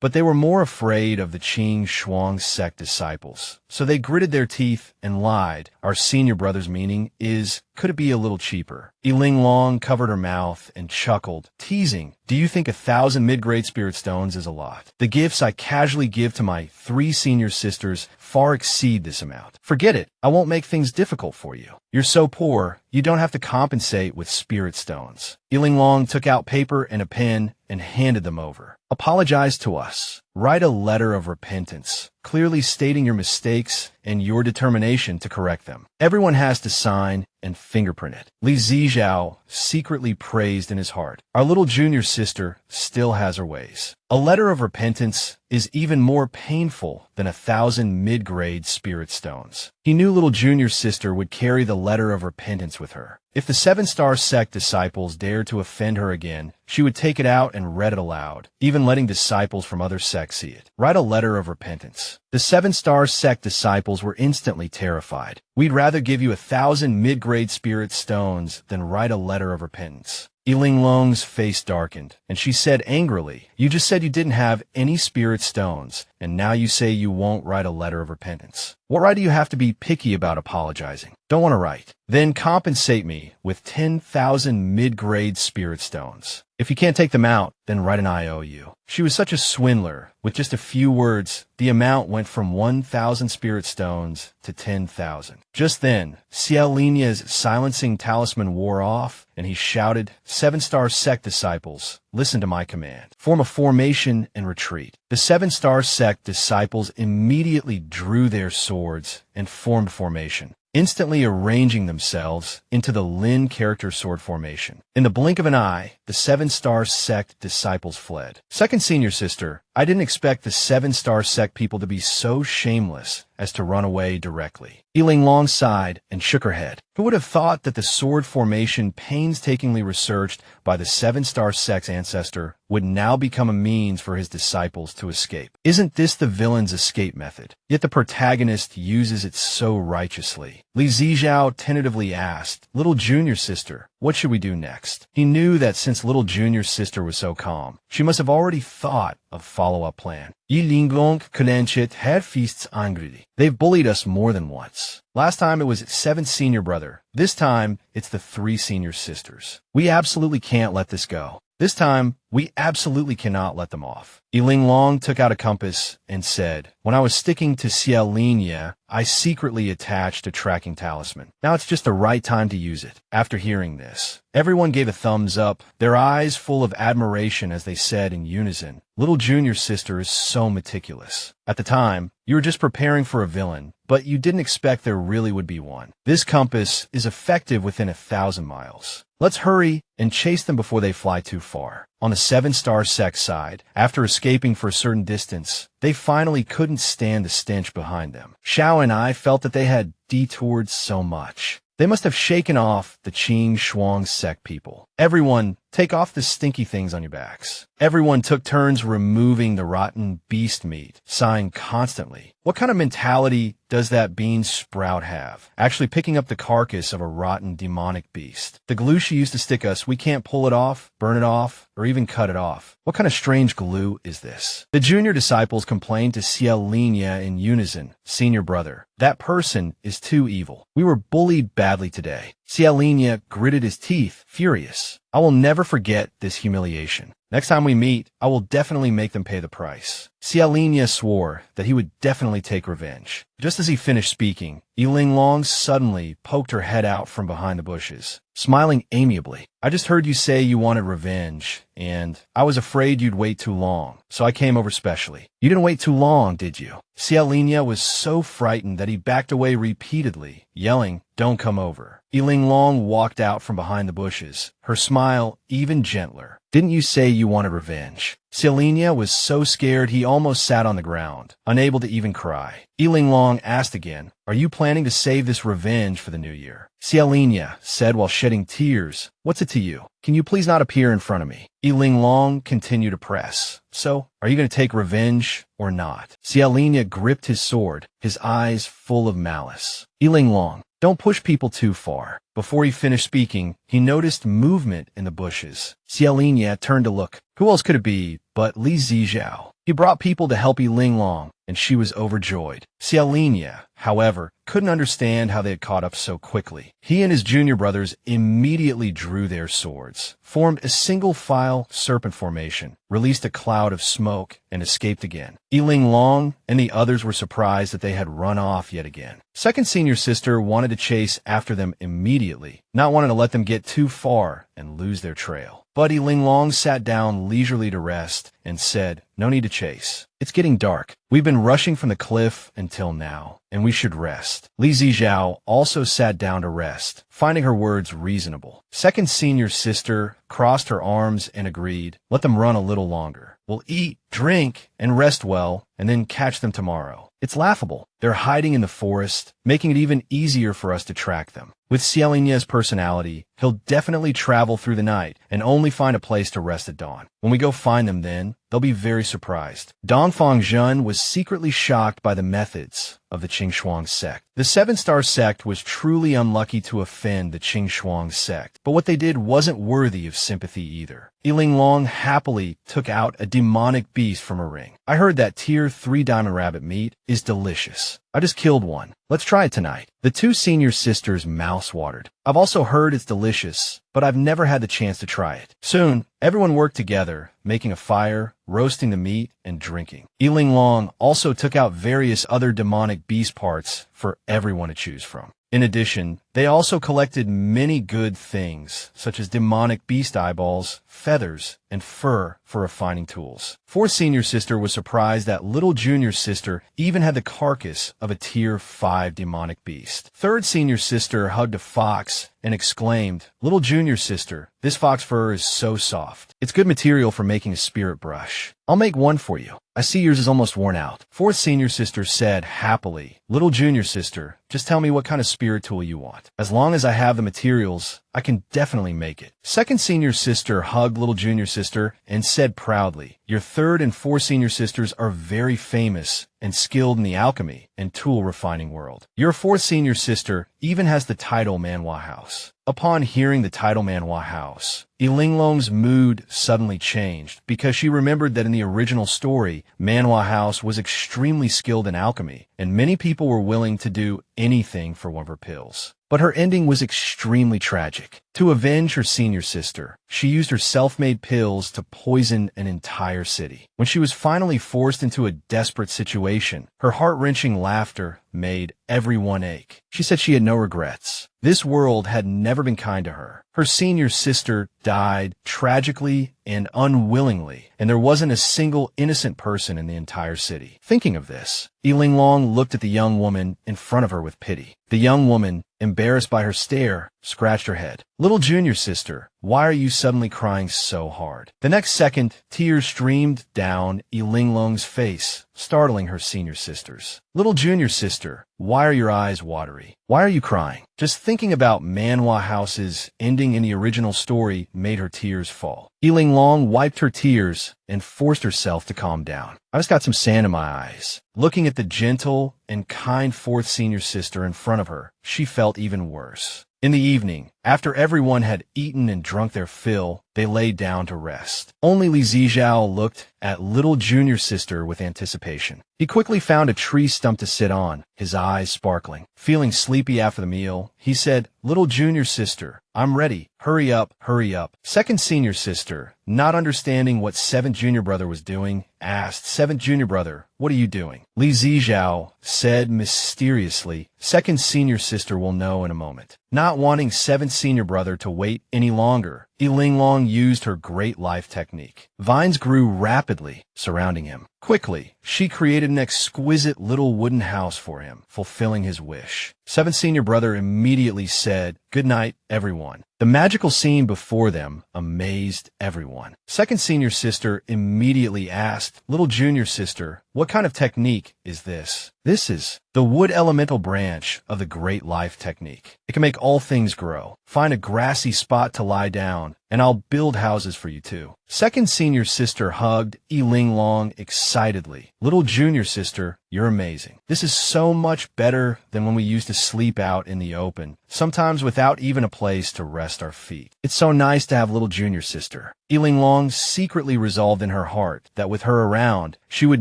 But they were more afraid of the Qing Shuang sect disciples. So they gritted their teeth and lied. Our senior brother's meaning is, could it be a little cheaper? Linglong covered her mouth and chuckled, teasing, do you think 1,000 mid-grade spirit stones is a lot? The gifts I casually give to my 3 senior sisters far exceed this amount. Forget it. I won't make things difficult for you. You're so poor, you don't have to compensate with spirit stones. Linglong took out paper and a pen and handed them over. Apologize to us. Write a letter of repentance, clearly stating your mistakes and your determination to correct them. Everyone has to sign and fingerprint it. Li Zijiao secretly praised in his heart. Our little junior sister still has her ways. A letter of repentance is even more painful than 1,000 mid-grade spirit stones. He knew little junior sister would carry the letter of repentance with her. If the 7-star sect disciples dared to offend her again, she would take it out and read it aloud, even letting disciples from other sects see it. Write a letter of repentance. The 7-star sect disciples were instantly terrified. We'd rather give you 1,000 mid-grade spirit stones than write a letter of repentance. Linglong's face darkened, and she said angrily, you just said you didn't have any spirit stones, and now you say you won't write a letter of repentance. What right do you have to be picky about apologizing? Don't want to write. Then compensate me with 10,000 mid-grade spirit stones. If you can't take them out, then write an IOU. She was such a swindler. With just a few words, the amount went from 1,000 spirit stones to 10,000. Just then, Linglong's silencing talisman wore off, and he shouted, 7-star sect disciples, listen to my command. Form a formation and retreat. The 7-star sect disciples immediately drew their swords and formed formation, instantly arranging themselves into the Lin character sword formation. In the blink of an eye, the 7-star sect disciples fled. Second senior sister, I didn't expect the 7-star sect people to be so shameless as to run away directly. Linglong sighed and shook her head. Who would have thought that the sword formation painstakingly researched by the 7-star sect's ancestor would now become a means for his disciples to escape? Isn't this the villain's escape method? Yet the protagonist uses it so righteously. Li Zijiao tentatively asked, little junior sister, what should we do next? He knew that since little junior sister was so calm, she must have already thought of follow-up plan. Linglong clenched her fists angrily. They've bullied us more than once. Last time it was 7th senior brother. This time it's the 3 senior sisters. We absolutely can't let this go. This time, we absolutely cannot let them off. Linglong took out a compass and said, when I was sticking to Linglong, I secretly attached a tracking talisman. Now it's just the right time to use it. After hearing this, everyone gave a thumbs up, their eyes full of admiration as they said in unison, little junior sister is so meticulous. At the time, you were just preparing for a villain, but you didn't expect there really would be one. This compass is effective within 1,000 miles. Let's hurry and chase them before they fly too far. On the 7-star sect side, after escaping for a certain distance, they finally couldn't stand the stench behind them. Xiao and I felt that they had detoured so much. They must have shaken off the Qing Shuang sect people. Everyone, take off the stinky things on your backs. Everyone took turns removing the rotten beast meat, sighing constantly. What kind of mentality does that bean sprout have? Actually picking up the carcass of a rotten demonic beast. The glue she used to stick us, we can't pull it off, burn it off, or even cut it off. What kind of strange glue is this? The junior disciples complained to Linglong in unison, senior brother. That person is too evil. We were bullied badly today. Linglong gritted his teeth, furious. I will never forget this humiliation. Next time we meet, I will definitely make them pay the price. Linglong swore that he would definitely take revenge. Just as he finished speaking, Linglong suddenly poked her head out from behind the bushes, smiling amiably. I just heard you say you wanted revenge, and I was afraid you'd wait too long, so I came over specially. You didn't wait too long, did you? Linglong was so frightened that he backed away repeatedly, yelling, don't come over. Linglong walked out from behind the bushes, her smile even gentler. Didn't you say you wanted revenge? Xiaolinia was so scared he almost sat on the ground, unable to even cry. Linglong asked again, are you planning to save this revenge for the new year? Xiaolinia said while shedding tears, what's it to you? Can you please not appear in front of me? Linglong continued to press. So, are you going to take revenge or not? Xiaolinia gripped his sword, his eyes full of malice. Linglong, don't push people too far. Before he finished speaking, he noticed movement in the bushes. Xiaolinia turned to look. Who else could it be but Li Zijiao? He brought people to help Linglong, and she was overjoyed. Xiaolinia, however, couldn't understand how they had caught up so quickly. He and his junior brothers immediately drew their swords, formed a single-file serpent formation, released a cloud of smoke, and escaped again. Linglong and the others were surprised that they had run off yet again. Second senior sister wanted to chase after them immediately, not wanting to let them get too far and lose their trail. But Linglong sat down leisurely to rest and said, no need to chase. It's getting dark. We've been rushing from the cliff until now, and we should rest. Li Zijiao also sat down to rest, finding her words reasonable. Second senior sister crossed her arms and agreed, let them run a little longer. We'll eat, drink, and rest well, and then catch them tomorrow. It's laughable. They're hiding in the forest, making it even easier for us to track them. With Xiaolinia's personality, he'll definitely travel through the night and only find a place to rest at dawn. When we go find them then, they'll be very surprised. Dongfang Zhen was secretly shocked by the methods of the Qingxuang sect. The 7-star sect was truly unlucky to offend the Qingxuang sect, but what they did wasn't worthy of sympathy either. Linglong happily took out a demonic beast from her ring. I heard that tier 3 diamond rabbit meat is delicious. I just killed one. Let's try it tonight. The two senior sisters mouth-watered. I've also heard it's delicious, but I've never had the chance to try it. Soon, everyone worked together, making a fire, roasting the meat, and drinking. Linglong also took out various other demonic beast parts for everyone to choose from. In addition, they also collected many good things, such as demonic beast eyeballs, feathers, and fur for refining tools. Fourth senior sister was surprised that little junior sister even had the carcass of a tier 5 demonic beast. Third senior sister hugged a fox and exclaimed, little junior sister, this fox fur is so soft. It's good material for making a spirit brush. I'll make one for you. I see yours is almost worn out. Fourth senior sister said happily, little junior sister, just tell me what kind of spirit tool you want. As long as I have the materials, I can definitely make it. Second senior sister hugged little junior sister and said proudly, your third and fourth senior sisters are very famous and skilled in the alchemy and tool refining world. Your fourth senior sister even has the title Manhua House. Upon hearing the title Manhua House, Linglong's mood suddenly changed because she remembered that in the original story, Manhua House was extremely skilled in alchemy, and many people were willing to do anything for one of her pills. But her ending was extremely tragic. To avenge her senior sister, she used her self-made pills to poison an entire city. When she was finally forced into a desperate situation, her heart-wrenching laughter made everyone ache. She said she had no regrets. This world had never been kind to her. Her senior sister died tragically and unwillingly, and there wasn't a single innocent person in the entire city. Thinking of this, Linglong looked at the young woman in front of her with pity. The young woman, embarrassed by her stare, scratched her head. Little junior sister, why are you suddenly crying so hard? The next second, tears streamed down Linglong's face, startling her senior sisters. Little junior sister, why are your eyes watery? Why are you crying? Just thinking about Manhua House's ending in the original story made her tears fall. Linglong wiped her tears and forced herself to calm down. I just got some sand in my eyes. Looking at the gentle and kind fourth senior sister in front of her, she felt even worse. In the evening, after everyone had eaten and drunk their fill, they lay down to rest. Only Li Zijiao looked at little junior sister with anticipation. He quickly found a tree stump to sit on, his eyes sparkling. Feeling sleepy after the meal, he said, little junior sister, I'm ready. Hurry up, hurry up. Second senior sister, not understanding what seventh junior brother was doing, asked, seventh junior brother, what are you doing? Li Zijiao said mysteriously, second senior sister will know in a moment. Not wanting seventh senior brother to wait any longer, Linglong used her great life technique. Vines grew rapidly surrounding him. Quickly, she created an exquisite little wooden house for him, fulfilling his wish. Seventh senior brother immediately said, "Good night, everyone." The magical scene before them amazed everyone. Second senior sister immediately asked little junior sister, "What kind of technique is this?" "This is the wood elemental branch of the Great Life technique. It can make all things grow. Find a grassy spot to lie down, and I'll build houses for you too." Second senior sister hugged Linglong excitedly. "Little junior sister, you're amazing. This is so much better than when we used to sleep out in the open, sometimes without even a place to rest our feet. It's so nice to have little junior sister." Linglong secretly resolved in her heart that with her around, she would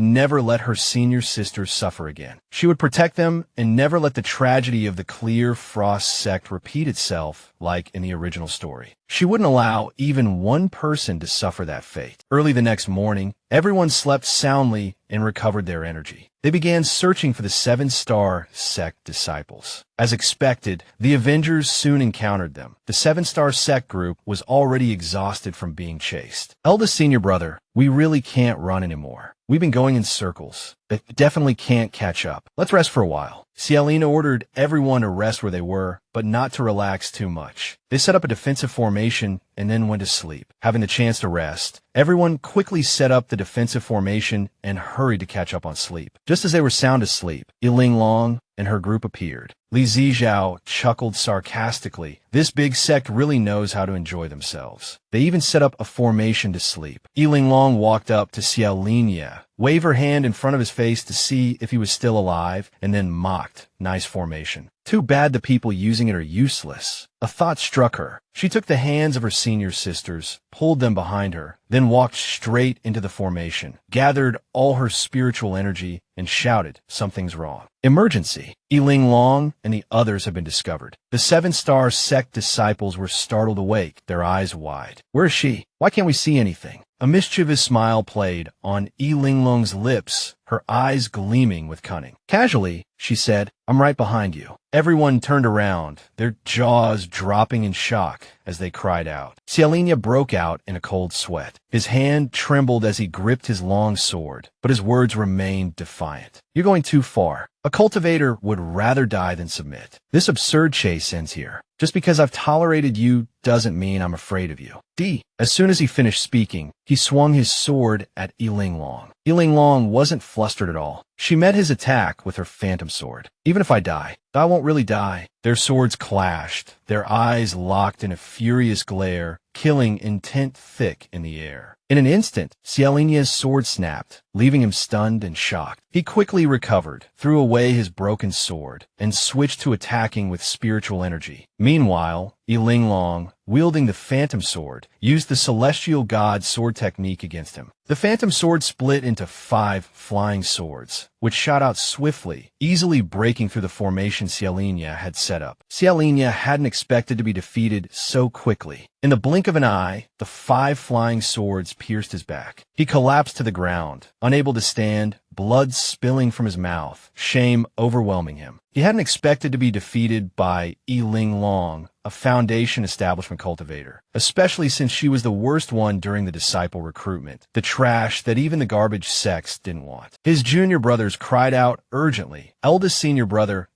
never let her senior sisters suffer again. She would protect them and never let the tragedy of the Clear Frost sect repeat itself like in the original story. She wouldn't allow even one person to suffer that fate. Early the next morning, everyone slept soundly and recovered their energy. They began searching for the 7-star sect disciples. As expected, the Avengers soon encountered them. The 7-star sect group was already exhausted from being chased. "Eldest senior brother, we really can't run anymore. We've been going in circles. They definitely can't catch up. Let's rest for a while." Cialina ordered everyone to rest where they were, but not to relax too much. They set up a defensive formation and then went to sleep. Having the chance to rest, everyone quickly set up the defensive formation and hurried to catch up on sleep. Just as they were sound asleep, Linglong and her group appeared. Li Zijiao chuckled sarcastically. This big sect really knows how to enjoy themselves. They even set up a formation to sleep. Linglong walked up to Cialina, waved her hand in front of his face to see if he was still alive, and then mocked, "Nice formation. Too bad the people using it are useless." A thought struck her. She took the hands of her senior sisters, pulled them behind her, then walked straight into the formation, gathered all her spiritual energy, and shouted, "Something's wrong. Emergency. Linglong and the others have been discovered." The 7-star sect disciples were startled awake, their eyes wide. "Where is she? Why can't we see anything?" A mischievous smile played on Linglong's lips, her eyes gleaming with cunning. Casually, she said, "I'm right behind you." Everyone turned around, their jaws dropping in shock as they cried out. Cialina broke out in a cold sweat. His hand trembled as he gripped his long sword, but his words remained defiant. "You're going too far. A cultivator would rather die than submit. This absurd chase ends here. Just because I've tolerated you doesn't mean I'm afraid of you." As soon as he finished speaking, he swung his sword at Linglong. Linglong wasn't flustered at all. She met his attack with her phantom sword. "Even if I die, I won't really die." Their swords clashed, their eyes locked in a furious glare, killing intent thick in the air. In an instant, Cialina's sword snapped, leaving him stunned and shocked. He quickly recovered, threw away his broken sword, and switched to attacking with spiritual energy. Meanwhile, Linglong, wielding the phantom sword, used the celestial god sword technique against him. The phantom sword split into 5 flying swords, which shot out swiftly, easily breaking through the formation Cialina had set up. Cialina hadn't expected to be defeated so quickly. In the blink of an eye, the 5 flying swords pierced his back. He collapsed to the ground, unable to stand, blood spilling from his mouth, shame overwhelming him. He hadn't expected to be defeated by Linglong, a Foundation establishment cultivator, especially since she was the worst one during the disciple recruitment, the trash that even the garbage sects didn't want. His junior brothers cried out urgently, eldest senior brother,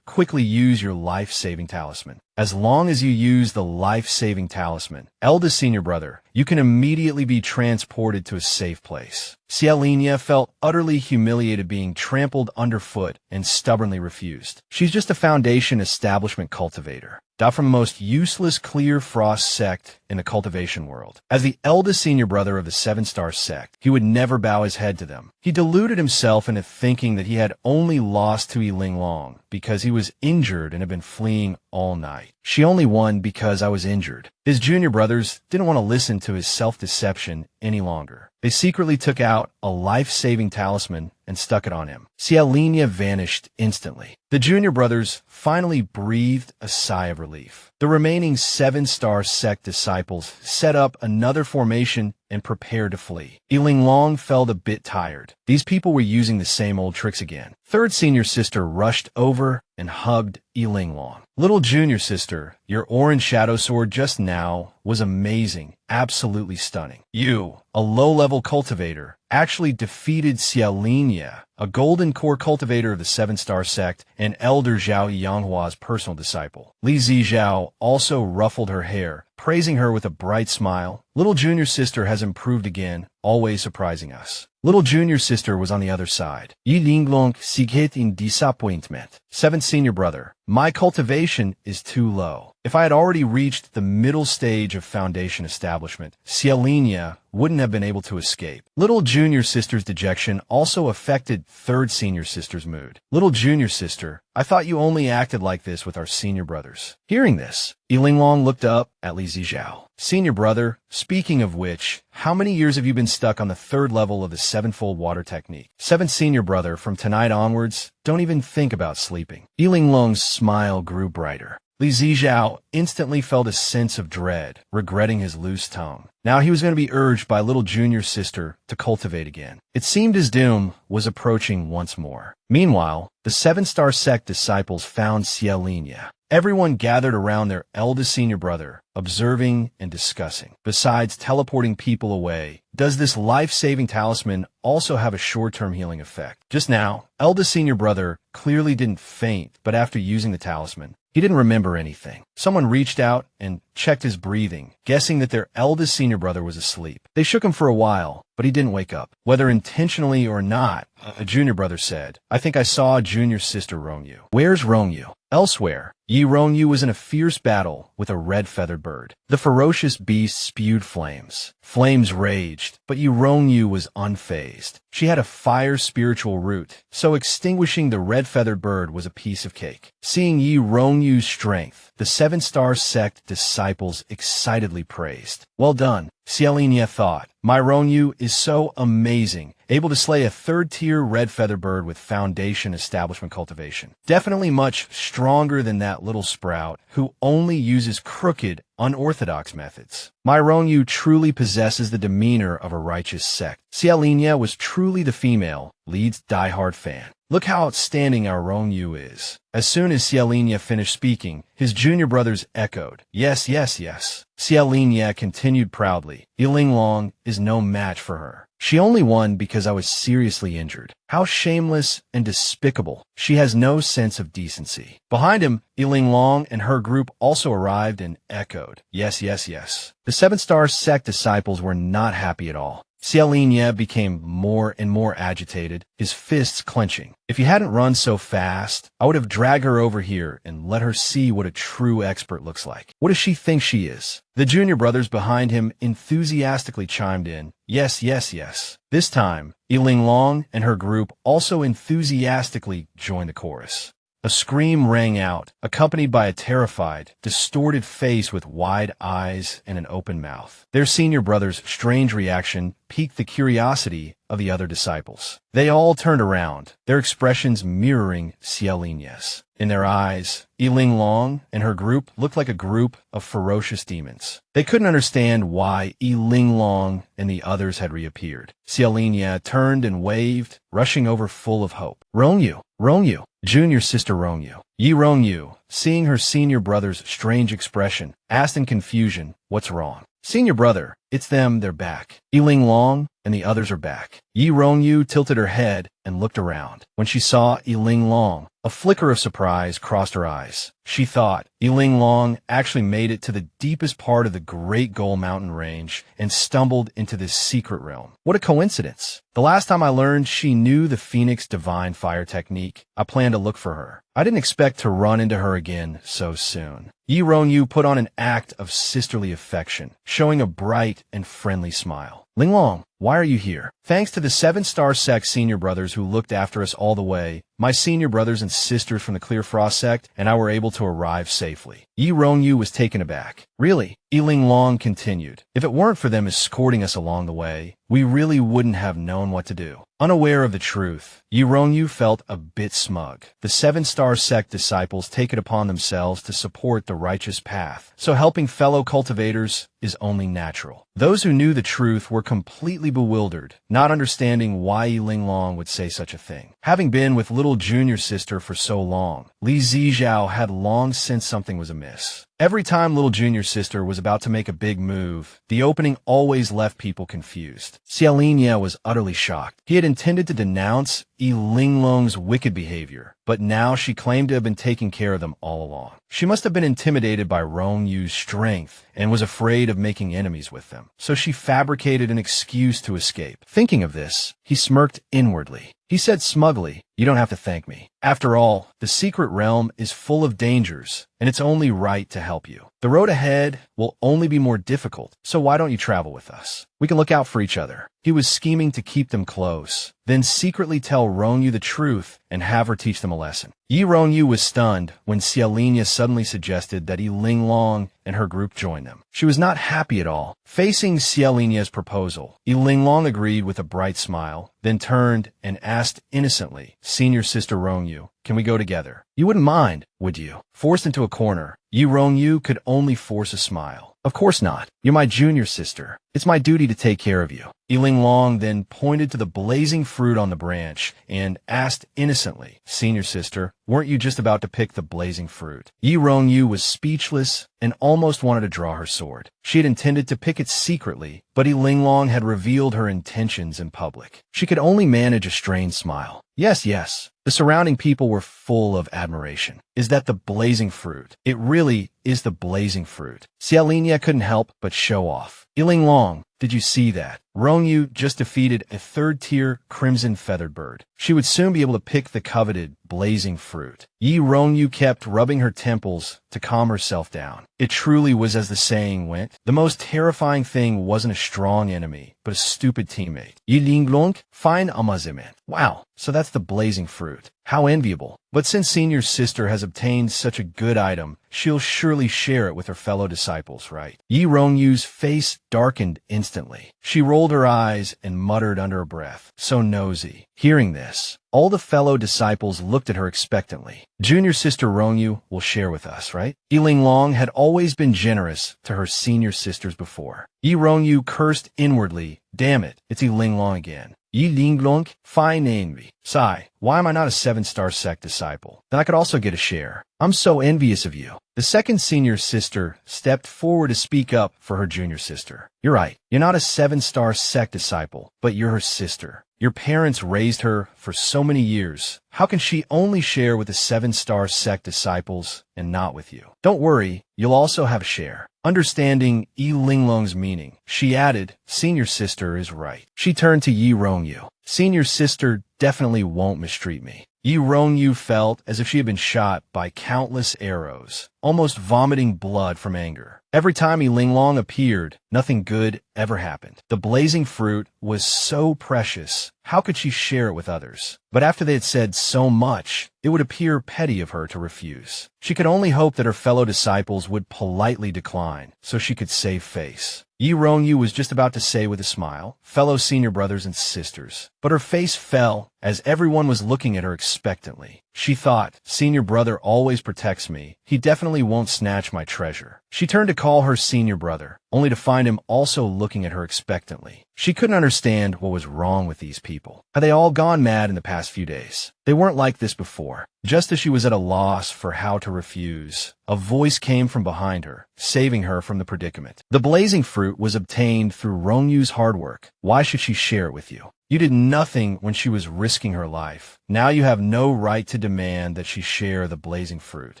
quickly use your life-saving talisman." As long as you use the life-saving talisman, eldest senior brother, you can immediately be transported to a safe place. Cialina felt utterly humiliated being trampled underfoot and stubbornly refused. She's just a Foundation establishment cultivator, out from the most useless Clear Frost sect in the cultivation world. As the eldest senior brother of the 7-star sect, he would never bow his head to them. He deluded himself into thinking that he had only lost to Linglong because he was injured and had been fleeing all night. "She only won because I was injured." His junior brothers didn't want to listen to his self-deception any longer. They secretly took out a life-saving talisman and stuck it on him. Cialina vanished instantly. The junior brothers finally breathed a sigh of relief. The remaining 7-star sect disciples set up another formation and prepared to flee. Linglong felt a bit tired. These people were using the same old tricks again. Third senior sister rushed over and hugged Linglong. "Little junior sister, Your orange shadow sword just now was amazing, absolutely stunning. You, a low-level cultivator, actually defeated Xiaolinia, a golden core cultivator of the 7-star sect and elder Zhao Yanghua's personal disciple. Li Zizhao also ruffled her hair, praising her with a bright smile. Little junior sister has improved again, always surprising us. Little junior sister was on the other side. Yi Linglong sighed in disappointment. 7th senior brother, my cultivation is too low. If I had already reached the middle stage of foundation establishment, Xiaolinia wouldn't have been able to escape. Little junior sister's dejection also affected 3rd senior sister's mood. Little junior sister, I thought you only acted like this with our senior brothers. Hearing this, Linglong looked up at Li Zizhao. Senior brother, speaking of which, how many years have you been stuck on the 3rd level of the 7-fold water technique? 7th senior brother, from tonight onwards, don't even think about sleeping. Linglong's smile grew brighter. Li Zizhao instantly felt a sense of dread, regretting his loose tongue. Now he was going to be urged by little junior sister to cultivate again. It seemed his doom was approaching once more. Meanwhile, the 7-star sect disciples found Xiaolinia. Everyone gathered around their eldest senior brother, observing and discussing. Besides teleporting people away, does this life-saving talisman also have a short-term healing effect? Just now, eldest senior brother clearly didn't faint, but after using the talisman, he didn't remember anything. Someone reached out and checked his breathing, guessing that their eldest senior brother was asleep. They shook him for a while, but he didn't wake up. Whether intentionally or not, a junior brother said, I think I saw a junior sister Rongyu. Where's Rongyu? Elsewhere, Yi Rongyu was in a fierce battle with a red-feathered bird. The ferocious beast spewed flames. Flames raged, but Yi Rongyu was unfazed. She had a fire spiritual root, so extinguishing the red-feathered bird was a piece of cake. Seeing Yi Rongyu's strength, the 7-star sect disciples excitedly praised. Well done, Xiaolinia thought. My Rongyu is so amazing, able to slay a 3rd-tier red-feather bird with foundation establishment cultivation. Definitely much stronger than that little sprout who only uses crooked, unorthodox methods. My Rongyu truly possesses the demeanor of a righteous sect. Xiaolinia was truly the female lead's diehard fan. Look how outstanding our Rongyu is. As soon as Xiaolinia finished speaking, his junior brothers echoed, yes, yes, yes. Xiaolinia continued proudly, Linglong is no match for her. She only won because I was seriously injured. How shameless and despicable. She has no sense of decency. Behind him, Linglong and her group also arrived and echoed, yes, yes, yes. The 7-star sect disciples were not happy at all. Xiaolinia became more and more agitated, his fists clenching. If you hadn't run so fast, I would have dragged her over here and let her see what a true expert looks like. What does she think she is? The junior brothers behind him enthusiastically chimed in, yes, yes, yes. This time, Linglong and her group also enthusiastically joined the chorus. A scream rang out, accompanied by a terrified, distorted face with wide eyes and an open mouth. Their senior brother's strange reaction piqued the curiosity of the other disciples. They all turned around, their expressions mirroring Xiaolinia's. In their eyes, Linglong and her group looked like a group of ferocious demons. They couldn't understand why Linglong and the others had reappeared. Xiaolinia turned and waved, rushing over full of hope. Rongyu, Rongyu, junior sister Rongyu. Yi Rongyu, seeing her senior brother's strange expression, asked in confusion, what's wrong? Senior brother, it's them, they're back. Linglong and the others are back. Yi Rongyu tilted her head and looked around. When she saw Linglong, a flicker of surprise crossed her eyes. She thought Linglong actually made it to the deepest part of the Great Gull Mountain Range and stumbled into this secret realm. What a coincidence. The last time I learned she knew the Phoenix Divine Fire technique, I planned to look for her. I didn't expect to run into her again so soon. Yi Rongyu put on an act of sisterly affection, showing a bright and friendly smile. Linglong, why are you here? Thanks to the 7-star sect senior brothers who looked after us all the way, my senior brothers and sisters from the Clear Frost sect and I were able to arrive safely. Yi Rongyu was taken aback. Really? Linglong continued. If it weren't for them escorting us along the way, we really wouldn't have known what to do. Unaware of the truth, Yi Rongyu felt a bit smug. The 7-star sect disciples take it upon themselves to support the righteous path, so helping fellow cultivators is only natural. Those who knew the truth were completely bewildered, not understanding why Linglong would say such a thing. Having been with little junior sister for so long, Li Zizhao had long sensed something was amiss. Every time little junior sister was about to make a big move, the opening always left people confused. Xiaolinia was utterly shocked. He had intended to denounce Linglong's wicked behavior, but now she claimed to have been taking care of them all along. She must have been intimidated by Rongyu's strength and was afraid of making enemies with them, so she fabricated an excuse to escape. Thinking of this, he smirked inwardly. He said smugly, "You don't have to thank me. After all, the secret realm is full of dangers, and it's only right to help you. The road ahead will only be more difficult, so why don't you travel with us? We can look out for each other." He was scheming to keep them close, then secretly tell Ronyu the truth and have her teach them a lesson. Ronyu was stunned when Xiaolinia suddenly suggested that Linglong and her group join them. She was not happy at all. Facing Xiaolinia's proposal, Linglong agreed with a bright smile, then turned and asked innocently, "Senior sister Ronyu, can we go together? You wouldn't mind, would you?" Forced into a corner, Ronyu could only force a smile. "Of course not. You're my junior sister. It's my duty to take care of you." Linglong then pointed to the blazing fruit on the branch and asked innocently, "Senior sister, weren't you just about to pick the blazing fruit?" Ronyu was speechless and almost wanted to draw her sword. She had intended to pick it secretly, but Linglong had revealed her intentions in public. She could only manage a strained smile. Yes, yes. The surrounding people were full of admiration. "Is that the blazing fruit? It really is the blazing fruit." Xiaolinia couldn't help but show off. "Linglong, did you see that? Ronyu just defeated a third-tier crimson feathered bird. She would soon be able to pick the coveted blazing fruit." Ronyu kept rubbing her temples to calm herself down. It truly was as the saying went. The most terrifying thing wasn't a strong enemy, but a stupid teammate. Linglong, fine amazement. Wow, so that's the blazing fruit. How enviable. But since Senior's sister has obtained such a good item, she'll surely share it with her fellow disciples, right? Ronyu's face darkened instantly. She rolled her eyes and muttered under her breath, "So nosy." Hearing this, all the fellow disciples looked at her expectantly. "Junior sister Ronyu will share with us, right?" Linglong had always been generous to her senior sisters before. Ronyu cursed inwardly, "Damn it, it's Linglong again." Linglong, fine envy. Sigh, why am I not a 7-star sect disciple? Then I could also get a share. I'm so envious of you. The second senior sister stepped forward to speak up for her junior sister. "You're right. You're not a 7-star sect disciple, but you're her sister. Your parents raised her for so many years. How can she only share with the 7-star sect disciples and not with you? Don't worry, you'll also have a share." Understanding Linglong's meaning, she added, "Senior sister is right." She turned to Ronyu. "Senior sister definitely won't mistreat me." Ronyu felt as if she had been shot by countless arrows, almost vomiting blood from anger. Every time Linglong appeared, nothing good ever happened. The blazing fruit was so precious. How could she share it with others? But after they had said so much, it would appear petty of her to refuse. She could only hope that her fellow disciples would politely decline, so she could save face. Ronyu was just about to say with a smile, "Fellow senior brothers and sisters," but her face fell as everyone was looking at her expectantly. She thought, "Senior brother always protects me. He definitely won't snatch my treasure." She turned to call her senior brother, only to find him also looking at her expectantly. She couldn't understand what was wrong with these people. Had they all gone mad in the past few days? They weren't like this before. Just as she was at a loss for how to refuse, a voice came from behind her, saving her from the predicament. "The blazing fruit was obtained through Ronyu's hard work. Why should she share it with you? You did nothing when she was risking her life. Now you have no right to demand that she share the blazing fruit."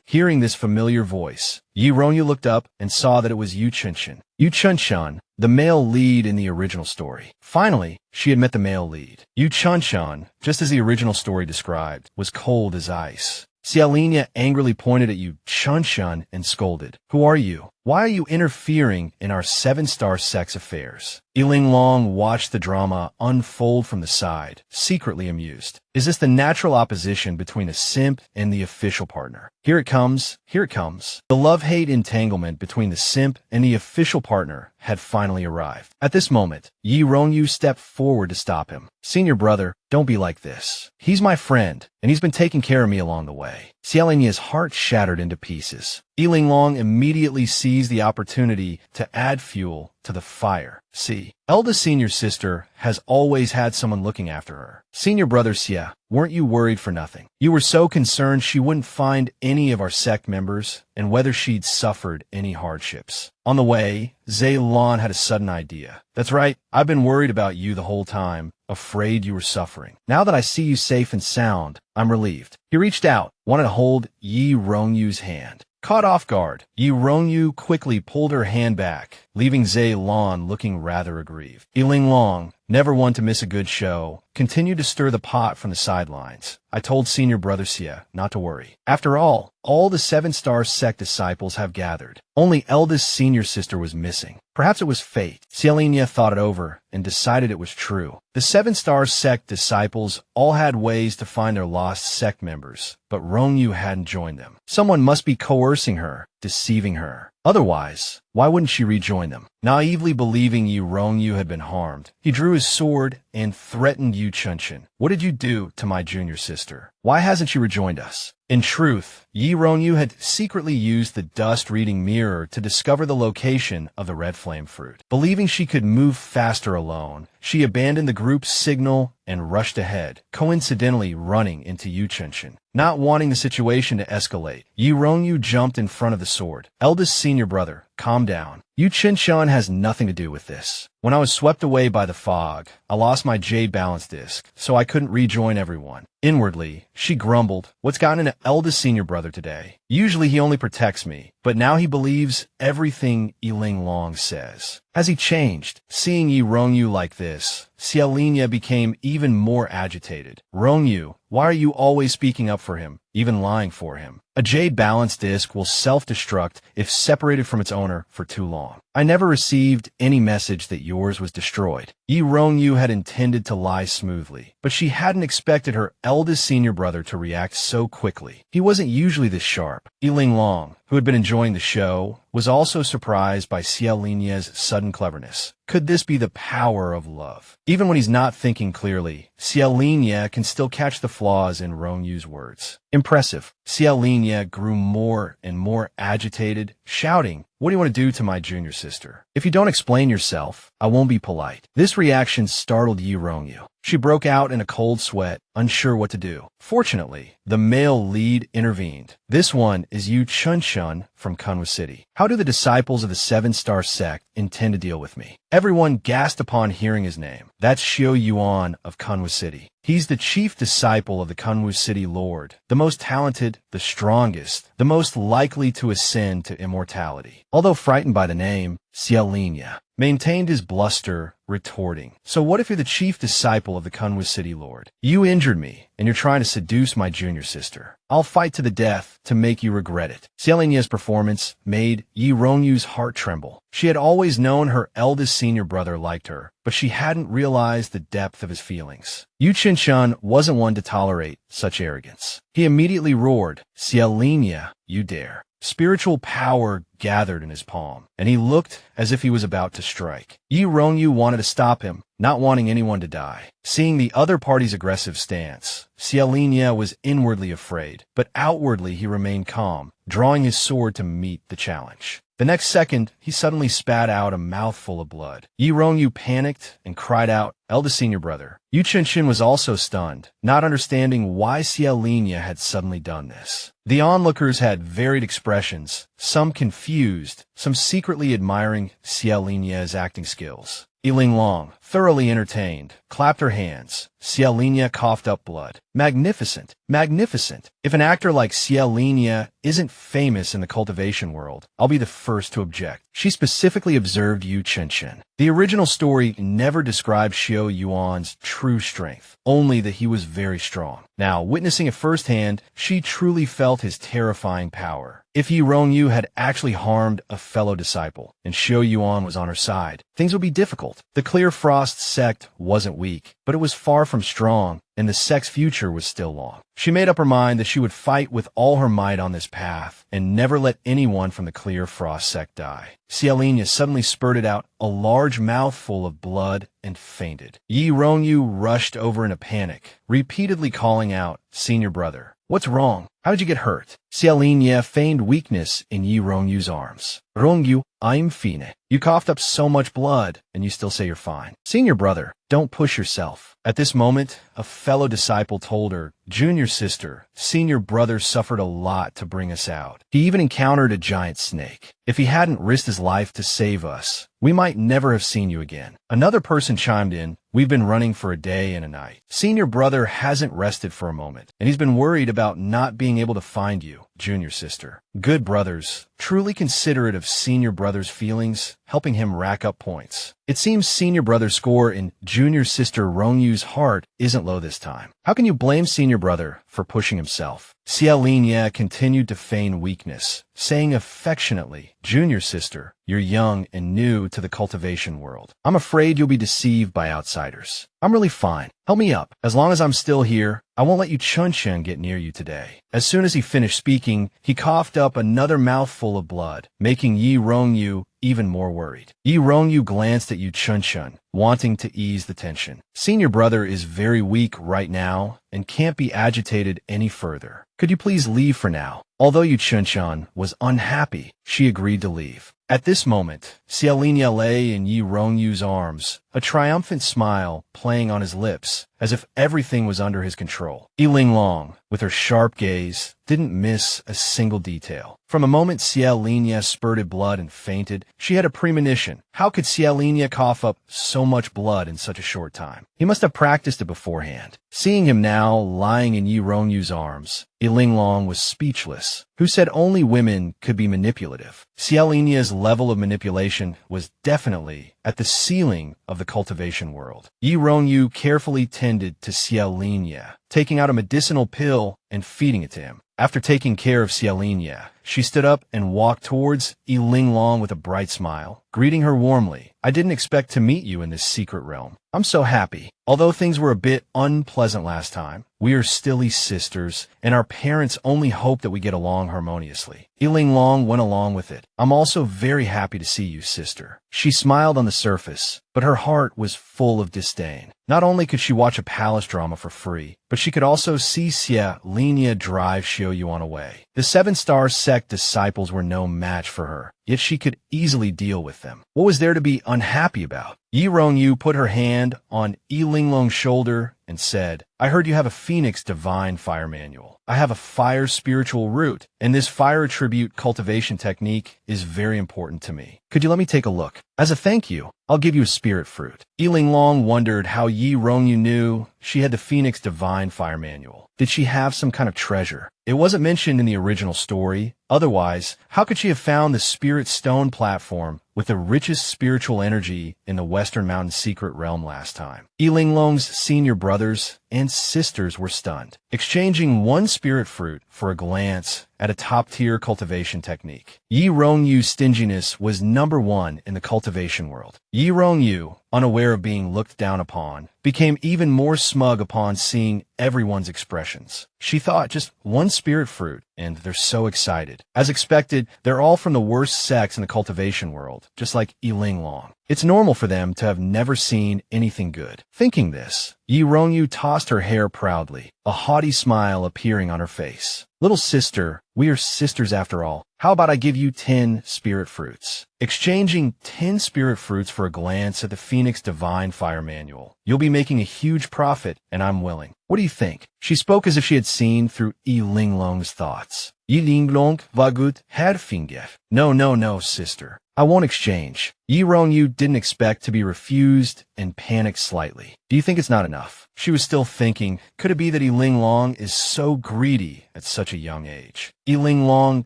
Hearing this familiar voice, Ronyu looked up and saw that it was Yu Chunshan. Yu Chunshan, the male lead in the original story. Finally, she had met the male lead. Yu Chunshan, just as the original story described, was cold as ice. Xiaolinia angrily pointed at Yu Chunshan and scolded, "Who are you? Why are you interfering in our 7-star sex affairs?" Linglong watched the drama unfold from the side, secretly amused. Is this the natural opposition between a simp and the official partner? Here it comes, here it comes. The love-hate entanglement between the simp and the official partner had finally arrived. At this moment, Ronyu stepped forward to stop him. "Senior brother, don't be like this. He's my friend, and he's been taking care of me along the way." Xiaolinia's heart shattered into pieces. Linglong immediately seized the opportunity to add fuel to the fire. See, eldest senior sister has always had someone looking after her. Senior brother Xia, weren't you worried for nothing? You were so concerned she wouldn't find any of our sect members and whether she'd suffered any hardships. On the way, Lan had a sudden idea. That's right, I've been worried about you the whole time, afraid you were suffering. Now that I see you safe and sound, I'm relieved. He reached out, wanted to hold Yi Rongyu's hand. Caught off guard, Yi Rongyu quickly pulled her hand back, leaving Lan looking rather aggrieved. Linglong, never one to miss a good show, continued to stir the pot from the sidelines. I told senior brother Xia not to worry. After all the 7-star sect disciples have gathered. Only eldest senior sister was missing. Perhaps it was fate. Xia thought it over and decided it was true. The 7-star sect disciples all had ways to find their lost sect members, but Rongyu hadn't joined them. Someone must be coercing her, deceiving her. Otherwise, why wouldn't she rejoin them? Naively believing Yi Rongyu had been harmed, he drew his sword and threatened Yu Chunshin. What did you do to my junior sister? Why hasn't she rejoined us? In truth, Yi Rongyu had secretly used the dust-reading mirror to discover the location of the red flame fruit. Believing she could move faster alone, she abandoned the group's signal and rushed ahead, coincidentally running into Yu Chunshin. Not wanting the situation to escalate, Yi Rongyu jumped in front of the sword. Eldest senior brother, calm down. Yu Chunshin has nothing to do with this. When I was swept away by the fog, I lost my jade balance disc, so I couldn't rejoin everyone. Inwardly, she grumbled, what's gotten into eldest senior brother today? Usually he only protects me, but now he believes everything Linglong says. Has he changed? Seeing Yi Rongyu like this, Xia became even more agitated. Rongyu, why are you always speaking up for him, even lying for him? A jade balance disc will self-destruct if separated from its owner for too long. I never received any message that yours was destroyed. Yi Rongyu had intended to lie smoothly, but she hadn't expected her eldest senior brother to react so quickly. He wasn't usually this sharp. Linglong, who had been enjoying the show, was also surprised by Xia sudden cleverness. Could this be the power of love? Even when he's not thinking clearly, Xia can still catch the flaws in Rongyu's words. Impressive. Xia grew more and more agitated, shouting, what do you want to do to my junior sister? If you don't explain yourself, I won't be polite. This reaction startled Yi Rongyu. She broke out in a cold sweat, unsure what to do. Fortunately, the male lead intervened. This one is Yu Chunshin from Kunwa City. How do the disciples of the 7-star sect intend to deal with me? Everyone gasped upon hearing his name. That's Xiao Yuan of Kunwa City. He's the chief disciple of the Kunwa City Lord, the most talented, the strongest, the most likely to ascend to immortality. Although frightened by the name, Xia maintained his bluster, retorting, so what if you're the chief disciple of the Kunwa City Lord? You injured me, and you're trying to seduce my junior sister. I'll fight to the death to make you regret it. Xia performance made Yi Rongyu's heart tremble. She had always known her eldest senior brother liked her, but she hadn't realized the depth of his feelings. Yu Chunshin wasn't one to tolerate such arrogance. He immediately roared, Xia, you dare. Spiritual power gathered in his palm, and he looked as if he was about to strike. Yi Rongyu wanted to stop him, not wanting anyone to die. Seeing the other party's aggressive stance, Xia was inwardly afraid, but outwardly he remained calm, drawing his sword to meet the challenge. The next second, he suddenly spat out a mouthful of blood. Yi Rongyu panicked and cried out, eldest senior brother. Yu Chunshin was also stunned, not understanding why Xia had suddenly done this. The onlookers had varied expressions, some confused, some secretly admiring Xia acting skills. Linglong, thoroughly entertained, clapped her hands. Xia coughed up blood. Magnificent, magnificent. If an actor like Xia isn't famous in the cultivation world, I'll be the first to object. She specifically observed Yu Chunshin. The original story never described Xiao Yuan's true strength, only that he was very strong. Now, witnessing it firsthand, she truly felt his terrifying power. If Yi Rongyu had actually harmed a fellow disciple, and Xiao Yuan was on her side, things would be difficult. The Clear Frost sect wasn't weak, but it was far from strong, and the sect's future was still long. She made up her mind that she would fight with all her might on this path, and never let anyone from the Clear Frost sect die. Xia suddenly spurted out a large mouthful of blood and fainted. Yi Rongyu rushed over in a panic, repeatedly calling out, senior brother. What's wrong? How did you get hurt? Xiaolinya feigned weakness in Yi Rongyu's arms. Rongyu, I'm fine. You coughed up so much blood, and you still say you're fine. Senior brother, don't push yourself. At this moment, a fellow disciple told her, Junior sister, senior brother suffered a lot to bring us out. He even encountered a giant snake. If he hadn't risked his life to save us, we might never have seen you again. Another person chimed in, we've been running for a day and a night. Senior brother hasn't rested for a moment, and he's been worried about not being able to find you, junior sister. Good brothers, truly considerate of senior brother's feelings, helping him rack up points. It seems senior brother's score in junior sister Rongyu's heart isn't low this time. How can you blame senior brother for pushing himself? Xiaolinya continued to feign weakness, saying affectionately, Junior sister, you're young and new to the cultivation world. I'm afraid you'll be deceived by outsiders. I'm really fine. Help me up. As long as I'm still here, I won't let you Chun-Chun get near you today. As soon as he finished speaking, he coughed up another mouthful of blood, making Yi Rongyu even more worried. Yi Rongyu glanced at Yu Chun-Chun, wanting to ease the tension. Senior brother is very weak right now and can't be agitated any further. Could you please leave for now? Although Yu Chun-Chun was unhappy, she agreed to leave. At this moment, Xiaolinya lay in Yi Rongyu's arms, a triumphant smile playing on his lips, as if everything was under his control. Linglong, with her sharp gaze, didn't miss a single detail. From a moment Xiaolinya spurted blood and fainted, she had a premonition. How could Xiaolinya cough up so much blood in such a short time? He must have practiced it beforehand. Seeing him now lying in Yi Rongyu's arms, Linglong was speechless. Who said only women could be manipulative? Xiaolinya's level of manipulation was definitely at the ceiling of the cultivation world. Yi Rongyu carefully tended to Xiaolinya, taking out a medicinal pill and feeding it to him. After taking care of Xiaolinya, she stood up and walked towards Linglong with a bright smile, greeting her warmly. I didn't expect to meet you in this secret realm. I'm so happy. Although things were a bit unpleasant last time, we are still sisters, and our parents only hope that we get along harmoniously. Linglong went along with it. I'm also very happy to see you, sister. She smiled on the surface, but her heart was full of disdain. Not only could she watch a palace drama for free, but she could also see Xiaolinya drive Xiaoyuan away. The 7-star sect disciples were no match for her, yet she could easily deal with them. What was there to be unhappy about? Yi Rongyu put her hand on Linglong's shoulder and said, I heard you have a Phoenix Divine Fire Manual. I have a fire spiritual root, and this fire attribute cultivation technique is very important to me. Could you let me take a look? As a thank you, I'll give you a spirit fruit. Linglong wondered how Yi Rongyu knew she had the Phoenix Divine Fire Manual. Did she have some kind of treasure? It wasn't mentioned in the original story. Otherwise, how could she have found the Spirit Stone platform with the richest spiritual energy in the Western Mountain Secret Realm last time? Linglong's senior brothers and sisters were stunned, exchanging one spirit fruit for a glance at a top-tier cultivation technique. Yi Rongyu's stinginess was #1 in the cultivation world. Yi Rongyu, unaware of being looked down upon, became even more smug upon seeing everyone's expressions. She thought just one spirit fruit, and they're so excited. As expected, they're all from the worst sects in the cultivation world, just like Linglong. It's normal for them to have never seen anything good. Thinking this, Yi Rongyu tossed her hair proudly, a haughty smile appearing on her face. Little sister, we are sisters after all. How about I give you 10 spirit fruits? Exchanging 10 spirit fruits for a glance at the Phoenix Divine Fire Manual. You'll be making a huge profit, and I'm willing. What do you think? She spoke as if she had seen through Linglong's thoughts. Linglong war gut, Herr Finger. No, sister. I won't exchange. Yi Rongyu didn't expect to be refused and panicked slightly. Do you think it's not enough? She was still thinking, could it be that Linglong is so greedy at such a young age? Linglong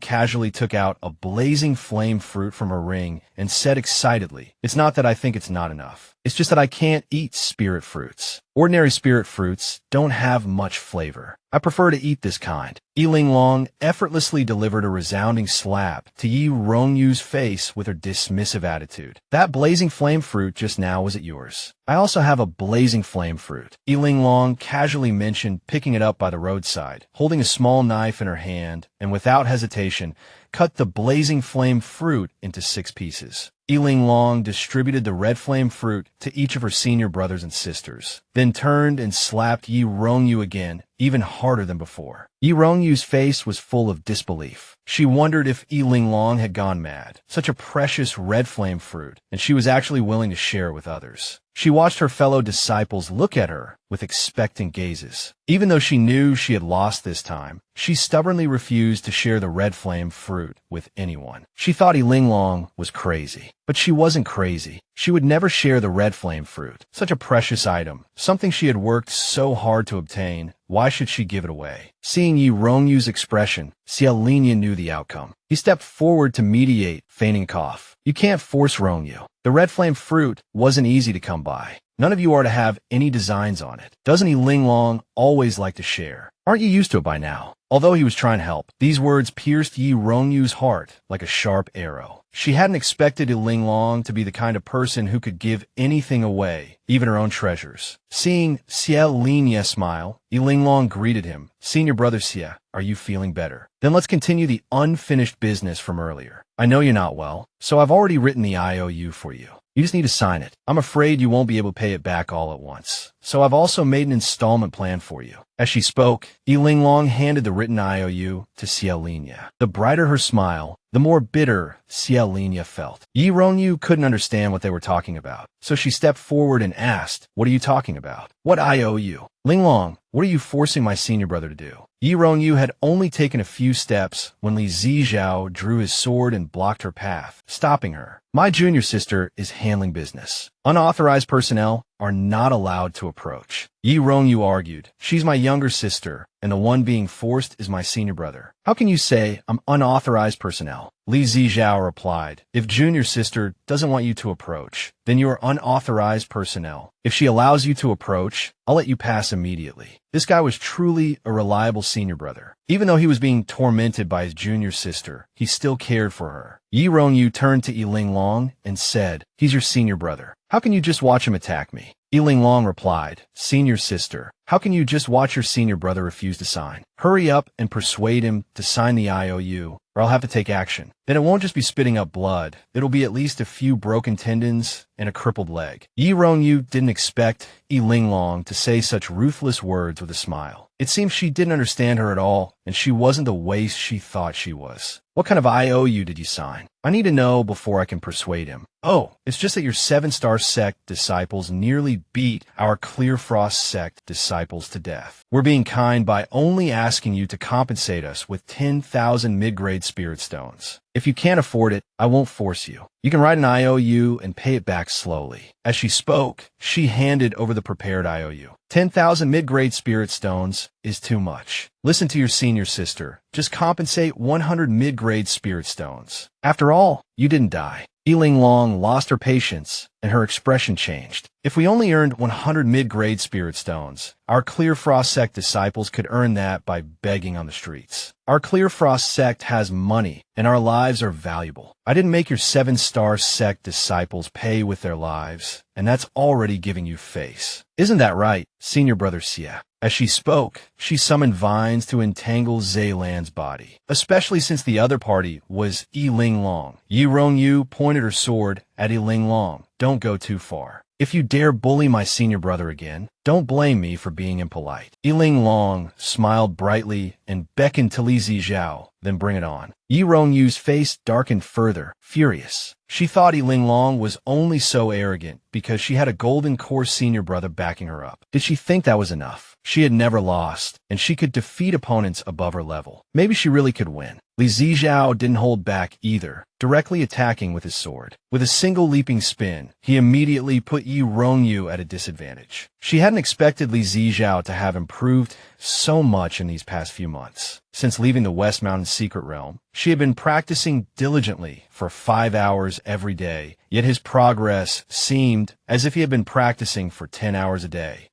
casually took out a blazing flame fruit from her ring and said excitedly, it's not that I think it's not enough. It's just that I can't eat spirit fruits. Ordinary spirit fruits don't have much flavor. I prefer to eat this kind. Linglong effortlessly delivered a resounding slap to Yi Rongyu's face with her dismissive attitude. That blazing flame fruit just now was it yours. I also have a blazing flame fruit. Linglong casually mentioned picking it up by the roadside, holding a small knife in her hand, and without hesitation, cut the blazing flame fruit into 6 pieces. Linglong distributed the red flame fruit to each of her senior brothers and sisters, then turned and slapped Yi Rongyu again, even harder than before. Yi Rongyu's face was full of disbelief. She wondered if Linglong had gone mad. Such a precious red flame fruit, and she was actually willing to share it with others. She watched her fellow disciples look at her with expectant gazes. Even though she knew she had lost this time, she stubbornly refused to share the red flame fruit with anyone. She thought Linglong was crazy, but she wasn't crazy. She would never share the red flame fruit. Such a precious item, something she had worked so hard to obtain. Why should she give it away? Seeing Yi Rongyu's expression, Xiaolinya knew the outcome. He stepped forward to mediate, feigning a cough. You can't force Rongyu. The red flame fruit wasn't easy to come by. None of you are to have any designs on it. Doesn't Linglong always like to share? Aren't you used to it by now? Although he was trying to help, these words pierced Yi Rongyu's heart like a sharp arrow. She hadn't expected Linglong to be the kind of person who could give anything away, even her own treasures. Seeing Xiaolinya smile, Linglong greeted him. Senior brother Xia, are you feeling better? Then let's continue the unfinished business from earlier. I know you're not well, so I've already written the IOU for you. You just need to sign it. I'm afraid you won't be able to pay it back all at once. So I've also made an installment plan for you. As she spoke, Linglong handed the written IOU to Xiaolinya. The brighter her smile, the more bitter Xiaolinya felt. Yi Rongyu couldn't understand what they were talking about, so she stepped forward and asked, "What are you talking about? What IOU? Linglong, what are you forcing my senior brother to do?" Yi Rongyu had only taken a few steps when Li Zizhao drew his sword and blocked her path, stopping her. My junior sister is handling business. Unauthorized personnel are not allowed to approach. Yi Rongyu argued, she's my younger sister, and the one being forced is my senior brother. How can you say I'm unauthorized personnel? Li Zizhao replied, if junior sister doesn't want you to approach, then you are unauthorized personnel. If she allows you to approach, I'll let you pass immediately. This guy was truly a reliable senior brother. Even though he was being tormented by his junior sister, he still cared for her. Yi Rongyu turned to Linglong and said, he's your senior brother. How can you just watch him attack me? Linglong replied, senior sister, how can you just watch your senior brother refuse to sign? Hurry up and persuade him to sign the IOU, or I'll have to take action. Then it won't just be spitting up blood. It'll be at least a few broken tendons and a crippled leg. Yi Rongyu didn't expect Linglong to say such ruthless words with a smile. It seemed she didn't understand her at all, and she wasn't the waste she thought she was. What kind of IOU did you sign? I need to know before I can persuade him. Oh, it's just that your 7-star sect disciples nearly beat our Clear Frost sect disciples to death. We're being kind by only asking you to compensate us with 10,000 mid-grade spirit stones. If you can't afford it, I won't force you. You can write an IOU and pay it back slowly. As she spoke, she handed over the prepared IOU. 10,000 mid-grade spirit stones is too much. Listen to your senior sister. Just compensate 100 mid-grade spirit stones. After all, you didn't die. Linglong lost her patience, and her expression changed. If we only earned 100 mid-grade spirit stones, our Clear Frost sect disciples could earn that by begging on the streets. Our Clear Frost sect has money, and our lives are valuable. I didn't make your 7-star sect disciples pay with their lives, and that's already giving you face. Isn't that right, senior brother Xia? As she spoke, she summoned vines to entangle Zaylan's body, especially since the other party was Linglong. Yi Rongyu pointed her sword at Linglong. Don't go too far. If you dare bully my senior brother again, don't blame me for being impolite. Linglong smiled brightly and beckoned to Li Zizhao, then bring it on. Yi Rongyu's face darkened further, furious. She thought Linglong was only so arrogant because she had a golden core senior brother backing her up. Did she think that was enough? She had never lost, and she could defeat opponents above her level. Maybe she really could win. Li Zizhao didn't hold back either, directly attacking with his sword. With a single leaping spin, he immediately put Yi Rongyu at a disadvantage. She hadn't expected Li Zizhao to have improved so much in these past few months. Since leaving the West Mountain Secret Realm, she had been practicing diligently for 5 hours every day, yet his progress seemed as if he had been practicing for 10 hours a day.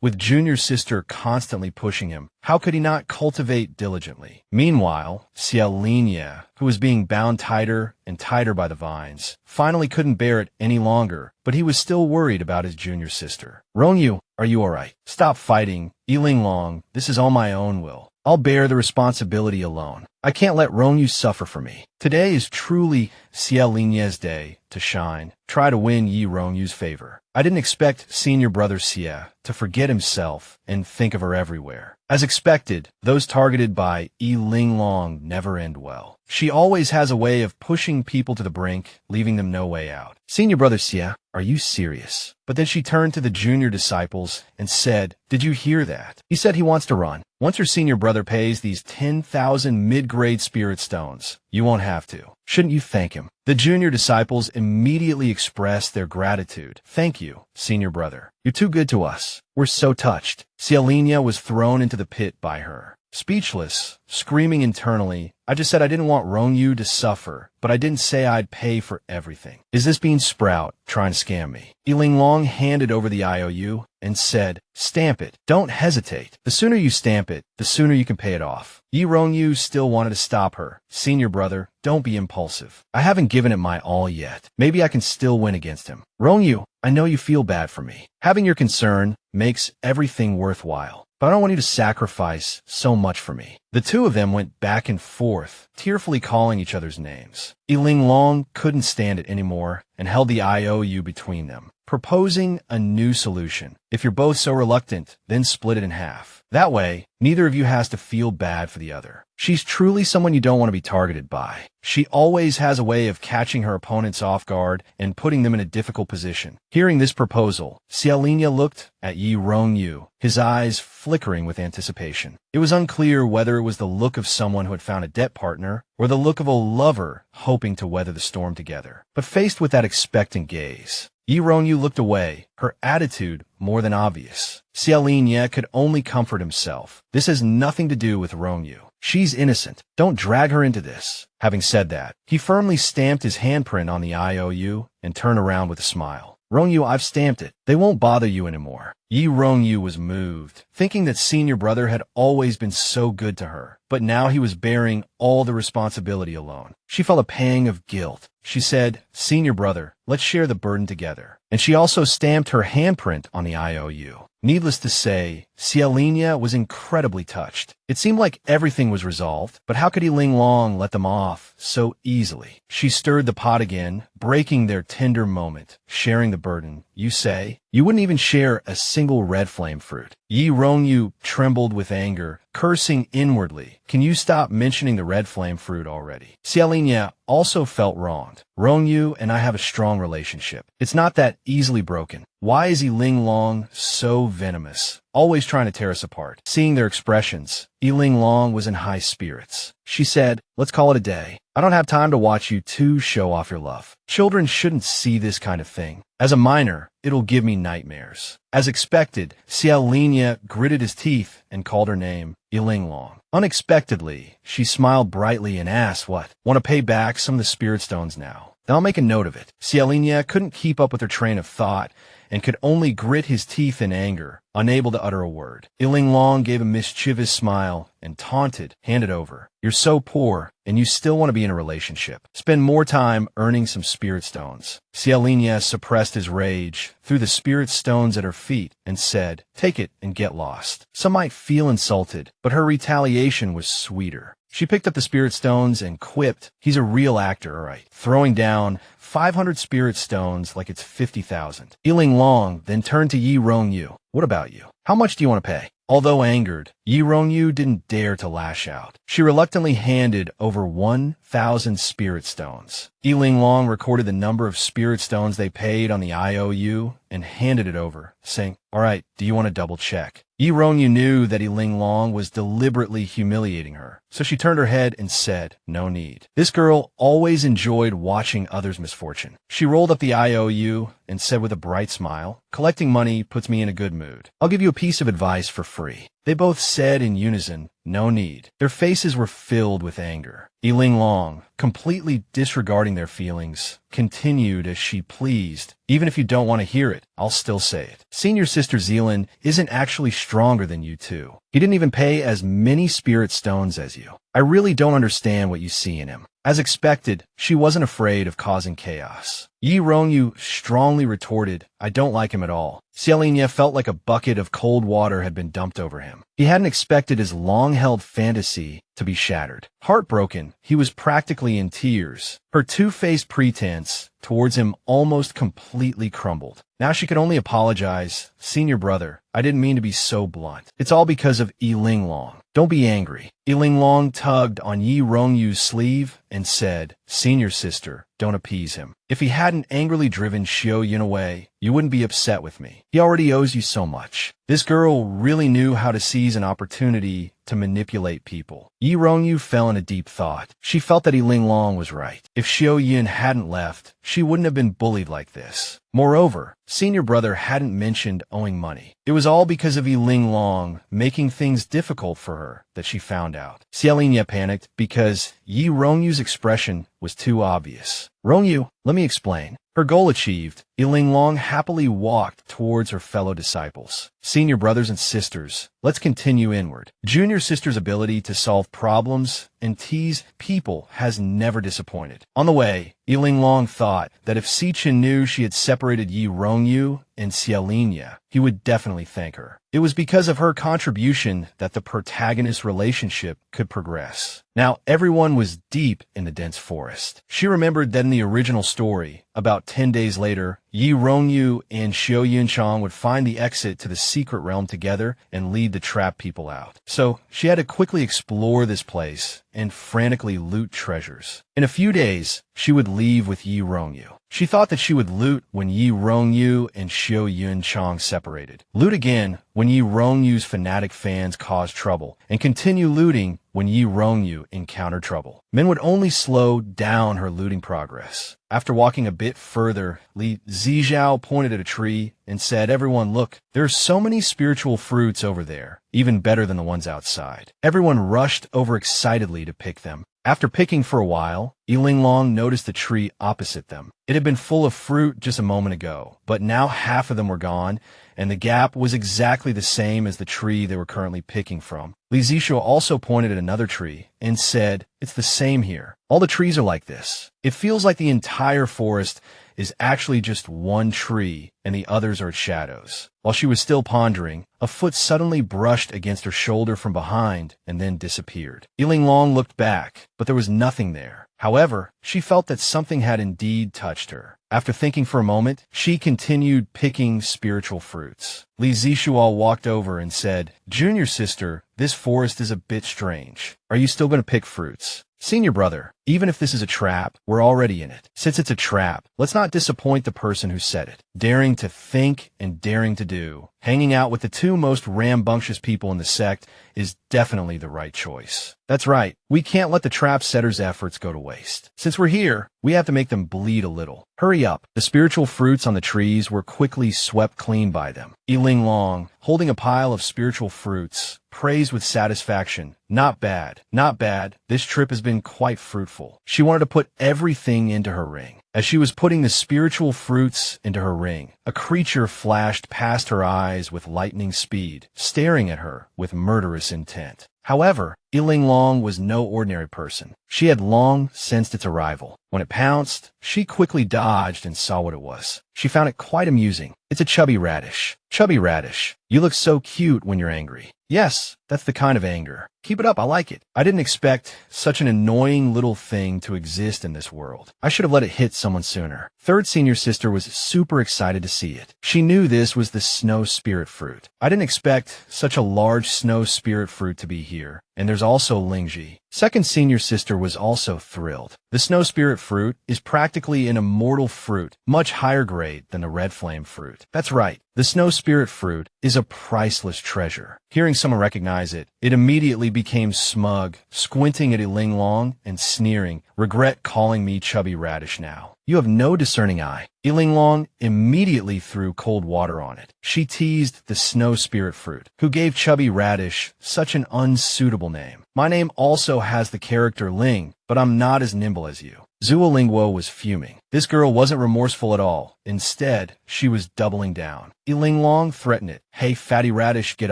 With junior sister constantly pushing him, how could he not cultivate diligently? Meanwhile, Xiaolinya, who was being bound tighter and tighter by the vines, finally couldn't bear it any longer, but he was still worried about his junior sister. Rongyu, are you all right? Stop fighting. Linglong, this is all my own will. I'll bear the responsibility alone. I can't let Rongyu suffer for me. Today is truly Xie Linye's day to shine. Try to win Yi Rongyu's favor. I didn't expect senior brother Xie to forget himself and think of her everywhere. As expected, those targeted by Yi Linglong never end well. She always has a way of pushing people to the brink, leaving them no way out. Senior brother Xie, are you serious? But then she turned to the junior disciples and said, did you hear that? He said he wants to run. Once your senior brother pays these 10,000 mid-grade spirit stones, you won't have to. Shouldn't you thank him? The junior disciples immediately expressed their gratitude. Thank you, senior brother. You're too good to us. We're so touched. Xiaolinia was thrown into the pit by her. Speechless, screaming internally, I just said I didn't want Rongyu to suffer, but I didn't say I'd pay for everything. Is this Bean Sprout trying to scam me? Linglong handed over the IOU and said, stamp it. Don't hesitate. The sooner you stamp it, the sooner you can pay it off. Yi Rongyu still wanted to stop her. Senior brother, don't be impulsive. I haven't given it my all yet. Maybe I can still win against him. Rongyu, I know you feel bad for me. Having your concern makes everything worthwhile. But I don't want you to sacrifice so much for me. The two of them went back and forth, tearfully calling each other's names. Linglong couldn't stand it anymore and held the IOU between them, proposing a new solution. If you're both so reluctant, then split it in half. That way, neither of you has to feel bad for the other. She's truly someone you don't want to be targeted by. She always has a way of catching her opponents off guard and putting them in a difficult position. Hearing this proposal, Xiaolinia looked at Yi Rongyu, his eyes flickering with anticipation. It was unclear whether it was the look of someone who had found a debt partner or the look of a lover hoping to weather the storm together. But faced with that expectant gaze, Yi Rongyu looked away, her attitude more than obvious. Xiaolinia could only comfort himself. This has nothing to do with Rongyu. She's innocent. Don't drag her into this. Having said that, he firmly stamped his handprint on the IOU and turned around with a smile. Rongyu, I've stamped it. They won't bother you anymore. Yi Rongyu was moved, thinking that senior brother had always been so good to her, but now he was bearing all the responsibility alone. She felt a pang of guilt. She said, senior brother, let's share the burden together. And she also stamped her handprint on the IOU. Needless to say, Xiaolinia was incredibly touched. It seemed like everything was resolved, but how could Linglong let them off so easily? She stirred the pot again, breaking their tender moment, sharing the burden. You say? You wouldn't even share a single red flame fruit. Yi Rongyu trembled with anger, cursing inwardly. Can you stop mentioning the red flame fruit already? Xiaolinia also felt wronged. Rongyu and I have a strong relationship. It's not that easily broken. Why is Linglong so venomous, always trying to tear us apart? Seeing their expressions, Linglong was in high spirits. She said, let's call it a day. I don't have time to watch you two show off your love. Children shouldn't see this kind of thing. As a minor, it'll give me nightmares. As expected, Xiaolinia gritted his teeth and called her name, Linglong. Unexpectedly, she smiled brightly and asked, what? Want to pay back some of the spirit stones now? Then I'll make a note of it. Xiaolinia couldn't keep up with her train of thought and could only grit his teeth in anger, unable to utter a word. Linglong gave a mischievous smile and taunted, hand it over. You're so poor, and you still want to be in a relationship. Spend more time earning some spirit stones. Xiaolinia suppressed his rage, threw the spirit stones at her feet, and said, take it and get lost. Some might feel insulted, but her retaliation was sweeter. She picked up the spirit stones and quipped, he's a real actor, all right, throwing down 500 spirit stones like it's 50,000. Linglong then turned to Yi Rongyu. What about you? How much do you want to pay? Although angered, Yi Rongyu didn't dare to lash out. She reluctantly handed over 1,000 spirit stones. Linglong recorded the number of spirit stones they paid on the IOU and handed it over, saying, all right, do you want to double check? Yi Rongyu knew that Linglong was deliberately humiliating her, so she turned her head and said, no need. This girl always enjoyed watching others' misfortune. She rolled up the IOU and said with a bright smile, collecting money puts me in a good mood. I'll give you a piece of advice for free. They both said in unison, no need. Their faces were filled with anger. Linglong, completely disregarding their feelings, continued as she pleased. Even if you don't want to hear it, I'll still say it. Senior Sister Zealand isn't actually stronger than you two. He didn't even pay as many spirit stones as you. I really don't understand what you see in him. As expected, she wasn't afraid of causing chaos. Yi Rongyu strongly retorted, I don't like him at all. Xiaolinya felt like a bucket of cold water had been dumped over him. He hadn't expected his long-held fantasy to be shattered. Heartbroken, he was practically in tears. Her two-faced pretense towards him almost completely crumbled. Now she could only apologize. Senior brother, I didn't mean to be so blunt. It's all because of Linglong. Don't be angry. Linglong tugged on Yi Rongyu's sleeve and said, Senior sister, don't appease him. If he hadn't angrily driven Xiao Yun away, you wouldn't be upset with me. He already owes you so much. This girl really knew how to seize an opportunity to manipulate people. Yi Rongyu fell in a deep thought. She felt that Linglong was right. If Xiao Yun hadn't left, she wouldn't have been bullied like this. Moreover, senior brother hadn't mentioned owing money. It was all because of Linglong making things difficult for her that she found out. Xiaolinya panicked because Yi Rongyu's expression was too obvious. Rongyu, let me explain. Her goal achieved, Linglong happily walked towards her fellow disciples. Senior brothers and sisters, let's continue inward. Junior sister's ability to solve problems and tease people has never disappointed. On the way, Linglong thought that if Sichin knew she had separated Yi Rongyu and Xiaolinya, he would definitely thank her. It was because of her contribution that the protagonist relationship could progress. Now, everyone was deep in the dense forest. She remembered that in the original story, about 10 days later, Yi Rongyu and Xiao Yunchang would find the exit to the secret realm together and lead the trapped people out. So, she had to quickly explore this place and frantically loot treasures. In a few days, she would leave with Yi Rongyu. She thought that she would loot when Yi Rongyu and Xiao Yunchang separated. Loot again when Yi Rongyu's fanatic fans caused trouble, and continue looting when Yi Rongyu encountered trouble. Men would only slow down her looting progress. After walking a bit further, Li Zijiao pointed at a tree and said, Everyone, look, there are so many spiritual fruits over there, even better than the ones outside. Everyone rushed over excitedly to pick them. After picking for a while, Linglong noticed the tree opposite them. It had been full of fruit just a moment ago, but now half of them were gone, and the gap was exactly the same as the tree they were currently picking from. Li Zishuo also pointed at another tree and said, It's the same here. All the trees are like this. It feels like the entire forest is actually just one tree and the others are shadows. While she was still pondering, a foot suddenly brushed against her shoulder from behind and then disappeared. Linglong looked back, but there was nothing there. However, she felt that something had indeed touched her. After thinking for a moment, she continued picking spiritual fruits. Li Zishuo walked over and said, Junior sister, this forest is a bit strange. Are you still going to pick fruits? Senior brother, even if this is a trap, we're already in it. Since it's a trap, let's not disappoint the person who set it. Daring to think and daring to do. Hanging out with the two most rambunctious people in the sect is definitely the right choice. That's right. We can't let the trap setter's efforts go to waste. Since we're here, we have to make them bleed a little. Hurry up. The spiritual fruits on the trees were quickly swept clean by them. Linglong, holding a pile of spiritual fruits, praised with satisfaction. Not bad. Not bad. This trip has been quite fruitful. She wanted to put everything into her ring. As she was putting the spiritual fruits into her ring, a creature flashed past her eyes with lightning speed, staring at her with murderous intent. However, Linglong was no ordinary person. She had long sensed its arrival. When it pounced, she quickly dodged and saw what it was. She found it quite amusing. It's a chubby radish. Chubby radish. You look so cute when you're angry. Yes, that's the kind of anger. Keep it up, I like it. I didn't expect such an annoying little thing to exist in this world. I should have let it hit someone sooner. Third senior sister was super excited to see it. She knew this was the snow spirit fruit. I didn't expect such a large snow spirit fruit to be here. And there's also Lingji. Second senior sister was also thrilled. The snow spirit fruit is practically an immortal fruit, much higher grade than the red flame fruit. That's right. The snow spirit fruit is a priceless treasure. Hearing someone recognize it, it immediately became smug, squinting at Linglong and sneering, regret calling me chubby radish now. You have no discerning eye. Linglong immediately threw cold water on it. She teased the snow spirit fruit, who gave chubby radish such an unsuitable name. My name also has the character Ling, but I'm not as nimble as you. Zuolingwo was fuming. This girl wasn't remorseful at all. Instead, she was doubling down. Linglong threatened it. Hey, fatty radish, get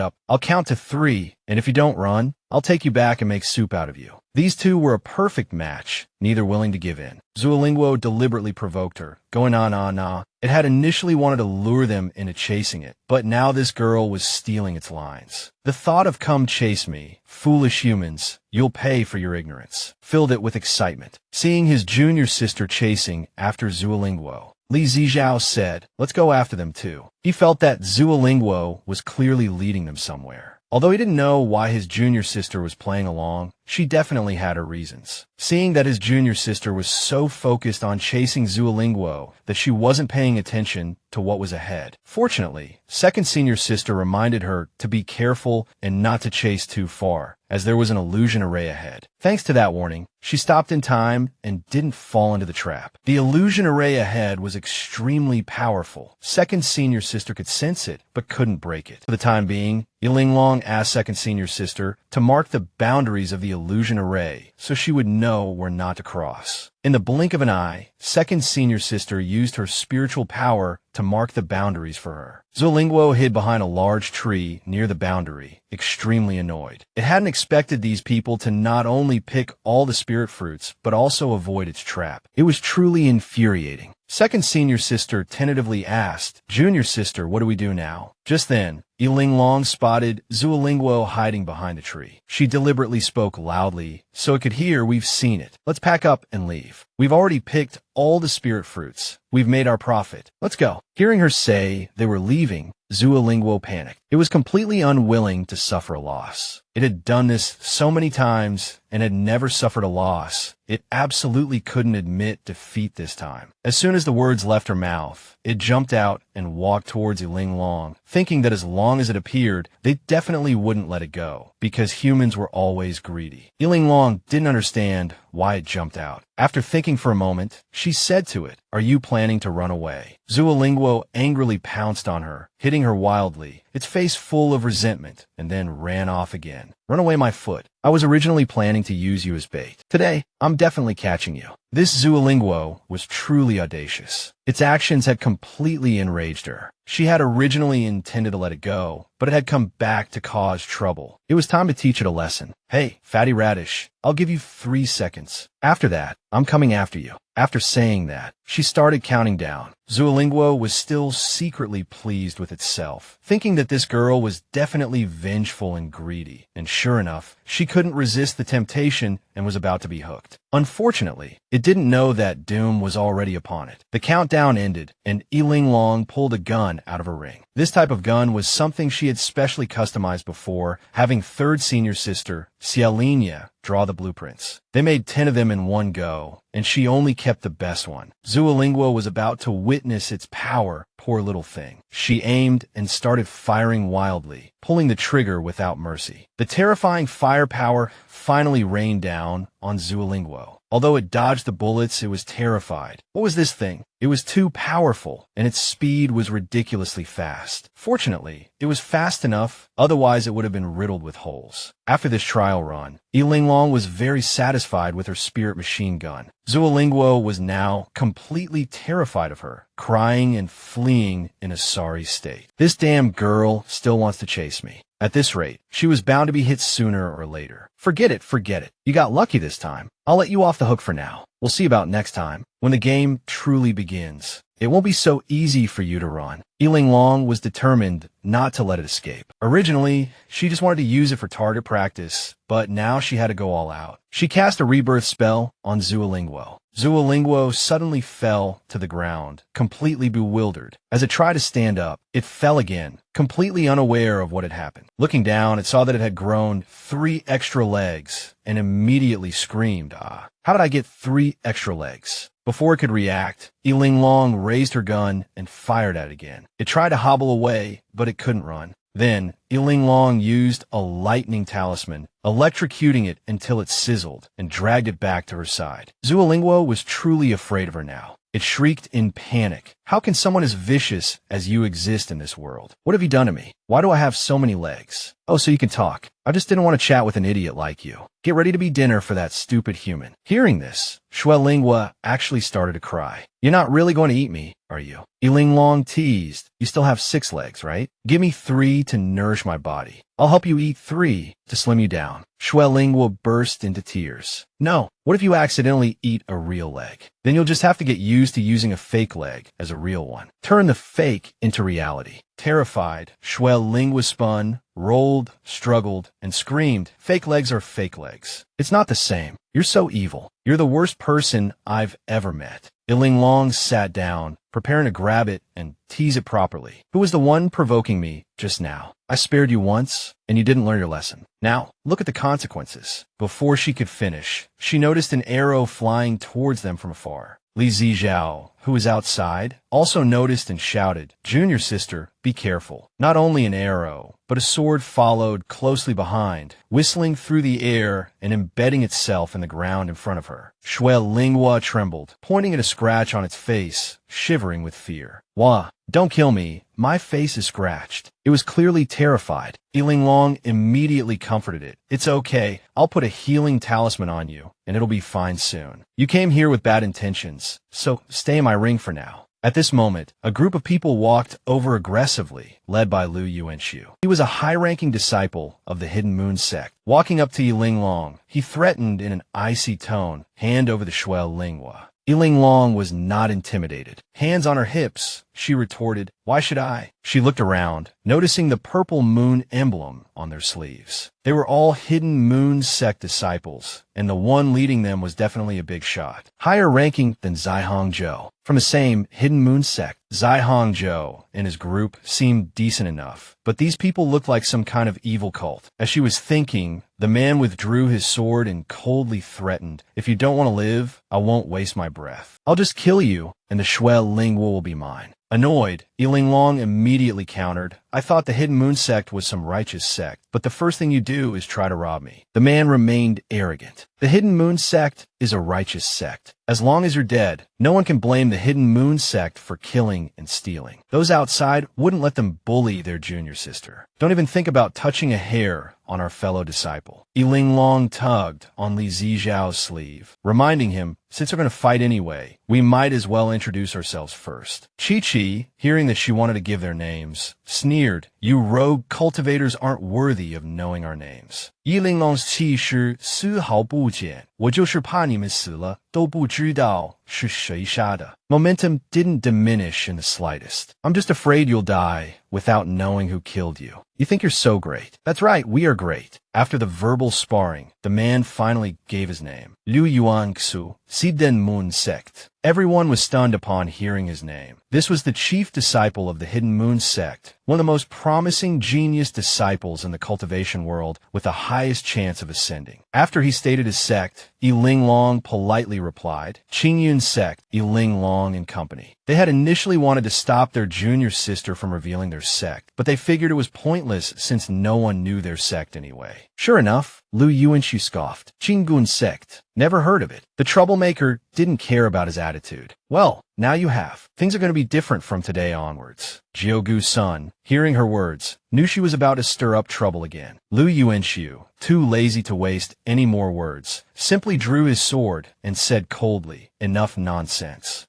up. I'll count to 3, and if you don't run, I'll take you back and make soup out of you. These two were a perfect match, neither willing to give in. Zuolingwo deliberately provoked her, going on. It had initially wanted to lure them into chasing it, but now this girl was stealing its lines. The thought of "come chase me, foolish humans, you'll pay for your ignorance," filled it with excitement. Seeing his junior sister chasing after Zuolingwo, Li Zijiao said, "Let's go after them too." He felt that Zuolingwo was clearly leading them somewhere. Although he didn't know why his junior sister was playing along, she definitely had her reasons. Seeing that his junior sister was so focused on chasing Zuolingwo that she wasn't paying attention to what was ahead. Fortunately, second senior sister reminded her to be careful and not to chase too far, as there was an illusion array ahead. Thanks to that warning, she stopped in time and didn't fall into the trap. The illusion array ahead was extremely powerful. Second senior sister could sense it, but couldn't break it. For the time being, Linglong asked second senior sister to mark the boundaries of the illusion array so she would know where not to cross. In the blink of an eye, second senior sister used her spiritual power to mark the boundaries for her. Zuolingwo hid behind a large tree near the boundary, extremely annoyed. It hadn't expected these people to not only pick all the spirit fruits, but also avoid its trap. It was truly infuriating. Second senior sister tentatively asked, "Junior sister, what do we do now?" Just then, Linglong spotted Zuolingwo hiding behind the tree. She deliberately spoke loudly so it could hear, "We've seen it. Let's pack up and leave. We've already picked all the spirit fruits. We've made our profit. Let's go." Hearing her say they were leaving, Zuolingwo panicked. It was completely unwilling to suffer a loss. It had done this so many times and had never suffered a loss. It absolutely couldn't admit defeat this time. As soon as the words left her mouth, it jumped out and walked towards Linglong, thinking that as long as it appeared, they definitely wouldn't let it go, because humans were always greedy. Linglong didn't understand why it jumped out. After thinking for a moment, she said to it, "Are you planning to run away?" Zuolingwo angrily pounced on her, hitting her wildly, its face full of resentment, and then ran off again. "Run away, my foot. I was originally planning to use you as bait. Today, I'm definitely catching you." This Zuolingwo was truly audacious. Its actions had completely enraged her. She had originally intended to let it go, but it had come back to cause trouble. It was time to teach it a lesson. "Hey, fatty radish, I'll give you 3 seconds. After that, I'm coming after you." After saying that, she started counting down. Zuolingwo was still secretly pleased with itself, thinking that this girl was definitely vengeful and greedy. And sure enough, she couldn't resist the temptation and was about to be hooked. Unfortunately, it didn't know that doom was already upon it. The countdown ended, and Linglong pulled a gun out of her ring. This type of gun was something she had specially customized before, having third senior sister, Xiaolinia, draw the blueprints. They made 10 of them in one go, and she only kept the best one. Zuolingwo was about to witness its power, poor little thing. She aimed and started firing wildly, pulling the trigger without mercy. The terrifying firepower finally rained down on Zuolingwo. Although it dodged the bullets, it was terrified. What was this thing? It was too powerful, and its speed was ridiculously fast. Fortunately, it was fast enough, otherwise it would have been riddled with holes. After this trial run, Linglong was very satisfied with her spirit machine gun. Zuolingwo was now completely terrified of her, crying and fleeing in a sorry state. "This damn girl still wants to chase me. At this rate, she was bound to be hit sooner or later. Forget it. You got lucky this time. I'll let you off the hook for now. We'll see about next time, when the game truly begins. It won't be so easy for you to run." Linglong was determined not to let it escape. Originally, she just wanted to use it for target practice, but now she had to go all out. She cast a rebirth spell on Zuolingwo. Zuolingwo suddenly fell to the ground, completely bewildered. As it tried to stand up, it fell again, completely unaware of what had happened. Looking down, it saw that it had grown 3 extra legs and immediately screamed, "Ah, how did I get 3 extra legs?" Before it could react, Linglong raised her gun and fired at it again. It tried to hobble away, but it couldn't run. Then, Linglong used a lightning talisman, electrocuting it until it sizzled, and dragged it back to her side. Zuolingwo was truly afraid of her now. It shrieked in panic, How can someone as vicious as you exist in this world? What have you done to me? Why do I have so many legs? Oh, so you can talk. I just didn't want to chat with an idiot like you. Get ready to be dinner for that stupid human. Hearing this, Lingua actually started to cry. You're not really going to eat me, are you? Linglong teased. You still have 6 legs, right? Give me 3 to nourish my body. I'll help you eat 3 to slim you down. Lingua burst into tears. No, what if you accidentally eat a real leg? Then you'll just have to get used to using a fake leg as a real one. Turn the fake into reality. Terrified, Lingua spun, rolled, struggled, and screamed, fake legs are fake legs. It's not the same. You're so evil. You're the worst person I've ever met. Linglong sat down, preparing to grab it and tease it properly. Who was the one provoking me just now? I spared you once, and you didn't learn your lesson. Now, look at the consequences. Before she could finish, she noticed an arrow flying towards them from afar. Li Zijiao, who was outside, also noticed and shouted, Junior sister, be careful. Not only an arrow, but a sword followed closely behind, whistling through the air and embedding itself in the ground in front of her. Lingua trembled, pointing at a scratch on its face, shivering with fear. Wah, don't kill me. My face is scratched. It was clearly terrified. Linglong immediately comforted it. It's okay. I'll put a healing talisman on you, and it'll be fine soon. You came here with bad intentions, so stay in my ring for now. At this moment, a group of people walked over aggressively, led by Lu Yuanxiu. He was a high-ranking disciple of the Hidden Moon sect. Walking up to Linglong, he threatened in an icy tone, hand over the Lingua. Linglong was not intimidated. Hands on her hips, she retorted, Why should I? She looked around, noticing the purple moon emblem on their sleeves. They were all Hidden Moon sect disciples, and the one leading them was definitely a big shot. Higher ranking than Zhihongzhou. From the same Hidden Moon sect, Zhihongzhou and his group seemed decent enough, but these people looked like some kind of evil cult. As she was thinking, the man withdrew his sword and coldly threatened, If you don't want to live, I won't waste my breath. I'll just kill you, and the Lingua will be mine. Annoyed, Linglong immediately countered, I thought the Hidden Moon sect was some righteous sect, but the first thing you do is try to rob me. The man remained arrogant. The Hidden Moon sect is a righteous sect. As long as you're dead, no one can blame the Hidden Moon sect for killing and stealing. Those outside wouldn't let them bully their junior sister. Don't even think about touching a hair on our fellow disciple. Linglong tugged on Li Zijiao's sleeve, reminding him, since we're going to fight anyway, we might as well introduce ourselves first. Chi-Chi, hearing that she wanted to give their names, sneered, You rogue cultivators aren't worthy of knowing our names. Linglong's qi shi丝毫不减，我就是怕你们死了都不知道是谁杀的. Momentum didn't diminish in the slightest. I'm just afraid you'll die without knowing who killed you. You think you're so great. That's right, we are great. After the verbal sparring, the man finally gave his name. Liu Yuanxu, Hidden Moon sect. Everyone was stunned upon hearing his name. This was the chief disciple of the Hidden Moon sect, one of the most promising genius disciples in the cultivation world with the highest chance of ascending. After he stated his sect, Linglong politely replied, Qingyun sect, Linglong and company. They had initially wanted to stop their junior sister from revealing their sect, but they figured it was pointless since no one knew their sect anyway. Sure enough, Lu Yuanxiu scoffed. Qingyun sect. Never heard of it. The troublemaker didn't care about his attitude. Well, now you have. Things are going to be different from today onwards. Jiugu's son, hearing her words, knew she was about to stir up trouble again. Lu Yuanxiu, too lazy to waste any more words, simply drew his sword and said coldly, Enough nonsense.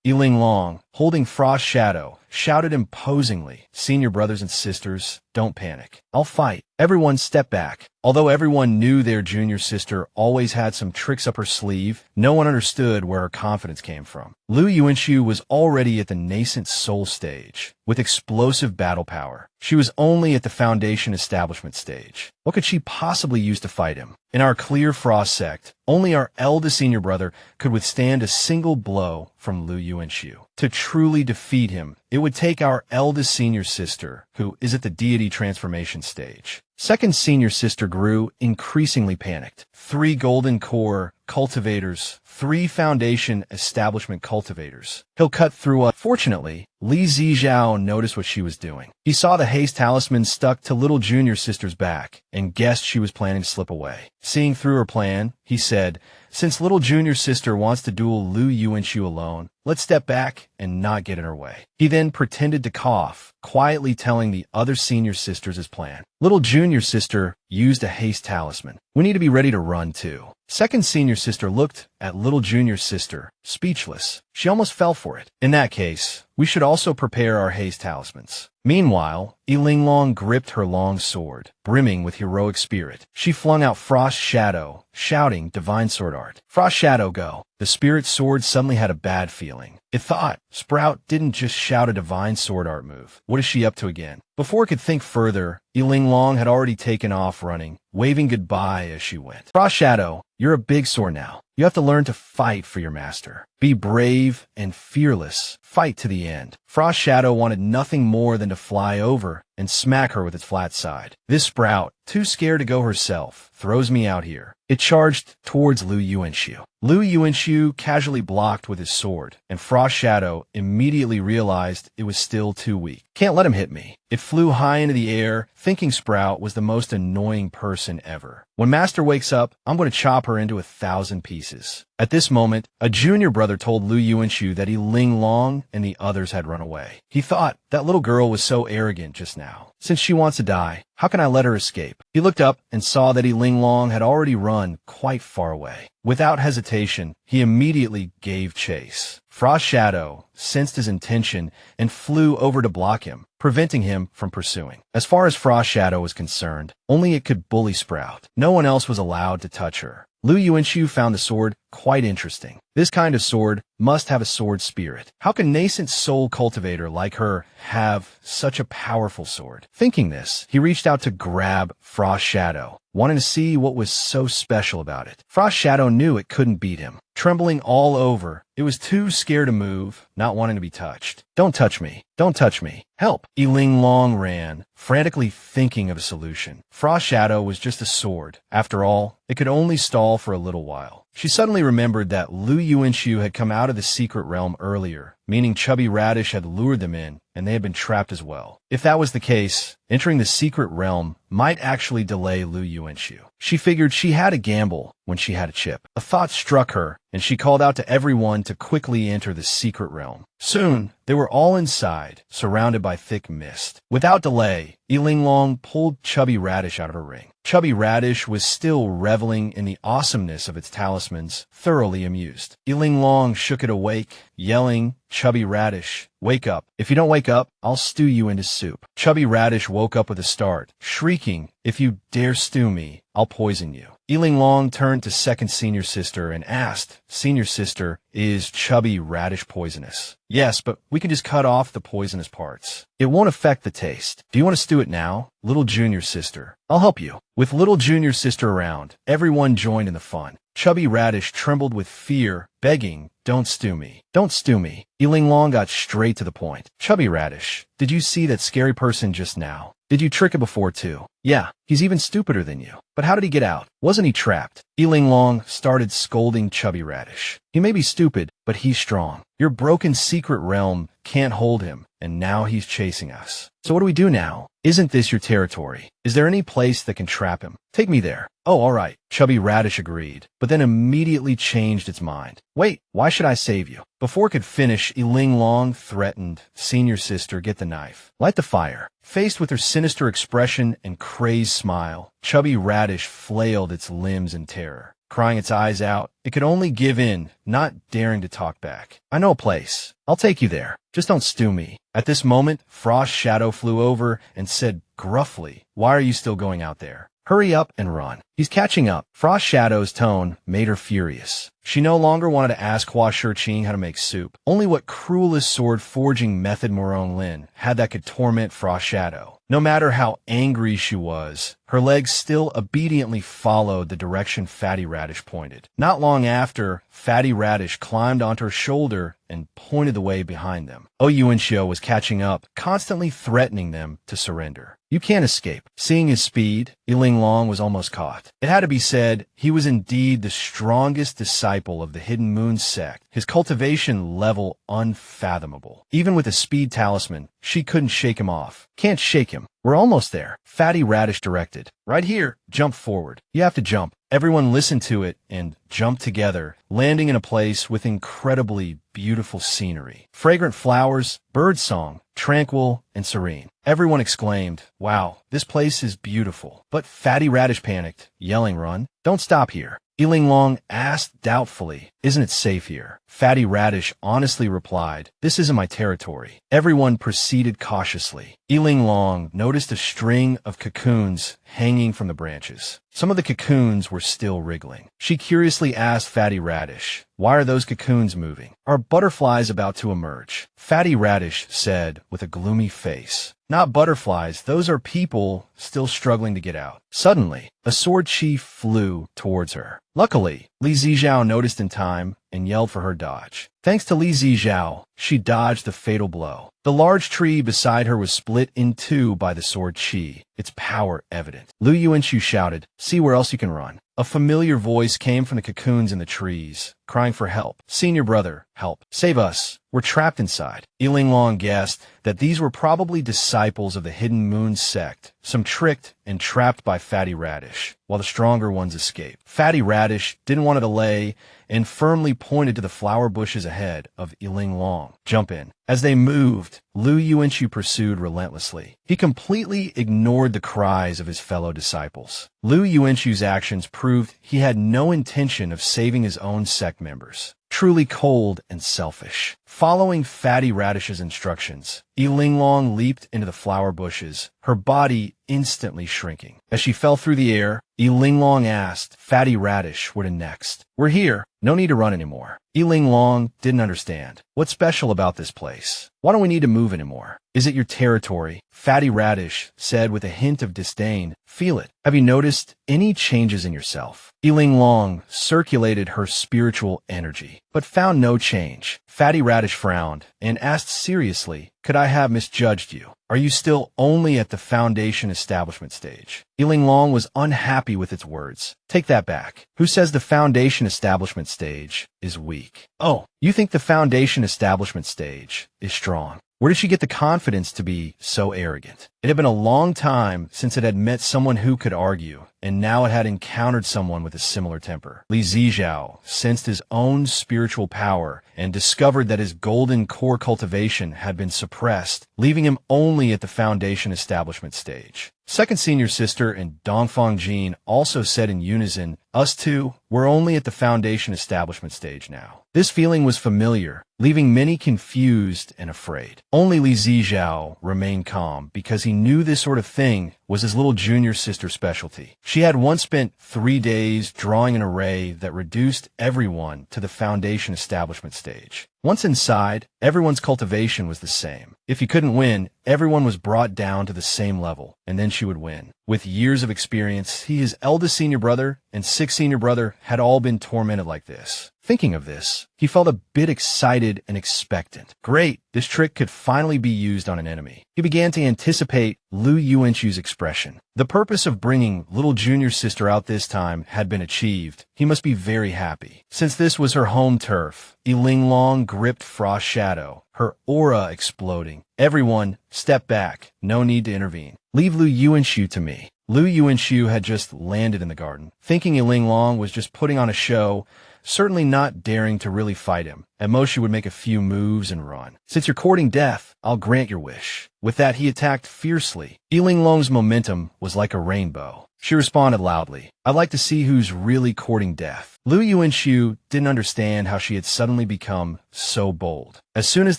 Linglong, holding Frost Shadow, shouted imposingly, Senior brothers and sisters, don't panic. I'll fight. Everyone step back. Although everyone knew their junior sister always had some tricks up her sleeve, no one understood where her confidence came from. Lu Yuanxiu was already at the nascent soul stage, with explosive battle power. She was only at the foundation establishment stage. What could she possibly use to fight him? In our Clear Frost sect, only our eldest senior brother could withstand a single blow from Lu Yuanxiu. To truly defeat him, it would take our eldest senior sister, who is at the deity transformation stage. Second senior sister grew increasingly panicked. 3 golden core cultivators, 3 foundation establishment cultivators. He'll cut through us. Fortunately, Li Zijiao noticed what she was doing. He saw the haste talisman stuck to little junior sister's back and guessed she was planning to slip away. Seeing through her plan, he said, "Since little junior sister wants to duel Lu Yuanxiu alone, let's step back and not get in her way." He then pretended to cough, quietly telling the other senior sisters his plan. Little junior sister used a haste talisman. "We need to be ready to run too." Second senior sister looked at little junior sister, speechless. She almost fell for it. "In that case, we should also prepare our haste talismans." Meanwhile, Linglong gripped her long sword, brimming with heroic spirit. She flung out Frost Shadow, shouting divine sword art. "Frost Shadow, go!" The spirit sword suddenly had a bad feeling. It thought, Sprout didn't just shout a divine sword art move. What is she up to again? Before it could think further, Linglong had already taken off running, waving goodbye as she went. "Frost Shadow, you're a big sword now. You have to learn to fight for your master. Be brave and fearless. Fight to the end." Frost Shadow wanted nothing more than to fly over and smack her with its flat side. "This Sprout, too scared to go herself, throws me out here." It charged towards Lu Yuanxiu. Lu Yuanxiu casually blocked with his sword, and Frost Shadow immediately realized it was still too weak. "Can't let him hit me." It flew high into the air, thinking Sprout was the most annoying person ever. "When Master wakes up, I'm going to chop her into 1,000 pieces." At this moment, a junior brother told Lu Yuanxiu that Linglong and the others had run away. He thought, that little girl was so arrogant just now. Since she wants to die, how can I let her escape? He looked up and saw that Linglong had already run quite far away. Without hesitation, he immediately gave chase. Frost Shadow sensed his intention and flew over to block him, preventing him from pursuing. As far as Frost Shadow was concerned, only it could bully Sprout. No one else was allowed to touch her. Lu Yuanxiu found the sword quite interesting. This kind of sword must have a sword spirit. How can nascent soul cultivator like her have such a powerful sword? Thinking this, he reached out to grab Frost Shadow, wanting to see what was so special about it. Frost Shadow knew it couldn't beat him. Trembling all over, it was too scared to move, not wanting to be touched. "Don't touch me. Don't touch me. Help!" Linglong ran, frantically thinking of a solution. Frost Shadow was just a sword. After all, it could only stall for a little while. She suddenly remembered that Lu Yuanxiu had come out of the secret realm earlier, meaning Chubby Radish had lured them in, and they had been trapped as well. If that was the case, entering the secret realm might actually delay Lu Yuanxiu. She figured she had a gamble when she had a chip. A thought struck her, and she called out to everyone to quickly enter the secret realm. Soon, they were all inside, surrounded by thick mist. Without delay, Linglong pulled Chubby Radish out of her ring. Chubby Radish was still reveling in the awesomeness of its talismans, thoroughly amused. Linglong shook it awake, yelling, "Chubby Radish, wake up. If you don't wake up, I'll stew you into soup." Chubby Radish woke up with a start, shrieking, "If you dare stew me, I'll poison you." Linglong turned to second senior sister and asked, "Senior sister, is Chubby Radish poisonous?" "Yes, but we can just cut off the poisonous parts. It won't affect the taste. Do you want to stew it now?" "Little junior sister, I'll help you." With little junior sister around, everyone joined in the fun. Chubby Radish trembled with fear, begging, "Don't stew me. Don't stew me." Linglong got straight to the point. "Chubby Radish, did you see that scary person just now? Did you trick it before too?" "Yeah, he's even stupider than you. But how did he get out? Wasn't he trapped?" Linglong started scolding Chubby Radish. "He may be stupid, but he's strong. Your broken secret realm can't hold him, and now he's chasing us. So what do we do now? Isn't this your territory? Is there any place that can trap him? Take me there." "Oh, all right." Chubby Radish agreed, but then immediately changed its mind. "Wait, why should I save you?" Before it could finish, Linglong threatened, "Senior sister, get the knife. Light the fire." Faced with her sinister expression and crazed smile, Chubby Radish flailed its limbs in terror. Crying its eyes out, it could only give in, not daring to talk back. "I know a place. I'll take you there. Just don't stew me." At this moment, Frost Shadow flew over and said gruffly, "Why are you still going out there? Hurry up and run. He's catching up." Frost Shadow's tone made her furious. She no longer wanted to ask Hua Shiqing how to make soup. Only what cruelest sword-forging method Morone Lin had that could torment Frost Shadow. No matter how angry she was, her legs still obediently followed the direction Fatty Radish pointed. Not long after, Fatty Radish climbed onto her shoulder and pointed the way behind them. Yuanxiu was catching up, constantly threatening them to surrender. You can't escape. Seeing his speed, Linglong was almost caught. It had to be said, he was indeed the strongest disciple of the Hidden Moon sect, his cultivation level unfathomable. Even with a speed talisman, she couldn't shake him off. Can't shake him. We're almost there. Fatty Radish directed. Right here, jump forward. You have to jump. Everyone listened to it and jumped together, landing in a place with incredibly beautiful scenery. Fragrant flowers, birdsong, tranquil and serene. Everyone exclaimed, "Wow, this place is beautiful." But Fatty Radish panicked, yelling, "Run! Don't stop here." Linglong asked doubtfully, "Isn't it safe here?" Fatty Radish honestly replied, "This isn't my territory." Everyone proceeded cautiously. Linglong noticed a string of cocoons hanging from the branches. Some of the cocoons were still wriggling. She curiously asked Fatty Radish, "Why are those cocoons moving? Are butterflies about to emerge?" Fatty Radish said with a gloomy face, "Not butterflies, those are people still struggling to get out." Suddenly, a sword chief flew towards her. Luckily, Li Zijiao noticed in time and yelled for her dodge. Thanks to Li Zijiao, she dodged the fatal blow. The large tree beside her was split in two by the sword chi, its power evident. Lu Yuanxiu shouted, "See where else you can run." A familiar voice came from the cocoons in the trees, crying for help. "Senior brother, help. Save us. We're trapped inside." Linglong guessed that these were probably disciples of the Hidden Moon sect, some tricked and trapped by Fatty Radish, while the stronger ones escaped. Fatty Radish didn't want to delay and firmly pointed to the flower bushes ahead of Linglong. "Jump in." As they moved, Lu Yuanxiu pursued relentlessly. He completely ignored the cries of his fellow disciples. Lu Yuanxiu's actions proved he had no intention of saving his own sect members. Truly cold and selfish. Following Fatty Radish's instructions, Linglong leaped into the flower bushes, her body instantly shrinking. As she fell through the air, Linglong asked Fatty Radish where to next. "We're here. No need to run anymore." Linglong didn't understand. What's special about this place? Why don't we need to move anymore? Is it your territory? Fatty Radish said with a hint of disdain. Feel it. Have you noticed any changes in yourself? Linglong circulated her spiritual energy, but found no change. Fatty Radish frowned and asked seriously, "Could I have misjudged you? Are you still only at the foundation establishment stage?" Linglong was unhappy with its words. "Take that back. Who says the foundation establishment stage is weak?" "Oh, you think the foundation establishment stage is strong?" Where did she get the confidence to be so arrogant? It had been a long time since it had met someone who could argue, and now it had encountered someone with a similar temper. Li Zijiao sensed his own spiritual power and discovered that his golden core cultivation had been suppressed, leaving him only at the foundation establishment stage. Second senior sister and Dongfang Jin also said in unison, "Us two, we're only at the foundation establishment stage now." This feeling was familiar, leaving many confused and afraid. Only Li Zijiao remained calm because he knew this sort of thing was his little junior sister's specialty. She had once spent 3 days drawing an array that reduced everyone to the foundation establishment stage. Once inside, everyone's cultivation was the same. If you couldn't win, everyone was brought down to the same level, and then she would win. With years of experience, his eldest senior brother and 6th senior brother had all been tormented like this. Thinking of this, he felt a bit excited and expectant. Great, this trick could finally be used on an enemy. He began to anticipate Lu Yuanxiu's expression. The purpose of bringing little junior sister out this time had been achieved. He must be very happy. Since this was her home turf, Linglong gripped Frost Shadow, her aura exploding. "Everyone, step back. No need to intervene. Leave Lu Yuanxiu to me." Lu Yuanxiu had just landed in the garden. Thinking Linglong was just putting on a show, certainly not daring to really fight him. At most, she would make a few moves and run. "Since you're courting death, I'll grant your wish." With that, he attacked fiercely. Linglong's momentum was like a rainbow. She responded loudly, "I'd like to see who's really courting death." Lu Yuanxiu didn't understand how she had suddenly become so bold. As soon as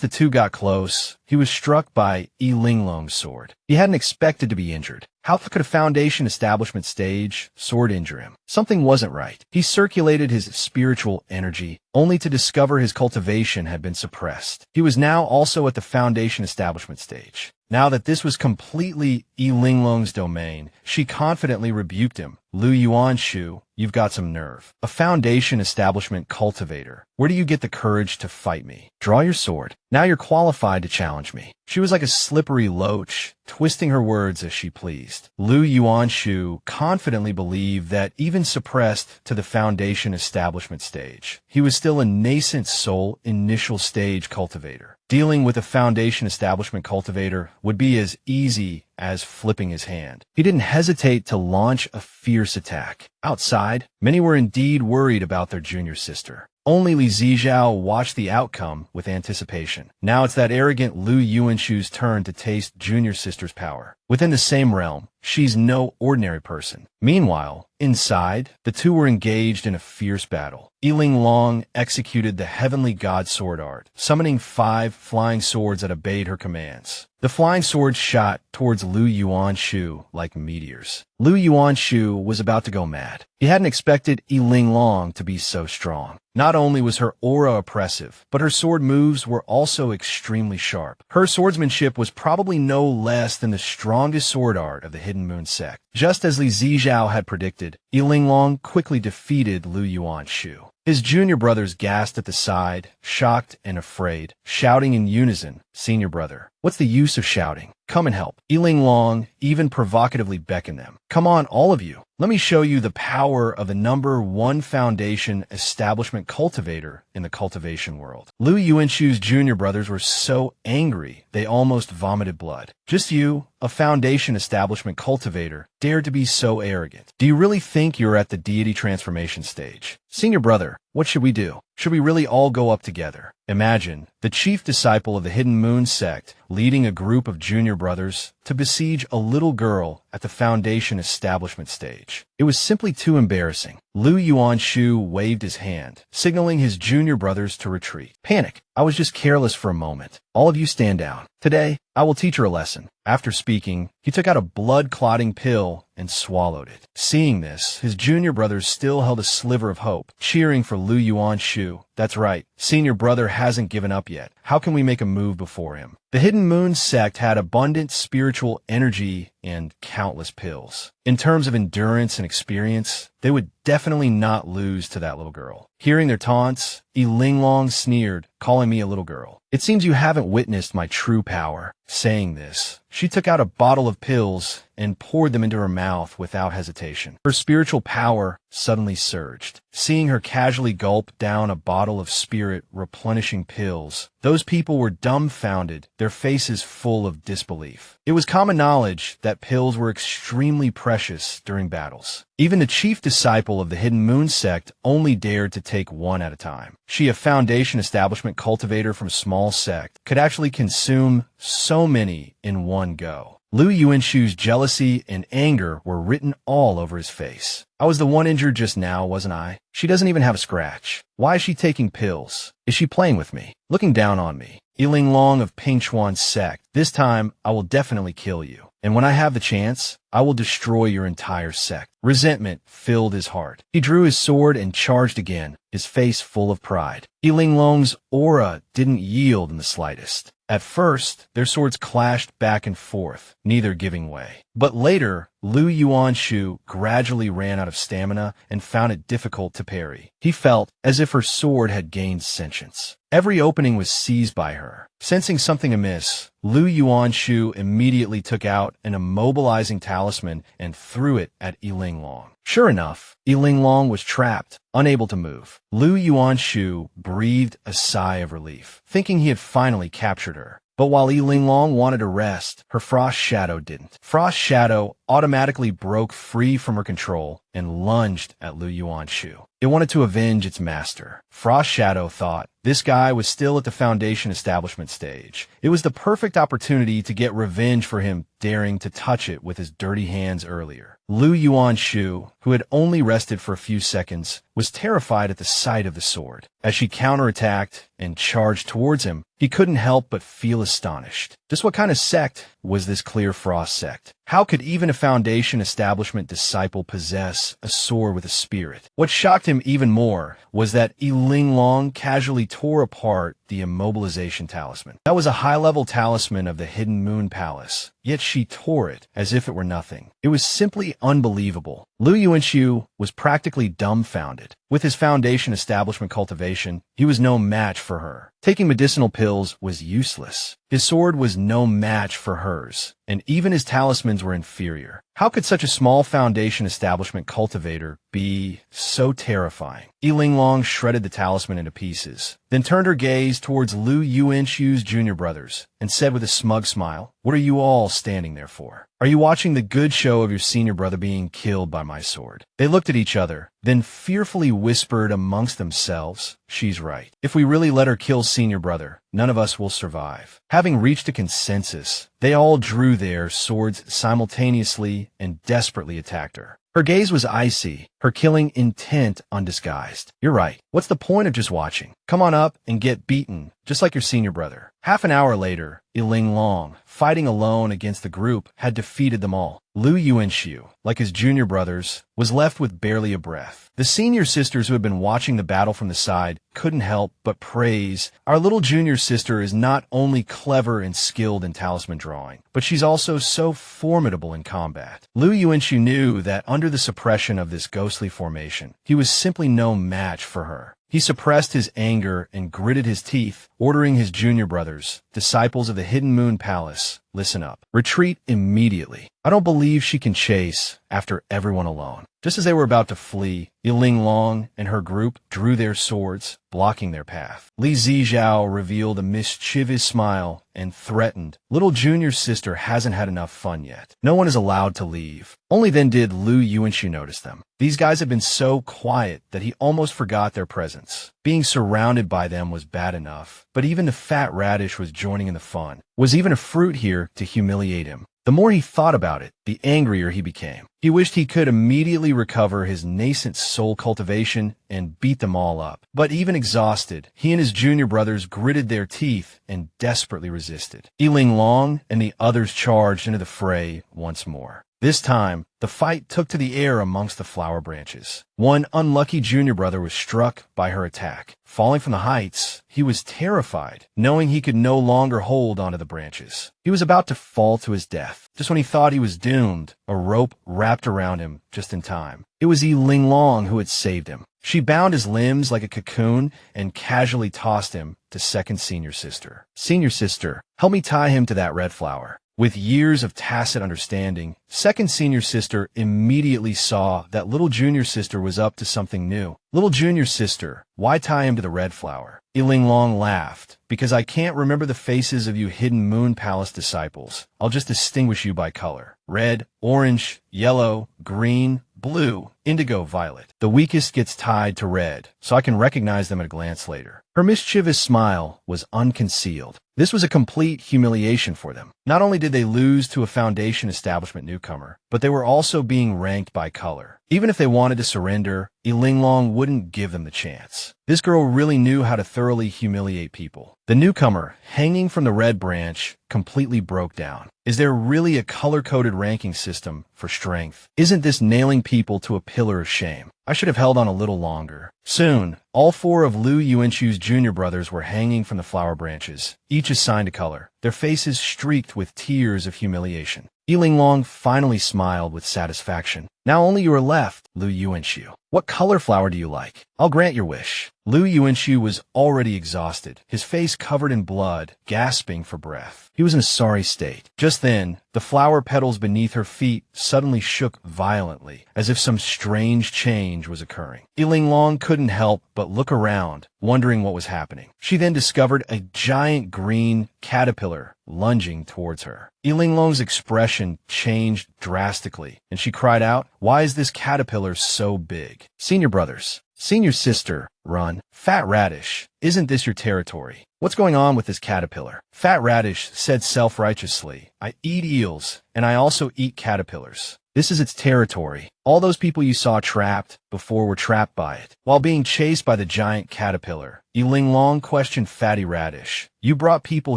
the two got close, he was struck by Linglong's sword. He hadn't expected to be injured. How could a foundation establishment stage sword injure him? Something wasn't right. He circulated his spiritual energy, only to discover his cultivation had been suppressed. He was now also at the foundation establishment stage. Now that this was completely Linglong's domain, she confidently rebuked him. Lu Yuanshu, you've got some nerve. A foundation establishment cultivator. Where do you get the courage to fight me? Draw your sword. Now you're qualified to challenge me. She was like a slippery loach, twisting her words as she pleased. Lu Yuanshu confidently believed that even suppressed to the foundation establishment stage, he was still a nascent soul initial stage cultivator. Dealing with a foundation establishment cultivator would be as easy as flipping his hand. He didn't hesitate to launch a fierce attack. Outside, many were indeed worried about their junior sister. Only Li Zijiao watched the outcome with anticipation. Now it's that arrogant Lu Yuanshu's turn to taste junior sister's power. Within the same realm, she's no ordinary person. Meanwhile, inside, the two were engaged in a fierce battle. Linglong executed the heavenly god sword art, summoning 5 flying swords that obeyed her commands. The flying swords shot towards Lu Yuanshu like meteors. Lu Yuanshu was about to go mad. He hadn't expected Linglong to be so strong. Not only was her aura oppressive, but her sword moves were also extremely sharp. Her swordsmanship was probably no less than the strongest sword art of the Hidden Moon sect. Just as Li Zijiao had predicted, Linglong quickly defeated Lu Yuanshu. His junior brothers gasped at the side, shocked and afraid, shouting in unison, "Senior brother, what's the use of shouting? Come and help." Linglong even provocatively beckoned them. "Come on, all of you. Let me show you the power of the #1 foundation establishment cultivator in the cultivation world." Lu Yuanshu's junior brothers were so angry they almost vomited blood. "Just you, a foundation establishment cultivator, dared to be so arrogant. Do you really think you're at the deity transformation stage? Senior brother, what should we do? Should we really all go up together?" Imagine the chief disciple of the Hidden Moon sect leading a group of junior brothers to besiege a little girl at the foundation establishment stage. It was simply too embarrassing. Lu Yuanshu waved his hand, signaling his junior brothers to retreat. "Panic. I was just careless for a moment. All of you stand down. Today, I will teach her a lesson." After speaking, he took out a blood-clotting pill and swallowed it. Seeing this, his junior brothers still held a sliver of hope, cheering for Lu Yuanshu. "That's right. Senior brother hasn't given up yet. How can we make a move before him?" The Hidden Moon sect had abundant spiritual energy and countless pills. In terms of endurance and experience, they would definitely not lose to that little girl. Hearing their taunts, Linglong sneered, calling me a little girl. "It seems you haven't witnessed my true power." Saying this, she took out a bottle of pills and poured them into her mouth without hesitation. Her spiritual power suddenly surged. Seeing her casually gulp down a bottle of spirit replenishing pills, those people were dumbfounded, their faces full of disbelief. It was common knowledge that pills were extremely precious during battles. Even the chief disciple of the Hidden Moon sect only dared to take one at a time. She, a foundation establishment cultivator from a small sect, could actually consume so many in one go. Lu Yuanshu's jealousy and anger were written all over his face. "I was the one injured just now, wasn't I? She doesn't even have a scratch. Why is she taking pills? Is she playing with me? Looking down on me? Linglong of Pingchuan's sect, this time I will definitely kill you. And when I have the chance, I will destroy your entire sect." Resentment filled his heart. He drew his sword and charged again, his face full of pride. Linglong's aura didn't yield in the slightest. At first, their swords clashed back and forth, neither giving way. But later, Lu Yuanshu gradually ran out of stamina and found it difficult to parry. He felt as if her sword had gained sentience. Every opening was seized by her. Sensing something amiss, Lu Yuanshu immediately took out an immobilizing talisman and threw it at Linglong. Sure enough, Linglong was trapped, unable to move. Lu Yuanshu breathed a sigh of relief, thinking he had finally captured her. But while Linglong wanted to rest, her Frost Shadow didn't. Frost Shadow automatically broke free from her control and lunged at Lu Yuanshu. It wanted to avenge its master. Frost Shadow thought this guy was still at the foundation establishment stage. It was the perfect opportunity to get revenge for him daring to touch it with his dirty hands earlier. Lu Yuanshu, who had only rested for a few seconds, was terrified at the sight of the sword. As she counterattacked and charged towards him, he couldn't help but feel astonished. Just what kind of sect was this Clear Frost sect? How could even a Foundation establishment disciple possess a sword with a spirit? What shocked him even more was that Linglong casually tore apart the immobilization talisman. That was a high-level talisman of the Hidden Moon Palace, yet she tore it as if it were nothing. It was simply unbelievable. Lu Yuanxiu was practically dumbfounded. With his Foundation establishment cultivation, he was no match for her. Taking medicinal pills was useless. His sword was no match for hers, and even his talismans were inferior. How could such a small Foundation establishment cultivator be so terrifying? Linglong shredded the talisman into pieces, then turned her gaze towards Lu Yuanxiu's junior brothers and said with a smug smile, "What are you all standing there for? Are you watching the good show of your senior brother being killed by my sword?" They looked at each other, then fearfully whispered amongst themselves, "She's right. If we really let her kill senior brother, none of us will survive." Having reached a consensus, they all drew their swords simultaneously and desperately attacked her. Her gaze was icy, her killing intent undisguised. "You're right. What's the point of just watching? Come on up and get beaten, just like your senior brother." Half an hour later, Linglong, fighting alone against the group, had defeated them all. Lu Yuanxiu, like his junior brothers, was left with barely a breath. The senior sisters who had been watching the battle from the side couldn't help but praise, "Our little junior sister is not only clever and skilled in talisman drawing, but she's also so formidable in combat." Lu Yuanxiu knew that under the suppression of this ghostly formation, he was simply no match for her. He suppressed his anger and gritted his teeth, ordering his junior brothers, disciples of the Hidden Moon Palace, "Listen up. Retreat immediately. I don't believe she can chase after everyone alone." Just as they were about to flee, Linglong and her group drew their swords, blocking their path. Li Zijiao revealed a mischievous smile and threatened, "Little junior sister hasn't had enough fun yet. No one is allowed to leave." Only then did Lu Yuanxiu notice them. These guys had been so quiet that he almost forgot their presence. Being surrounded by them was bad enough, but even the fat radish was joining in the fun. Was even a fruit here to humiliate him? The more he thought about it, the angrier he became. He wished he could immediately recover his nascent soul cultivation and beat them all up. But even exhausted, he and his junior brothers gritted their teeth and desperately resisted. Linglong and the others charged into the fray once more. This time, the fight took to the air amongst the flower branches. One unlucky junior brother was struck by her attack. Falling from the heights, he was terrified, knowing he could no longer hold onto the branches. He was about to fall to his death. Just when he thought he was doomed, a rope wrapped around him just in time. It was Linglong who had saved him. She bound his limbs like a cocoon and casually tossed him to second senior sister. "Senior sister, help me tie him to that red flower." With years of tacit understanding, second senior sister immediately saw that little junior sister was up to something new. "Little junior sister, why tie him to the red flower?" Linglong laughed, "Because I can't remember the faces of you Hidden Moon Palace disciples. I'll just distinguish you by color. Red, orange, yellow, green, blue, indigo, violet. The weakest gets tied to red, so I can recognize them at a glance later." Her mischievous smile was unconcealed. This was a complete humiliation for them. Not only did they lose to a Foundation establishment newcomer, but they were also being ranked by color. Even if they wanted to surrender, Linglong wouldn't give them the chance. This girl really knew how to thoroughly humiliate people. The newcomer, hanging from the red branch, completely broke down. Is there really a color-coded ranking system for strength? Isn't this nailing people to a pillar of shame? I should have held on a little longer. Soon, all four of Lu Yuanxiu's junior brothers were hanging from the flower branches, each assigned a color, their faces streaked with tears of humiliation. Linglong finally smiled with satisfaction. "Now only you are left, Lu Yuanxiu. What color flower do you like? I'll grant your wish." Lu Yuanxiu was already exhausted, his face covered in blood, gasping for breath. He was in a sorry state. Just then, the flower petals beneath her feet suddenly shook violently, as if some strange change was occurring. Linglong couldn't help but look around, wondering what was happening. She then discovered a giant green caterpillar lunging towards her. Linglong's expression changed drastically, and she cried out, "Why is this caterpillar so big?" "Senior brothers, senior sister, run. Fat radish, isn't this your territory? What's going on with this caterpillar?" Fat radish said self-righteously, "I eat eels, and I also eat caterpillars. This is its territory. All those people you saw trapped before were trapped by it. While being chased by the giant caterpillar, Linglong questioned Fatty Radish. You brought people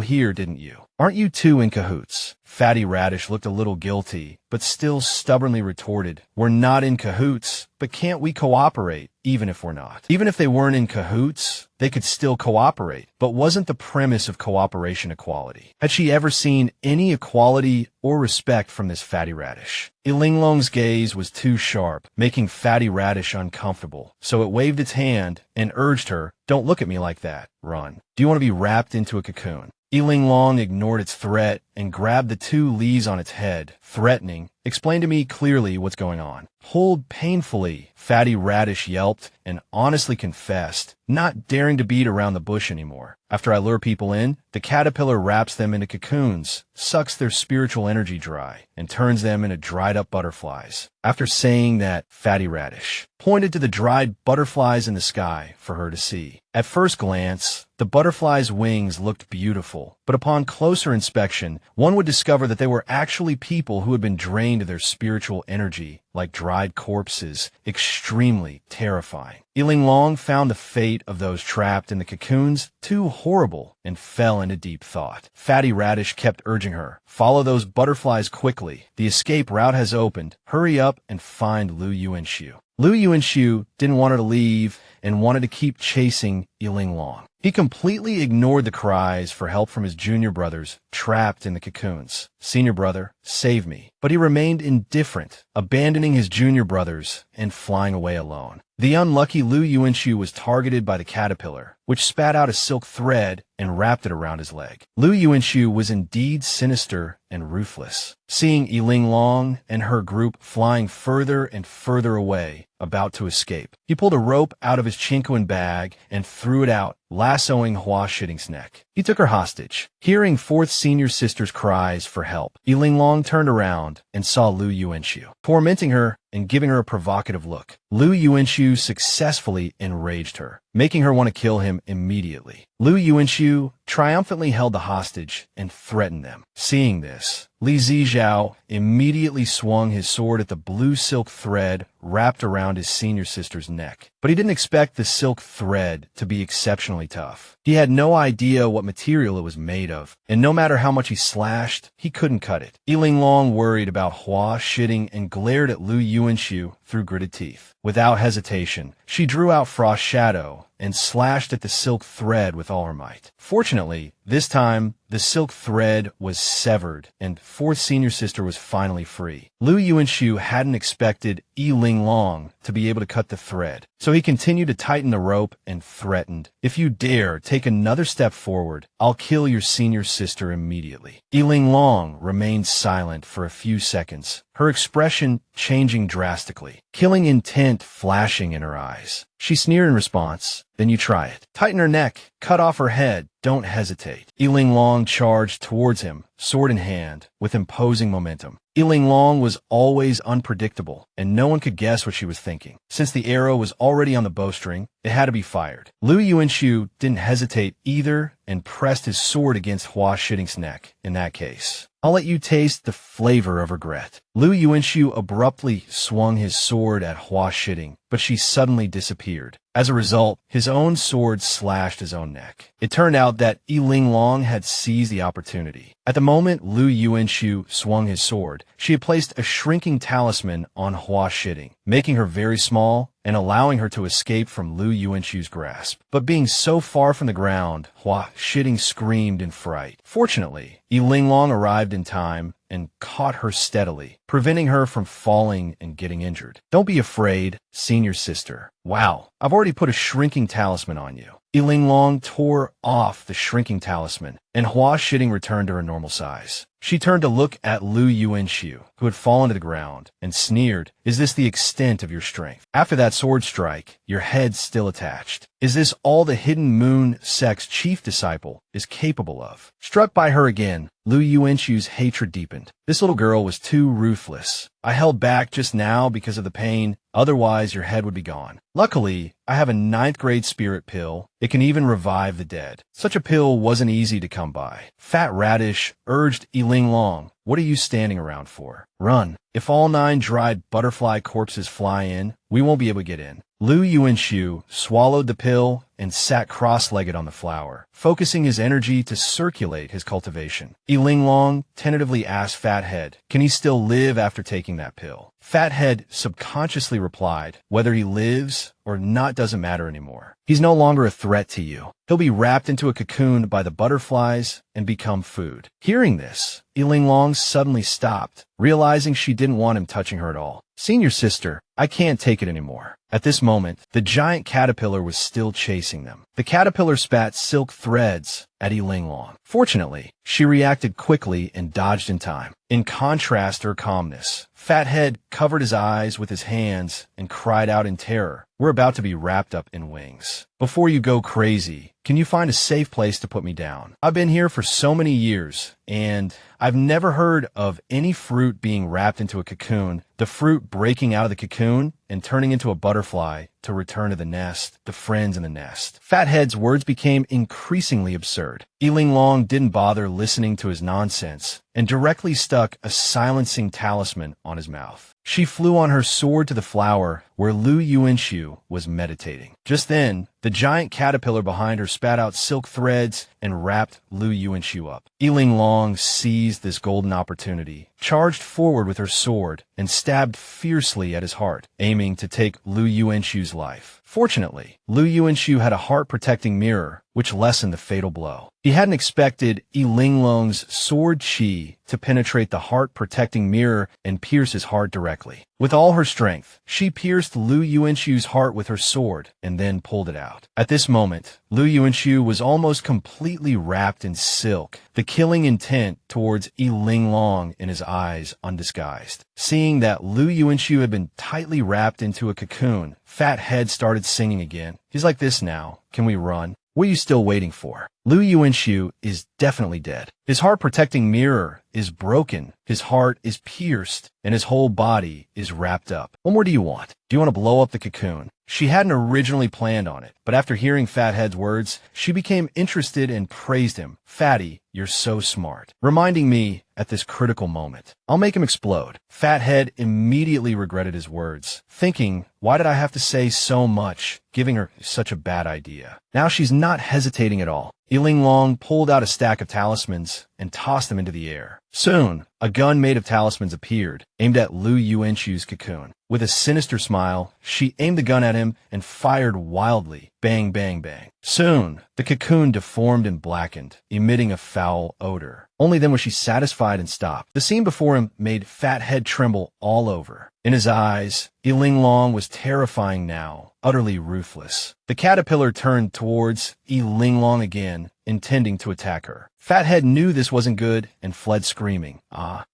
here, didn't you? Aren't you two in cahoots? Fatty Radish looked a little guilty, but still stubbornly retorted, we're not in cahoots, but can't we cooperate, even if we're not? Even if they weren't in cahoots, they could still cooperate. But wasn't the premise of cooperation equality? Had she ever seen any equality or respect from this Fatty Radish? Linglong's gaze was too sharp, making Fatty Radish uncomfortable, so it waved its hand and urged her, don't look at me like that, run. Do you want to be wrapped into a cocoon? Linglong ignored its threat and grabbed the two leaves on its head, threatening, explain to me clearly what's going on. Pulled painfully, Fatty Radish yelped and honestly confessed, not daring to beat around the bush anymore. After I lure people in, the caterpillar wraps them into cocoons, sucks their spiritual energy dry, and turns them into dried-up butterflies. After saying that, Fatty Radish pointed to the dried butterflies in the sky for her to see. At first glance, the butterflies' wings looked beautiful, but upon closer inspection, one would discover that they were actually people who had been drained of their spiritual energy, like dried corpses, extremely terrifying. Linglong found the fate of those trapped in the cocoons too horrible and fell into deep thought. Fatty Radish kept urging her, follow those butterflies quickly. The escape route has opened. Hurry up and find Lu Yuanshu. Lu Yuanshu didn't want her to leave and wanted to keep chasing Linglong. He completely ignored the cries for help from his junior brothers trapped in the cocoons. Senior brother, save me. But he remained indifferent, abandoning his junior brothers and flying away alone. The unlucky Lu Yuanshu was targeted by the caterpillar, which spat out a silk thread and wrapped it around his leg. Lu Yuanshu was indeed sinister and ruthless. Seeing Linglong and her group flying further and further away, about to escape, he pulled a rope out of his chinkuan bag and threw it out, lassoing Hua Shitting's neck. He took her hostage. Hearing fourth senior sister's cries for help, Linglong turned around and saw Lu Yuanshu, tormenting her and giving her a provocative look. Lu Yuanshu successfully enraged her, making her want to kill him immediately. Lu Yuanshu triumphantly held the hostage and threatened them. Seeing this, Li Zijiao immediately swung his sword at the blue silk thread wrapped around his senior sister's neck. But he didn't expect the silk thread to be exceptionally tough. He had no idea what material it was made of, and no matter how much he slashed, he couldn't cut it. Linglong worried about Hua Shitting and glared at Lu Yuanshu through gritted teeth. Without hesitation, she drew out Frost Shadow and slashed at the silk thread with all her might. Fortunately, this time, the silk thread was severed, and fourth senior sister was finally free. Lu Yuanshu hadn't expected Linglong to be able to cut the thread, so he continued to tighten the rope and threatened, if you dare take another step forward, I'll kill your senior sister immediately. Linglong remained silent for a few seconds, her expression changing drastically, killing intent flashing in her eyes. She sneered in response, then you try it. Tighten her neck, cut off her head, don't hesitate. Linglong charged towards him, sword in hand, with imposing momentum. Linglong was always unpredictable, and no one could guess what she was thinking. Since the arrow was already on the bowstring, it had to be fired. Lu Yuanshu didn't hesitate either and pressed his sword against Hua Shitting's neck. In that case, I'll let you taste the flavor of regret. Lu Yuanshu abruptly swung his sword at Hua Shitting, but she suddenly disappeared. As a result, his own sword slashed his own neck. It turned out that Linglong had seized the opportunity. At the moment Lu Yuanshu swung his sword, she had placed a shrinking talisman on Hua Shitting, making her very small and allowing her to escape from Lu Yuanshu's grasp. But being so far from the ground, Hua Shitting screamed in fright. Fortunately, Linglong arrived in time and caught her steadily, preventing her from falling and getting injured. Don't be afraid, senior sister. Wow, I've already put a shrinking talisman on you. Linglong tore off the shrinking talisman, and Hua Shitting returned to her normal size. She turned to look at Lu Yuanshu, who had fallen to the ground, and sneered, is this the extent of your strength? After that sword strike, your head's still attached. Is this all the Hidden Moon sect's chief disciple is capable of? Struck by her again, Lu Yuanshu's hatred deepened. This little girl was too ruthless. I held back just now because of the pain, otherwise your head would be gone. Luckily, I have a 9th grade spirit pill. It can even revive the dead. Such a pill wasn't easy to come by. Fat Radish urged Linglong, What are you standing around for? Run. If all 9 dried butterfly corpses fly in, we won't be able to get in. Lu Yuanshu swallowed the pill and sat cross-legged on the flower, focusing his energy to circulate his cultivation. Linglong tentatively asked Fathead, can he still live after taking that pill? Fathead subconsciously replied, whether he lives or not doesn't matter anymore. He's no longer a threat to you. He'll be wrapped into a cocoon by the butterflies and become food. Hearing this, Linglong suddenly stopped, realizing she didn't want him touching her at all. Senior sister, I can't take it anymore. At this moment, the giant caterpillar was still chasing them. The caterpillar spat silk threads at Linglong. Fortunately, she reacted quickly and dodged in time. In contrast to her calmness, Fathead covered his eyes with his hands and cried out in terror. We're about to be wrapped up in wings. Before you go crazy, can you find a safe place to put me down? I've been here for so many years, and I've never heard of any fruit being wrapped into a cocoon, the fruit breaking out of the cocoon and turning into a butterfly to return to the nest, the friends in the nest. Fathead's words became increasingly absurd. Linglong didn't bother listening to his nonsense and directly stuck a silencing talisman on his mouth. She flew on her sword to the flower where Lu Yuanshu was meditating. Just then, the giant caterpillar behind her spat out silk threads and wrapped Lu Yuanshu up. Linglong seized this golden opportunity, charged forward with her sword, and stabbed fiercely at his heart, aiming to take Lu Yuanshu's life. Fortunately, Lu Yuanshu had a heart-protecting mirror, which lessened the fatal blow. He hadn't expected Linglong's sword chi to penetrate the heart-protecting mirror and pierce his heart directly. With all her strength, she pierced Lu Yuanshu's heart with her sword and then pulled it out. At this moment, Lu Yuanshu was almost completely wrapped in silk, the killing intent towards Linglong in his eyes undisguised. Seeing that Lu Yuanshu had been tightly wrapped into a cocoon, Fathead started singing again. He's like this now. Can we run? What are you still waiting for? Lu Yuanshu is definitely dead. His heart-protecting mirror is broken, his heart is pierced, and his whole body is wrapped up. What more do you want? Do you want to blow up the cocoon? She hadn't originally planned on it, but after hearing Fathead's words, she became interested and praised him. Fatty, you're so smart. Reminding me at this critical moment. I'll make him explode. Fathead immediately regretted his words, thinking, why did I have to say so much, giving her such a bad idea? Now she's not hesitating at all. Linglong pulled out a stack of talismans and tossed them into the air. Soon, a gun made of talismans appeared, aimed at Lu Yuanshu's cocoon. With a sinister smile, she aimed the gun at him and fired wildly. Bang, bang, bang. Soon, the cocoon deformed and blackened, emitting a foul odor. Only then was she satisfied and stopped. The scene before him made Fathead tremble all over. In his eyes, Linglong was terrifying now, utterly ruthless. The caterpillar turned towards Linglong again, intending to attack her. Fathead knew this wasn't good and fled screaming.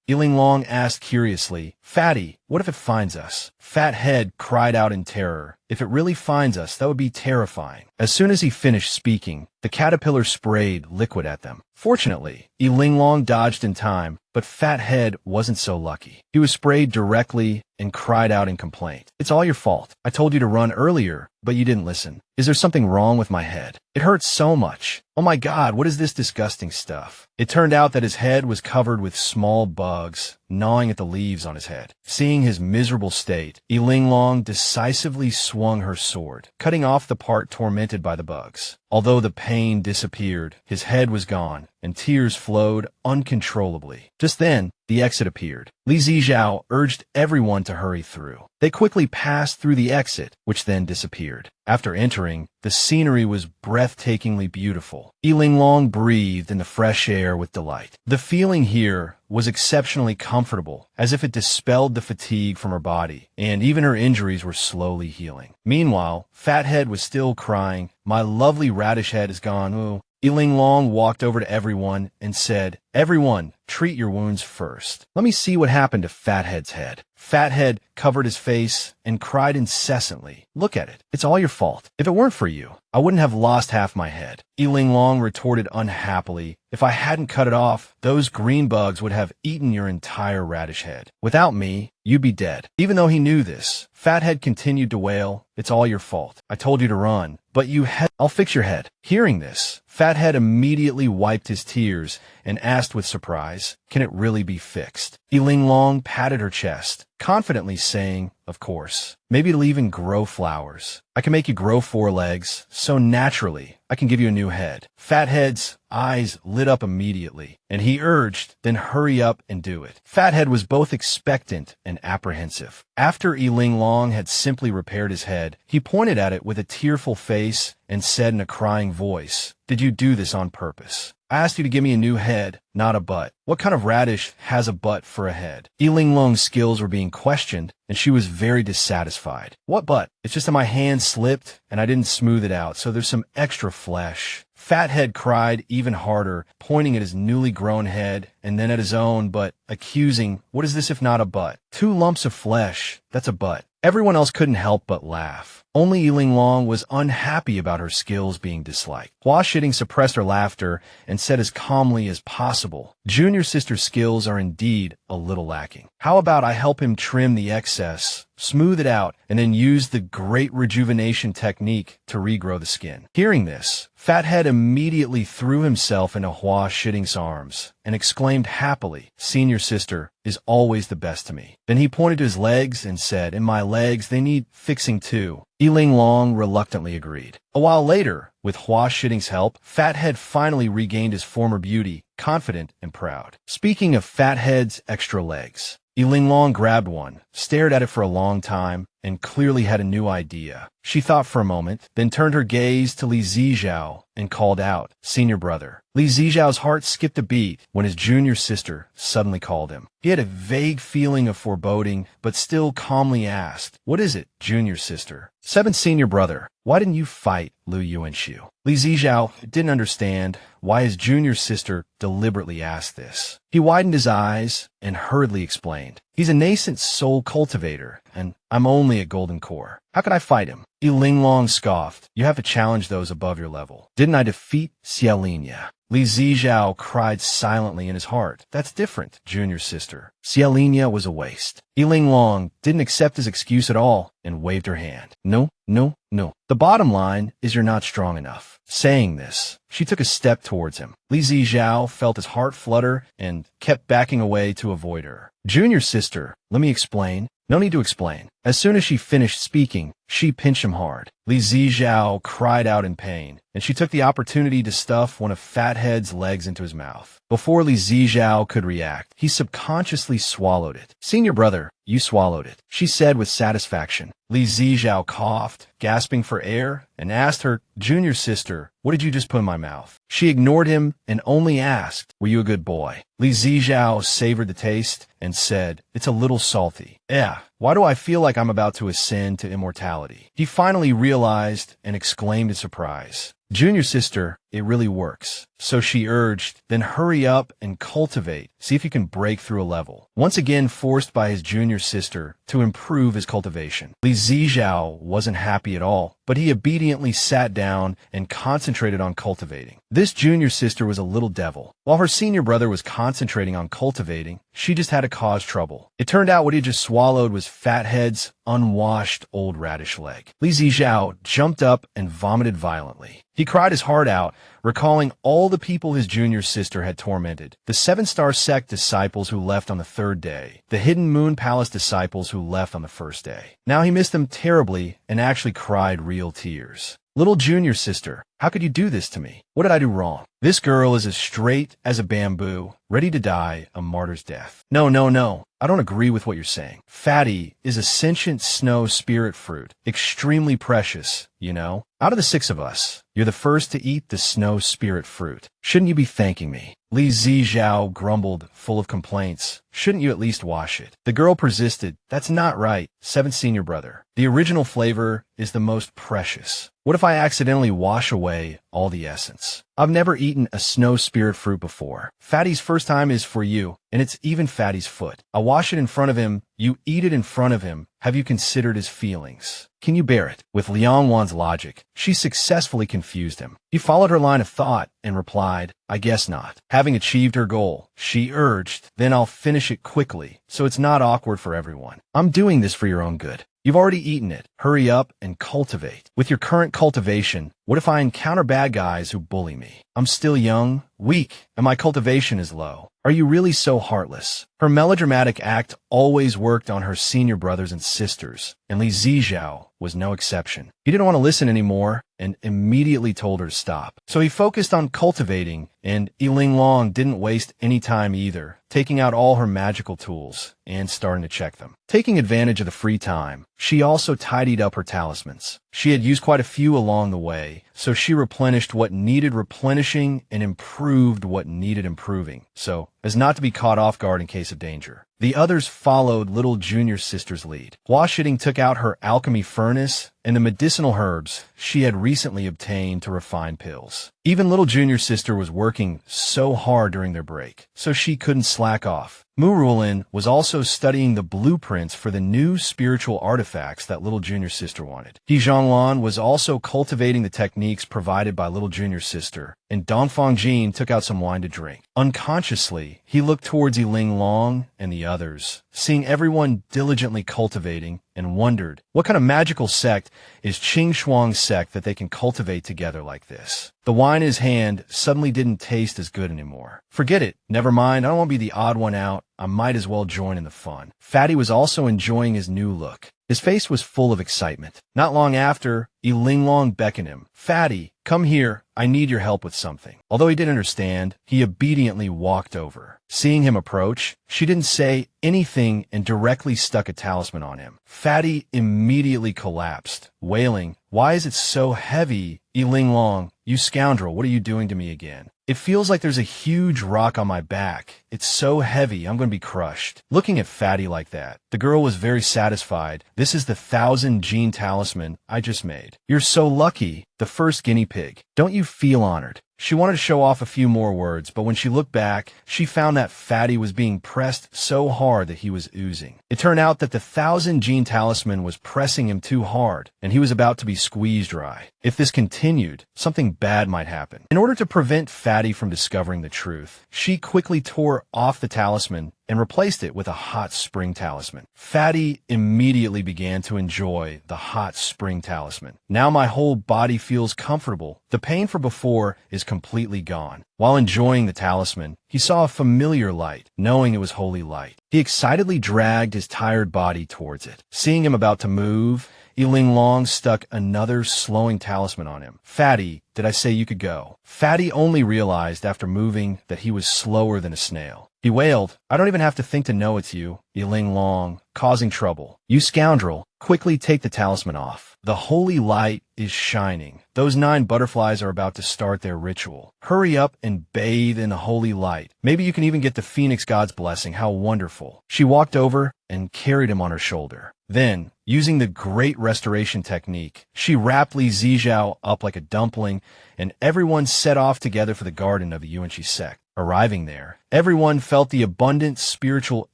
Linglong asked curiously, Fatty, what if it finds us? Fathead cried out in terror. If it really finds us, that would be terrifying. As soon as he finished speaking, the caterpillar sprayed liquid at them. Fortunately, Linglong dodged in time, but Fathead wasn't so lucky. He was sprayed directly and cried out in complaint. It's all your fault. I told you to run earlier, but you didn't listen. Is there something wrong with my head? It hurts so much. Oh my God, what is this disgusting stuff? It turned out that his head was covered with small bugs, gnawing at the leaves on his head. Seeing his miserable state, Linglong decisively swung her sword, cutting off the part tormented by the bugs. Although the pain disappeared, his head was gone, and tears flowed uncontrollably. Just then, the exit appeared. Li Zijiao urged everyone to hurry through. They quickly passed through the exit, which then disappeared. After entering, the scenery was breathtakingly beautiful. Linglong breathed in the fresh air with delight. The feeling here was exceptionally comfortable, as if it dispelled the fatigue from her body, and even her injuries were slowly healing. Meanwhile, Fathead was still crying, my lovely radish head is gone, ooh. Linglong walked over to everyone and said, everyone, treat your wounds first. Let me see what happened to Fathead's head. Fathead covered his face and cried incessantly. Look at it. It's all your fault. If it weren't for you, I wouldn't have lost half my head. Linglong retorted unhappily, if I hadn't cut it off, those green bugs would have eaten your entire radish head. Without me, you'd be dead. Even though he knew this, Fathead continued to wail, "It's all your fault. I told you to run, but you had— I'll fix your head." Hearing this, Fathead immediately wiped his tears and asked with surprise, "Can it really be fixed?" Linglong patted her chest, confidently saying, "Of course. Maybe it'll even grow flowers. I can make you grow 4 legs, so naturally I can give you a new head." Fathead's eyes lit up immediately, and he urged, "Then hurry up and do it." Fathead was both expectant and apprehensive. After Linglong had simply repaired his head, he pointed at it with a tearful face and said in a crying voice, "Did you do this on purpose? I asked you to give me a new head, not a butt. What kind of radish has a butt for a head?" Linglong's skills were being questioned, and she was very dissatisfied. "What butt? It's just that my hand slipped, and I didn't smooth it out, so there's some extra flesh." Fathead cried even harder, pointing at his newly grown head, and then at his own, but accusing, "What is this if not a butt? 2 lumps of flesh, that's a butt." Everyone else couldn't help but laugh. Only Linglong was unhappy about her skills being disliked. Hua Shitting suppressed her laughter and said as calmly as possible, "Junior sister's skills are indeed a little lacking. How about I help him trim the excess, smooth it out, and then use the great rejuvenation technique to regrow the skin?" Hearing this, Fathead immediately threw himself into Hua Shitting's arms and exclaimed happily, "Senior sister is always the best to me." Then he pointed to his legs and said, "And my legs, they need fixing too." Linglong reluctantly agreed. A while later, with Hua Shitting's help, Fathead finally regained his former beauty, confident and proud. Speaking of Fathead's extra legs, Linglong grabbed one, stared at it for a long time, and clearly had a new idea. She thought for a moment, then turned her gaze to Li Zijiao and called out, "Senior brother." Li Zijiao's heart skipped a beat when his junior sister suddenly called him. He had a vague feeling of foreboding, but still calmly asked, "What is it, junior sister?" "7, senior brother. Why didn't you fight Lu Yuanxiu?" Li Zijiao didn't understand why his junior sister deliberately asked this. He widened his eyes and hurriedly explained, "He's a nascent soul cultivator, and I'm only at Golden Core. How could I fight him?" Linglong scoffed, "You have to challenge those above your level. Didn't I defeat Xiaolinia?" Li Zijiao cried silently in his heart, "That's different, junior sister. Xiaolinia was a waste." Linglong didn't accept his excuse at all and waved her hand. "No, no, no. The bottom line is you're not strong enough." Saying this, she took a step towards him. Li Zijiao felt his heart flutter and kept backing away to avoid her. "Junior sister, let me explain." "No need to explain." As soon as she finished speaking, she pinched him hard. Li Zijiao cried out in pain, and she took the opportunity to stuff one of Fathead's legs into his mouth. Before Li Zijiao could react, he subconsciously swallowed it. "Senior brother, you swallowed it," she said with satisfaction. Li Zijiao coughed, gasping for air, and asked her, "Junior sister, what did you just put in my mouth?" She ignored him and only asked, "Were you a good boy?" Li Zijiao savored the taste and said, "It's a little salty." "Yeah, why do I feel like I'm about to ascend to immortality?" He finally realized and exclaimed in surprise, "Junior sister, it really works." So she urged, "Then hurry up and cultivate. See if you can break through a level." Once again forced by his junior sister to improve his cultivation. Li Zijiao wasn't happy at all, but he obediently sat down and concentrated on cultivating. This junior sister was a little devil. While her senior brother was concentrating on cultivating, she just had to cause trouble. It turned out what he just swallowed was Fathead's unwashed old radish leg. Li Zijiao jumped up and vomited violently. He cried his heart out, recalling all the people his junior sister had tormented. The 7-star sect disciples who left on the 3rd day. The Hidden Moon Palace disciples who left on the 1st day. Now he missed them terribly and actually cried real tears. "Little junior sister, how could you do this to me? What did I do wrong? This girl is as straight as a bamboo, ready to die a martyr's death." No, no, no. I don't agree with what you're saying. Fatty is a sentient snow spirit fruit, extremely precious, you know? Out of the 6 of us, you're the first to eat the snow spirit fruit. Shouldn't you be thanking me? Li Zijiao grumbled, full of complaints. "Shouldn't you at least wash it?" The girl persisted. "That's not right, 7th senior brother. The original flavor is the most precious. What if I accidentally wash away all the essence? I've never eaten a snow spirit fruit before. Fatty's first time is for you, and it's even Fatty's foot. I wash it in front of him, you eat it in front of him. Have you considered his feelings? Can you bear it?" With Liang Wan's logic, she successfully confused him. He followed her line of thought and replied, "I guess not." Having achieved her goal, she urged, "Then I'll finish it quickly, so it's not awkward for everyone. I'm doing this for your own good." You've already eaten it. Hurry up and cultivate. With your current cultivation, what if I encounter bad guys who bully me? I'm still young, weak, and my cultivation is low. Are you really so heartless? Her melodramatic act always worked on her senior brothers and sisters, and Li Zijiao was no exception. He didn't want to listen anymore and immediately told her to stop. So he focused on cultivating, and Linglong didn't waste any time either, taking out all her magical tools and starting to check them. Taking advantage of the free time, she also tidied up her talismans. She had used quite a few along the way, so she replenished what needed replenishing and improved what needed improving, so as not to be caught off guard in case of danger. The others followed little junior sister's lead. Hua Shitting took out her alchemy furnace and the medicinal herbs she had recently obtained to refine pills. Even little junior sister was working so hard during their break, so she couldn't slack off. Murulin was also studying the blueprints for the new spiritual artifacts that little junior sister wanted. He Zhonglan was also cultivating the techniques provided by little junior sister, and Dongfang Jin took out some wine to drink. Unconsciously, he looked towards Linglong and the others, seeing everyone diligently cultivating, and wondered, what kind of magical sect is Qing Shuang's sect that they can cultivate together like this? The wine in his hand suddenly didn't taste as good anymore. Forget it. Never mind. I don't want to be the odd one out. I might as well join in the fun. Fatty was also enjoying his new look. His face was full of excitement. Not long after, Linglong beckoned him. Fatty, come here. I need your help with something. Although he didn't understand, he obediently walked over. Seeing him approach, she didn't say anything and directly stuck a talisman on him. Fatty immediately collapsed, wailing, "Why is it so heavy? Linglong, you scoundrel, what are you doing to me again? It feels like there's a huge rock on my back. It's so heavy, I'm going to be crushed." Looking at Fatty like that, the girl was very satisfied. "This is the 1,000 gene talisman I just made. You're so lucky, the first guinea pig. Don't you feel honored?" She wanted to show off a few more words, but when she looked back, she found that Fatty was being pressed so hard that he was oozing. It turned out that the 1,000 gene talisman was pressing him too hard, and he was about to be squeezed dry. If this continued, something bad might happen. In order to prevent Fatty from discovering the truth, she quickly tore off the talisman and replaced it with a hot spring talisman. Fatty immediately began to enjoy the hot spring talisman. "Now my whole body feels comfortable. The pain from before is completely gone." While enjoying the talisman, he saw a familiar light, knowing it was holy light. He excitedly dragged his tired body towards it. Seeing him about to move, Linglong stuck another slowing talisman on him. "Fatty, did I say you could go?" Fatty only realized after moving that he was slower than a snail. He wailed, "I don't even have to think to know it's you, Linglong, causing trouble. You scoundrel, quickly take the talisman off. The holy light is shining. Those 9 butterflies are about to start their ritual. Hurry up and bathe in the holy light. Maybe you can even get the Phoenix God's blessing. How wonderful." She walked over and carried him on her shoulder. Then, using the Great Restoration technique, she wrapped Li Zijiao up like a dumpling, and everyone set off together for the garden of the Yuanqi sect. Arriving there, everyone felt the abundant spiritual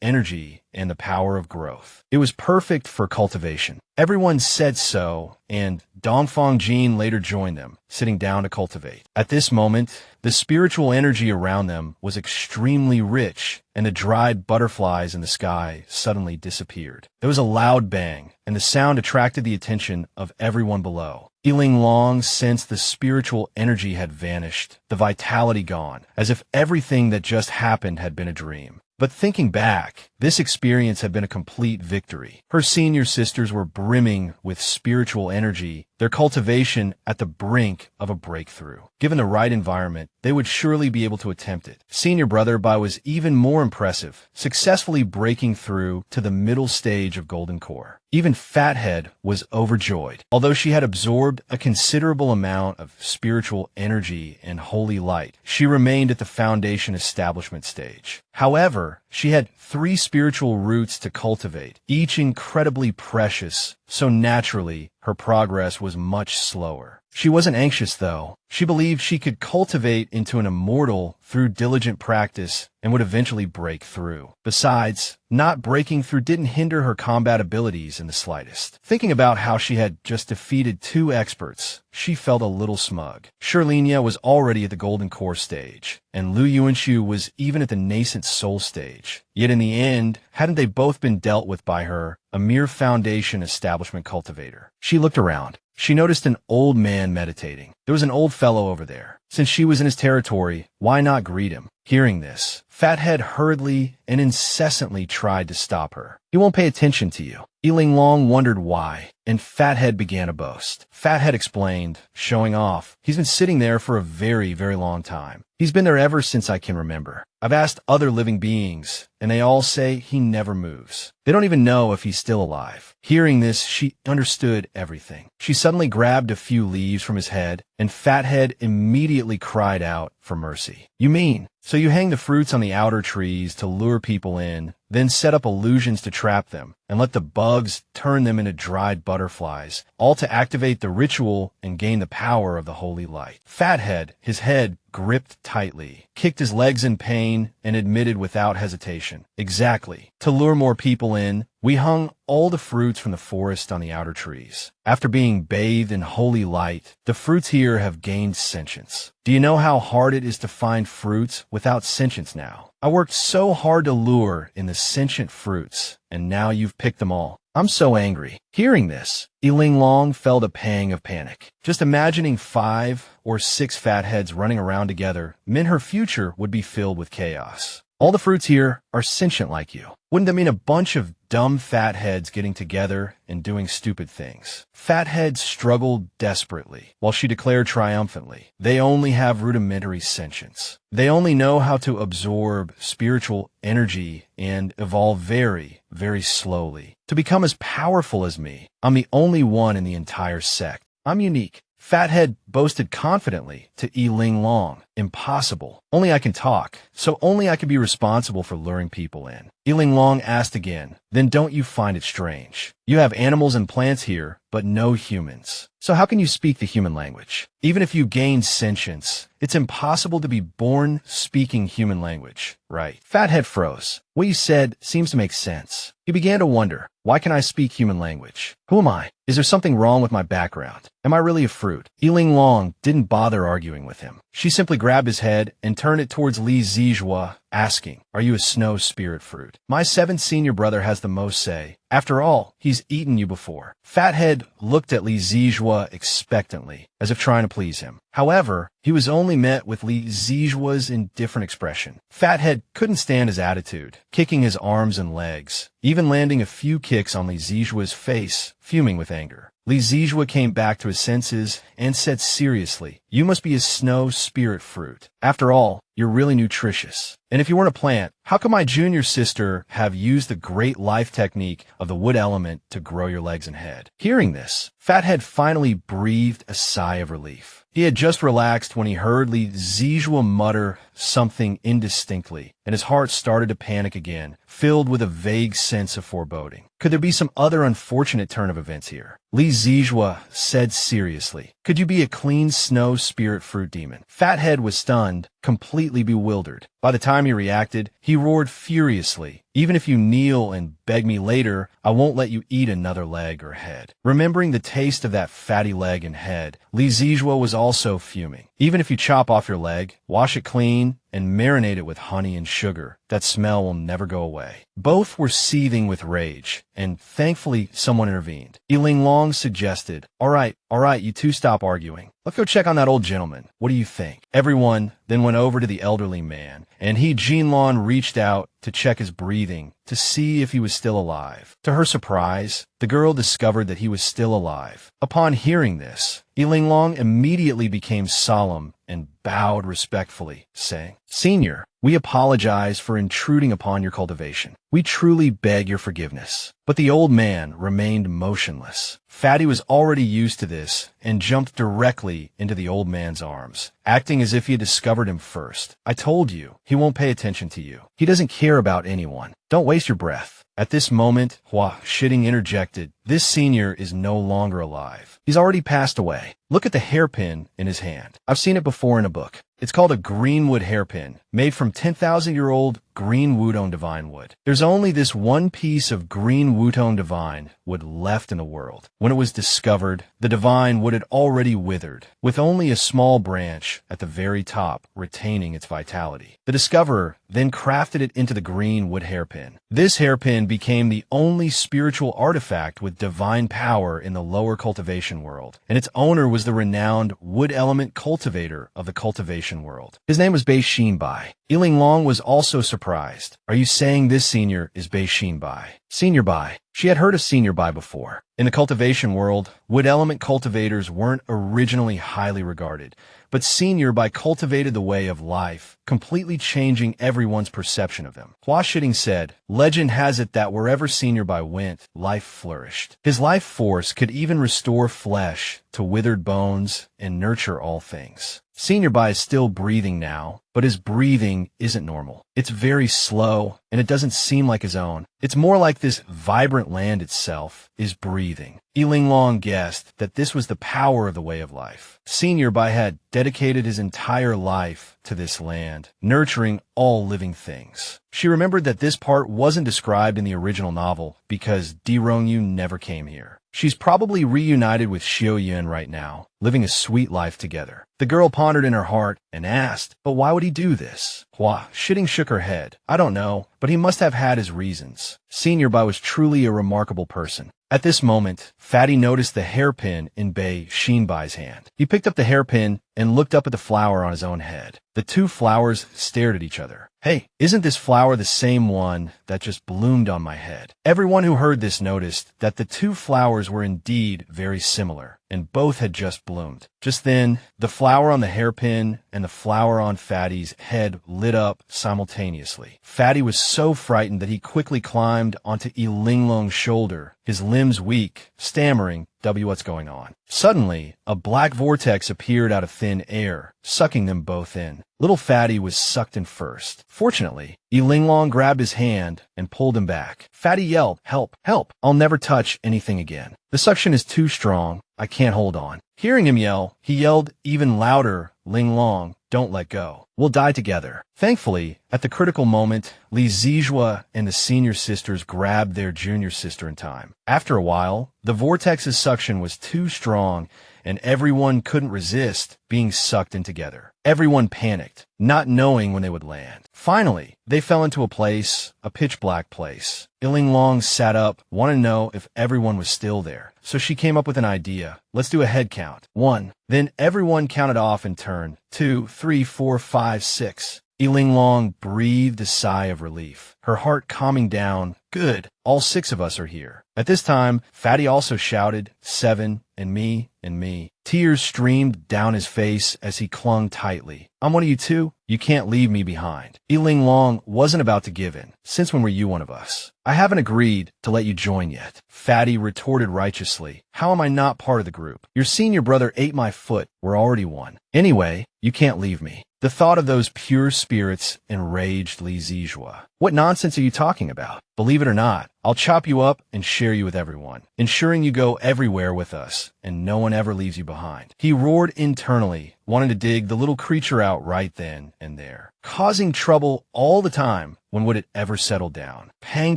energy and the power of growth. It was perfect for cultivation. Everyone said so, and Dongfang Jin later joined them, sitting down to cultivate. At this moment, the spiritual energy around them was extremely rich, and the dried butterflies in the sky suddenly disappeared. There was a loud bang, and the sound attracted the attention of everyone below. Linglong sensed the spiritual energy had vanished, the vitality gone, as if everything that just happened had been a dream. But thinking back, this experience had been a complete victory. Her senior sisters were brimming with spiritual energy, their cultivation at the brink of a breakthrough. Given the right environment, they would surely be able to attempt it. Senior brother Bai was even more impressive, successfully breaking through to the middle stage of Golden Core. Even Fathead was overjoyed. Although she had absorbed a considerable amount of spiritual energy and holy light, she remained at the foundation establishment stage. However, she had 3 spiritual roots to cultivate, each incredibly precious, so naturally, her progress was much slower. She wasn't anxious, though. She believed she could cultivate into an immortal through diligent practice and would eventually break through. Besides, not breaking through didn't hinder her combat abilities in the slightest. Thinking about how she had just defeated 2 experts, she felt a little smug. Shirlenia was already at the Golden Core stage, and Lu Yuanshu was even at the nascent Soul stage. Yet in the end, hadn't they both been dealt with by her, a mere foundation establishment cultivator? She looked around. She noticed an old man meditating. There was an old fellow over there. Since she was in his territory, why not greet him? Hearing this, Fathead hurriedly and incessantly tried to stop her. He won't pay attention to you. Linglong wondered why, and Fathead began to boast. Fathead explained, showing off. He's been sitting there for a very, very long time. He's been there ever since I can remember. I've asked other living beings, and they all say he never moves. They don't even know if he's still alive. Hearing this, she understood everything. She suddenly grabbed a few leaves from his head, and Fathead immediately cried out for mercy. You mean, so you hang the fruits on the outer trees to lure people in, then set up illusions to trap them, and let the bugs turn them into dried butterflies, all to activate the ritual and gain the power of the holy light. Fathead, his head gripped tightly, kicked his legs in pain, and admitted without hesitation, exactly. To lure more people in, we hung all the fruits from the forest on the outer trees. After being bathed in holy light, the fruits here have gained sentience. Do you know how hard it is to find fruits without sentience now? I worked so hard to lure in the sentient fruits, and now you've picked them all. I'm so angry. Hearing this, Linglong felt a pang of panic. Just imagining 5 or 6 fatheads running around together meant her future would be filled with chaos. All the fruits here are sentient like you. Wouldn't that mean a bunch of dumb fatheads getting together and doing stupid things? Fathead struggled desperately, while she declared triumphantly, they only have rudimentary sentience. They only know how to absorb spiritual energy and evolve very, very slowly to become as powerful as me. I'm the only one in the entire sect. I'm unique. Fathead boasted confidently to Linglong. Impossible. Only I can talk, so only I can be responsible for luring people in. Linglong asked again, then don't you find it strange? You have animals and plants here, but no humans. So how can you speak the human language? Even if you gain sentience, it's impossible to be born speaking human language, right? Fathead froze. What you said seems to make sense. He began to wonder, why can I speak human language? Who am I? Is there something wrong with my background? Am I really a fruit? Linglong didn't bother arguing with him. She simply grabbed his head and turned it towards Li Zijua, asking, are you a snow spirit fruit? My 7th senior brother has the most say. After all, he's eaten you before. Fathead looked at Li Zijua expectantly, as if trying to please him. However, he was only met with Li Zijua's indifferent expression. Fathead couldn't stand his attitude, kicking his arms and legs, even landing a few kicks on Li Zijua's face, fuming with anger. Li Zijua came back to his senses and said seriously, you must be a snow spirit fruit. After all, you're really nutritious. And if you weren't a plant, how could my junior sister have used the great life technique of the wood element to grow your legs and head? Hearing this, Fathead finally breathed a sigh of relief. He had just relaxed when he heard Li Zijua mutter something indistinctly, and his heart started to panic again, filled with a vague sense of foreboding. Could there be some other unfortunate turn of events here? Li Zijua said seriously, could you be a clean snow spirit fruit demon? Fathead was stunned, completely bewildered. By the time he reacted, he roared furiously, even if you kneel and beg me later, I won't let you eat another leg or head. Remembering the taste of that fatty leg and head, Li Zijua was also fuming. Even if you chop off your leg, wash it clean, and marinate it with honey and sugar, that smell will never go away. Both were seething with rage, and thankfully someone intervened. Linglong suggested, all right, you two stop arguing. Let's go check on that old gentleman. What do you think? Everyone then went over to the elderly man, and Jinlong reached out to check his breathing to see if he was still alive. To her surprise, the girl discovered that he was still alive. Upon hearing this, Linglong immediately became solemn and bowed respectfully, saying, Senior, we apologize for intruding upon your cultivation. We truly beg your forgiveness. But the old man remained motionless. Fatty was already used to this and jumped directly into the old man's arms, acting as if he had discovered him first. I told you, he won't pay attention to you. He doesn't care about anyone. Don't waste your breath. At this moment, Hua Shitting interjected, this senior is no longer alive. He's already passed away. Look at the hairpin in his hand. I've seen it before in a book. It's called a greenwood hairpin, made from 10,000-year-old green Wudong divine wood. There's only this one piece of green Wudong divine wood left in the world. When it was discovered, the divine wood had already withered, with only a small branch at the very top retaining its vitality. The discoverer then crafted it into the green wood hairpin. This hairpin became the only spiritual artifact with divine power in the lower cultivation world, and its owner was the renowned wood element cultivator of the cultivation world. His name was Bei Xinbai. Linglong was also surprised. Are you saying this senior is Bei Xinbai? Senior Bai. She had heard of Senior Bai before. In the cultivation world, wood element cultivators weren't originally highly regarded, but Senior Bai cultivated the way of life, completely changing everyone's perception of him. Hua Shitting said, legend has it that wherever Senior Bai went, life flourished. His life force could even restore flesh to withered bones and nurture all things. Senior Bai is still breathing now, but his breathing isn't normal. It's very slow, and it doesn't seem like his own. It's more like this vibrant land itself is breathing. Linglong guessed that this was the power of the way of life. Senior Bai had dedicated his entire life to this land, nurturing all living things. She remembered that this part wasn't described in the original novel because Di Rongyu never came here. She's probably reunited with Xiao Yun right now, living a sweet life together. The girl pondered in her heart and asked, but why would he do this? Hua Shitting shook her head. I don't know, but he must have had his reasons. Senior Bai was truly a remarkable person. At this moment, Fatty noticed the hairpin in Bei Xinbai's hand. He picked up the hairpin and looked up at the flower on his own head. The two flowers stared at each other. Hey, isn't this flower the same one that just bloomed on my head? Everyone who heard this noticed that the two flowers were indeed very similar, and both had just bloomed. Just then, the flower on the hairpin and the flower on Fatty's head lit up simultaneously. Fatty was so frightened that he quickly climbed onto Linglong's shoulder, his limbs weak, stammering, what's going on? Suddenly, a black vortex appeared out of thin air, sucking them both in. Little Fatty was sucked in first. Fortunately, Linglong grabbed his hand and pulled him back. Fatty yelled, help, help, I'll never touch anything again. The suction is too strong, I can't hold on. Hearing him yell, he yelled even louder, Linglong, don't let go. We'll die together. Thankfully, at the critical moment, Li Zijua and the senior sisters grabbed their junior sister in time. After a while, the vortex's suction was too strong and everyone couldn't resist being sucked in together. Everyone panicked, not knowing when they would land. Finally, they fell into a pitch black place. Linglong sat up, wanted to know if everyone was still there. So she came up with an idea. Let's do a head count. 1. Then everyone counted off in turn. 2, 3, 4, 5, 6. Linglong breathed a sigh of relief, her heart calming down. Good, all 6 of us are here. At this time, Fatty also shouted, 7, and me, and me. Tears streamed down his face as he clung tightly. I'm one of you too. You can't leave me behind. Linglong wasn't about to give in. Since when were you one of us? I haven't agreed to let you join yet. Fatty retorted righteously. How am I not part of the group? Your senior brother ate my foot. We're already one. Anyway, you can't leave me. The thought of those pure spirits enraged Li Zijua. What nonsense are you talking about? Believe it or not, I'll chop you up and share you with everyone, ensuring you go everywhere with us, and no one ever leaves you behind. He roared internally, wanting to dig the little creature out right then and there, causing trouble all the time. When would it ever settle down? Pang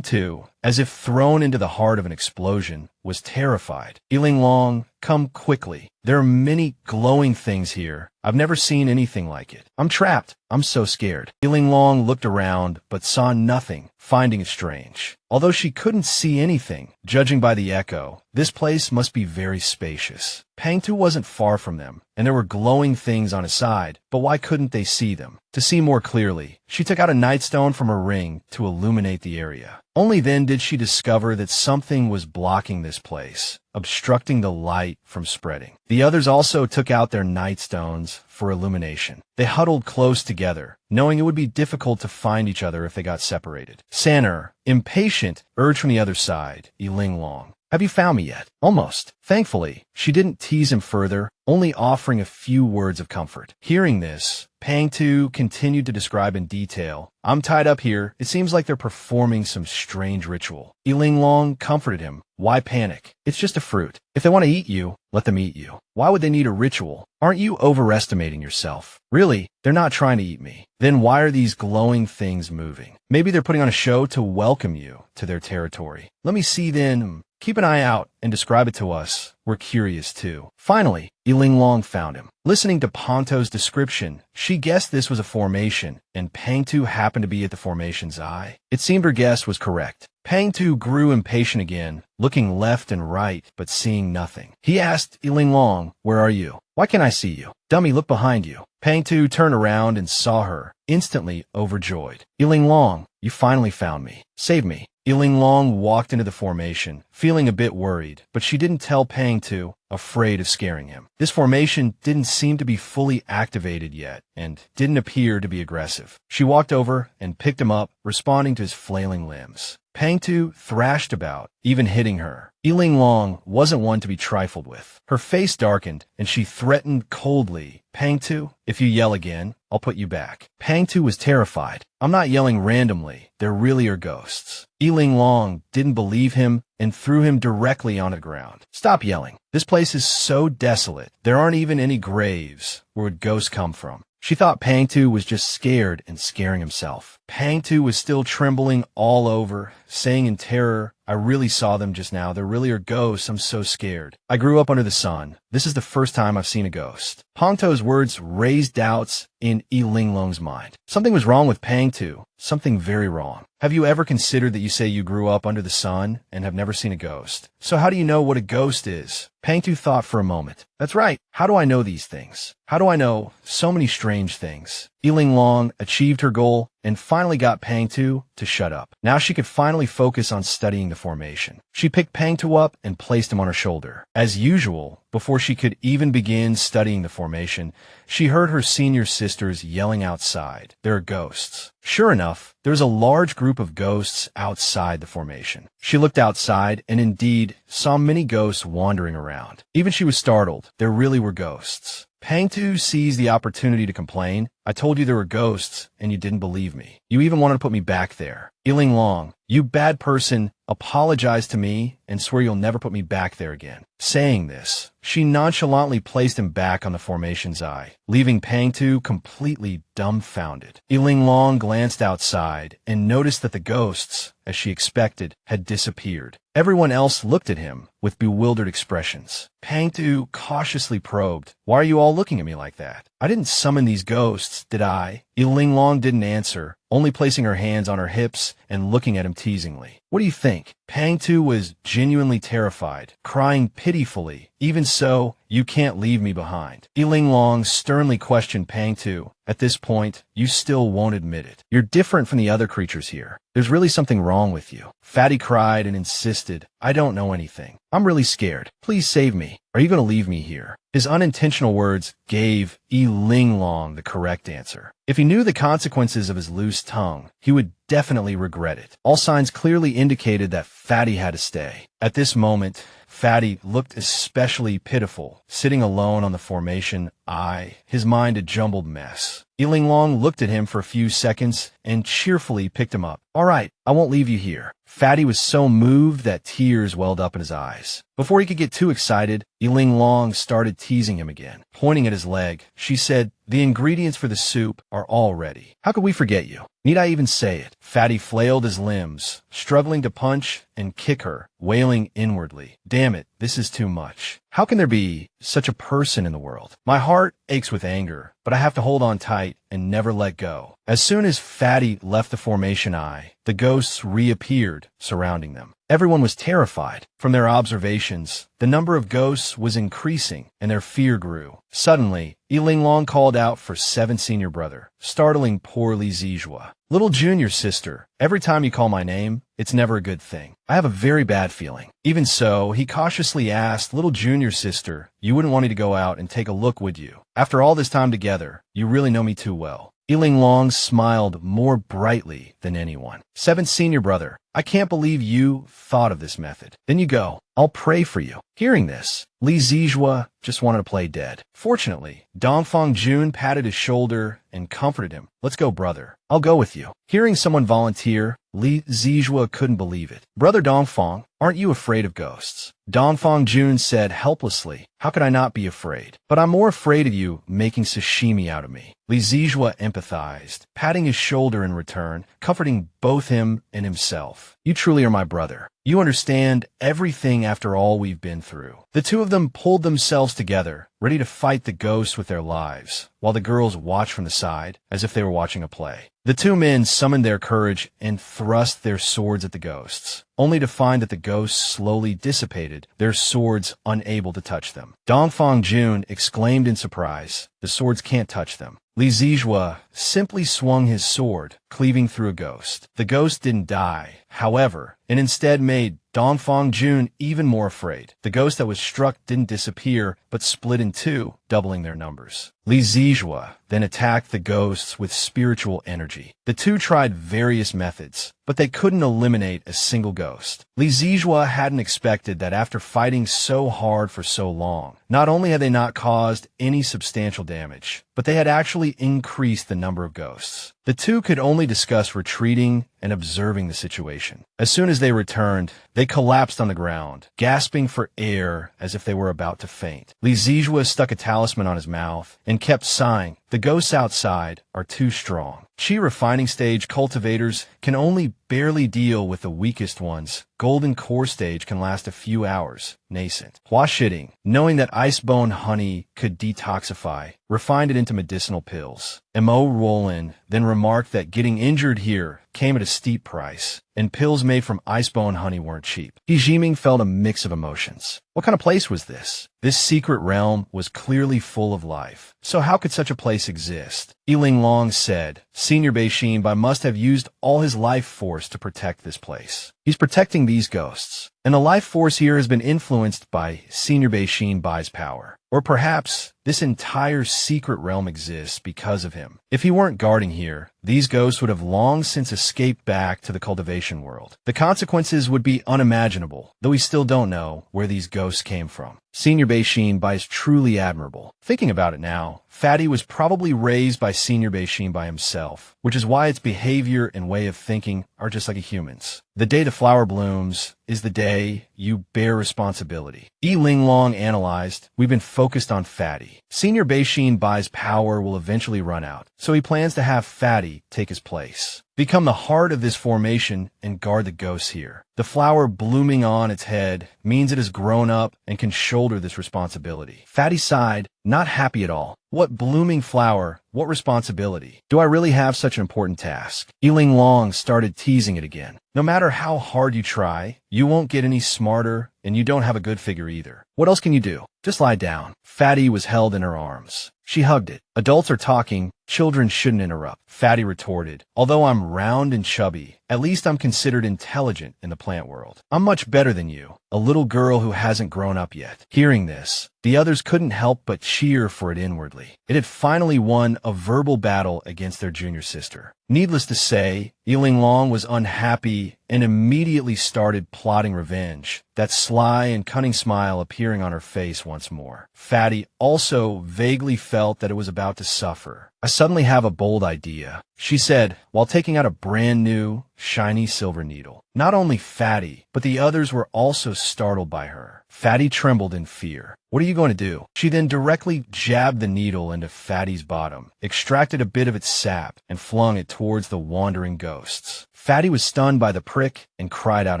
Tu, as if thrown into the heart of an explosion, was terrified. Linglong, come quickly. There are many glowing things here. I've never seen anything like it. I'm trapped. I'm so scared. Linglong looked around, but saw nothing, finding it strange. Although she couldn't see anything, judging by the echo, this place must be very spacious. Pang Tu wasn't far from them, and there were glowing things on his side, but why couldn't they see them? To see more clearly, she took out a nightstone from her ring to illuminate the area. Only then did she discover that something was blocking this place, obstructing the light from spreading. The others also took out their nightstones for illumination. They huddled close together, knowing it would be difficult to find each other if they got separated. Sanner, impatient, urged from the other side, Linglong. Have you found me yet? Almost. Thankfully, she didn't tease him further, only offering a few words of comfort. Hearing this, Pang-tu continued to describe in detail. I'm tied up here. It seems like they're performing some strange ritual. Linglong comforted him. Why panic? It's just a fruit. If they want to eat you, let them eat you. Why would they need a ritual? Aren't you overestimating yourself? Really, they're not trying to eat me. Then why are these glowing things moving? Maybe they're putting on a show to welcome you to their territory. Let me see then. Keep an eye out and describe it to us. We're curious too. Finally, Linglong found him. Listening to Ponto's description, she guessed this was a formation, and Pang-tu happened to be at the formation's eye. It seemed her guess was correct. Pang-tu grew impatient again, looking left and right, but seeing nothing. He asked Linglong, "Where are you? Why can't I see you? Dummy, look behind you." Pang-tu turned around and saw her, instantly overjoyed. Linglong, you finally found me. Save me. Linglong walked into the formation, feeling a bit worried, but she didn't tell Pang-tu, afraid of scaring him. This formation didn't seem to be fully activated yet, and didn't appear to be aggressive. She walked over and picked him up, responding to his flailing limbs. Pang-tu thrashed about, even hitting her. Linglong wasn't one to be trifled with. Her face darkened, and she threatened coldly, "Pang-tu, if you yell again, I'll put you back." Pang-tu was terrified. "I'm not yelling randomly. There really are ghosts." Linglong didn't believe him and threw him directly onto the ground. "Stop yelling. This place is so desolate. There aren't even any graves. Where would ghosts come from?" She thought Pang-tu was just scared and scaring himself. Pang-tu was still trembling all over, saying in terror, "I really saw them just now. There really are ghosts. I'm so scared. I grew up under the sun. This is the first time I've seen a ghost." Pangto's words raised doubts in Linglong's mind. Something was wrong with Pang-tu. Something very wrong. Have you ever considered that you say you grew up under the sun and have never seen a ghost? So how do you know what a ghost is? Pang-tu thought for a moment. That's right. How do I know these things? How do I know so many strange things? Linglong achieved her goal and finally got Pang-tu to shut up. Now she could finally focus on studying the formation. She picked Pang-tu up and placed him on her shoulder. As usual, before she could even begin studying the formation, she heard her senior sisters yelling outside. There are ghosts. Sure enough, there was a large group of ghosts outside the formation. She looked outside and indeed saw many ghosts wandering around. Even she was startled. There really were ghosts. Pang-tu seized the opportunity to complain. "I told you there were ghosts, and you didn't believe me. You even wanted to put me back there. Linglong, you bad person, apologize to me and swear you'll never put me back there again." Saying this, she nonchalantly placed him back on the formation's eye, leaving Pang-tu completely dumbfounded. Linglong glanced outside and noticed that the ghosts, as she expected, had disappeared. Everyone else looked at him with bewildered expressions. Pang-tu cautiously probed, "Why are you all looking at me like that? I didn't summon these ghosts, did I?" Linglong didn't answer, only placing her hands on her hips and looking at him teasingly. "What do you think?" Pang-tu was genuinely terrified, crying pitifully. "Even so, you can't leave me behind." Linglong sternly questioned Pang-tu. "At this point, you still won't admit it. You're different from the other creatures here. There's really something wrong with you." Fatty cried and insisted, "I don't know anything. I'm really scared. Please save me. Are you going to leave me here?" His unintentional words gave Linglong the correct answer. If he knew the consequences of his loose tongue, he would definitely regret it. All signs clearly indicated that Fatty had to stay. At this moment, Fatty looked especially pitiful, sitting alone on the formation eye, his mind a jumbled mess. Linglong looked at him for a few seconds and cheerfully picked him up. "All right, I won't leave you here." Fatty was so moved that tears welled up in his eyes. Before he could get too excited, Linglong started teasing him again. Pointing at his leg, she said, "The ingredients for the soup are all ready. How could we forget you? Need I even say it?" Fatty flailed his limbs, struggling to punch and kick her, wailing inwardly, "Damn it, this is too much. How can there be such a person in the world? My heart aches with anger, but I have to hold on tight and never let go." As soon as Fatty left the formation eye, the ghosts reappeared, surrounding them. Everyone was terrified. From their observations, the number of ghosts was increasing, and their fear grew. Suddenly, Linglong called out for 7 senior brother, startling poor Li Zijua. "Little junior sister, every time you call my name, it's never a good thing. I have a very bad feeling." Even so, he cautiously asked, "Little junior sister, you wouldn't want me to go out and take a look, would you? After all this time together, you really know me too well." Linglong smiled more brightly than anyone. "7th senior brother, I can't believe you thought of this method. Then you go. I'll pray for you. Hearing this, Li Zijua just wanted to play dead. Fortunately, Dongfang Jun patted his shoulder and comforted him. Let's go, brother. I'll go with you. Hearing someone volunteer, Li Zijua couldn't believe it. Brother Dongfang, aren't you afraid of ghosts? Dongfang Jun said helplessly, how could I not be afraid? But I'm more afraid of you making sashimi out of me. Li Zijua empathized, patting his shoulder in return, comforting both him and himself. You truly are my brother. You understand everything after all we've been through. The two of them pulled themselves together, ready to fight the ghosts with their lives, while the girls watched from the side, as if they were watching a play. The two men summoned their courage and thrust their swords at the ghosts, only to find that the ghosts slowly dissipated, their swords unable to touch them. Dongfang Jun exclaimed in surprise, the swords can't touch them. Li Zijua simply swung his sword, cleaving through a ghost. The ghost didn't die, however, and instead made Dongfang Jun even more afraid. The ghost that was struck didn't disappear, but split in two, doubling their numbers. Li Zijua then attacked the ghosts with spiritual energy. The two tried various methods, but they couldn't eliminate a single ghost. Li Zijua hadn't expected that after fighting so hard for so long, not only had they not caused any substantial damage, but they had actually increased the number of ghosts. The two could only discuss retreating and observing the situation. As soon as they returned, they collapsed on the ground, gasping for air as if they were about to faint. Li Zijua stuck a talisman on his mouth and kept sighing, the ghosts outside are too strong. Chi refining stage cultivators can only barely deal with the weakest ones. Golden core stage can last a few hours, nascent. Hua Shitting, knowing that icebone honey could detoxify, refined it into medicinal pills. Mo Roland then remarked that getting injured here came at a steep price, and pills made from icebone honey weren't cheap. He Jiming felt a mix of emotions. What kind of place was this? This secret realm was clearly full of life. So how could such a place exist? Linglong said, Senior Beixin Bai must have used all his life force to protect this place. He's protecting these ghosts, and the life force here has been influenced by Senior Beixin Bai's power. Or perhaps this entire secret realm exists because of him. If he weren't guarding here, these ghosts would have long since escaped back to the cultivation world. The consequences would be unimaginable, though we still don't know where these ghosts came from. Senior Beixin Bai is truly admirable. Thinking about it now, Fatty was probably raised by Senior Beixin Bai himself, which is why its behavior and way of thinking are just like a human's. The day the flower blooms is the day you bear responsibility. Linglong analyzed, we've been focused on Fatty. Senior Beixin Bai's power will eventually run out, so he plans to have Fatty take his place. Become the heart of this formation and guard the ghosts here. The flower blooming on its head means it has grown up and can shoulder this responsibility. Fatty sighed, not happy at all. What blooming flower? What responsibility? Do I really have such an important task? Linglong started teasing it again. No matter how hard you try, you won't get any smarter, and you don't have a good figure either. What else can you do? Just lie down. Fatty was held in her arms. She hugged it. Adults are talking. Children shouldn't interrupt. Fatty retorted, although I'm round and chubby, at least I'm considered intelligent in the plant world. I'm much better than you, a little girl who hasn't grown up yet. Hearing this, the others couldn't help but cheer for it inwardly. It had finally won a verbal battle against their junior sister. Needless to say, Linglong was unhappy and immediately started plotting revenge, that sly and cunning smile appearing on her face once more. Fatty also vaguely felt that it was about to suffer. I suddenly have a bold idea, she said, while taking out a brand new, shiny silver needle. Not only Fatty, but the others were also startled by her. Fatty trembled in fear. What are you going to do? She then directly jabbed the needle into Fatty's bottom, extracted a bit of its sap, and flung it towards the wandering ghosts. Fatty was stunned by the prick and cried out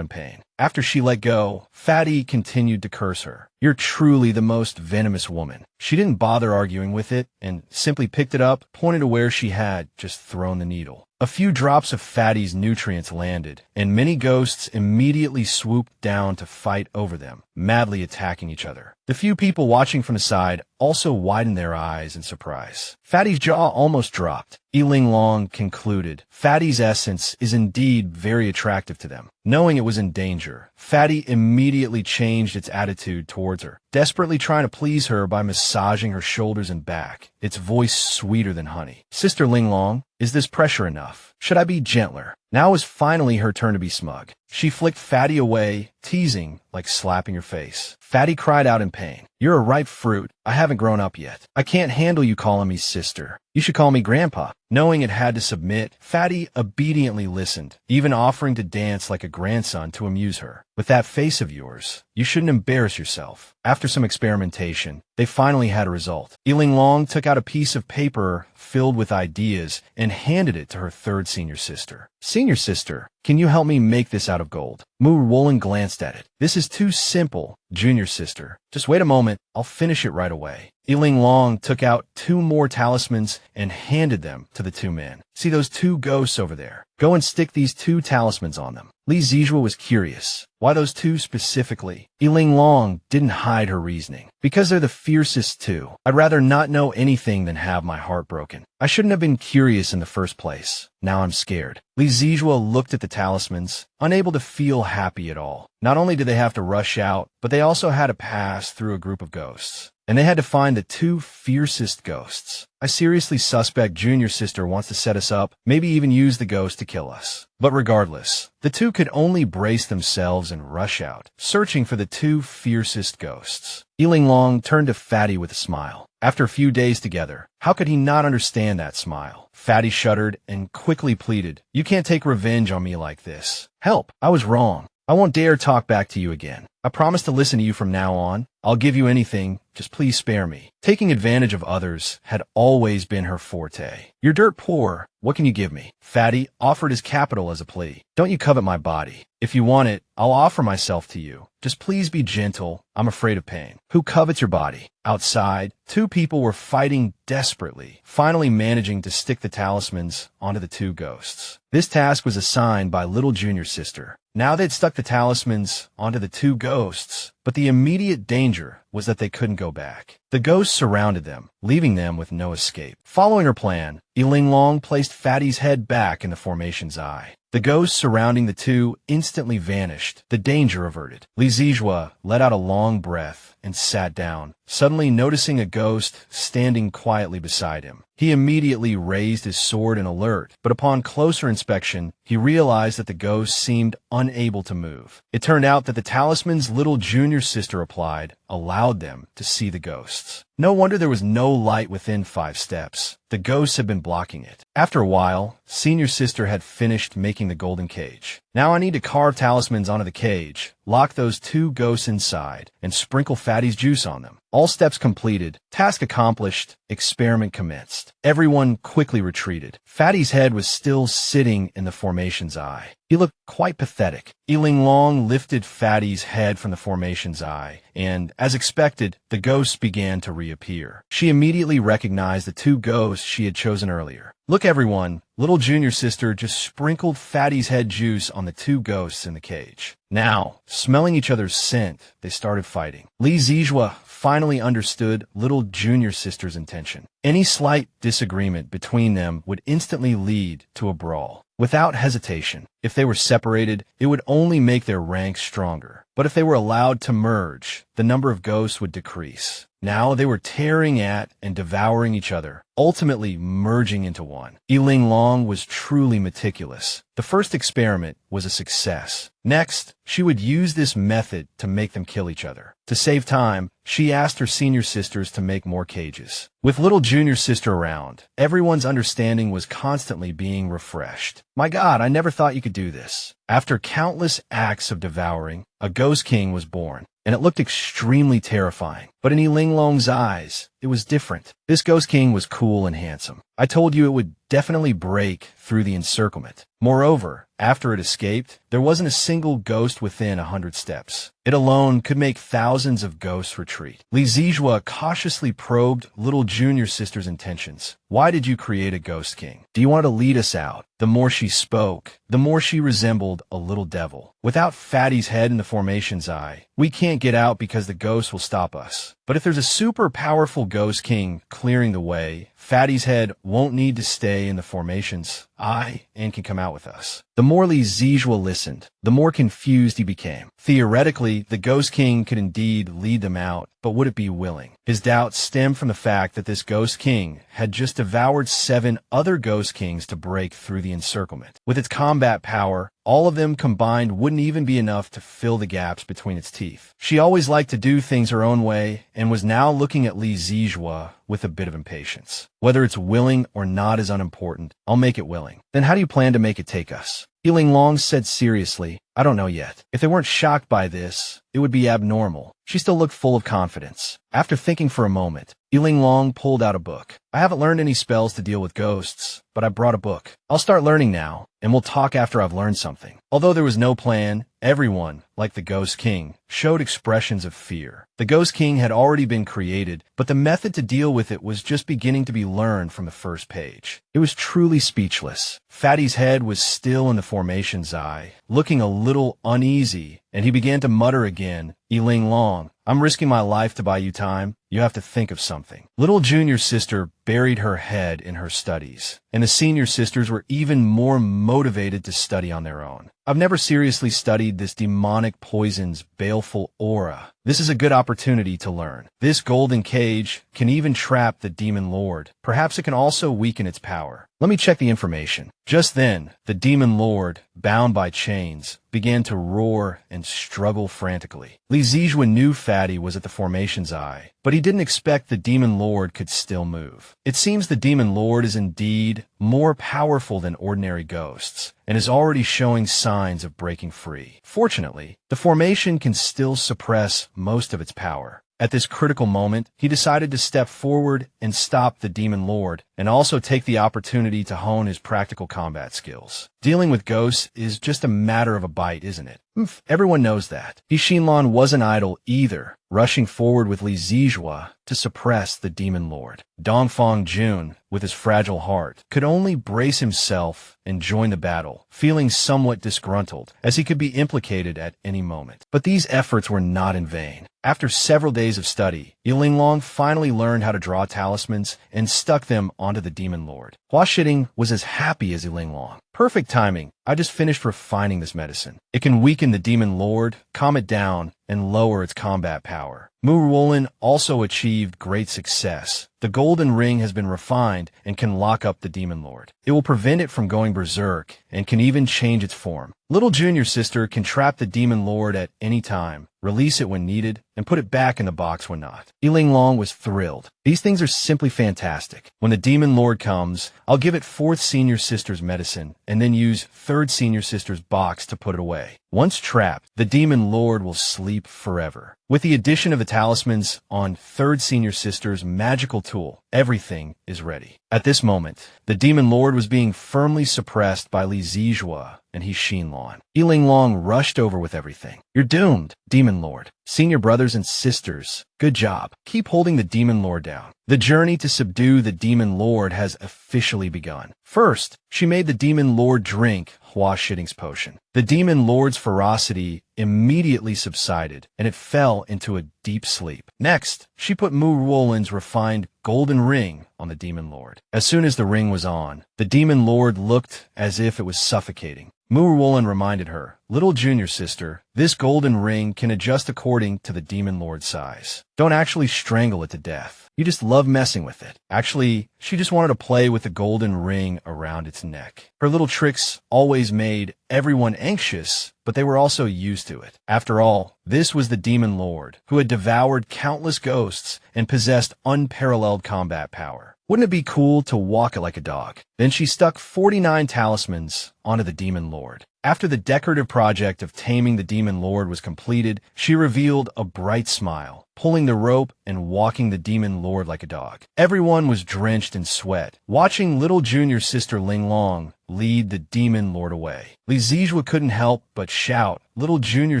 in pain. After she let go, Fatty continued to curse her. You're truly the most venomous woman. She didn't bother arguing with it and simply picked it up, pointed to where she had just thrown the needle. A few drops of Fatty's nutrients landed, and many ghosts immediately swooped down to fight over them, madly attacking each other. The few people watching from the side also widened their eyes in surprise. Fatty's jaw almost dropped. Linglong concluded, Fatty's essence is indeed very attractive to them. Knowing it was in danger, Fatty immediately changed its attitude towards her, desperately trying to please her by massaging her shoulders and back, its voice sweeter than honey. Sister Linglong, Is this pressure enough? Should I be gentler? Now was finally her turn to be smug. She flicked Fatty away, teasing like slapping her face. Fatty cried out in pain. You're a ripe fruit. I haven't grown up yet. I can't handle you calling me sister. You should call me grandpa. Knowing it had to submit, Fatty obediently listened, even offering to dance like a grandson to amuse her. With that face of yours, you shouldn't embarrass yourself. After some experimentation, they finally had a result. Linglong took out a piece of paper filled with ideas and handed it to her third senior sister. Senior sister, can you help me make this out of gold? Mu Woolen glanced at it. This is too simple, junior sister. Just wait a moment, I'll finish it right away. Linglong took out 2 more talismans and handed them to the 2 men. See those 2 ghosts over there? Go and stick these 2 talismans on them. Li Zijua was curious. Why those 2 specifically? Linglong didn't hide her reasoning. Because they're the fiercest 2. I'd rather not know anything than have my heart broken. I shouldn't have been curious in the first place. Now I'm scared. Li Zijua looked at the talismans, unable to feel happy at all. Not only did they have to rush out, but they also had to pass through a group of ghosts. And they had to find the 2 fiercest ghosts. I seriously suspect junior sister wants to set us up, maybe even use the ghost to kill us. But regardless, the 2 could only brace themselves and rush out, searching for the 2 fiercest ghosts. Linglong turned to Fatty with a smile. After a few days together, how could he not understand that smile? Fatty shuddered and quickly pleaded, You can't take revenge on me like this. Help, I was wrong. I won't dare talk back to you again. I promise to listen to you from now on. I'll give you anything, just please spare me. Taking advantage of others had always been her forte. You're dirt poor. What can you give me? Fatty offered his capital as a plea. Don't you covet my body. If you want it, I'll offer myself to you. Just please be gentle. I'm afraid of pain. Who covets your body? Outside, 2 people were fighting desperately, finally managing to stick the talismans onto the 2 ghosts. This task was assigned by little junior sister. Now they'd stuck the talismans onto the 2 ghosts, but the immediate danger was that they couldn't go back. The ghosts surrounded them, leaving them with no escape. Following her plan, Linglong placed Fatty's head back in the formation's eye. The ghosts surrounding the 2 instantly vanished, the danger averted. Li Zijua let out a long breath and sat down, suddenly noticing a ghost standing quietly beside him. He immediately raised his sword in alert, but upon closer inspection, he realized that the ghost seemed unable to move. It turned out that the talismans little junior sister applied allowed them to see the ghosts. No wonder there was no light within 5 steps. The ghosts had been blocking it. After a while, senior sister had finished making the golden cage. Now I need to carve talismans onto the cage, lock those 2 ghosts inside, and sprinkle Fatty's juice on them. All steps completed, task accomplished, experiment commenced. Everyone quickly retreated. Fatty's head was still sitting in the formation's eye. He looked quite pathetic. Linglong lifted Fatty's head from the formation's eye, and, as expected, the ghosts began to reappear. She immediately recognized the 2 ghosts she had chosen earlier. Look everyone, little junior sister just sprinkled Fatty's head juice on the 2 ghosts in the cage. Now, smelling each other's scent, they started fighting. Li Zijua finally understood little junior sister's intention. Any slight disagreement between them would instantly lead to a brawl. Without hesitation, if they were separated, it would only make their ranks stronger. But if they were allowed to merge, the number of ghosts would decrease. Now they were tearing at and devouring each other, ultimately merging into one. Linglong was truly meticulous. The first experiment was a success. Next, she would use this method to make them kill each other. To save time, she asked her senior sisters to make more cages. With little junior sister around, everyone's understanding was constantly being refreshed. My God, I never thought you could do this. After countless acts of devouring, a ghost king was born, and it looked extremely terrifying. But in Linglong's eyes, it was different. This ghost king was cool and handsome. I told you it would definitely break through the encirclement. Moreover, after it escaped, there wasn't a single ghost within 100 steps. It alone could make thousands of ghosts retreat. Li Zijua cautiously probed little junior sister's intentions. Why did you create a ghost king? Do you want to lead us out? The more she spoke, the more she resembled a little devil. Without Fatty's head in the formation's eye, we can't get out because the ghosts will stop us. But if there's a super powerful ghost king clearing the way, Fatty's head won't need to stay in the formation's eye and can come out with us. The more Li Zizhua listened, the more confused he became. Theoretically, the Ghost King could indeed lead them out, but would it be willing? His doubts stemmed from the fact that this Ghost King had just devoured 7 other Ghost Kings to break through the encirclement. With its combat power, all of them combined wouldn't even be enough to fill the gaps between its teeth. She always liked to do things her own way and was now looking at Li Zizhua with a bit of impatience. Whether it's willing or not is unimportant. I'll make it willing. Then how do you plan to make it take us? Linglong said seriously, I don't know yet. If they weren't shocked by this, it would be abnormal. She still looked full of confidence. After thinking for a moment, Linglong pulled out a book. I haven't learned any spells to deal with ghosts, but I brought a book. I'll start learning now, and we'll talk after I've learned something. Although there was no plan, everyone, like the Ghost King, showed expressions of fear. The Ghost King had already been created, but the method to deal with it was just beginning to be learned from the first page. It was truly speechless. Fatty's head was still in the formation's eye, looking a little uneasy, and he began to mutter again, Linglong, I'm risking my life to buy you time. You have to think of something. Little junior sister buried her head in her studies, and the senior sisters were even more motivated to study on their own. I've never seriously studied this demonic poison's baleful aura. This is a good opportunity to learn. This golden cage can even trap the demon lord. Perhaps it can also weaken its power. Let me check the information. Just then, the demon lord, bound by chains, began to roar and struggle frantically. Li Zizhua knew Fatty was at the formation's eye, but he didn't expect the demon lord could still move. It seems the demon lord is indeed more powerful than ordinary ghosts, and is already showing signs of breaking free. Fortunately, the formation can still suppress most of its power. At this critical moment, he decided to step forward and stop the demon lord, and also take the opportunity to hone his practical combat skills. Dealing with ghosts is just a matter of a bite, isn't it? Everyone knows that. Xinlan wasn't idle either, rushing forward with Li Zizhua to suppress the demon lord. Dongfang Jun, with his fragile heart, could only brace himself and join the battle, feeling somewhat disgruntled, as he could be implicated at any moment. But these efforts were not in vain. After several days of study, Linglong finally learned how to draw talismans and stuck them onto the demon lord. Hua Shiding was as happy as Linglong. Perfect timing. I just finished refining this medicine. It can weaken the demon lord, calm it down, and lower its combat power. Mu Ruolin also achieved great success. The golden ring has been refined and can lock up the demon lord. It will prevent it from going berserk and can even change its form. Little junior sister can trap the demon lord at any time, release it when needed, and put it back in the box when not. Linglong was thrilled. These things are simply fantastic. When the demon lord comes, I'll give it 4th senior sister's medicine and then use 3rd senior sister's box to put it away. Once trapped, the demon lord will sleep forever. With the addition of the talismans on 3rd senior sister's magical tool, everything is ready. At this moment, the demon lord was being firmly suppressed by Li Zizhua and Xinlan. Linglong rushed over with everything. You're doomed, demon lord. Senior brothers and sisters, good job. Keep holding the demon lord down. The journey to subdue the demon lord has officially begun. First, she made the demon lord drink Hua Shiding's potion. The demon lord's ferocity immediately subsided, and it fell into a deep sleep. Next, she put Mu Ruolin's refined golden ring on the demon lord. As soon as the ring was on, the demon lord looked as if it was suffocating. Mu Ruolin reminded her, Little junior sister, this golden ring can adjust according to the demon lord's size. Don't actually strangle it to death. You just love messing with it. Actually, she just wanted to play with the golden ring around its neck. Her little tricks always made everyone anxious, but they were also used to it. After all, this was the demon lord, who had devoured countless ghosts and possessed unparalleled combat power. Wouldn't it be cool to walk it like a dog? Then she stuck 49 talismans onto the demon lord. After the decorative project of taming the demon lord was completed, she revealed a bright smile, pulling the rope and walking the demon lord like a dog. Everyone was drenched in sweat, watching little junior sister Linglong lead the demon lord away. Li Zizhua couldn't help but shout, Little junior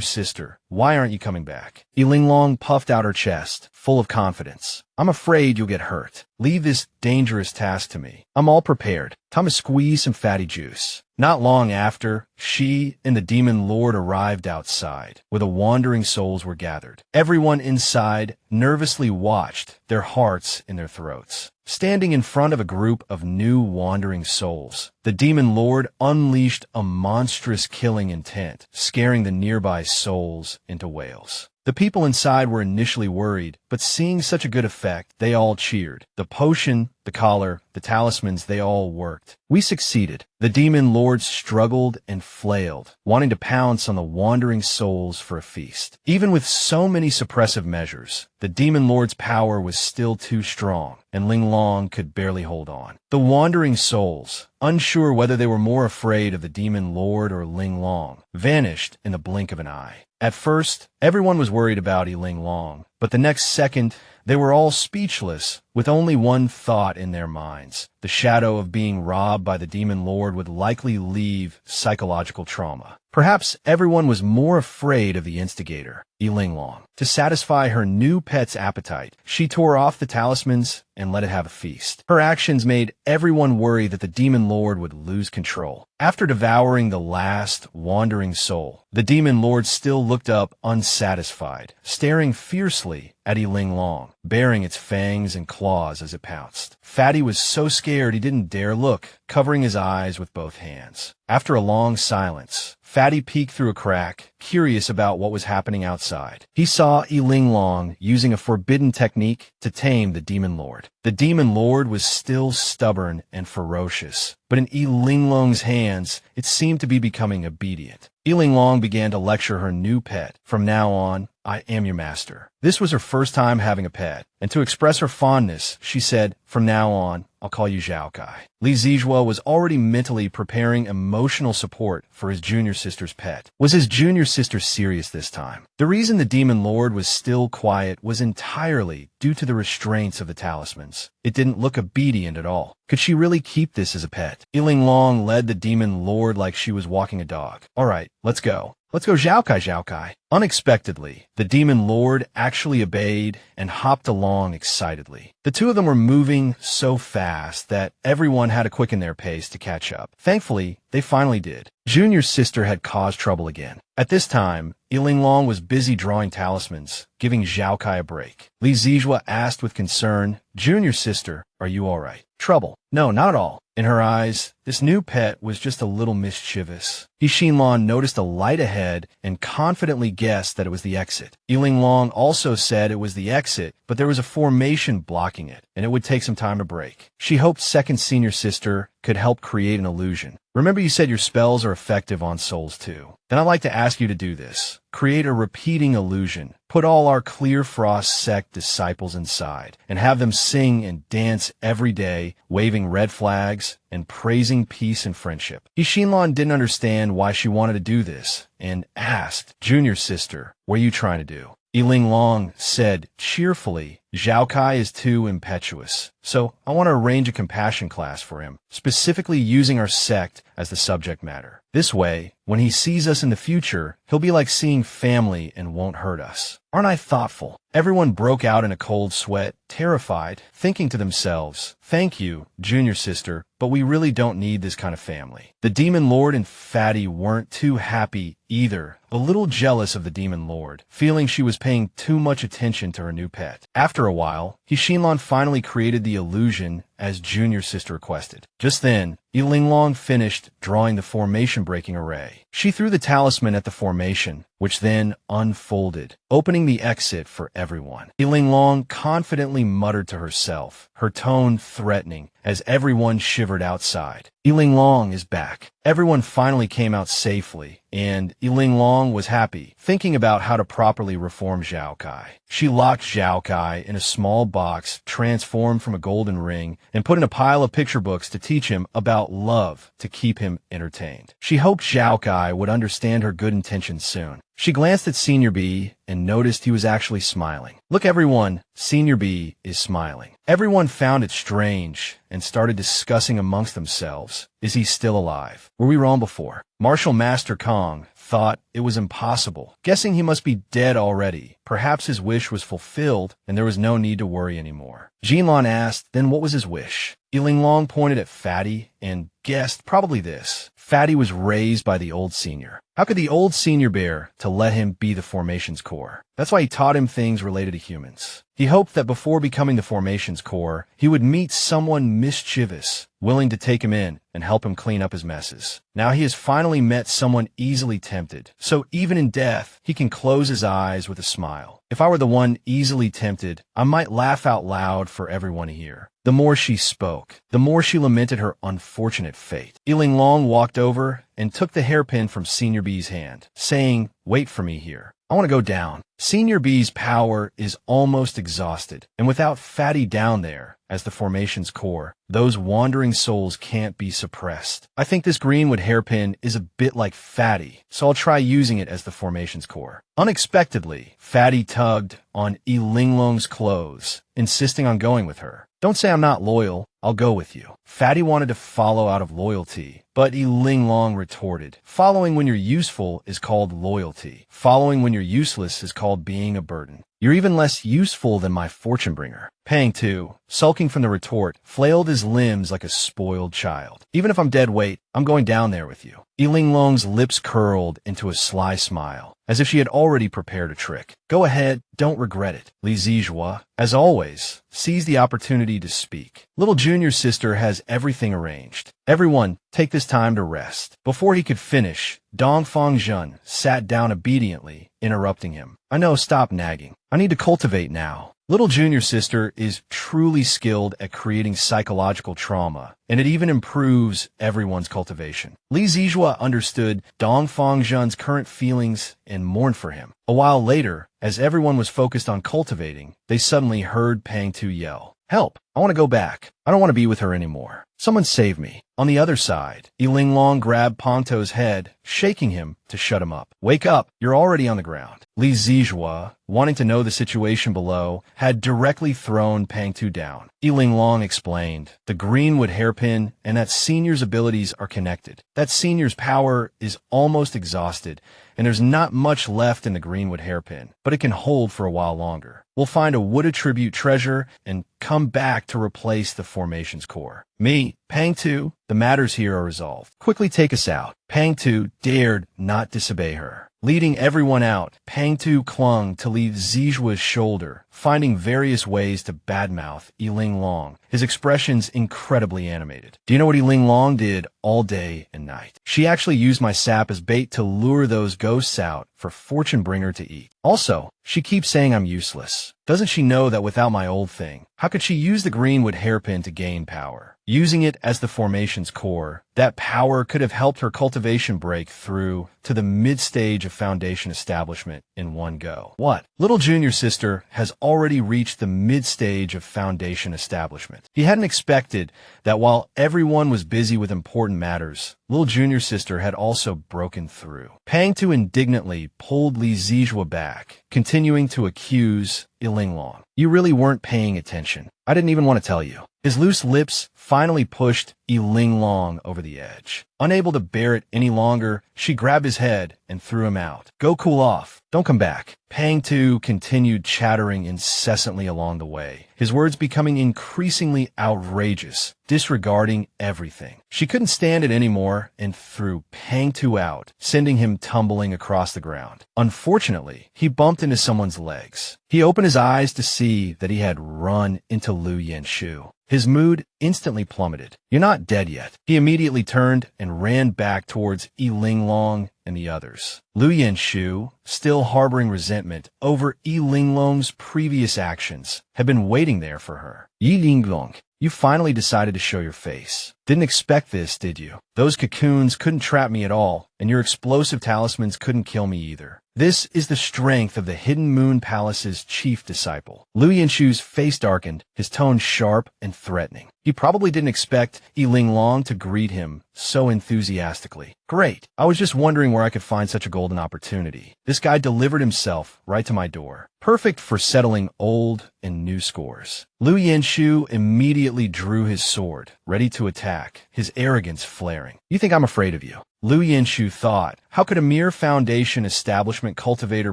sister, why aren't you coming back? Linglong puffed out her chest, full of confidence. I'm afraid you'll get hurt. Leave this dangerous task to me. I'm all prepared. Time to squeeze some fatty juice. Not long after, she and the demon lord arrived outside, where the wandering souls were gathered. Everyone inside nervously watched, their hearts in their throats. Standing in front of a group of new wandering souls, the demon lord unleashed a monstrous killing intent, scaring the nearby souls into wails. The people inside were initially worried, but seeing such a good effect, they all cheered. The potion, the collar, the talismans, they all worked. We succeeded. The demon lord struggled and flailed, wanting to pounce on the wandering souls for a feast. Even with so many suppressive measures, the demon lord's power was still too strong, and Linglong could barely hold on. The wandering souls, unsure whether they were more afraid of the demon lord or Linglong, vanished in the blink of an eye. At first, everyone was worried about Linglong, but the next second, they were all speechless, with only one thought in their minds. The shadow of being robbed by the demon lord would likely leave psychological trauma. Perhaps everyone was more afraid of the instigator, Linglong. To satisfy her new pet's appetite, she tore off the talismans and let it have a feast. Her actions made everyone worry that the demon lord would lose control. After devouring the last wandering soul, the demon lord still looked up unsatisfied, staring fiercely at Linglong, baring its fangs and claws as it pounced. Fatty was so scared he didn't dare look, covering his eyes with both hands. After a long silence, Fatty peeked through a crack, curious about what was happening outside. He saw Linglong using a forbidden technique to tame the demon lord. The demon lord was still stubborn and ferocious, but in Linglong's hands, it seemed to be becoming obedient. Linglong began to lecture her new pet. From now on, I am your master. This was her first time having a pet, and to express her fondness, she said, from now on, I'll call you Zhao Kai. Li Zijua was already mentally preparing emotional support for his junior sister's pet. Was his junior sister serious this time? The reason the demon lord was still quiet was entirely due to the restraints of the talismans. It didn't look obedient at all. Could she really keep this as a pet? Linglong led the demon lord like she was walking a dog. All right, let's go. Let's go Zhao Kai, Zhao Kai. Unexpectedly, the demon lord actually obeyed and hopped along excitedly. The two of them were moving so fast that everyone had to quicken their pace to catch up. Thankfully, they finally did. Junior's sister had caused trouble again. At this time, Linglong was busy drawing talismans, giving Zhao Kai a break. Li Zijua asked with concern, Junior sister, are you all right? Trouble? No, not at all. In her eyes, this new pet was just a little mischievous. Xinlan noticed a light ahead and confidently guessed that it was the exit. Linglong also said it was the exit, but there was a formation blocking it, and it would take some time to break. She hoped second senior sister could help create an illusion. Remember you said your spells are effective on souls too. Then I'd like to ask you to do this. Create a repeating illusion. Put all our Clear Frost sect disciples inside, and have them sing and dance every day, waving red flags and praising peace and friendship. Xinlan didn't understand why she wanted to do this, and asked, Junior sister, what are you trying to do? Linglong said cheerfully, Zhao Kai is too impetuous, so I want to arrange a compassion class for him, specifically using our sect as the subject matter. This way, when he sees us in the future, he'll be like seeing family and won't hurt us. Aren't I thoughtful? Everyone broke out in a cold sweat, terrified, thinking to themselves, thank you, junior sister, but we really don't need this kind of family. The demon lord and Fatty weren't too happy either, a little jealous of the demon lord, feeling she was paying too much attention to her new pet. After a while, Xinlan finally created the illusion as junior sister requested. Just then, Linglong finished drawing the formation-breaking array. She threw the talisman at the formation, which then unfolded, opening the exit for everyone. Linglong confidently muttered to herself, her tone threatening, as everyone shivered outside. Linglong is back. Everyone finally came out safely, and Linglong was happy, thinking about how to properly reform Zhao Kai. She locked Zhao Kai in a small box transformed from a golden ring and put in a pile of picture books to teach him about love to keep him entertained. She hoped Zhao Kai would understand her good intentions soon. She glanced at Senior B and noticed he was actually smiling. Look everyone, Senior B is smiling. Everyone found it strange and started discussing amongst themselves, is he still alive? Were we wrong before? Martial Master Kong thought it was impossible, guessing he must be dead already. Perhaps his wish was fulfilled and there was no need to worry anymore. Jinlan asked, then what was his wish? Linglong pointed at Fatty and guessed probably this. Fatty was raised by the old senior. How could the old senior bear to let him be the formation's core? That's why he taught him things related to humans. He hoped that before becoming the formation's core, he would meet someone mischievous, willing to take him in and help him clean up his messes. Now he has finally met someone easily tempted, so even in death, he can close his eyes with a smile. If I were the one easily tempted, I might laugh out loud for everyone to hear. The more she spoke, the more she lamented her unfortunate fate. Linglong walked over and took the hairpin from Senior B's hand, saying, "Wait for me here. I want to go down." Senior B's power is almost exhausted, and without Fatty down there as the formation's core, those wandering souls can't be suppressed. I think this greenwood hairpin is a bit like Fatty, so I'll try using it as the formation's core. Unexpectedly, Fatty tugged on Linglong's clothes, insisting on going with her. "Don't say I'm not loyal. I'll go with you." Fatty wanted to follow out of loyalty, but Linglong retorted, "Following when you're useful is called loyalty. Following when you're useless is called being a burden. You're even less useful than my fortune bringer." Pang, too, sulking from the retort, flailed his limbs like a spoiled child. "Even if I'm dead weight, I'm going down there with you." Linglong's lips curled into a sly smile, as if she had already prepared a trick. "Go ahead, don't regret it." Li Zijua, as always, seized the opportunity to speak. Little Junior's sister has everything arranged. "Everyone, take this time to rest." Before he could finish, Dongfang Jun sat down obediently, interrupting him. "I know, stop nagging. I need to cultivate now." Little Junior's sister is truly skilled at creating psychological trauma, and it even improves everyone's cultivation. Li Zijua understood Dongfang Jun's current feelings and mourned for him. A while later, as everyone was focused on cultivating, they suddenly heard Pang Tu yell, "Help! I want to go back. I don't want to be with her anymore. Someone save me." On the other side, Linglong grabbed Pangto's head, shaking him to shut him up. "Wake up, you're already on the ground." Li Zijua, wanting to know the situation below, had directly thrown Pang Tu down. Linglong explained, "The greenwood hairpin and that senior's abilities are connected. That senior's power is almost exhausted, and there's not much left in the greenwood hairpin, but it can hold for a while longer. We'll find a wood attribute treasure and come back to replace the formation's core. Me, Pang Tu, the matters here are resolved. Quickly take us out." Pang Tu dared not disobey her. Leading everyone out, Pang Tu clung to Li Zijua's shoulder, finding various ways to badmouth Linglong, his expressions incredibly animated. "Do you know what Linglong did all day and night? She actually used my sap as bait to lure those ghosts out for Fortune Bringer to eat. Also, she keeps saying I'm useless. Doesn't she know that without my old thing, how could she use the greenwood hairpin to gain power? Using it as the formation's core, that power could have helped her cultivation break through to the mid-stage of foundation establishment in one go." What? Little Junior's sister has already reached the mid-stage of foundation establishment. He hadn't expected that while everyone was busy with important matters, Little Junior's sister had also broken through. Pang Tu indignantly pulled Li Zijua back, continuing to accuse Linglong. "You really weren't paying attention. I didn't even want to tell you." His loose lips finally pushed Linglong over the edge. Unable to bear it any longer, she grabbed his head and threw him out. "Go cool off. Don't come back." Pang Tu continued chattering incessantly along the way, his words becoming increasingly outrageous, disregarding everything. She couldn't stand it anymore and threw Pang Tu out, sending him tumbling across the ground. Unfortunately, he bumped into someone's legs. He opened his eyes to see that he had run into Lu Yanshu. His mood instantly plummeted. "You're not dead yet." He immediately turned and ran back towards Linglong and the others. Lu Yanshu, still harboring resentment over Linglong's previous actions, had been waiting there for her. "Linglong, you finally decided to show your face. Didn't expect this, did you? Those cocoons couldn't trap me at all, and your explosive talismans couldn't kill me either. This is the strength of the Hidden Moon Palace's chief disciple." Lu Yanshu's face darkened, his tone sharp and threatening. He probably didn't expect Linglong to greet him so enthusiastically. "Great. I was just wondering where I could find such a golden opportunity. This guy delivered himself right to my door. Perfect for settling old and new scores." Lu Yanshu immediately drew his sword, ready to attack. back, his arrogance flaring. "You think I'm afraid of you?" Liu Yinshu thought, how could a mere foundation establishment cultivator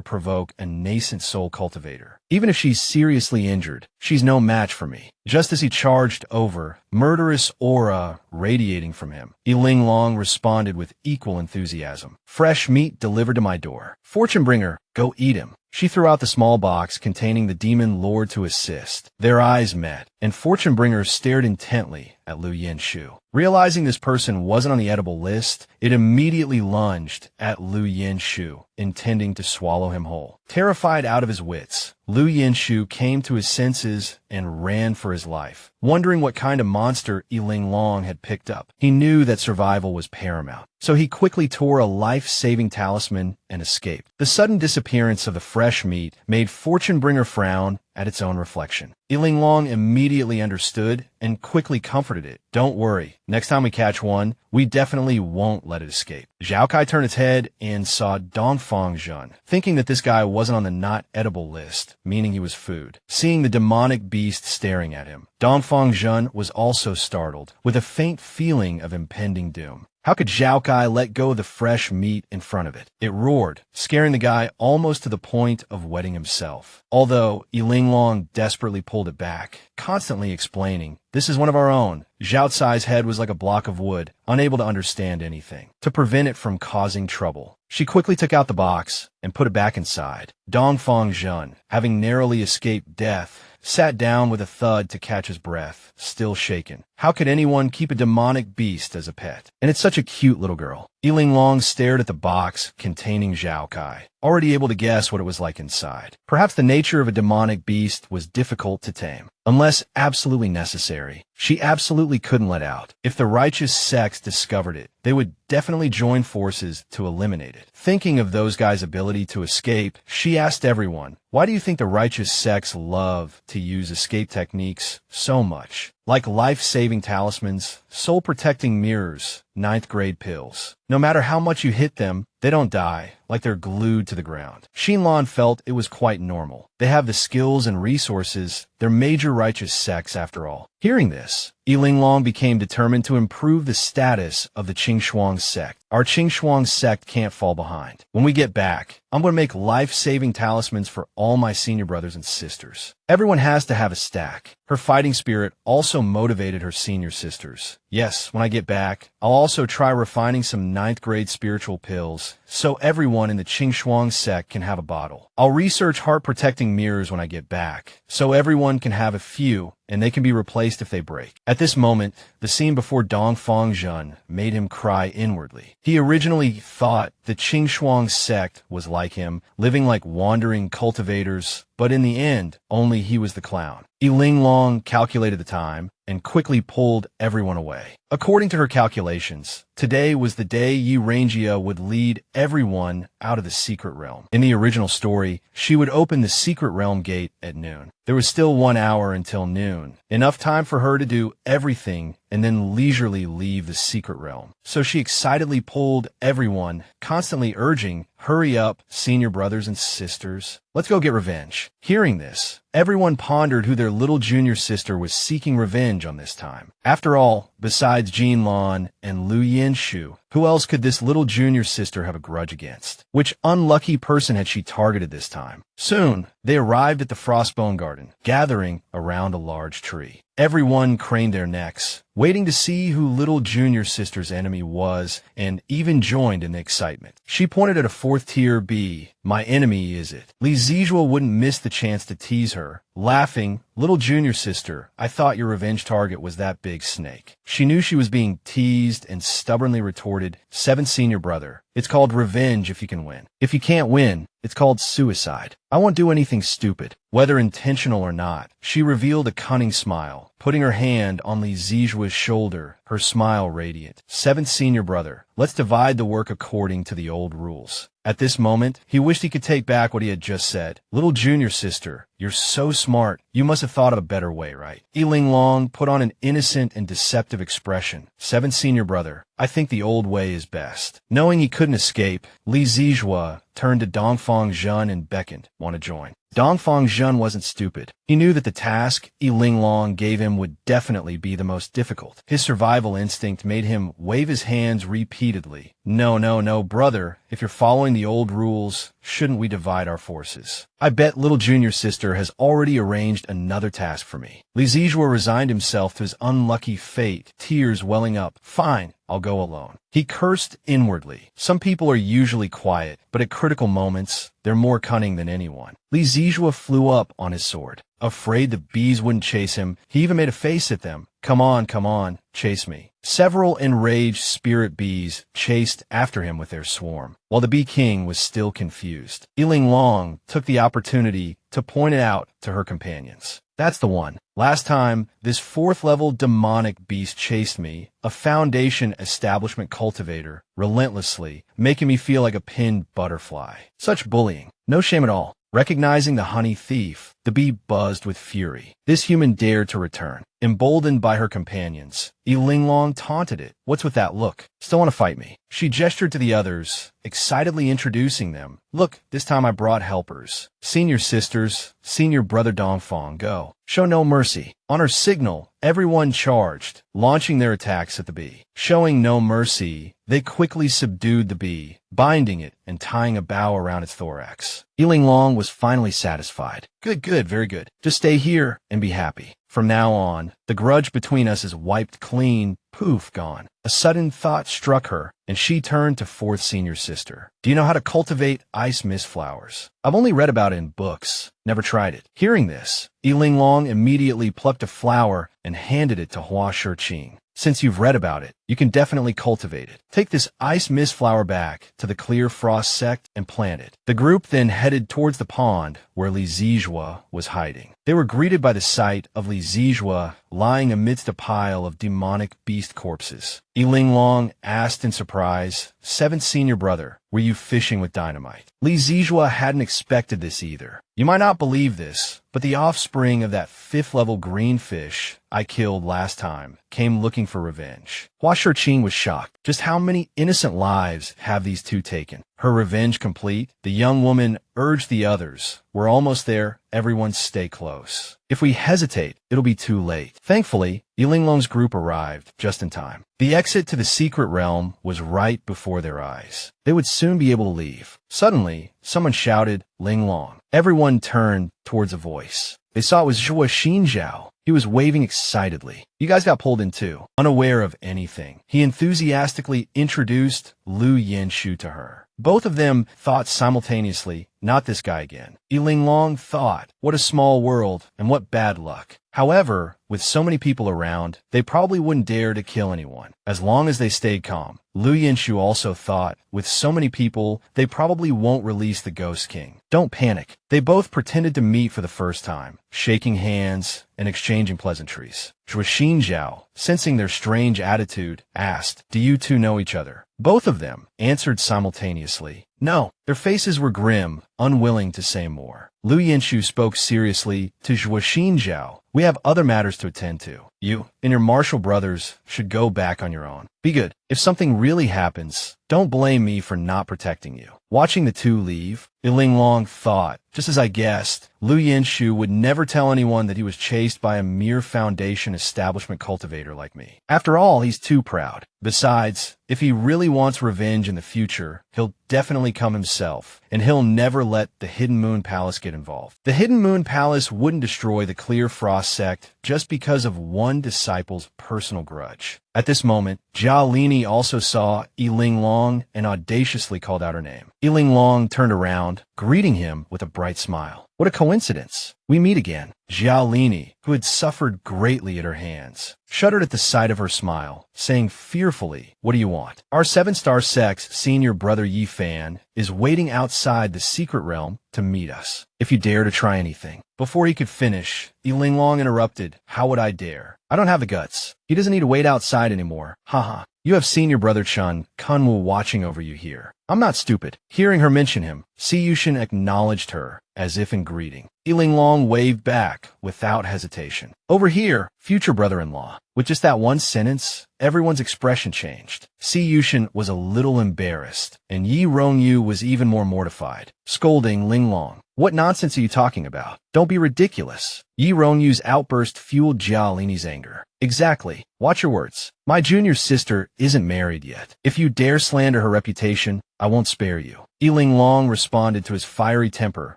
provoke a nascent soul cultivator? Even if she's seriously injured, she's no match for me. Just as he charged over, murderous aura radiating from him, Linglong responded with equal enthusiasm. "Fresh meat delivered to my door. Fortune bringer, go eat him." She threw out the small box containing the demon lord to assist. Their eyes met, and Fortune bringer stared intently at Liu Yinshu. Realizing this person wasn't on the edible list, it immediately lunged at Liu Yinshu, intending to swallow him whole. Terrified out of his wits, Liu Yinshu came to his senses and ran for his life, wondering what kind of monster Linglong had picked up. He knew that survival was paramount, so he quickly tore a life-saving talisman and escaped. The sudden disappearance of the fresh meat made Fortune bringer frown at its own reflection. Linglong immediately understood and quickly comforted it. "Don't worry, next time we catch one, we definitely won't let it escape." Zhao Kai turned its head and saw Dongfang Zhen, thinking that this guy wasn't on the not edible list, meaning he was food. Seeing the demonic beast staring at him, Dongfang Zhen was also startled, with a faint feeling of impending doom. How could Zhao Kai let go of the fresh meat in front of it? It roared, scaring the guy almost to the point of wetting himself. Although Linglong desperately pulled it back, constantly explaining, "This is one of our own." Zhao Cai's head was like a block of wood, unable to understand anything. To prevent it from causing trouble, she quickly took out the box and put it back inside. Dongfang Zhen, having narrowly escaped death, sat down with a thud to catch his breath, still shaken. How could anyone keep a demonic beast as a pet? And it's such a cute little girl. Linglong stared at the box containing Zhao Kai, already able to guess what it was like inside. Perhaps the nature of a demonic beast was difficult to tame. Unless absolutely necessary, she absolutely couldn't let out. If the righteous sects discovered it, they would definitely join forces to eliminate it. Thinking of those guys' ability to escape, she asked everyone, "Why do you think the righteous sects love to use escape techniques so much? Like life-saving talismans, soul-protecting mirrors, 9th grade pills. No matter how much you hit them, they don't die, like they're glued to the ground." Xinlan felt it was quite normal. They have the skills and resources. They're major righteous sects after all. Hearing this, Linglong became determined to improve the status of the Qingshuang sect. "Our Qingshuang sect can't fall behind. When we get back, I'm going to make life-saving talismans for all my senior brothers and sisters. Everyone has to have a stack." Her fighting spirit also motivated her senior sisters. "Yes, when I get back, I'll also try refining some 9th grade spiritual pills, so everyone in the Qingshuang sect can have a bottle. I'll research heart-protecting mirrors when I get back, so everyone can have a few, and they can be replaced if they break." At this moment, the scene before Dongfang Zhen made him cry inwardly. He originally thought the Qingshuang sect was like him, living like wandering cultivators, but in the end, only he was the clown. Linglong calculated the time and quickly pulled everyone away. According to her calculations, today was the day Yurangia would lead everyone out of the secret realm. In the original story, she would open the secret realm gate at noon. There was still 1 hour until noon, enough time for her to do everything and then leisurely leave the secret realm. So she excitedly pulled everyone, constantly urging, "Hurry up, senior brothers and sisters. Let's go get revenge." Hearing this, everyone pondered who their little junior sister was seeking revenge on this time. After all, besides Jinlan and Liu Yinshu, who else could this little junior sister have a grudge against? Which unlucky person had she targeted this time? Soon, they arrived at the Frostbone Garden, gathering around a large tree. Everyone craned their necks, waiting to see who little junior sister's enemy was, and even joined in the excitement. She pointed at a 4th tier bee. "My enemy, is it?" Li Zijua wouldn't miss the chance to tease her. Laughing, "Little junior sister, I thought your revenge target was that big snake." She knew she was being teased and stubbornly retorted, "7th senior brother. It's called revenge if you can win. If you can't win, it's called suicide. I won't do anything stupid." Whether intentional or not, she revealed a cunning smile, putting her hand on Li Zijua's shoulder, her smile radiant. "7th senior brother, let's divide the work according to the old rules." At this moment, he wished he could take back what he had just said. "Little junior sister, you're so smart. You must have thought of a better way, right?" Linglong put on an innocent and deceptive expression. "7th senior brother, I think the old way is best. Knowing he couldn't escape, Li Zijua turned to Dongfang Zhen and beckoned, want to join. Dongfang Zhen wasn't stupid. He knew that the task Linglong gave him would definitely be the most difficult. His survival instinct made him wave his hands repeatedly. No, brother. If you're following the old rules, shouldn't we divide our forces? I bet little junior sister has already arranged another task for me. Li Zijua resigned himself to his unlucky fate, tears welling up. Fine, I'll go alone. He cursed inwardly. Some people are usually quiet, but at critical moments, they're more cunning than anyone. Li Zijua flew up on his sword. Afraid the bees wouldn't chase him, he even made a face at them. Come on, chase me. Several enraged spirit bees chased after him with their swarm, while the bee king was still confused. Linglong took the opportunity to point it out to her companions. That's the one. Last time, this 4th level demonic beast chased me, a Foundation establishment cultivator, relentlessly, making me feel like a pinned butterfly. Such bullying. No shame at all. Recognizing the honey thief, the bee buzzed with fury. This human dared to return. Emboldened by her companions, Linglong taunted it. What's with that look? Still want to fight me? She gestured to the others, excitedly introducing them. Look, this time I brought helpers. Senior sisters, senior brother Dongfang, go. Show no mercy. On her signal, everyone charged, launching their attacks at the bee. Showing no mercy, they quickly subdued the bee, binding it and tying a bow around its thorax. Linglong was finally satisfied. Good, very good. Just stay here and be happy. From now on, the grudge between us is wiped clean, poof, gone. A sudden thought struck her, and she turned to 4th senior sister. Do you know how to cultivate ice mist flowers? I've only read about it in books, never tried it. Hearing this, Linglong immediately plucked a flower and handed it to Hua Shiqing. Since you've read about it, you can definitely cultivate it. Take this ice mist flower back to the Clear Frost sect and plant it. The group then headed towards the pond where Li Zijua was hiding. They were greeted by the sight of Li Zijua lying amidst a pile of demonic beast corpses. Linglong asked in surprise, 7th senior brother, were you fishing with dynamite? Li Zijua hadn't expected this either. You might not believe this, but the offspring of that 5th level green fish I killed last time came looking for revenge. Hua Shiqing was shocked. Just how many innocent lives have these two taken? Her revenge complete, the young woman urged the others. We're almost there. Everyone stay close. If we hesitate, it'll be too late. Thankfully, Linglong's group arrived just in time. The exit to the secret realm was right before their eyes. They would soon be able to leave. Suddenly, someone shouted, Linglong. Everyone turned towards a voice. They saw it was Zhuo Xinjiao. He was waving excitedly. You guys got pulled in too. Unaware of anything, he enthusiastically introduced Lu Yenshu to her. Both of them thought simultaneously, not this guy again. Linglong thought, what a small world and what bad luck. However, with so many people around, they probably wouldn't dare to kill anyone, as long as they stayed calm. Lu Yenshu also thought, with so many people, they probably won't release the Ghost King. Don't panic. They both pretended to meet for the first time, shaking hands and exchanging pleasantries. Zhuo Xinjiao, sensing their strange attitude, asked, do you two know each other? Both of them answered simultaneously. No. Their faces were grim, unwilling to say more. Lu Yenshu spoke seriously to Zhuo Xinjiao. We have other matters to attend to. You and your martial brothers should go back on your own. Be good. If something really happens, don't blame me for not protecting you. Watching the two leave, Linglong thought, just as I guessed, Lu Yenshu would never tell anyone that he was chased by a mere Foundation establishment cultivator like me. After all, he's too proud. Besides, if he really wants revenge in the future, he'll definitely come himself, and he'll never let the Hidden Moon Palace get involved. The Hidden Moon Palace wouldn't destroy the Clear Frost sect just because of one disciple's personal grudge. At this moment, Jia Lini also saw Linglong and audaciously called out her name. Linglong turned around, greeting him with a bright smile. What a coincidence. We meet again. Jia Lini, who had suffered greatly at her hands, shuddered at the sight of her smile, saying fearfully, what do you want? Our 7-star sect's senior brother Yi Fan is waiting outside the secret realm to meet us. If you dare to try anything. Before he could finish, Linglong interrupted. How would I dare? I don't have the guts. He doesn't need to wait outside anymore. Haha. You have seen your brother Chun Kunwu watching over you here. I'm not stupid. Hearing her mention him, Si Yushin acknowledged her, as if in greeting. Linglong waved back, without hesitation. Over here, future brother-in-law. With just that one sentence, everyone's expression changed. Si Yushin was a little embarrassed, and Yi Rongyu was even more mortified, scolding Linglong. What nonsense are you talking about? Don't be ridiculous. Yi Rongyu's outburst fueled Jia Lini's anger. Exactly. Watch your words. My junior sister isn't married yet. If you dare slander her reputation, I won't spare you. Linglong responded to his fiery temper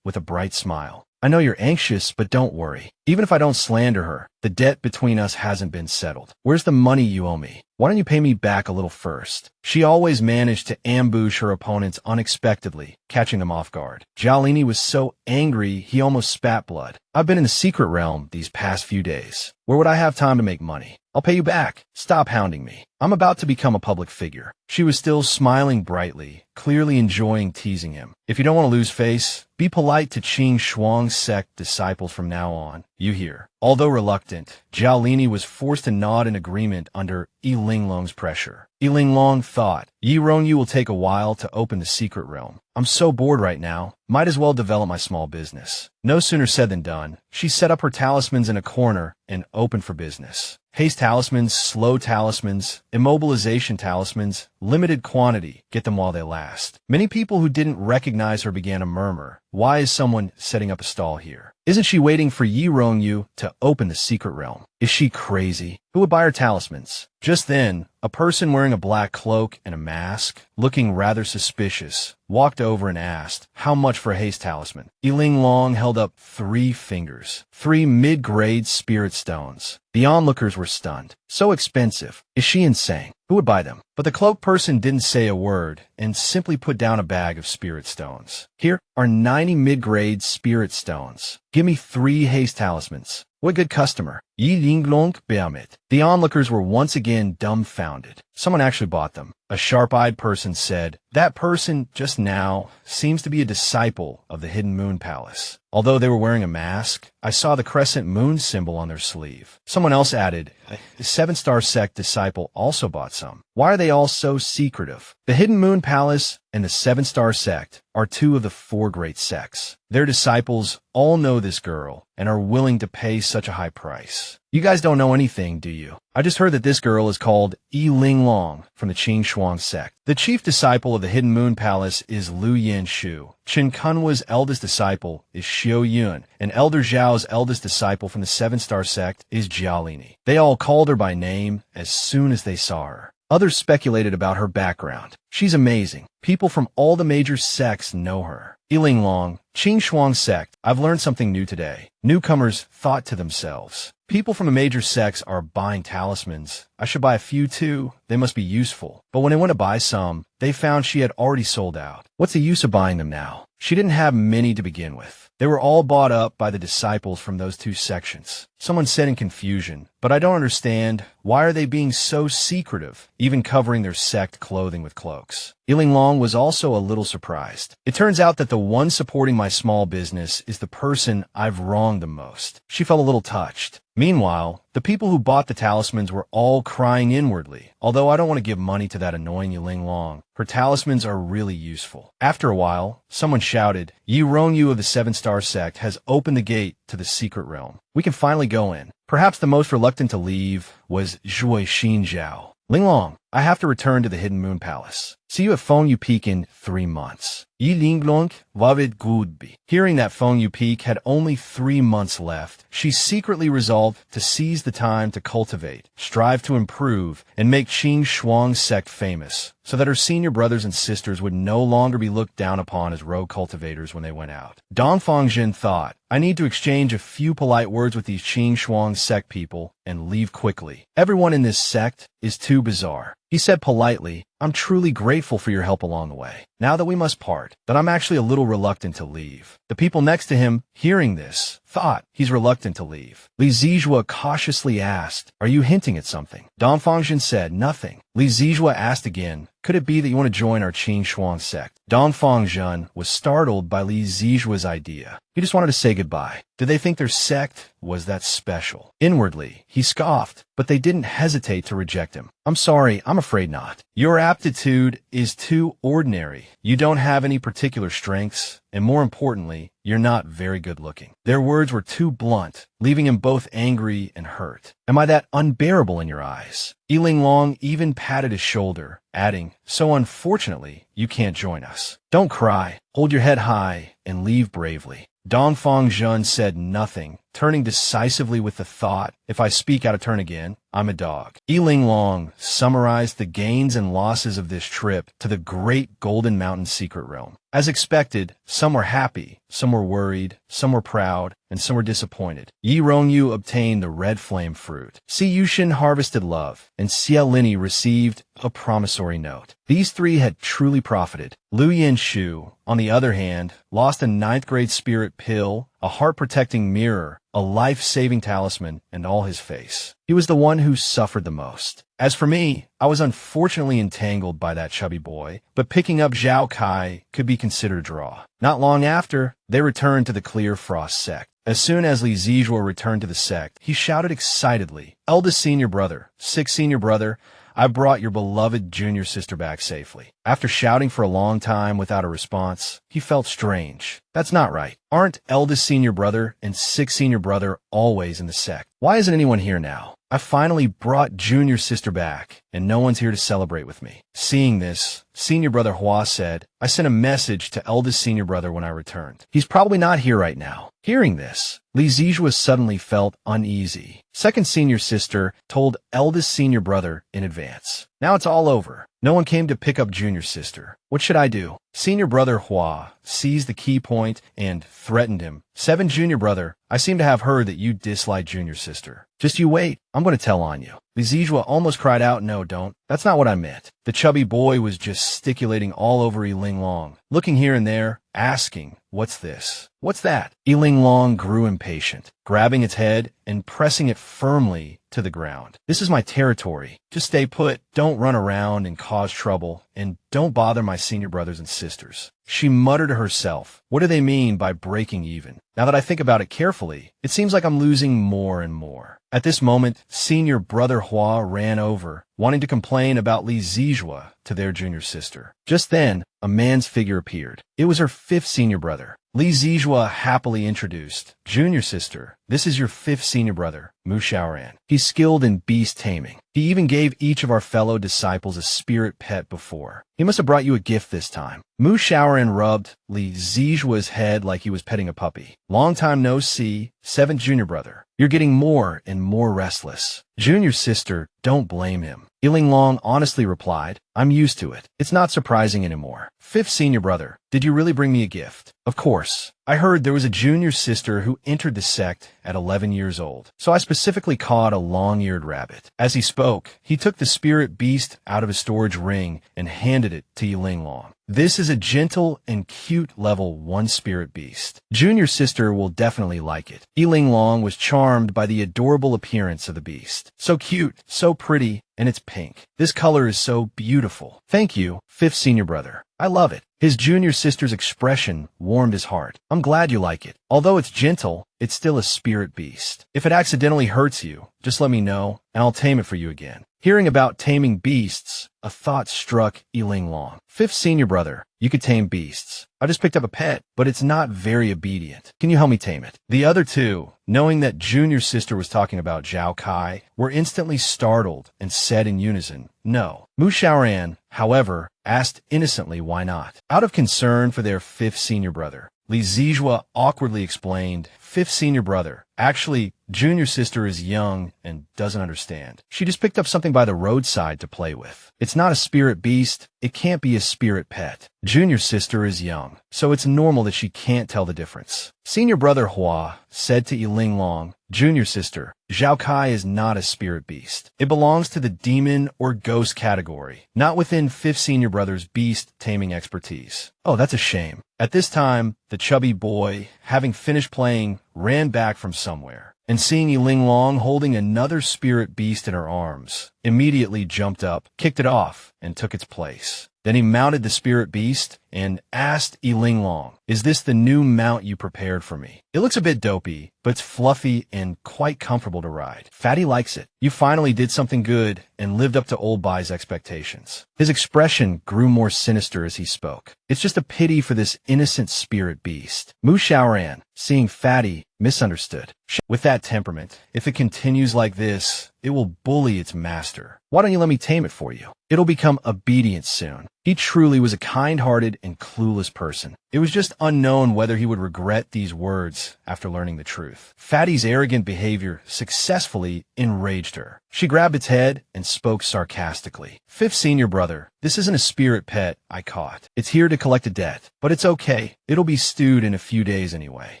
with a bright smile. I know you're anxious, but don't worry. Even if I don't slander her, the debt between us hasn't been settled. Where's the money you owe me? Why don't you pay me back a little first? She always managed to ambush her opponents unexpectedly, catching them off guard. Jialini was so angry he almost spat blood. I've been in the secret realm these past few days. Where would I have time to make money? I'll pay you back. Stop hounding me. I'm about to become a public figure. She was still smiling brightly, clearly enjoying teasing him. If you don't want to lose face, be polite to Qing Shuang's sect disciples from now on. You hear. Although reluctant, Jialini was forced to nod in agreement under Linglong's pressure. Linglong thought, Yi Rongyu will take a while to open the secret realm. I'm so bored right now. Might as well develop my small business. No sooner said than done. She set up her talismans in a corner and opened for business. Haste talismans, slow talismans, immobilization talismans, limited quantity, get them while they last. Many people who didn't recognize her began to murmur, why is someone setting up a stall here? Isn't she waiting for Yi Rongyu to open the secret realm? Is she crazy? Who would buy her talismans? Just then, a person wearing a black cloak and a mask, looking rather suspicious, walked over and asked, how much for a haste talisman? Linglong held up 3 fingers, 3 mid-grade spirit stones. The onlookers were stunned. So expensive. Is she insane? Who would buy them? But the cloaked person didn't say a word and simply put down a bag of spirit stones. Here are 90 mid-grade spirit stones. Give me 3 haste talismans. What good customer. Yi Linglong Beamit. The onlookers were once again dumbfounded. Someone actually bought them. A sharp-eyed person said, that person just now seems to be a disciple of the Hidden Moon Palace. Although they were wearing a mask, I saw the crescent moon symbol on their sleeve. Someone else added, the 7-star sect disciple also bought some. Why are they all so secretive? The Hidden Moon Palace and the 7-star sect are 2 of the 4 great sects. Their disciples all know this girl and are willing to pay such a high price. You guys don't know anything, do you? I just heard that this girl is called Linglong from the Qing Shuang sect. The chief disciple of the Hidden Moon Palace is Liu Yanshu. Chen Kunwa's eldest disciple is Xiao Yun, and Elder Zhao's eldest disciple from the 7-star sect is Jialini. They all called her by name as soon as they saw her. Others speculated about her background. She's amazing. People from all the major sects know her. Linglong, Qing Shuang sect. I've learned something new today. Newcomers thought to themselves, people from the major sects are buying talismans. I should buy a few too. They must be useful. But when they went to buy some, they found she had already sold out. What's the use of buying them now? She didn't have many to begin with. They were all bought up by the disciples from those 2 sections. Someone said in confusion, but I don't understand. Why are they being so secretive, even covering their sect clothing with cloaks? Linglong was also a little surprised. It turns out that the one supporting my small business is the person I've wronged the most. She felt a little touched. Meanwhile, the people who bought the talismans were all crying inwardly, although I don't want to give money to that annoying Linglong. Her talismans are really useful. After a while, someone shouted, Yi Rongyu of the 7-star sect has opened the gate to the secret realm. We can finally go in. Perhaps the most reluctant to leave was Zhui Xinjiao. Linglong, I have to return to the Hidden Moon Palace. See you at Feng Yu Peak in 3 months. Yi Linglong, Vavid Gudbi. Hearing that Feng Yu Peak had only 3 months left, she secretly resolved to seize the time to cultivate, strive to improve, and make Qing Shuang sect famous, so that her senior brothers and sisters would no longer be looked down upon as rogue cultivators when they went out. Dong Fangjin thought, I need to exchange a few polite words with these Qing Shuang sect people and leave quickly. Everyone in this sect is too bizarre. He said politely, I'm truly grateful for your help along the way. Now that we must part, that I'm actually a little reluctant to leave. The people next to him, hearing this, thought he's reluctant to leave. Li Zijua cautiously asked, are you hinting at something? Dong Fangjin said, nothing. Li Zijua asked again, could it be that you want to join our Qing Shuang sect? Dongfang Jun was startled by Li Zijua's idea. He just wanted to say goodbye. Did they think their sect was that special? Inwardly, he scoffed, but they didn't hesitate to reject him. I'm sorry, I'm afraid not. Your aptitude is too ordinary. You don't have any particular strengths, and more importantly, you're not very good looking. Their words were too blunt, leaving him both angry and hurt. Am I that unbearable in your eyes? Linglong even patted his shoulder, adding, so unfortunately, you can't join us. Don't cry, hold your head high, and leave bravely. Dongfang Jun said nothing, turning decisively with the thought, if I speak out of turn again, I'm a dog. Linglong summarized the gains and losses of this trip to the great Golden Mountain secret realm. As expected, some were happy, some were worried, some were proud, and some were disappointed. Yi Rongyu obtained the red flame fruit. Si Yushin harvested love, and Xie Lini received a promissory note. These three had truly profited. Liu Yanshu, on the other hand, lost a 9th grade spirit pill, a heart-protecting mirror, a life-saving talisman, and all his face. He was the one who suffered the most. As for me, I was unfortunately entangled by that chubby boy, but picking up Zhao Kai could be considered a draw. Not long after, they returned to the Clear Frost sect. As soon as Li Zijua returned to the sect, he shouted excitedly, Eldest senior brother, 6th senior brother, I brought your beloved junior sister back safely. After shouting for a long time without a response, he felt strange. That's not right. Aren't eldest senior brother and 6th senior brother always in the sect? Why isn't anyone here now? I finally brought junior sister back, and no one's here to celebrate with me. Seeing this, senior brother Hua said, I sent a message to eldest senior brother when I returned. He's probably not here right now. Hearing this, Li Zijua suddenly felt uneasy. 2nd senior sister told eldest senior brother in advance. Now it's all over. No one came to pick up junior sister. What should I do? Senior brother Hua seized the key point and threatened him. 7 junior brother, I seem to have heard that you dislike junior sister. Just you wait. I'm going to tell on you. Li Zijua almost cried out, no, don't. That's not what I meant. The chubby boy was gesticulating all over Linglong, looking here and there, asking, what's this? What's that? Linglong grew impatient, grabbing its head and pressing it firmly to the ground. This is my territory. Just stay put. Don't run around and cause trouble, and don't bother my senior brothers and sisters. She muttered to herself, what do they mean by breaking even? Now that I think about it carefully, it seems like I'm losing more and more. At this moment, senior brother Hua ran over, wanting to complain about Li Zijua to their junior sister. Just then, a man's figure appeared. It was her 5th senior brother. Li Zijua happily introduced, junior sister, this is your 5th senior brother, Mu Shaoran. He's skilled in beast taming. He even gave each of our fellow disciples a spirit pet before. He must have brought you a gift this time. Mu Shaoran rubbed Li Zijua's head like he was petting a puppy. Long time no see, 7th junior brother. You're getting more and more restless. Junior sister, don't blame him. Linglong honestly replied, I'm used to it. It's not surprising anymore. 5th senior brother, did you really bring me a gift? Of course. I heard there was a junior sister who entered the sect at 11 years old, so I specifically caught a long-eared rabbit. As he spoke, he took the spirit beast out of his storage ring and handed it to Linglong. This is a gentle and cute level 1 spirit beast. Junior sister will definitely like it. Linglong was charmed by the adorable appearance of the beast. So cute, so pretty, and it's pink. This color is so beautiful. Thank you, 5th senior brother. I love it. His junior sister's expression warmed his heart. I'm glad you like it. Although it's gentle, it's still a spirit beast. If it accidentally hurts you, just let me know, and I'll tame it for you again. Hearing about taming beasts, a thought struck Linglong. 5th senior brother, you could tame beasts. I just picked up a pet, but it's not very obedient. Can you help me tame it? The other two, knowing that junior sister was talking about Zhao Kai, were instantly startled and said in unison, no. Mu Shaoran, however, asked innocently why not. Out of concern for their 5th senior brother, Li Zijua awkwardly explained, 5th senior brother, actually, junior sister is young and doesn't understand. She just picked up something by the roadside to play with. It's not a spirit beast. It can't be a spirit pet. Junior sister is young, so it's normal that she can't tell the difference. Senior brother Hua said to Linglong, junior sister, Zhao Kai is not a spirit beast. It belongs to the demon or ghost category, not within 5th senior brother's beast taming expertise. Oh, that's a shame. At this time, the chubby boy, having finished playing, ran back from somewhere, and seeing Linglong holding another spirit beast in her arms, immediately jumped up, kicked it off, and took its place. Then he mounted the spirit beast and asked Linglong, "Is this the new mount you prepared for me? It looks a bit dopey, but it's fluffy and quite comfortable to ride. Fatty likes it. You finally did something good and lived up to old Bai's expectations." His expression grew more sinister as he spoke. "It's just a pity for this innocent spirit beast." Mu Shaoran, seeing Fatty, misunderstood. "With that temperament, if it continues like this, it will bully its master. Why don't you let me tame it for you? It'll become obedient soon." He truly was a kind-hearted and clueless person. It was just unknown whether he would regret these words after learning the truth. Fatty's arrogant behavior successfully enraged her. She grabbed its head and spoke sarcastically. "Fifth senior brother, this isn't a spirit pet I caught. It's here to collect a debt. But it's okay. It'll be stewed in a few days anyway."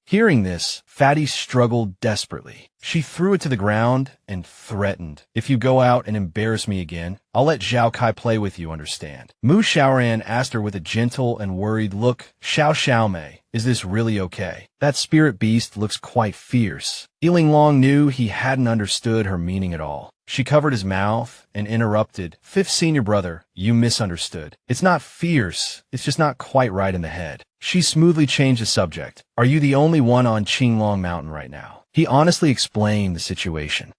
Hearing this, Fatty struggled desperately. She threw it to the ground and threatened, "If you go out and embarrass me again, I'll let Zhao Kai play with you, understand?" Mu Shaoran asked her with a gentle and worried look, "Xiao Xiaomei, is this really okay? That spirit beast looks quite fierce." Linglong knew he hadn't understood her meaning at all. She covered his mouth and interrupted, "Fifth senior brother, you misunderstood. It's not fierce, it's just not quite right in the head." She smoothly changed the subject. "Are you the only one on Qinglong Mountain right now?" He honestly explained the situation.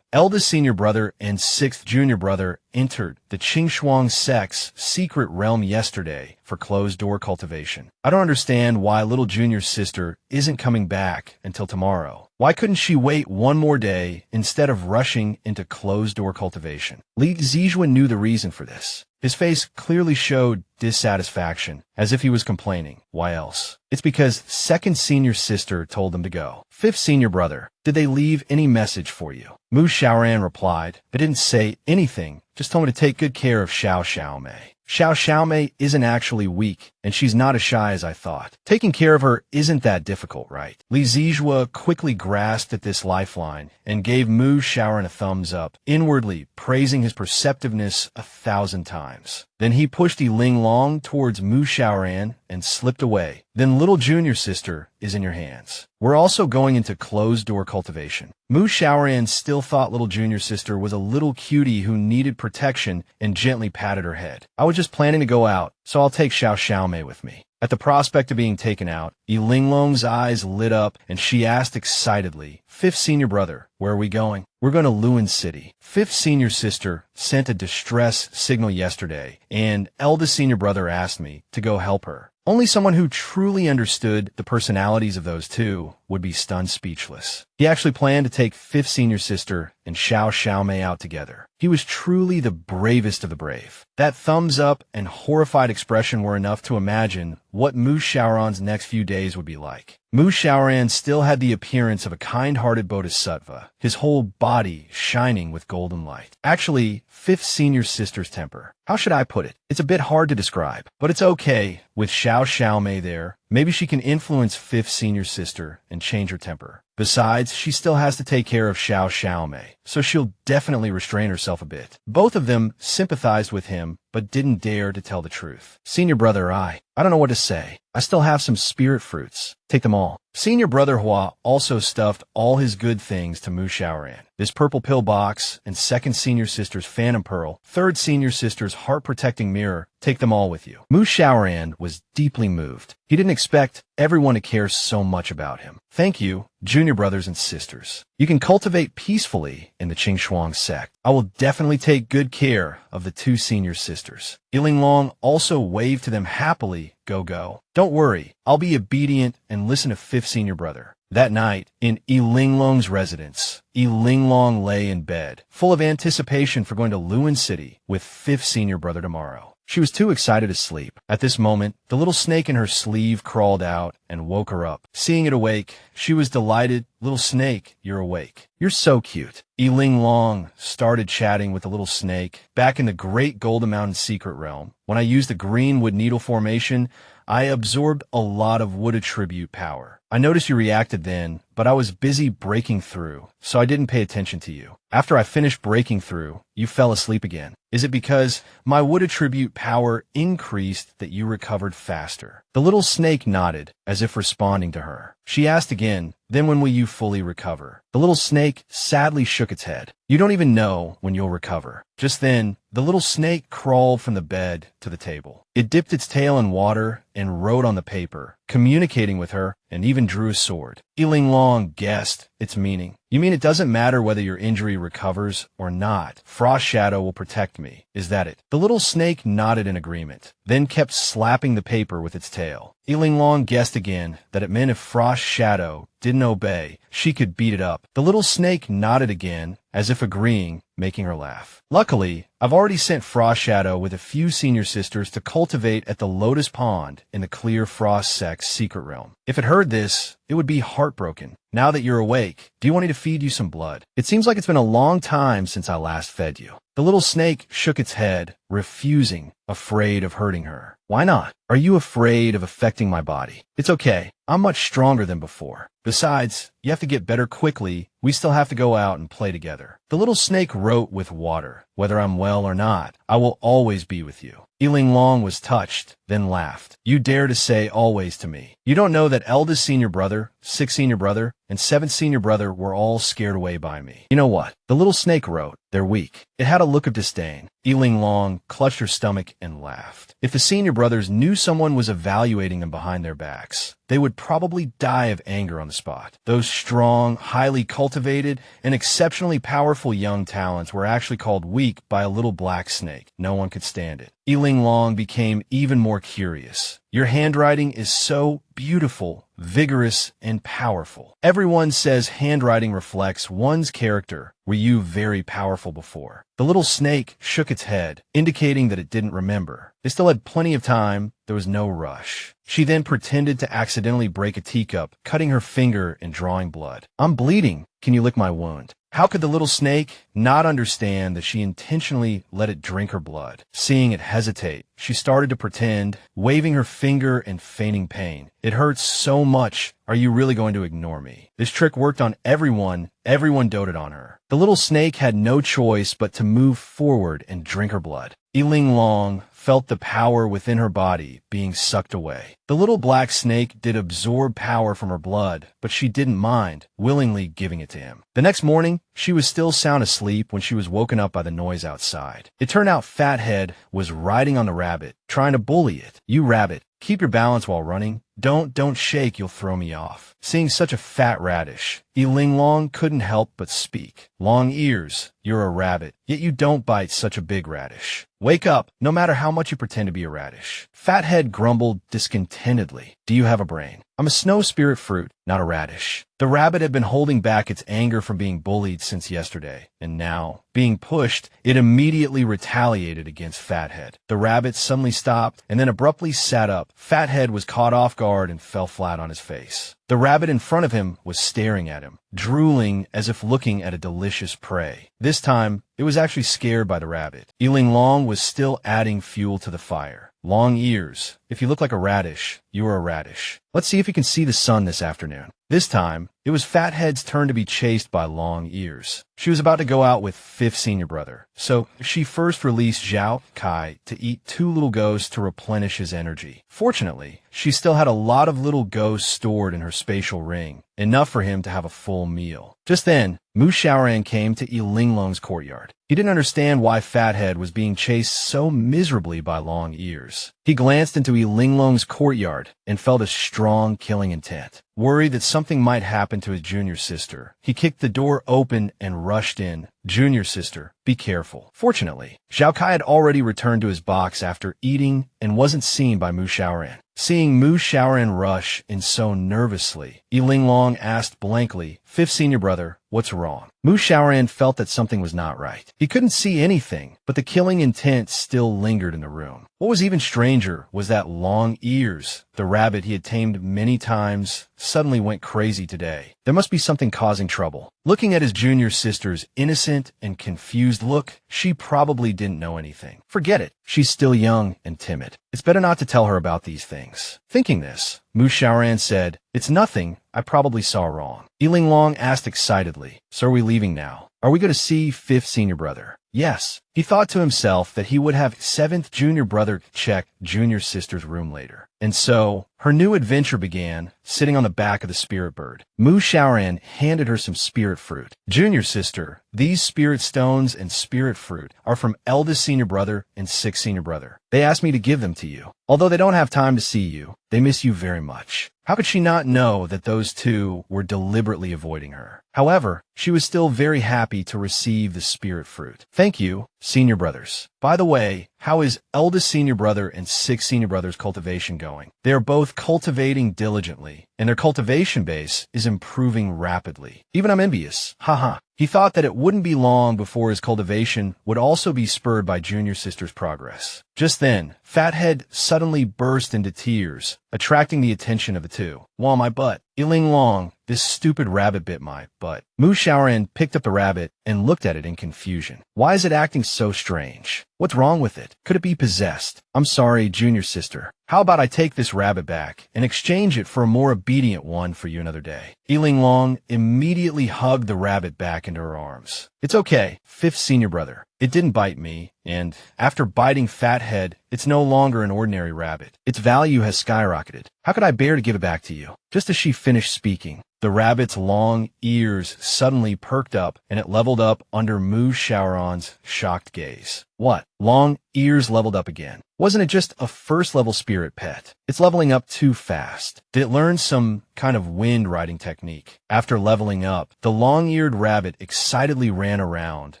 Eldest senior brother and sixth junior brother entered the Qingshuang sect's secret realm yesterday for closed-door cultivation. I don't understand why little junior sister isn't coming back until tomorrow. Why couldn't she wait one more day instead of rushing into closed-door cultivation? Li Zijuan knew the reason for this. His face clearly showed dissatisfaction, as if he was complaining. Why else? It's because second senior sister told them to go. Fifth senior brother, did they leave any message for you? Mu Shaoran replied, "They didn't say anything, just told me to take good care of Xiao Xiaomei. Xiao Xiaomei isn't actually weak, and she's not as shy as I thought. Taking care of her isn't that difficult, right?" Li Zijua quickly grasped at this lifeline and gave Mu Shaoran a thumbs up, inwardly praising his perceptiveness 1,000 times. Then he pushed Linglong towards Mu Shaoran and slipped away. "Then little junior sister is in your hands. We're also going into closed-door cultivation." Mu Shaoran still thought little junior sister was a little cutie who needed protection and gently patted her head. "I was just planning to go out, so I'll take Xiao Xiaomei with me." At the prospect of being taken out, Linglong's eyes lit up and she asked excitedly, "Fifth senior brother, where are we going?" "We're going to Luan City. Fifth senior sister sent a distress signal yesterday, and eldest senior brother asked me to go help her." Only someone who truly understood the personalities of those two would be stunned speechless. He actually planned to take fifth senior sister and Xiao Xiaomei out together. He was truly the bravest of the brave. That thumbs up and horrified expression were enough to imagine what Mu Shaoran's next few days would be like. Mu Shaoran still had the appearance of a kind-hearted bodhisattva, his whole body shining with golden light. Actually, fifth senior sister's temper. How should I put it? It's a bit hard to describe, but it's okay. With Xiao Xiaomei there, maybe she can influence fifth senior sister and change her temper. Besides, she still has to take care of Xiao Xiaomei, so she'll definitely restrain herself a bit. Both of them sympathized with him, but didn't dare to tell the truth. Senior brother, I don't know what to say. I still have some spirit fruits. Take them all. Senior brother Hua also stuffed all his good things to Mu Shaoran. This purple pill box and second senior sister's phantom pearl, third senior sister's heart-protecting mirror, take them all with you. Mu Shaoran was deeply moved. He didn't expect everyone to care so much about him. Thank you, junior brothers and sisters. You can cultivate peacefully in the Qingshuang sect. I will definitely take good care of the two senior sisters. Linglong also waved to them happily. Go. Don't worry, I'll be obedient and listen to fifth senior brother. That night, in Linglong's residence, Linglong lay in bed, full of anticipation for going to Luan City with fifth senior brother tomorrow. She was too excited to sleep. At this moment, the little snake in her sleeve crawled out and woke her up. Seeing it awake, she was delighted. "Little snake, you're awake. You're so cute." Linglong started chatting with the little snake. "Back in the Great Golden Mountain Secret Realm, when I used the green wood needle formation, I absorbed a lot of wood attribute power. I noticed you reacted then, but I was busy breaking through, so I didn't pay attention to you. After I finished breaking through, you fell asleep again. Is it because my wood attribute power increased that you recovered faster?" The little snake nodded, as if responding to her. She asked again, Then when will you fully recover? The little snake sadly shook its head. You don't even know when you'll recover. Just then, the little snake crawled from the bed to the table. It dipped its tail in water and wrote on the paper, communicating with her, and even drew a sword. Linglong guessed its meaning. You mean it doesn't matter whether your injury recovers or not? Frost Shadow will protect me. Is that it? The little snake nodded in agreement, then kept slapping the paper with its tail. Linglong guessed again that it meant if Frost Shadow didn't obey, she could beat it up. The little snake nodded again, as if agreeing, making her laugh. Luckily, I've already sent Frost Shadow with a few senior sisters to cultivate at the Lotus Pond in the Clear Frost sect's secret realm. If it heard this, it would be heartbroken. Now that you're awake, do you want me to feed you some blood? It seems like it's been a long time since I last fed you. The little snake shook its head, refusing, afraid of hurting her. Why not? Are you afraid of affecting my body? It's okay. I'm much stronger than before. Besides, you have to get better quickly. We still have to go out and play together. The little snake wrote with water, whether I'm well or not, I will always be with you. Linglong was touched, then laughed. You dare to say always to me. You don't know that eldest senior brother, sixth senior brother, and seventh senior brother were all scared away by me. You know what? The little snake wrote, they're weak. It had a look of disdain. Linglong clutched her stomach and laughed. If the senior brothers knew someone was evaluating them behind their backs, they would probably die of anger on the spot. Those strong, highly cultivated, and exceptionally powerful young talents were actually called weak by a little black snake. No one could stand it. Linglong became even more curious. Your handwriting is so beautiful, vigorous, and powerful. Everyone says handwriting reflects one's character. Were you very powerful before? The little snake shook its head, indicating that it didn't remember. They still had plenty of time. There was no rush. She then pretended to accidentally break a teacup, cutting her finger and drawing blood. I'm bleeding. Can you lick my wound? How could the little snake not understand that she intentionally let it drink her blood? Seeing it hesitate, she started to pretend, waving her finger and feigning pain. It hurts so much. Are you really going to ignore me? This trick worked on everyone. Everyone doted on her. The little snake had no choice but to move forward and drink her blood. Linglong felt the power within her body being sucked away. The little black snake did absorb power from her blood, but she didn't mind, willingly giving it to him. The next morning, she was still sound asleep when she was woken up by the noise outside. It turned out Fathead was riding on the rabbit, trying to bully it. You rabbit, keep your balance while running. Don't shake, you'll throw me off. Seeing such a fat radish, Linglong couldn't help but speak. Long ears, you're a rabbit, yet you don't bite such a big radish. Wake up, no matter how much you pretend to be a radish. Fathead grumbled discontentedly. Do you have a brain? I'm a snow spirit fruit, not a radish. The rabbit had been holding back its anger from being bullied since yesterday, and now, being pushed, it immediately retaliated against Fathead. The rabbit suddenly stopped and then abruptly sat up. Fathead was caught off guard and fell flat on his face. The rabbit in front of him was staring at him, drooling as if looking at a delicious prey. This time, it was actually scared by the rabbit. Linglong was still adding fuel to the fire. Long ears. If you look like a radish, you are a radish. Let's see if you can see the sun this afternoon. This time, it was Fathead's turn to be chased by Long Ears. She was about to go out with fifth senior brother, so she first released Zhao Kai to eat 2 little ghosts to replenish his energy. Fortunately, she still had a lot of little ghosts stored in her spatial ring, enough for him to have a full meal. Just then, Mu Shaoran came to Linglong's courtyard. He didn't understand why Fathead was being chased so miserably by Long Ears. He glanced into Linglong's courtyard and felt a strong killing intent. Worried that something might happen to his junior sister, he kicked the door open and rushed in. Junior sister, be careful. Fortunately, Zhao Kai had already returned to his box after eating and wasn't seen by Mu Shaoran. Seeing Mu Shaoran rush in so nervously, Linglong asked blankly, fifth senior brother, what's wrong? Mu Shaoran felt that something was not right. He couldn't see anything, but the killing intent still lingered in the room. What was even stranger was that Long Ears, the rabbit he had tamed many times, suddenly went crazy today. There must be something causing trouble. Looking at his junior sister's innocent and confused look, she probably didn't know anything. Forget it. She's still young and timid. It's better not to tell her about these things. Thinking this, Mu Shaoran said, it's nothing. I probably saw wrong. Linglong asked excitedly, so are we leaving now? Are we going to see fifth senior brother? Yes. He thought to himself that he would have seventh junior brother check junior sister's room later. And so, her new adventure began, sitting on the back of the spirit bird. Mu Shaoran handed her some spirit fruit. Junior sister, these spirit stones and spirit fruit are from eldest senior brother and sixth senior brother. They asked me to give them to you. Although they don't have time to see you, they miss you very much. How could she not know that those two were deliberately avoiding her? However, she was still very happy to receive the spirit fruit. Thank you, senior brothers. By the way, how is eldest senior brother and sixth senior brother's cultivation going? They are both cultivating diligently, and their cultivation base is improving rapidly. Even I'm envious. Haha. He thought that it wouldn't be long before his cultivation would also be spurred by junior sister's progress. Just then, Fathead suddenly burst into tears, attracting the attention of the two. Wah, my butt. Linglong, this stupid rabbit bit my butt. Mu Shaoran picked up the rabbit and looked at it in confusion. Why is it acting so strange? What's wrong with it? Could it be possessed? I'm sorry, junior sister. How about I take this rabbit back and exchange it for a more obedient one for you another day? Linglong immediately hugged the rabbit back into her arms. It's okay, fifth senior brother. It didn't bite me, and after biting Fathead, it's no longer an ordinary rabbit. Its value has skyrocketed. How could I bear to give it back to you? Just as she finished speaking, the rabbit's long ears suddenly perked up, and it leveled up under Mu Shaoran's shocked gaze. What? Long ears leveled up again. Wasn't it just a first-level spirit pet? It's leveling up too fast. Did it learn some kind of wind riding technique? After leveling up, the long-eared rabbit excitedly ran around,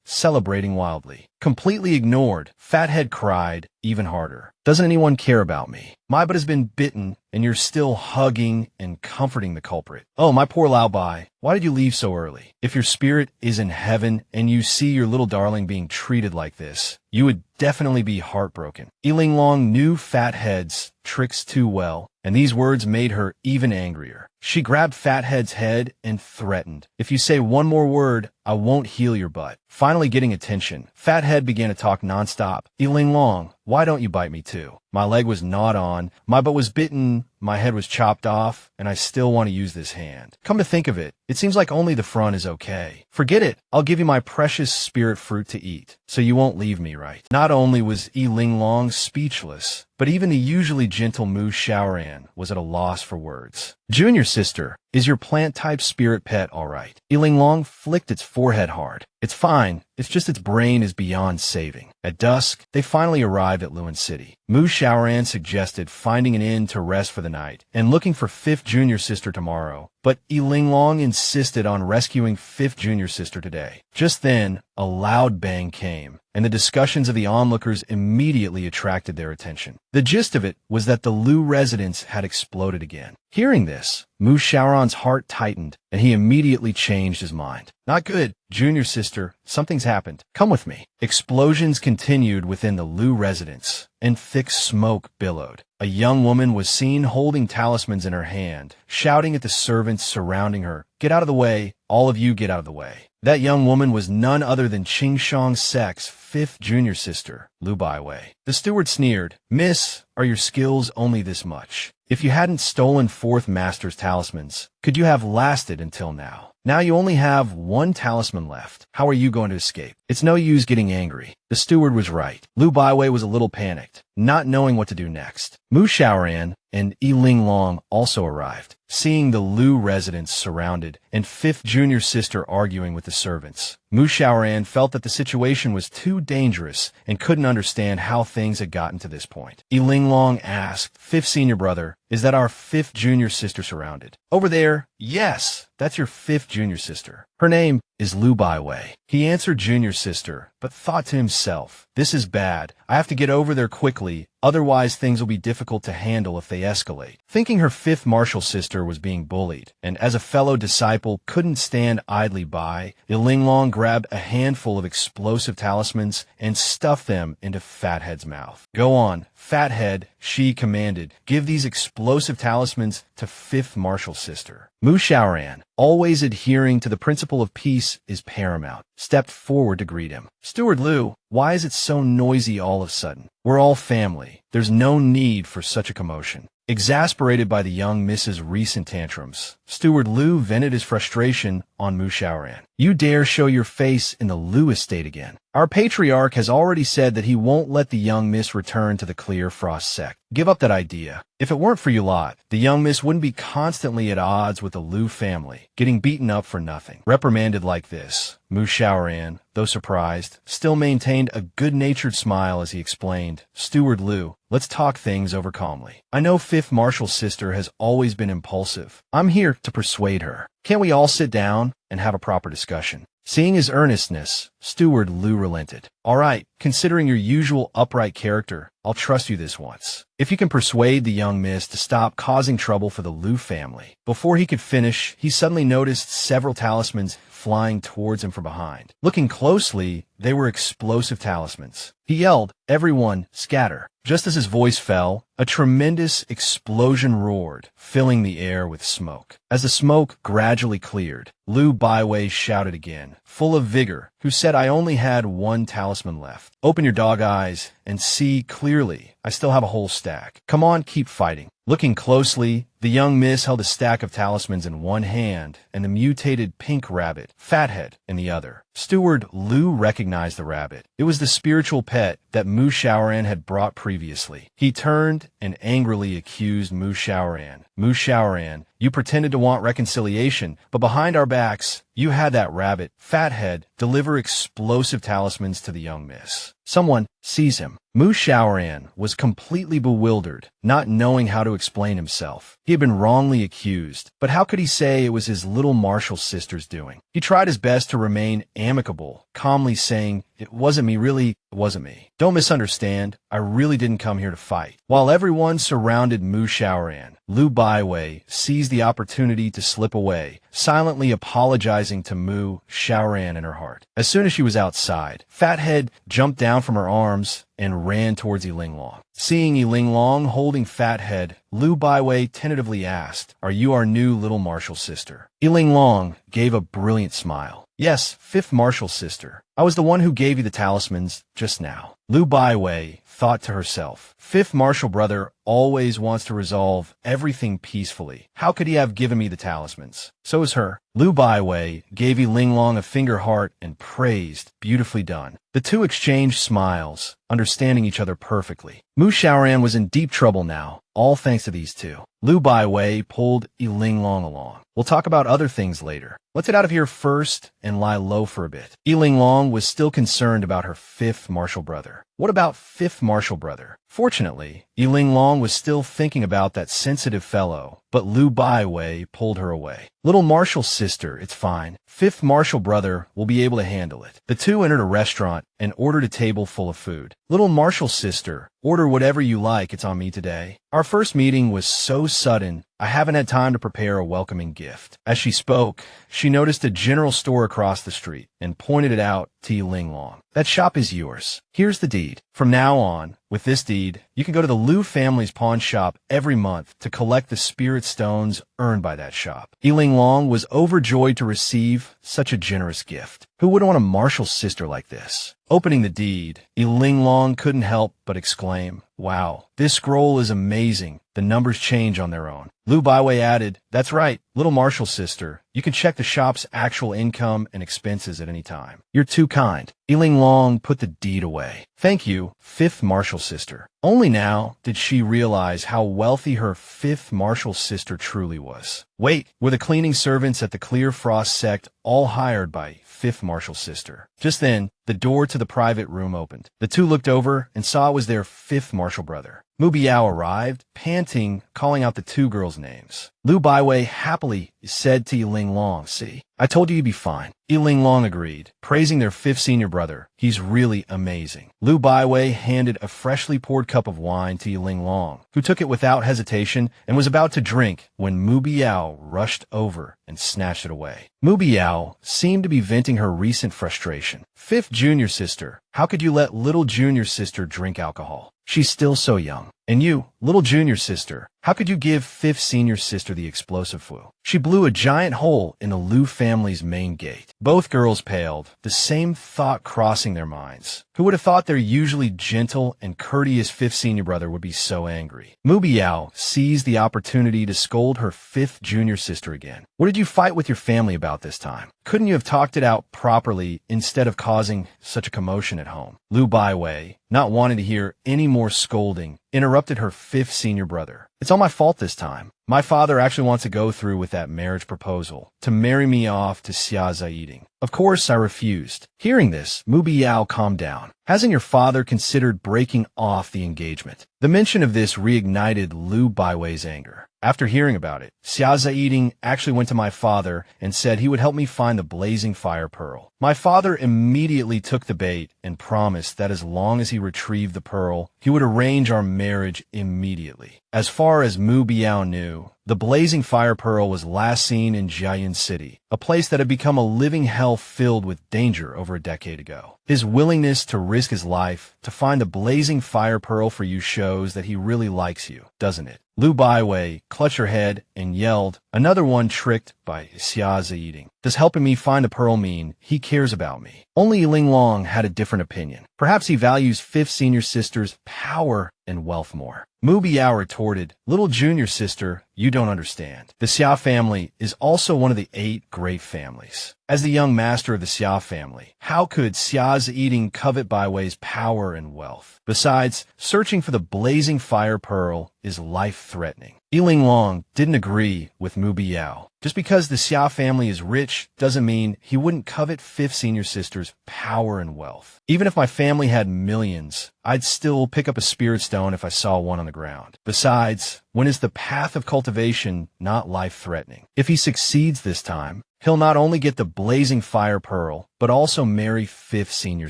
celebrating wildly. Completely ignored, Fathead cried even harder. Doesn't anyone care about me? My butt has been bitten, and you're still hugging and comforting the culprit. Oh, my poor Laobai, why did you leave so early? If your spirit is in heaven and you see your little darling being treated like this, you would definitely be heartbroken. Linglong knew Fathead's tricks too well, and these words made her even angrier. She grabbed Fathead's head and threatened, if you say one more word, I won't heal your butt. Finally getting attention, Fathead began to talk nonstop. Linglong, why don't you bite me too? My leg was gnawed on, my butt was bitten, my head was chopped off, and I still want to use this hand. Come to think of it, it seems like only the front is okay. Forget it, I'll give you my precious spirit fruit to eat, so you won't leave me, right? Not only was Linglong speechless, but even the usually gentle Mu Shaoran was at a loss for words. Junior sister, is your plant-type spirit pet all right? Linglong flicked its forehead hard. It's fine, it's just its brain is beyond saving. At dusk, they finally arrived at Lewin City. Mu Shaoran suggested finding an inn to rest for the night and looking for fifth junior sister tomorrow, but Linglong insisted on rescuing fifth junior sister today. Just then, a loud bang came, and the discussions of the onlookers immediately attracted their attention. The gist of it was that the Lu residence had exploded again. Hearing this, Mu Shaoran's heart tightened, and he immediately changed his mind. Not good, junior sister, something's happened. Come with me. Explosions continued within the Lu residence, and thick smoke billowed. A young woman was seen holding talismans in her hand, shouting at the servants surrounding her, "Get out of the way, all of you get out of the way." That young woman was none other than Qingshang Sect's fifth junior sister, Lu Baiwei. The steward sneered, "Miss, are your skills only this much? If you hadn't stolen fourth master's talismans, could you have lasted until now? Now you only have one talisman left. How are you going to escape? It's no use getting angry." The steward was right. Lu Baiwei was a little panicked, not knowing what to do next. Mu Shaoran and Linglong also arrived, seeing the Lu residence surrounded and fifth junior sister arguing with the servants. Mu Shaoran felt that the situation was too dangerous and couldn't understand how things had gotten to this point. Linglong asked, "Fifth senior brother, is that our fifth junior sister surrounded?" "Over there, yes, that's your fifth junior sister. Her name is Lu Baiwei." He answered junior sister, but thought to himself, "This is bad. I have to get over there quickly, otherwise things will be difficult to handle if they escalate." Thinking her fifth martial sister was being bullied, and as a fellow disciple couldn't stand idly by, Linglong grabbed a handful of explosive talismans and stuffed them into Fathead's mouth. "Go on, Fathead," she commanded. "Give these explosive talismans to fifth martial sister." Mu Shaoran, always adhering to the principle of peace is paramount, stepped forward to greet him. "Steward Lu, why is it so noisy all of a sudden? We're all family. There's no need for such a commotion." Exasperated by the young Mrs. recent tantrums, Steward Liu vented his frustration on Mu Shaoran. You dare show your face in the Liu estate again. Our patriarch has already said that he won't let the young miss return to the Clear Frost sect. Give up that idea. If it weren't for you lot, the young miss wouldn't be constantly at odds with the Liu family, getting beaten up for nothing. Reprimanded like this, Mu Shaoran, though surprised, still maintained a good-natured smile as he explained, Steward Liu, let's talk things over calmly. I know Fifth Marshal's sister has always been impulsive. I'm here to persuade her. Can't we all sit down and have a proper discussion? Seeing his earnestness, Steward Liu relented. All right, considering your usual upright character, I'll trust you this once. If you can persuade the young miss to stop causing trouble for the Liu family. Before he could finish, he suddenly noticed several talismans flying towards him from behind. Looking closely, they were explosive talismans. He yelled, everyone, scatter. Just as his voice fell, a tremendous explosion roared, filling the air with smoke. As the smoke gradually cleared, Liu Baiwei shouted again, full of vigor, who said I only had one talisman left. Open your dog eyes and see clearly. I still have a whole stack. Come on, keep fighting. Looking closely, the young miss held a stack of talismans in one hand and the mutated pink rabbit, Fathead, in the other. Steward Liu recognized the rabbit. It was the spiritual pet that Mu Shaoran had brought previously. He turned and angrily accused Mu Shaoran. Mu Shaoran, you pretended to want reconciliation, but behind our backs, you had that rabbit, Fathead, deliver explosive talismans to the young miss. Someone seize him. Mu Shaoran was completely bewildered, not knowing how to explain himself. He had been wrongly accused, but how could he say it was his little martial sister's doing? He tried his best to remain amicable, calmly saying, it wasn't me, really, it wasn't me. Don't misunderstand, I really didn't come here to fight. While everyone surrounded Mu Shaoran, Liu Baiwei seized the opportunity to slip away, silently apologizing to Mu Shaoran in her heart. As soon as she was outside, Fathead jumped down from her arms and ran towards Linglong. Seeing Linglong holding Fathead, Liu Baiwei tentatively asked, are you our new little martial sister? Linglong gave a brilliant smile. Yes, Fifth Martial sister. I was the one who gave you the talismans just now. Liu Baiwei thought to herself, Fifth Martial brother always wants to resolve everything peacefully. How could he have given me the talismans? So is her. Liu Baiwei gave Linglong a finger heart and praised, beautifully done. The two exchanged smiles, understanding each other perfectly. Mu Shaoran was in deep trouble now, all thanks to these two. Liu Baiwei pulled Linglong along. We'll talk about other things later. Let's get out of here first and lie low for a bit. Linglong was still concerned about her Fifth Martial brother. What about Fifth Martial brother? Fortunately, Linglong was still thinking about that sensitive fellow, but Liu Baiwei pulled her away. Little Martial sister, it's fine. Fifth Martial brother will be able to handle it. The two entered a restaurant and ordered a table full of food. Little Martial sister, order whatever you like, it's on me today. Our first meeting was so sudden, I haven't had time to prepare a welcoming gift. As she spoke, she noticed a general store across the street and pointed it out to Linglong. That shop is yours. Here's the deed. From now on, with this deed, you can go to the Liu family's pawn shop every month to collect the spirit stones earned by that shop. Linglong was overjoyed to receive such a generous gift. Who would want a martial sister like this? Opening the deed, Linglong couldn't help but exclaim, wow, this scroll is amazing. The numbers change on their own. Liu Baiwei added, that's right, little martial sister. You can check the shop's actual income and expenses at any time. You're too kind. Linglong put the deed away. Thank you, Fifth Martial sister. Only now did she realize how wealthy her Fifth Martial sister truly was. Wait, were the cleaning servants at the Clear Frost sect all hired by Fifth Martial sister? Just then, the door to the private room opened. The two looked over and saw it was their Fifth Martial brother. Mu Biao arrived, panting, calling out the two girls' names. Liu Baiwei happily said to Linglong, see, I told you you'd be fine. Linglong agreed, praising their fifth senior brother. He's really amazing. Liu Baiwei handed a freshly poured cup of wine to Linglong, who took it without hesitation and was about to drink when Mu Biao rushed over and snatched it away. Mu Biao seemed to be venting her recent frustration. Fifth junior sister, how could you let little junior sister drink alcohol? She's still so young. And you, little junior sister, how could you give fifth senior sister the explosive flu? She blew a giant hole in the Liu family's main gate. Both girls paled, the same thought crossing their minds. Who would have thought their usually gentle and courteous fifth senior brother would be so angry? Mu Biao seized the opportunity to scold her fifth junior sister again. What did you fight with your family about this time? Couldn't you have talked it out properly instead of causing such a commotion at home? Liu Baiwei, not wanting to hear any more scolding, interrupted her fifth senior brother. It's all my fault this time. My father actually wants to go through with that marriage proposal, to marry me off to Xia Ziying. Of course, I refused. Hearing this, Mu Biao calmed down. Hasn't your father considered breaking off the engagement? The mention of this reignited Liu Baiwei's anger. After hearing about it, Xia Ziying actually went to my father and said he would help me find the blazing fire pearl. My father immediately took the bait and promised that as long as he retrieved the pearl, he would arrange our marriage immediately. As far as Mu Biao knew, the blazing fire pearl was last seen in Jiayin City, a place that had become a living hell filled with danger over a decade ago. His willingness to risk his life to find the blazing fire pearl for you shows that he really likes you, doesn't it? Liu Baiwei clutched her head and yelled, "Another one tricked by Xia Ziying. Does helping me find the pearl mean he cares about me?" Only Linglong had a different opinion. Perhaps he values fifth senior sister's power and wealth more. Mu Biao retorted, "Little junior sister, you don't understand. The Xia family is also one of the 8 great families. As the young master of the Xia family, how could Xia Ziying covet Baiwei's power and wealth? Besides, searching for the blazing fire pearl is life-threatening." Linglong didn't agree with Mu Biao. Just because the Xia family is rich doesn't mean he wouldn't covet fifth senior sister's power and wealth. Even if my family had millions, I'd still pick up a spirit stone if I saw one on the ground. Besides, when is the path of cultivation not life-threatening? If he succeeds this time, he'll not only get the blazing fire pearl, but also marry fifth senior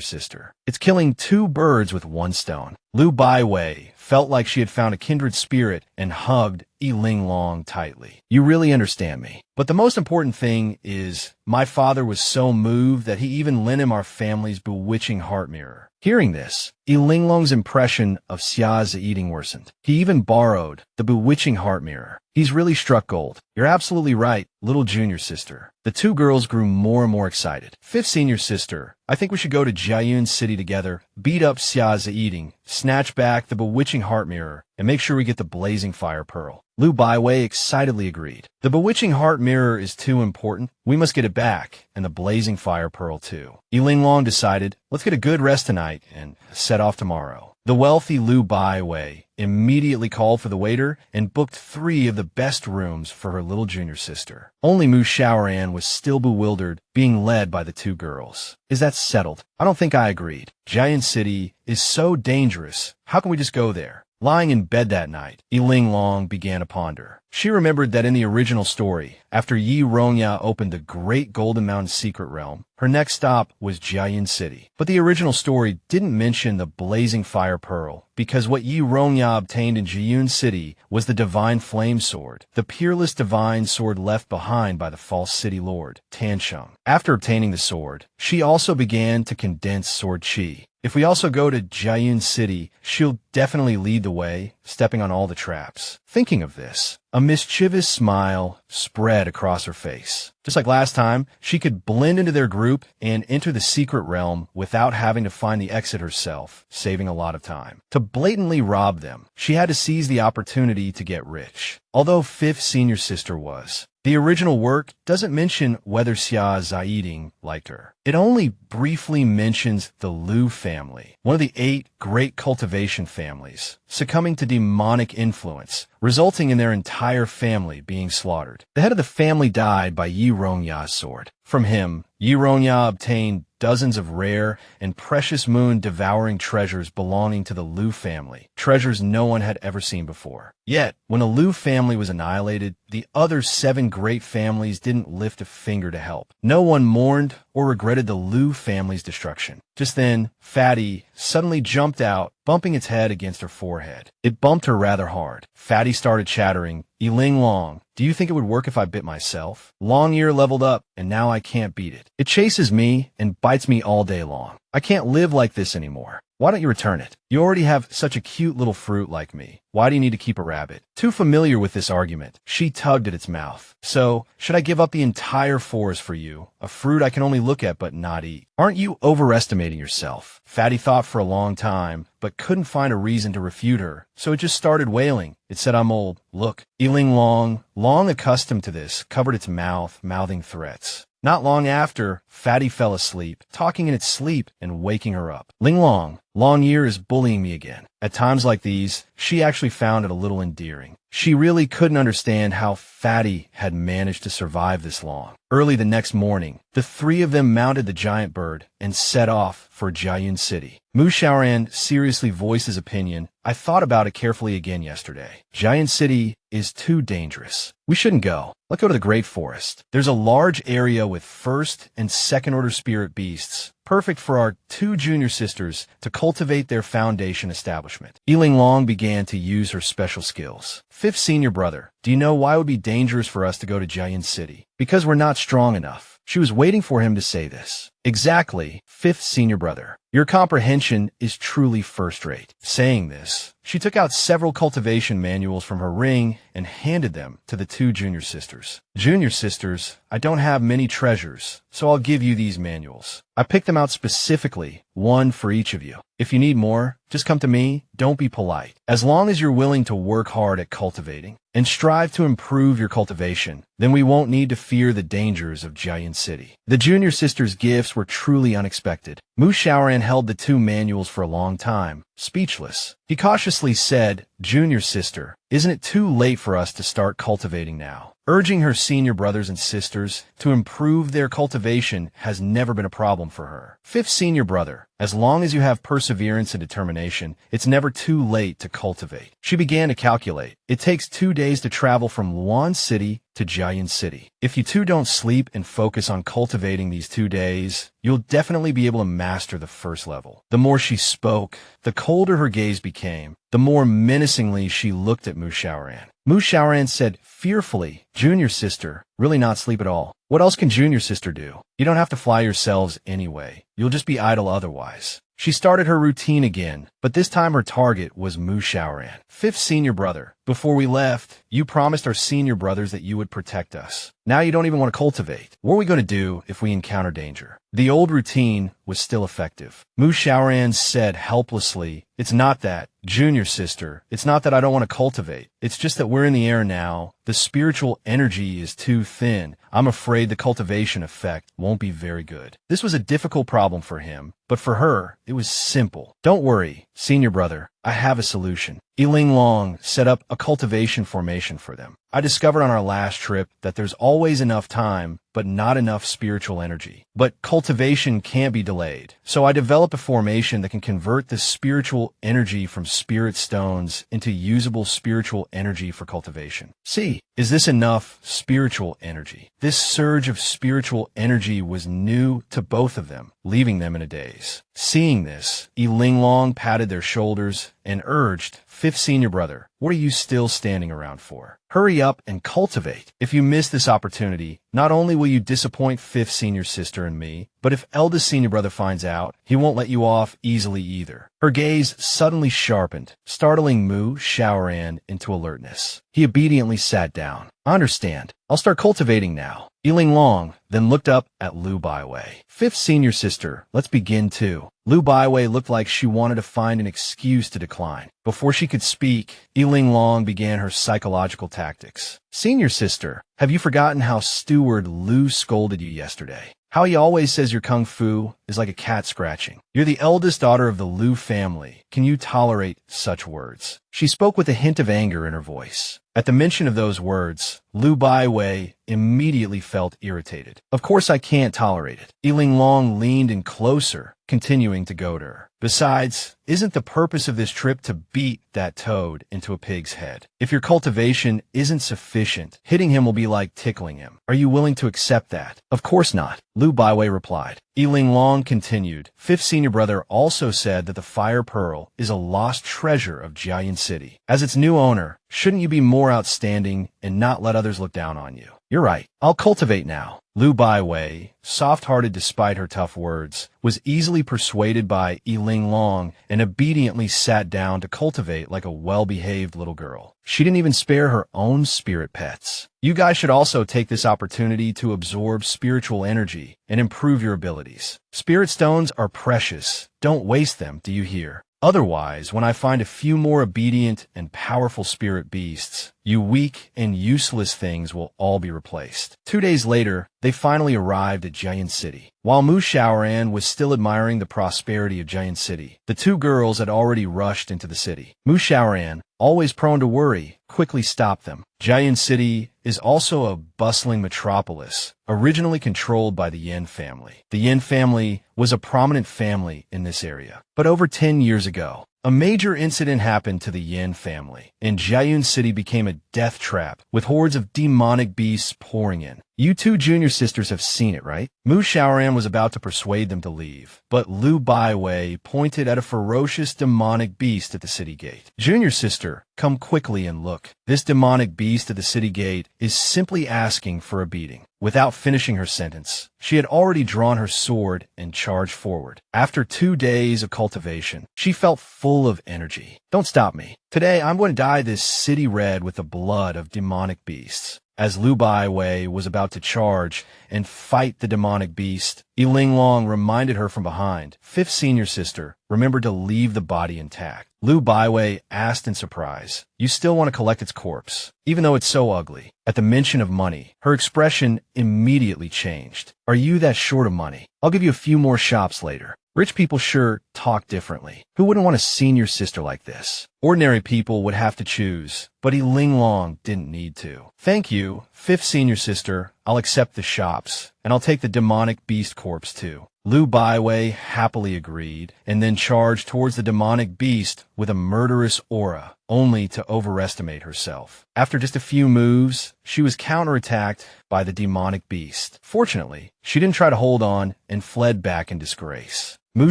sister. It's killing 2 birds with 1 stone. Liu Baiwei felt like she had found a kindred spirit and hugged Linglong tightly. "You really understand me. But the most important thing is, my father was so moved that he even lent him our family's bewitching heart mirror." Hearing this, Linglong's impression of Xia Ziying worsened. He even borrowed the bewitching heart mirror. He's really struck gold. "You're absolutely right, little junior sister." The 2 girls grew more and more excited. "Fifth senior sister, I think we should go to Jiayin City together, beat up Xia Ziying, snatch back the bewitching heart mirror, and make sure we get the blazing fire pearl." Liu Baiwei excitedly agreed. "The bewitching heart mirror is too important. We must get it back, and the blazing fire pearl too." Linglong decided, "Let's get a good rest tonight and set off tomorrow." The wealthy Liu Baiwei immediately called for the waiter and booked 3 of the best rooms for her little junior sister. Only Mu Shaoran was still bewildered, being led by the 2 girls. "Is that settled?" "I don't think I agreed. Jiayin City is so dangerous. How can we just go there?" Lying in bed that night, Linglong began to ponder. She remembered that in the original story, after Yi Rongya opened the Great Golden Mountain Secret Realm, her next stop was Jiayin City. But the original story didn't mention the blazing fire pearl, because what Yi Rongya obtained in Jiayin City was the divine flame sword, the peerless divine sword left behind by the false city lord, Tansheng. After obtaining the sword, she also began to condense sword chi. If we also go to Jiayin City, she'll definitely lead the way, stepping on all the traps. Thinking of this, a mischievous smile spread across her face. Just like last time, she could blend into their group and enter the secret realm without having to find the exit herself, saving a lot of time. To blatantly rob them, she had to seize the opportunity to get rich. Although fifth senior sister was, the original work doesn't mention whether Xia Ziying liked her. It only briefly mentions the Liu family, one of the 8 great cultivation families, succumbing to demonic influence, resulting in their entire family being slaughtered. The head of the family died by Yi Rongya's sword. From him, Yi Rongya obtained dozens of rare and precious moon-devouring treasures belonging to the Liu family, treasures no one had ever seen before. Yet, when the Liu family was annihilated, the other 7 great families didn't lift a finger to help. No one mourned or regretted the Liu family's destruction. Just then, Fatty suddenly jumped out, bumping its head against her forehead. It bumped her rather hard. Fatty started chattering, "Linglong, do you think it would work if I bit myself? Long Ear leveled up, and now I can't beat it. It chases me and bites me all day long. I can't live like this anymore. Why don't you return it? You already have such a cute little fruit like me. Why do you need to keep a rabbit? Too familiar with this argument, she tugged at its mouth. So, should I give up the entire forest for you? A fruit I can only look at but not eat. Aren't you overestimating yourself? Fatty thought for a long time, but couldn't find a reason to refute her, so it just started wailing. It said I'm old. Look. Linglong, long accustomed to this, covered its mouth, mouthing threats. Not long after, Fatty fell asleep, talking in its sleep and waking her up. Linglong, Long Year is bullying me again. At times like these, she actually found it a little endearing. She really couldn't understand how Fatty had managed to survive this long. Early the next morning, the three of them mounted the giant bird and set off for Jiayun City. Mu Xiaoran seriously voiced his opinion. I thought about it carefully again yesterday. Jiayun City is too dangerous. We shouldn't go. Let's go to the Great Forest. There's a large area with first and second order spirit beasts, perfect for our two junior sisters to cultivate their foundation establishment. Linglong began to use her special skills. Fifth senior brother, do you know why it would be dangerous for us to go to Jiayun City? Because we're not strong enough. She was waiting for him to say this. Exactly, fifth senior brother. Your comprehension is truly first-rate. Saying this, she took out several cultivation manuals from her ring and handed them to the two junior sisters. Junior sisters, I don't have many treasures, so I'll give you these manuals. I picked them out specifically, one for each of you. If you need more, just come to me. Don't be polite. As long as you're willing to work hard at cultivating and strive to improve your cultivation, then we won't need to fear the dangers of Jiayun City. The junior sisters' gifts were truly unexpected. Mu Xiaoran held the two manuals for a long time, speechless. He cautiously said, Junior sister, isn't it too late for us to start cultivating now? Urging her senior brothers and sisters to improve their cultivation has never been a problem for her. Fifth senior brother, as long as you have perseverance and determination, it's never too late to cultivate. She began to calculate. It takes 2 days to travel from Luan City to Jiayun City. If you two don't sleep and focus on cultivating these 2 days, you'll definitely be able to master the first level. The more she spoke, the colder her gaze became, the more menacingly she looked at Mu Xiaoran. Mu Xiaoran said fearfully, Junior sister, really not sleep at all. What else can junior sister do? You don't have to fly yourselves anyway. You'll just be idle otherwise. She started her routine again, but this time her target was Mu Xiaoran. Fifth senior brother, before we left, you promised our senior brothers that you would protect us. Now you don't even want to cultivate. What are we going to do if we encounter danger? The old routine was still effective. Mu Xiaoran said helplessly, it's not that, junior sister. It's not that I don't want to cultivate. It's just that we're in the air now. The spiritual energy is too thin. I'm afraid the cultivation effect won't be very good. This was a difficult problem for him, but for her, it was simple. Don't worry, senior brother. I have a solution. Linglong set up a cultivation formation for them. I discovered on our last trip that there's always enough time, but not enough spiritual energy. But cultivation can't be delayed. So I developed a formation that can convert the spiritual energy from spirit stones into usable spiritual energy for cultivation. See, is this enough spiritual energy? This surge of spiritual energy was new to both of them, leaving them in a daze. Seeing this, Linglong patted their shoulders and urged, fifth senior brother, what are you still standing around for? Hurry up and cultivate. If you miss this opportunity, not only will you disappoint fifth senior sister and me, but if eldest senior brother finds out, he won't let you off easily either. Her gaze suddenly sharpened, startling Mu Xiaoran into alertness. He obediently sat down. I understand. I'll start cultivating now. Linglong then looked up at Lu Baiwei. Fifth senior sister, let's begin too. Lu Baiwei looked like she wanted to find an excuse to decline. Before she could speak, Linglong began her psychological tactics. Senior sister, have you forgotten how Steward Lu scolded you yesterday? How he always says your kung fu is like a cat scratching. You're the eldest daughter of the Lu family. Can you tolerate such words? She spoke with a hint of anger in her voice. At the mention of those words, Lu Baiwei immediately felt irritated. Of course I can't tolerate it. Linglong leaned in closer, continuing to goad her. Besides, isn't the purpose of this trip to beat that toad into a pig's head? If your cultivation isn't sufficient, hitting him will be like tickling him. Are you willing to accept that? Of course not, Lu Baiwei replied. Linglong continued. Fifth senior brother also said that the Fire Pearl is a lost treasure of Jiayun City. As its new owner, shouldn't you be more outstanding and not let others look down on you? You're right. I'll cultivate now. Lu Baiwei, soft-hearted despite her tough words, was easily persuaded by Linglong and obediently sat down to cultivate like a well-behaved little girl. She didn't even spare her own spirit pets. You guys should also take this opportunity to absorb spiritual energy and improve your abilities. Spirit stones are precious. Don't waste them, do you hear? Otherwise, when I find a few more obedient and powerful spirit beasts, you weak and useless things will all be replaced. 2 days later, they finally arrived at Giant City. While Mu Shaoran was still admiring the prosperity of Giant City, the two girls had already rushed into the city. Mu Shaoran, always prone to worry, quickly stopped them. Giant City is also a bustling metropolis, originally controlled by the Yin family. The Yin family was a prominent family in this area. But over 10 years ago, a major incident happened to the Yin family, and Jiayun City became a death trap with hordes of demonic beasts pouring in. You two junior sisters have seen it, right? Mu Shaoran was about to persuade them to leave, but Lu Baiwei pointed at a ferocious demonic beast at the city gate. Junior sister, come quickly and look. This demonic beast at the city gate is simply asking for a beating. Without finishing her sentence, she had already drawn her sword and charged forward. After 2 days of cultivation, she felt full of energy. Don't stop me. Today, I'm going to dye this city red with the blood of demonic beasts. As Lu Baiwei was about to charge and fight the demonic beast, Linglong reminded her from behind, "Fifth senior sister, remember to leave the body intact." Lu Baiwei asked in surprise, "You still want to collect its corpse, even though it's so ugly?" At the mention of money, her expression immediately changed. "Are you that short of money? I'll give you a few more shops later." Rich people sure talk differently. Who wouldn't want a senior sister like this? Ordinary people would have to choose, but Linglong didn't need to. "Thank you, fifth senior sister. I'll accept the shops, and I'll take the demonic beast corpse too." Lu Baiwei happily agreed, and then charged towards the demonic beast with a murderous aura, only to overestimate herself. After just a few moves, she was counterattacked by the demonic beast. Fortunately, she didn't try to hold on and fled back in disgrace. Mu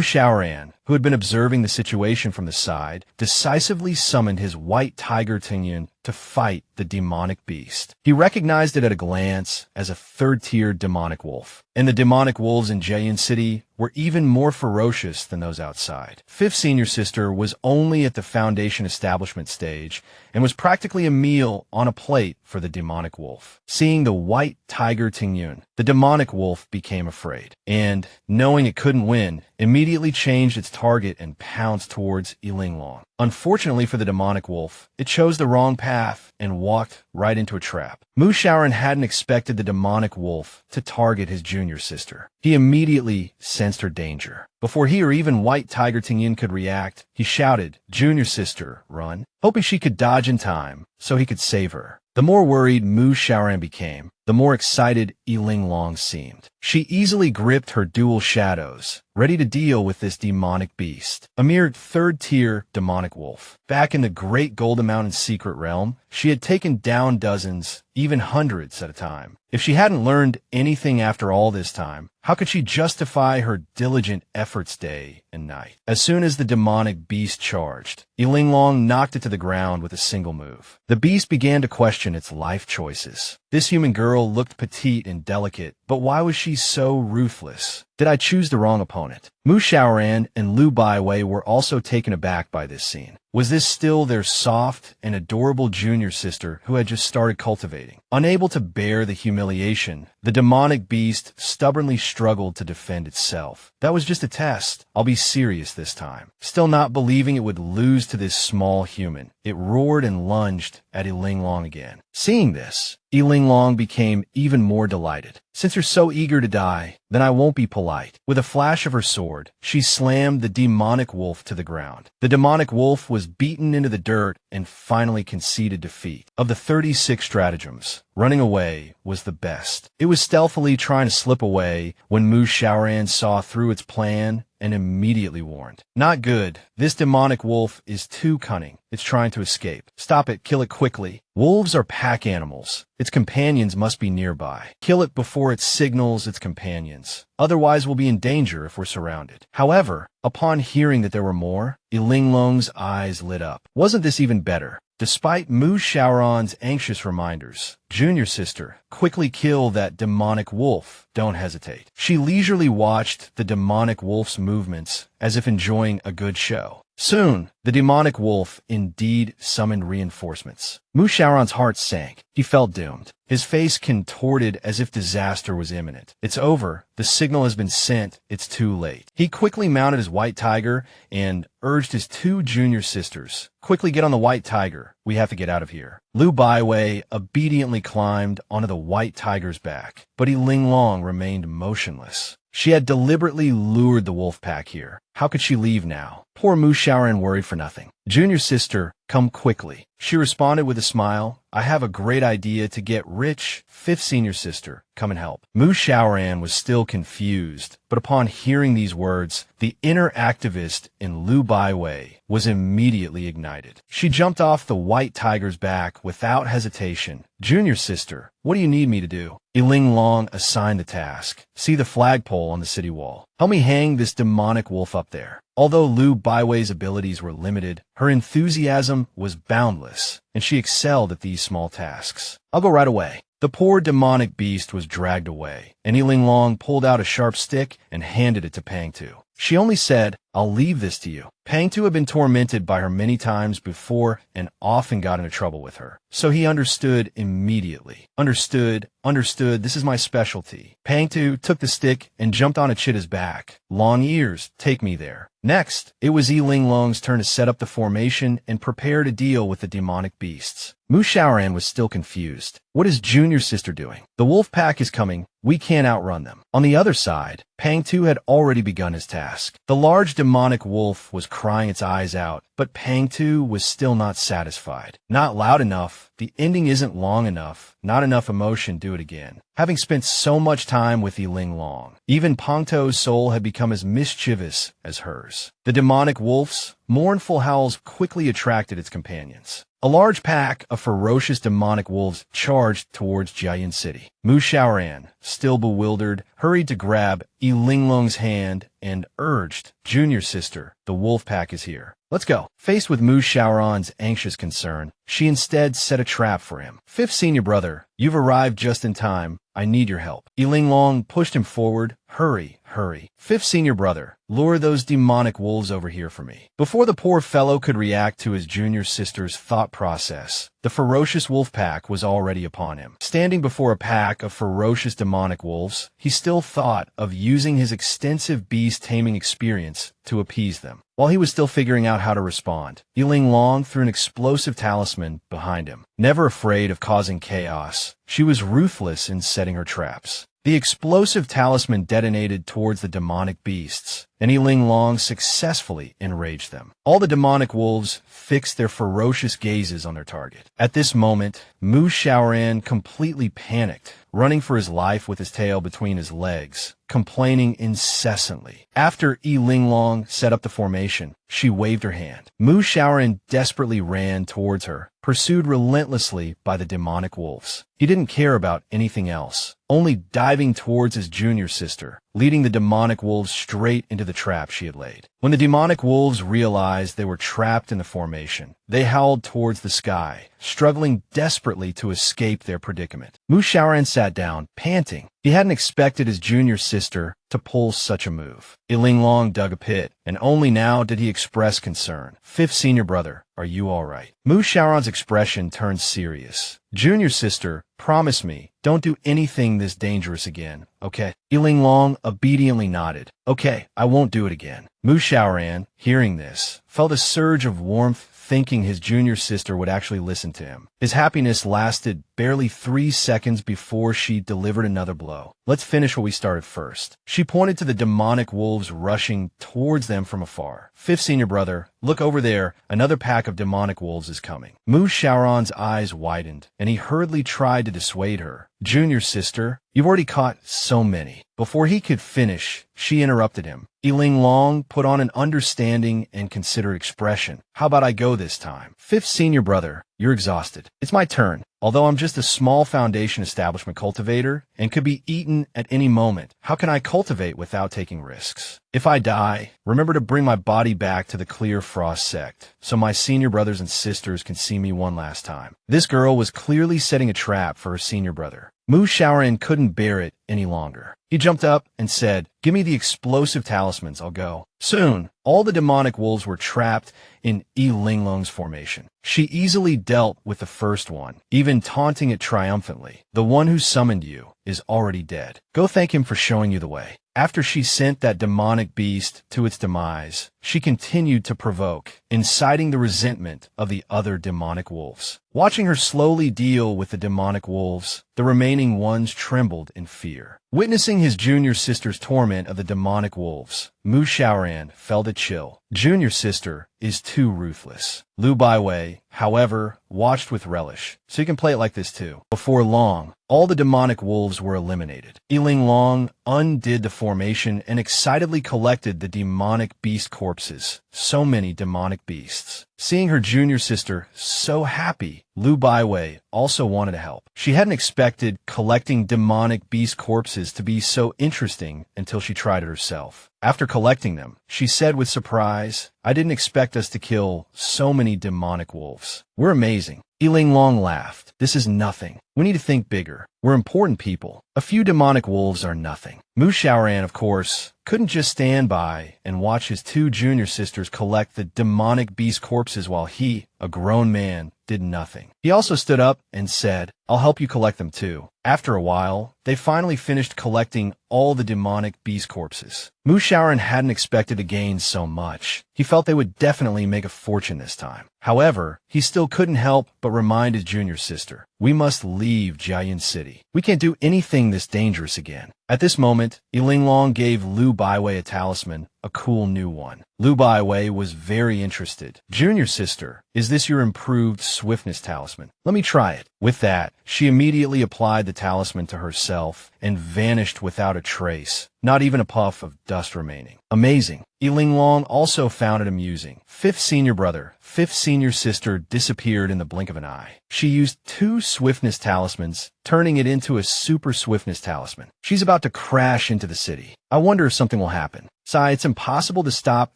Shaoran, who had been observing the situation from the side, decisively summoned his white tiger Tingyun to fight the demonic beast. He recognized it at a glance as a third-tier demonic wolf, and the demonic wolves in Jiayun City were even more ferocious than those outside. Fifth senior sister was only at the foundation establishment stage and was practically a meal on a plate for the demonic wolf. Seeing the white tiger Tingyun, the demonic wolf became afraid, and, knowing it couldn't win, immediately changed its target and pounced towards Linglong. Unfortunately for the demonic wolf, it chose the wrong path and walked right into a trap. Mu Shaoran hadn't expected the demonic wolf to target his junior sister. He immediately sensed her danger. Before he or even White Tiger Tingyun could react, he shouted, "Junior sister, run," hoping she could dodge in time so he could save her. The more worried Mu Shaoran became, the more excited Linglong seemed. She easily gripped her dual shadows, ready to deal with this demonic beast, a mere third-tier demonic wolf. Back in the Great Golden Mountain secret realm, she had taken down dozens, even hundreds at a time. If she hadn't learned anything after all this time, how could she justify her diligent efforts day and night? As soon as the demonic beast charged, Linglong knocked it to the ground with a single move. The beast began to question its life choices. This human girl looked petite and delicate, but why was she so ruthless? Did I choose the wrong opponent? Mu Shaoran and Lu Baiwei were also taken aback by this scene. Was this still their soft and adorable junior sister who had just started cultivating? Unable to bear the humiliation, the demonic beast stubbornly struggled to defend itself. That was just a test. I'll be serious this time. Still not believing it would lose to this small human, it roared and lunged at Linglong again. Seeing this, Linglong became even more delighted. "Since you're so eager to die, then I won't be polite." With a flash of her sword, she slammed the demonic wolf to the ground. The demonic wolf was beaten into the dirt and finally conceded defeat. Of the 36 stratagems, running away was the best. It was stealthily trying to slip away when Mu Shaoran saw through its plan and immediately warned. "Not good. This demonic wolf is too cunning. It's trying to escape. Stop it. Kill it quickly." Wolves are pack animals. Its companions must be nearby. Kill it before it signals its companions. Otherwise, we'll be in danger if we're surrounded. However, upon hearing that there were more, Linglong's eyes lit up. Wasn't this even better? Despite Mu Shaoran's anxious reminders, junior sister, quickly kill that demonic wolf. Don't hesitate. She leisurely watched the demonic wolf's movements as if enjoying a good show. Soon, the demonic wolf indeed summoned reinforcements. Mu Shaoran's heart sank. He felt doomed. His face contorted as if disaster was imminent. It's over. The signal has been sent. It's too late. He quickly mounted his white tiger and urged his two junior sisters, "Quickly get on the white tiger. We have to get out of here." Lu Baiwei obediently climbed onto the white tiger's back, but Linglong remained motionless. She had deliberately lured the wolf pack here. How could she leave now? Poor Mu Shaoran worried for nothing. "Junior sister, come quickly." She responded with a smile. "I have a great idea to get rich. Fifth senior sister, come and help." Mu Shaoran was still confused, but upon hearing these words, the inner activist in Lu Baiwei was immediately ignited. She jumped off the white tiger's back without hesitation. "Junior sister, what do you need me to do?" Linglong assigned the task. "See the flagpole on the city wall. Help me hang this demonic wolf up there." Although Lu Baiwei's abilities were limited, her enthusiasm was boundless, and she excelled at these small tasks. "I'll go right away." The poor demonic beast was dragged away, and Linglong pulled out a sharp stick and handed it to Pangtu. She only said, "I'll leave this to you." Pangtu had been tormented by her many times before and often got into trouble with her, so he understood immediately. Understood, this is my specialty. Pangtu took the stick and jumped on Achida's back. "Long ears, take me there." Next, it was Linglong's turn to set up the formation and prepare to deal with the demonic beasts. Mu Shaoran was still confused. What is junior sister doing? The wolf pack is coming. We can't outrun them. On the other side, Pangtu had already begun his task. The large demonic wolf was crying its eyes out, but Pangtu was still not satisfied. "Not loud enough. The ending isn't long enough. Not enough emotion. Do it again." Having spent so much time with Linglong, even Pangtu's soul had become as mischievous as hers. The demonic wolf's mournful howls quickly attracted its companions. A large pack of ferocious demonic wolves charged towards Jiayin City. Mu Shaoran, still bewildered, hurried to grab Linglong's hand and urged, "Junior sister, the wolf pack is here. Let's go." Faced with Mu Shaoran's anxious concern, she instead set a trap for him. "Fifth senior brother, you've arrived just in time. I need your help." Linglong pushed him forward. "Hurry, hurry. Fifth senior brother, lure those demonic wolves over here for me." Before the poor fellow could react to his junior sister's thought process, the ferocious wolf pack was already upon him. Standing before a pack of ferocious demonic wolves, he still thought of using his extensive beast taming experience to appease them. While he was still figuring out how to respond, Linglong threw an explosive talisman behind him. Never afraid of causing chaos, she was ruthless in setting her traps. The explosive talisman detonated towards the demonic beasts, and Linglong successfully enraged them. All the demonic wolves fixed their ferocious gazes on their target. At this moment, Mu Shaoran completely panicked, running for his life with his tail between his legs, complaining incessantly. After Linglong set up the formation, she waved her hand. Mu Shaoran desperately ran towards her, pursued relentlessly by the demonic wolves. He didn't care about anything else, only diving towards his junior sister, leading the demonic wolves straight into the trap she had laid. When the demonic wolves realized they were trapped in the formation, they howled towards the sky, struggling desperately to escape their predicament. Mu Shaoran sat down, panting. He hadn't expected his junior sister to pull such a move. Linglong dug a pit, and only now did he express concern. "Fifth senior brother, are you all right?" Mu Shaoran's expression turned serious. "Junior sister, promise me, don't do anything this dangerous again, okay?" Linglong obediently nodded. "Okay, I won't do it again." Mu Shaoran, hearing this, felt a surge of warmth, thinking his junior sister would actually listen to him. His happiness lasted barely 3 seconds before she delivered another blow. "Let's finish what we started first." She pointed to the demonic wolves rushing towards them from afar. "Fifth senior brother, look over there. Another pack of demonic wolves is coming." Mu Shaoran's eyes widened, and he hurriedly tried to dissuade her. "Junior sister, you've already caught so many." Before he could finish, she interrupted him. Linglong put on an understanding and considerate expression. How about I go this time? Fifth senior brother, you're exhausted. It's my turn. Although I'm just a small foundation establishment cultivator and could be eaten at any moment, how can I cultivate without taking risks? If I die, remember to bring my body back to the Clear Frost sect, so my senior brothers and sisters can see me one last time. This girl was clearly setting a trap for her senior brother. Mu Shaoran couldn't bear it any longer. He jumped up and said, "Give me the explosive talismans, I'll go." Soon, all the demonic wolves were trapped in Linglong's formation. She easily dealt with the first one, even taunting it triumphantly. "The one who summoned you is already dead. Go thank him for showing you the way." After she sent that demonic beast to its demise, she continued to provoke, inciting the resentment of the other demonic wolves. Watching her slowly deal with the demonic wolves, the remaining ones trembled in fear. Witnessing his junior sister's torment of the demonic wolves, Mu Shaoran felt a chill. Junior sister is too ruthless. Lu Baiwei, however, watched with relish, so you can play it like this too. Before long, all the demonic wolves were eliminated. Linglong undid the formation and excitedly collected the demonic beast corpses. So many demonic beasts. Seeing her junior sister so happy, Lu Baiwei also wanted to help. She hadn't expected collecting demonic beast corpses to be so interesting until she tried it herself. After collecting them, she said with surprise, "I didn't expect us to kill so many demonic wolves. We're amazing." Linglong laughed. "This is nothing. We need to think bigger. We're important people. A few demonic wolves are nothing." Mu Shaoran, of course, couldn't just stand by and watch his two junior sisters collect the demonic beast corpses while he, a grown man, did nothing. He also stood up and said, "I'll help you collect them too." After a while, they finally finished collecting all the demonic beast corpses. Mu Shaoran hadn't expected to gain so much. He felt they would definitely make a fortune this time. However, he still couldn't help but remind his junior sister, "We must leave Jiayin City. We can't do anything this dangerous again." At this moment, Linglong gave Lu Baiwei a talisman, a cool new one. Lu Baiwei was very interested. "Junior sister, is this your improved swiftness talisman? Let me try it." With that, she immediately applied the talisman to herself and vanished without a trace, not even a puff of dust remaining. Amazing. Linglong also found it amusing. Fifth senior brother, fifth senior sister disappeared in the blink of an eye. She used 2 swiftness talismans, turning it into a super swiftness talisman. She's about to crash into the city. I wonder if something will happen. Sai, it's impossible to stop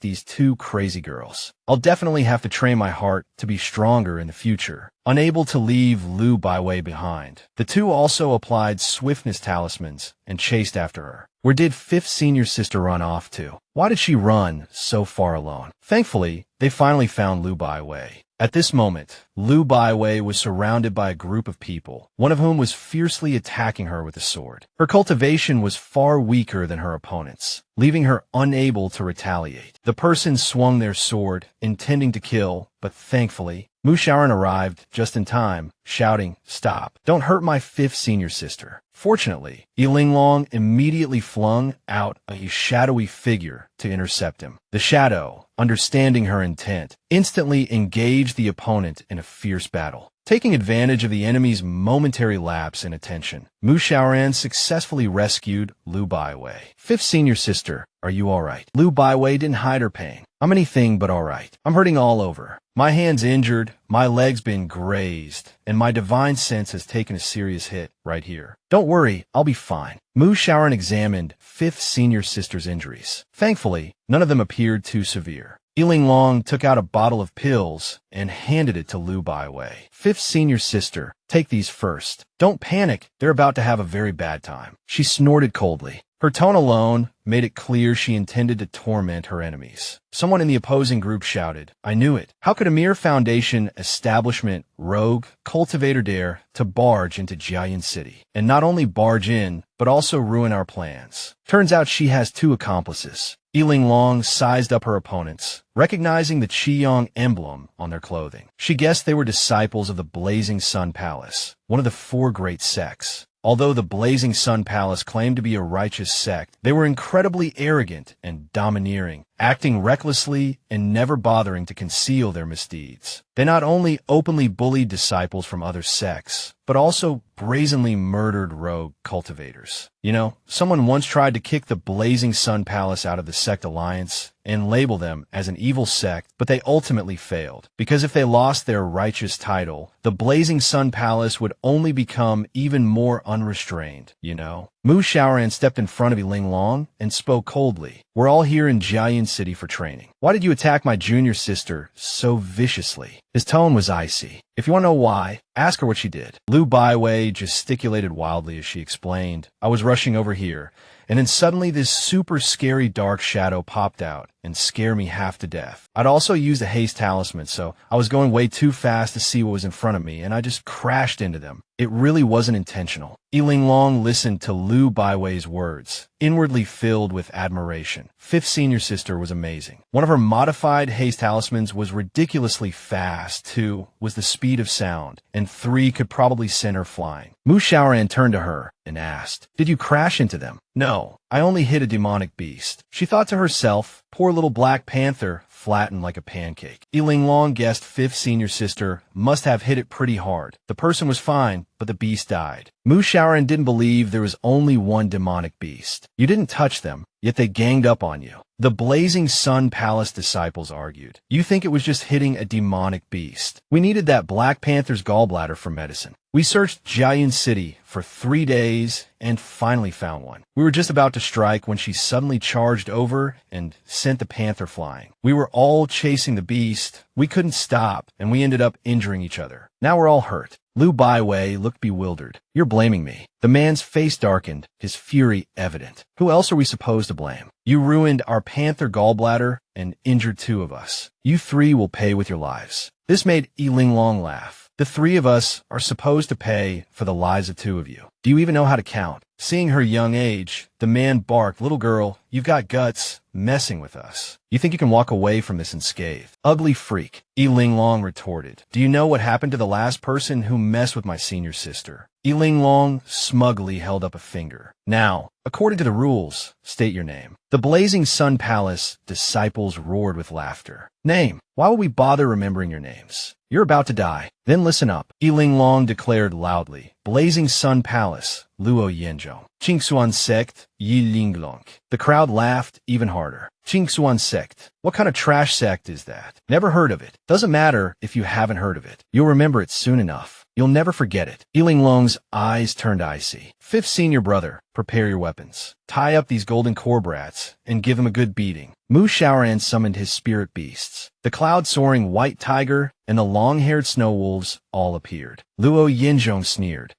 these 2 crazy girls. I'll definitely have to train my heart to be stronger in the future. Unable to leave Lu Baiwei behind, the 2 also applied swiftness talismans and chased after her. Where did fifth senior sister run off to? Why did she run so far alone? Thankfully, they finally found Lu Baiwei. At this moment, Lu Baiwei was surrounded by a group of people, one of whom was fiercely attacking her with a sword. Her cultivation was far weaker than her opponent's, leaving her unable to retaliate. The person swung their sword, intending to kill, but thankfully, Mu Shaoran arrived just in time, shouting, "Stop! Don't hurt my fifth senior sister." Fortunately, Linglong immediately flung out a shadowy figure to intercept him. The shadow, understanding her intent, instantly engaged the opponent in a fierce battle. Taking advantage of the enemy's momentary lapse in attention, Mu Shaoran successfully rescued Lu Baiwei. "Fifth senior sister, are you alright?" Lu Baiwei didn't hide her pain. "I'm anything but alright. I'm hurting all over. My hand's injured, my leg's been grazed, and my divine sense has taken a serious hit right here. Don't worry, I'll be fine." Mu Shaoran examined fifth senior sister's injuries. Thankfully, none of them appeared too severe. Linglong took out a bottle of pills and handed it to Lu Baiwei. "Fifth senior sister, take these first. Don't panic, they're about to have a very bad time." She snorted coldly. Her tone alone made it clear she intended to torment her enemies. Someone in the opposing group shouted, "I knew it. How could a mere Foundation establishment rogue cultivator dare to barge into Jiayin City? And not only barge in, but also ruin our plans. Turns out she has 2 accomplices." Linglong sized up her opponents, recognizing the Qiyong emblem on their clothing. She guessed they were disciples of the Blazing Sun Palace, one of the 4 great sects. Although the Blazing Sun Palace claimed to be a righteous sect, they were incredibly arrogant and domineering, acting recklessly and never bothering to conceal their misdeeds. They not only openly bullied disciples from other sects, but also brazenly murdered rogue cultivators. You know, someone once tried to kick the Blazing Sun Palace out of the sect alliance and label them as an evil sect, but they ultimately failed. Because if they lost their righteous title, the Blazing Sun Palace would only become even more unrestrained, you know? Mu Xiaoran stepped in front of Linglong and spoke coldly. We're all here in Jiayin City for training. Why did you attack my junior sister so viciously? His tone was icy. If you want to know why, ask her what she did. Lu Baiwei gesticulated wildly as she explained. I was rushing over here, and then suddenly this super scary dark shadow popped out and scared me half to death. I'd also used a haste talisman, so I was going way too fast to see what was in front of me, and I just crashed into them. It really wasn't intentional. Linglong listened to Lu Baiwei's words, inwardly filled with admiration. Fifth senior sister was amazing. One of her modified haste talismans was ridiculously fast, 2 was the speed of sound, and 3 could probably send her flying. Mu Xiaoran turned to her and asked, Did you crash into them? No, I only hit a demonic beast. She thought to herself, poor little Black Panther, flattened like a pancake. Linglong guessed fifth senior sister must have hit it pretty hard. The person was fine, but the beast died. Mu Xiaoran didn't believe there was only one demonic beast. You didn't touch them, yet they ganged up on you. The Blazing Sun Palace disciples argued. You think it was just hitting a demonic beast? We needed that Black Panther's gallbladder for medicine. We searched Jiayin City for 3 days and finally found one. We were just about to strike when she suddenly charged over and sent the panther flying. We were all chasing the beast. We couldn't stop, and we ended up injuring each other. Now we're all hurt. Lu Baiwei looked bewildered. You're blaming me. The man's face darkened, his fury evident. Who else are we supposed to blame? You ruined our panther gallbladder and injured 2 of us. You 3 will pay with your lives. This made Linglong laugh. The 3 of us are supposed to pay for the lives of 2 of you. Do you even know how to count? Seeing her young age, the man barked, Little girl, you've got guts, messing with us. You think you can walk away from this unscathed? Ugly freak, Linglong retorted. Do you know what happened to the last person who messed with my senior sister? Linglong smugly held up a finger. Now, according to the rules, state your name. The Blazing Sun Palace disciples roared with laughter. Name. Why would we bother remembering your names? You're about to die. Then listen up. Linglong declared loudly. Blazing Sun Palace, Luo Yanzhong. Qingxuan sect, Yi Linglong. The crowd laughed even harder. Qingxuan sect. What kind of trash sect is that? Never heard of it. Doesn't matter if you haven't heard of it. You'll remember it soon enough. You'll never forget it. Linglong's eyes turned icy. Fifth senior brother, prepare your weapons. Tie up these golden core brats and give them a good beating. Mu Xiaoran summoned his spirit beasts. The cloud-soaring white tiger and the long-haired snow wolves all appeared. Luo Yanzhong sneered.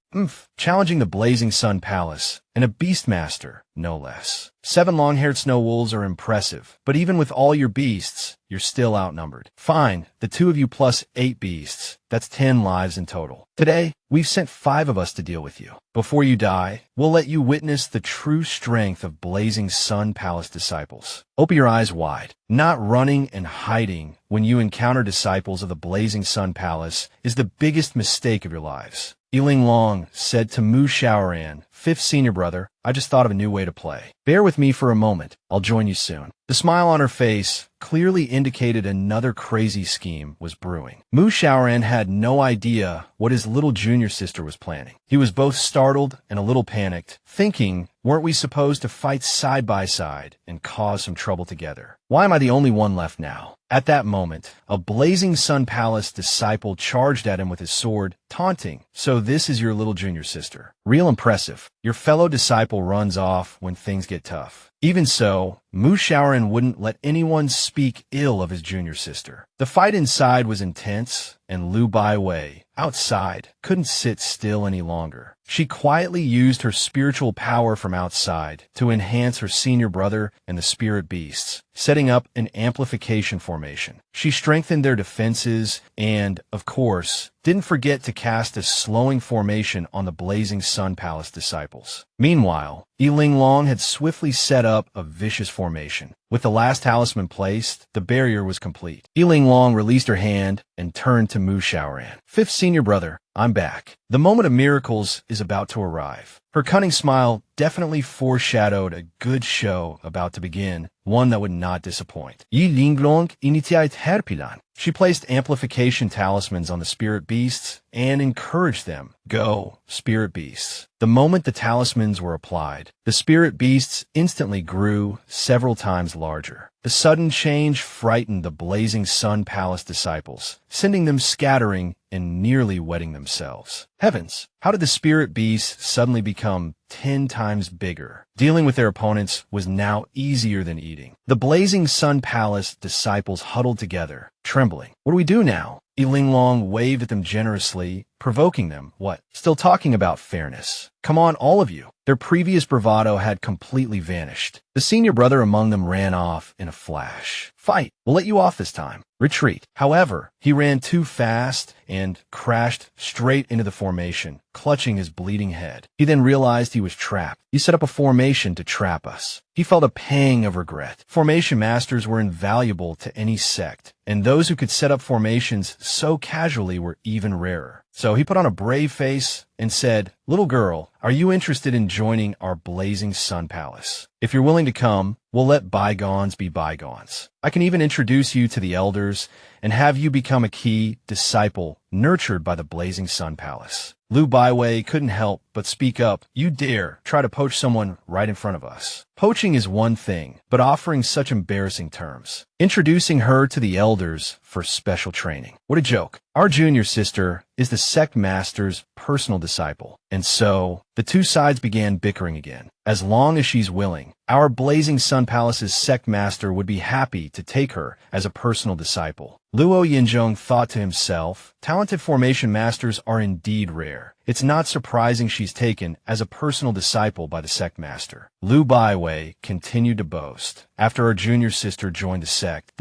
Challenging the Blazing Sun Palace, and a beastmaster, no less. 7 long-haired snow wolves are impressive, but even with all your beasts, you're still outnumbered. Fine, the 2 of you plus 8 beasts. That's 10 lives in total. Today, we've sent 5 of us to deal with you. Before you die, we'll let you witness the true strength of Blazing Sun Palace disciples. Open your eyes wide. Not running and hiding when you encounter disciples of the Blazing Sun Palace is the biggest mistake of your lives. Linglong said to Mu Xiaoran, fifth senior brother, I just thought of a new way to play. Bear with me for a moment. I'll join you soon. The smile on her face clearly indicated another crazy scheme was brewing. Mu Xiaoran had no idea what his little junior sister was planning. He was both startled and a little panicked, thinking, weren't we supposed to fight side by side and cause some trouble together? Why am I the only one left now? At that moment, a Blazing Sun Palace disciple charged at him with his sword, taunting, so this is your little junior sister. Real impressive. Your fellow disciple runs off when things get tough. Even so, Mu Xiaoran wouldn't let anyone speak ill of his junior sister. The fight inside was intense, and Lu Baiwei, outside, couldn't sit still any longer. She quietly used her spiritual power from outside to enhance her senior brother and the spirit beasts, setting up an amplification formation. She strengthened their defenses and, of course, didn't forget to cast a slowing formation on the Blazing Sun Palace disciples. Meanwhile, Linglong had swiftly set up a vicious formation. With the last talisman placed, the barrier was complete. Linglong released her hand and turned to Mu Xiaoran. Fifth senior brother, I'm back. The moment of miracles is about to arrive. Her cunning smile definitely foreshadowed a good show about to begin, one that would not disappoint. Linglong initiate herpilan. She placed amplification talismans on the spirit beasts and encouraged them. Go, spirit beasts. The moment the talismans were applied, the spirit beasts instantly grew several times larger. The sudden change frightened the Blazing Sun Palace disciples, sending them scattering and nearly wetting themselves. Heavens, how did the spirit beasts suddenly become 10 times bigger? Dealing with their opponents was now easier than eating. The Blazing Sun Palace disciples huddled together, trembling. What do we do now? Linglong waved at them generously, provoking them. What? Still talking about fairness? Come on, all of you. Their previous bravado had completely vanished. The senior brother among them ran off in a flash. Fight! We'll let you off this time. Retreat. However, he ran too fast and crashed straight into the formation, clutching his bleeding head. He then realized he was trapped. He set up a formation to trap us. He felt a pang of regret. Formation masters were invaluable to any sect, and those who could set up formations so casually were even rarer. So he put on a brave face and said, "Little girl, are you interested in joining our Blazing Sun Palace? If you're willing to come, we'll let bygones be bygones. I can even introduce you to the elders and have you become a key disciple nurtured by the Blazing Sun Palace." Lu Baiwei couldn't help but speak up. "You dare try to poach someone right in front of us." Poaching is one thing, but offering such embarrassing terms. Introducing her to the elders for special training. What a joke. Our junior sister is the sect master's personal disciple. And so, the two sides began bickering again. As long as she's willing, our Blazing Sun Palace's sect master would be happy to take her as a personal disciple. Luo Yinzhong thought to himself, talented formation masters are indeed rare. It's not surprising she's taken as a personal disciple by the sect master. Lu Baiwei continued to boast. After our junior sister joined the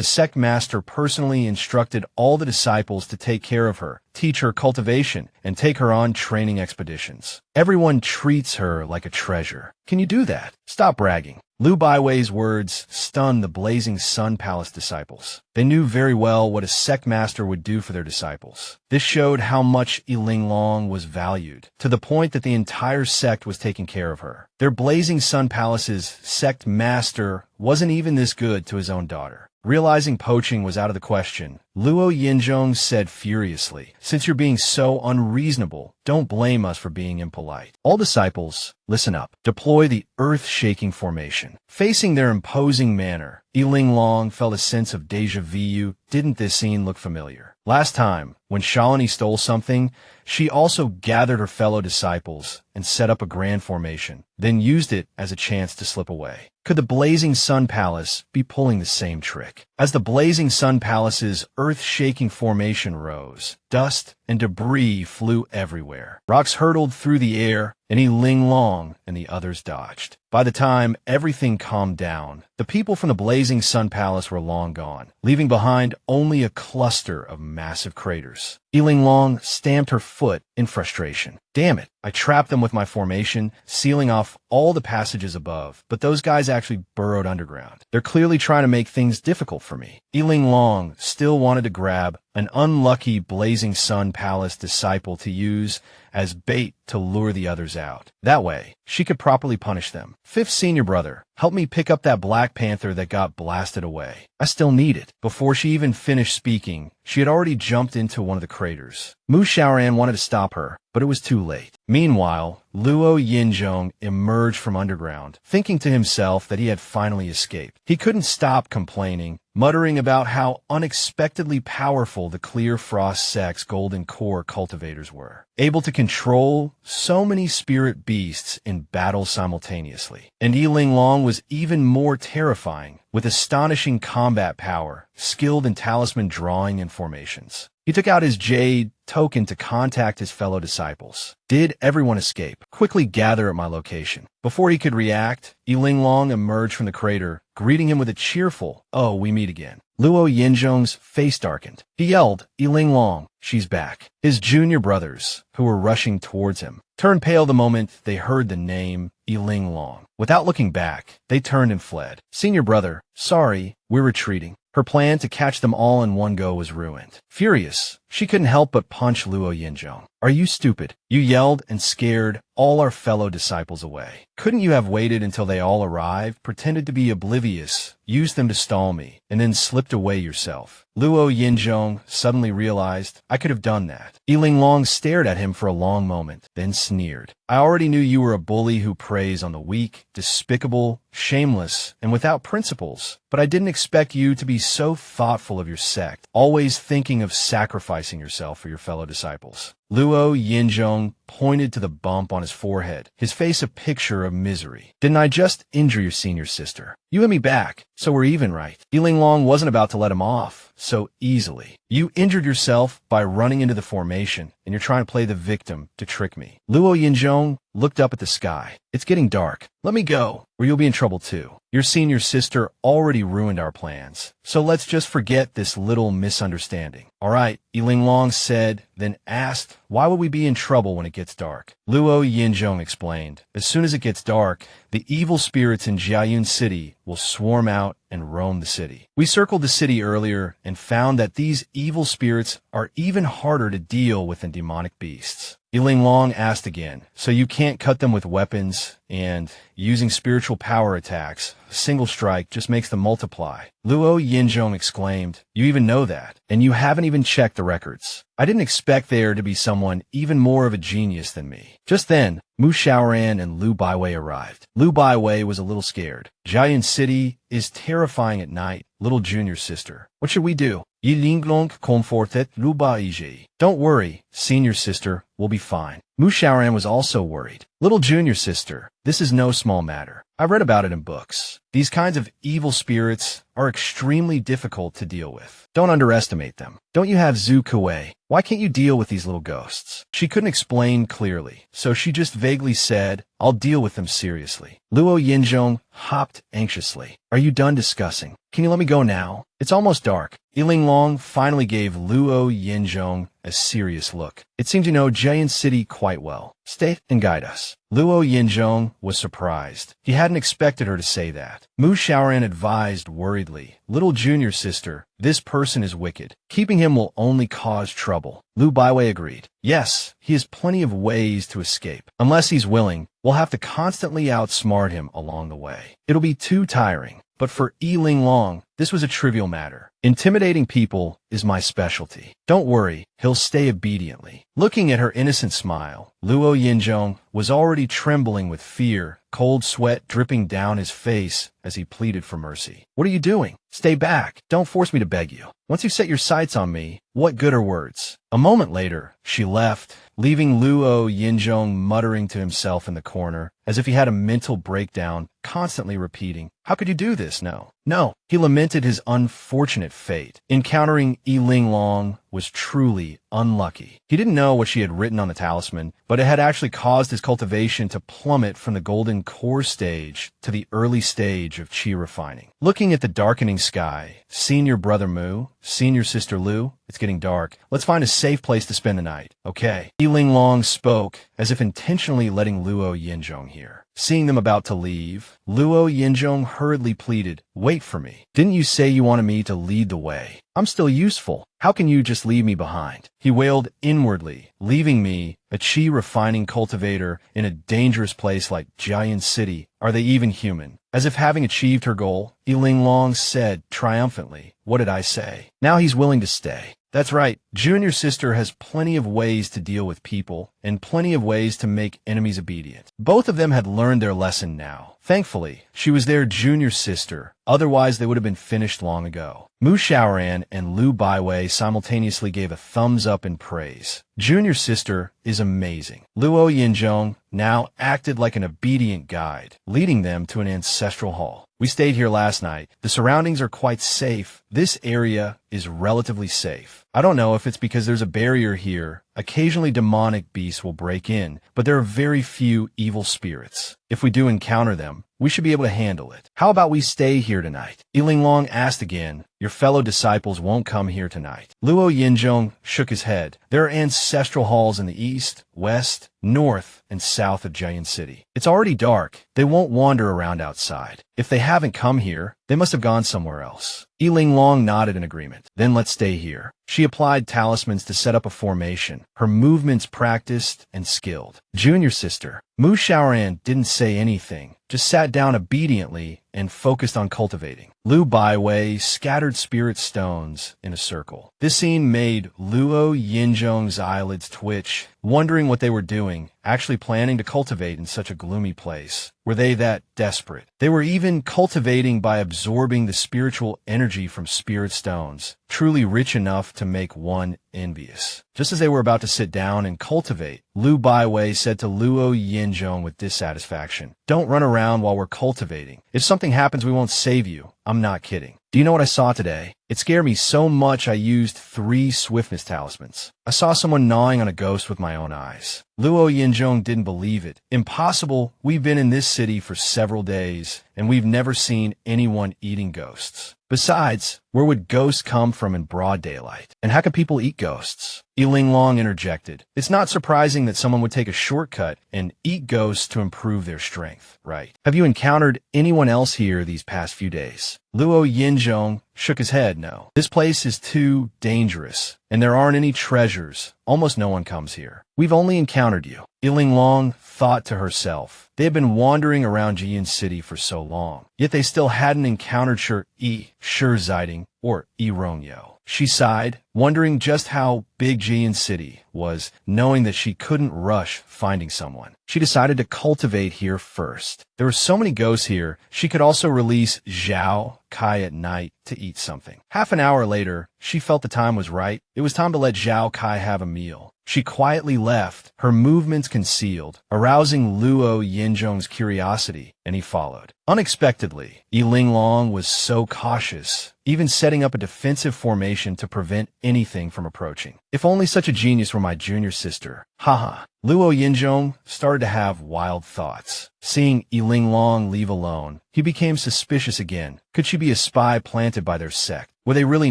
sect master personally instructed all the disciples to take care of her, teach her cultivation, and take her on training expeditions. Everyone treats her like a treasure. Can you do that? Stop bragging. Lu Baiwei's words stunned the Blazing Sun Palace disciples. They knew very well what a sect master would do for their disciples. This showed how much Linglong was valued, to the point that the entire sect was taking care of her. Their Blazing Sun Palace's sect master wasn't even this good to his own daughter. Realizing poaching was out of the question, Luo Yinzhong said furiously, "Since you're being so unreasonable, don't blame us for being impolite. All disciples, listen up. Deploy the earth-shaking formation." Facing their imposing manner, Linglong felt a sense of déjà vu. Didn't this scene look familiar? Last time, when Shalini stole something, she also gathered her fellow disciples and set up a grand formation, then used it as a chance to slip away. Could the Blazing Sun Palace be pulling the same trick? As the Blazing Sun Palace's earth-shaking formation rose, dust and debris flew everywhere. Rocks hurtled through the air, and Linglong and the others dodged. By the time everything calmed down, the people from the Blazing Sun Palace were long gone, leaving behind only a cluster of massive craters. Linglong stamped her foot in frustration. Damn it, I trapped them with my formation, sealing off all the passages above, but those guys actually burrowed underground. They're clearly trying to make things difficult for me. Linglong still wanted to grab an unlucky Blazing Sun Palace disciple to use as bait to lure the others out. That way, she could properly punish them. Fifth senior brother, help me pick up that Black Panther that got blasted away. I still need it. Before she even finished speaking, she had already jumped into one of the craters. Mu Xiaoran wanted to stop her, but it was too late. Meanwhile, Luo Yinzhong emerged from underground, thinking to himself that he had finally escaped. He couldn't stop complaining, muttering about how unexpectedly powerful the Clear Frost sect's golden core cultivators were, able to control so many spirit beasts in battle simultaneously. And Linglong was even more terrifying, with astonishing combat power, skilled in talisman drawing and formations. He took out his jade token to contact his fellow disciples. Did everyone escape? Quickly gather at my location. Before he could react, Linglong emerged from the crater, greeting him with a cheerful, "Oh, we meet again." Luo Yinzhong's face darkened. He yelled, "Linglong, she's back." His junior brothers, who were rushing towards him, turned pale the moment they heard the name Linglong. Without looking back, they turned and fled. "Senior brother, sorry, we're retreating." Her plan to catch them all in one go was ruined. Furious, She couldn't help but punch Luo Yinzhong. Are you stupid? You yelled and scared all our fellow disciples away. Couldn't you have waited until they all arrived, pretended to be oblivious, used them to stall me, and then slipped away yourself? Luo Yinzhong suddenly realized I could have done that. Linglong stared at him for a long moment, then sneered. I already knew you were a bully who preys on the weak, despicable, shameless, and without principles, but I didn't expect you to be so thoughtful of your sect, always thinking of sacrificing yourself for your fellow disciples. Luo Yinzhong pointed to the bump on his forehead, his face a picture of misery. Didn't I just injure your senior sister? You hit me back, so we're even, right? Linglong wasn't about to let him off so easily. You injured yourself by running into the formation, and you're trying to play the victim to trick me. Luo Yinzhong looked up at the sky. It's getting dark. Let me go, or you'll be in trouble too. Your senior sister already ruined our plans, so let's just forget this little misunderstanding. All right, Linglong said, then asked, why would we be in trouble when it gets dark? Luo Yinzhong explained, as soon as it gets dark, the evil spirits in Jiayun City will swarm out and roam the city. We circled the city earlier and found that these evil spirits are even harder to deal with than demonic beasts. Linglong asked again, so you can't cut them with weapons, and using spiritual power attacks, a single strike just makes them multiply. Luo Yinzhong exclaimed, you even know that, and you haven't even checked the records. I didn't expect there to be someone even more of a genius than me. Just then, Mu Xiaoran and Lu Baiwei arrived. Lu Baiwei was a little scared. Jiayun City is terrifying at night, little junior sister. What should we do? Linglong comforted Lu Baiwei. Don't worry, senior sister, we'll be fine. Mu Xiaoran was also worried. Little junior sister, this is no small matter. I read about it in books. These kinds of evil spirits are extremely difficult to deal with. Don't underestimate them. Don't you have Zhu Kuei? Why can't you deal with these little ghosts? She couldn't explain clearly, so she just vaguely said, I'll deal with them seriously. Luo Yinzhong hopped anxiously. Are you done discussing? Can you let me go now? It's almost dark. Linglong finally gave Luo Yinzhong a serious look. It seems you know Jiayun City quite well. Stay and guide us. Luo Yinzhong was surprised. He hadn't expected her to say that. Mu Xiaoran advised worriedly, little junior sister, this person is wicked. Keeping him will only cause trouble. Lu Baiwei agreed. Yes, he has plenty of ways to escape. Unless he's willing, we'll have to constantly outsmart him along the way. It'll be too tiring. But for Linglong, this was a trivial matter. Intimidating people is my specialty. Don't worry, he'll stay obediently. Looking at her innocent smile, Luo Yinzhong was already trembling with fear, cold sweat dripping down his face as he pleaded for mercy. What are you doing? Stay back. Don't force me to beg you. Once you set your sights on me, what good are words? A moment later, she left, leaving Luo Yinzhong muttering to himself in the corner, as if he had a mental breakdown, constantly repeating, how could you do this? No. No. He lamented his unfortunate fate. Encountering Linglong was truly unlucky. He didn't know what she had written on the talisman, but it had actually caused his cultivation to plummet from the golden core stage to the early stage of chi refining. Looking at the darkening sky, senior brother Mu, senior sister Lu, it's getting dark. Let's find a safe place to spend the night. Okay. Linglong spoke, as if intentionally letting Luo Yinzhong hear. Seeing them about to leave, Luo Yinzhong hurriedly pleaded, wait for me. Didn't you say you wanted me to lead the way? I'm still useful. How can you just leave me behind? He wailed inwardly, leaving me, a chi-refining cultivator, in a dangerous place like Jiayun City. Are they even human? As if having achieved her goal, Linglong said triumphantly, what did I say? Now he's willing to stay. That's right. Junior sister has plenty of ways to deal with people and plenty of ways to make enemies obedient. Both of them had learned their lesson now. Thankfully, she was their junior sister. Otherwise, they would have been finished long ago. Mu Xiaoran and Lu Baiwei simultaneously gave a thumbs up in praise. Junior sister is amazing. Luo Yinzhong now acted like an obedient guide, leading them to an ancestral hall. We stayed here last night. The surroundings are quite safe. This area is relatively safe. I don't know if it's because there's a barrier here. Occasionally demonic beasts will break in, but there are very few evil spirits. If we do encounter them, we should be able to handle it. How about we stay here tonight? Linglong asked again. Your fellow disciples won't come here tonight. Luo Yinzhong shook his head. There are ancestral halls in the east, west, north and south of Giant City. It's already dark. They won't wander around outside. If they haven't come here, they must have gone somewhere else. Linglong nodded in agreement. Then let's stay here. She applied talismans to set up a formation, her movements practiced and skilled. Junior sister, Mu Shaoran didn't say anything, just sat down obediently and focused on cultivating. Lu Baiwei scattered spirit stones in a circle. This scene made Luo Yinzhong's eyelids twitch, wondering what they were doing, actually planning to cultivate in such a gloomy place. Were they that desperate? They were even cultivating by absorbing the spiritual energy from spirit stones, truly rich enough to make one envious. Just as they were about to sit down and cultivate, Lu Baiwei said to Luo Yinzhong with dissatisfaction, "Don't run around while we're cultivating. If something happens, we won't save you. I'm not kidding. Do you know what I saw today? It scared me so much I used 3 swiftness talismans. I saw someone gnawing on a ghost with my own eyes." Luo Yinzhong didn't believe it. "Impossible. We've been in this city for several days, and we've never seen anyone eating ghosts. Besides, where would ghosts come from in broad daylight? And how can people eat ghosts?" Linglong interjected. "It's not surprising that someone would take a shortcut and eat ghosts to improve their strength, right? Have you encountered anyone else here these past few days?" Luo Yinzhong shook his head. "No. This place is too dangerous, and there aren't any treasures. Almost no one comes here. We've only encountered you." Linglong thought to herself. They had been wandering around Jian City for so long, yet they still hadn't encountered Shirziding or Rongyo. She sighed, wondering just how big Jian City was, knowing that she couldn't rush finding someone. She decided to cultivate here first. There were so many ghosts here, she could also release Zhao Kai at night to eat something. Half an hour later, she felt the time was right. It was time to let Zhao Kai have a meal. She quietly left, her movements concealed, arousing Luo Yinzhong's curiosity, and he followed. Unexpectedly, Linglong was so cautious, even setting up a defensive formation to prevent anything from approaching. If only such a genius were my junior sister. Haha. Luo Yinzhong started to have wild thoughts. Seeing Linglong leave alone, he became suspicious again. Could she be a spy planted by their sect? Were they really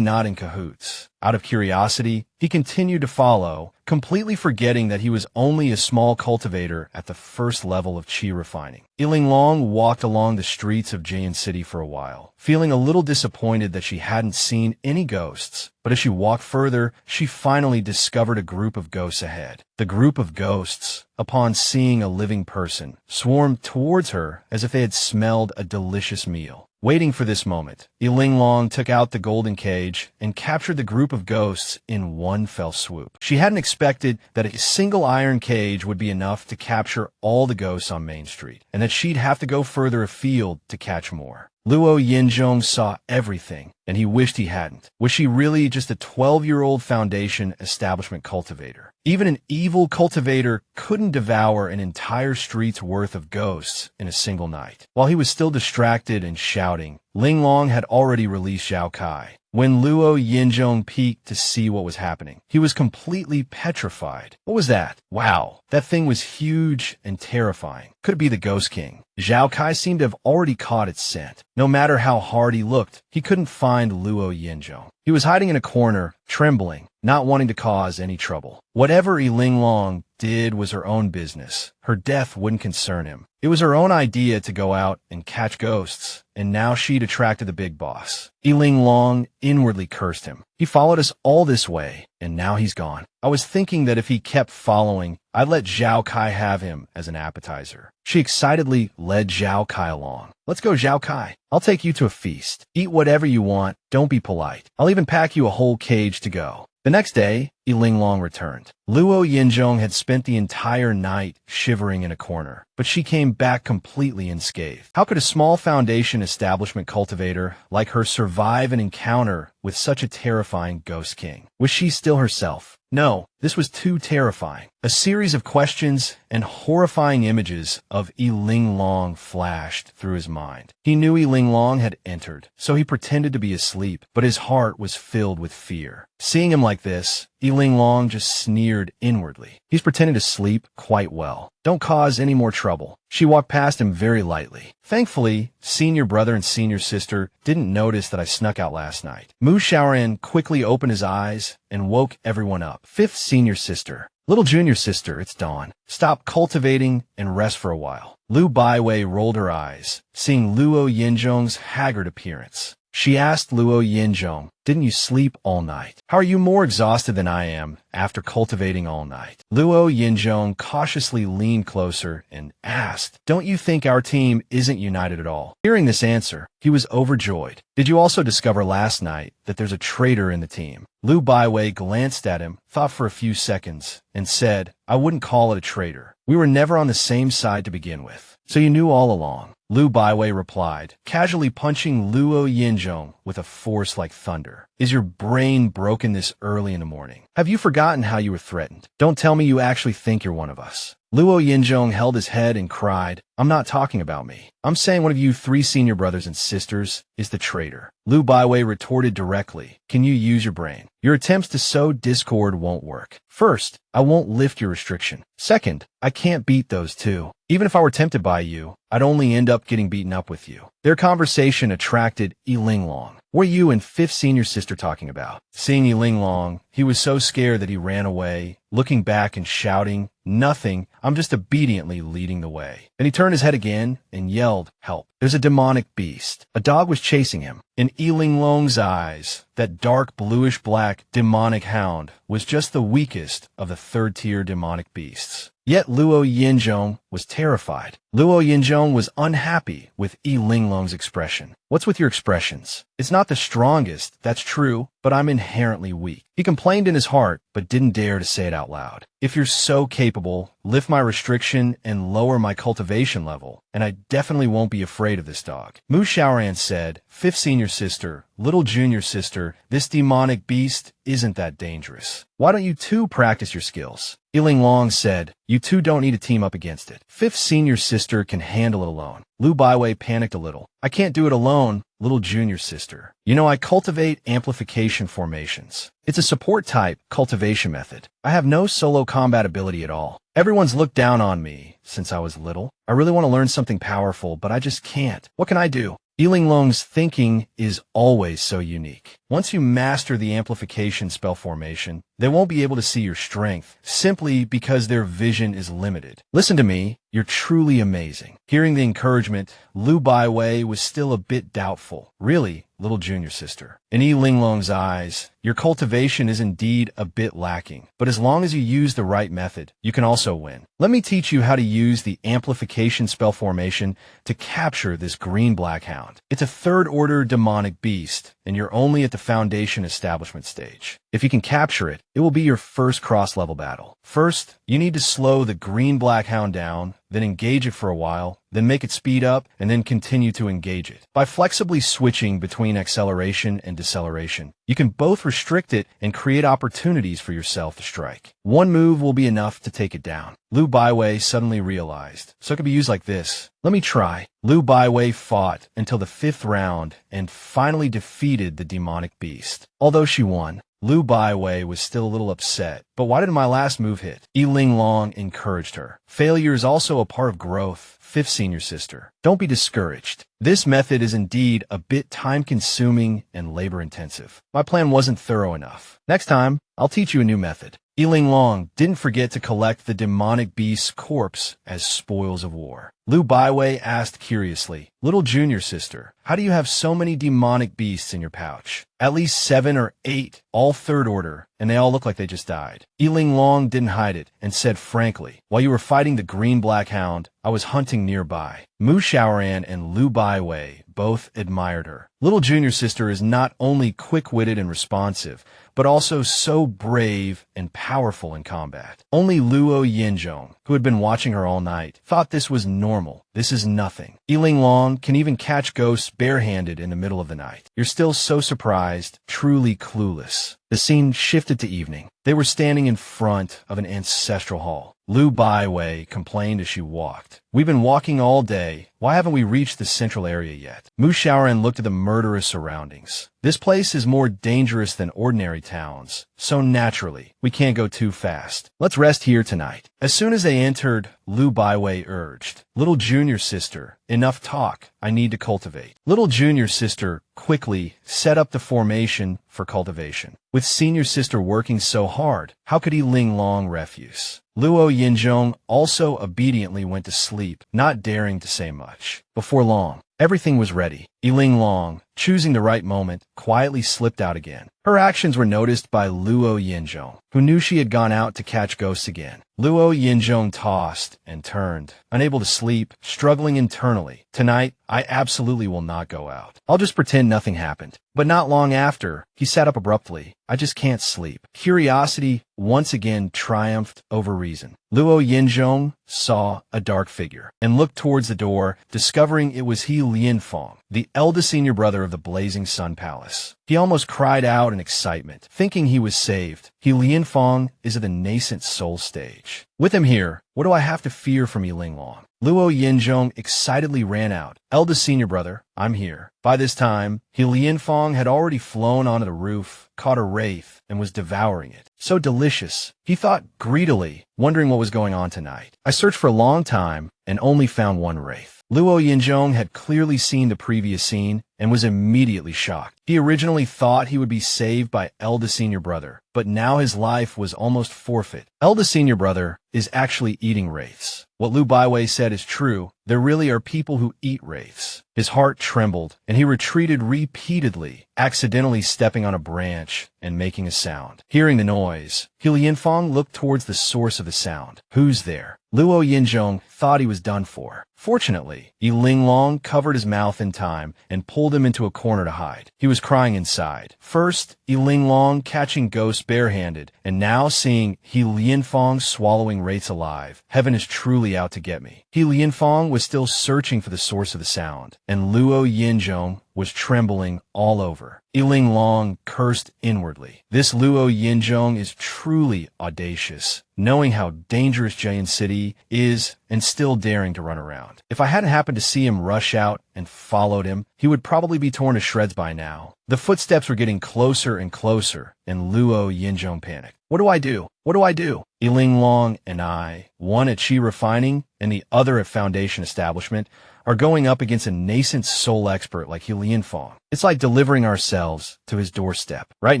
not in cahoots? Out of curiosity, he continued to follow, completely forgetting that he was only a small cultivator at the first level of qi refining. Linglong walked along the streets of Jian City for a while, feeling a little disappointed that she hadn't seen any ghosts. But as she walked further, she finally discovered a group of ghosts ahead. The group of ghosts, upon seeing a living person, swarmed towards her as if they had smelled a delicious meal. Waiting for this moment, Linglong took out the golden cage and captured the group of ghosts in one fell swoop. She hadn't expected that a single iron cage would be enough to capture all the ghosts on Main Street, and that she'd have to go further afield to catch more. Luo Yinzhong saw everything, and he wished he hadn't. Was she really just a 12-year-old Foundation establishment cultivator? Even an evil cultivator couldn't devour an entire street's worth of ghosts in a single night. While he was still distracted and shouting, Linglong had already released Zhao Kai. When Luo Yinzhong peeked to see what was happening, he was completely petrified. What was that? Wow, that thing was huge and terrifying. Could it be the Ghost King? Zhao Kai seemed to have already caught its scent. No matter how hard he looked, he couldn't find Luo Yinzhong. He was hiding in a corner, trembling, not wanting to cause any trouble. Whatever Linglong did was her own business. Her death wouldn't concern him. It was her own idea to go out and catch ghosts, and now she'd attracted the big boss. Linglong inwardly cursed him. He followed us all this way, and now he's gone. I was thinking that if he kept following, I'd let Zhao Kai have him as an appetizer. She excitedly led Zhao Kai along. Let's go, Zhao Kai. I'll take you to a feast. Eat whatever you want. Don't be polite. I'll even pack you a whole cage to go. The next day, Linglong returned. Luo Yinzhong had spent the entire night shivering in a corner, but she came back completely unscathed. How could a small Foundation establishment cultivator like her survive an encounter with such a terrifying Ghost King? Was she still herself? No, this was too terrifying. A series of questions and horrifying images of Linglong flashed through his mind. He knew Linglong had entered, so he pretended to be asleep, but his heart was filled with fear. Seeing him like this, Linglong just sneered inwardly. He's pretending to sleep quite well. Don't cause any more trouble. She walked past him very lightly. Thankfully, senior brother and senior sister didn't notice that I snuck out last night. Mu Shaoran quickly opened his eyes and woke everyone up. Fifth senior sister. Little junior sister, it's dawn. Stop cultivating and rest for a while. Lu Baiwei rolled her eyes, seeing Luo Yinzhong's haggard appearance. She asked Luo Yinzhong, didn't you sleep all night? How are you more exhausted than I am after cultivating all night? Luo Yinzhong cautiously leaned closer and asked, don't you think our team isn't united at all? Hearing this answer, he was overjoyed. Did you also discover last night that there's a traitor in the team? Lu Baiwei glanced at him, thought for a few seconds, and said, I wouldn't call it a traitor. We were never on the same side to begin with. So you knew all along. Lu Baiwei replied, casually punching Luo Yinzhong with a force like thunder. Is your brain broken this early in the morning? Have you forgotten how you were threatened? Don't tell me you actually think you're one of us. Luo Yinzhong held his head and cried, I'm not talking about me. I'm saying one of you 3 senior brothers and sisters is the traitor. Lu Baiwei retorted directly, can you use your brain? Your attempts to sow discord won't work. First, I won't lift your restriction. Second, I can't beat those two. Even if I were tempted by you, I'd only end up getting beaten up with you. Their conversation attracted Linglong. What are you and 5th senior sister talking about? Seeing Linglong, he was so scared that he ran away, looking back and shouting, nothing, I'm just obediently leading the way. Then he turned his head again and yelled, help. There's a demonic beast. A dog was chasing him. In Linglong's eyes, that dark bluish-black demonic hound was just the weakest of the 3rd-tier demonic beasts. Yet Luo Yinzhong was terrified. Luo Yinzhong was unhappy with Linglong's expression. What's with your expressions? It's not the strongest, that's true, but I'm inherently weak. He complained in his heart, but didn't dare to say it out loud. If you're so capable, lift my restriction and lower my cultivation level, and I definitely won't be afraid of this dog. Mu Xiaoran said, 5th senior sister, little junior sister, this demonic beast isn't that dangerous. Why don't you two practice your skills? Linglong said, you two don't need to team up against it. 5th senior sister can handle it alone. Lu Baiwei panicked a little. I can't do it alone, little junior sister. You know, I cultivate amplification formations. It's a support type cultivation method. I have no solo combat ability at all. Everyone's looked down on me since I was little. I really want to learn something powerful, but I just can't. What can I do? Linglong's thinking is always so unique. Once you master the amplification spell formation, they won't be able to see your strength, simply because their vision is limited. Listen to me, you're truly amazing. Hearing the encouragement, Lu Baiwei was still a bit doubtful. Really, little junior sister. In Linglong's eyes, your cultivation is indeed a bit lacking, but as long as you use the right method, you can also win. Let me teach you how to use the amplification spell formation to capture this green-black hound. It's a 3rd-order demonic beast, and you're only at the foundation establishment stage. If you can capture it, it will be your first cross-level battle. First, you need to slow the green-black hound down, then engage it for a while, then make it speed up, and then continue to engage it. By flexibly switching between acceleration and deceleration, you can both restrict it and create opportunities for yourself to strike. One move will be enough to take it down. Lu Baiwei suddenly realized, so it could be used like this. Let me try. Lu Baiwei fought until the 5th round and finally defeated the demonic beast. Although she won, Lu Baiwei was still a little upset. But why didn't my last move hit? Linglong encouraged her. Failure is also a part of growth, 5th senior sister. Don't be discouraged. This method is indeed a bit time-consuming and labor-intensive. My plan wasn't thorough enough. Next time, I'll teach you a new method. Linglong didn't forget to collect the demonic beast's corpse as spoils of war. Lu Baiwei asked curiously, little junior sister, how do you have so many demonic beasts in your pouch? At least 7 or 8, all 3rd order, and they all look like they just died. Linglong didn't hide it and said frankly, while you were fighting the green-black hound, I was hunting nearby. Mu Xiaoran and Lu Baiwei both admired her. Little junior sister is not only quick-witted and responsive, but also so brave and powerful in combat. Only Luo Yinzhong, who had been watching her all night, thought this was normal. This is nothing. Linglong can even catch ghosts barehanded in the middle of the night. You're still so surprised, truly clueless. The scene shifted to evening. They were standing in front of an ancestral hall. Lu Baiwei complained as she walked. We've been walking all day. Why haven't we reached the central area yet? Mu Xiaoran looked at the murderous surroundings. This place is more dangerous than ordinary towns, so naturally, we can't go too fast. Let's rest here tonight. As soon as they entered, Lu Baiwei urged, "Little junior sister, enough talk. I need to cultivate." Little junior sister quickly set up the formation for cultivation. With senior sister working so hard, how could he Linglong refuse? Luo Yinzhong also obediently went to sleep, not daring to say much. Before long, everything was ready. Linglong, choosing the right moment, quietly slipped out again. Her actions were noticed by Luo Yinzhong, who knew she had gone out to catch ghosts again. Luo Yinzhong tossed and turned, unable to sleep, struggling internally. Tonight, I absolutely will not go out. I'll just pretend nothing happened. But not long after, he sat up abruptly. I just can't sleep. Curiosity once again triumphed over reason. Luo Yinzhong saw a dark figure and looked towards the door, discovering it was He Lianfeng, the eldest senior brother of the Blazing Sun Palace. He almost cried out in excitement, thinking he was saved. He Lianfeng is at the nascent soul stage. With him here, what do I have to fear from Linglong? Luo Yinzhong excitedly ran out. Eldest senior brother, I'm here. By this time, He Lianfeng had already flown onto the roof, caught a wraith, and was devouring it. So delicious, he thought greedily, wondering what was going on tonight. I searched for a long time and only found one wraith. Luo Yinzhong had clearly seen the previous scene and was immediately shocked. He originally thought he would be saved by eldest senior brother, but now his life was almost forfeit. Eldest senior brother is actually eating wraiths. What Lu Baiwei said is true. There really are people who eat wraiths. His heart trembled, and he retreated repeatedly, accidentally stepping on a branch and making a sound. Hearing the noise, He Lianfeng looked towards the source of the sound. Who's there? Luo Yinzhong thought he was done for. Fortunately, Linglong covered his mouth in time and pulled him into a corner to hide. He was crying inside. First, Linglong catching ghosts barehanded, and now seeing He Lianfeng swallowing wraiths alive. Heaven is truly out to get me. He Lianfeng was still searching for the source of the sound, and Luo Yinzhong was trembling all over. Linglong cursed inwardly. This Luo Yinzhong is truly audacious, knowing how dangerous Jayan City is and still daring to run around. If I hadn't happened to see him rush out and followed him, he would probably be torn to shreds by now. The footsteps were getting closer and closer, and Luo Yinzhong panicked. What do I do? What do I do? Linglong and I, one at Chi Refining and the other at Foundation Establishment, are going up against a nascent soul expert like He Lianfeng. It's like delivering ourselves to his doorstep. Right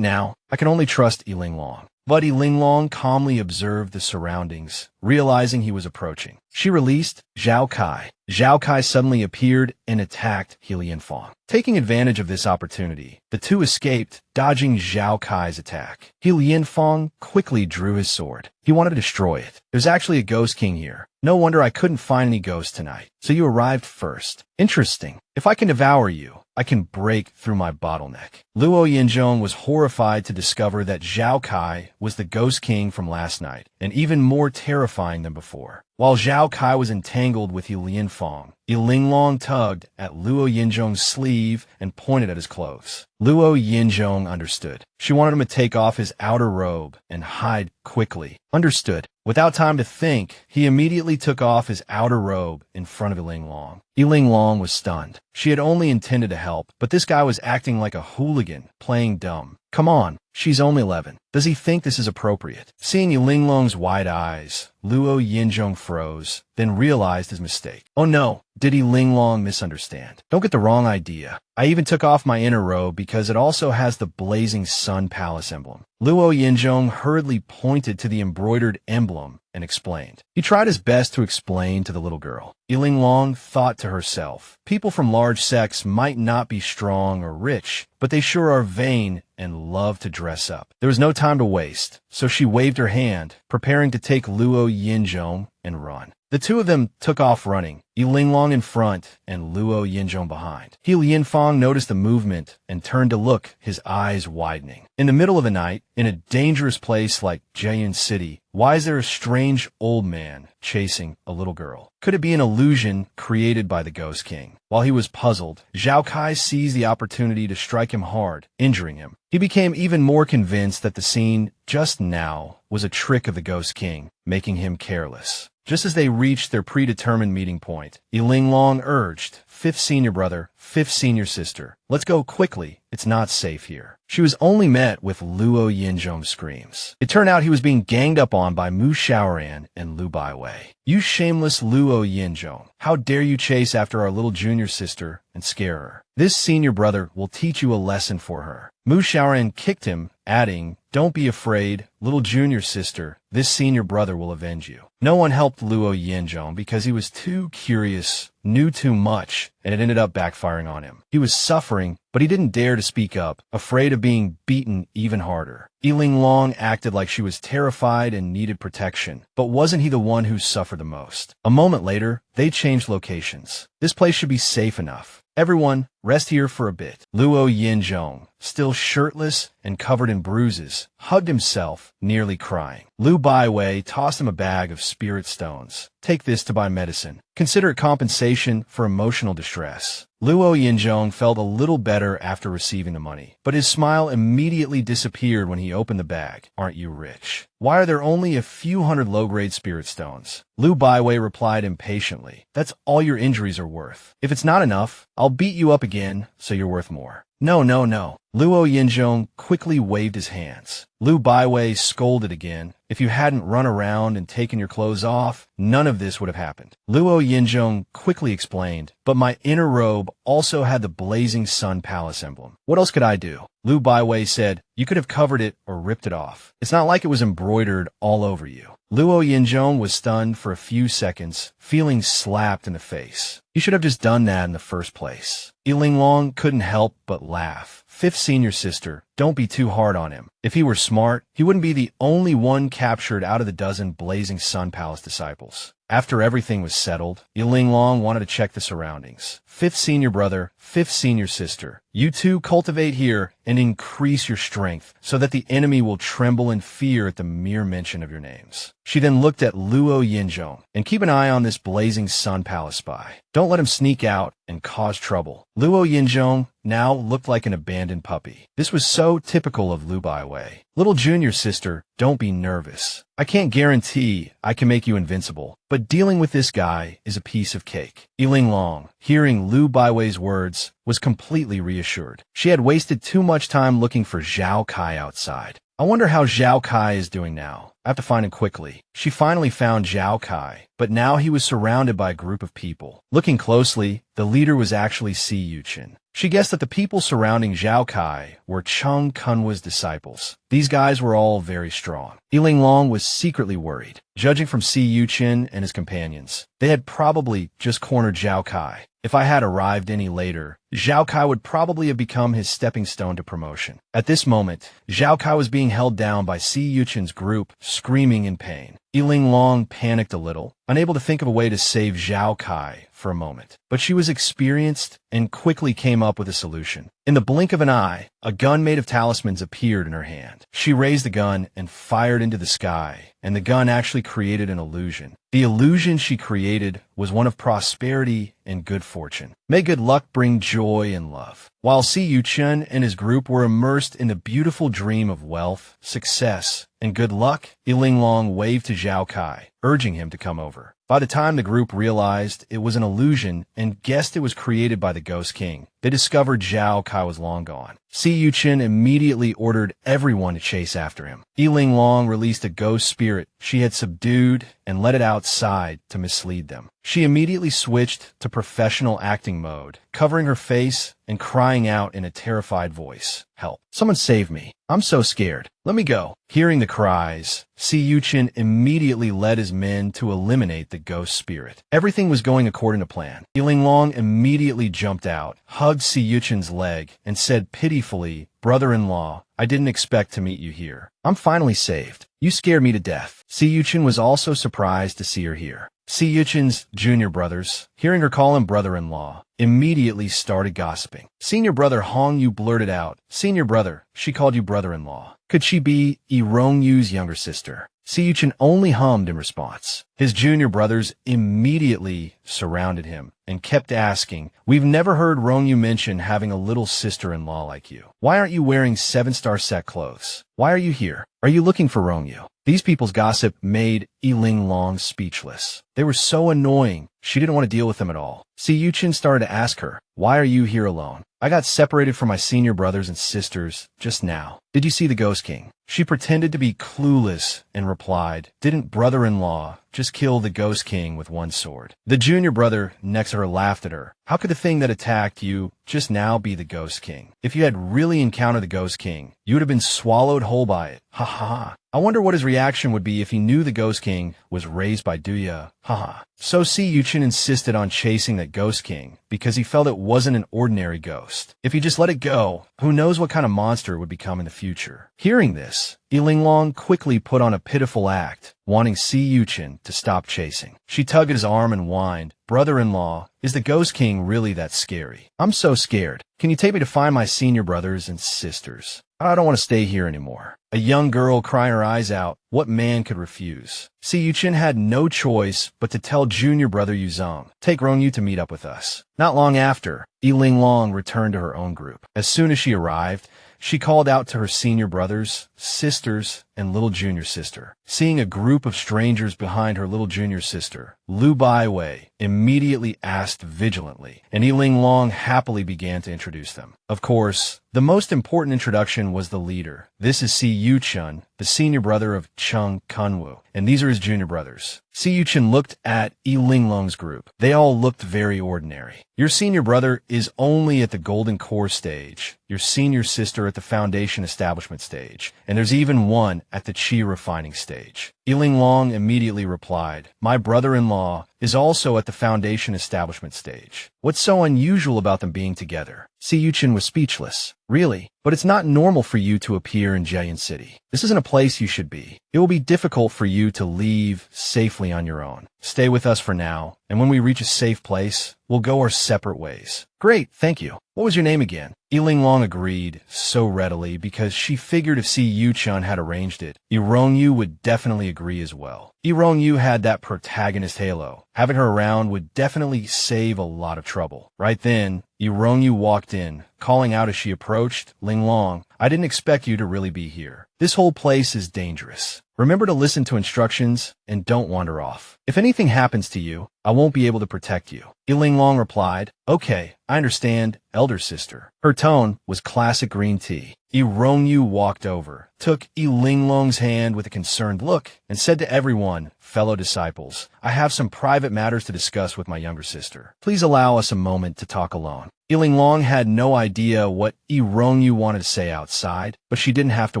now, I can only trust Linglong. But Linglong calmly observed the surroundings, realizing he was approaching. She released Zhao Kai. Zhao Kai suddenly appeared and attacked He Lianfeng. Taking advantage of this opportunity, the two escaped, dodging Zhao Kai's attack. He Lianfeng quickly drew his sword. He wanted to destroy it. There's actually a ghost king here. No wonder I couldn't find any ghosts tonight. So you arrived first. Interesting. If I can devour you, I can break through my bottleneck. Luo Yinzhong was horrified to discover that Zhao Kai was the ghost king from last night, and even more terrifying than before. While Zhao Kai was entangled with He Lianfeng, Linglong tugged at Luo Yinzhong's sleeve and pointed at his clothes. Luo Yinzhong understood. She wanted him to take off his outer robe and hide quickly. Understood. Without time to think, he immediately took off his outer robe in front of Linglong. Linglong was stunned. She had only intended to help, but this guy was acting like a hooligan, playing dumb. Come on, she's only 11. Does he think this is appropriate? Seeing Linglong's wide eyes, Luo Yinzhong froze, then realized his mistake. Oh no, did Linglong misunderstand? Don't get the wrong idea. I even took off my inner robe because it also has the Blazing Sun Palace emblem. Luo Yinzhong hurriedly pointed to the embroidered emblem and explained. He tried his best to explain to the little girl. Linglong thought to herself, people from large sects might not be strong or rich, but they sure are vain and love to dress up. There was no time to waste, so she waved her hand, preparing to take Luo Yinzhong and run. The two of them took off running, Linglong in front and Luo Yinzhong behind. He Lianfeng noticed the movement and turned to look, his eyes widening. In the middle of the night, in a dangerous place like Jayan City, why is there a strange old man chasing a little girl? Could it be an illusion created by the Ghost King? While he was puzzled, Zhao Kai seized the opportunity to strike him hard, injuring him. He became even more convinced that the scene just now was a trick of the Ghost King, making him careless. Just as they reached their predetermined meeting point, Linglong urged, "Fifth senior brother, fifth senior sister, let's go quickly. It's not safe here." She was only met with Luo Yinzhong's screams. It turned out he was being ganged up on by Mu Xiaoran and Lu Baiwei. "You shameless Luo Yinzhong, how dare you chase after our little junior sister and scare her? This senior brother will teach you a lesson for her." Mu Xiaoran kicked him, adding, "Don't be afraid, little junior sister. This senior brother will avenge you." No one helped Luo Yinzhong because he was too curious, knew too much, and it ended up backfiring on him. He was suffering, but he didn't dare to speak up, afraid of being beaten even harder. Linglong acted like she was terrified and needed protection, but wasn't he the one who suffered the most? A moment later, they changed locations. This place should be safe enough. Everyone, rest here for a bit. Luo Yinzhong, still shirtless and covered in bruises, hugged himself, nearly crying. Lu Baiwei tossed him a bag of spirit stones. "Take this to buy medicine. Consider it compensation for emotional distress." Luo Yinzhong felt a little better after receiving the money, but his smile immediately disappeared when he opened the bag. "Aren't you rich? Why are there only a few hundred low-grade spirit stones?" Lu Baiwei replied impatiently, "That's all your injuries are worth. If it's not enough, I'll beat you up again, so you're worth more." "No, no, no." Luo Yinzhong quickly waved his hands. Lu Baiwei scolded again. "If you hadn't run around and taken your clothes off, none of this would have happened." Luo Yinzhong quickly explained, "But my inner robe also had the blazing sun palace emblem. What else could I do?" Lu Baiwei said, "You could have covered it or ripped it off. It's not like it was embroidered all over you." Luo Yinzhong was stunned for a few seconds, feeling slapped in the face. "You should have just done that in the first place." Linglong couldn't help but laugh. "Fifth senior sister, don't be too hard on him. If he were smart, he wouldn't be the only one captured out of the dozen Blazing Sun Palace disciples." After everything was settled, Linglong wanted to check the surroundings. "Fifth senior brother, fifth senior sister, you two cultivate here and increase your strength so that the enemy will tremble in fear at the mere mention of your names." She then looked at Luo Yinzhong, "And keep an eye on this Blazing Sun Palace spy. Don't let him sneak out and cause trouble." Luo Yinzhong now looked like an abandoned puppy. This was so typical of Lu Baiwei. "Little junior sister, don't be nervous. I can't guarantee I can make you invincible, but dealing with this guy is a piece of cake." Linglong, hearing Lu Baiwei's words, was completely reassured. She had wasted too much time looking for Zhao Kai outside. "I wonder how Zhao Kai is doing now. I have to find him quickly." She finally found Zhao Kai, but now he was surrounded by a group of people. Looking closely, the leader was actually Si Yuchen. She guessed that the people surrounding Zhao Kai were Cheng Kunwa's disciples. These guys were all very strong. Linglong was secretly worried. Judging from Si Yuchen and his companions, they had probably just cornered Zhao Kai. If I had arrived any later, Zhao Kai would probably have become his stepping stone to promotion. At this moment, Zhao Kai was being held down by Si Yuchen's group, screaming in pain. Linglong panicked a little, unable to think of a way to save Zhao Kai for a moment. But she was experienced and quickly came up with a solution. In the blink of an eye, a gun made of talismans appeared in her hand. She raised the gun and fired into the sky, and the gun actually created an illusion. The illusion she created was one of prosperity and good fortune. May good luck bring joy and love. While Si Yuchen and his group were immersed in the beautiful dream of wealth, success, and good luck, Linglong waved to Zhao Kai, urging him to come over. By the time the group realized it was an illusion and guessed it was created by the Ghost King, they discovered Zhao Kai was long gone. Si Yuchen immediately ordered everyone to chase after him. Linglong released a ghost spirit she had subdued and let it outside to mislead them. She immediately switched to professional acting mode, covering her face and crying out in a terrified voice, "Help! Someone save me! I'm so scared! Let me go!" Hearing the cries, Si Yuchen immediately led his men to eliminate the ghost spirit. Everything was going according to plan. Linglong immediately jumped out, hugged Si Yuchen's leg, and said pitifully, "Brother-in-law, I didn't expect to meet you here. I'm finally saved. You scared me to death." Si Yuchen was also surprised to see her here. Si Yuchen's junior brothers, hearing her call him brother-in-law, immediately started gossiping. Senior brother Hong Yu blurted out, "Senior brother, she called you brother-in-law. Could she be Rong Yu's younger sister?" Siyuchin only hummed in response. His junior brothers immediately surrounded him and kept asking, "We've never heard Rongyu mention having a little sister-in-law like you. Why aren't you wearing 7-star sect clothes? Why are you here? Are you looking for Rongyu?" These people's gossip made Linglong speechless. They were so annoying, she didn't want to deal with them at all. Siyuchin started to ask her, "Why are you here alone?" "I got separated from my senior brothers and sisters just now. Did you see the Ghost King?" She pretended to be clueless and replied, "Didn't brother-in-law just kill the Ghost King with one sword?" The junior brother next to her laughed at her. "How could the thing that attacked you just now be the Ghost King? If you had really encountered the Ghost King, you would have been swallowed whole by it. Ha ha ha. I wonder what his reaction would be if he knew the Ghost King was raised by Duya. Ha ha." So Siyuchin insisted on chasing that Ghost King because he felt it wasn't an ordinary ghost. If he just let it go, who knows what kind of monster it would become in the future. Hearing this, Linglong quickly put on a pitiful act, wanting Siyuchin to stop chasing. She tugged at his arm and whined, "Brother-in-law, is the Ghost King really that scary? I'm so scared. Can you take me to find my senior brothers and sisters? I don't want to stay here anymore." A young girl crying her eyes out. What man could refuse? Siyuchin had no choice but to tell junior brother Yuzong, "Take Rongyu to meet up with us." Not long after, Linglong returned to her own group. As soon as she arrived, she called out to her senior brothers, sisters, and little junior sister. Seeing a group of strangers behind her little junior sister, Lu Baiwei immediately asked vigilantly, and Linglong happily began to introduce them. Of course, the most important introduction was the leader. This is Si Yuchun, the senior brother of Chung Kunwu, and these are his junior brothers. Si Yuchun looked at Linglong's group. They all looked very ordinary. Your senior brother is only at the Golden Core stage, your senior sister at the Foundation Establishment stage, and there's even one at the Qi Refining stage. Linglong immediately replied, "My brother-in-law is also at the Foundation Establishment stage. What's so unusual about them being together?" Siyuchin was speechless. "Really? But it's not normal for you to appear in Jayan City. This isn't a place you should be. It will be difficult for you to leave safely on your own. Stay with us for now, and when we reach a safe place, we'll go our separate ways." "Great, thank you. What was your name again?" Linglong agreed so readily because she figured if Si Yuchun had arranged it, Rongyu would definitely agree as well. Rongyu had that protagonist halo. Having her around would definitely save a lot of trouble. Right then, Rongyu walked in, calling out as she approached, "Linglong, I didn't expect you to really be here. This whole place is dangerous. Remember to listen to instructions and don't wander off. If anything happens to you, I won't be able to protect you." Linglong replied, "Okay, I understand, elder sister." Her tone was classic green tea. Rongyu walked over, took Linglong's hand with a concerned look, and said to everyone, "Fellow disciples, I have some private matters to discuss with my younger sister. Please allow us a moment to talk alone." Linglong had no idea what Rongyu wanted to say outside, but she didn't have to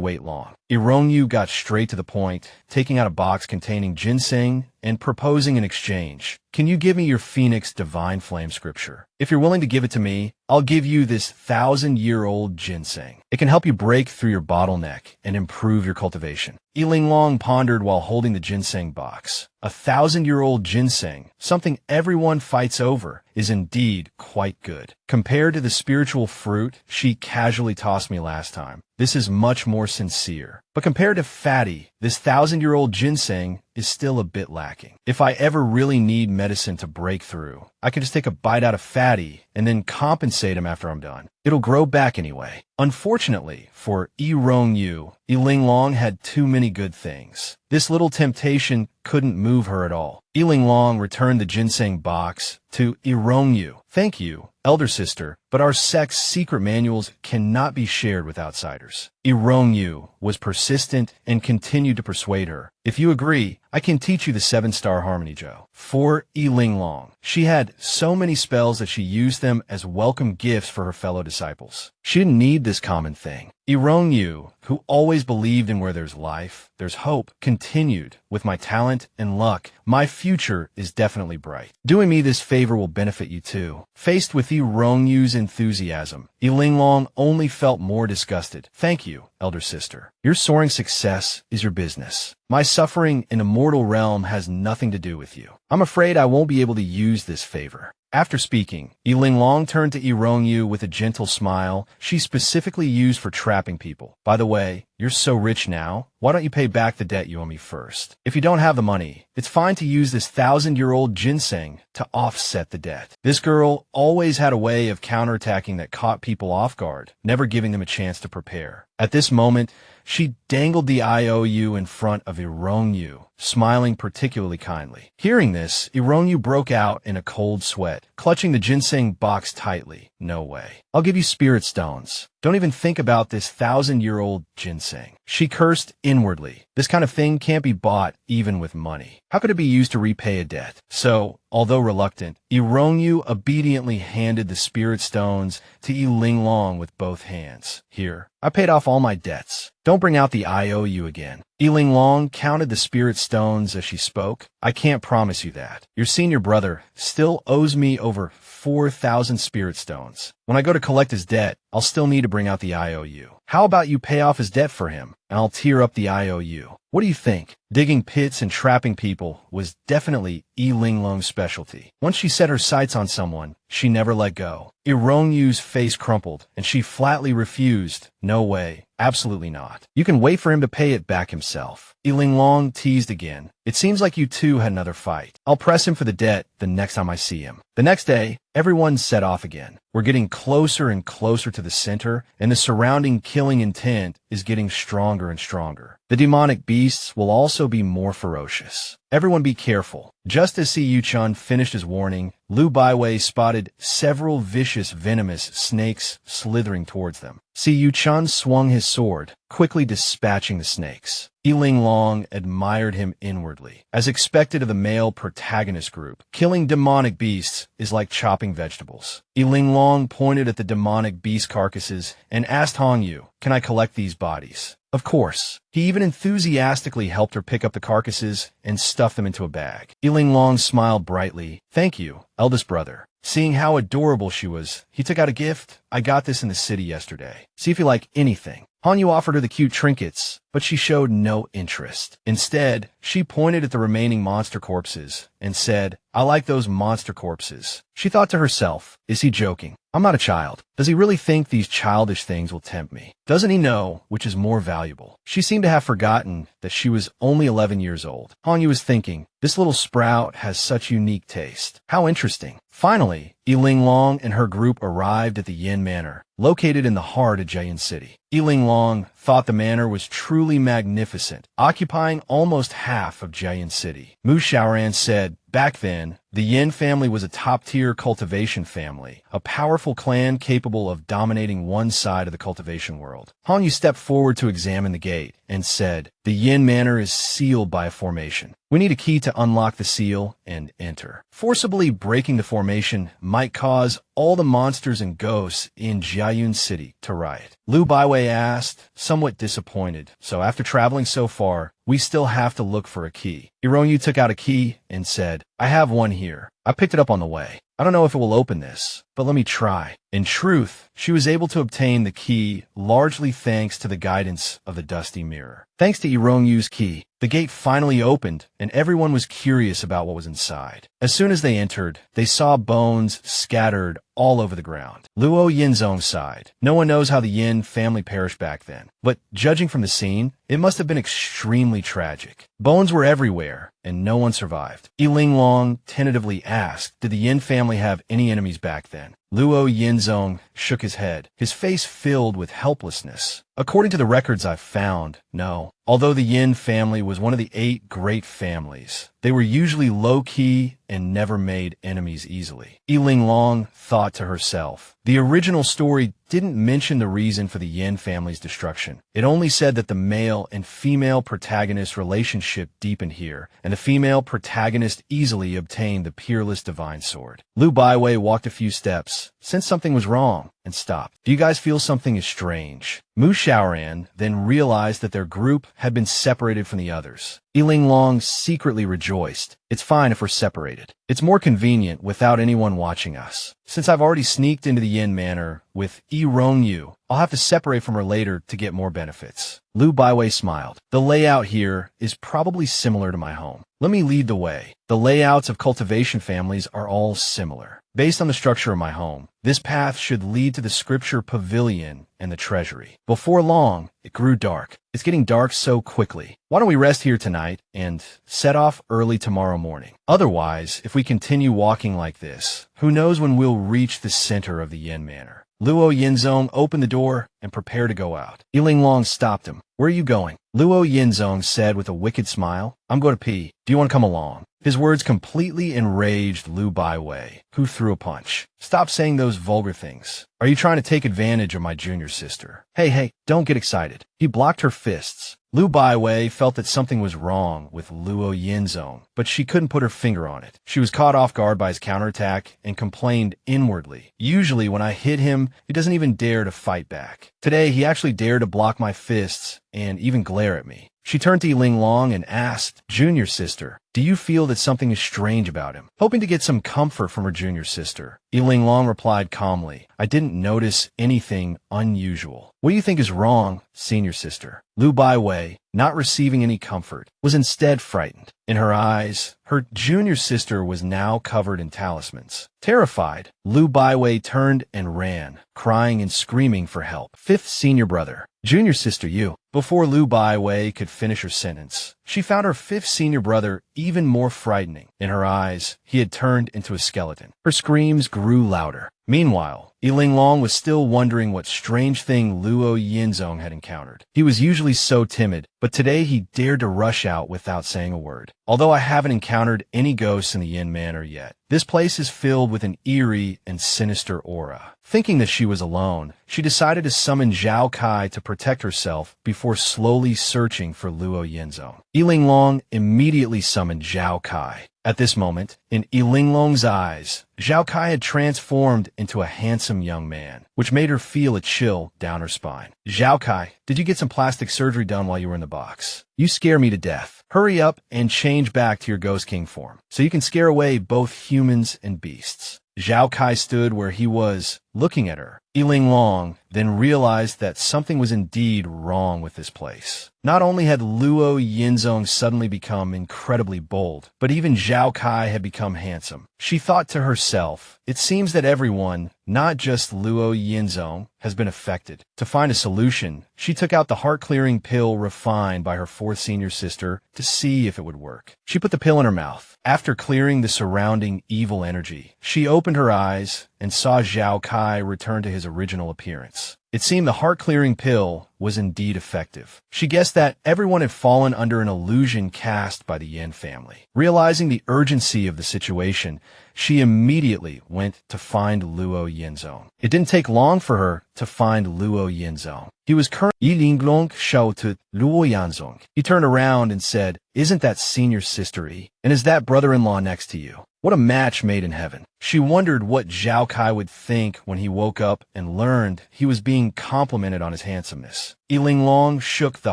wait long. Rongyu got straight to the point, taking out a box containing ginseng and proposing an exchange. "Can you give me your Phoenix Divine Flame scripture? If you're willing to give it to me, I'll give you this 1,000-year-old ginseng. It can help you break through your bottleneck and improve your cultivation." Linglong pondered while holding the ginseng box. 1,000-year-old ginseng, something everyone fights over, is indeed quite good. Compared to the spiritual fruit she casually tossed me last time, this is much more sincere. But compared to fatty, this 1,000-year-old ginseng is still a bit lacking. If I ever really need medicine to break through, I can just take a bite out of fatty and then compensate him after I'm done. It'll grow back anyway. Unfortunately for Rongyu, Linglong had too many good things. This little temptation couldn't move her at all. Linglong returned the ginseng box to Rongyu. "Thank you, elder sister, but our sect's secret manuals cannot be shared with outsiders." Rongyu was persistent and continued to persuade her. "If you agree, I can teach you the 7-star Harmony Jo." For Linglong, she had so many spells that she used them as welcome gifts for her fellow disciples. She didn't need this common thing. Rongyu, who always believed in where there's life, there's hope, continued, "With my talent and luck, my future is definitely bright. Doing me this favor will benefit you too." Faced with Rongyu's enthusiasm, Linglong only felt more disgusted. "Thank you, elder sister. Your soaring success is your business. My suffering in a mortal realm has nothing to do with you. I'm afraid I won't be able to use this favor." After speaking, Linglong turned to Rongyu with a gentle smile she specifically used for trapping people. "By the way, you're so rich now, why don't you pay back the debt you owe me first? If you don't have the money, it's fine to use this 1,000-year-old ginseng to offset the debt. This girl always had a way of counterattacking that caught people off guard, never giving them a chance to prepare. At this moment, she dangled the IOU in front of Irongyu, smiling particularly kindly. Hearing this, Irongyu broke out in a cold sweat, clutching the ginseng box tightly. No way. I'll give you spirit stones. Don't even think about this 1,000-year-old ginseng. She cursed inwardly. This kind of thing can't be bought even with money. How could it be used to repay a debt? So, although reluctant, Irongyu obediently handed the spirit stones to Linglong with both hands. Here, I paid off all my debts. Don't bring out the IOU again. Linglong counted the spirit stones as she spoke. I can't promise you that. Your senior brother still owes me over 4,000 spirit stones. When I go to collect his debt, I'll still need to bring out the IOU. How about you pay off his debt for him, and I'll tear up the IOU? What do you think? Digging pits and trapping people was definitely Linglong's specialty. Once she set her sights on someone, she never let go. Irongyu's face crumpled, and she flatly refused. No way. Absolutely not. You can wait for him to pay it back himself. Linglong teased again. It seems like you two had another fight. I'll press him for the debt the next time I see him. The next day, everyone set off again. We're getting closer and closer to the center, and the surrounding killing intent is getting stronger and stronger. The demonic beasts will also be more ferocious. Everyone be careful. Just as Yu-chan finished his warning, Liu Baiwei spotted several vicious, venomous snakes slithering towards them. Yu-chan swung his sword, quickly dispatching the snakes. Linglong admired him inwardly. As expected of the male protagonist group, killing demonic beasts is like chopping vegetables. Linglong pointed at the demonic beast carcasses and asked Hongyu, "Can I collect these bodies?" Of course. He even enthusiastically helped her pick up the carcasses and stuff them into a bag. Linglong smiled brightly. "Thank you, eldest brother." Seeing how adorable she was, he took out a gift. "I got this in the city yesterday. See if you like anything." Hanyu offered her the cute trinkets, but she showed no interest. Instead, she pointed at the remaining monster corpses and said, "I like those monster corpses." She thought to herself, is he joking? I'm not a child. Does he really think these childish things will tempt me? Doesn't he know which is more valuable? She seemed to have forgotten that she was only 11 years old. Hanyu was thinking, this little sprout has such unique taste. How interesting. Finally, Linglong and her group arrived at the Yin Manor, located in the heart of Jiayin City. Linglong thought the manor was truly magnificent, occupying almost half of Jiayin City. Mu Xiaoran said, back then, the Yin family was a top-tier cultivation family, a powerful clan capable of dominating one side of the cultivation world. Hanyu stepped forward to examine the gate and said, the Yin Manor is sealed by a formation. We need a key to unlock the seal and enter. Forcibly breaking the formation might cause all the monsters and ghosts in Jiayin City to riot. Liu Baiwei asked, somewhat disappointed. So after traveling so far, we still have to look for a key. Ironyu took out a key and said, I have one here. I picked it up on the way. I don't know if it will open this, but let me try. In truth, she was able to obtain the key largely thanks to the guidance of the dusty mirror. Thanks to Irongyu's key, the gate finally opened, and everyone was curious about what was inside. As soon as they entered, they saw bones scattered all over the ground. Luo Yinzong sighed. No one knows how the Yin family perished back then, but judging from the scene, it must have been extremely tragic. Bones were everywhere, and no one survived. Linglong tentatively asked, did the Yin family have any enemies back then? Luo Yinzong shook his head, his face filled with helplessness. According to the records I've found, no. Although the Yin family was one of the 8 great families, they were usually low-key and never made enemies easily. Linglong thought to herself. The original story didn't mention the reason for the Yin family's destruction. It only said that the male and female protagonist relationship deepened here, and the female protagonist easily obtained the peerless divine sword. Liu Baiwei walked a few steps, sensed something was wrong, and stopped. Do you guys feel something is strange? Mu Xiaoran then realized that their group had been separated from the others. Linglong secretly rejoiced. It's fine if we're separated. It's more convenient without anyone watching us. Since I've already sneaked into the Yin Manor with Rongyu, I'll have to separate from her later to get more benefits. Liu Baiwei smiled. The layout here is probably similar to my home. Let me lead the way. The layouts of cultivation families are all similar. Based on the structure of my home, This path should lead to the scripture pavilion and the treasury. Before long, it grew dark. It's getting dark so quickly. Why don't we rest here tonight and set off early tomorrow morning? Otherwise, if we continue walking like this, who knows when we'll reach the center of the Yin Manor. Luo Yinzong opened the door and prepared to go out. Linglong stopped him. Where are you going? Luo Yinzong said with a wicked smile. I'm going to pee. Do you want to come along? His words completely enraged Lu Baiwei, who threw a punch. Stop saying those vulgar things. Are you trying to take advantage of my junior sister? Hey, don't get excited. He blocked her fists. Lu Baiwei felt that something was wrong with Luo Yinzong, but she couldn't put her finger on it. She was caught off guard by his counterattack and complained inwardly. Usually when I hit him, he doesn't even dare to fight back. Today, he actually dared to block my fists and even glare at me. She turned to Linglong and asked, Junior sister, do you feel that something is strange about him? Hoping to get some comfort from her junior sister, Linglong replied calmly, I didn't notice anything unusual. What do you think is wrong, senior sister? Lu Baiwei, not receiving any comfort, was instead frightened. In her eyes, her junior sister was now covered in talismans. Terrified, Lu Baiwei turned and ran, crying and screaming for help. Fifth senior brother. Junior sister, you. Before Lu Baiwei could finish her sentence, she found her fifth senior brother even more frightening. In her eyes, he had turned into a skeleton. Her screams grew louder. Meanwhile, Linglong was still wondering what strange thing Luo Yinzong had encountered. He was usually so timid, but today he dared to rush out without saying a word. Although I haven't encountered any ghosts in the Yin Manor yet, this place is filled with an eerie and sinister aura. Thinking that she was alone, she decided to summon Zhao Kai to protect herself before slowly searching for Luo Yinzong. Linglong immediately summoned Zhao Kai. At this moment, in Linglong's eyes, Zhao Kai had transformed into a handsome young man, which made her feel a chill down her spine. Zhao Kai, did you get some plastic surgery done while you were in the box? You scare me to death. Hurry up and change back to your Ghost King form, so you can scare away both humans and beasts. Zhao Kai stood where he was, looking at her. Linglong then realized that something was indeed wrong with this place. Not only had Luo Yinzong suddenly become incredibly bold, but even Zhao Kai had become handsome. She thought to herself, it seems that everyone, not just Luo Yinzong, has been affected. To find a solution, she took out the heart-clearing pill refined by her fourth senior sister to see if it would work. She put the pill in her mouth. After clearing the surrounding evil energy, she opened her eyes and saw Zhao Kai return to his original appearance. It seemed the heart-clearing pill was indeed effective. She guessed that everyone had fallen under an illusion cast by the Yin family. Realizing the urgency of the situation, she immediately went to find Luo Yinzong. It didn't take long for her to find Luo Yinzong. He was currently Linglong shouted Luo Yinzong. He turned around and said, Isn't that senior sister E? And is that brother-in-law next to you? What a match made in heaven. She wondered what Zhao Kai would think when he woke up and learned he was being complimented on his handsomeness. Linglong shook the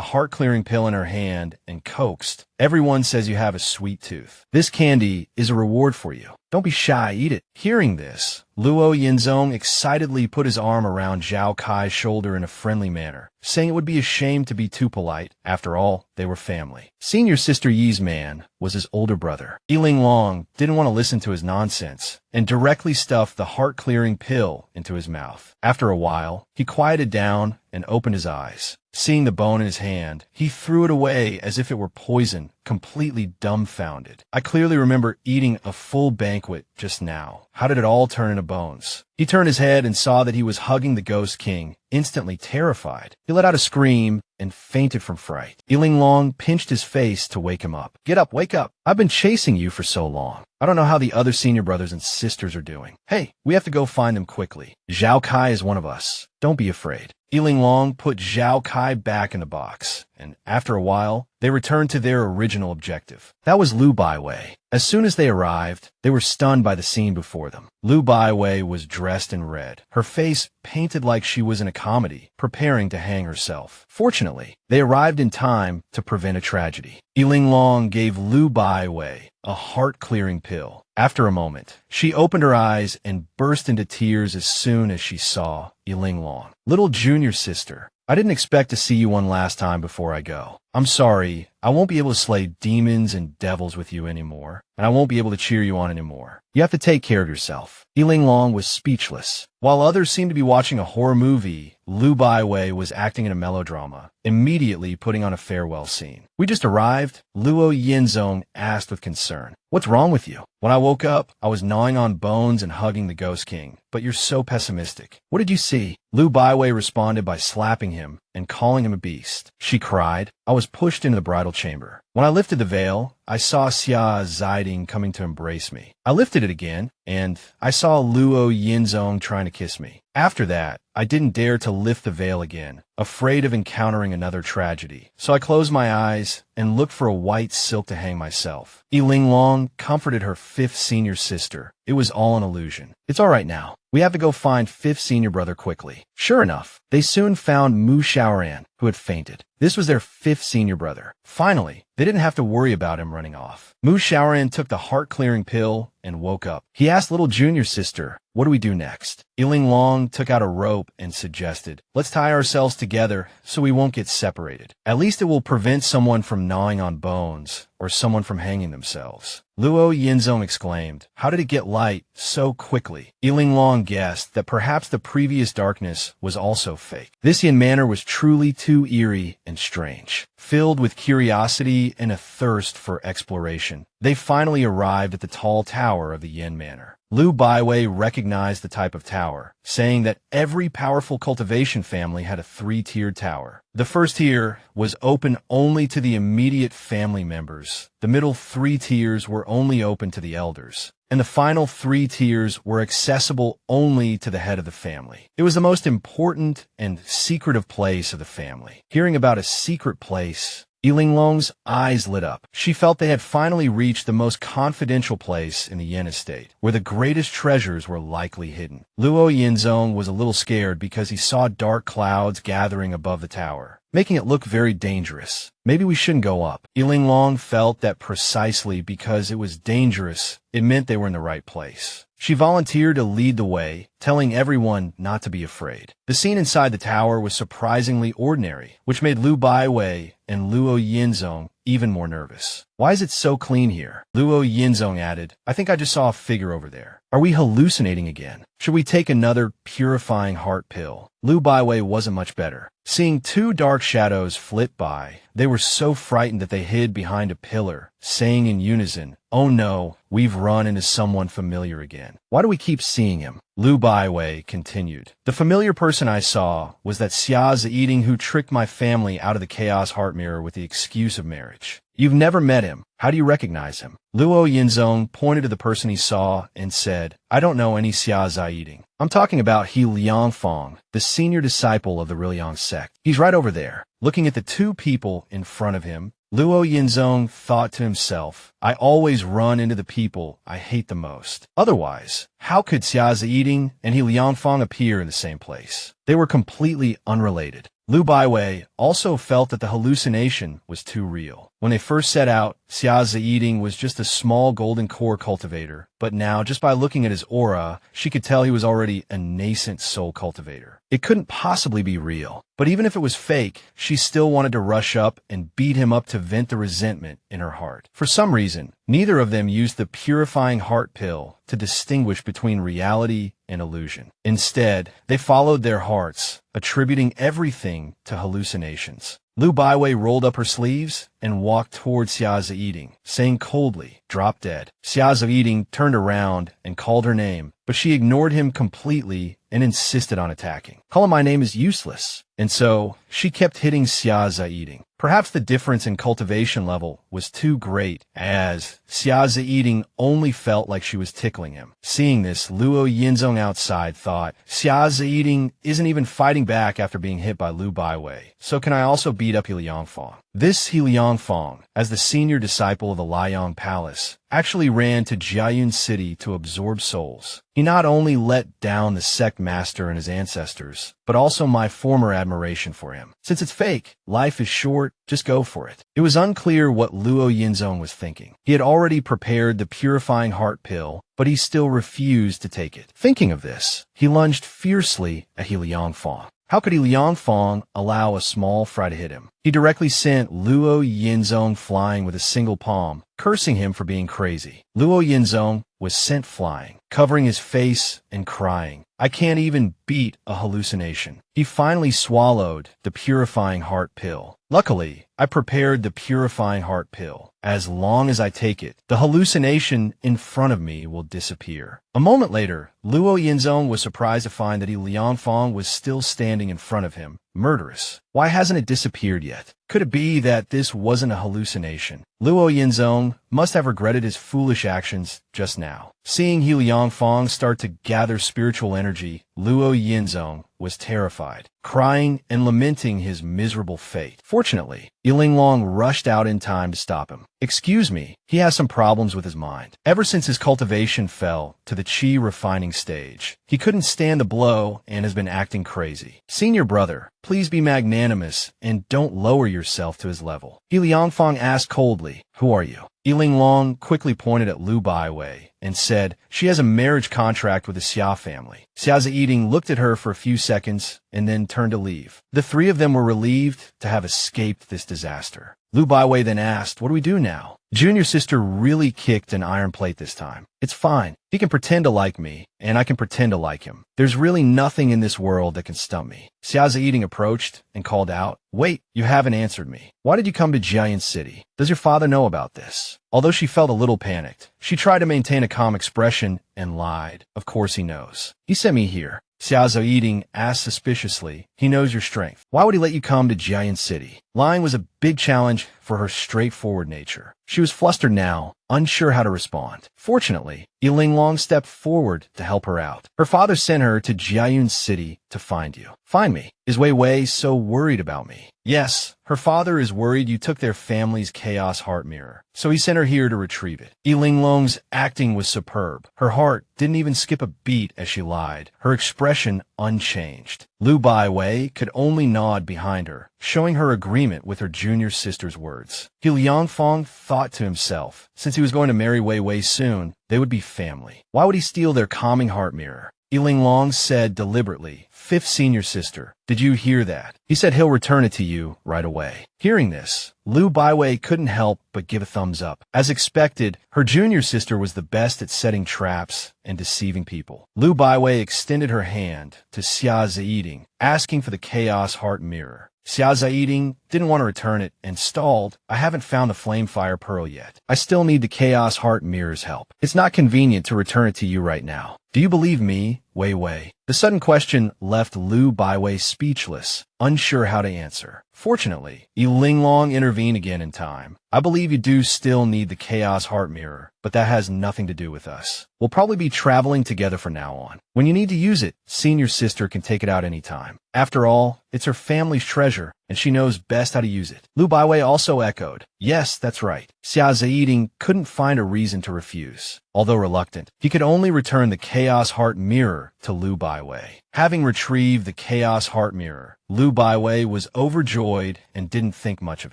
heart-clearing pill in her hand and coaxed. Everyone says you have a sweet tooth. This candy is a reward for you. Don't be shy, eat it. Hearing this, Luo Yinzong excitedly put his arm around Zhao Kai's shoulder in a friendly manner, saying it would be a shame to be too polite. After all, they were family. Senior sister Yi's man was his older brother. Linglong didn't want to listen to his nonsense and directly stuffed the heart-clearing pill into his mouth. After a while, he quieted down and opened his eyes. Seeing the bone in his hand, he threw it away as if it were poison, completely dumbfounded. I clearly remember eating a full banquet just now. How did it all turn into bones? He turned his head and saw that he was hugging the Ghost King, instantly terrified. He let out a scream and fainted from fright. Linglong pinched his face to wake him up. Get up, wake up. I've been chasing you for so long. I don't know how the other senior brothers and sisters are doing. Hey, we have to go find them quickly. Zhao Kai is one of us. Don't be afraid. Linglong put Zhao Kai back in the box, and after a while, they returned to their original objective. That was Lu Baiwei. As soon as they arrived, they were stunned by the scene before them. Lu Baiwei was dressed in red, her face painted like she was in a comedy, preparing to hang herself. Fortunately, they arrived in time to prevent a tragedy. Linglong gave Lu Baiwei a heart-clearing pill. After a moment, she opened her eyes and burst into tears as soon as she saw Linglong. Little junior sister, I didn't expect to see you one last time before I go. I'm sorry, I won't be able to slay demons and devils with you anymore, and I won't be able to cheer you on anymore. You have to take care of yourself. Linglong was speechless. While others seemed to be watching a horror movie, Lu Baiwei was acting in a melodrama, immediately putting on a farewell scene. We just arrived? Luo Yinzong asked with concern. What's wrong with you? When I woke up, I was gnawing on bones and hugging the Ghost King, but you're so pessimistic. What did you see? Lu Baiwei responded by slapping him and calling him a beast. She cried. I was pushed into the bridal chamber. When I lifted the veil, I saw Xia Ziding coming to embrace me. I lifted it again, and I saw Luo Yinzong trying to kiss me. After that, I didn't dare to lift the veil again, afraid of encountering another tragedy. So I closed my eyes and looked for a white silk to hang myself. Linglong comforted her fifth senior sister. It was all an illusion. It's all right now. We have to go find fifth senior brother quickly. Sure enough, they soon found Mu Xiaoran, who had fainted. This was their fifth senior brother. Finally, they didn't have to worry about him running off. Mu Xiaoran took the heart-clearing pill and woke up. He asked little junior sister, what do we do next? Linglong took out a rope and suggested, let's tie ourselves together so we won't get separated. At least it will prevent someone from gnawing on bones or someone from hanging themselves. Luo Yinzong exclaimed, how did it get light so quickly? Linglong guessed that perhaps the previous darkness was also fake. This Yin manor was truly too eerie and strange, filled with curiosity and a thirst for exploration. They finally arrived at the tall tower of the Yin manor. Lu Baiwei recognized the type of tower, saying that every powerful cultivation family had a three-tiered tower. The first tier was open only to the immediate family members. The middle three tiers were only open to the elders. And the final three tiers were accessible only to the head of the family. It was the most important and secretive place of the family. Hearing about a secret place, Linglong's eyes lit up. She felt they had finally reached the most confidential place in the Yin estate, where the greatest treasures were likely hidden. Luo Yinzong was a little scared because he saw dark clouds gathering above the tower, making it look very dangerous. Maybe we shouldn't go up. Linglong felt that precisely because it was dangerous, it meant they were in the right place. She volunteered to lead the way, telling everyone not to be afraid. The scene inside the tower was surprisingly ordinary, which made Lu Baiwei and Luo Yinzong even more nervous. Why is it so clean here? Luo Yinzong added, I think I just saw a figure over there. Are we hallucinating again? Should we take another purifying heart pill? Lu Baiwei wasn't much better. Seeing two dark shadows flit by, they were so frightened that they hid behind a pillar, saying in unison, oh no, we've run into someone familiar again. Why do we keep seeing him? Lu Baiwei continued. The familiar person I saw was that Xia Ziding who tricked my family out of the Chaos Heart Mirror with the excuse of marriage. You've never met him. How do you recognize him? Luo Yinzong pointed to the person he saw and said, I don't know any Xia Ziding. I'm talking about He Liangfang, the senior disciple of the Rilliang sect. He's right over there. Looking at the two people in front of him, Luo Yinzong thought to himself, I always run into the people I hate the most. Otherwise, how could Xia Ziding and He Liangfang appear in the same place? They were completely unrelated. Lu Baiwei also felt that the hallucination was too real. When they first set out, Xia Ziding was just a small golden core cultivator, but now, just by looking at his aura, she could tell he was already a nascent soul cultivator. It couldn't possibly be real. But even if it was fake, she still wanted to rush up and beat him up to vent the resentment in her heart. For some reason, neither of them used the purifying heart pill to distinguish between reality and illusion. Instead, they followed their hearts, attributing everything to hallucinations. Lu Baiwei rolled up her sleeves and walked toward Xia Ziding, saying coldly, drop dead. Xia Ziding turned around and called her name, but she ignored him completely and insisted on attacking. Calling my name is useless. And so, she kept hitting Xia Ziding. Perhaps the difference in cultivation level was too great, as Xia Ziding only felt like she was tickling him. Seeing this, Luo Yinzong outside thought, Xia Ziding isn't even fighting back after being hit by Lu Baiwei, so can I also beat up He Liangfang? This He Liangfang, as the senior disciple of the Liang Palace, actually ran to Jiayun City to absorb souls. He not only let down the sect master and his ancestors, but also my former admiration for him. Since it's fake, life is short, just go for it. It was unclear what Luo Yinzong was thinking. He had already prepared the purifying heart pill, but he still refused to take it. Thinking of this, he lunged fiercely at He Liangfang. How could Liangfang allow a small fry to hit him? He directly sent Luo Yinzong flying with a single palm, cursing him for being crazy. Luo Yinzong was sent flying, covering his face and crying. I can't even beat a hallucination. He finally swallowed the purifying heart pill. Luckily, I prepared the purifying heart pill. As long as I take it, the hallucination in front of me will disappear. A moment later, Luo Yinzong was surprised to find that Liangfang was still standing in front of him, murderous. Why hasn't it disappeared yet? Could it be that this wasn't a hallucination? Luo Yinzong must have regretted his foolish actions just now. Seeing Liangfang start to gather spiritual energy, Luo Yinzong was terrified, crying and lamenting his miserable fate. Fortunately, Linglong rushed out in time to stop him. Excuse me, he has some problems with his mind. Ever since his cultivation fell to the chi refining stage, he couldn't stand the blow and has been acting crazy. Senior brother, please be magnanimous and don't lower yourself to his level. Liangfang asked coldly, who are you? Linglong quickly pointed at Lu Baiwei and said, she has a marriage contract with the Xia family. Xia Ziying looked at her for a few seconds and then turned to leave. The three of them were relieved to have escaped this disaster. Lu Baiwei then asked, what do we do now? Junior sister really kicked an iron plate this time. It's fine. He can pretend to like me, and I can pretend to like him. There's really nothing in this world that can stump me. Xia Ziying approached and called out, wait, you haven't answered me. Why did you come to Jian City? Does your father know about this? Although she felt a little panicked, she tried to maintain a calm expression and lied. Of course he knows. He sent me here. Xia Ziying asked suspiciously, he knows your strength. Why would he let you come to Jian City? Lying was a big challenge for her straightforward nature. She was flustered now, unsure how to respond. Fortunately, Linglong stepped forward to help her out. Her father sent her to Jiayun City to find you. Find me. Is Wei Wei so worried about me? Yes, her father is worried you took their family's chaos heart mirror, so he sent her here to retrieve it. Linglong's acting was superb. Her heart didn't even skip a beat as she lied, her expression unchanged. Lu Baiwei could only nod behind her, showing her agreement with her junior sister's words. Liangfang thought to himself, since he was going to marry Wei Wei soon, they would be family. Why would he steal their calming heart mirror? Linglong said deliberately, fifth senior sister, did you hear that? He said he'll return it to you right away. Hearing this, Lu Baiwei couldn't help but give a thumbs up. As expected, her junior sister was the best at setting traps and deceiving people. Lu Baiwei extended her hand to Xia Ziying, asking for the chaos heart mirror. Xia Ziying didn't want to return it and stalled. I haven't found the flame fire pearl yet. I still need the chaos heart mirror's help. It's not convenient to return it to you right now. Do you believe me, Wei Wei? The sudden question left Lu Baiwei speechless, unsure how to answer. Fortunately, Linglong intervened again in time. I believe you do still need the chaos heart mirror, but that has nothing to do with us. We'll probably be traveling together from now on. When you need to use it, senior sister can take it out anytime. After all, it's her family's treasure, and she knows best how to use it. Lu Baiwei also echoed, yes, that's right. Xia Ziying couldn't find a reason to refuse. Although reluctant, he could only return the chaos heart mirror to Lu Baiwei. Having retrieved the chaos heart mirror, Lu Baiwei was overjoyed and didn't think much of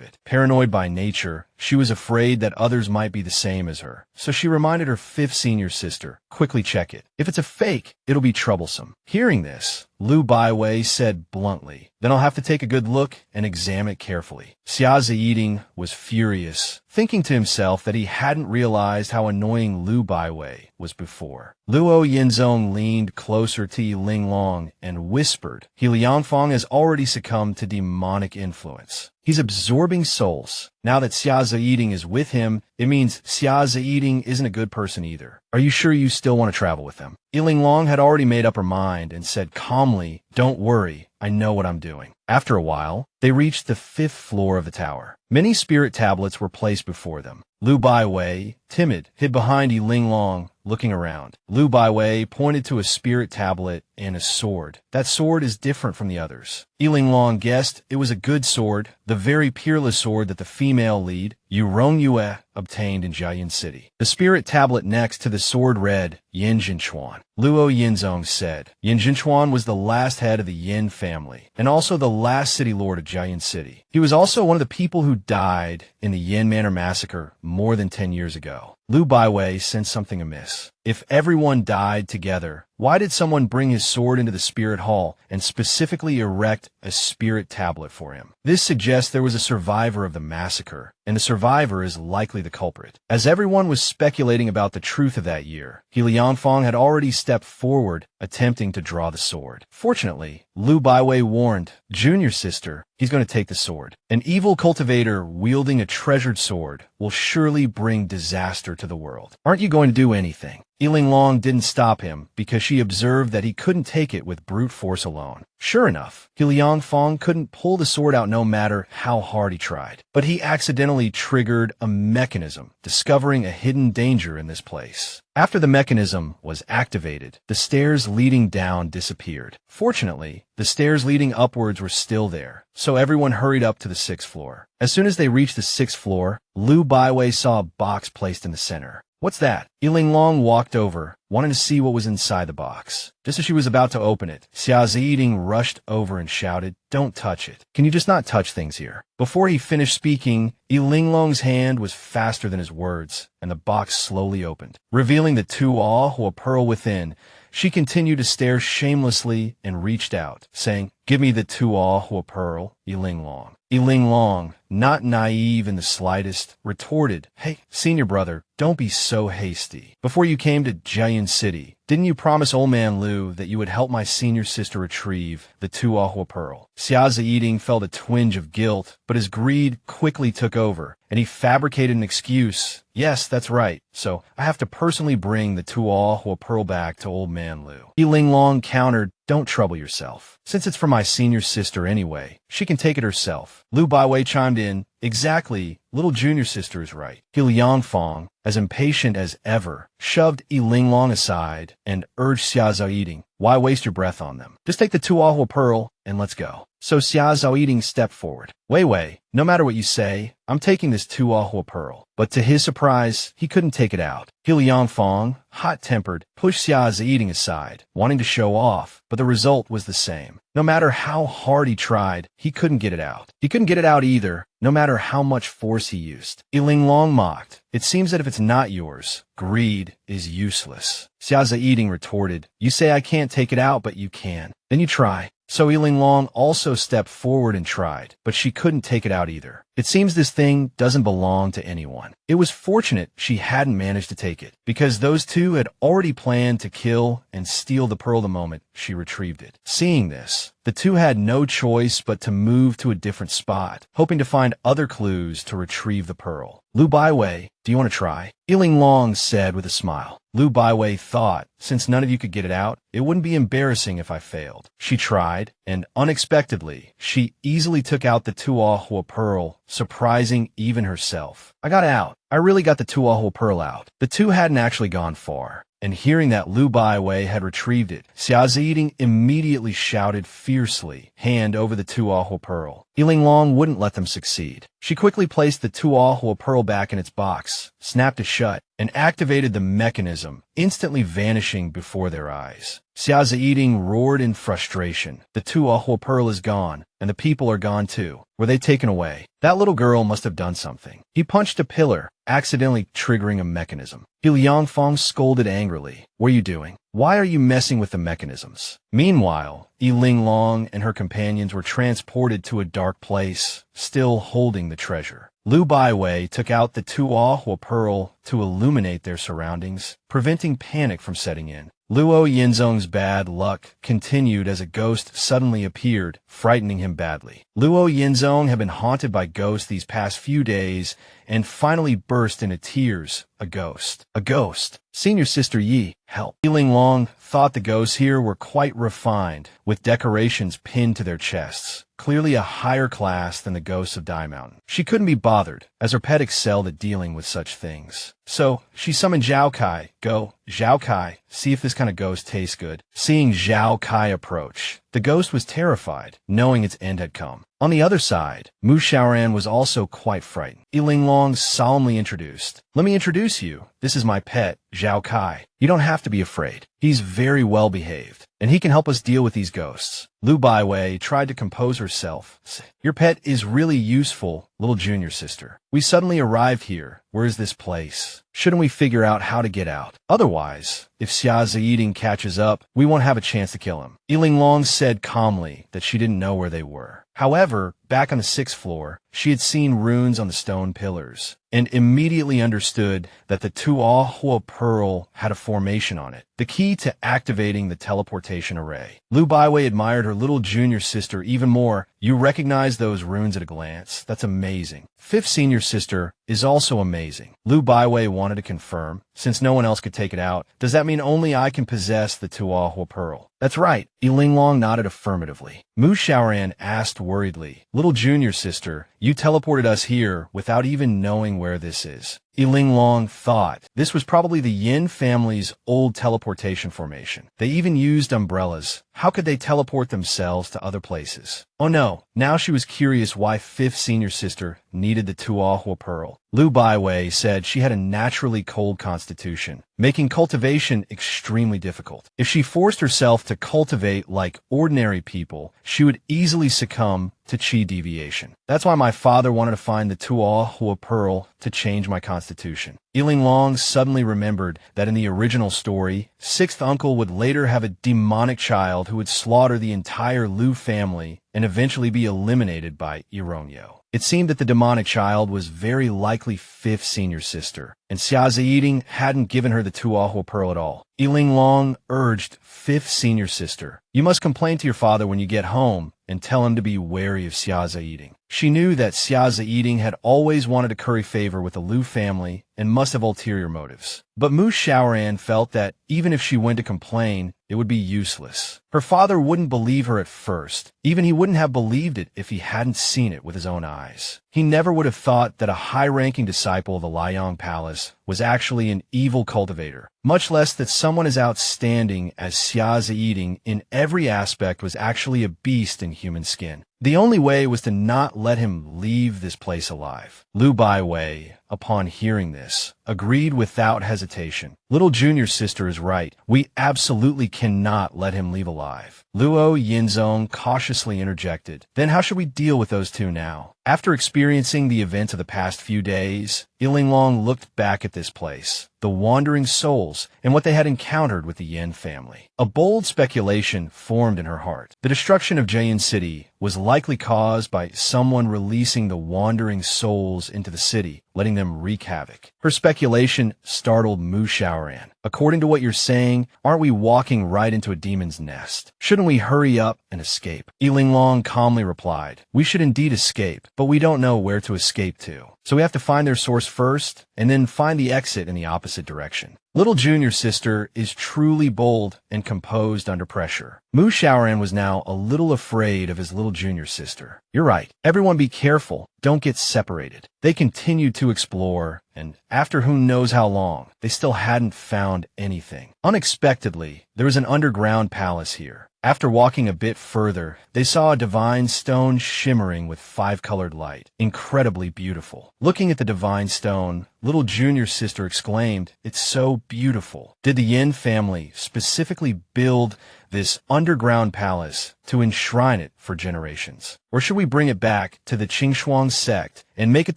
it. Paranoid by nature, she was afraid that others might be the same as her. So she reminded her fifth senior sister, quickly check it. If it's a fake, it'll be troublesome. Hearing this, Lu Baiwei said bluntly, then I'll have to take a good look and examine it carefully. Xia Ziying was furious, thinking to himself that he hadn't realized how annoying Lu Baiwei was before. Luo Yinzong leaned closer to Linglong and whispered, Liangfang has already succumbed to demonic influence. He's absorbing souls. Now that Xia Ziying is with him, it means Xia Ziying isn't a good person either. Are you sure you still want to travel with them? Linglong had already made up her mind and said calmly, don't worry, I know what I'm doing. After a while, they reached the 5th floor of the tower. Many spirit tablets were placed before them. Lu Baiwei, timid, hid behind Linglong, looking around. Lu Baiwei pointed to a spirit tablet and a sword. That sword is different from the others. Linglong guessed it was a good sword, the very peerless sword that the female lead, Yu Rongyue, obtained in Jiayin City. The spirit tablet next to the sword read, Yin Jinchuan. Luo Yinzong said, Yin Jinchuan was the last head of the Yin family, and also the last city lord of Jiayin City. He was also one of the people who died in the Yin Manor massacre more than 10 years ago. Lu Baiwei sensed something amiss. If everyone died together, why did someone bring his sword into the spirit hall and specifically erect a spirit tablet for him? This suggests there was a survivor of the massacre, and the survivor is likely the culprit. As everyone was speculating about the truth of that year, Liangfang had already stepped forward, attempting to draw the sword. Fortunately, Lu Baiwei warned, "Junior sister, he's going to take the sword. An evil cultivator wielding a treasured sword will surely bring disaster to the world. Aren't you going to do anything?" Linglong didn't stop him because she observed that he couldn't take it with brute force alone. Sure enough, Liangfang couldn't pull the sword out no matter how hard he tried. But he accidentally triggered a mechanism, discovering a hidden danger in this place. After the mechanism was activated, the stairs leading down disappeared. Fortunately, the stairs leading upwards were still there, so everyone hurried up to the 6th floor. As soon as they reached the 6th floor, Lu Baiwei saw a box placed in the center. "What's that?" Linglong walked over, wanting to see what was inside the box. Just as she was about to open it, Xia Ziying rushed over and shouted, "Don't touch it. Can you just not touch things here?" Before he finished speaking, Linglong's hand was faster than his words, and the box slowly opened. Revealing the Tuo pearl within, she continued to stare shamelessly and reached out, saying, "Give me the Tuo pearl, Linglong." Linglong, not naive in the slightest, retorted, "Hey, senior brother, don't be so hasty. Before you came to Jian City, didn't you promise old man Lu that you would help my senior sister retrieve the Tuo pearl?" Xia Ziying felt a twinge of guilt, but his greed quickly took over, and he fabricated an excuse. "Yes, that's right. So I have to personally bring the Tuo pearl back to old man Lu." Linglong countered, "Don't trouble yourself. Since it's for my senior sister anyway, she can take it herself." Lu Baiwei chimed in, "Exactly, little junior sister is right." Liangfang, as impatient as ever, shoved Linglong aside and urged Xia Ziying, "Why waste your breath on them? Just take the Tuo pearl and let's go." So Xia Ziying stepped forward. Wei, no matter what you say, I'm taking this Tuo pearl." But to his surprise, he couldn't take it out. Liangfang, hot-tempered, pushed Xia Ziying aside, wanting to show off, but the result was the same. No matter how hard he tried, he couldn't get it out. He couldn't get it out either, no matter how much force he used. Linglong mocked, "It seems that if it's not yours, greed is useless." Xia Ziying retorted, "You say I can't take it out, but you can. Then you try." So Linglong also stepped forward and tried, but she couldn't take it out either. It seems this thing doesn't belong to anyone. It was fortunate she hadn't managed to take it, because those two had already planned to kill and steal the pearl the moment she retrieved it. Seeing this, the two had no choice but to move to a different spot, hoping to find other clues to retrieve the pearl. "Lu Baiwei, do you want to try?" Linglong said with a smile. Lu Baiwei thought, since none of you could get it out, it wouldn't be embarrassing if I failed. She tried, and unexpectedly, she easily took out the Tuo pearl, surprising even herself. "I got out. I really got the Tuo pearl out." The two hadn't actually gone far, and hearing that Lu Baiwei had retrieved it, Xia Ziying immediately shouted fiercely, "Hand over the Tuo pearl." Linglong wouldn't let them succeed. She quickly placed the Tuo pearl back in its box, snapped it shut, and activated the mechanism, instantly vanishing before their eyes. Xia Ziying roared in frustration. "The Tuo pearl is gone, and the people are gone too. Were they taken away? That little girl must have done something." He punched a pillar, accidentally triggering a mechanism. Liangfang scolded angrily. "What are you doing? Why are you messing with the mechanisms?" Meanwhile, Linglong and her companions were transported to a dark place, still holding the treasure. Lu Baiwei took out the Tuo pearl to illuminate their surroundings, preventing panic from setting in. Luo Yinzong's bad luck continued as a ghost suddenly appeared, frightening him badly. Luo Yinzong had been haunted by ghosts these past few days and finally burst into tears. A ghost. A ghost. "Senior Sister Yi, help." Linglong thought the ghosts here were quite refined, with decorations pinned to their chests, clearly a higher class than the ghosts of Dai Mountain. She couldn't be bothered, as her pet excelled at dealing with such things. So she summoned Zhao Kai. "Go, Zhao Kai, see if this kind of ghost tastes good." Seeing Zhao Kai approach, the ghost was terrified, knowing its end had come. On the other side, Mu Shaoran was also quite frightened. Linglong solemnly introduced, "Let me introduce you. This is my pet, Zhao Kai. You don't have to be afraid. He's very well behaved, and he can help us deal with these ghosts. Lu Baiwei tried to compose herself. Your pet is really useful, little junior sister. We suddenly arrived here. Where is this place? Shouldn't we figure out how to get out? Otherwise, if Xia Ziyiding catches up, we won't have a chance to kill him. Linglong said calmly that she didn't know where they were. However, back on the 6th floor, she had seen runes on the stone pillars, and immediately understood that the Tuahua Pearl had a formation on it, the key to activating the teleportation array. Lu Baiwei admired her little junior sister even more. You recognize those runes at a glance. That's amazing. 5th senior sister is also amazing. Lu Baiwei wanted to confirm, since no one else could take it out, does that mean only I can possess the Tuahua Pearl? That's right. Linglong nodded affirmatively. Mu Xiaoran asked worriedly, little junior sister, you teleported us here without even knowing where this is. Linglong thought this was probably the Yin family's old teleportation formation. They even used umbrellas. How could they teleport themselves to other places? Oh no, now she was curious why 5th senior sister needed the Tuahua Pearl. Lu Baiwei said she had a naturally cold constitution, making cultivation extremely difficult. If she forced herself to cultivate like ordinary people, she would easily succumb to chi deviation. That's why my father wanted to find the Tuahua Pearl to change my constitution. Linglong suddenly remembered that in the original story, 6th uncle would later have a demonic child who would slaughter the entire Lu family and eventually be eliminated by Ironio. It seemed that the demonic child was very likely 5th senior sister, and Xia Ziyiding hadn't given her the Tuahua Pearl at all. Linglong urged 5th senior sister, you must complain to your father when you get home and tell him to be wary of Xia Ziyiding. She knew that Xia Ziyiding had always wanted to curry favor with the Lu family and must have ulterior motives. But Mu Xiaoran felt that even if she went to complain, it would be useless. Her father wouldn't believe her at first. Even he wouldn't have believed it if he hadn't seen it with his own eyes. He never would have thought that a high-ranking disciple of the Liang Palace was actually an evil cultivator, much less that someone as outstanding as Xia Ziyiding in every aspect was actually a beast in human skin. The only way was to not let him leave this place alive. Lu Baiwei, upon hearing this, agreed without hesitation. Little junior sister is right. We absolutely cannot let him leave alive. Luo Yinzong cautiously interjected. Then how should we deal with those two now? After experiencing the events of the past few days, Linglong looked back at this place, the wandering souls, and what they had encountered with the Yin family. A bold speculation formed in her heart. The destruction of Jayan City was likely caused by someone releasing the wandering souls into the city, letting them wreak havoc. Her speculation startled Mu Xiaoran. According to what you're saying, aren't we walking right into a demon's nest? Shouldn't we hurry up and escape? Linglong calmly replied, we should indeed escape, but we don't know where to escape to. So we have to find their source first, and then find the exit in the opposite direction. Little junior sister is truly bold and composed under pressure. Mu Xiaoran was now a little afraid of his little junior sister. You're right. Everyone be careful. Don't get separated. They continued to explore, and after who knows how long, they still hadn't found anything. Unexpectedly, there was an underground palace here. After walking a bit further, they saw a divine stone shimmering with 5-colored light. Incredibly beautiful. Looking at the divine stone, little junior sister exclaimed, it's so beautiful. Did the Yin family specifically build this underground palace to enshrine it for generations? Or should we bring it back to the Qingshuang sect and make it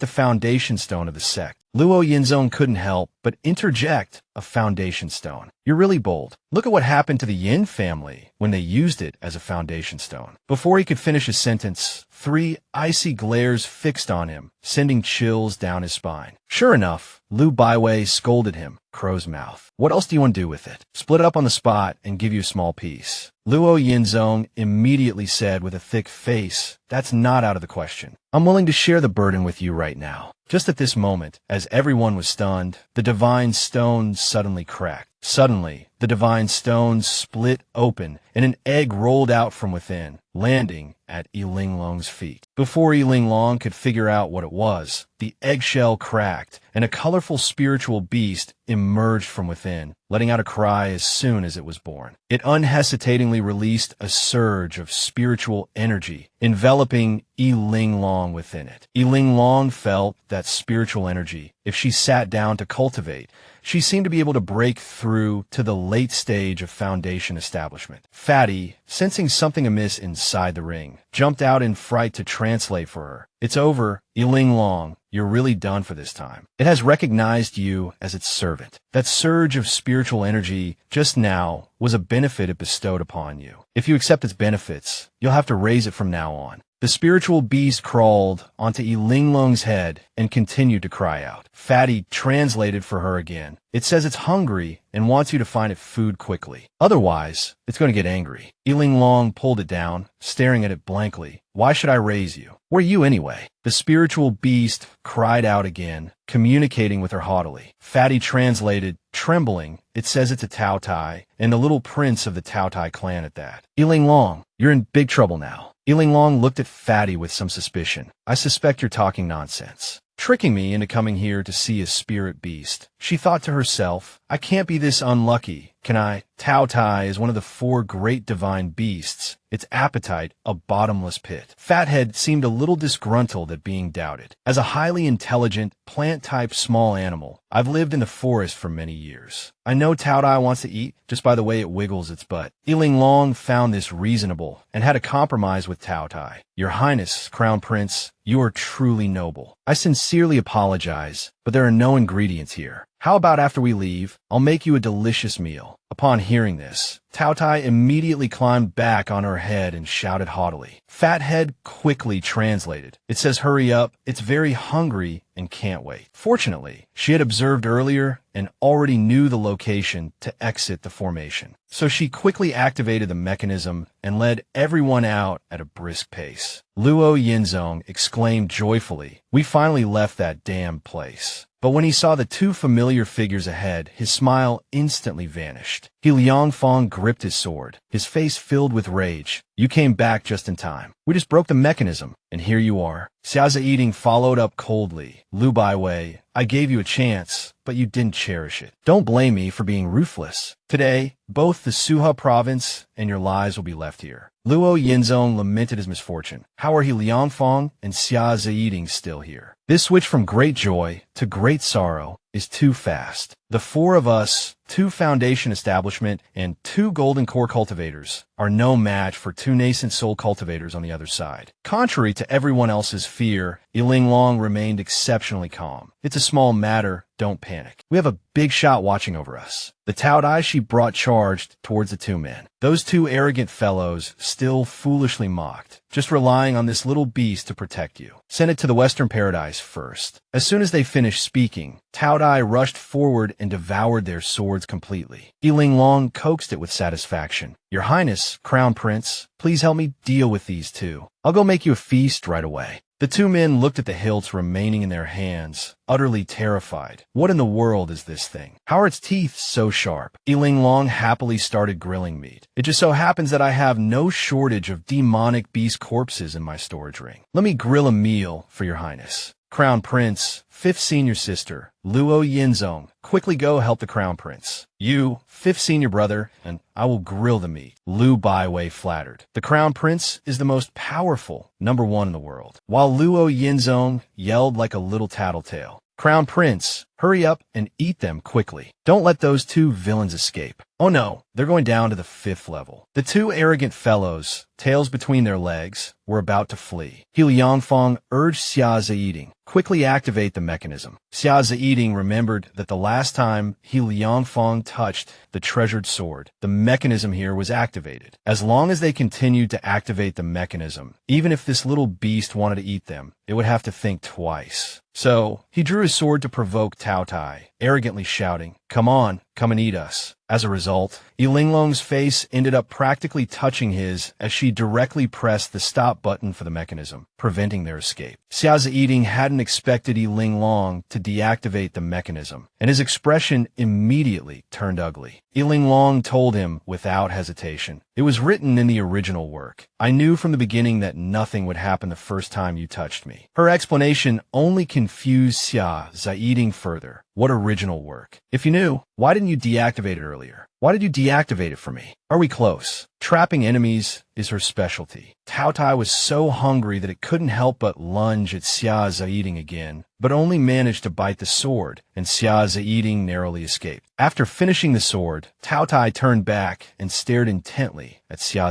the foundation stone of the sect? Luo Yinzong couldn't help but interject a foundation stone. You're really bold. Look at what happened to the Yin family when they used it as a foundation stone. Before he could finish his sentence, 3 icy glares fixed on him, sending chills down his spine. Sure enough, Lu Baiwei scolded him, crow's mouth. What else do you want to do with it? Split it up on the spot and give you a small piece. Luo Yinzong immediately said with a thick face, that's not out of the question. I'm willing to share the burden with you right now. Just at this moment, as everyone was stunned, the divine stone suddenly cracked. Suddenly, the divine stone split open, and an egg rolled out from within, landing at Linglong's feet. Before Linglong could figure out what it was, the eggshell cracked, and a colorful spiritual beast emerged from within, letting out a cry as soon as it was born. It unhesitatingly released a surge of spiritual energy, enveloping Linglong within it. Linglong felt that spiritual energy. If she sat down to cultivate, she seemed to be able to break through to the late stage of foundation establishment. Fatty, sensing something amiss inside the ring, jumped out in fright to translate for her. "It's over, Linglong. You're really done for this time. It has recognized you as its servant." That surge of spiritual energy just now was a benefit it bestowed upon you. If you accept its benefits, you'll have to raise it from now on. The spiritual beast crawled onto Linglong's head and continued to cry out. Fatty translated for her again. "It says it's hungry and wants you to find it food quickly. Otherwise, it's going to get angry." Linglong pulled it down, staring at it blankly. "Why should I raise you? Where are you anyway?" The spiritual beast cried out again, communicating with her haughtily. Fatty translated, trembling. "It says it's a Tao Tai, and the little prince of the Tao Tai clan at that." "Linglong, you're in big trouble now." Linglong looked at Fatty with some suspicion. "I suspect you're talking nonsense. Tricking me into coming here to see a spirit beast." She thought to herself, "I can't be this unlucky, can I?" Tao Tai is one of the 4 great divine beasts, its appetite a bottomless pit. Fathead seemed a little disgruntled at being doubted. "As a highly intelligent, plant-type small animal, I've lived in the forest for many years. I know Tao Tai wants to eat just by the way it wiggles its butt." Linglong found this reasonable and had a compromise with Tao Tai. "Your Highness, Crown Prince, you are truly noble. I sincerely apologize, but there are no ingredients here. How about after we leave, I'll make you a delicious meal." Upon hearing this, Tao Tai immediately climbed back on her head and shouted haughtily. Fathead quickly translated. "It says hurry up, it's very hungry and can't wait." Fortunately, she had observed earlier and already knew the location to exit the formation. So she quickly activated the mechanism and led everyone out at a brisk pace. Luo Yinzong exclaimed joyfully, "We finally left that damn place." But when he saw the 2 familiar figures ahead, his smile instantly vanished. Liangfang gripped his sword, his face filled with rage. "You came back just in time. We just broke the mechanism, and here you are." Xiaozi Eating followed up coldly. "Lu Baiwei, I gave you a chance, but you didn't cherish it. Don't blame me for being ruthless. Today, both the Suha province and your lives will be left here." Luo Yinzong lamented his misfortune. How are Liangfang and Xiaozi Eating still here? This switch from great joy to great sorrow is too fast. The 4 of us, 2 foundation establishment and 2 golden core cultivators, are no match for 2 nascent soul cultivators on the other side. Contrary to everyone else's fear, Linglong remained exceptionally calm. "It's a small matter, don't panic. We have a big shot watching over us." The Tao Tai she brought charged towards the 2 men. Those 2 arrogant fellows still foolishly mocked. "Just relying on this little beast to protect you. Send it to the Western Paradise first." As soon as they finished speaking, Tao Tai rushed forward and devoured their swords completely. Linglong coaxed it with satisfaction. "Your Highness, Crown Prince, please help me deal with these 2. I'll go make you a feast right away." The 2 men looked at the hilts remaining in their hands, utterly terrified. What in the world is this thing? How are its teeth so sharp? Linglong happily started grilling meat. "It just so happens that I have no shortage of demonic beast corpses in my storage ring. Let me grill a meal for your Highness." Crown Prince, 5th senior sister, Luo Yinzong, quickly go help the Crown Prince. "You, 5th senior brother, and I will grill the meat." Lu Baiwei flattered. "The Crown Prince is the most powerful, number 1 in the world." While Luo Yinzong yelled like a little tattletale. "Crown Prince, hurry up and eat them quickly. Don't let those 2 villains escape." "Oh no, they're going down to the 5th level." The 2 arrogant fellows, tails between their legs, were about to flee. Liangfang urged Xiaozi Eating, "Quickly activate the mechanism." Xiaozi Eating remembered that the last time Liangfang touched the treasured sword, the mechanism here was activated. As long as they continued to activate the mechanism, even if this little beast wanted to eat them, it would have to think twice. So, he drew his sword to provoke Tao Tai, arrogantly shouting, "Come on, come and eat us. As a result, Linglong's face ended up practically touching his as she directly pressed the stop button for the mechanism, preventing their escape. Xia hadn't expected Linglong to deactivate the mechanism, and his expression immediately turned ugly. Linglong told him without hesitation, "It was written in the original work. I knew from the beginning that nothing would happen the first time you touched me." Her explanation only confused Xia further. What original work? If you knew, why didn't you deactivate it earlier? Why did you deactivate it for me? Are we close? Trapping enemies is her specialty. Taotai was so hungry that it couldn't help but lunge at Xia again, but only managed to bite the sword, and Xia narrowly escaped. After finishing the sword, Taotai turned back and stared intently at Xia.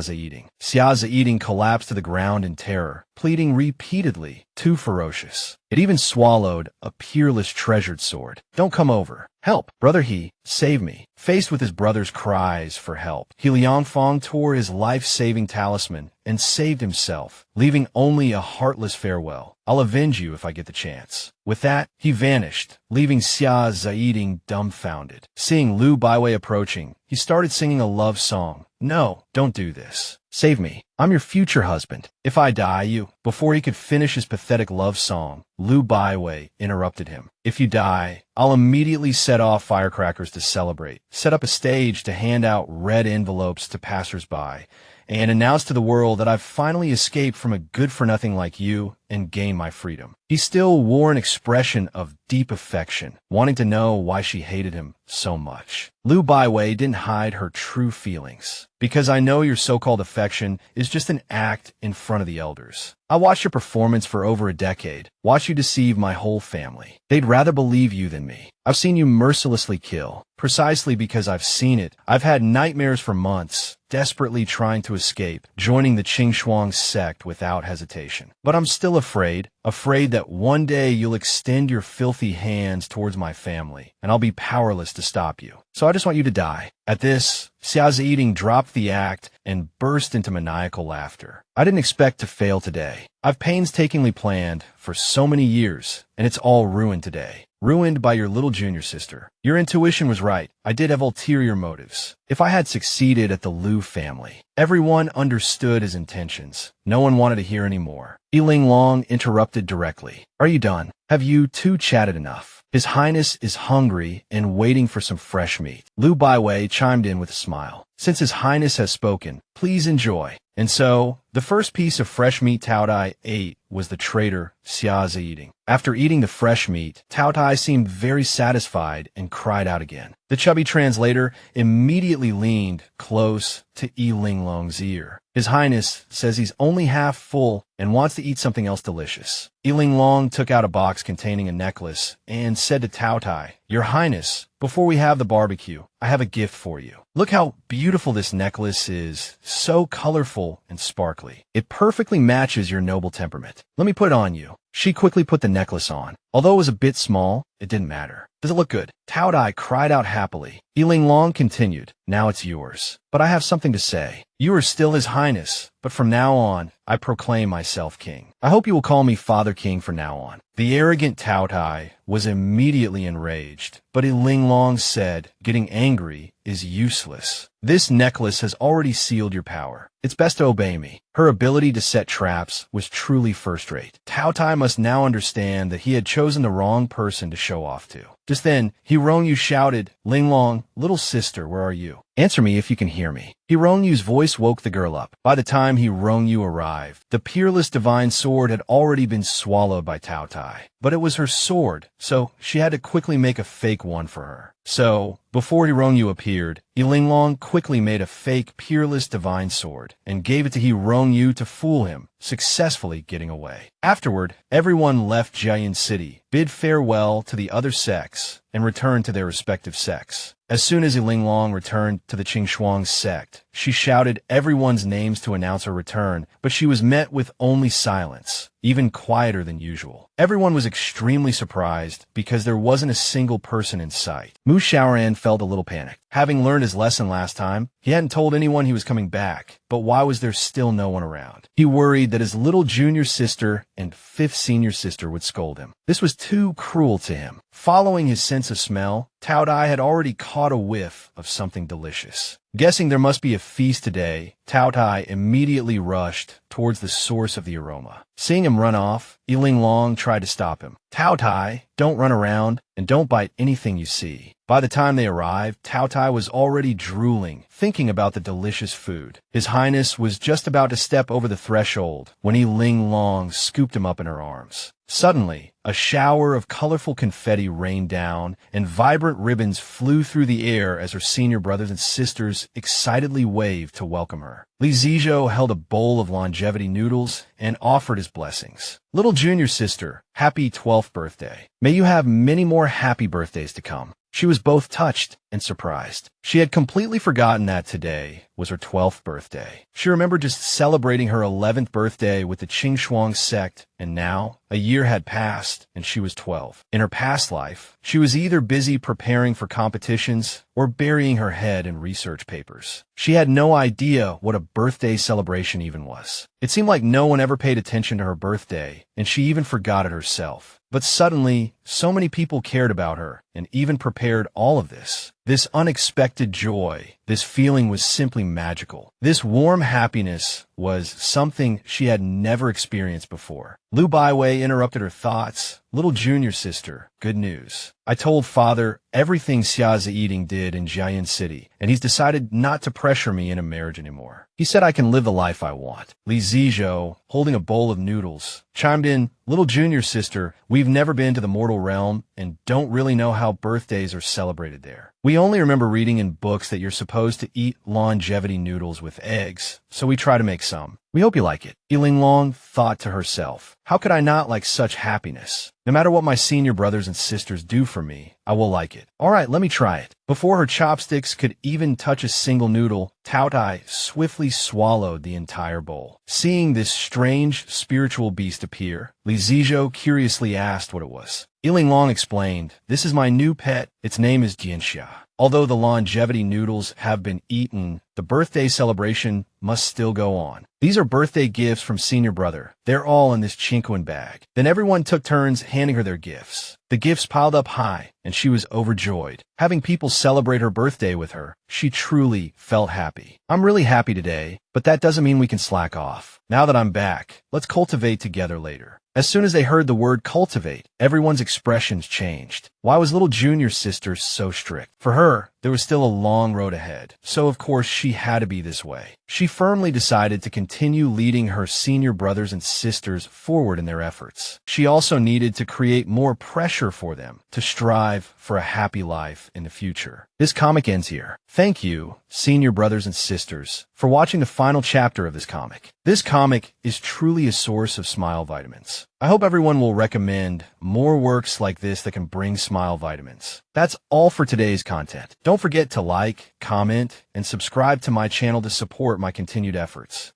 Xia collapsed to the ground in terror, pleading repeatedly, "Too ferocious." It even swallowed a peerless treasured sword. "Don't come over. Help, brother save me." Faced with his brother's cries for help, Liangfang tore his life-saving talisman and saved himself, leaving only a heartless farewell. "I'll avenge you if I get the chance." With that, he vanished, leaving Xia dumbfounded. Seeing Lu Baiwei approaching, he started singing a love song. "No, don't do this. Save me. I'm your future husband. If I die, you..." Before he could finish his pathetic love song, Lu Baiwei interrupted him. "If you die, I'll immediately set off firecrackers to celebrate, set up a stage to hand out red envelopes to passers-by, and announce to the world that I've finally escaped from a good-for-nothing like you and gained my freedom." He still wore an expression of deep affection, wanting to know why she hated him so much. Lu Baiwei didn't hide her true feelings. "Because I know your so-called affection is just an act in front of the elders. I watched your performance for over a decade, watched you deceive my whole family. They'd rather believe you than me. I've seen you mercilessly kill. Precisely because I've seen it, I've had nightmares for months, desperately trying to escape, joining the Qingxuang sect without hesitation. But I'm still afraid that one day you'll extend your filthy hands towards my family, and I'll be powerless to stop you. So I just want you to die." At this, Xia dropped the act and burst into maniacal laughter. "I didn't expect to fail today. I've painstakingly planned for so many years, and it's all ruined today. Ruined by your little junior sister. Your intuition was right. I did have ulterior motives. If I had succeeded at the Liu family, everyone understood his intentions. No one wanted to hear any more." Linglong interrupted directly. "Are you done? Have you two chatted enough? His Highness is hungry and waiting for some fresh meat." Lu Baiwei chimed in with a smile. "Since His Highness has spoken, please enjoy." And so, the first piece of fresh meat Taotai ate was the traitor Xia. After eating the fresh meat, Taotai seemed very satisfied and cried out again. The chubby translator immediately leaned close to Linglong's ear. "His Highness says he's only half full and wants to eat something else delicious." Linglong took out a box containing a necklace and said to Taotai, "Your Highness, before we have the barbecue, I have a gift for you. Look how beautiful this necklace is, so colorful and sparkly. It perfectly matches your noble temperament. Let me put it on you." She quickly put the necklace on. Although it was a bit small, it didn't matter. "Does it look good?" Taotai cried out happily. Linglong continued, "Now it's yours. But I have something to say. You are still His Highness, but from now on, I proclaim myself king. I hope you will call me Father King from now on." The arrogant Taotai was immediately enraged, but Linglong said, "Getting angry is useless. This necklace has already sealed your power. It's best to obey me." Her ability to set traps was truly first-rate. Taotai must now understand that he had chosen the wrong person to show off to. Just then, Hirongyu shouted, "Linglong, little sister, where are you? Answer me if you can hear me." Hirongyu's voice woke the girl up. By the time Hirongyu arrived, the peerless divine sword had already been swallowed by Taotai. But it was her sword, so she had to quickly make a fake one for her. So, before Hirongyu appeared, Linglong quickly made a fake peerless divine sword and gave it to Hirongyu to fool him, successfully getting away. Afterward, everyone left Jiayin City, bid farewell to the other sects, and returned to their respective sects. As soon as Linglong returned to the Qingxuang sect, She shouted everyone's names to announce her return, but she was met with only silence, even quieter than usual. Everyone was extremely surprised because there wasn't a single person in sight. Mu Xiaoran felt a little panicked. Having learned his lesson last time, he hadn't told anyone he was coming back, but why was there still no one around? He worried that his little junior sister and fifth senior sister would scold him. This was too cruel to him. Following his sense of smell, Tao Dai had already caught a whiff of something delicious. Guessing there must be a feast today, Tao Tai immediately rushed towards the source of the aroma. Seeing him run off, Linglong tried to stop him. Tao Tai, don't run around, and don't bite anything you see. By the time they arrived, Tao Tai was already drooling, thinking about the delicious food. His Highness was just about to step over the threshold when Linglong scooped him up in her arms. Suddenly, a shower of colorful confetti rained down, and vibrant ribbons flew through the air as her senior brothers and sisters excitedly waved to welcome her. Li Zijo held a bowl of longevity noodles and offered his blessings. Little junior sister, happy 12th birthday. May you have many more happy birthdays to come. She was both touched and surprised. She had completely forgotten that today was her 12th birthday. She remembered just celebrating her 11th birthday with the Qingxuang sect, and now, a year had passed, and she was 12. In her past life, she was either busy preparing for competitions or burying her head in research papers. She had no idea what a birthday celebration even was. It seemed like no one ever paid attention to her birthday, and she even forgot it herself. But suddenly, so many people cared about her and even prepared all of this. This unexpected joy, this feeling was simply magical. This warm happiness was something she had never experienced before. Lu Baiwei interrupted her thoughts. Little junior sister, good news. I told father everything Xia Ziying did in Jiayin City, and he's decided not to pressure me in a marriage anymore. He said I can live the life I want. Li Zijo, holding a bowl of noodles, chimed in, little junior sister, we've never been to the mortal realm and don't really know how birthdays are celebrated there. We only remember reading in books that you're supposed to eat longevity noodles with eggs, so we try to make some. We hope you like it. Linglong thought to herself, how could I not like such happiness? No matter what my senior brothers and sisters do for me, I will like it. All right, let me try it. Before her chopsticks could even touch a single noodle, Tao Tai swiftly swallowed the entire bowl. Seeing this strange spiritual beast appear, Li Zijo curiously asked what it was. Linglong explained, this is my new pet. Its name is Jianxia. Although the longevity noodles have been eaten, the birthday celebration must still go on. These are birthday gifts from senior brother. They're all in this Chinquan bag. Then everyone took turns handing her their gifts. The gifts piled up high, and she was overjoyed. Having people celebrate her birthday with her, she truly felt happy. I'm really happy today, but that doesn't mean we can slack off. Now that I'm back, let's cultivate together later. As soon as they heard the word cultivate, everyone's expressions changed. Why was little junior sister so strict? For her, there was still a long road ahead, so of course she had to be this way. She firmly decided to continue leading her senior brothers and sisters forward in their efforts. She also needed to create more pressure for them to strive for a happy life in the future. This comic ends here. Thank you, senior brothers and sisters, for watching the final chapter of this comic. This comic is truly a source of smile vitamins. I hope everyone will recommend more works like this that can bring smile vitamins. That's all for today's content. Don't forget to like, comment, and subscribe to my channel to support my continued efforts.